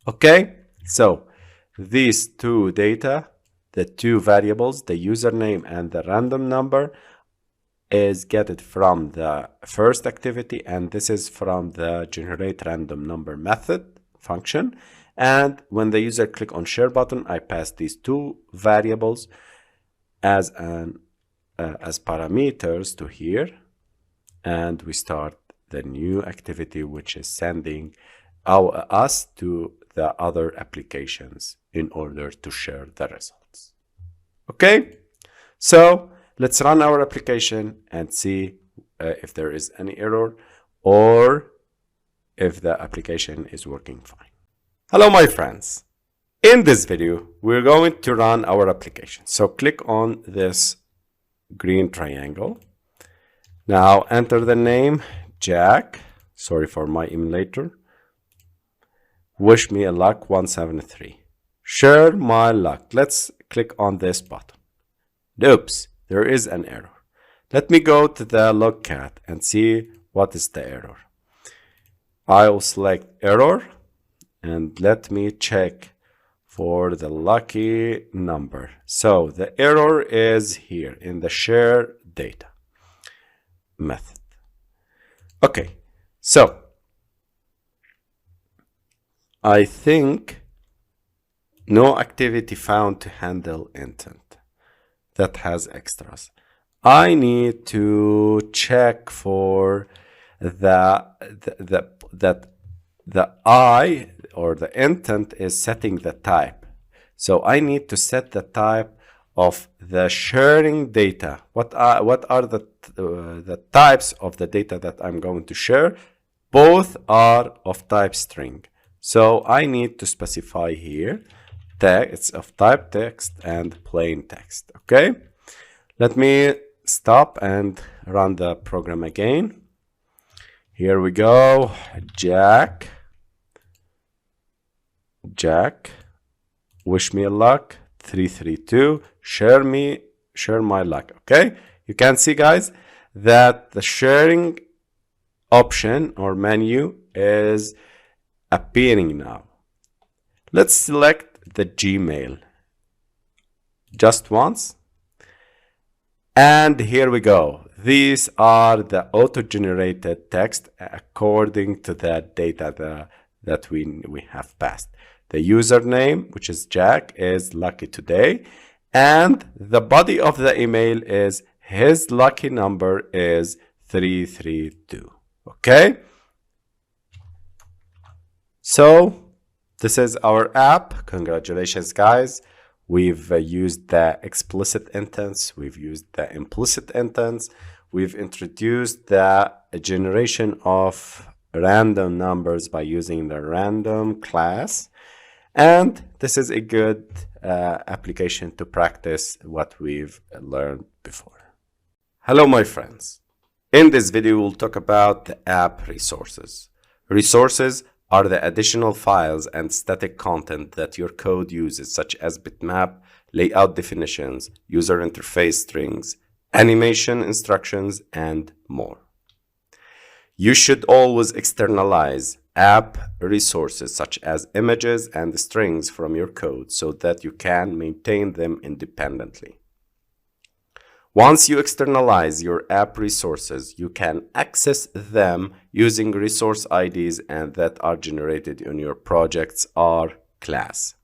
Speaker 1: Okay, so these two data, the two variables, the username and the random number, is get from the first activity, and this is from the generate random number method function. And when the user click on share button, I pass these two variables as parameters to here, and we start the new activity, which is sending us to the other applications in order to share the results. Okay, so let's run our application and see if there is any error or if the application is working fine. Hello, my friends. In this video, we're going to run our application. So click on this green triangle. Now enter the name Jack. Sorry for my emulator. Wish me a luck 173. Share my luck. Let's click on this button. Oops, there is an error. Let me go to the logcat and see what is the error. I'll select error and let me check for the lucky number. So the error is here in the share data method. Okay, so I think no activity found to handle intent that has extras. I need to check for the I or the intent is setting the type. So I need to set the type of the sharing data. What are the types of the data that I'm going to share? Both are of type string. So I need to specify here it's of type text and plain text. Okay, let me stop and run the program again. Here we go. Jack, wish me a luck 332. Share my luck. Okay, you can see, guys, that the sharing option or menu is appearing now. Let's select the Gmail just once, and here we go. These are the auto-generated text according to the data, that we have passed. The username, which is Jack, is lucky today, and the body of the email is his lucky number is 332. Okay, so this is our app. Congratulations, guys. We've used the explicit intents, we've used the implicit intents, we've introduced the generation of random numbers by using the random class, and this is a good application to practice what we've learned before. Hello, my friends. In this video, we'll talk about the app resources. Resources are the additional files and static content that your code uses, such as bitmap, layout definitions, user interface strings, animation instructions, and more. You should always externalize app resources such as images and strings from your code so that you can maintain them independently. Once you externalize your app resources, you can access them using resource IDs and that are generated in your project's R class.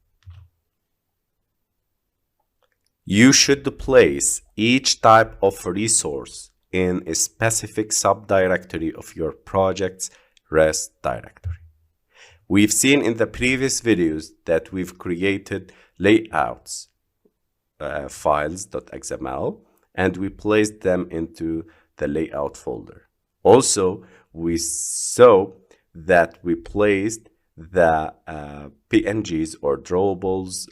Speaker 1: You should place each type of resource in a specific subdirectory of your project's REST directory. We've seen in the previous videos that we've created layouts files.xml, and we placed them into the layout folder. Also, we saw that we placed the PNGs or drawables,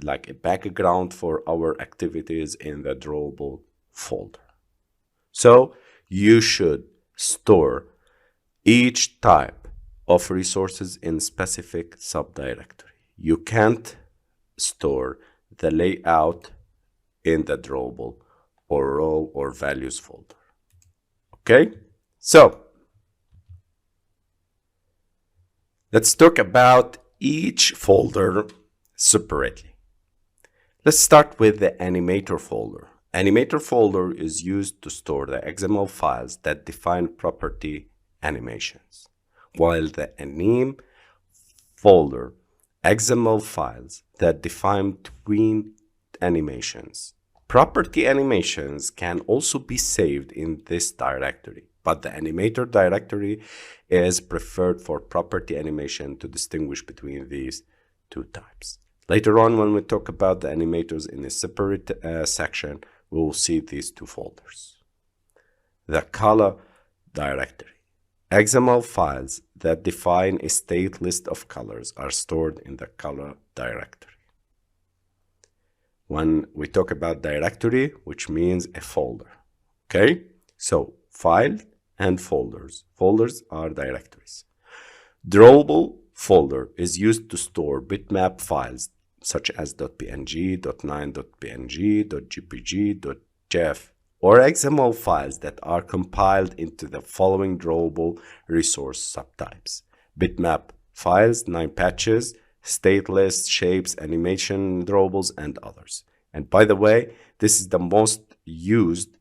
Speaker 1: like a background for our activities in the drawable folder. So you should store each type of resources in specific subdirectory. You can't store the layout in the drawable or row or values folder. Okay, so let's talk about each folder separately. Let's start with the Animator folder. Animator folder is used to store the XML files that define property animations, while the Anim folder, XML files that define tween animations. Property animations can also be saved in this directory, but the Animator directory is preferred for property animation to distinguish between these two types. Later on, when we talk about the animators in a separate section, we will see these two folders. The Color directory. XML files that define a state list of colors are stored in the Color directory. When we talk about directory, which means a folder. Okay, so file and folders. Folders are directories. Drawable folder is used to store bitmap files such as .png, .9, .png, .gpg, .jef, or XML files that are compiled into the following drawable resource subtypes: bitmap files, 9 patches, state lists, shapes, animation drawables, and others. And by the way, this is the most used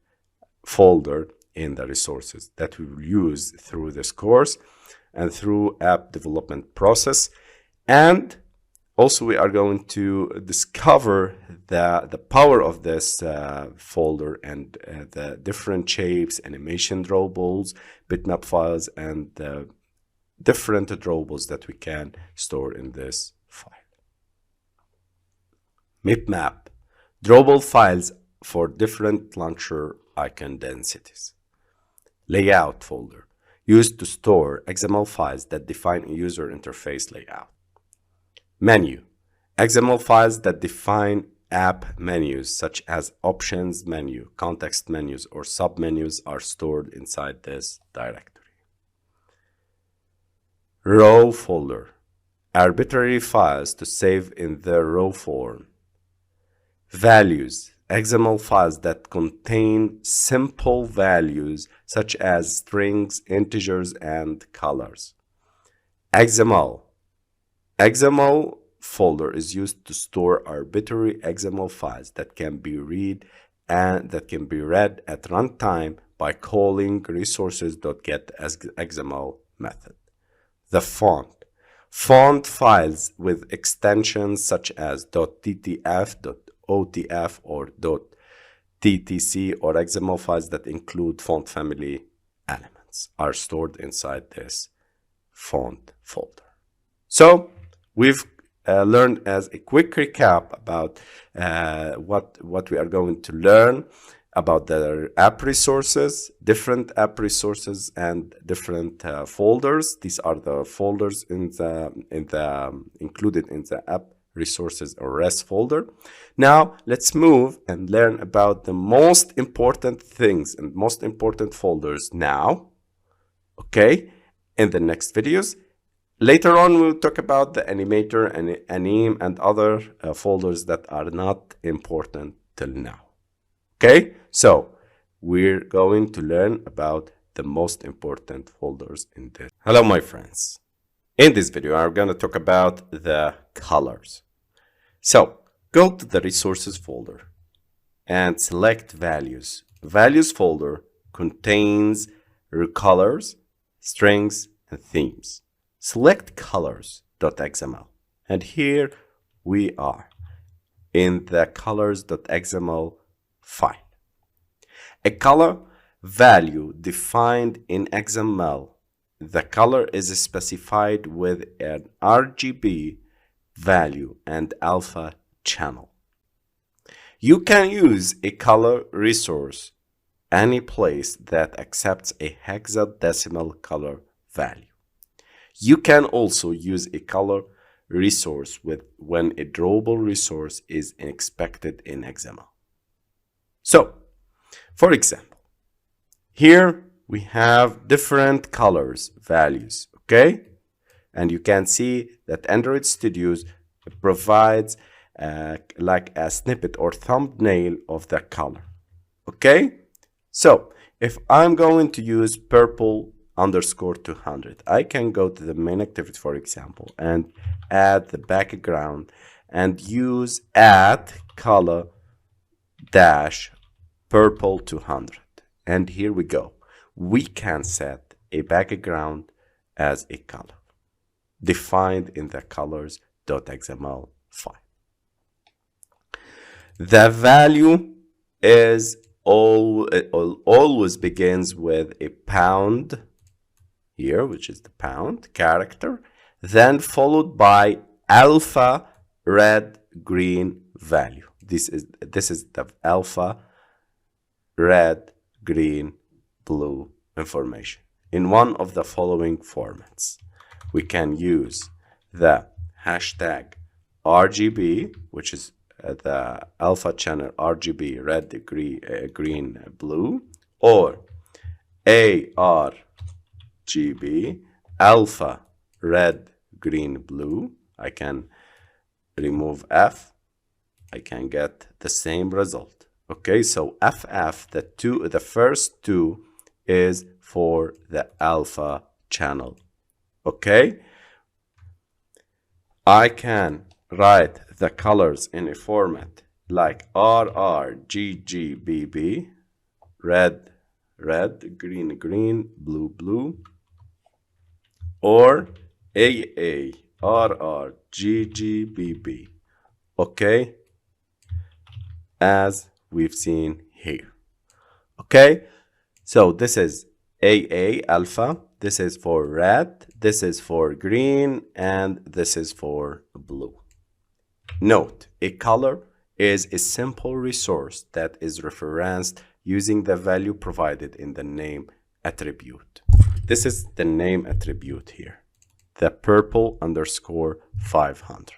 Speaker 1: folder in the resources that we will use through this course and through app development process. And also we are going to discover the power of this folder and the different shapes, animation drawables, bitmap files, and the different drawables that we can store in this file. Map, drawable files for different launcher icon densities. Layout folder, used to store XML files that define a user interface layout. Menu, XML files that define app menus such as options menu, context menus, or submenus are stored inside this directory. Row folder, arbitrary files to save in the row form. Values, XML files that contain simple values such as strings, integers, and colors. XML folder is used to store arbitrary XML files that can be read at runtime by calling resources.getXML method. the font. Font files with extensions such as .ttf, .otf, or .ttc or XML files that include font family elements are stored inside this font folder. So we've learned as a quick recap about what we are going to learn about the app resources, different app resources, and different folders. These are the folders included in the app resources or res folder. Now let's move and learn about the most important things and most important folders now, okay, in the next videos. Later on, we'll talk about the Animator and Anim and other folders that are not important till now. Okay, so we're going to learn about the most important folders in this. Hello, my friends. In this video, I'm going to talk about the colors. So go to the resources folder and select values. Values folder contains colors, strings, and themes. Select colors.xml, and here we are in the colors.xml file. A color value defined in XML. The color is specified with an RGB value and alpha channel. You can use a color resource any place that accepts a hexadecimal color value. You can also use a color resource when a drawable resource is expected in XML. So, for example, here we have different colors values, okay? And you can see that Android Studios provides like a snippet or thumbnail of the color, okay? So, if I'm going to use purple _200, I can go to the main activity, for example, and add the background and use add color dash purple 200. And here we go. We can set a background as a color defined in the colors.xml file. The value is always begins with a pound here, which is the pound character, then followed by alpha red green value. This is the alpha red green blue information in one of the following formats. We can use the hashtag RGB, which is the alpha channel RGB red green blue, or ARGB alpha red green blue. I can remove F, I can get the same result. Okay, so FF, the first two is for the alpha channel. Okay, I can write the colors in a format like RRGGBB, red green green blue blue, or AARRGGBB, okay, as we've seen here. Okay, so this is AA alpha, this is for red, this is for green, and this is for blue. Note, a color is a simple resource that is referenced using the value provided in the name attribute. This is the name attribute here, the purple _500.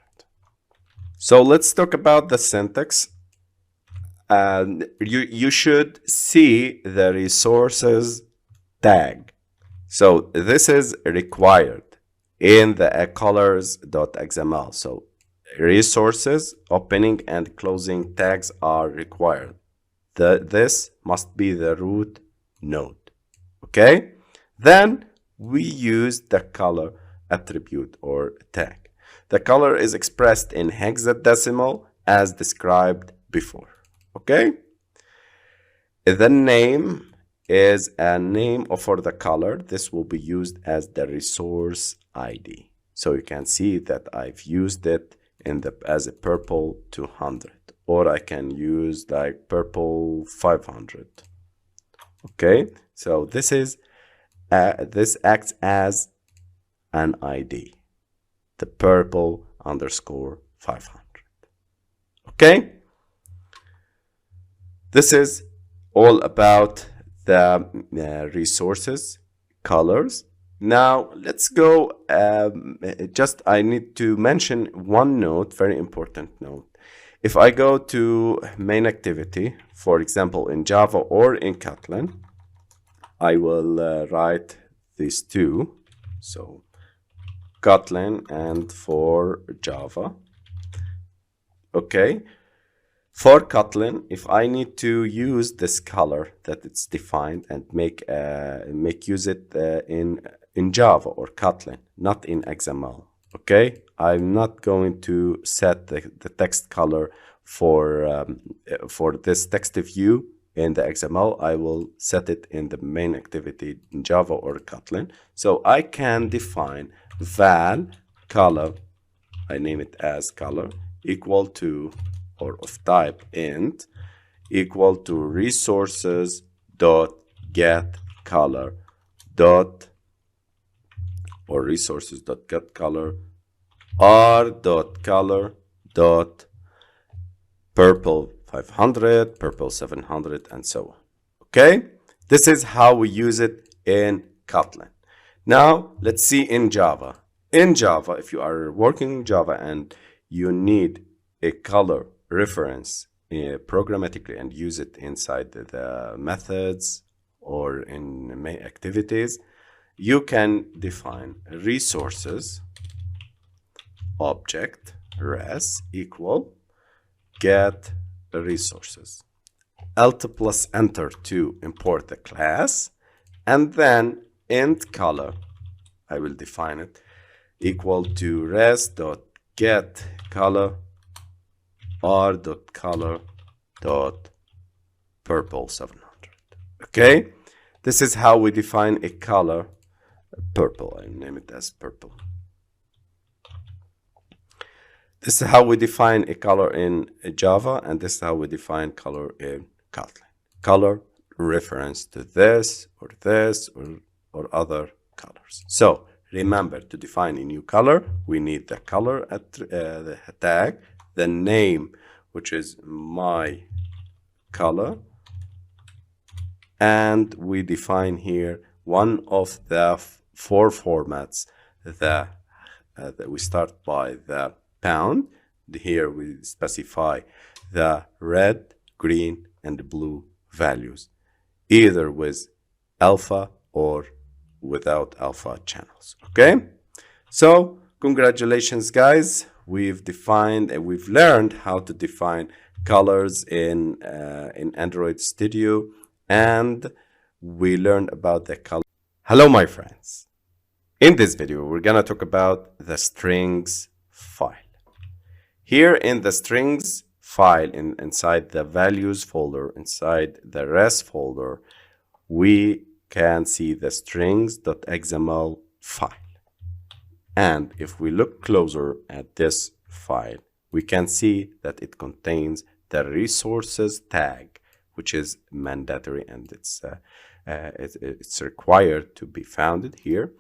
Speaker 1: So let's talk about the syntax. You should see the resources tag. So this is required in the colors.xml. So resources opening and closing tags are required. This must be the root node. Okay, then we use the color attribute or tag. The color is expressed in hexadecimal as described before. Okay, the name is a name for the color. This will be used as the resource ID. So you can see that I've used it in the as a purple 200, or I can use like purple 500. Okay, so this acts as an ID, the purple _ 500. Okay, this is all about the resources, colors. Now let's go. I need to mention one note, very important note. If I go to main activity, for example, in Java or in Kotlin, I will write these two. So Kotlin and for Java. Okay. For Kotlin, if I need to use this color that it's defined and make use it in Java or Kotlin, not in XML. Okay, I'm not going to set the text color for this TextView in the XML. I will set it in the main activity in Java or Kotlin. So I can define val color, I name it as color, equal to, or of type int, equal to resources dot get color dot, or resources dot get color r dot color dot purple 500, purple 700, and so on. Okay, this is how we use it in Kotlin. Now let's see in Java. In Java, if you are working in Java and you need a color reference programmatically and use it inside the methods or in main activities, you can define resources object res equal get resources, alt plus enter to import the class, and then int color, I will define it, equal to res dot get color r dot color dot purple 700. Okay, this is how we define a color purple. I name it as purple. This is how we define a color in Java, and this is how we define color in Kotlin. Color reference to this or other colors. So remember, to define a new color, we need the color at the tag, the name, which is my color, and we define here one of the four formats that we start by the pound. Here we specify the red, green, and blue values, either with alpha or without alpha channels. Okay, so congratulations, guys. We've defined and we've learned how to define colors in Android Studio, and we learned about the color. Hello, my friends. In this video, we're gonna talk about the strings file. Here in the strings file, inside the values folder, inside the res folder, we can see the strings.xml file. And if we look closer at this file, we can see that it contains the resources tag, which is mandatory, and it's required to be founded here.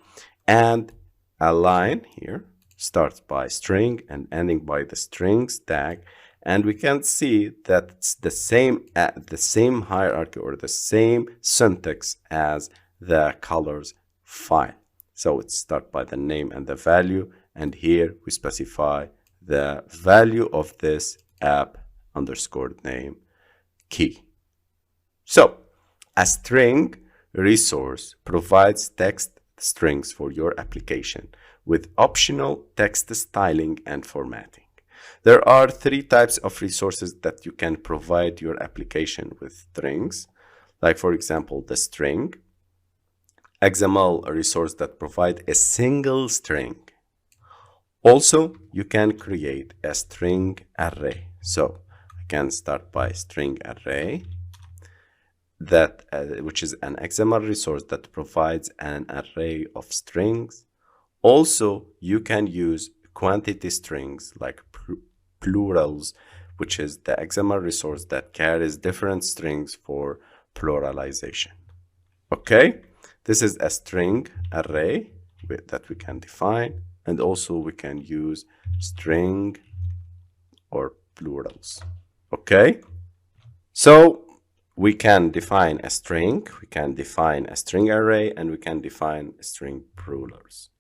Speaker 1: And a line here starts by string and ending by the strings tag, and we can see that it's the same hierarchy or the same syntax as the colors file. So it starts by the name and the value, and here we specify the value of this app underscore name key. So a string resource provides text strings for your application with optional text styling and formatting. There are three types of resources that you can provide your application with strings, like for example the string, XML resource that provide a single string. Also, you can create a string array. So I can start by string array, that which is an XML resource that provides an array of strings. Also, you can use quantity strings like plurals, which is the XML resource that carries different strings for pluralization. Okay, this is a string array that we can define, and also we can use string or plurals. Okay, so we can define a string, we can define a string array, and we can define string plurals.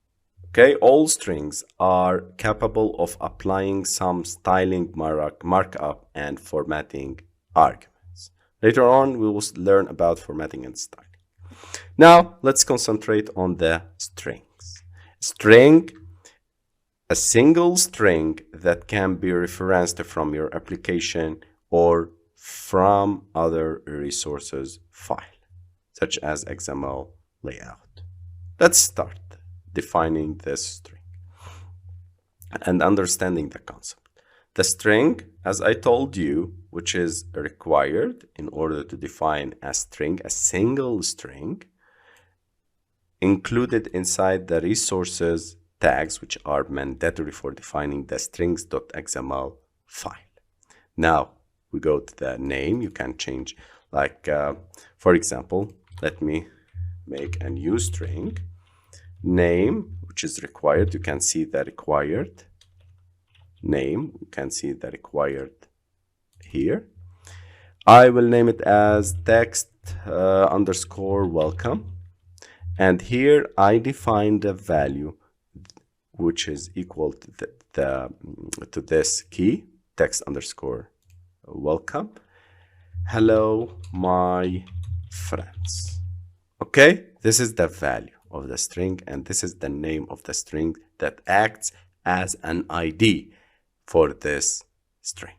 Speaker 1: Okay, all strings are capable of applying some styling markup and formatting arguments. Later on, we will learn about formatting and styling. Now, let's concentrate on the strings. String, a single string that can be referenced from your application or from other resources file, such as XML layout. Let's start defining this string and understanding the concept. The string, as I told you, which is required in order to define a string, a single string, included inside the resources tags, which are mandatory for defining the strings.xml file. Now we go to the name. You can change, like, for example, let me make a new string. Name, which is required, you can see the required name, you can see the required here. I will name it as text underscore welcome, and here I define the value which is equal to this key, text underscore welcome. Hello, my friends. Okay, this is the value of the string, and this is the name of the string that acts as an ID for this string.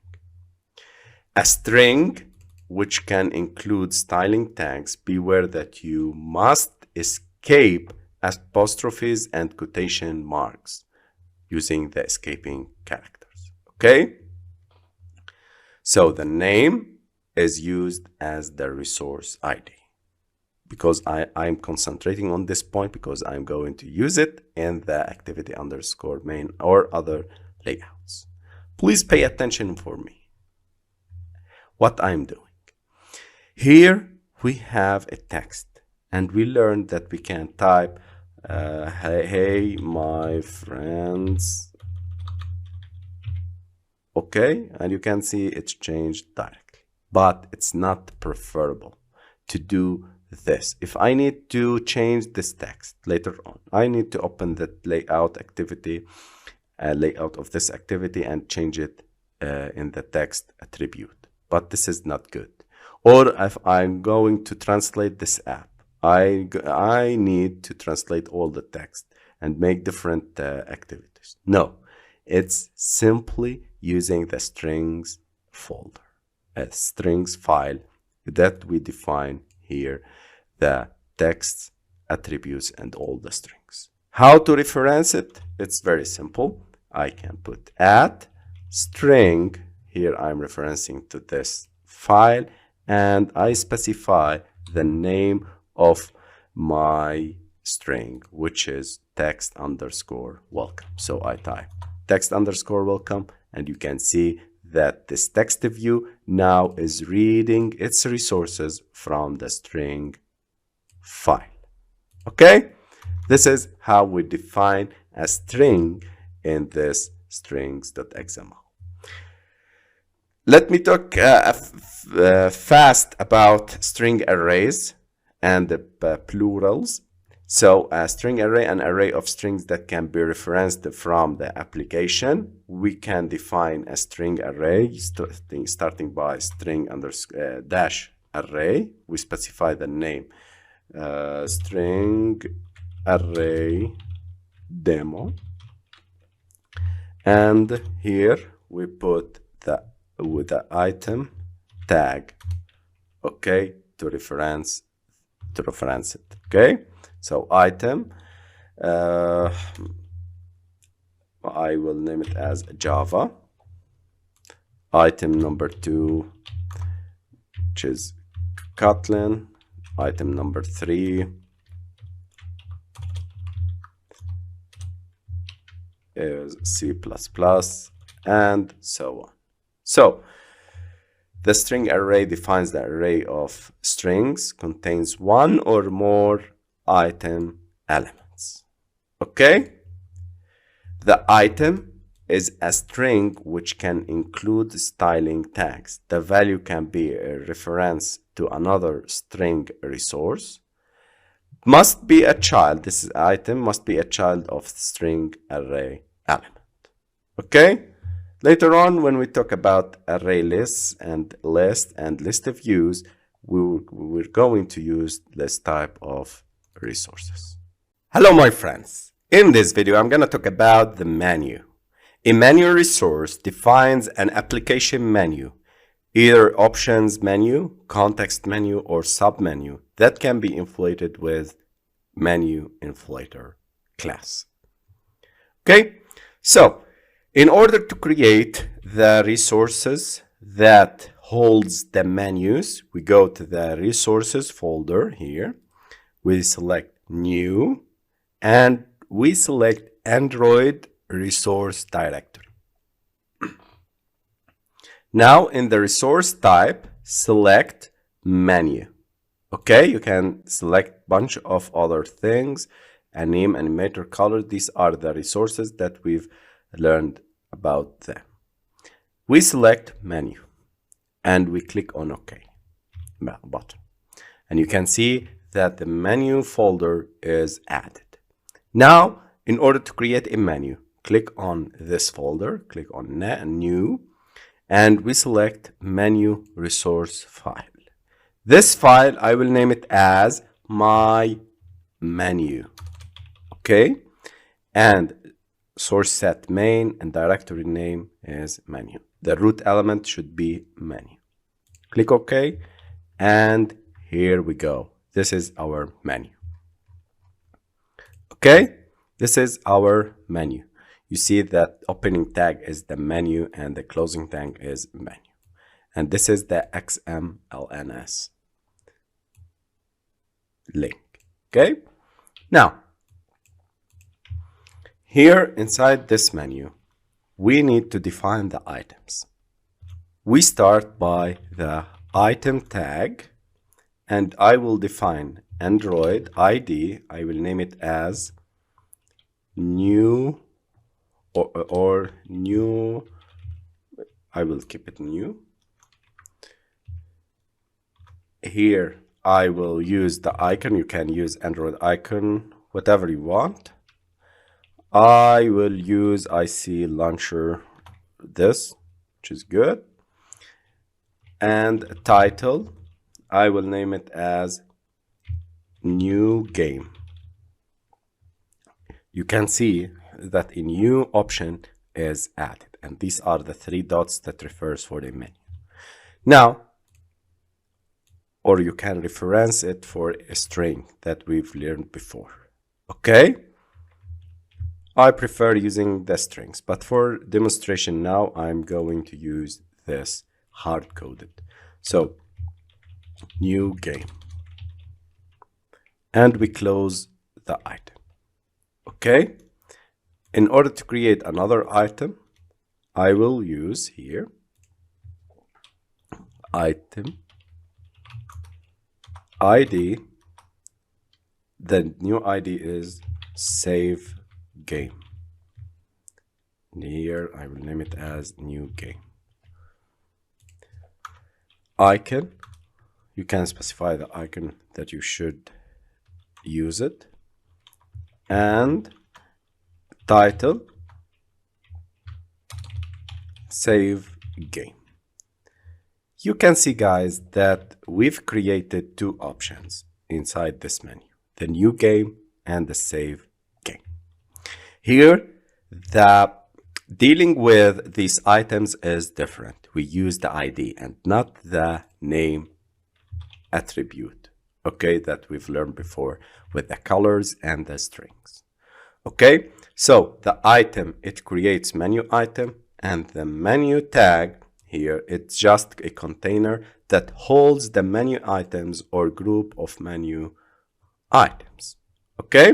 Speaker 1: A string which can include styling tags, beware that you must escape apostrophes and quotation marks using the escaping characters. Okay, so the name is used as the resource ID, because I'm concentrating on this point because I'm going to use it in the activity underscore main or other layouts. Please pay attention for me, what I'm doing. Here we have a text, and we learned that we can type, hey, my friends. Okay, and you can see it's changed directly, but it's not preferable to do this. If I need to change this text later on, I need to open the layout activity, layout of this activity, and change it in the text attribute. But this is not good. Or if I'm going to translate this app, I need to translate all the text and make different activities. No, it's simply using the strings folder, a strings file that we define here, the text attributes and all the strings. How to reference it? It's very simple. I can put at string, here I'm referencing to this file, and I specify the name of my string, which is text underscore welcome. So I type text underscore welcome, and you can see that this text view now is reading its resources from the string file. Okay, this is how we define a string in this strings.xml. Let me talk fast about string arrays and the plurals. So a string array, an array of strings that can be referenced from the application. We can define a string array starting by string dash array. We specify the name, string array demo, and here we put with the item tag, okay, to reference it. Okay, so item, I will name it as Java. Item number 2, which is Kotlin, item number 3 is C++, and so on. So the string array defines the array of strings, contains one or more item elements. Okay? The item is a string which can include styling tags. The value can be a reference to another string resource. Must be a child. This item must be a child of string array element. Okay? Later on, when we talk about array lists and list of views, we're going to use this type of resources. Hello, my friends. In this video, I'm going to talk about the menu. A menu resource defines an application menu, either options menu, context menu, or submenu that can be inflated with menu inflator class. Okay, so in order to create the resources that holds the menus, we go to the resources folder here. We select new and we select Android resource directory. Now in the resource type, select menu. Okay, you can select bunch of other things, a name, animator, color. These are the resources that we've learned about them. We select menu and we click on OK button. And you can see that the menu folder is added. Now, in order to create a menu, click on this folder, click on new, and we select menu resource file. This file, I will name it as my menu. Okay, and source set main and directory name is menu. The root element should be menu. Click OK, and here we go. This is our menu. Okay, this is our menu. You see that opening tag is the menu and the closing tag is menu. And this is the XMLNS link. Okay, now here inside this menu, we need to define the items. We start by the item tag, and I will define Android ID. I will name it as new or new. I will keep it new. Here I will use the icon. You can use Android icon, whatever you want. I will use IC launcher, this, which is good. And title, I will name it as new game. You can see that a new option is added, and these are the three dots that refers for the menu. Now, or you can reference it for a string that we've learned before. Okay, I prefer using the strings, but for demonstration now, I'm going to use this hard-coded. So, new game. And we close the item. Okay? In order to create another item, I will use here item ID. The new ID is save game. And here I will name it as new game. Icon, you can specify the icon that you should use it. And title, save game. You can see, guys, that we've created two options inside this menu, the new game and the save game. Here, the dealing with these items is different. We use the ID and not the name attribute, okay, that we've learned before with the colors and the strings. Okay, so the item, it creates menu item, and the menu tag, here. It's just a container that holds the menu items or group of menu items. Okay?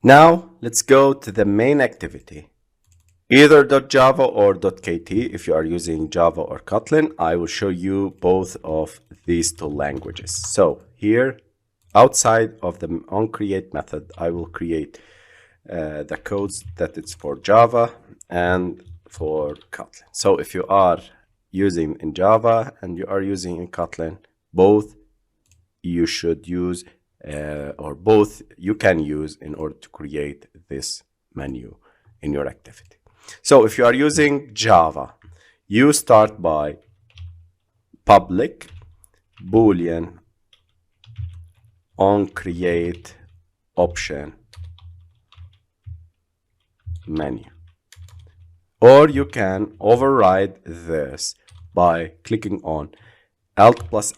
Speaker 1: Now let's go to the main activity. Either .java or .kt if you are using Java or Kotlin. I will show you both of these two languages. So here, outside of the onCreate method, I will create the codes that it's for Java and for Kotlin. So if you are using in Java and you are using in Kotlin, both you should use or both you can use in order to create this menu in your activity. So if you are using Java, you start by public Boolean onCreate option menu. Or you can override this by clicking on Alt plus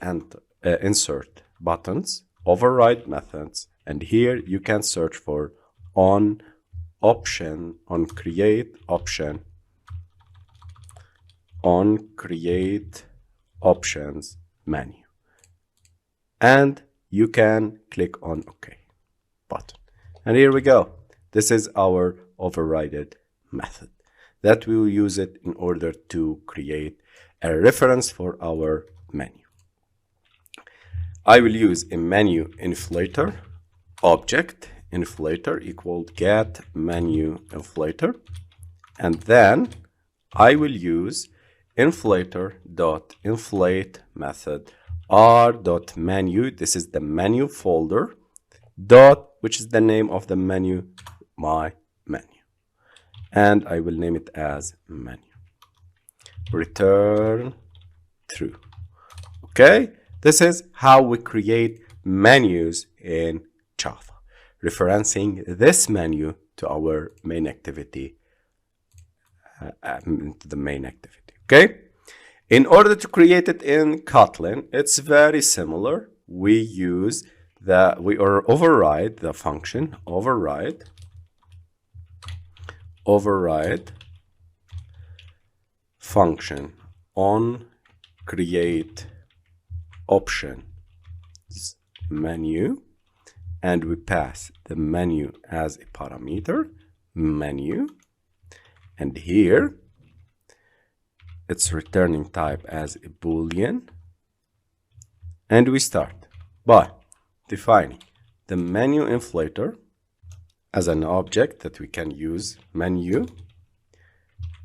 Speaker 1: insert buttons, override methods, and here you can search for onCreate options menu, and you can click on OK button, and here we go. This is our overrided method that we will use it in order to create a reference for our menu. I will use a menu inflator object inflator equal get menu inflator, and then I will use inflator.inflate method r.menu. This is the menu folder dot, which is the name of the menu, my menu, and I will name it as menu. Return true. Okay, this is how we create menus in Java, referencing this menu to our main activity, okay? In order to create it in Kotlin, it's very similar. We override the function, override function on create options menu, and we pass the menu as a parameter menu, and here it's returning type as a Boolean, and we start by defining the menu inflator as an object that we can use menu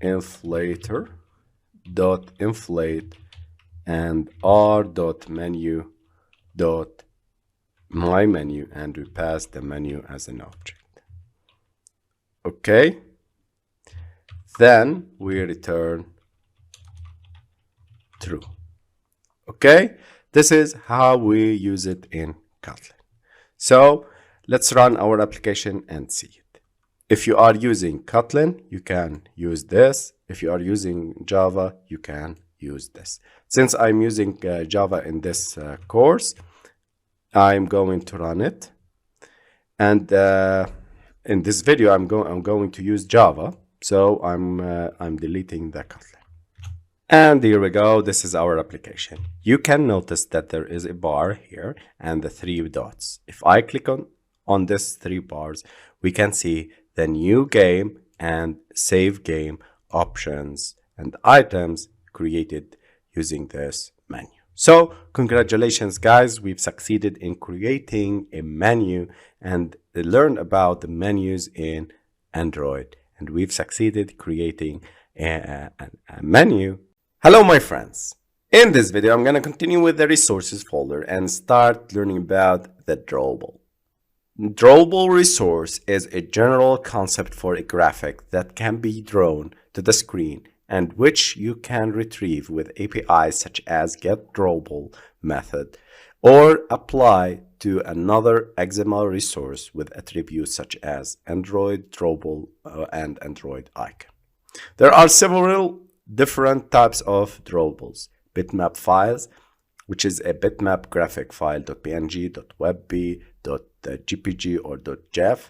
Speaker 1: inflator dot inflate and r dot menu dot my menu, and we pass the menu as an object. Okay, then we return true. Okay, this is how we use it in Kotlin. So let's run our application and see it. If you are using Kotlin, you can use this. If you are using Java, you can use this. Since I'm using Java in this course, I'm going to run it, and in this video I'm going to use Java, so I'm deleting the Kotlin. And here we go. This is our application. You can notice that there is a bar here and the 3 dots. If I click on this 3 bars, we can see the new game and save game options and items created using this menu. So congratulations guys, we've succeeded in creating a menu and learned about the menus in Android, and we've succeeded creating a menu. Hello my friends, in this video I'm going to continue with the resources folder and start learning about the drawable. Drawable resource is a general concept for a graphic that can be drawn to the screen and which you can retrieve with APIs such as getDrawable method or apply to another XML resource with attributes such as Android drawable and Android icon. There are several different types of drawables. Bitmap files, which is a bitmap graphic file .png, .webp, .jpg or .jef.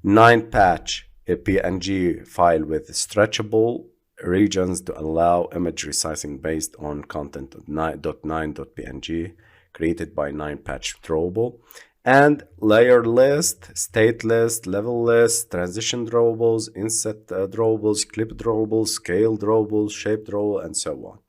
Speaker 1: 9-patch, a PNG file with stretchable regions to allow image resizing based on content.9.png created by 9-patch drawable, and layer list, state list, level list, transition drawables, inset drawables, clip drawables, scale drawables, shape drawable, and so on.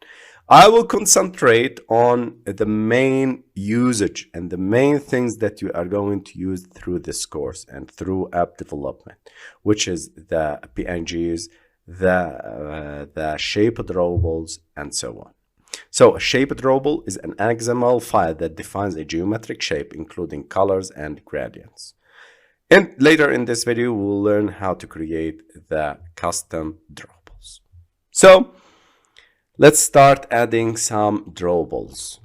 Speaker 1: I will concentrate on the main usage and the main things that you are going to use through this course and through app development, which is the PNGs, the shape drawables, and so on. So a shape drawable is an XML file that defines a geometric shape, including colors and gradients. And later in this video, we'll learn how to create the custom drawables. So let's start adding some drawables.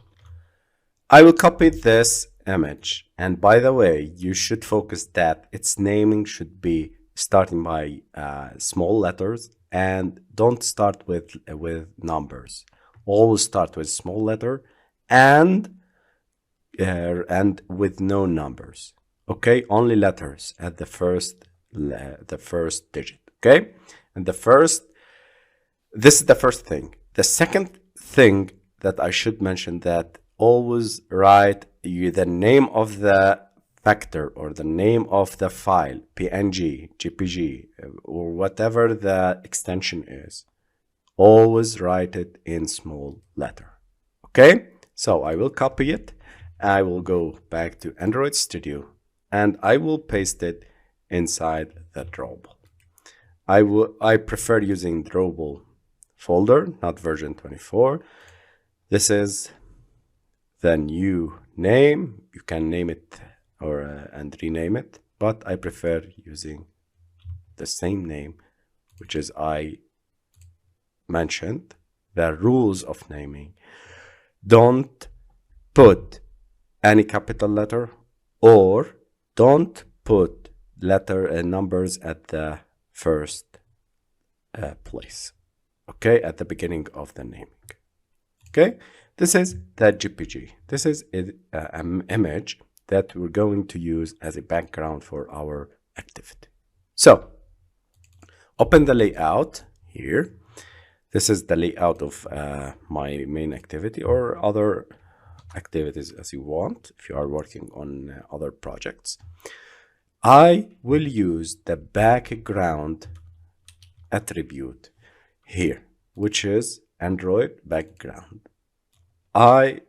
Speaker 1: I will copy this image. And by the way, you should focus that its naming should be starting by small letters, and don't start with numbers. Always start with small letter and with no numbers. Okay, only letters at the first digit. Okay, and this is the first thing. The second thing that I should mention, that always write the name of the vector or the name of the file, PNG, JPG, or whatever the extension is. Always write it in small letter. Okay, so I will copy it. I will go back to Android Studio and I will paste it inside the drawable. I prefer using drawable folder, not version 24. This is the new name. You can name it or and rename it, but I prefer using the same name, which is I mentioned the rules of naming. Don't put any capital letter, or don't put letter and numbers at the first place. Okay, at the beginning of the naming. Okay, this is the JPG. This is an image that we're going to use as a background for our activity. So open the layout here. This is the layout of my main activity, or other activities as you want if you are working on other projects. I will use the background attribute here, which is Android background. I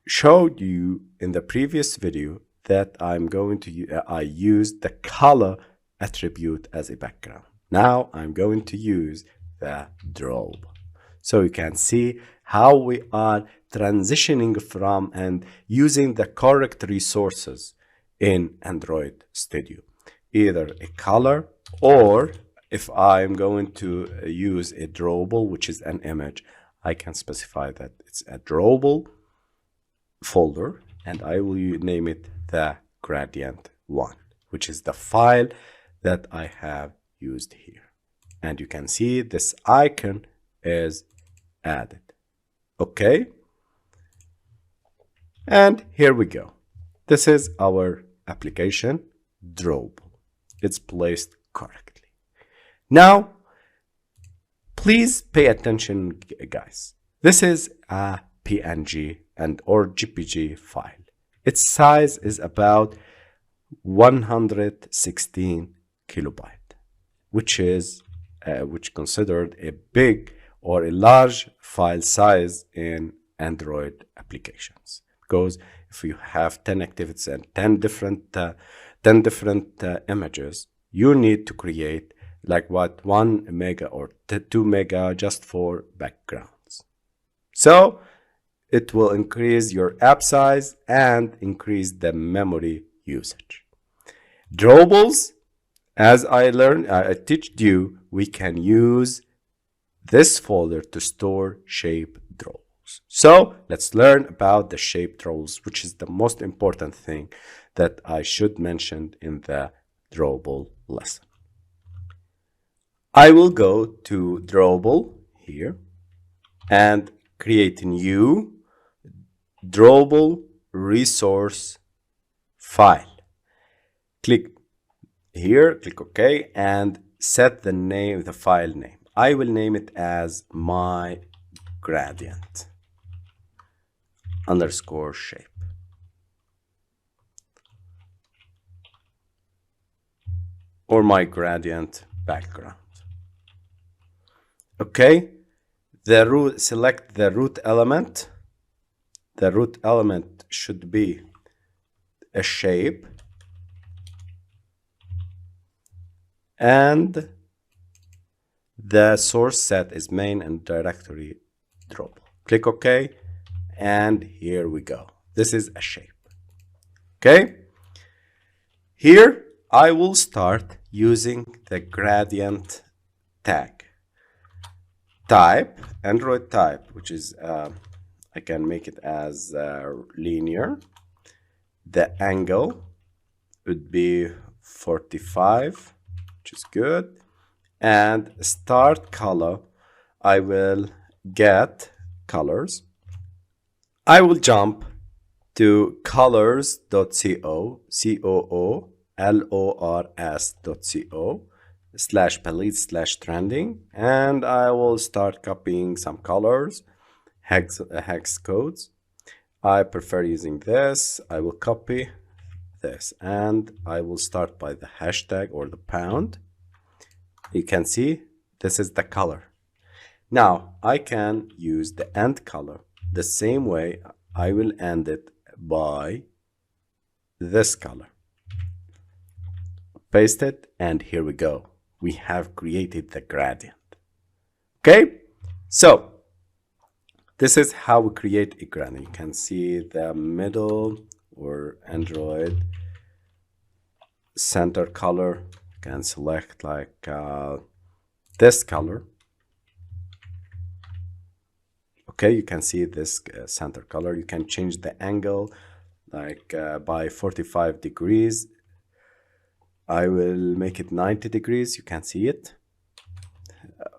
Speaker 1: showed you in the previous video that I'm going to I used the color attribute as a background. Now I'm going to use the drawable. So you can see how we are transitioning from and using the correct resources in Android Studio. Either a color, or if I'm going to use a drawable, which is an image, I can specify that it's a drawable folder, and I will name it the gradient1, which is the file that I have used here. And you can see this icon is added. Okay, and here we go. This is our application drawable. It's placed correctly. Now please pay attention, guys. This is a PNG or JPG file. Its size is about 116 kilobyte, which is considered a big or a large file size in Android applications. Because if you have 10 activities and 10 different images, you need to create like 1 mega or 2 mega just for backgrounds. So it will increase your app size and increase the memory usage. Drawables, as I teach you, we can use this folder to store shape drawables. So let's learn about the shape drawables, which is the most important thing that I should mention in the drawable lesson. I will go to drawable here and create a new drawable resource file. Click here, click OK, and set the name, the file name. I will name it as my gradient underscore shape. Or my gradient background. Okay, the root, select the root element. The root element should be a shape, and the source set is main and directory drawable. Click OK, and here we go. This is a shape. Okay, here I will start using the gradient tag. Type, Android type, which is I can make it as linear. The angle would be 45, which is good. And start color, I will get colors. I will jump to colors.co, COOLORS.co /palette/trending, and I will start copying some colors, hex codes. I prefer using this. I will copy this, and I will start by the hashtag or the pound. You can see this is the color. Now I can use the end color the same way. I will end it by this color. Paste it, and here we go. We have created the gradient. Okay, so this is how we create a gradient. You can see the middle or Android center color. You can select like this color. Okay, you can see this center color. You can change the angle like by 45 degrees. I will make it 90 degrees. You can see it.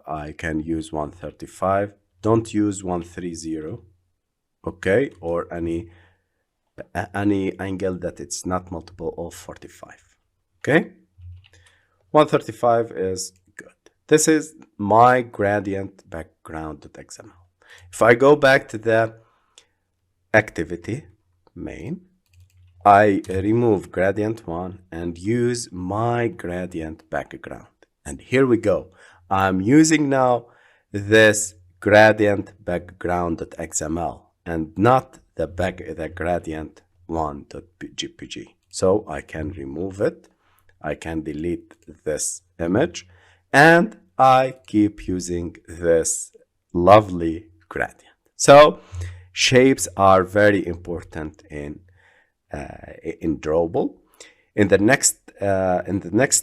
Speaker 1: I can use 135. Don't use 130. Okay, or any angle that it's not multiple of 45. Okay, 135 is good. This is my gradient background.xml. If I go back to the activity main, I remove gradient 1 and use my gradient background. And here we go. I'm using now this gradient background.xml and not the gradient 1.jpg. So I can remove it. I can delete this image, and I keep using this lovely gradient. So shapes are very important in drawable. In the next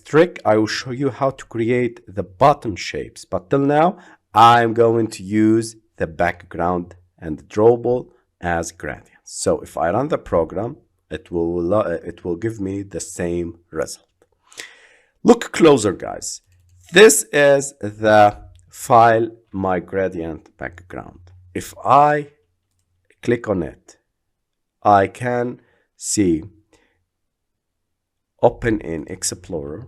Speaker 1: trick, I will show you how to create the button shapes. But till now, I'm going to use the background and drawable as gradients. So if I run the program, it will give me the same result. Look closer, guys. This is the file my gradient background. If I click on it, I can see open in Explorer,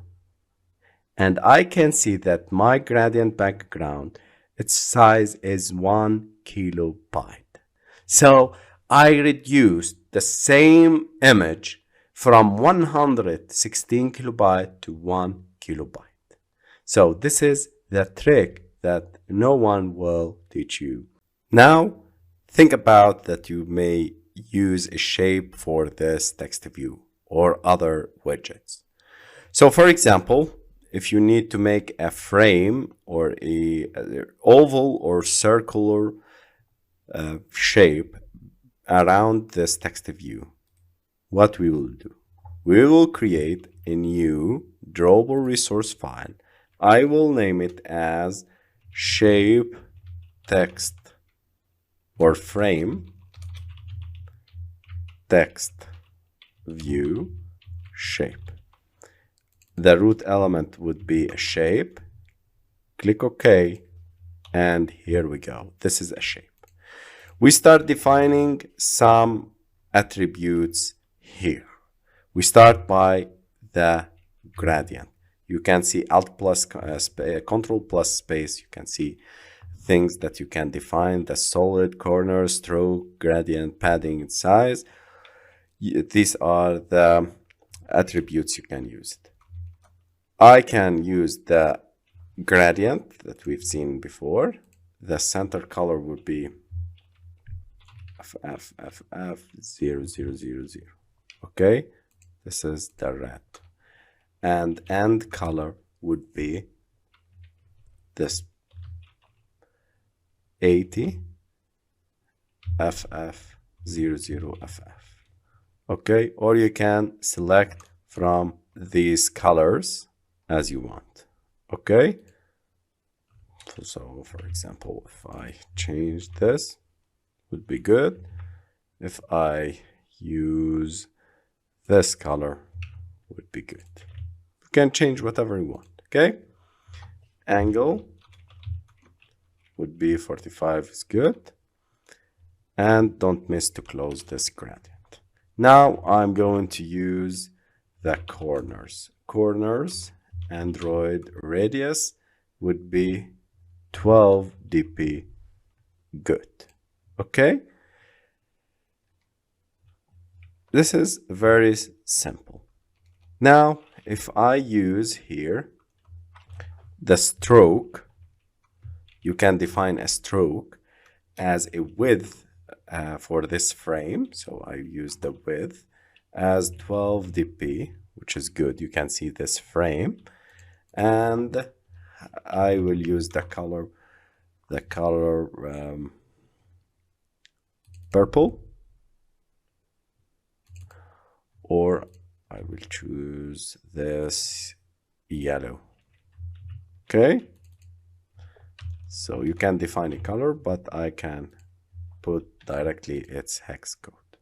Speaker 1: and I can see that my gradient background, its size is 1 kilobyte. So I reduced the same image from 116 kilobyte to 1 kilobyte. So this is the trick that no one will teach you. Now think about that you may use a shape for this TextView or other widgets. So for example, if you need to make a frame or a oval or circular shape around this TextView, what we will do? We will create a new drawable resource file. I will name it as shape text or frame text view shape. The root element would be a shape. Click OK, and here we go. This is a shape. We start defining some attributes here. We start by the gradient. You can see Alt plus Control plus space. You can see things that you can define: the solid, corner, stroke, gradient, padding, and size. These are the attributes you can use it. I can use the gradient that we've seen before. The center color would be FFFF0000. Okay, this is the red. And end color would be this 80 FF00FF. Okay, or you can select from these colors as you want. Okay, so for example, if I change this, would be good. If I use this color, would be good. You can change whatever you want. Okay, angle would be 45 is good, and don't miss to close this gradient. Now I'm going to use the corners. Android radius would be 12 dp. Good. Okay, this is very simple. Now if I use here the stroke, you can define a stroke as a width for this frame. So I use the width as 12 dp, which is good. You can see this frame, and I will use the color purple, or I will choose this yellow. Okay, so you can define a color, but I can put directly its hex code.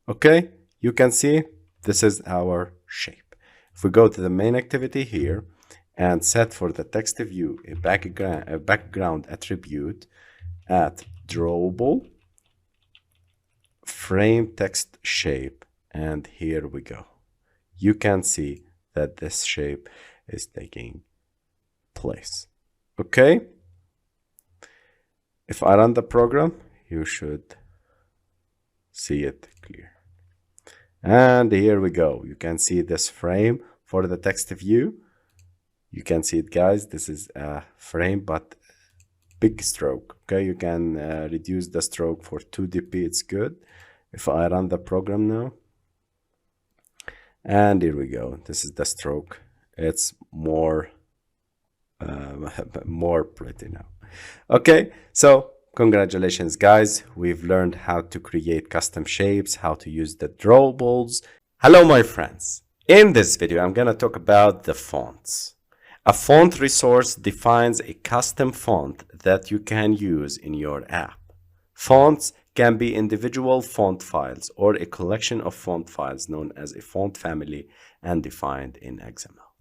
Speaker 1: Okay, you can see this is our shape. If we go to the main activity here and set for the TextView a background attribute at drawable frame text shape, and here we go. You can see that this shape is taking place. Okay, if I run the program, you should see it clear. And here we go. You can see this frame for the text view. You can see it, guys. This is a frame, but big stroke. Okay, you can reduce the stroke for 2 dp. It's good. If I run the program now, and here we go. This is the stroke. It's more more pretty now. Okay, so congratulations, guys. We've learned how to create custom shapes, how to use the drawables. Hello, my friends. In this video, I'm going to talk about the fonts. A font resource defines a custom font that you can use in your app. Fonts can be individual font files or a collection of font files known as a font family and defined in XML.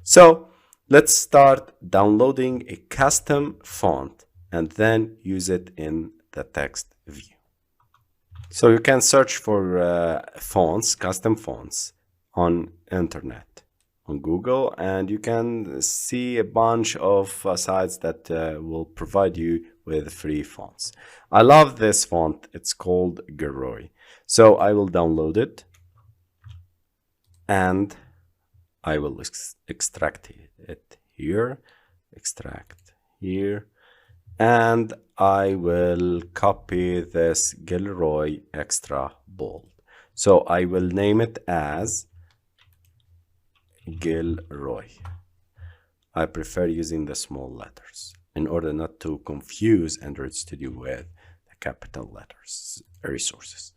Speaker 1: So let's start downloading a custom font and then use it in the text view. So you can search for fonts, custom fonts on internet, on Google, and you can see a bunch of sites that will provide you with free fonts. I love this font. It's called Gilroy. So I will download it and I will extract it here, extract here, and I will copy this Gilroy extra bold. So I will name it as Gilroy. I prefer using the small letters in order not to confuse Android Studio with the capital letters resources.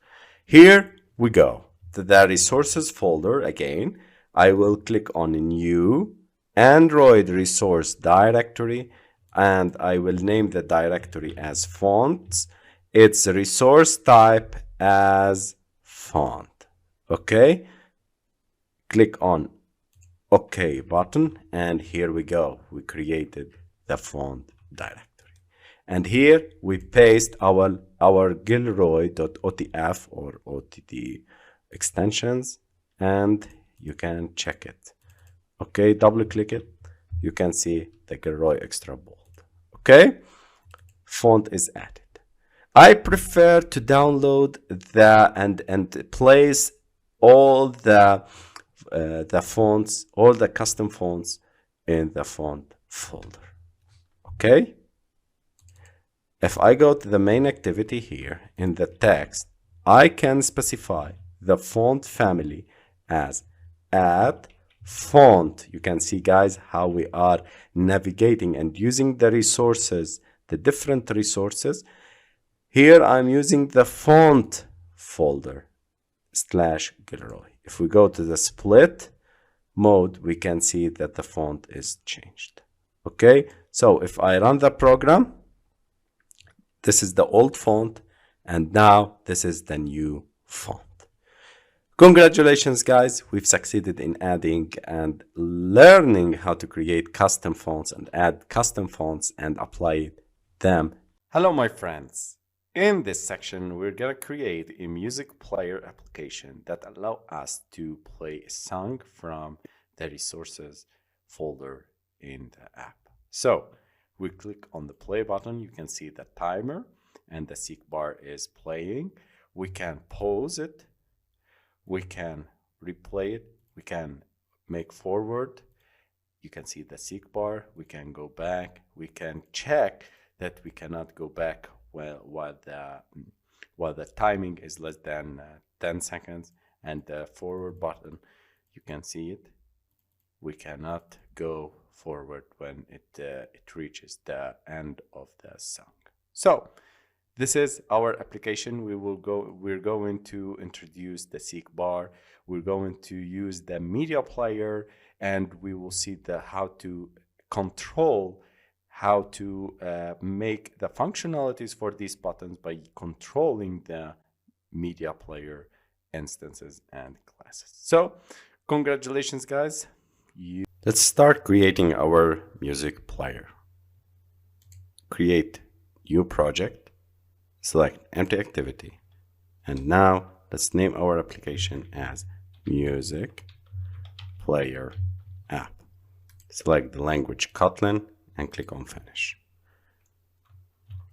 Speaker 1: Here we go to the resources folder. Again, I will click on new Android resource directory, and I will name the directory as fonts. Its resource type as font. Okay, click on OK button, and here we go. We created the font directory, and here we paste our Gilroy.otf or OTT extensions, and you can check it. Okay, double click it. You can see the Gilroy extra bold. Okay, font is added. I prefer to download and place all the fonts, all the custom fonts in the font folder. Okay. If I go to the main activity here in the text, I can specify the font family as add font. You can see, guys, how we are navigating and using the resources, the different resources. Here I'm using the font folder /Gilroy. If we go to the split mode, we can see that the font is changed. Okay, so if I run the program, this is the old font, and now this is the new font. Congratulations, guys. We've succeeded in adding and learning how to create custom fonts and add custom fonts and apply them. Hello, my friends. In this section, we're going to create a music player application that allows us to play a song from the resources folder in the app. So we click on the play button. You can see the timer and the seek bar is playing. We can pause it. We can replay it. We can make forward. You can see the seek bar. We can go back. We can check that we cannot go back while the timing is less than 10 seconds, and the forward button, you can see it. We cannot go forward when it reaches the end of the song. So this is our application. We're going to introduce the seek bar. We're going to use the media player, and we will see how to control, how to make the functionalities for these buttons by controlling the media player instances and classes. So congratulations, guys. Let's start creating our music player. Create new project, select empty activity, and now let's name our application as Music Player App. Select the language Kotlin and click on finish.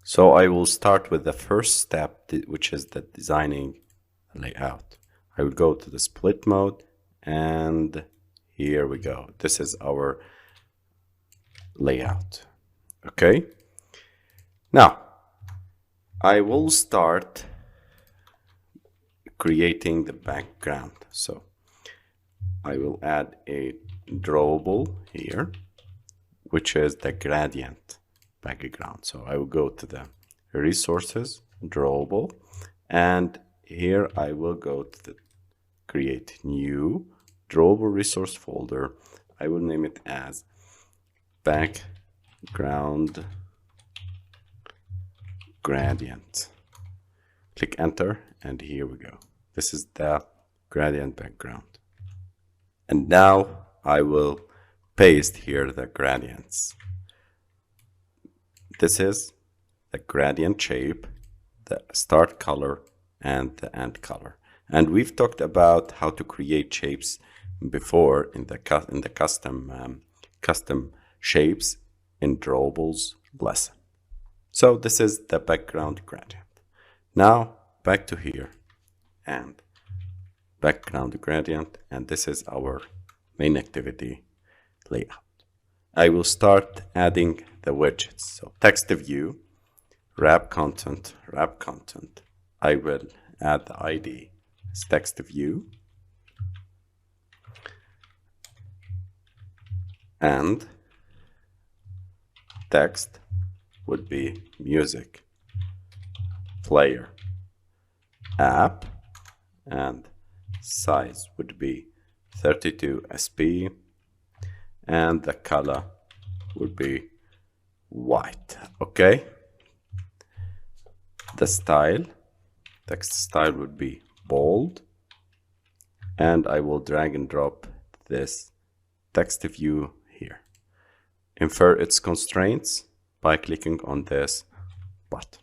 Speaker 1: So I will start with the first step, which is the designing layout. I will go to the split mode, and here we go. This is our layout. Okay. Now I will start creating the background. So I will add a drawable here, which is the gradient background. So I will go to the resources, drawable, and here I will go to the create new drawable resource folder. I will name it as background gradient. Click enter, and here we go. This is the gradient background. And now I will paste here the gradients. This is the gradient shape, the start color, and the end color. And we've talked about how to create shapes before in the custom shapes in drawables lesson. So this is the background gradient. Now back to here and background gradient, and this is our main activity layout. I will start adding the widgets. So TextView, wrap content. I will add the ID as TextView, and text would be music player app, and size would be 32 SP, and the color would be white. Okay. The style, text style would be bold, and I will drag and drop this TextView here. Infer its constraints by clicking on this button.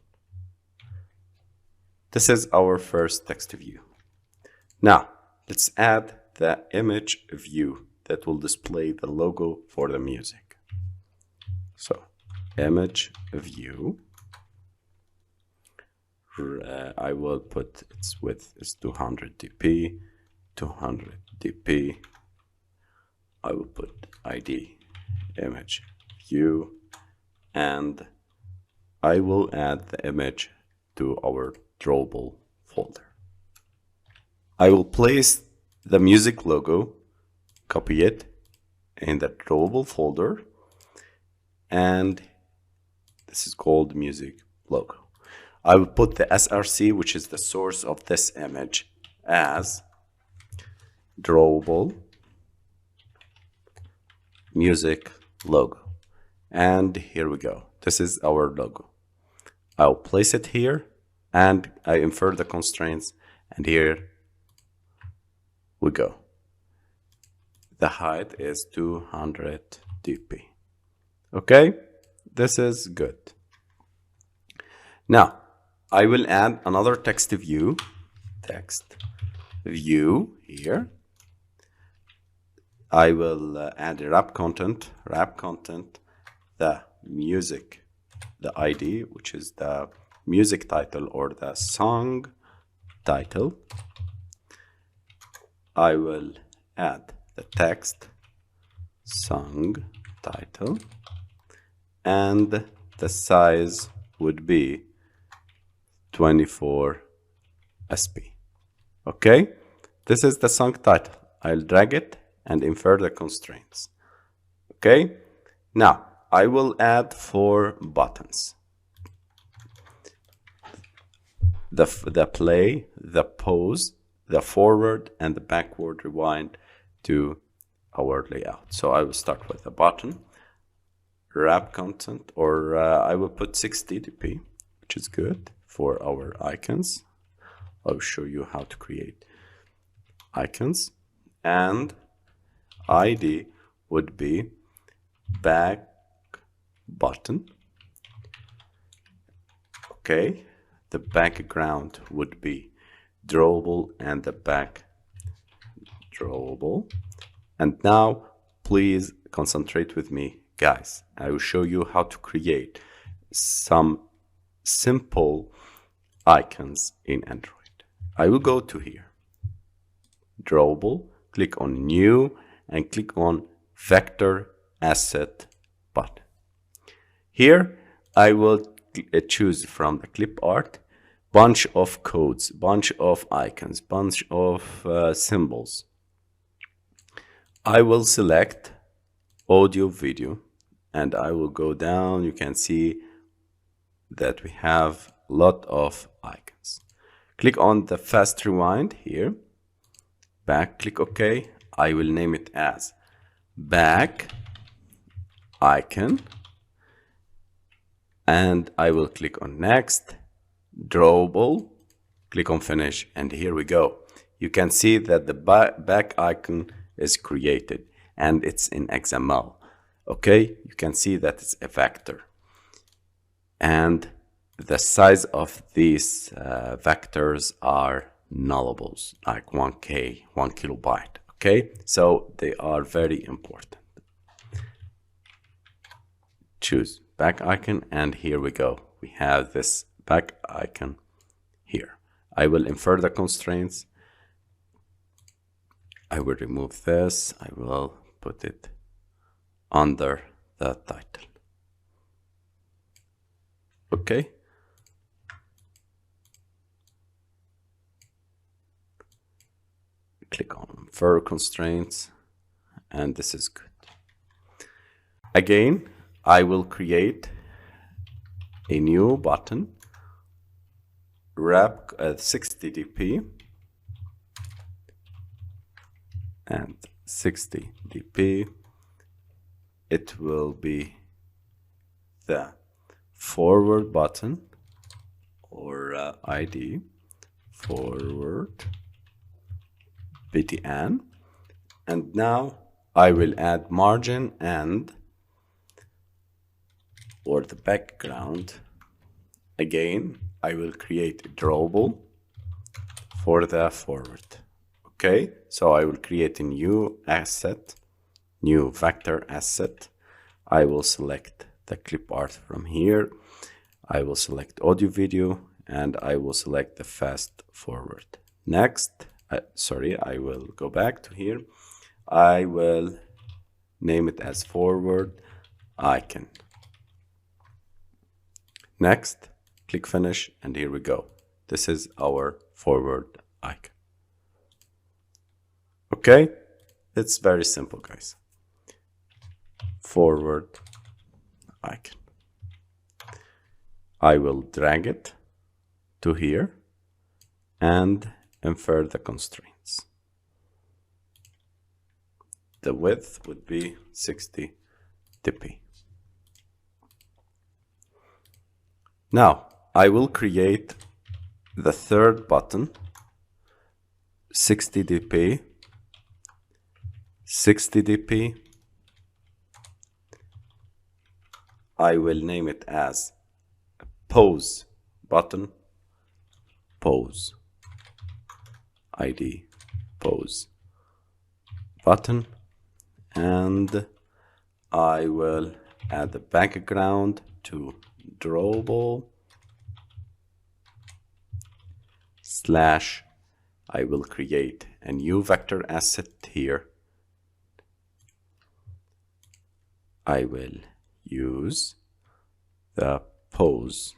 Speaker 1: This is our first TextView. Now let's add the ImageView. that will display the logo for the music. So ImageView, I will put its width is 200 dp, 200 dp. I will put ID ImageView, and I will add the image to our drawable folder. I will place the music logo, copy it in the drawable folder, and this is called music logo. I will put the src, which is the source of this image, as drawable music logo. And here we go. This is our logo. I'll place it here and I infer the constraints, and here we go. The height is 200 dp. Okay, this is good. Now I will add another text view here. I will add a wrap content, the music, the ID, which is the music title or the song title. I will add the text, song title, and the size would be 24 sp. Okay, this is the song title. I'll drag it and infer the constraints. Okay, now I will add 4 buttons: the play, the pause, the forward, and the backward rewind to our layout. So I will start with a button, wrap content, or I will put 60 dp, which is good for our icons. I'll show you how to create icons. And ID would be back button. Okay, the background would be drawable and the back drawable. And now please concentrate with me, guys. I will show you how to create some simple icons in Android. I will go to here, drawable, click on new, and click on vector asset button. Here I will choose from the clip art bunch of codes, bunch of icons, bunch of symbols. I will select audio video and I will go down. You can see that we have a lot of icons. Click on the fast rewind here, back, click OK. I will name it as back icon, and I will click on next, drawable, click on finish, and here we go. You can see that the back icon is created and it's in XML. Okay, you can see that it's a vector, and the size of these vectors are nullables, like 1 kilobyte. Okay, so they are very important. Choose back icon, and here we go. We have this back icon here. I will infer the constraints. I will remove this. I will put it under the title. Okay. Click on infer constraints, and this is good. Again, I will create a new button, wrap 60 dp and 60 dp. It will be the forward button, or ID forward btn, and now I will add margin and or the background. Again, I will create a drawable for the forward. Okay, so I will create a new asset new vector asset. I will select the clip art from here. I will select audio video, and I will select the fast forward. Next, I will go back to here. I will name it as forward icon. Next, click finish, and here we go. This is our forward icon. Okay, it's very simple, guys. Forward icon. I will drag it to here and infer the constraints. The width would be 60 dp. Now I will create the third button, 60 dp, 60 dp. I will name it as pause button, pause ID, pause button, and I will add the background to drawable slash. I will create a new vector asset here. I will use the pause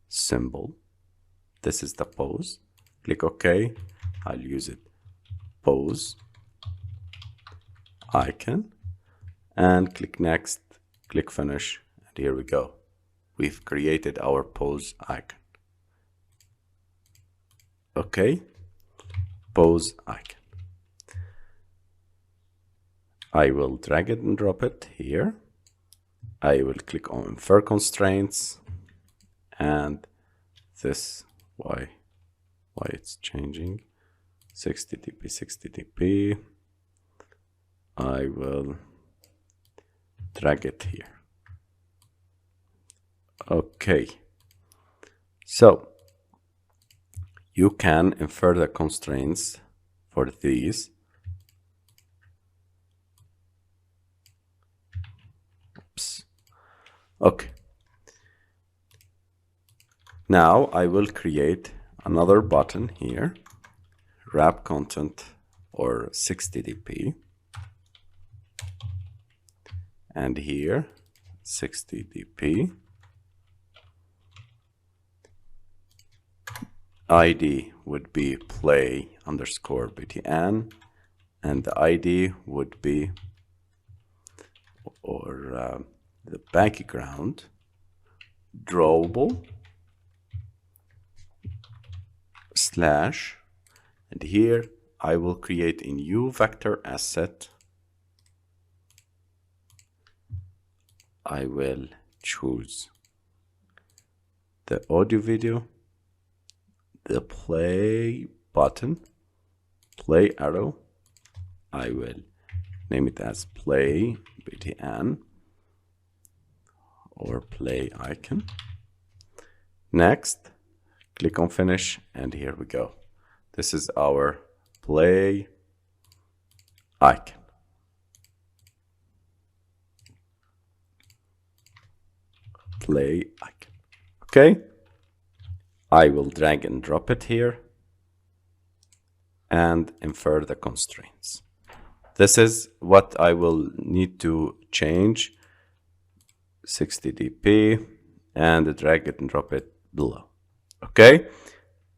Speaker 1: symbol. This is the pause. Click OK. I'll use it. Pause icon, and click next, click finish, and here we go. We've created our pause icon. Okay, pause icon. I will drag it and drop it here. I will click on infer constraints, and this, why it's changing, 60 dp, 60 dp. I will drag it here. Okay, so you can infer the constraints for these. Oops. Okay, now I will create another button here, wrap content or 60 dp, and here 60 dp. ID would be play underscore btn, and the ID would be, or the background, drawable slash, and here I will create a new vector asset. I will choose the audio video, the play button, play arrow. I will name it as play btn or play icon. Next, click on finish, and here we go. This is our play icon. Play icon. Okay, I will drag and drop it here and infer the constraints. This is what I will need to change, 60 dp, and drag it and drop it below. Okay,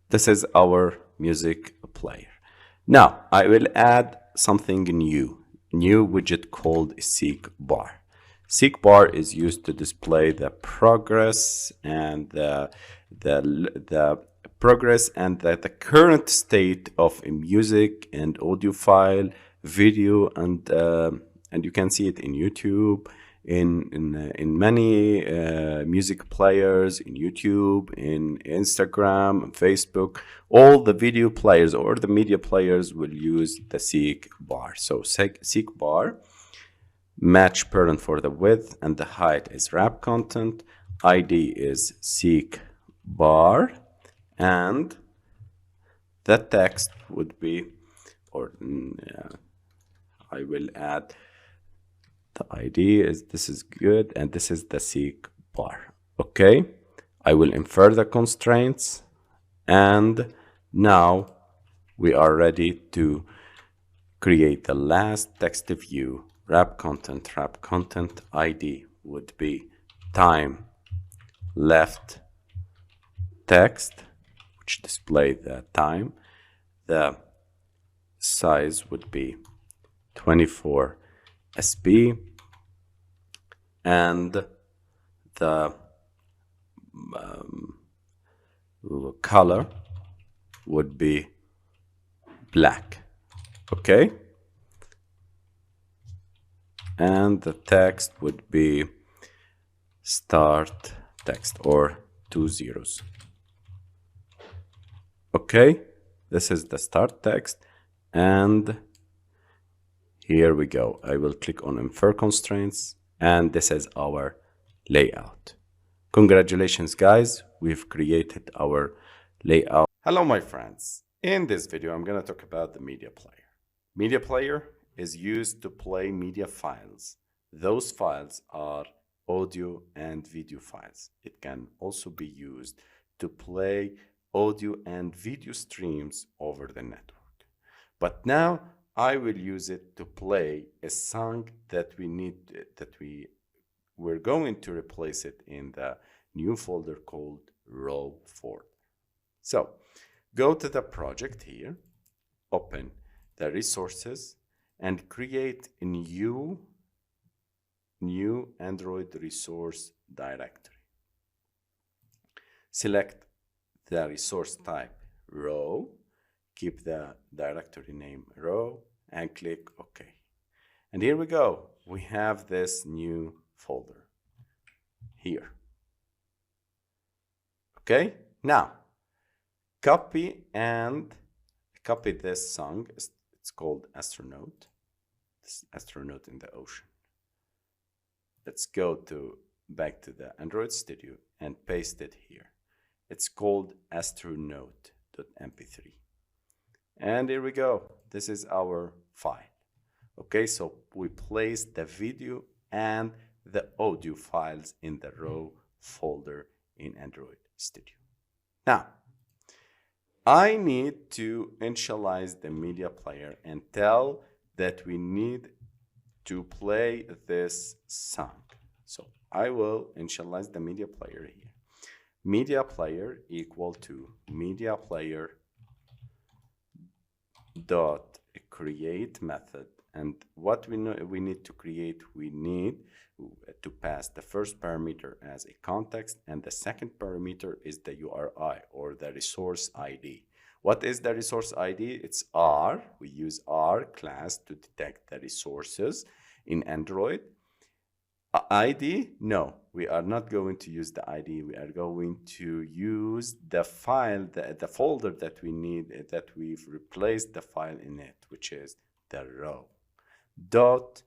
Speaker 1: this is our music player. Now I will add something new widget called seek bar. Seek bar is used to display the progress and the progress and the current state of a music and audio file, video, and you can see it in YouTube, in many music players, in YouTube, in Instagram, and Facebook. All the video players or the media players will use the seek bar. So seek bar, match parent for the width, and the height is wrap content, ID is seek bar, and the text would be, or I will add the ID this is good, and this is the seek bar. Okay, I will infer the constraints, and now we are ready to create the last text view. Wrap content ID would be time left text, which display the time. The size would be 24 SB, and the color would be black. Okay, and the text would be start text, or 2 zeros. Okay, this is the start text, and here we go. I will click on infer constraints, and this is our layout. Congratulations guys, we've created our layout. Hello my friends, in this video I'm going to talk about the media player. Media player is used to play media files. Those files are audio and video files. It can also be used to play audio and video streams over the network. But now I will use it to play a song that we're going to replace it in the new folder called raw folder. So go to the project here, open the resources, and create a new Android resource directory. Select the resource type raw, keep the directory name raw, and click OK. And here we go. We have this new folder here. Okay, now copy this song. It's called Astronaut. This Astronaut in the Ocean. Let's go back to the Android Studio and paste it here. It's called astronaut.mp3. And here we go. This is our file. Okay, so we place the video and the audio files in the raw folder in Android Studio. Now, I need to initialize the media player and tell that we need to play this song. So I will initialize the media player here. Media player equal to media player dot create method, and what we need to create, we need to pass the first parameter as a context, and the second parameter is the URI, or the resource ID. What is the resource ID? It's R. We use R class to detect the resources in Android. ID? No, we are not going to use the ID. We are going to use the file, the folder that we need, that we've replaced the file in it, which is the raw dot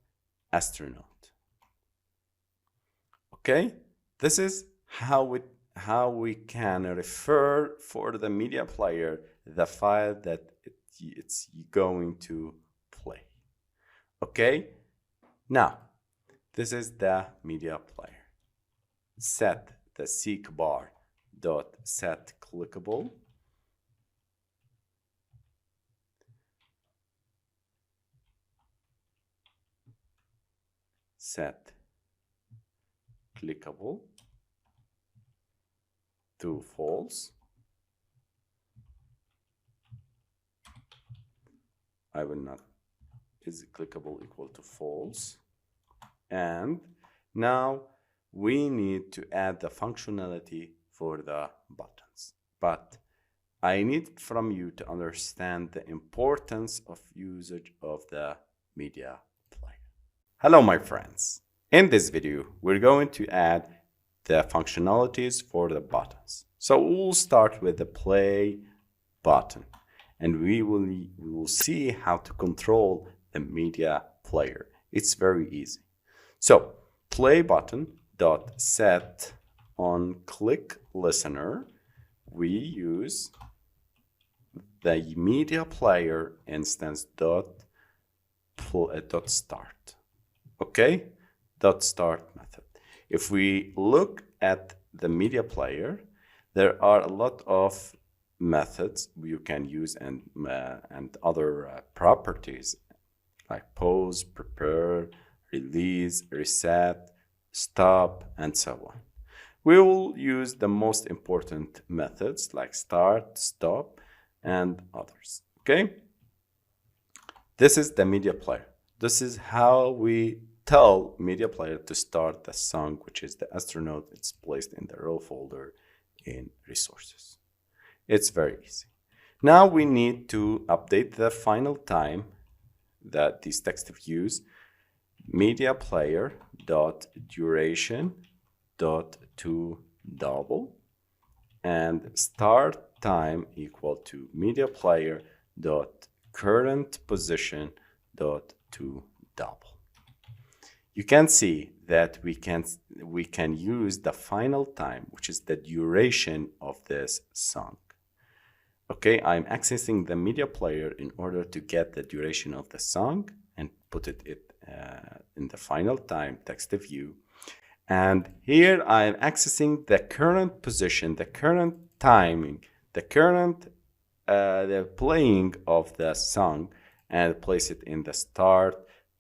Speaker 1: astronaut. Okay, this is how we can refer for the media player the file that it's going to play. Okay, now this is the media player. Set the seek bar dot set clickable. Set clickable to false. I will not. Is clickable equal to false? And now we need to add the functionality for the buttons. But I need from you to understand the importance of usage of the media player. Hello, my friends. In this video, we're going to add the functionalities for the buttons. So we'll start with the play button, and we will see how to control the media player. It's very easy. So play button dot set on click listener, we use the media player instance dot dot start. Okay, dot start method. If we look at the media player, there are a lot of methods you can use and other properties like pause, prepare, release, reset, stop, and so on. We will use the most important methods like start, stop, and others. Okay, this is the media player. This is how we tell media player to start the song, which is the astronaut. It's placed in the row folder in resources. It's very easy. Now we need to update the final time that these text views media player dot duration dot to double and start time equal to media player dot current position dot to double. You can see that we can use the final time, which is the duration of this song. Okay, I'm accessing the media player in order to get the duration of the song and put it in the final time text view. And here I'm accessing the current position, the current timing, the current the playing of the song, and place it in the start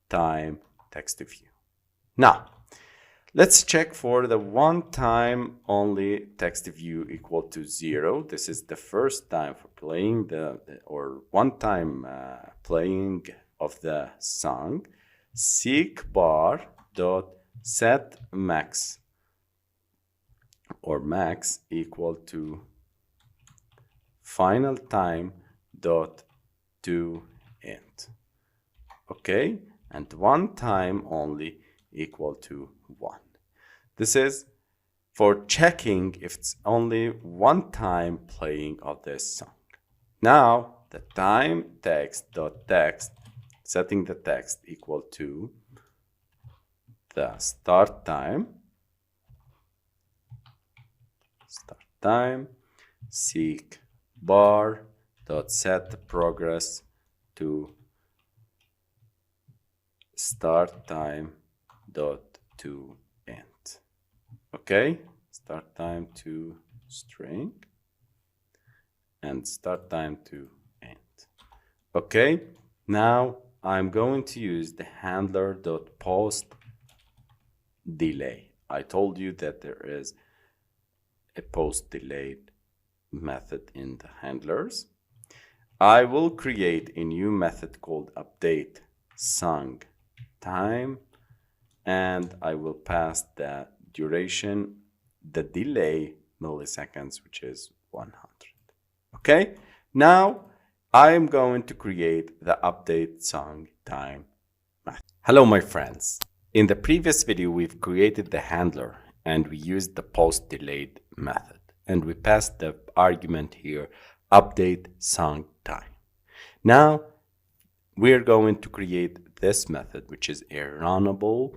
Speaker 1: time text view. Now, let's check for the one time only text view equal to 0. This is the first time for playing or one time playing of the song. Seek bar dot set max or max equal to final time dot to end. Okay, and one time only equal to 1. This is for checking if it's only one time playing of this song. Now the time text dot text, setting the text equal to the start time, seek bar dot set progress to start time dot to end. Okay, start time to string and start time to end. Okay, now I'm going to use the handler dot post delay. I told you that there is a post delayed method in the handlers. I will create a new method called update song time, and I will pass the duration, the delay milliseconds, which is 100. Okay, now I am going to create the update song time method. Hello my friends. In the previous video we've created the handler and we used the post delayed method and we passed the argument here update song time. Now we're going to create this method, which is a runnable,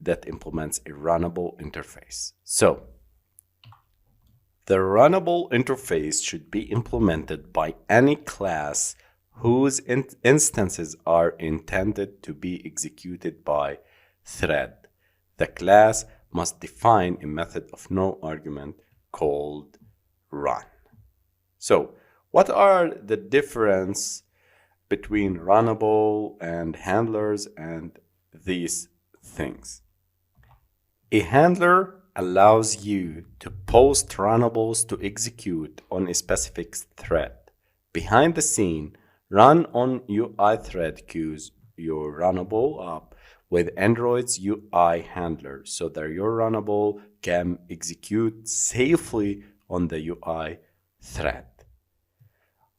Speaker 1: that implements a runnable interface. So the runnable interface should be implemented by any class whose instances are intended to be executed by thread. The class must define a method of no argument called run. So what are the difference between runnable and handlers and these things? A handler allows you to post runnables to execute on a specific thread. Behind the scene, run on UI thread queues your runnable up with Android's UI handler so that your runnable can execute safely on the UI thread.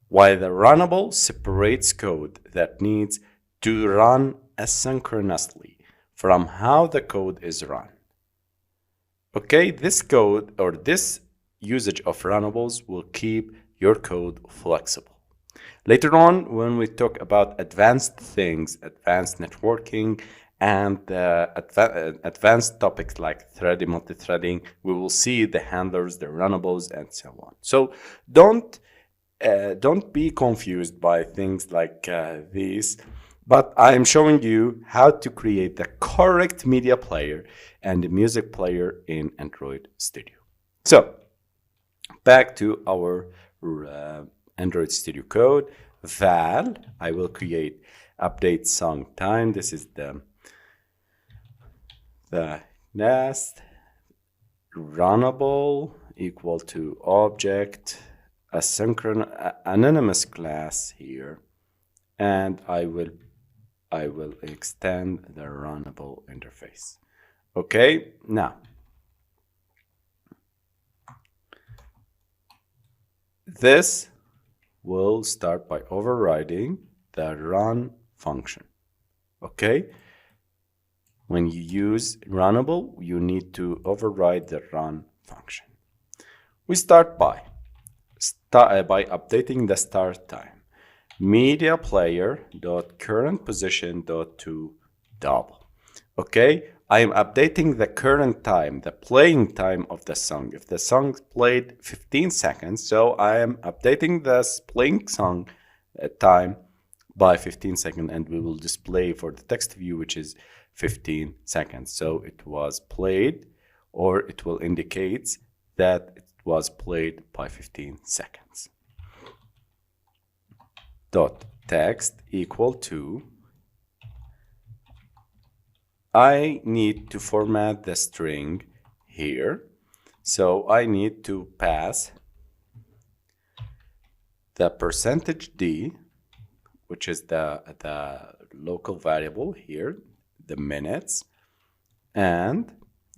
Speaker 1: While the runnable separates code that needs to run asynchronously from how the code is run. Okay, this code or this usage of runnables will keep your code flexible. Later on, when we talk about advanced things, advanced networking, and advanced topics like threading, multi-threading, we will see the handlers, the runnables, and so on. So don't be confused by things like these. But I'm showing you how to create the correct media player and the music player in Android Studio. So back to our Android Studio code. Val, I will create update song time. This is the nest runnable equal to object anonymous class here, and I will extend the runnable interface. Okay, now this will start by overriding the run function. Okay, when you use runnable, you need to override the run function. We start by updating the start time. Media player dot current position dot to double. Okay, I am updating the current time, the playing time of the song. If the song played 15 seconds, so I am updating the playing song time by 15 seconds, and we will display for the text view, which is 15 seconds. So it was played, or it will indicate that it was played by 15 seconds. Dot text equal to, I need to format the string here. So I need to pass the %d, which is the local variable here, the minutes, and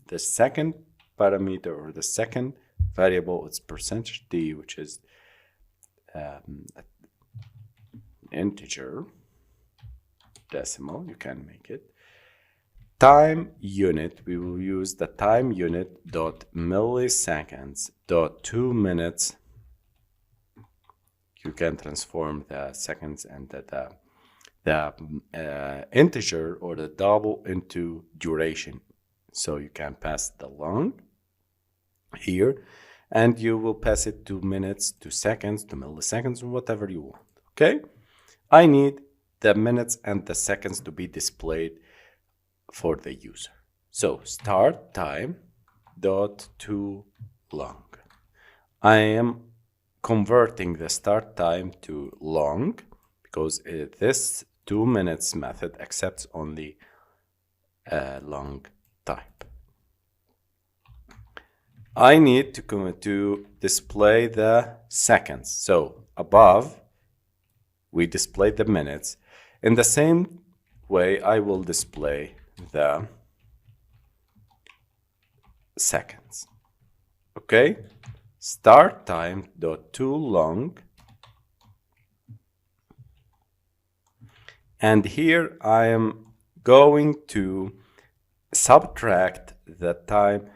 Speaker 1: the second parameter, or the second variable, it's %d, which is integer, decimal, you can make it. Time unit, we will use the time unit dot milliseconds dot 2 minutes. You can transform the seconds and the integer or the double into duration. So you can pass the long here, and you will pass it to minutes, to seconds, to milliseconds, or whatever you want. Okay, I need the minutes and the seconds to be displayed for the user. So start time dot to long. I am converting the start time to long because this 2 minutes method accepts only long type. I need to display the seconds. So above we display the minutes. In the same way, I will display the seconds. Okay, start time dot to long, and here I am going to subtract the time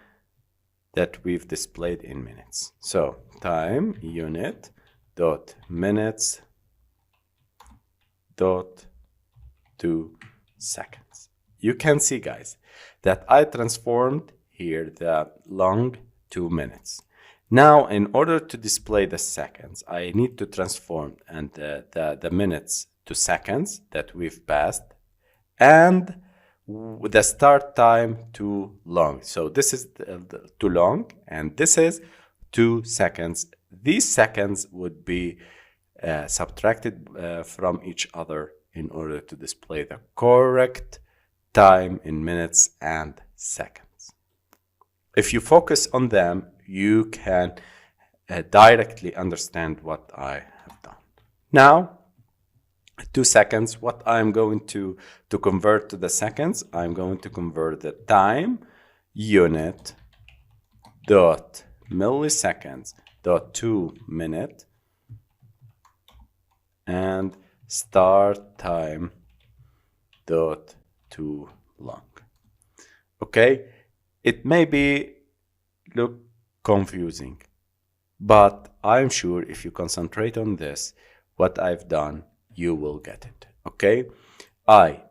Speaker 1: that we've displayed in minutes. So time unit dot minutes dot 2 seconds. You can see, guys, that I transformed here the long to minutes. Now, in order to display the seconds, I need to transform and the minutes to seconds that we've passed, and the start time to long. So this is too long, and this is 2 seconds. These seconds would be subtracted from each other in order to display the correct time in minutes and seconds. If you focus on them, you can directly understand what I have done. Now, 2 seconds, what I'm going to convert to the seconds, I'm going to convert the time unit dot milliseconds dot 2 minute and start time dot to long. Okay, it may look confusing, but I'm sure if you concentrate on this, what I've done, you will get it. Okay, I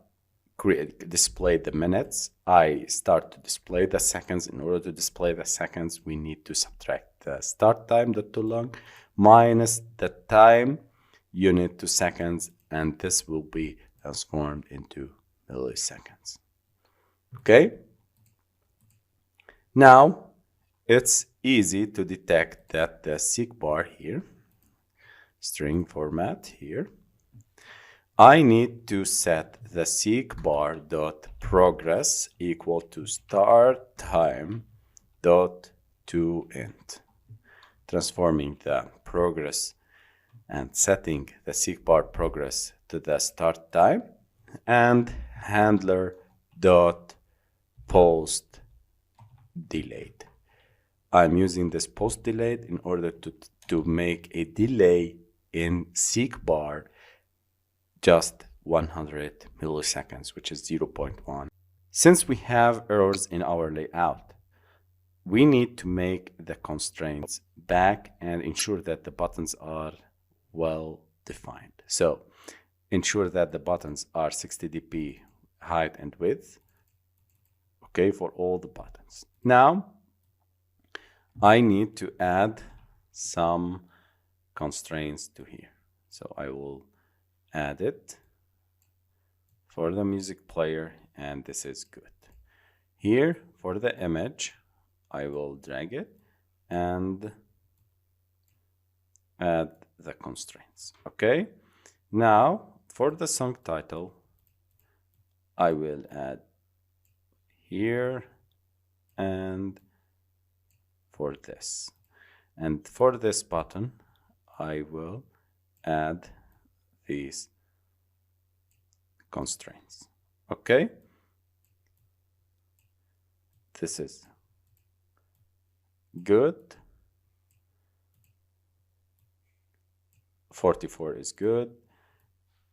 Speaker 1: display the minutes, I start to display the seconds. In order to display the seconds, we need to subtract the start time dot to long minus the time unit to seconds, and this will be transformed into milliseconds. Okay? Now, it's easy to detect that the seek bar here, string format here, I need to set the seek bar dot progress equal to start time dot to int, transforming the progress and setting the seek bar progress to the start time, and handler dot post delayed. I'm using this post delayed in order to make a delay in seek bar just 100 milliseconds, which is 0.1. Since we have errors in our layout, we need to make the constraints back and ensure that the buttons are well defined. So ensure that the buttons are 60 dp height and width, okay, for all the buttons. Now I need to add some constraints to here. So I will add it for the music player, and this is good. Here for the image, I will drag it and add the constraints. Okay, now for the song title, I will add here and for this, and for this button I will add these constraints. Okay, this is good. 44 is good,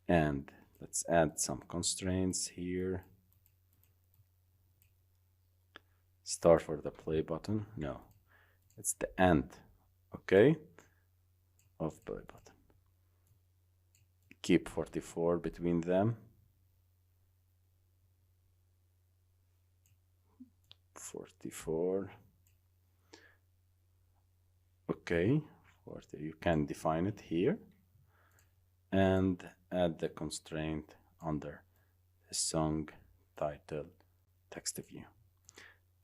Speaker 1: and let's add some constraints here. Start for the play button, no, it's the end, okay, of play button. Keep 44 between them. 44. Okay, 40. You can define it here and add the constraint under the song title TextView.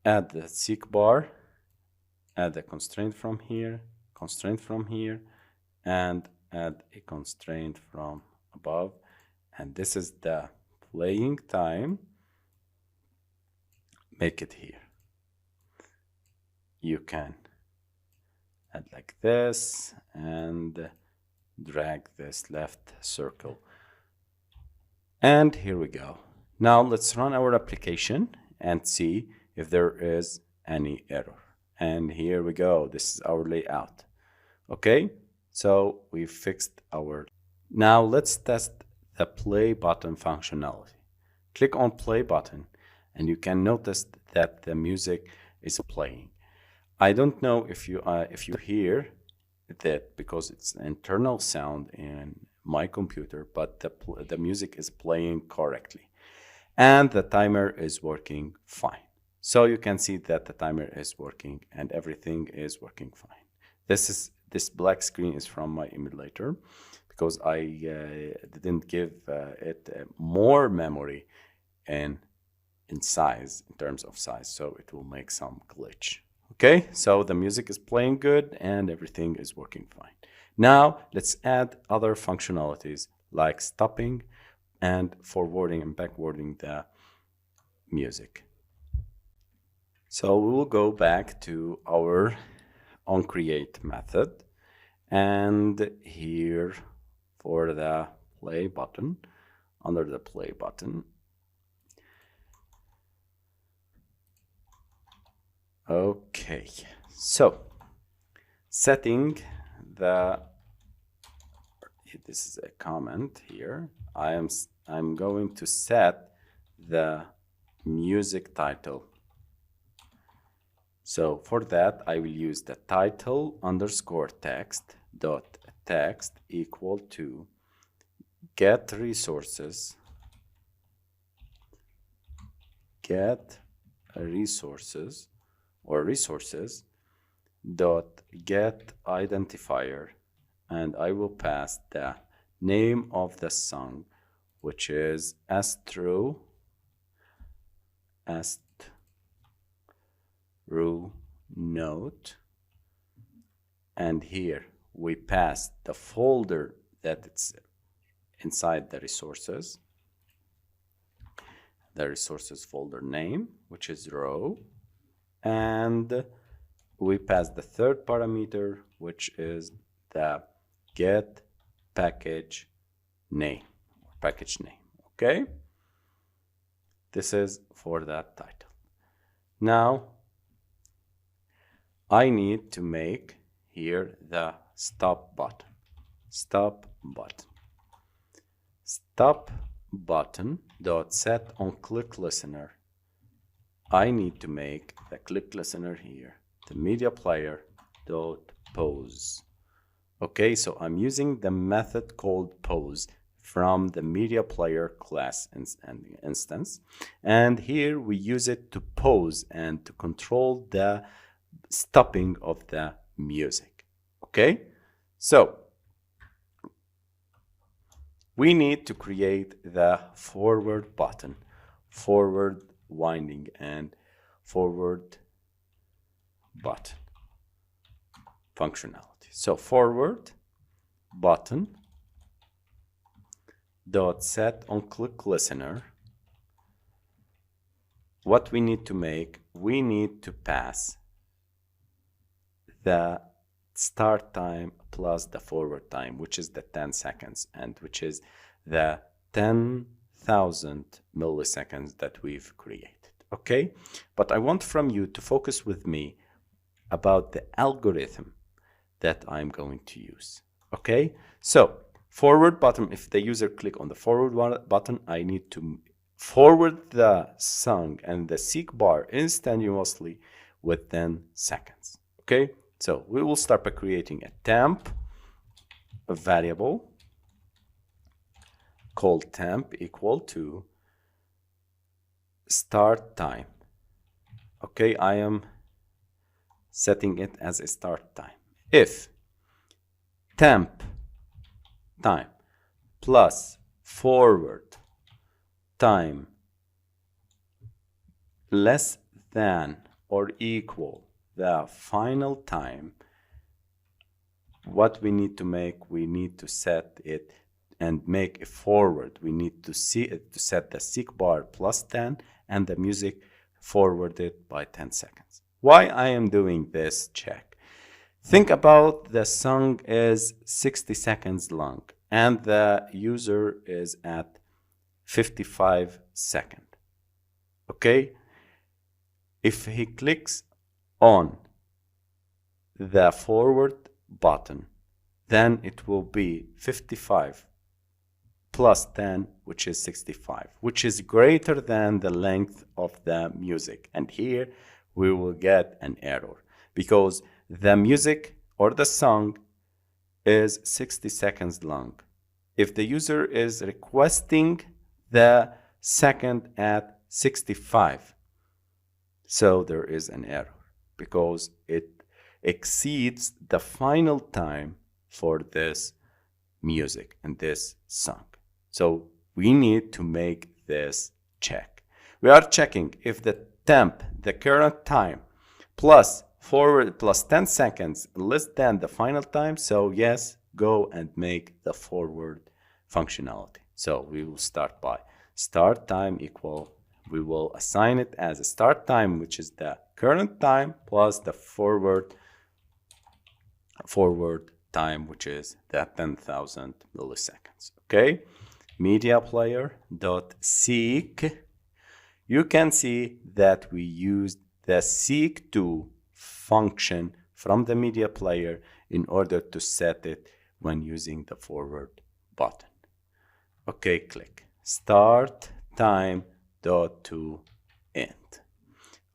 Speaker 1: Add the seek bar, add a constraint from here, and add a constraint from above, and this is the playing time. Make it here. You can add like this and drag this left circle, and here we go. Now let's run our application and see if there is any error. And here we go, this is our layout. Okay, so we fixed our. Now let's test the play button functionality. Click on play button and you can notice that the music is playing. I don't know if you hear that because it's an internal sound in my computer, but the music is playing correctly and the timer is working fine. So you can see that the timer is working and everything is working fine. This black screen is from my emulator because I didn't give it more memory in size, in terms of size, so it will make some glitch. Okay, so the music is playing good and everything is working fine. Now let's add other functionalities like stopping and forwarding and backwarding the music. So we will go back to our onCreate method, and here for the play button, under the play button, okay, so setting the, this is a comment here, I'm going to set the music title. So for that I will use the title underscore text dot text equal to get resources or resources dot get identifier, and I will pass the name of the song which is true note, and here we pass the folder that it's inside the resources folder name, which is row, and we pass the third parameter, which is the get package name. Okay, this is for that title. Now I need to make here the stop button dot set on click listener. I need to make the click listener here the media player dot pose. Okay, so I'm using the method called pose from the media player class instance, and here we use it to pause and to control the stopping of the music. Okay, so we need to create the forward button, forward winding, and forward button functionality. So forward button dot set on click listener. What we need to make, we need to pass the start time plus the forward time, which is the 10 seconds, and which is the 10,000 milliseconds that we've created. Okay, but I want from you to focus with me about the algorithm that I'm going to use. Okay, so forward button, if the user click on the forward button, I need to forward the song and the seek bar instantaneously with 10 seconds. Okay, so we will start by creating a temp, a variable called temp equal to start time. Okay, I am setting it as a start time. If temp time plus forward time less than or equal the final time, what we need to make, we need to set it and make a forward. We need to set the seek bar plus 10 and the music forwarded by 10 seconds. Why I am doing this check? Think about the song is 60 seconds long and the user is at 55 seconds. Okay, if he clicks on the forward button, then it will be 55 plus 10, which is 65, which is greater than the length of the music. And here we will get an error because the music or the song is 60 seconds long. If the user is requesting the second at 65, so there is an error because it exceeds the final time for this music and this song. So we need to make this check. We are checking if the temp, the current time, plus forward plus 10 seconds less than the final time. So yes, go and make the forward functionality. So we will start by start time equal, we will assign it as a start time, which is the current time, plus the forward time, which is the 10,000 milliseconds. Okay, media player dot seek. You can see that we used the seek to function from the media player in order to set it when using the forward button. Okay, click start time dot to end.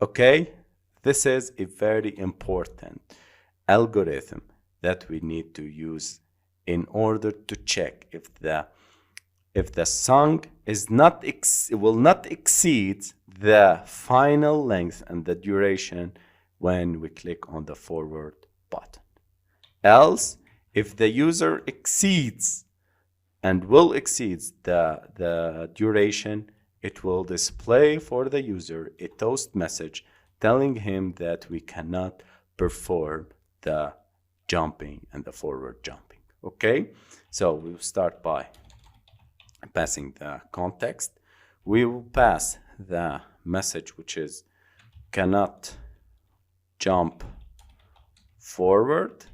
Speaker 1: Okay, this is a very important algorithm that we need to use in order to check if the song is will not exceed the final length and the duration when we click on the forward button. Else, if the user exceeds and will exceed the duration, it will display for the user a toast message telling him that we cannot perform the jumping and the forward jumping. Okay, so we'll start by passing the context. We will pass the message which is cannot jump forward,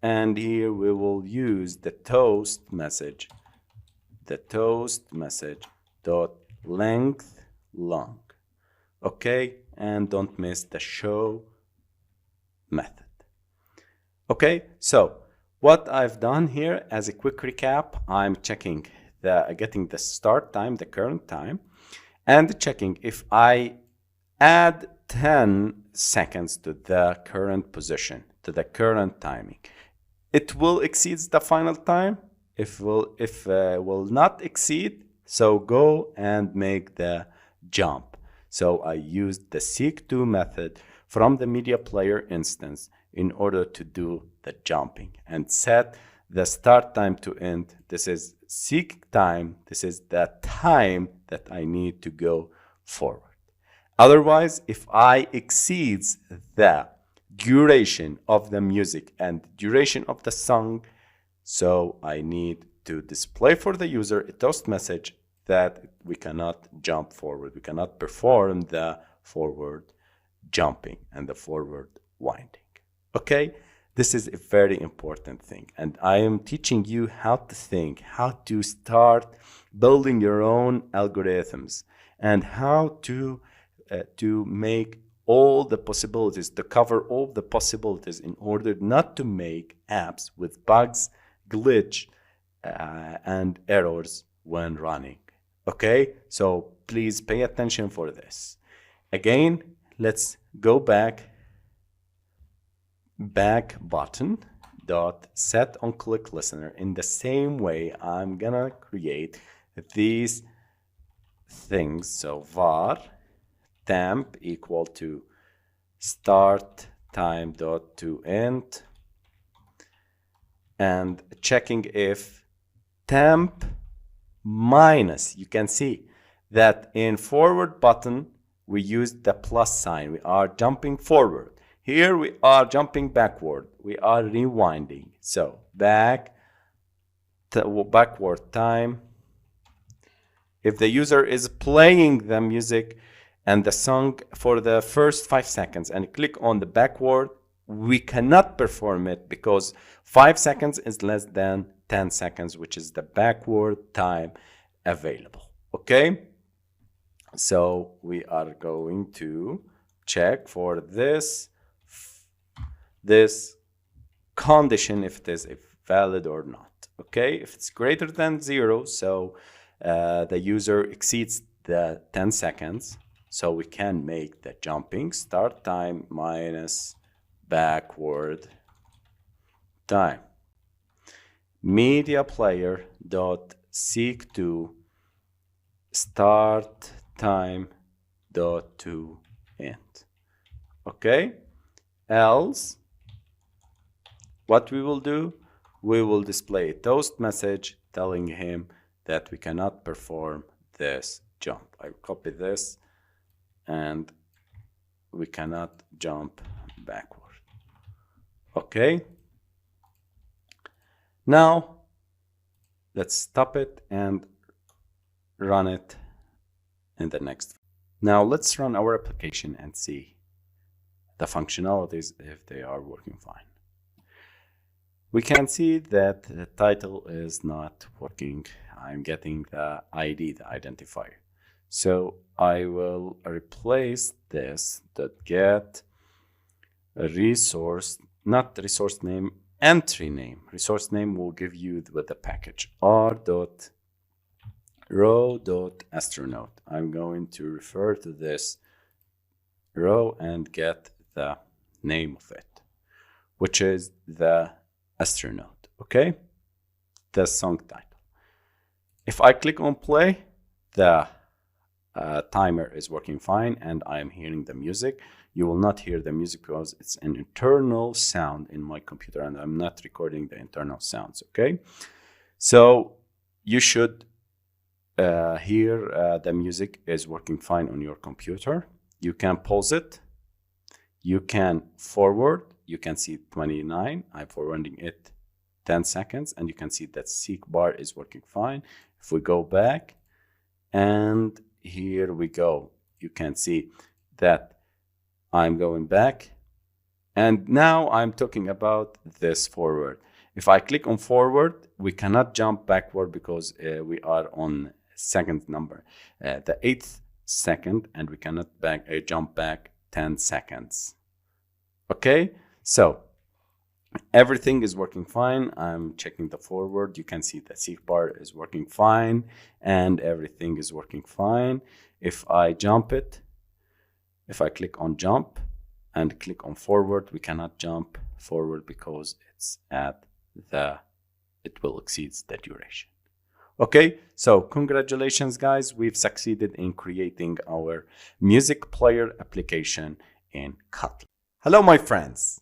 Speaker 1: and here we will use the toast message dot length long. Okay, and don't miss the show method. Okay, so what I've done here as a quick recap, I'm checking getting the start time, the current time, and checking if I add 10 seconds to the current position, to the current timing, it will exceed the final time. If will not exceed, so go and make the jump. So I used the seek_to method from the media player instance in order to do the jumping and set the start time to end. This is seek time. This is the time that I need to go forward. Otherwise, if I exceeds the duration of the music and duration of the song, so I need to display for the user a toast message that we cannot jump forward. We cannot perform the forward jumping and the forward winding. Okay, this is a very important thing, and I am teaching you how to think, how to start building your own algorithms, and how to make all the possibilities, to cover all the possibilities in order not to make apps with bugs, glitch, and errors when running. Okay, so please pay attention for this. Again, let's go back button dot set on click listener. In the same way, I'm gonna create these things. So var temp equal to start time dot to end, and checking if temp minus, you can see that in forward button we used the plus sign, we are jumping forward. Here we are jumping backward, we are rewinding. So backward time, if the user is playing the music and the song for the first 5 seconds and click on the backward, we cannot perform it because 5 seconds is less than 10 seconds, which is the backward time available. Okay, so we are going to check for this condition if it is valid or not. Okay, if it's greater than 0, so the user exceeds the 10 seconds, so we can make the jumping start time minus backward time. Media player dot seek to start time dot to end. Okay, else what we will do, we will display a toast message telling him that we cannot perform this jump. I copy this, and we cannot jump backward. Okay, now let's stop it and run it in the next. Now let's run our application and see the functionalities if they are working fine. We can see that the title is not working. I'm getting the ID, the identifier. So I will replace this that get a resource, not resource name, entry name. Resource name will give you with the package r.row.astronaut. I'm going to refer to this row and get the name of it, which is the astronaut. Okay, the song title. If I click on play, the timer is working fine and I am hearing the music. You will not hear the music because it's an internal sound in my computer and I'm not recording the internal sounds. Okay, So you should hear the music is working fine on your computer. You can pause it. You can forward. You can see 29. I'm forwarding it 10 seconds, and you can see that seek bar is working fine. If we go back, and here we go, you can see that I'm going back, and now I'm talking about this forward. If I click on forward, we cannot jump backward because we are on second number, the 8th second, and we cannot jump back 10 seconds. Okay, so everything is working fine. I'm checking the forward. You can see the seek bar is working fine, and everything is working fine. If I jump it, if I click on jump and click on forward, we cannot jump forward because it's at it will exceed the duration. Okay, so congratulations guys, we've succeeded in creating our music player application in Kotlin. Hello my friends.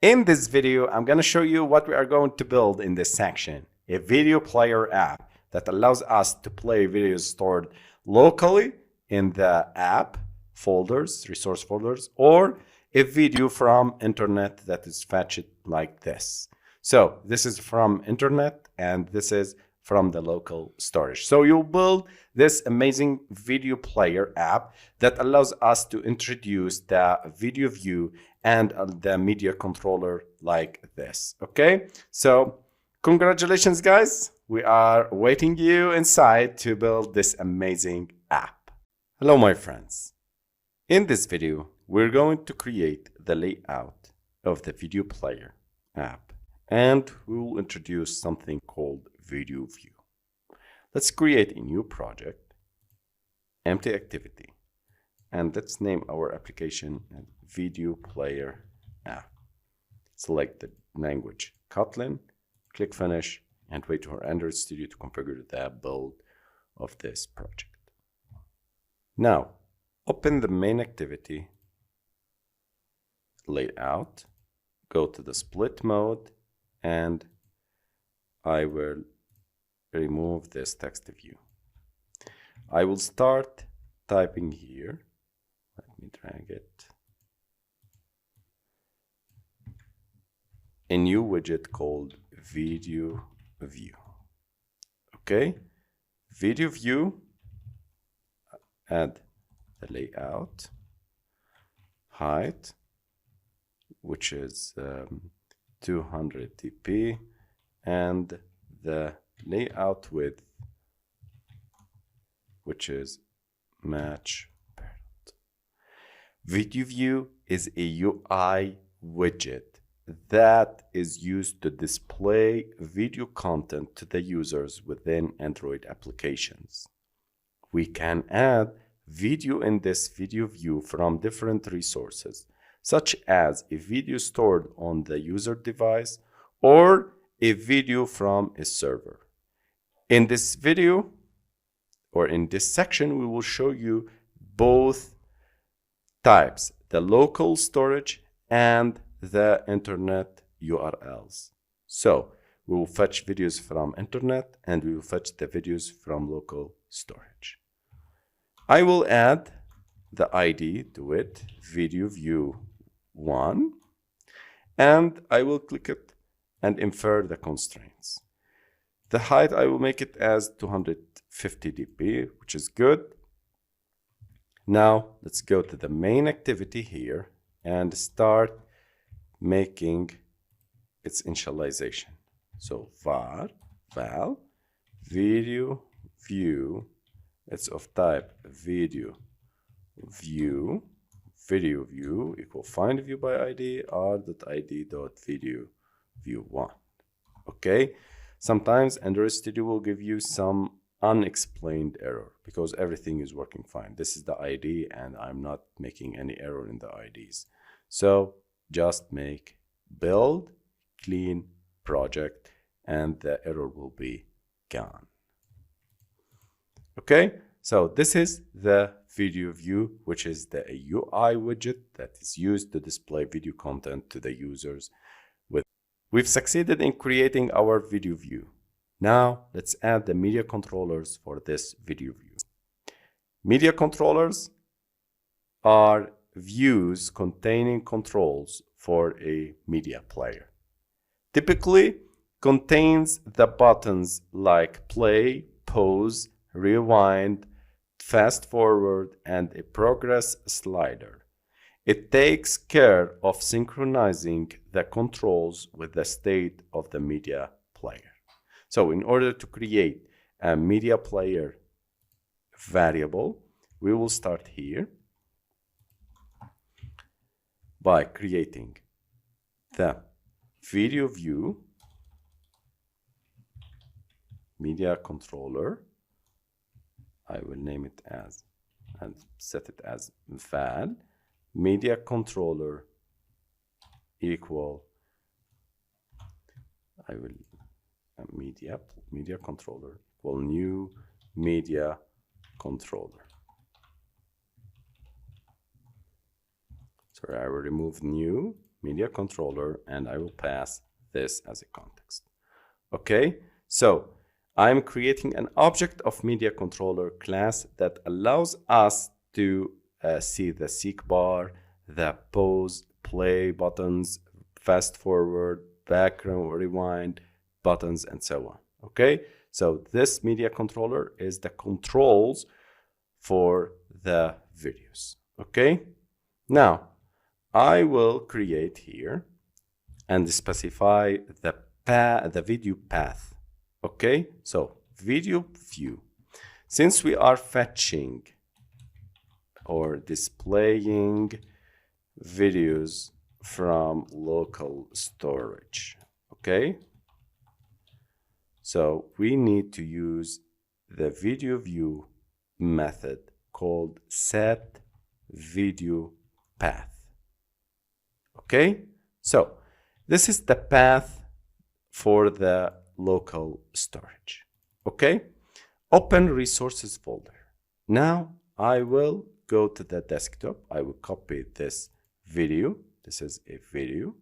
Speaker 1: In this video, I'm going to show you what we are going to build in this section, a video player app that allows us to play videos stored locally in the app folders, resource folders, or a video from internet that is fetched like this. So this is from internet, and this is from the local storage. So you'll build this amazing video player app that allows us to introduce the video view and the media controller like this. Okay, so congratulations guys, we are waiting you inside to build this amazing app. Hello my friends. In this video, we're going to create the layout of the video player app, and we'll introduce something called video view. Let's create a new project, empty activity, and let's name our application video player app. Select the language Kotlin, click finish, and wait for Android Studio to configure the build of this project. Now, open the main activity, layout, go to the split mode, and I will remove this text view. I will start typing here. Let me drag it. A new widget called video view. Okay, video view, add the layout, height, which is 200 dp, and the layout width, which is match parent. Video view is a UI widget that is used to display video content to the users within Android applications. We can add video in this video view from different resources, such as a video stored on the user device or a video from a server. In this video, or in this section, we will show you both types, the local storage and the internet URLs. So we will fetch videos from internet, and we will fetch the videos from local storage. I will add the ID to it, video view 1, and I will click it and infer the constraints. The height, I will make it as 250 dp, which is good. Now let's go to the main activity here and start making its initialization. So val video view, it's of type video view equal find view by id r.id.video view 1. Okay, sometimes Android Studio will give you some unexplained error because everything is working fine. This is the ID, and I'm not making any error in the IDs. So just make build clean project, and the error will be gone. Okay, so this is the video view, which is the UI widget that is used to display video content to the users. We've succeeded in creating our video view. Now let's add the media controllers for this video view. Media controllers are views containing controls for a media player. Typically contains the buttons like play, pause, rewind, fast forward, and a progress slider. It takes care of synchronizing the controls with the state of the media player. So in order to create a media player variable, we will start here by creating the video view media controller. I will name it as and set it as val media controller equal media controller equal new media controller. Sorry, I will remove new media controller and I will pass this as a context. Okay, so I'm creating an object of media controller class that allows us to see the seek bar, the pause, play buttons, fast forward, background rewind buttons, and so on. Okay, so this media controller is the controls for the videos. Okay, now I will create here and specify the video path. Okay, so video view. Since we are fetching or displaying videos from local storage, okay, so we need to use the video view method called set video path. Okay, so this is the path for the local storage. Okay, open resources folder. Now I will go to the desktop. I will copy this video. This is a video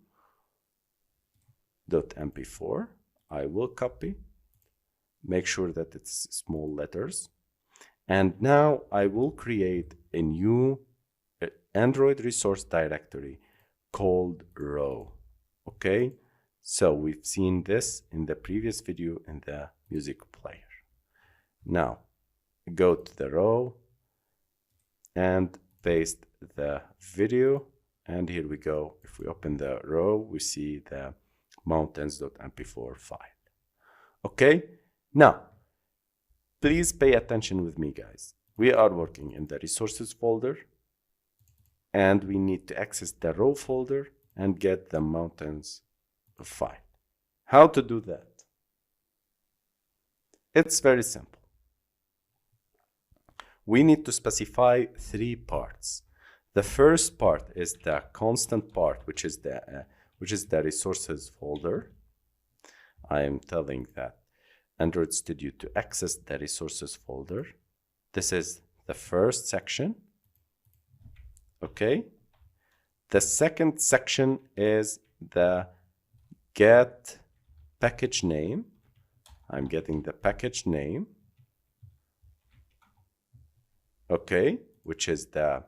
Speaker 1: .mp4. I will copy, make sure that it's small letters, and now I will create a new Android resource directory called row. Okay, so we've seen this in the previous video in the music player. Now go to the row and paste the video, and here we go. If we open the row, we see the mountains.mp4 file. Okay, now please pay attention with me, guys. We are working in the resources folder and we need to access the row folder and get the mountains file. How to do that? It's very simple. We need to specify 3 parts. The first part is the constant part, which is the resources folder. I am telling that Android Studio to access the resources folder. This is the first section. Okay. The second section is the get package name. I'm getting the package name. Okay, which is the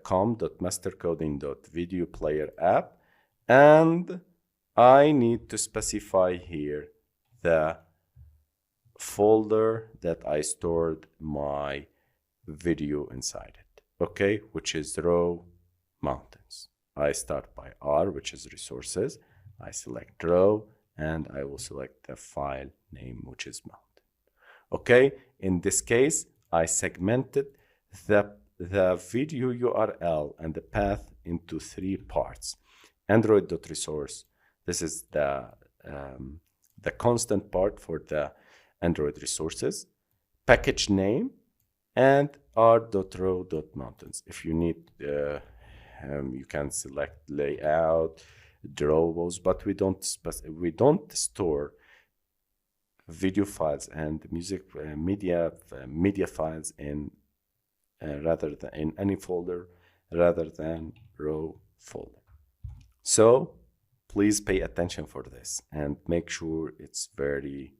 Speaker 1: com.mastercoding.videoPlayerApp, and I need to specify here the folder that I stored my video inside it, okay, which is row mountains. I start by R, which is resources. I select row and I will select the file name, which is mountain. Okay, in this case, I segmented the video URL and the path into 3 parts. Android.resource. This is the constant part for the Android resources. Package name and r.row.mountains. If you need, you can select layout, draw those, but we don't store video files and music media files in rather than in any folder rather than row folder. So please pay attention for this and make sure it's very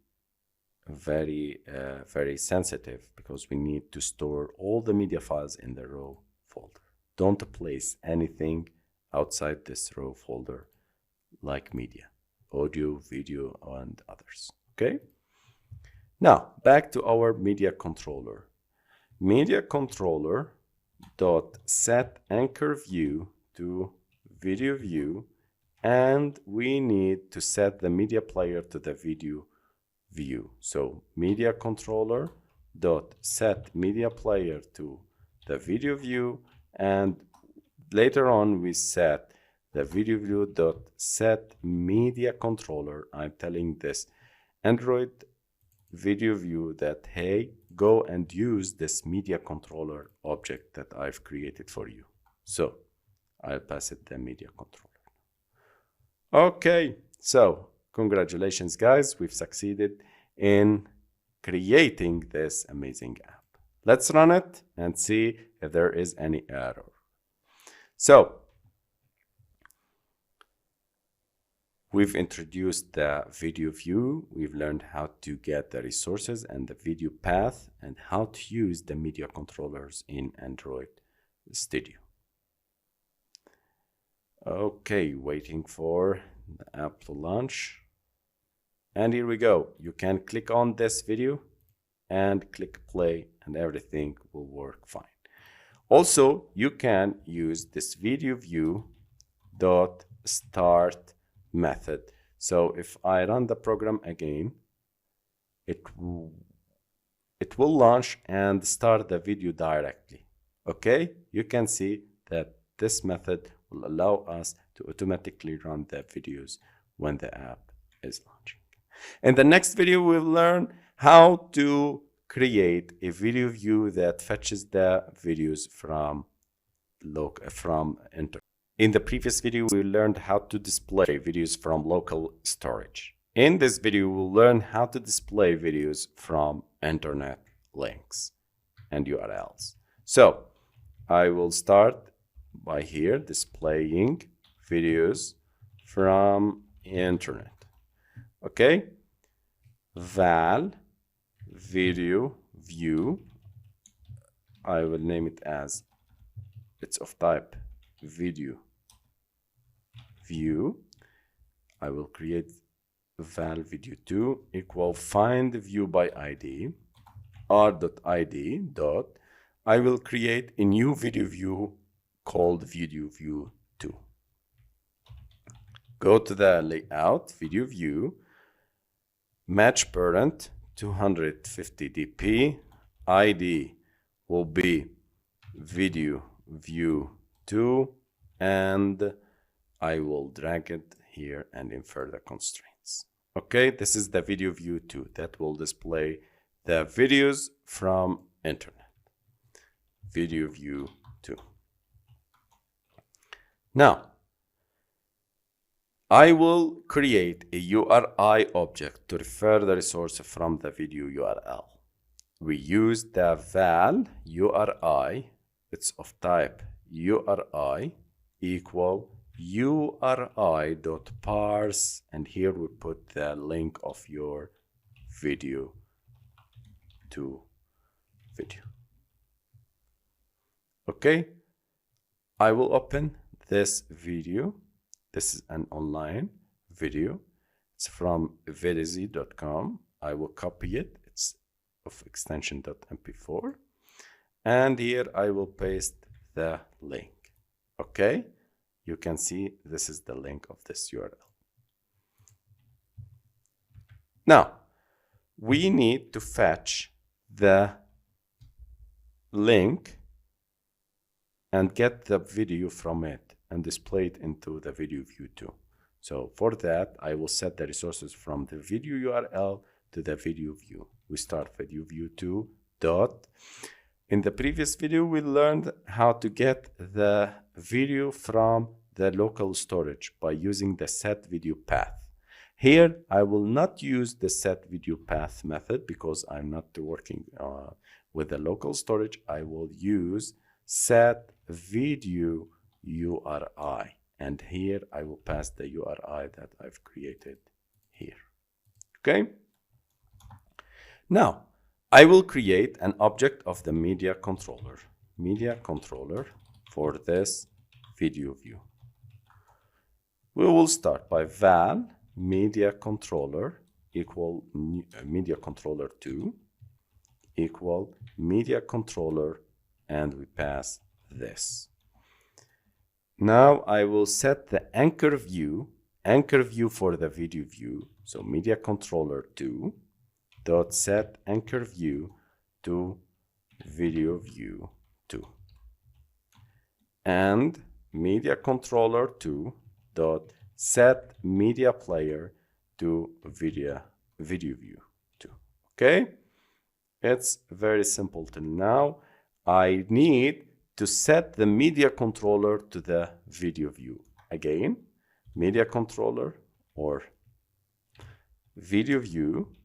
Speaker 1: very sensitive, because we need to store all the media files in the raw folder. Don't place anything outside this raw folder like media, audio, video, and others. Okay. Now back to our media controller. Media controller dot set anchor view to video view, and we need to set the media player to the video view. So media controller dot set media player to the video view, and later on we set the video view dot set media controller. I'm telling this Android video view that, hey, go and use this media controller object that I've created for you. So I'll pass it the media controller. Okay, so congratulations guys, we've succeeded in creating this amazing app. Let's run it and see if there is any error. So we've introduced the video view. We've learned how to get the resources and the video path and how to use the media controllers in Android Studio. Okay, waiting for the app to launch. And here we go. You can click on this video and click play and everything will work fine. Also, you can use this video view dot start method. So if I run the program again, it will launch and start the video directly. Okay, you can see that this method will allow us to automatically run the videos when the app is launching. In the next video, we'll learn how to create a video view that fetches the videos from internet. In the previous video, we learned how to display videos from local storage. In this video, we'll learn how to display videos from internet links and URLs. So I will start by here displaying videos from internet. Okay, val video view, I will name it as, it's of type video view. I will create val video2 equal find view by id r.id dot, I will create a new video view called video view 2. Go to the layout, video view, match parent 250 dp, id will be video view 2, and I will drag it here and infer the constraints. Okay, this is the video view 2 that will display the videos from internet. Video view 2. Now, I will create a URI object to refer the resource from the video URL. We use the val URI, it's of type URI, equal URI.parse, and here we put the link of your video to video. Okay, I will open this video. This is an online video. It's from vidizy.com. I will copy it. It's of extension .mp4. And here I will paste the link. Okay, you can see this is the link of this URL. Now, we need to fetch the link and get the video from it and display it into the video view 2. So for that, I will set the resources from the video URL to the video view. We start video view 2 dot. In the previous video, we learned how to get the video from the local storage by using the set video path. Here, I will not use the set video path method because I'm not working with the local storage. I will use set video URI, and here I will pass the URI that I've created here. Okay, Now, I will create an object of the media controller for this video view. We will start by val media controller equal media controller 2 equal media controller, and we pass this. Now I will set the anchor view for the video view. So media controller 2 dot set anchor view to video view 2, and media controller 2 dot set media player to video view 2. Okay, it's very simple till now. I need to set the media controller to the video view. Again, media controller or video view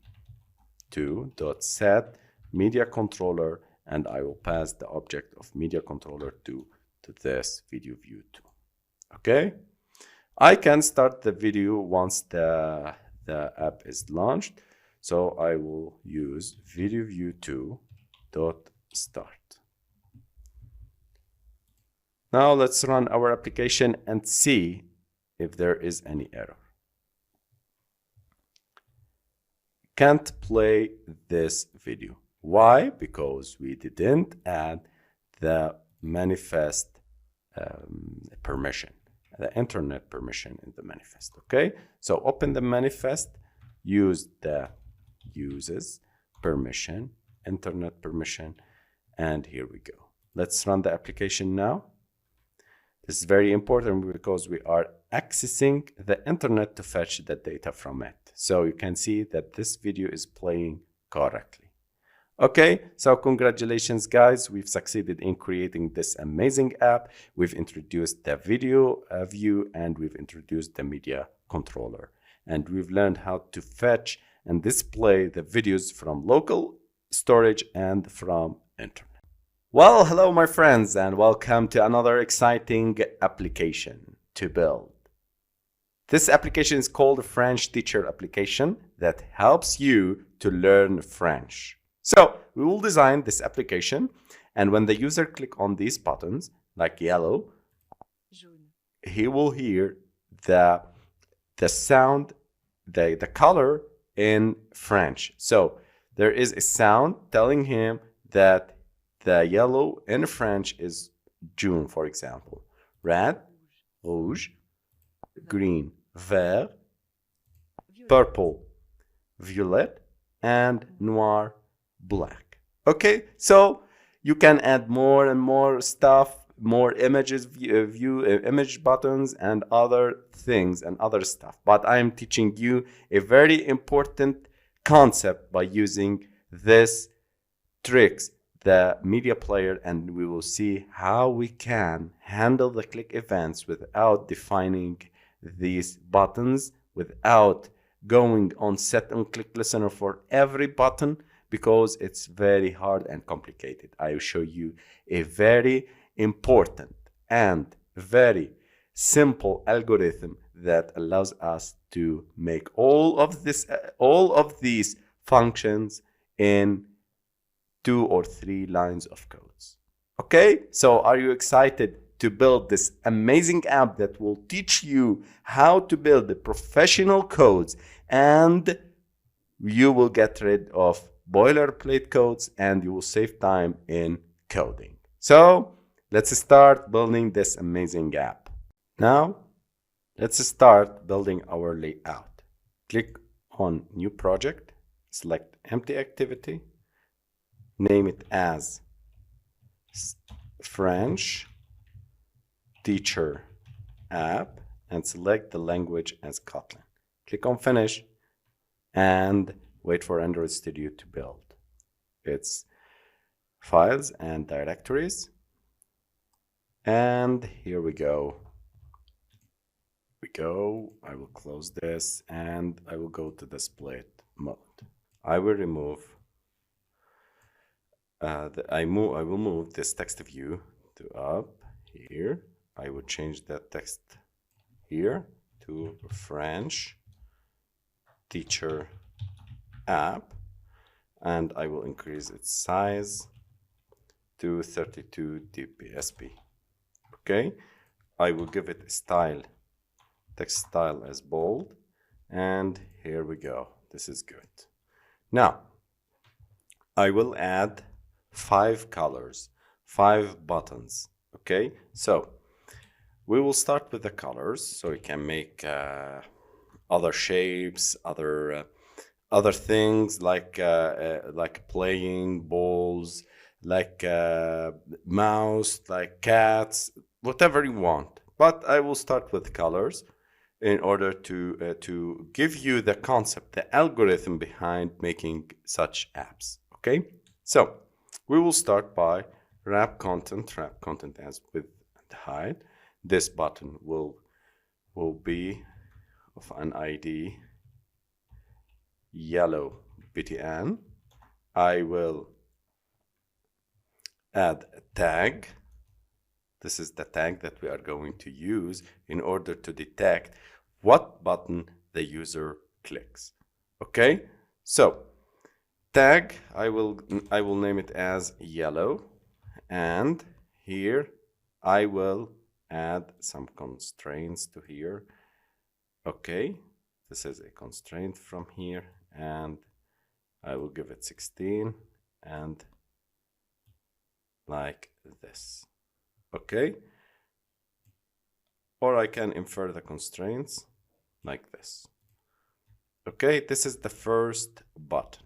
Speaker 1: 2 dot set media controller, and I will pass the object of media controller 2 to this video view 2. Okay, I can start the video once the app is launched. So I will use video view 2 dot start. Now let's run our application and see if there is any error. Can't play this video. Why? Because we didn't add the manifest permission, the internet permission in the manifest. Okay, so open the manifest, use the uses permission, internet permission, and here we go. Let's run the application now. This is very important because we are accessing the internet to fetch the data from it. So you can see that this video is playing correctly. Okay, so congratulations guys, we've succeeded in creating this amazing app. We've introduced the video view, and we've introduced the media controller, and we've learned how to fetch and display the videos from local storage and from internet. Well, hello my friends, and welcome to another exciting application to build. This application is called a French teacher application that helps you to learn French. So we will design this application, and when the user click on these buttons, like yellow, he will hear the sound, the color in French. So there is a sound telling him that the yellow in French is June, for example. Red, rouge, green, vert, purple, violet, and noir, black. Okay, so you can add more and more stuff, more images, image buttons, and other things and other stuff. But I am teaching you a very important concept by using this tricks, the media player, and we will see how we can handle the click events without defining these buttons, without going on set and click listener for every button, because it's very hard and complicated. I will show you a very important and very simple algorithm that allows us to make all of these functions in 2 or 3 lines of codes. Okay, so are you excited to build this amazing app that will teach you how to build the professional codes, and you will get rid of boilerplate codes and you will save time in coding? So let's start building this amazing app. Now let's start building our layout. Click on new project, select empty activity, name it as French teacher app, and select the language as Kotlin. Click on finish and wait for Android Studio to build its files and directories. And here we go. I will close this and I will go to the split mode. I will remove I will move this text view to up here. I will change that text here to French teacher app. and I will increase its size to 32 dpsp. Okay, I will give it a style, text style as bold, and here we go. This is good. Now I will add 5 colors, 5 buttons. Okay, so we will start with the colors, so we can make other shapes, other things like playing balls, like mouse, like cats, whatever you want. But I will start with colors in order to give you the concept, the algorithm behind making such apps. Okay, so we will start by wrap content as width and height. This button will be of an ID yellow btn. I will add a tag. This is the tag that we are going to use in order to detect what button the user clicks. Okay, so tag, I will name it as yellow, and here I will add some constraints to here. Okay, this is a constraint from here, and I will give it 16 and like this. Okay, or I can infer the constraints like this. Okay, this is the first button.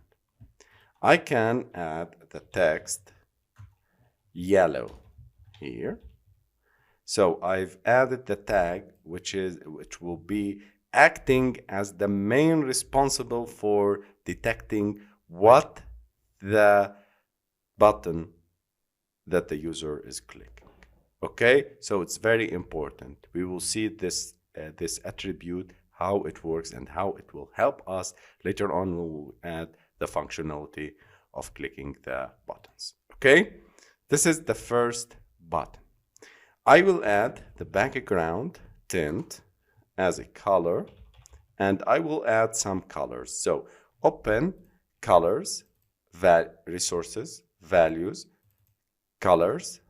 Speaker 1: I can add the text yellow here. So I've added the tag which will be acting as the main responsible for detecting what the button that the user is clicking. Okay, so it's very important. We will see this attribute, how it works and how it will help us. Later on we will add the functionality of clicking the buttons. Okay, this is the first button. I will add the background tint as a color, and I will add some colors. So open colors, resources, values, colors.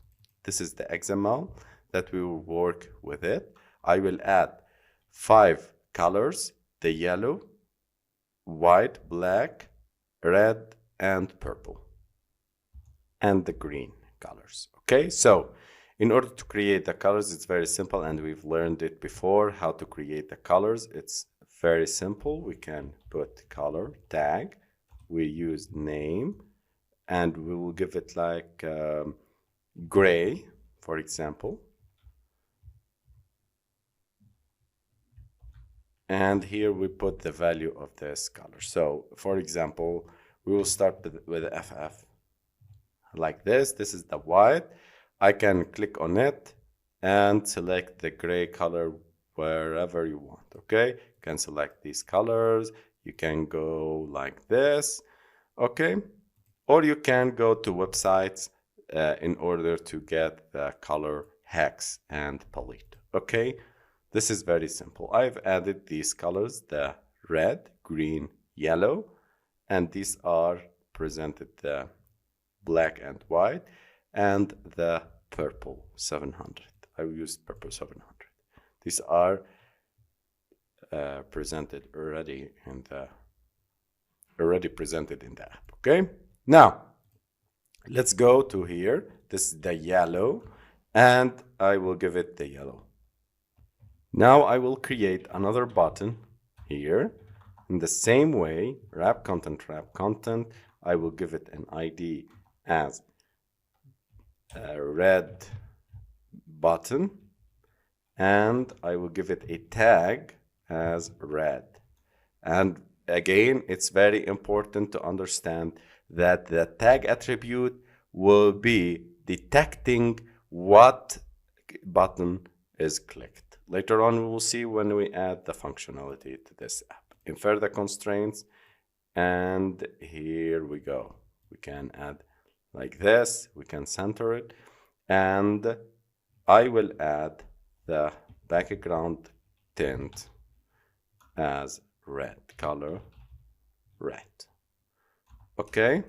Speaker 1: This is the XML that we will work with it. I will add 5 colors, the yellow, white, black, red, and purple, and the green colors. Okay, so in order to create the colors, it's very simple, and we've learned it before, how to create the colors. It's very simple. We can put color tag, we use name, and we will give it like gray, for example. And here we put the value of this color. So for example, we will start with FF like this. This is the white. I can click on it and select the gray color wherever you want. Okay, you can select these colors. You can go like this. Okay, or you can go to websites in order to get the color hex and palette. Okay, this is very simple. I've added these colors, the red, green, yellow, and these are presented the black and white, and the purple 700. I used purple 700. These are presented already presented in the app. Okay, now let's go to here. This is the yellow, and I will give it the yellow. Now I will create another button here in the same way. Wrap content. I will give it an ID as a red button, and I will give it a tag as red. And again, it's very important to understand that the tag attribute will be detecting what button is clicked. Later on, we will see when we add the functionality to this app. Infer the constraints, and here we go. We can add like this, we can center it, and I will add the background tint as red, color red. Okay,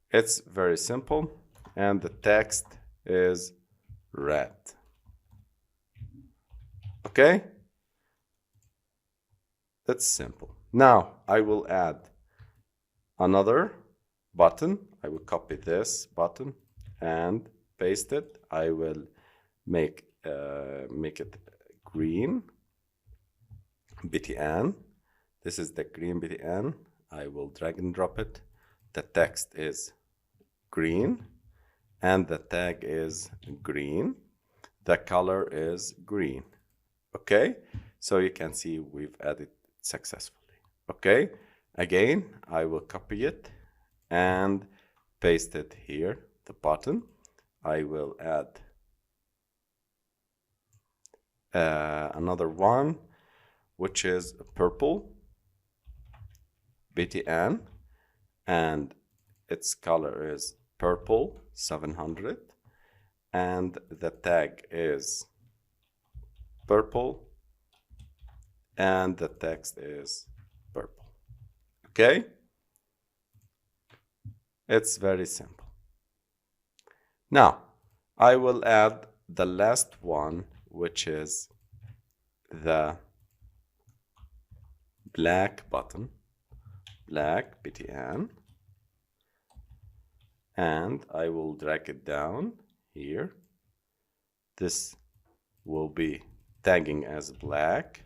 Speaker 1: it's very simple, and the text is red. Okay, that's simple. Now I will add another button. I will copy this button and paste it. I will make it green btn. This is the green btn. I will drag and drop it. The text is green and the tag is green. The color is green. Okay, so you can see we've added successfully. Okay, again I will copy it and paste it here, the button. I will add another one, which is purple btn, and its color is purple 700, and the tag is purple, and the text is purple. Okay, it's very simple. Now I will add the last one, which is the black button, black btn, and I will drag it down here. This will be tagging as black,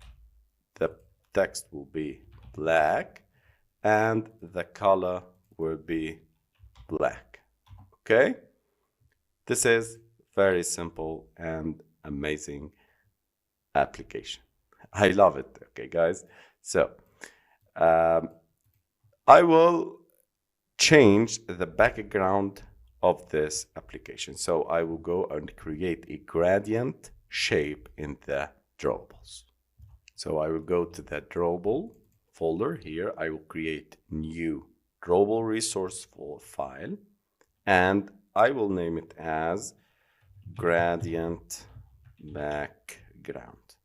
Speaker 1: the text will be black, and the color will be black. Okay, this is very simple and amazing application. I love it. Okay guys, so I will change the background of this application. So I will go and create a gradient shape in the drawables. So I will go to the drawable folder here. I will create new drawable resource file, and I will name it as gradient background.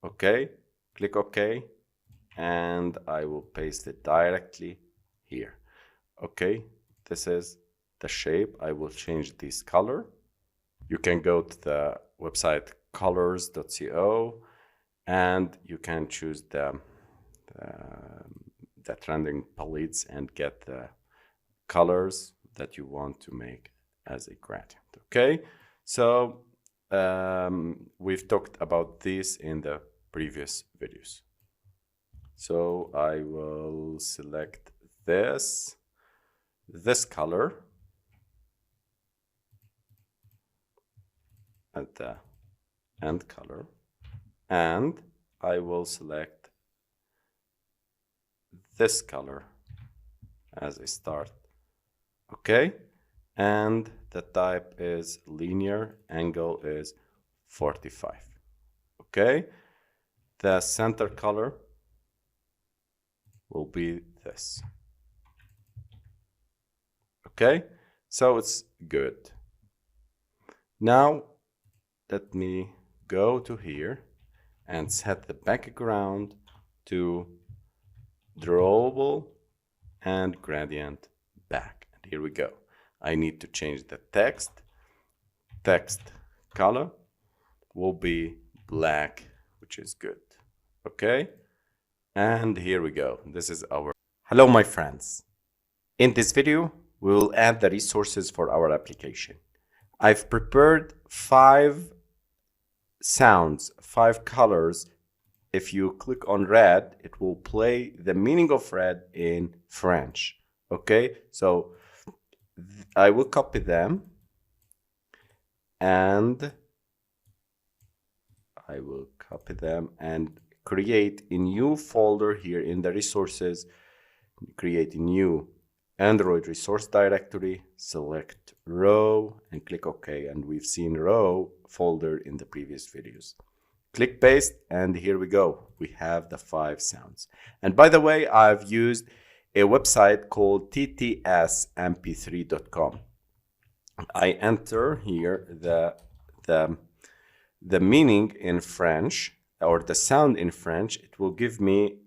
Speaker 1: Okay, click OK, and I will paste it directly here. Okay, this is the shape. I will change this color. You can go to the website colors.co and you can choose the trending palettes and get the colors that you want to make as a gradient. Okay, so we've talked about this in the previous videos. So I will select this color at the end color, and I will select this color as a start. Okay, and the type is linear, angle is 45. Okay, the center color will be this. Okay, so it's good. Now let me go to here and set the background to drawable and gradient back. And here we go. I need to change the text. Text color will be black, which is good. Okay, and here we go. This is our... Hello my friends. In this video we will add the resources for our application. I've prepared 5 sounds, 5 colors. If you click on red, it will play the meaning of red in French. Okay, so I will copy them and create a new folder here in the resources. Create a new Android resource directory, select row and click OK, and we've seen row folder in the previous videos. Click paste, and here we go. We have the 5 sounds. And by the way, I've used a website called ttsmp3.com. I enter here the meaning in French, or the sound in French. It will give me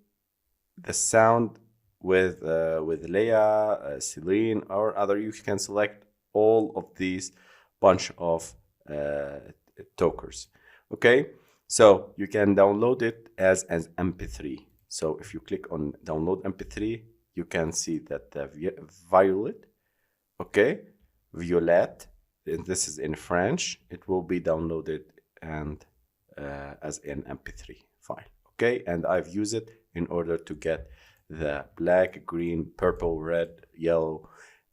Speaker 1: the sound with Leia, Celine, or other. You can select all of these bunch of tokens. Okay, so you can download it as an MP3. So if you click on download MP3, you can see that the violet, okay, violet, and this is in French, it will be downloaded and as an MP3 file. Okay, and I've used it in order to get the black, green, purple, red, yellow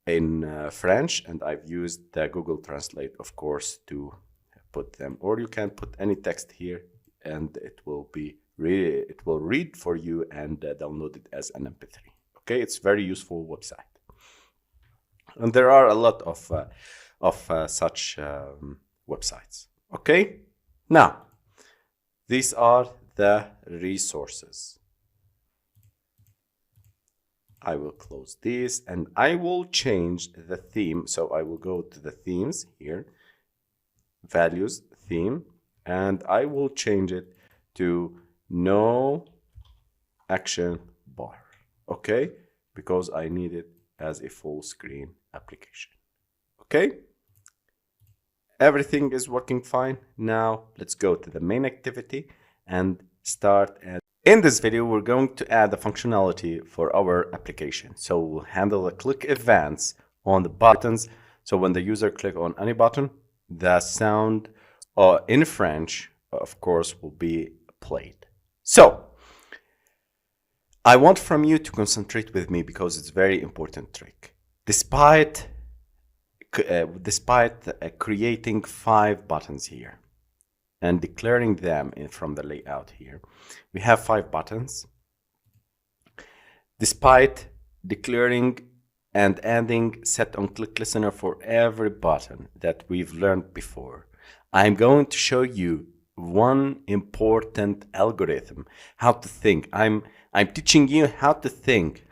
Speaker 1: in French, and I've used the Google Translate, of course, to put them. Or you can put any text here, and it will read for you and download it as an MP3. Okay, it's very useful website, and there are a lot of such websites. Okay, now these are the resources. I will close this and I will change the theme. So I will go to the themes here, values, theme, and I will change it to no action bar. Okay, because I need it as a full screen application. Okay, everything is working fine. Now let's go to the main activity and start. In this video, we're going to add the functionality for our application. So we'll handle the click events on the buttons. So when the user click on any button, the sound in French, of course, will be played. So I want from you to concentrate with me because it's a very important trick. Despite creating 5 buttons here and declaring them from the layout here, we have 5 buttons. Despite declaring and adding set on click listener for every button that we've learned before, I'm going to show you one important algorithm, how to think. I'm teaching you how to think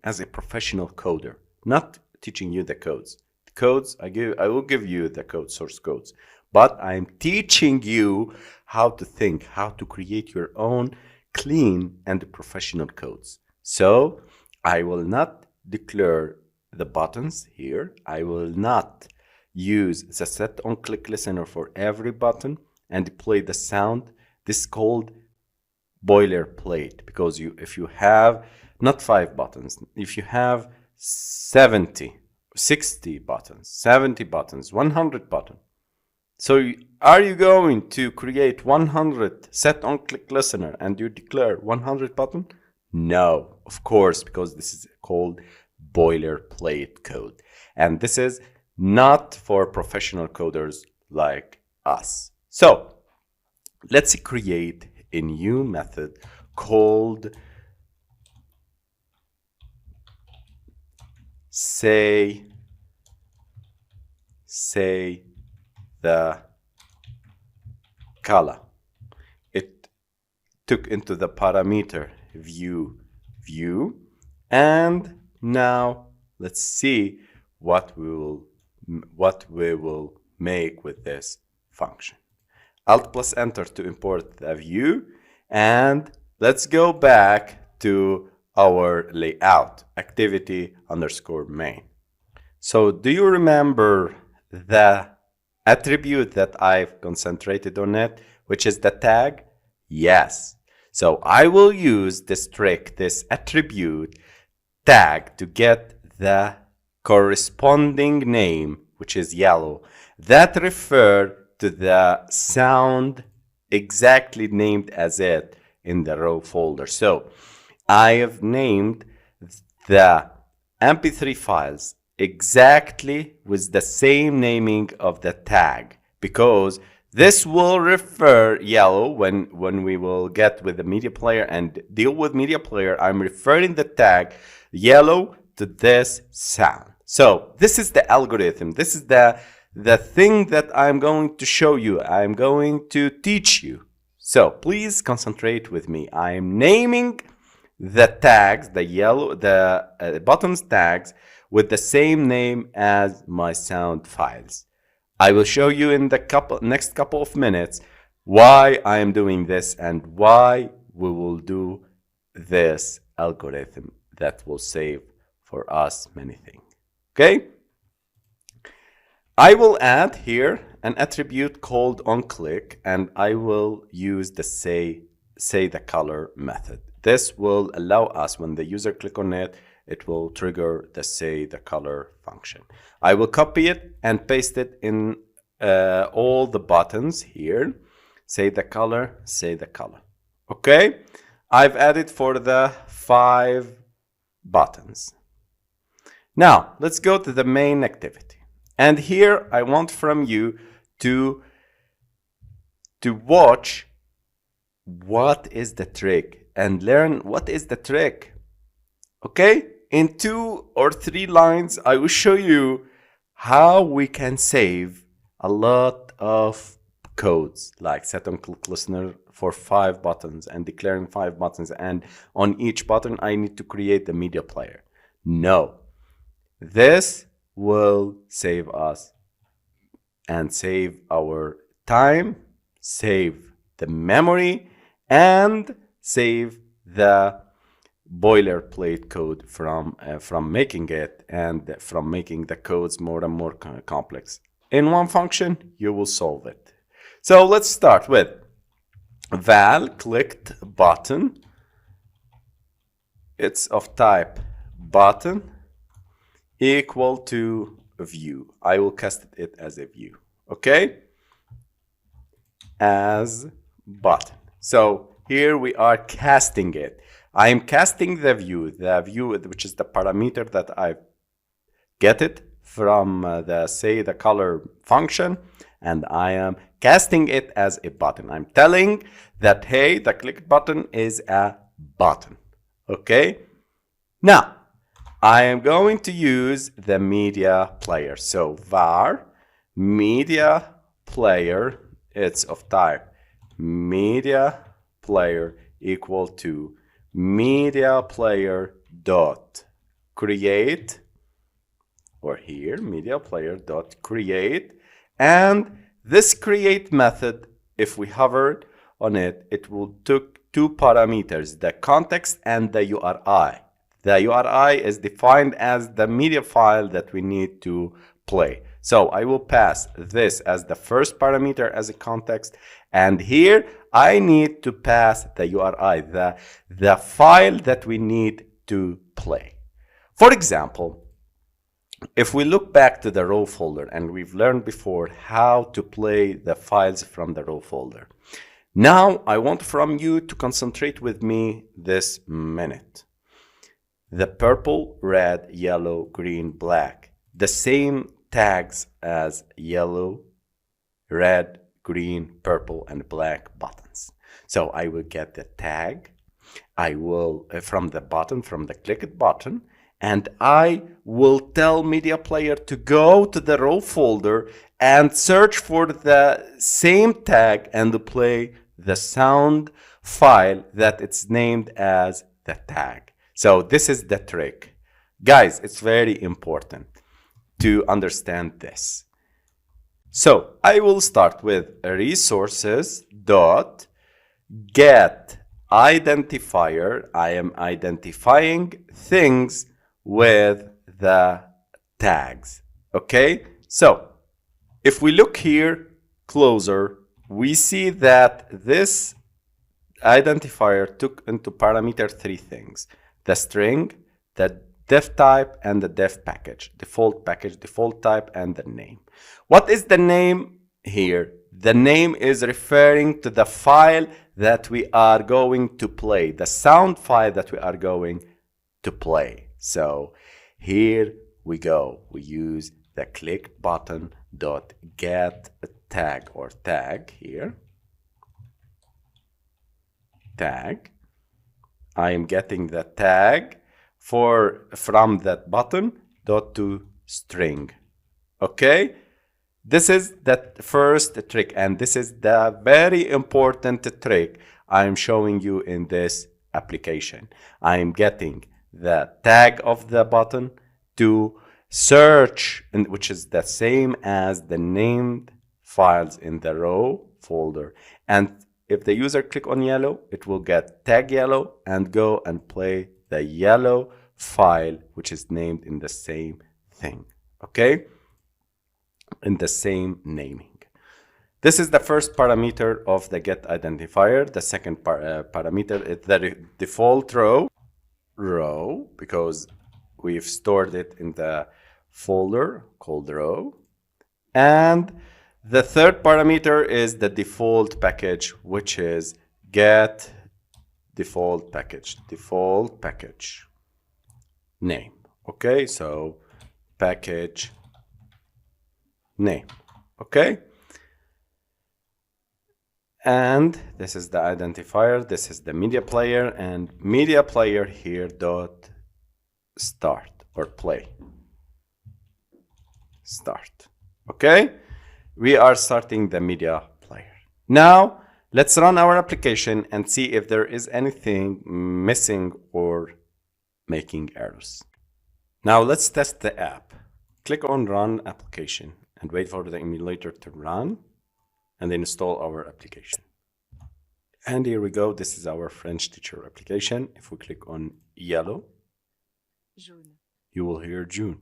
Speaker 1: as a professional coder, not teaching you the codes. The codes I will give you the code, source codes, but I'm teaching you how to think, how to create your own clean and professional codes. So I will not declare the buttons here. I will not use the set on click listener for every button and play the sound. This is called boilerplate, because if you have not 5 buttons, if you have 70, 60 buttons, 70 buttons, 100 buttons, so are you going to create 100 set on click listener and you declare 100 button? No, of course, because this is called boilerplate code, and this is not for professional coders like us. So let's create a new method called say the color. It took into the parameter view, and now let's see what we will make with this function. Alt plus enter to import the view, and let's go back to our layout activity underscore main. So do you remember the attribute that I've concentrated on it, which is the tag? Yes. So I will use this trick, this attribute tag, to get the corresponding name, which is yellow, that refer to the sound exactly named as it in the row folder. So I have named the MP3 files exactly with the same naming of the tag, because this will refer yellow when we will get with the media player and deal with media player. I'm referring the tag yellow to this sound. So this is the algorithm. This is the thing that I'm going to show you. I'm going to teach you. So please concentrate with me. I'm naming the tags, the buttons tags with the same name as my sound files. I will show you in the next couple of minutes why I am doing this and why we will do this algorithm that will save for us many things. Okay, I will add here an attribute called onClick, and I will use the say the color method. This will allow us, when the user click on it, it will trigger the say the color function. I will copy it and paste it in all the buttons here. Say the color, say the color. Okay, I've added for the 5 buttons. Now let's go to the main activity, and here I want from you to watch what is the trick and learn what is the trick. Okay, in 2 or 3 lines I will show you how we can save a lot of codes, like set on click listener for 5 buttons and declaring 5 buttons, and on each button I need to create the media player. No, this will save us and save our time, save the memory, and save the boilerplate code from making it and from making the codes more and more complex. In one function, you will solve it. So let's start with val clicked button. It's of type button equal to view. I will cast it as a view. Okay, as button. So here we are casting it. I am casting the view which is the parameter that I get it from the say the color function, and I am casting it as a button. I'm telling that, hey, the click button is a button. Okay, now I am going to use the media player. So var media player, it's of type media player equal to media player dot create, or here media player dot create, and this create method, if we hover on it, it will take 2 parameters, the context and the URI. The URI is defined as the media file that we need to play. So I will pass this as the first parameter as a context, and here I need to pass the URI, the file that we need to play. For example, if we look back to the raw folder, and we've learned before how to play the files from the raw folder. Now I want from you to concentrate with me this minute. The purple, red, yellow, green, black, the same tags as yellow, red, green, purple, and black buttons. So I will get the tag, I will from the button, from the clicked button, and I will tell media player to go to the raw folder and search for the same tag and to play the sound file that it's named as the tag. So this is the trick. Guys, it's very important to understand this. So I will start with resources dot get identifier. I am identifying things with the tags. Okay, so if we look here closer, we see that this identifier took into parameter 3 things: the string, the def type, and the def package, default package, default type, and the name. What is the name here? The name is referring to the file that we are going to play, the sound file that we are going to play. So here we go. We use the click button dot get tag, or tag here. Tag. I am getting the tag from that button dot to string. Okay, this is the first trick, and this is the very important trick I am showing you in this application. I am getting the tag of the button to search, which is the same as the named files in the raw folder, and if the user click on yellow, it will get tag yellow and go and play the yellow file which is named in the same thing, okay? In the same naming. This is the first parameter of the get identifier. The second parameter is the default row, because we've stored it in the folder called row. And the third parameter is the default package, which is get default package name. Okay, so package name. Okay, and this is the identifier, this is the media player, and media player here dot start or play start. Okay, we are starting the media player. Now let's run our application and see if there is anything missing or making errors. Now let's test the app. Click on run application and wait for the emulator to run, and then install our application. And here we go. This is our French teacher application. If we click on yellow,
Speaker 2: jaune,
Speaker 1: you will hear June,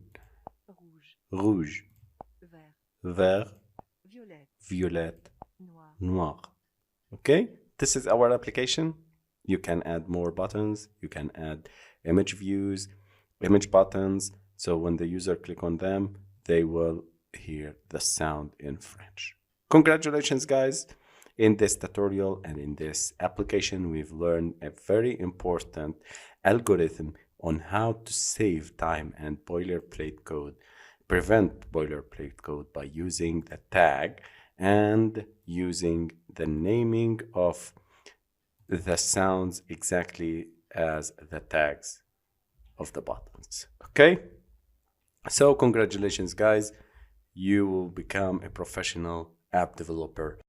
Speaker 1: rouge,
Speaker 2: vert,
Speaker 1: vert,
Speaker 2: violet,
Speaker 1: violet,
Speaker 2: noir.
Speaker 1: noir. Okay, this is our application. You can add more buttons. You can add image views, image buttons. So when the user click on them, they will hear the sound in French. Congratulations, guys. In this tutorial and in this application, we've learned a very important algorithm on how to save time and boilerplate code, prevent boilerplate code by using the tag and using the naming of the sounds exactly as the tags of the buttons. Okay, so congratulations, guys. You will become a professional app developer.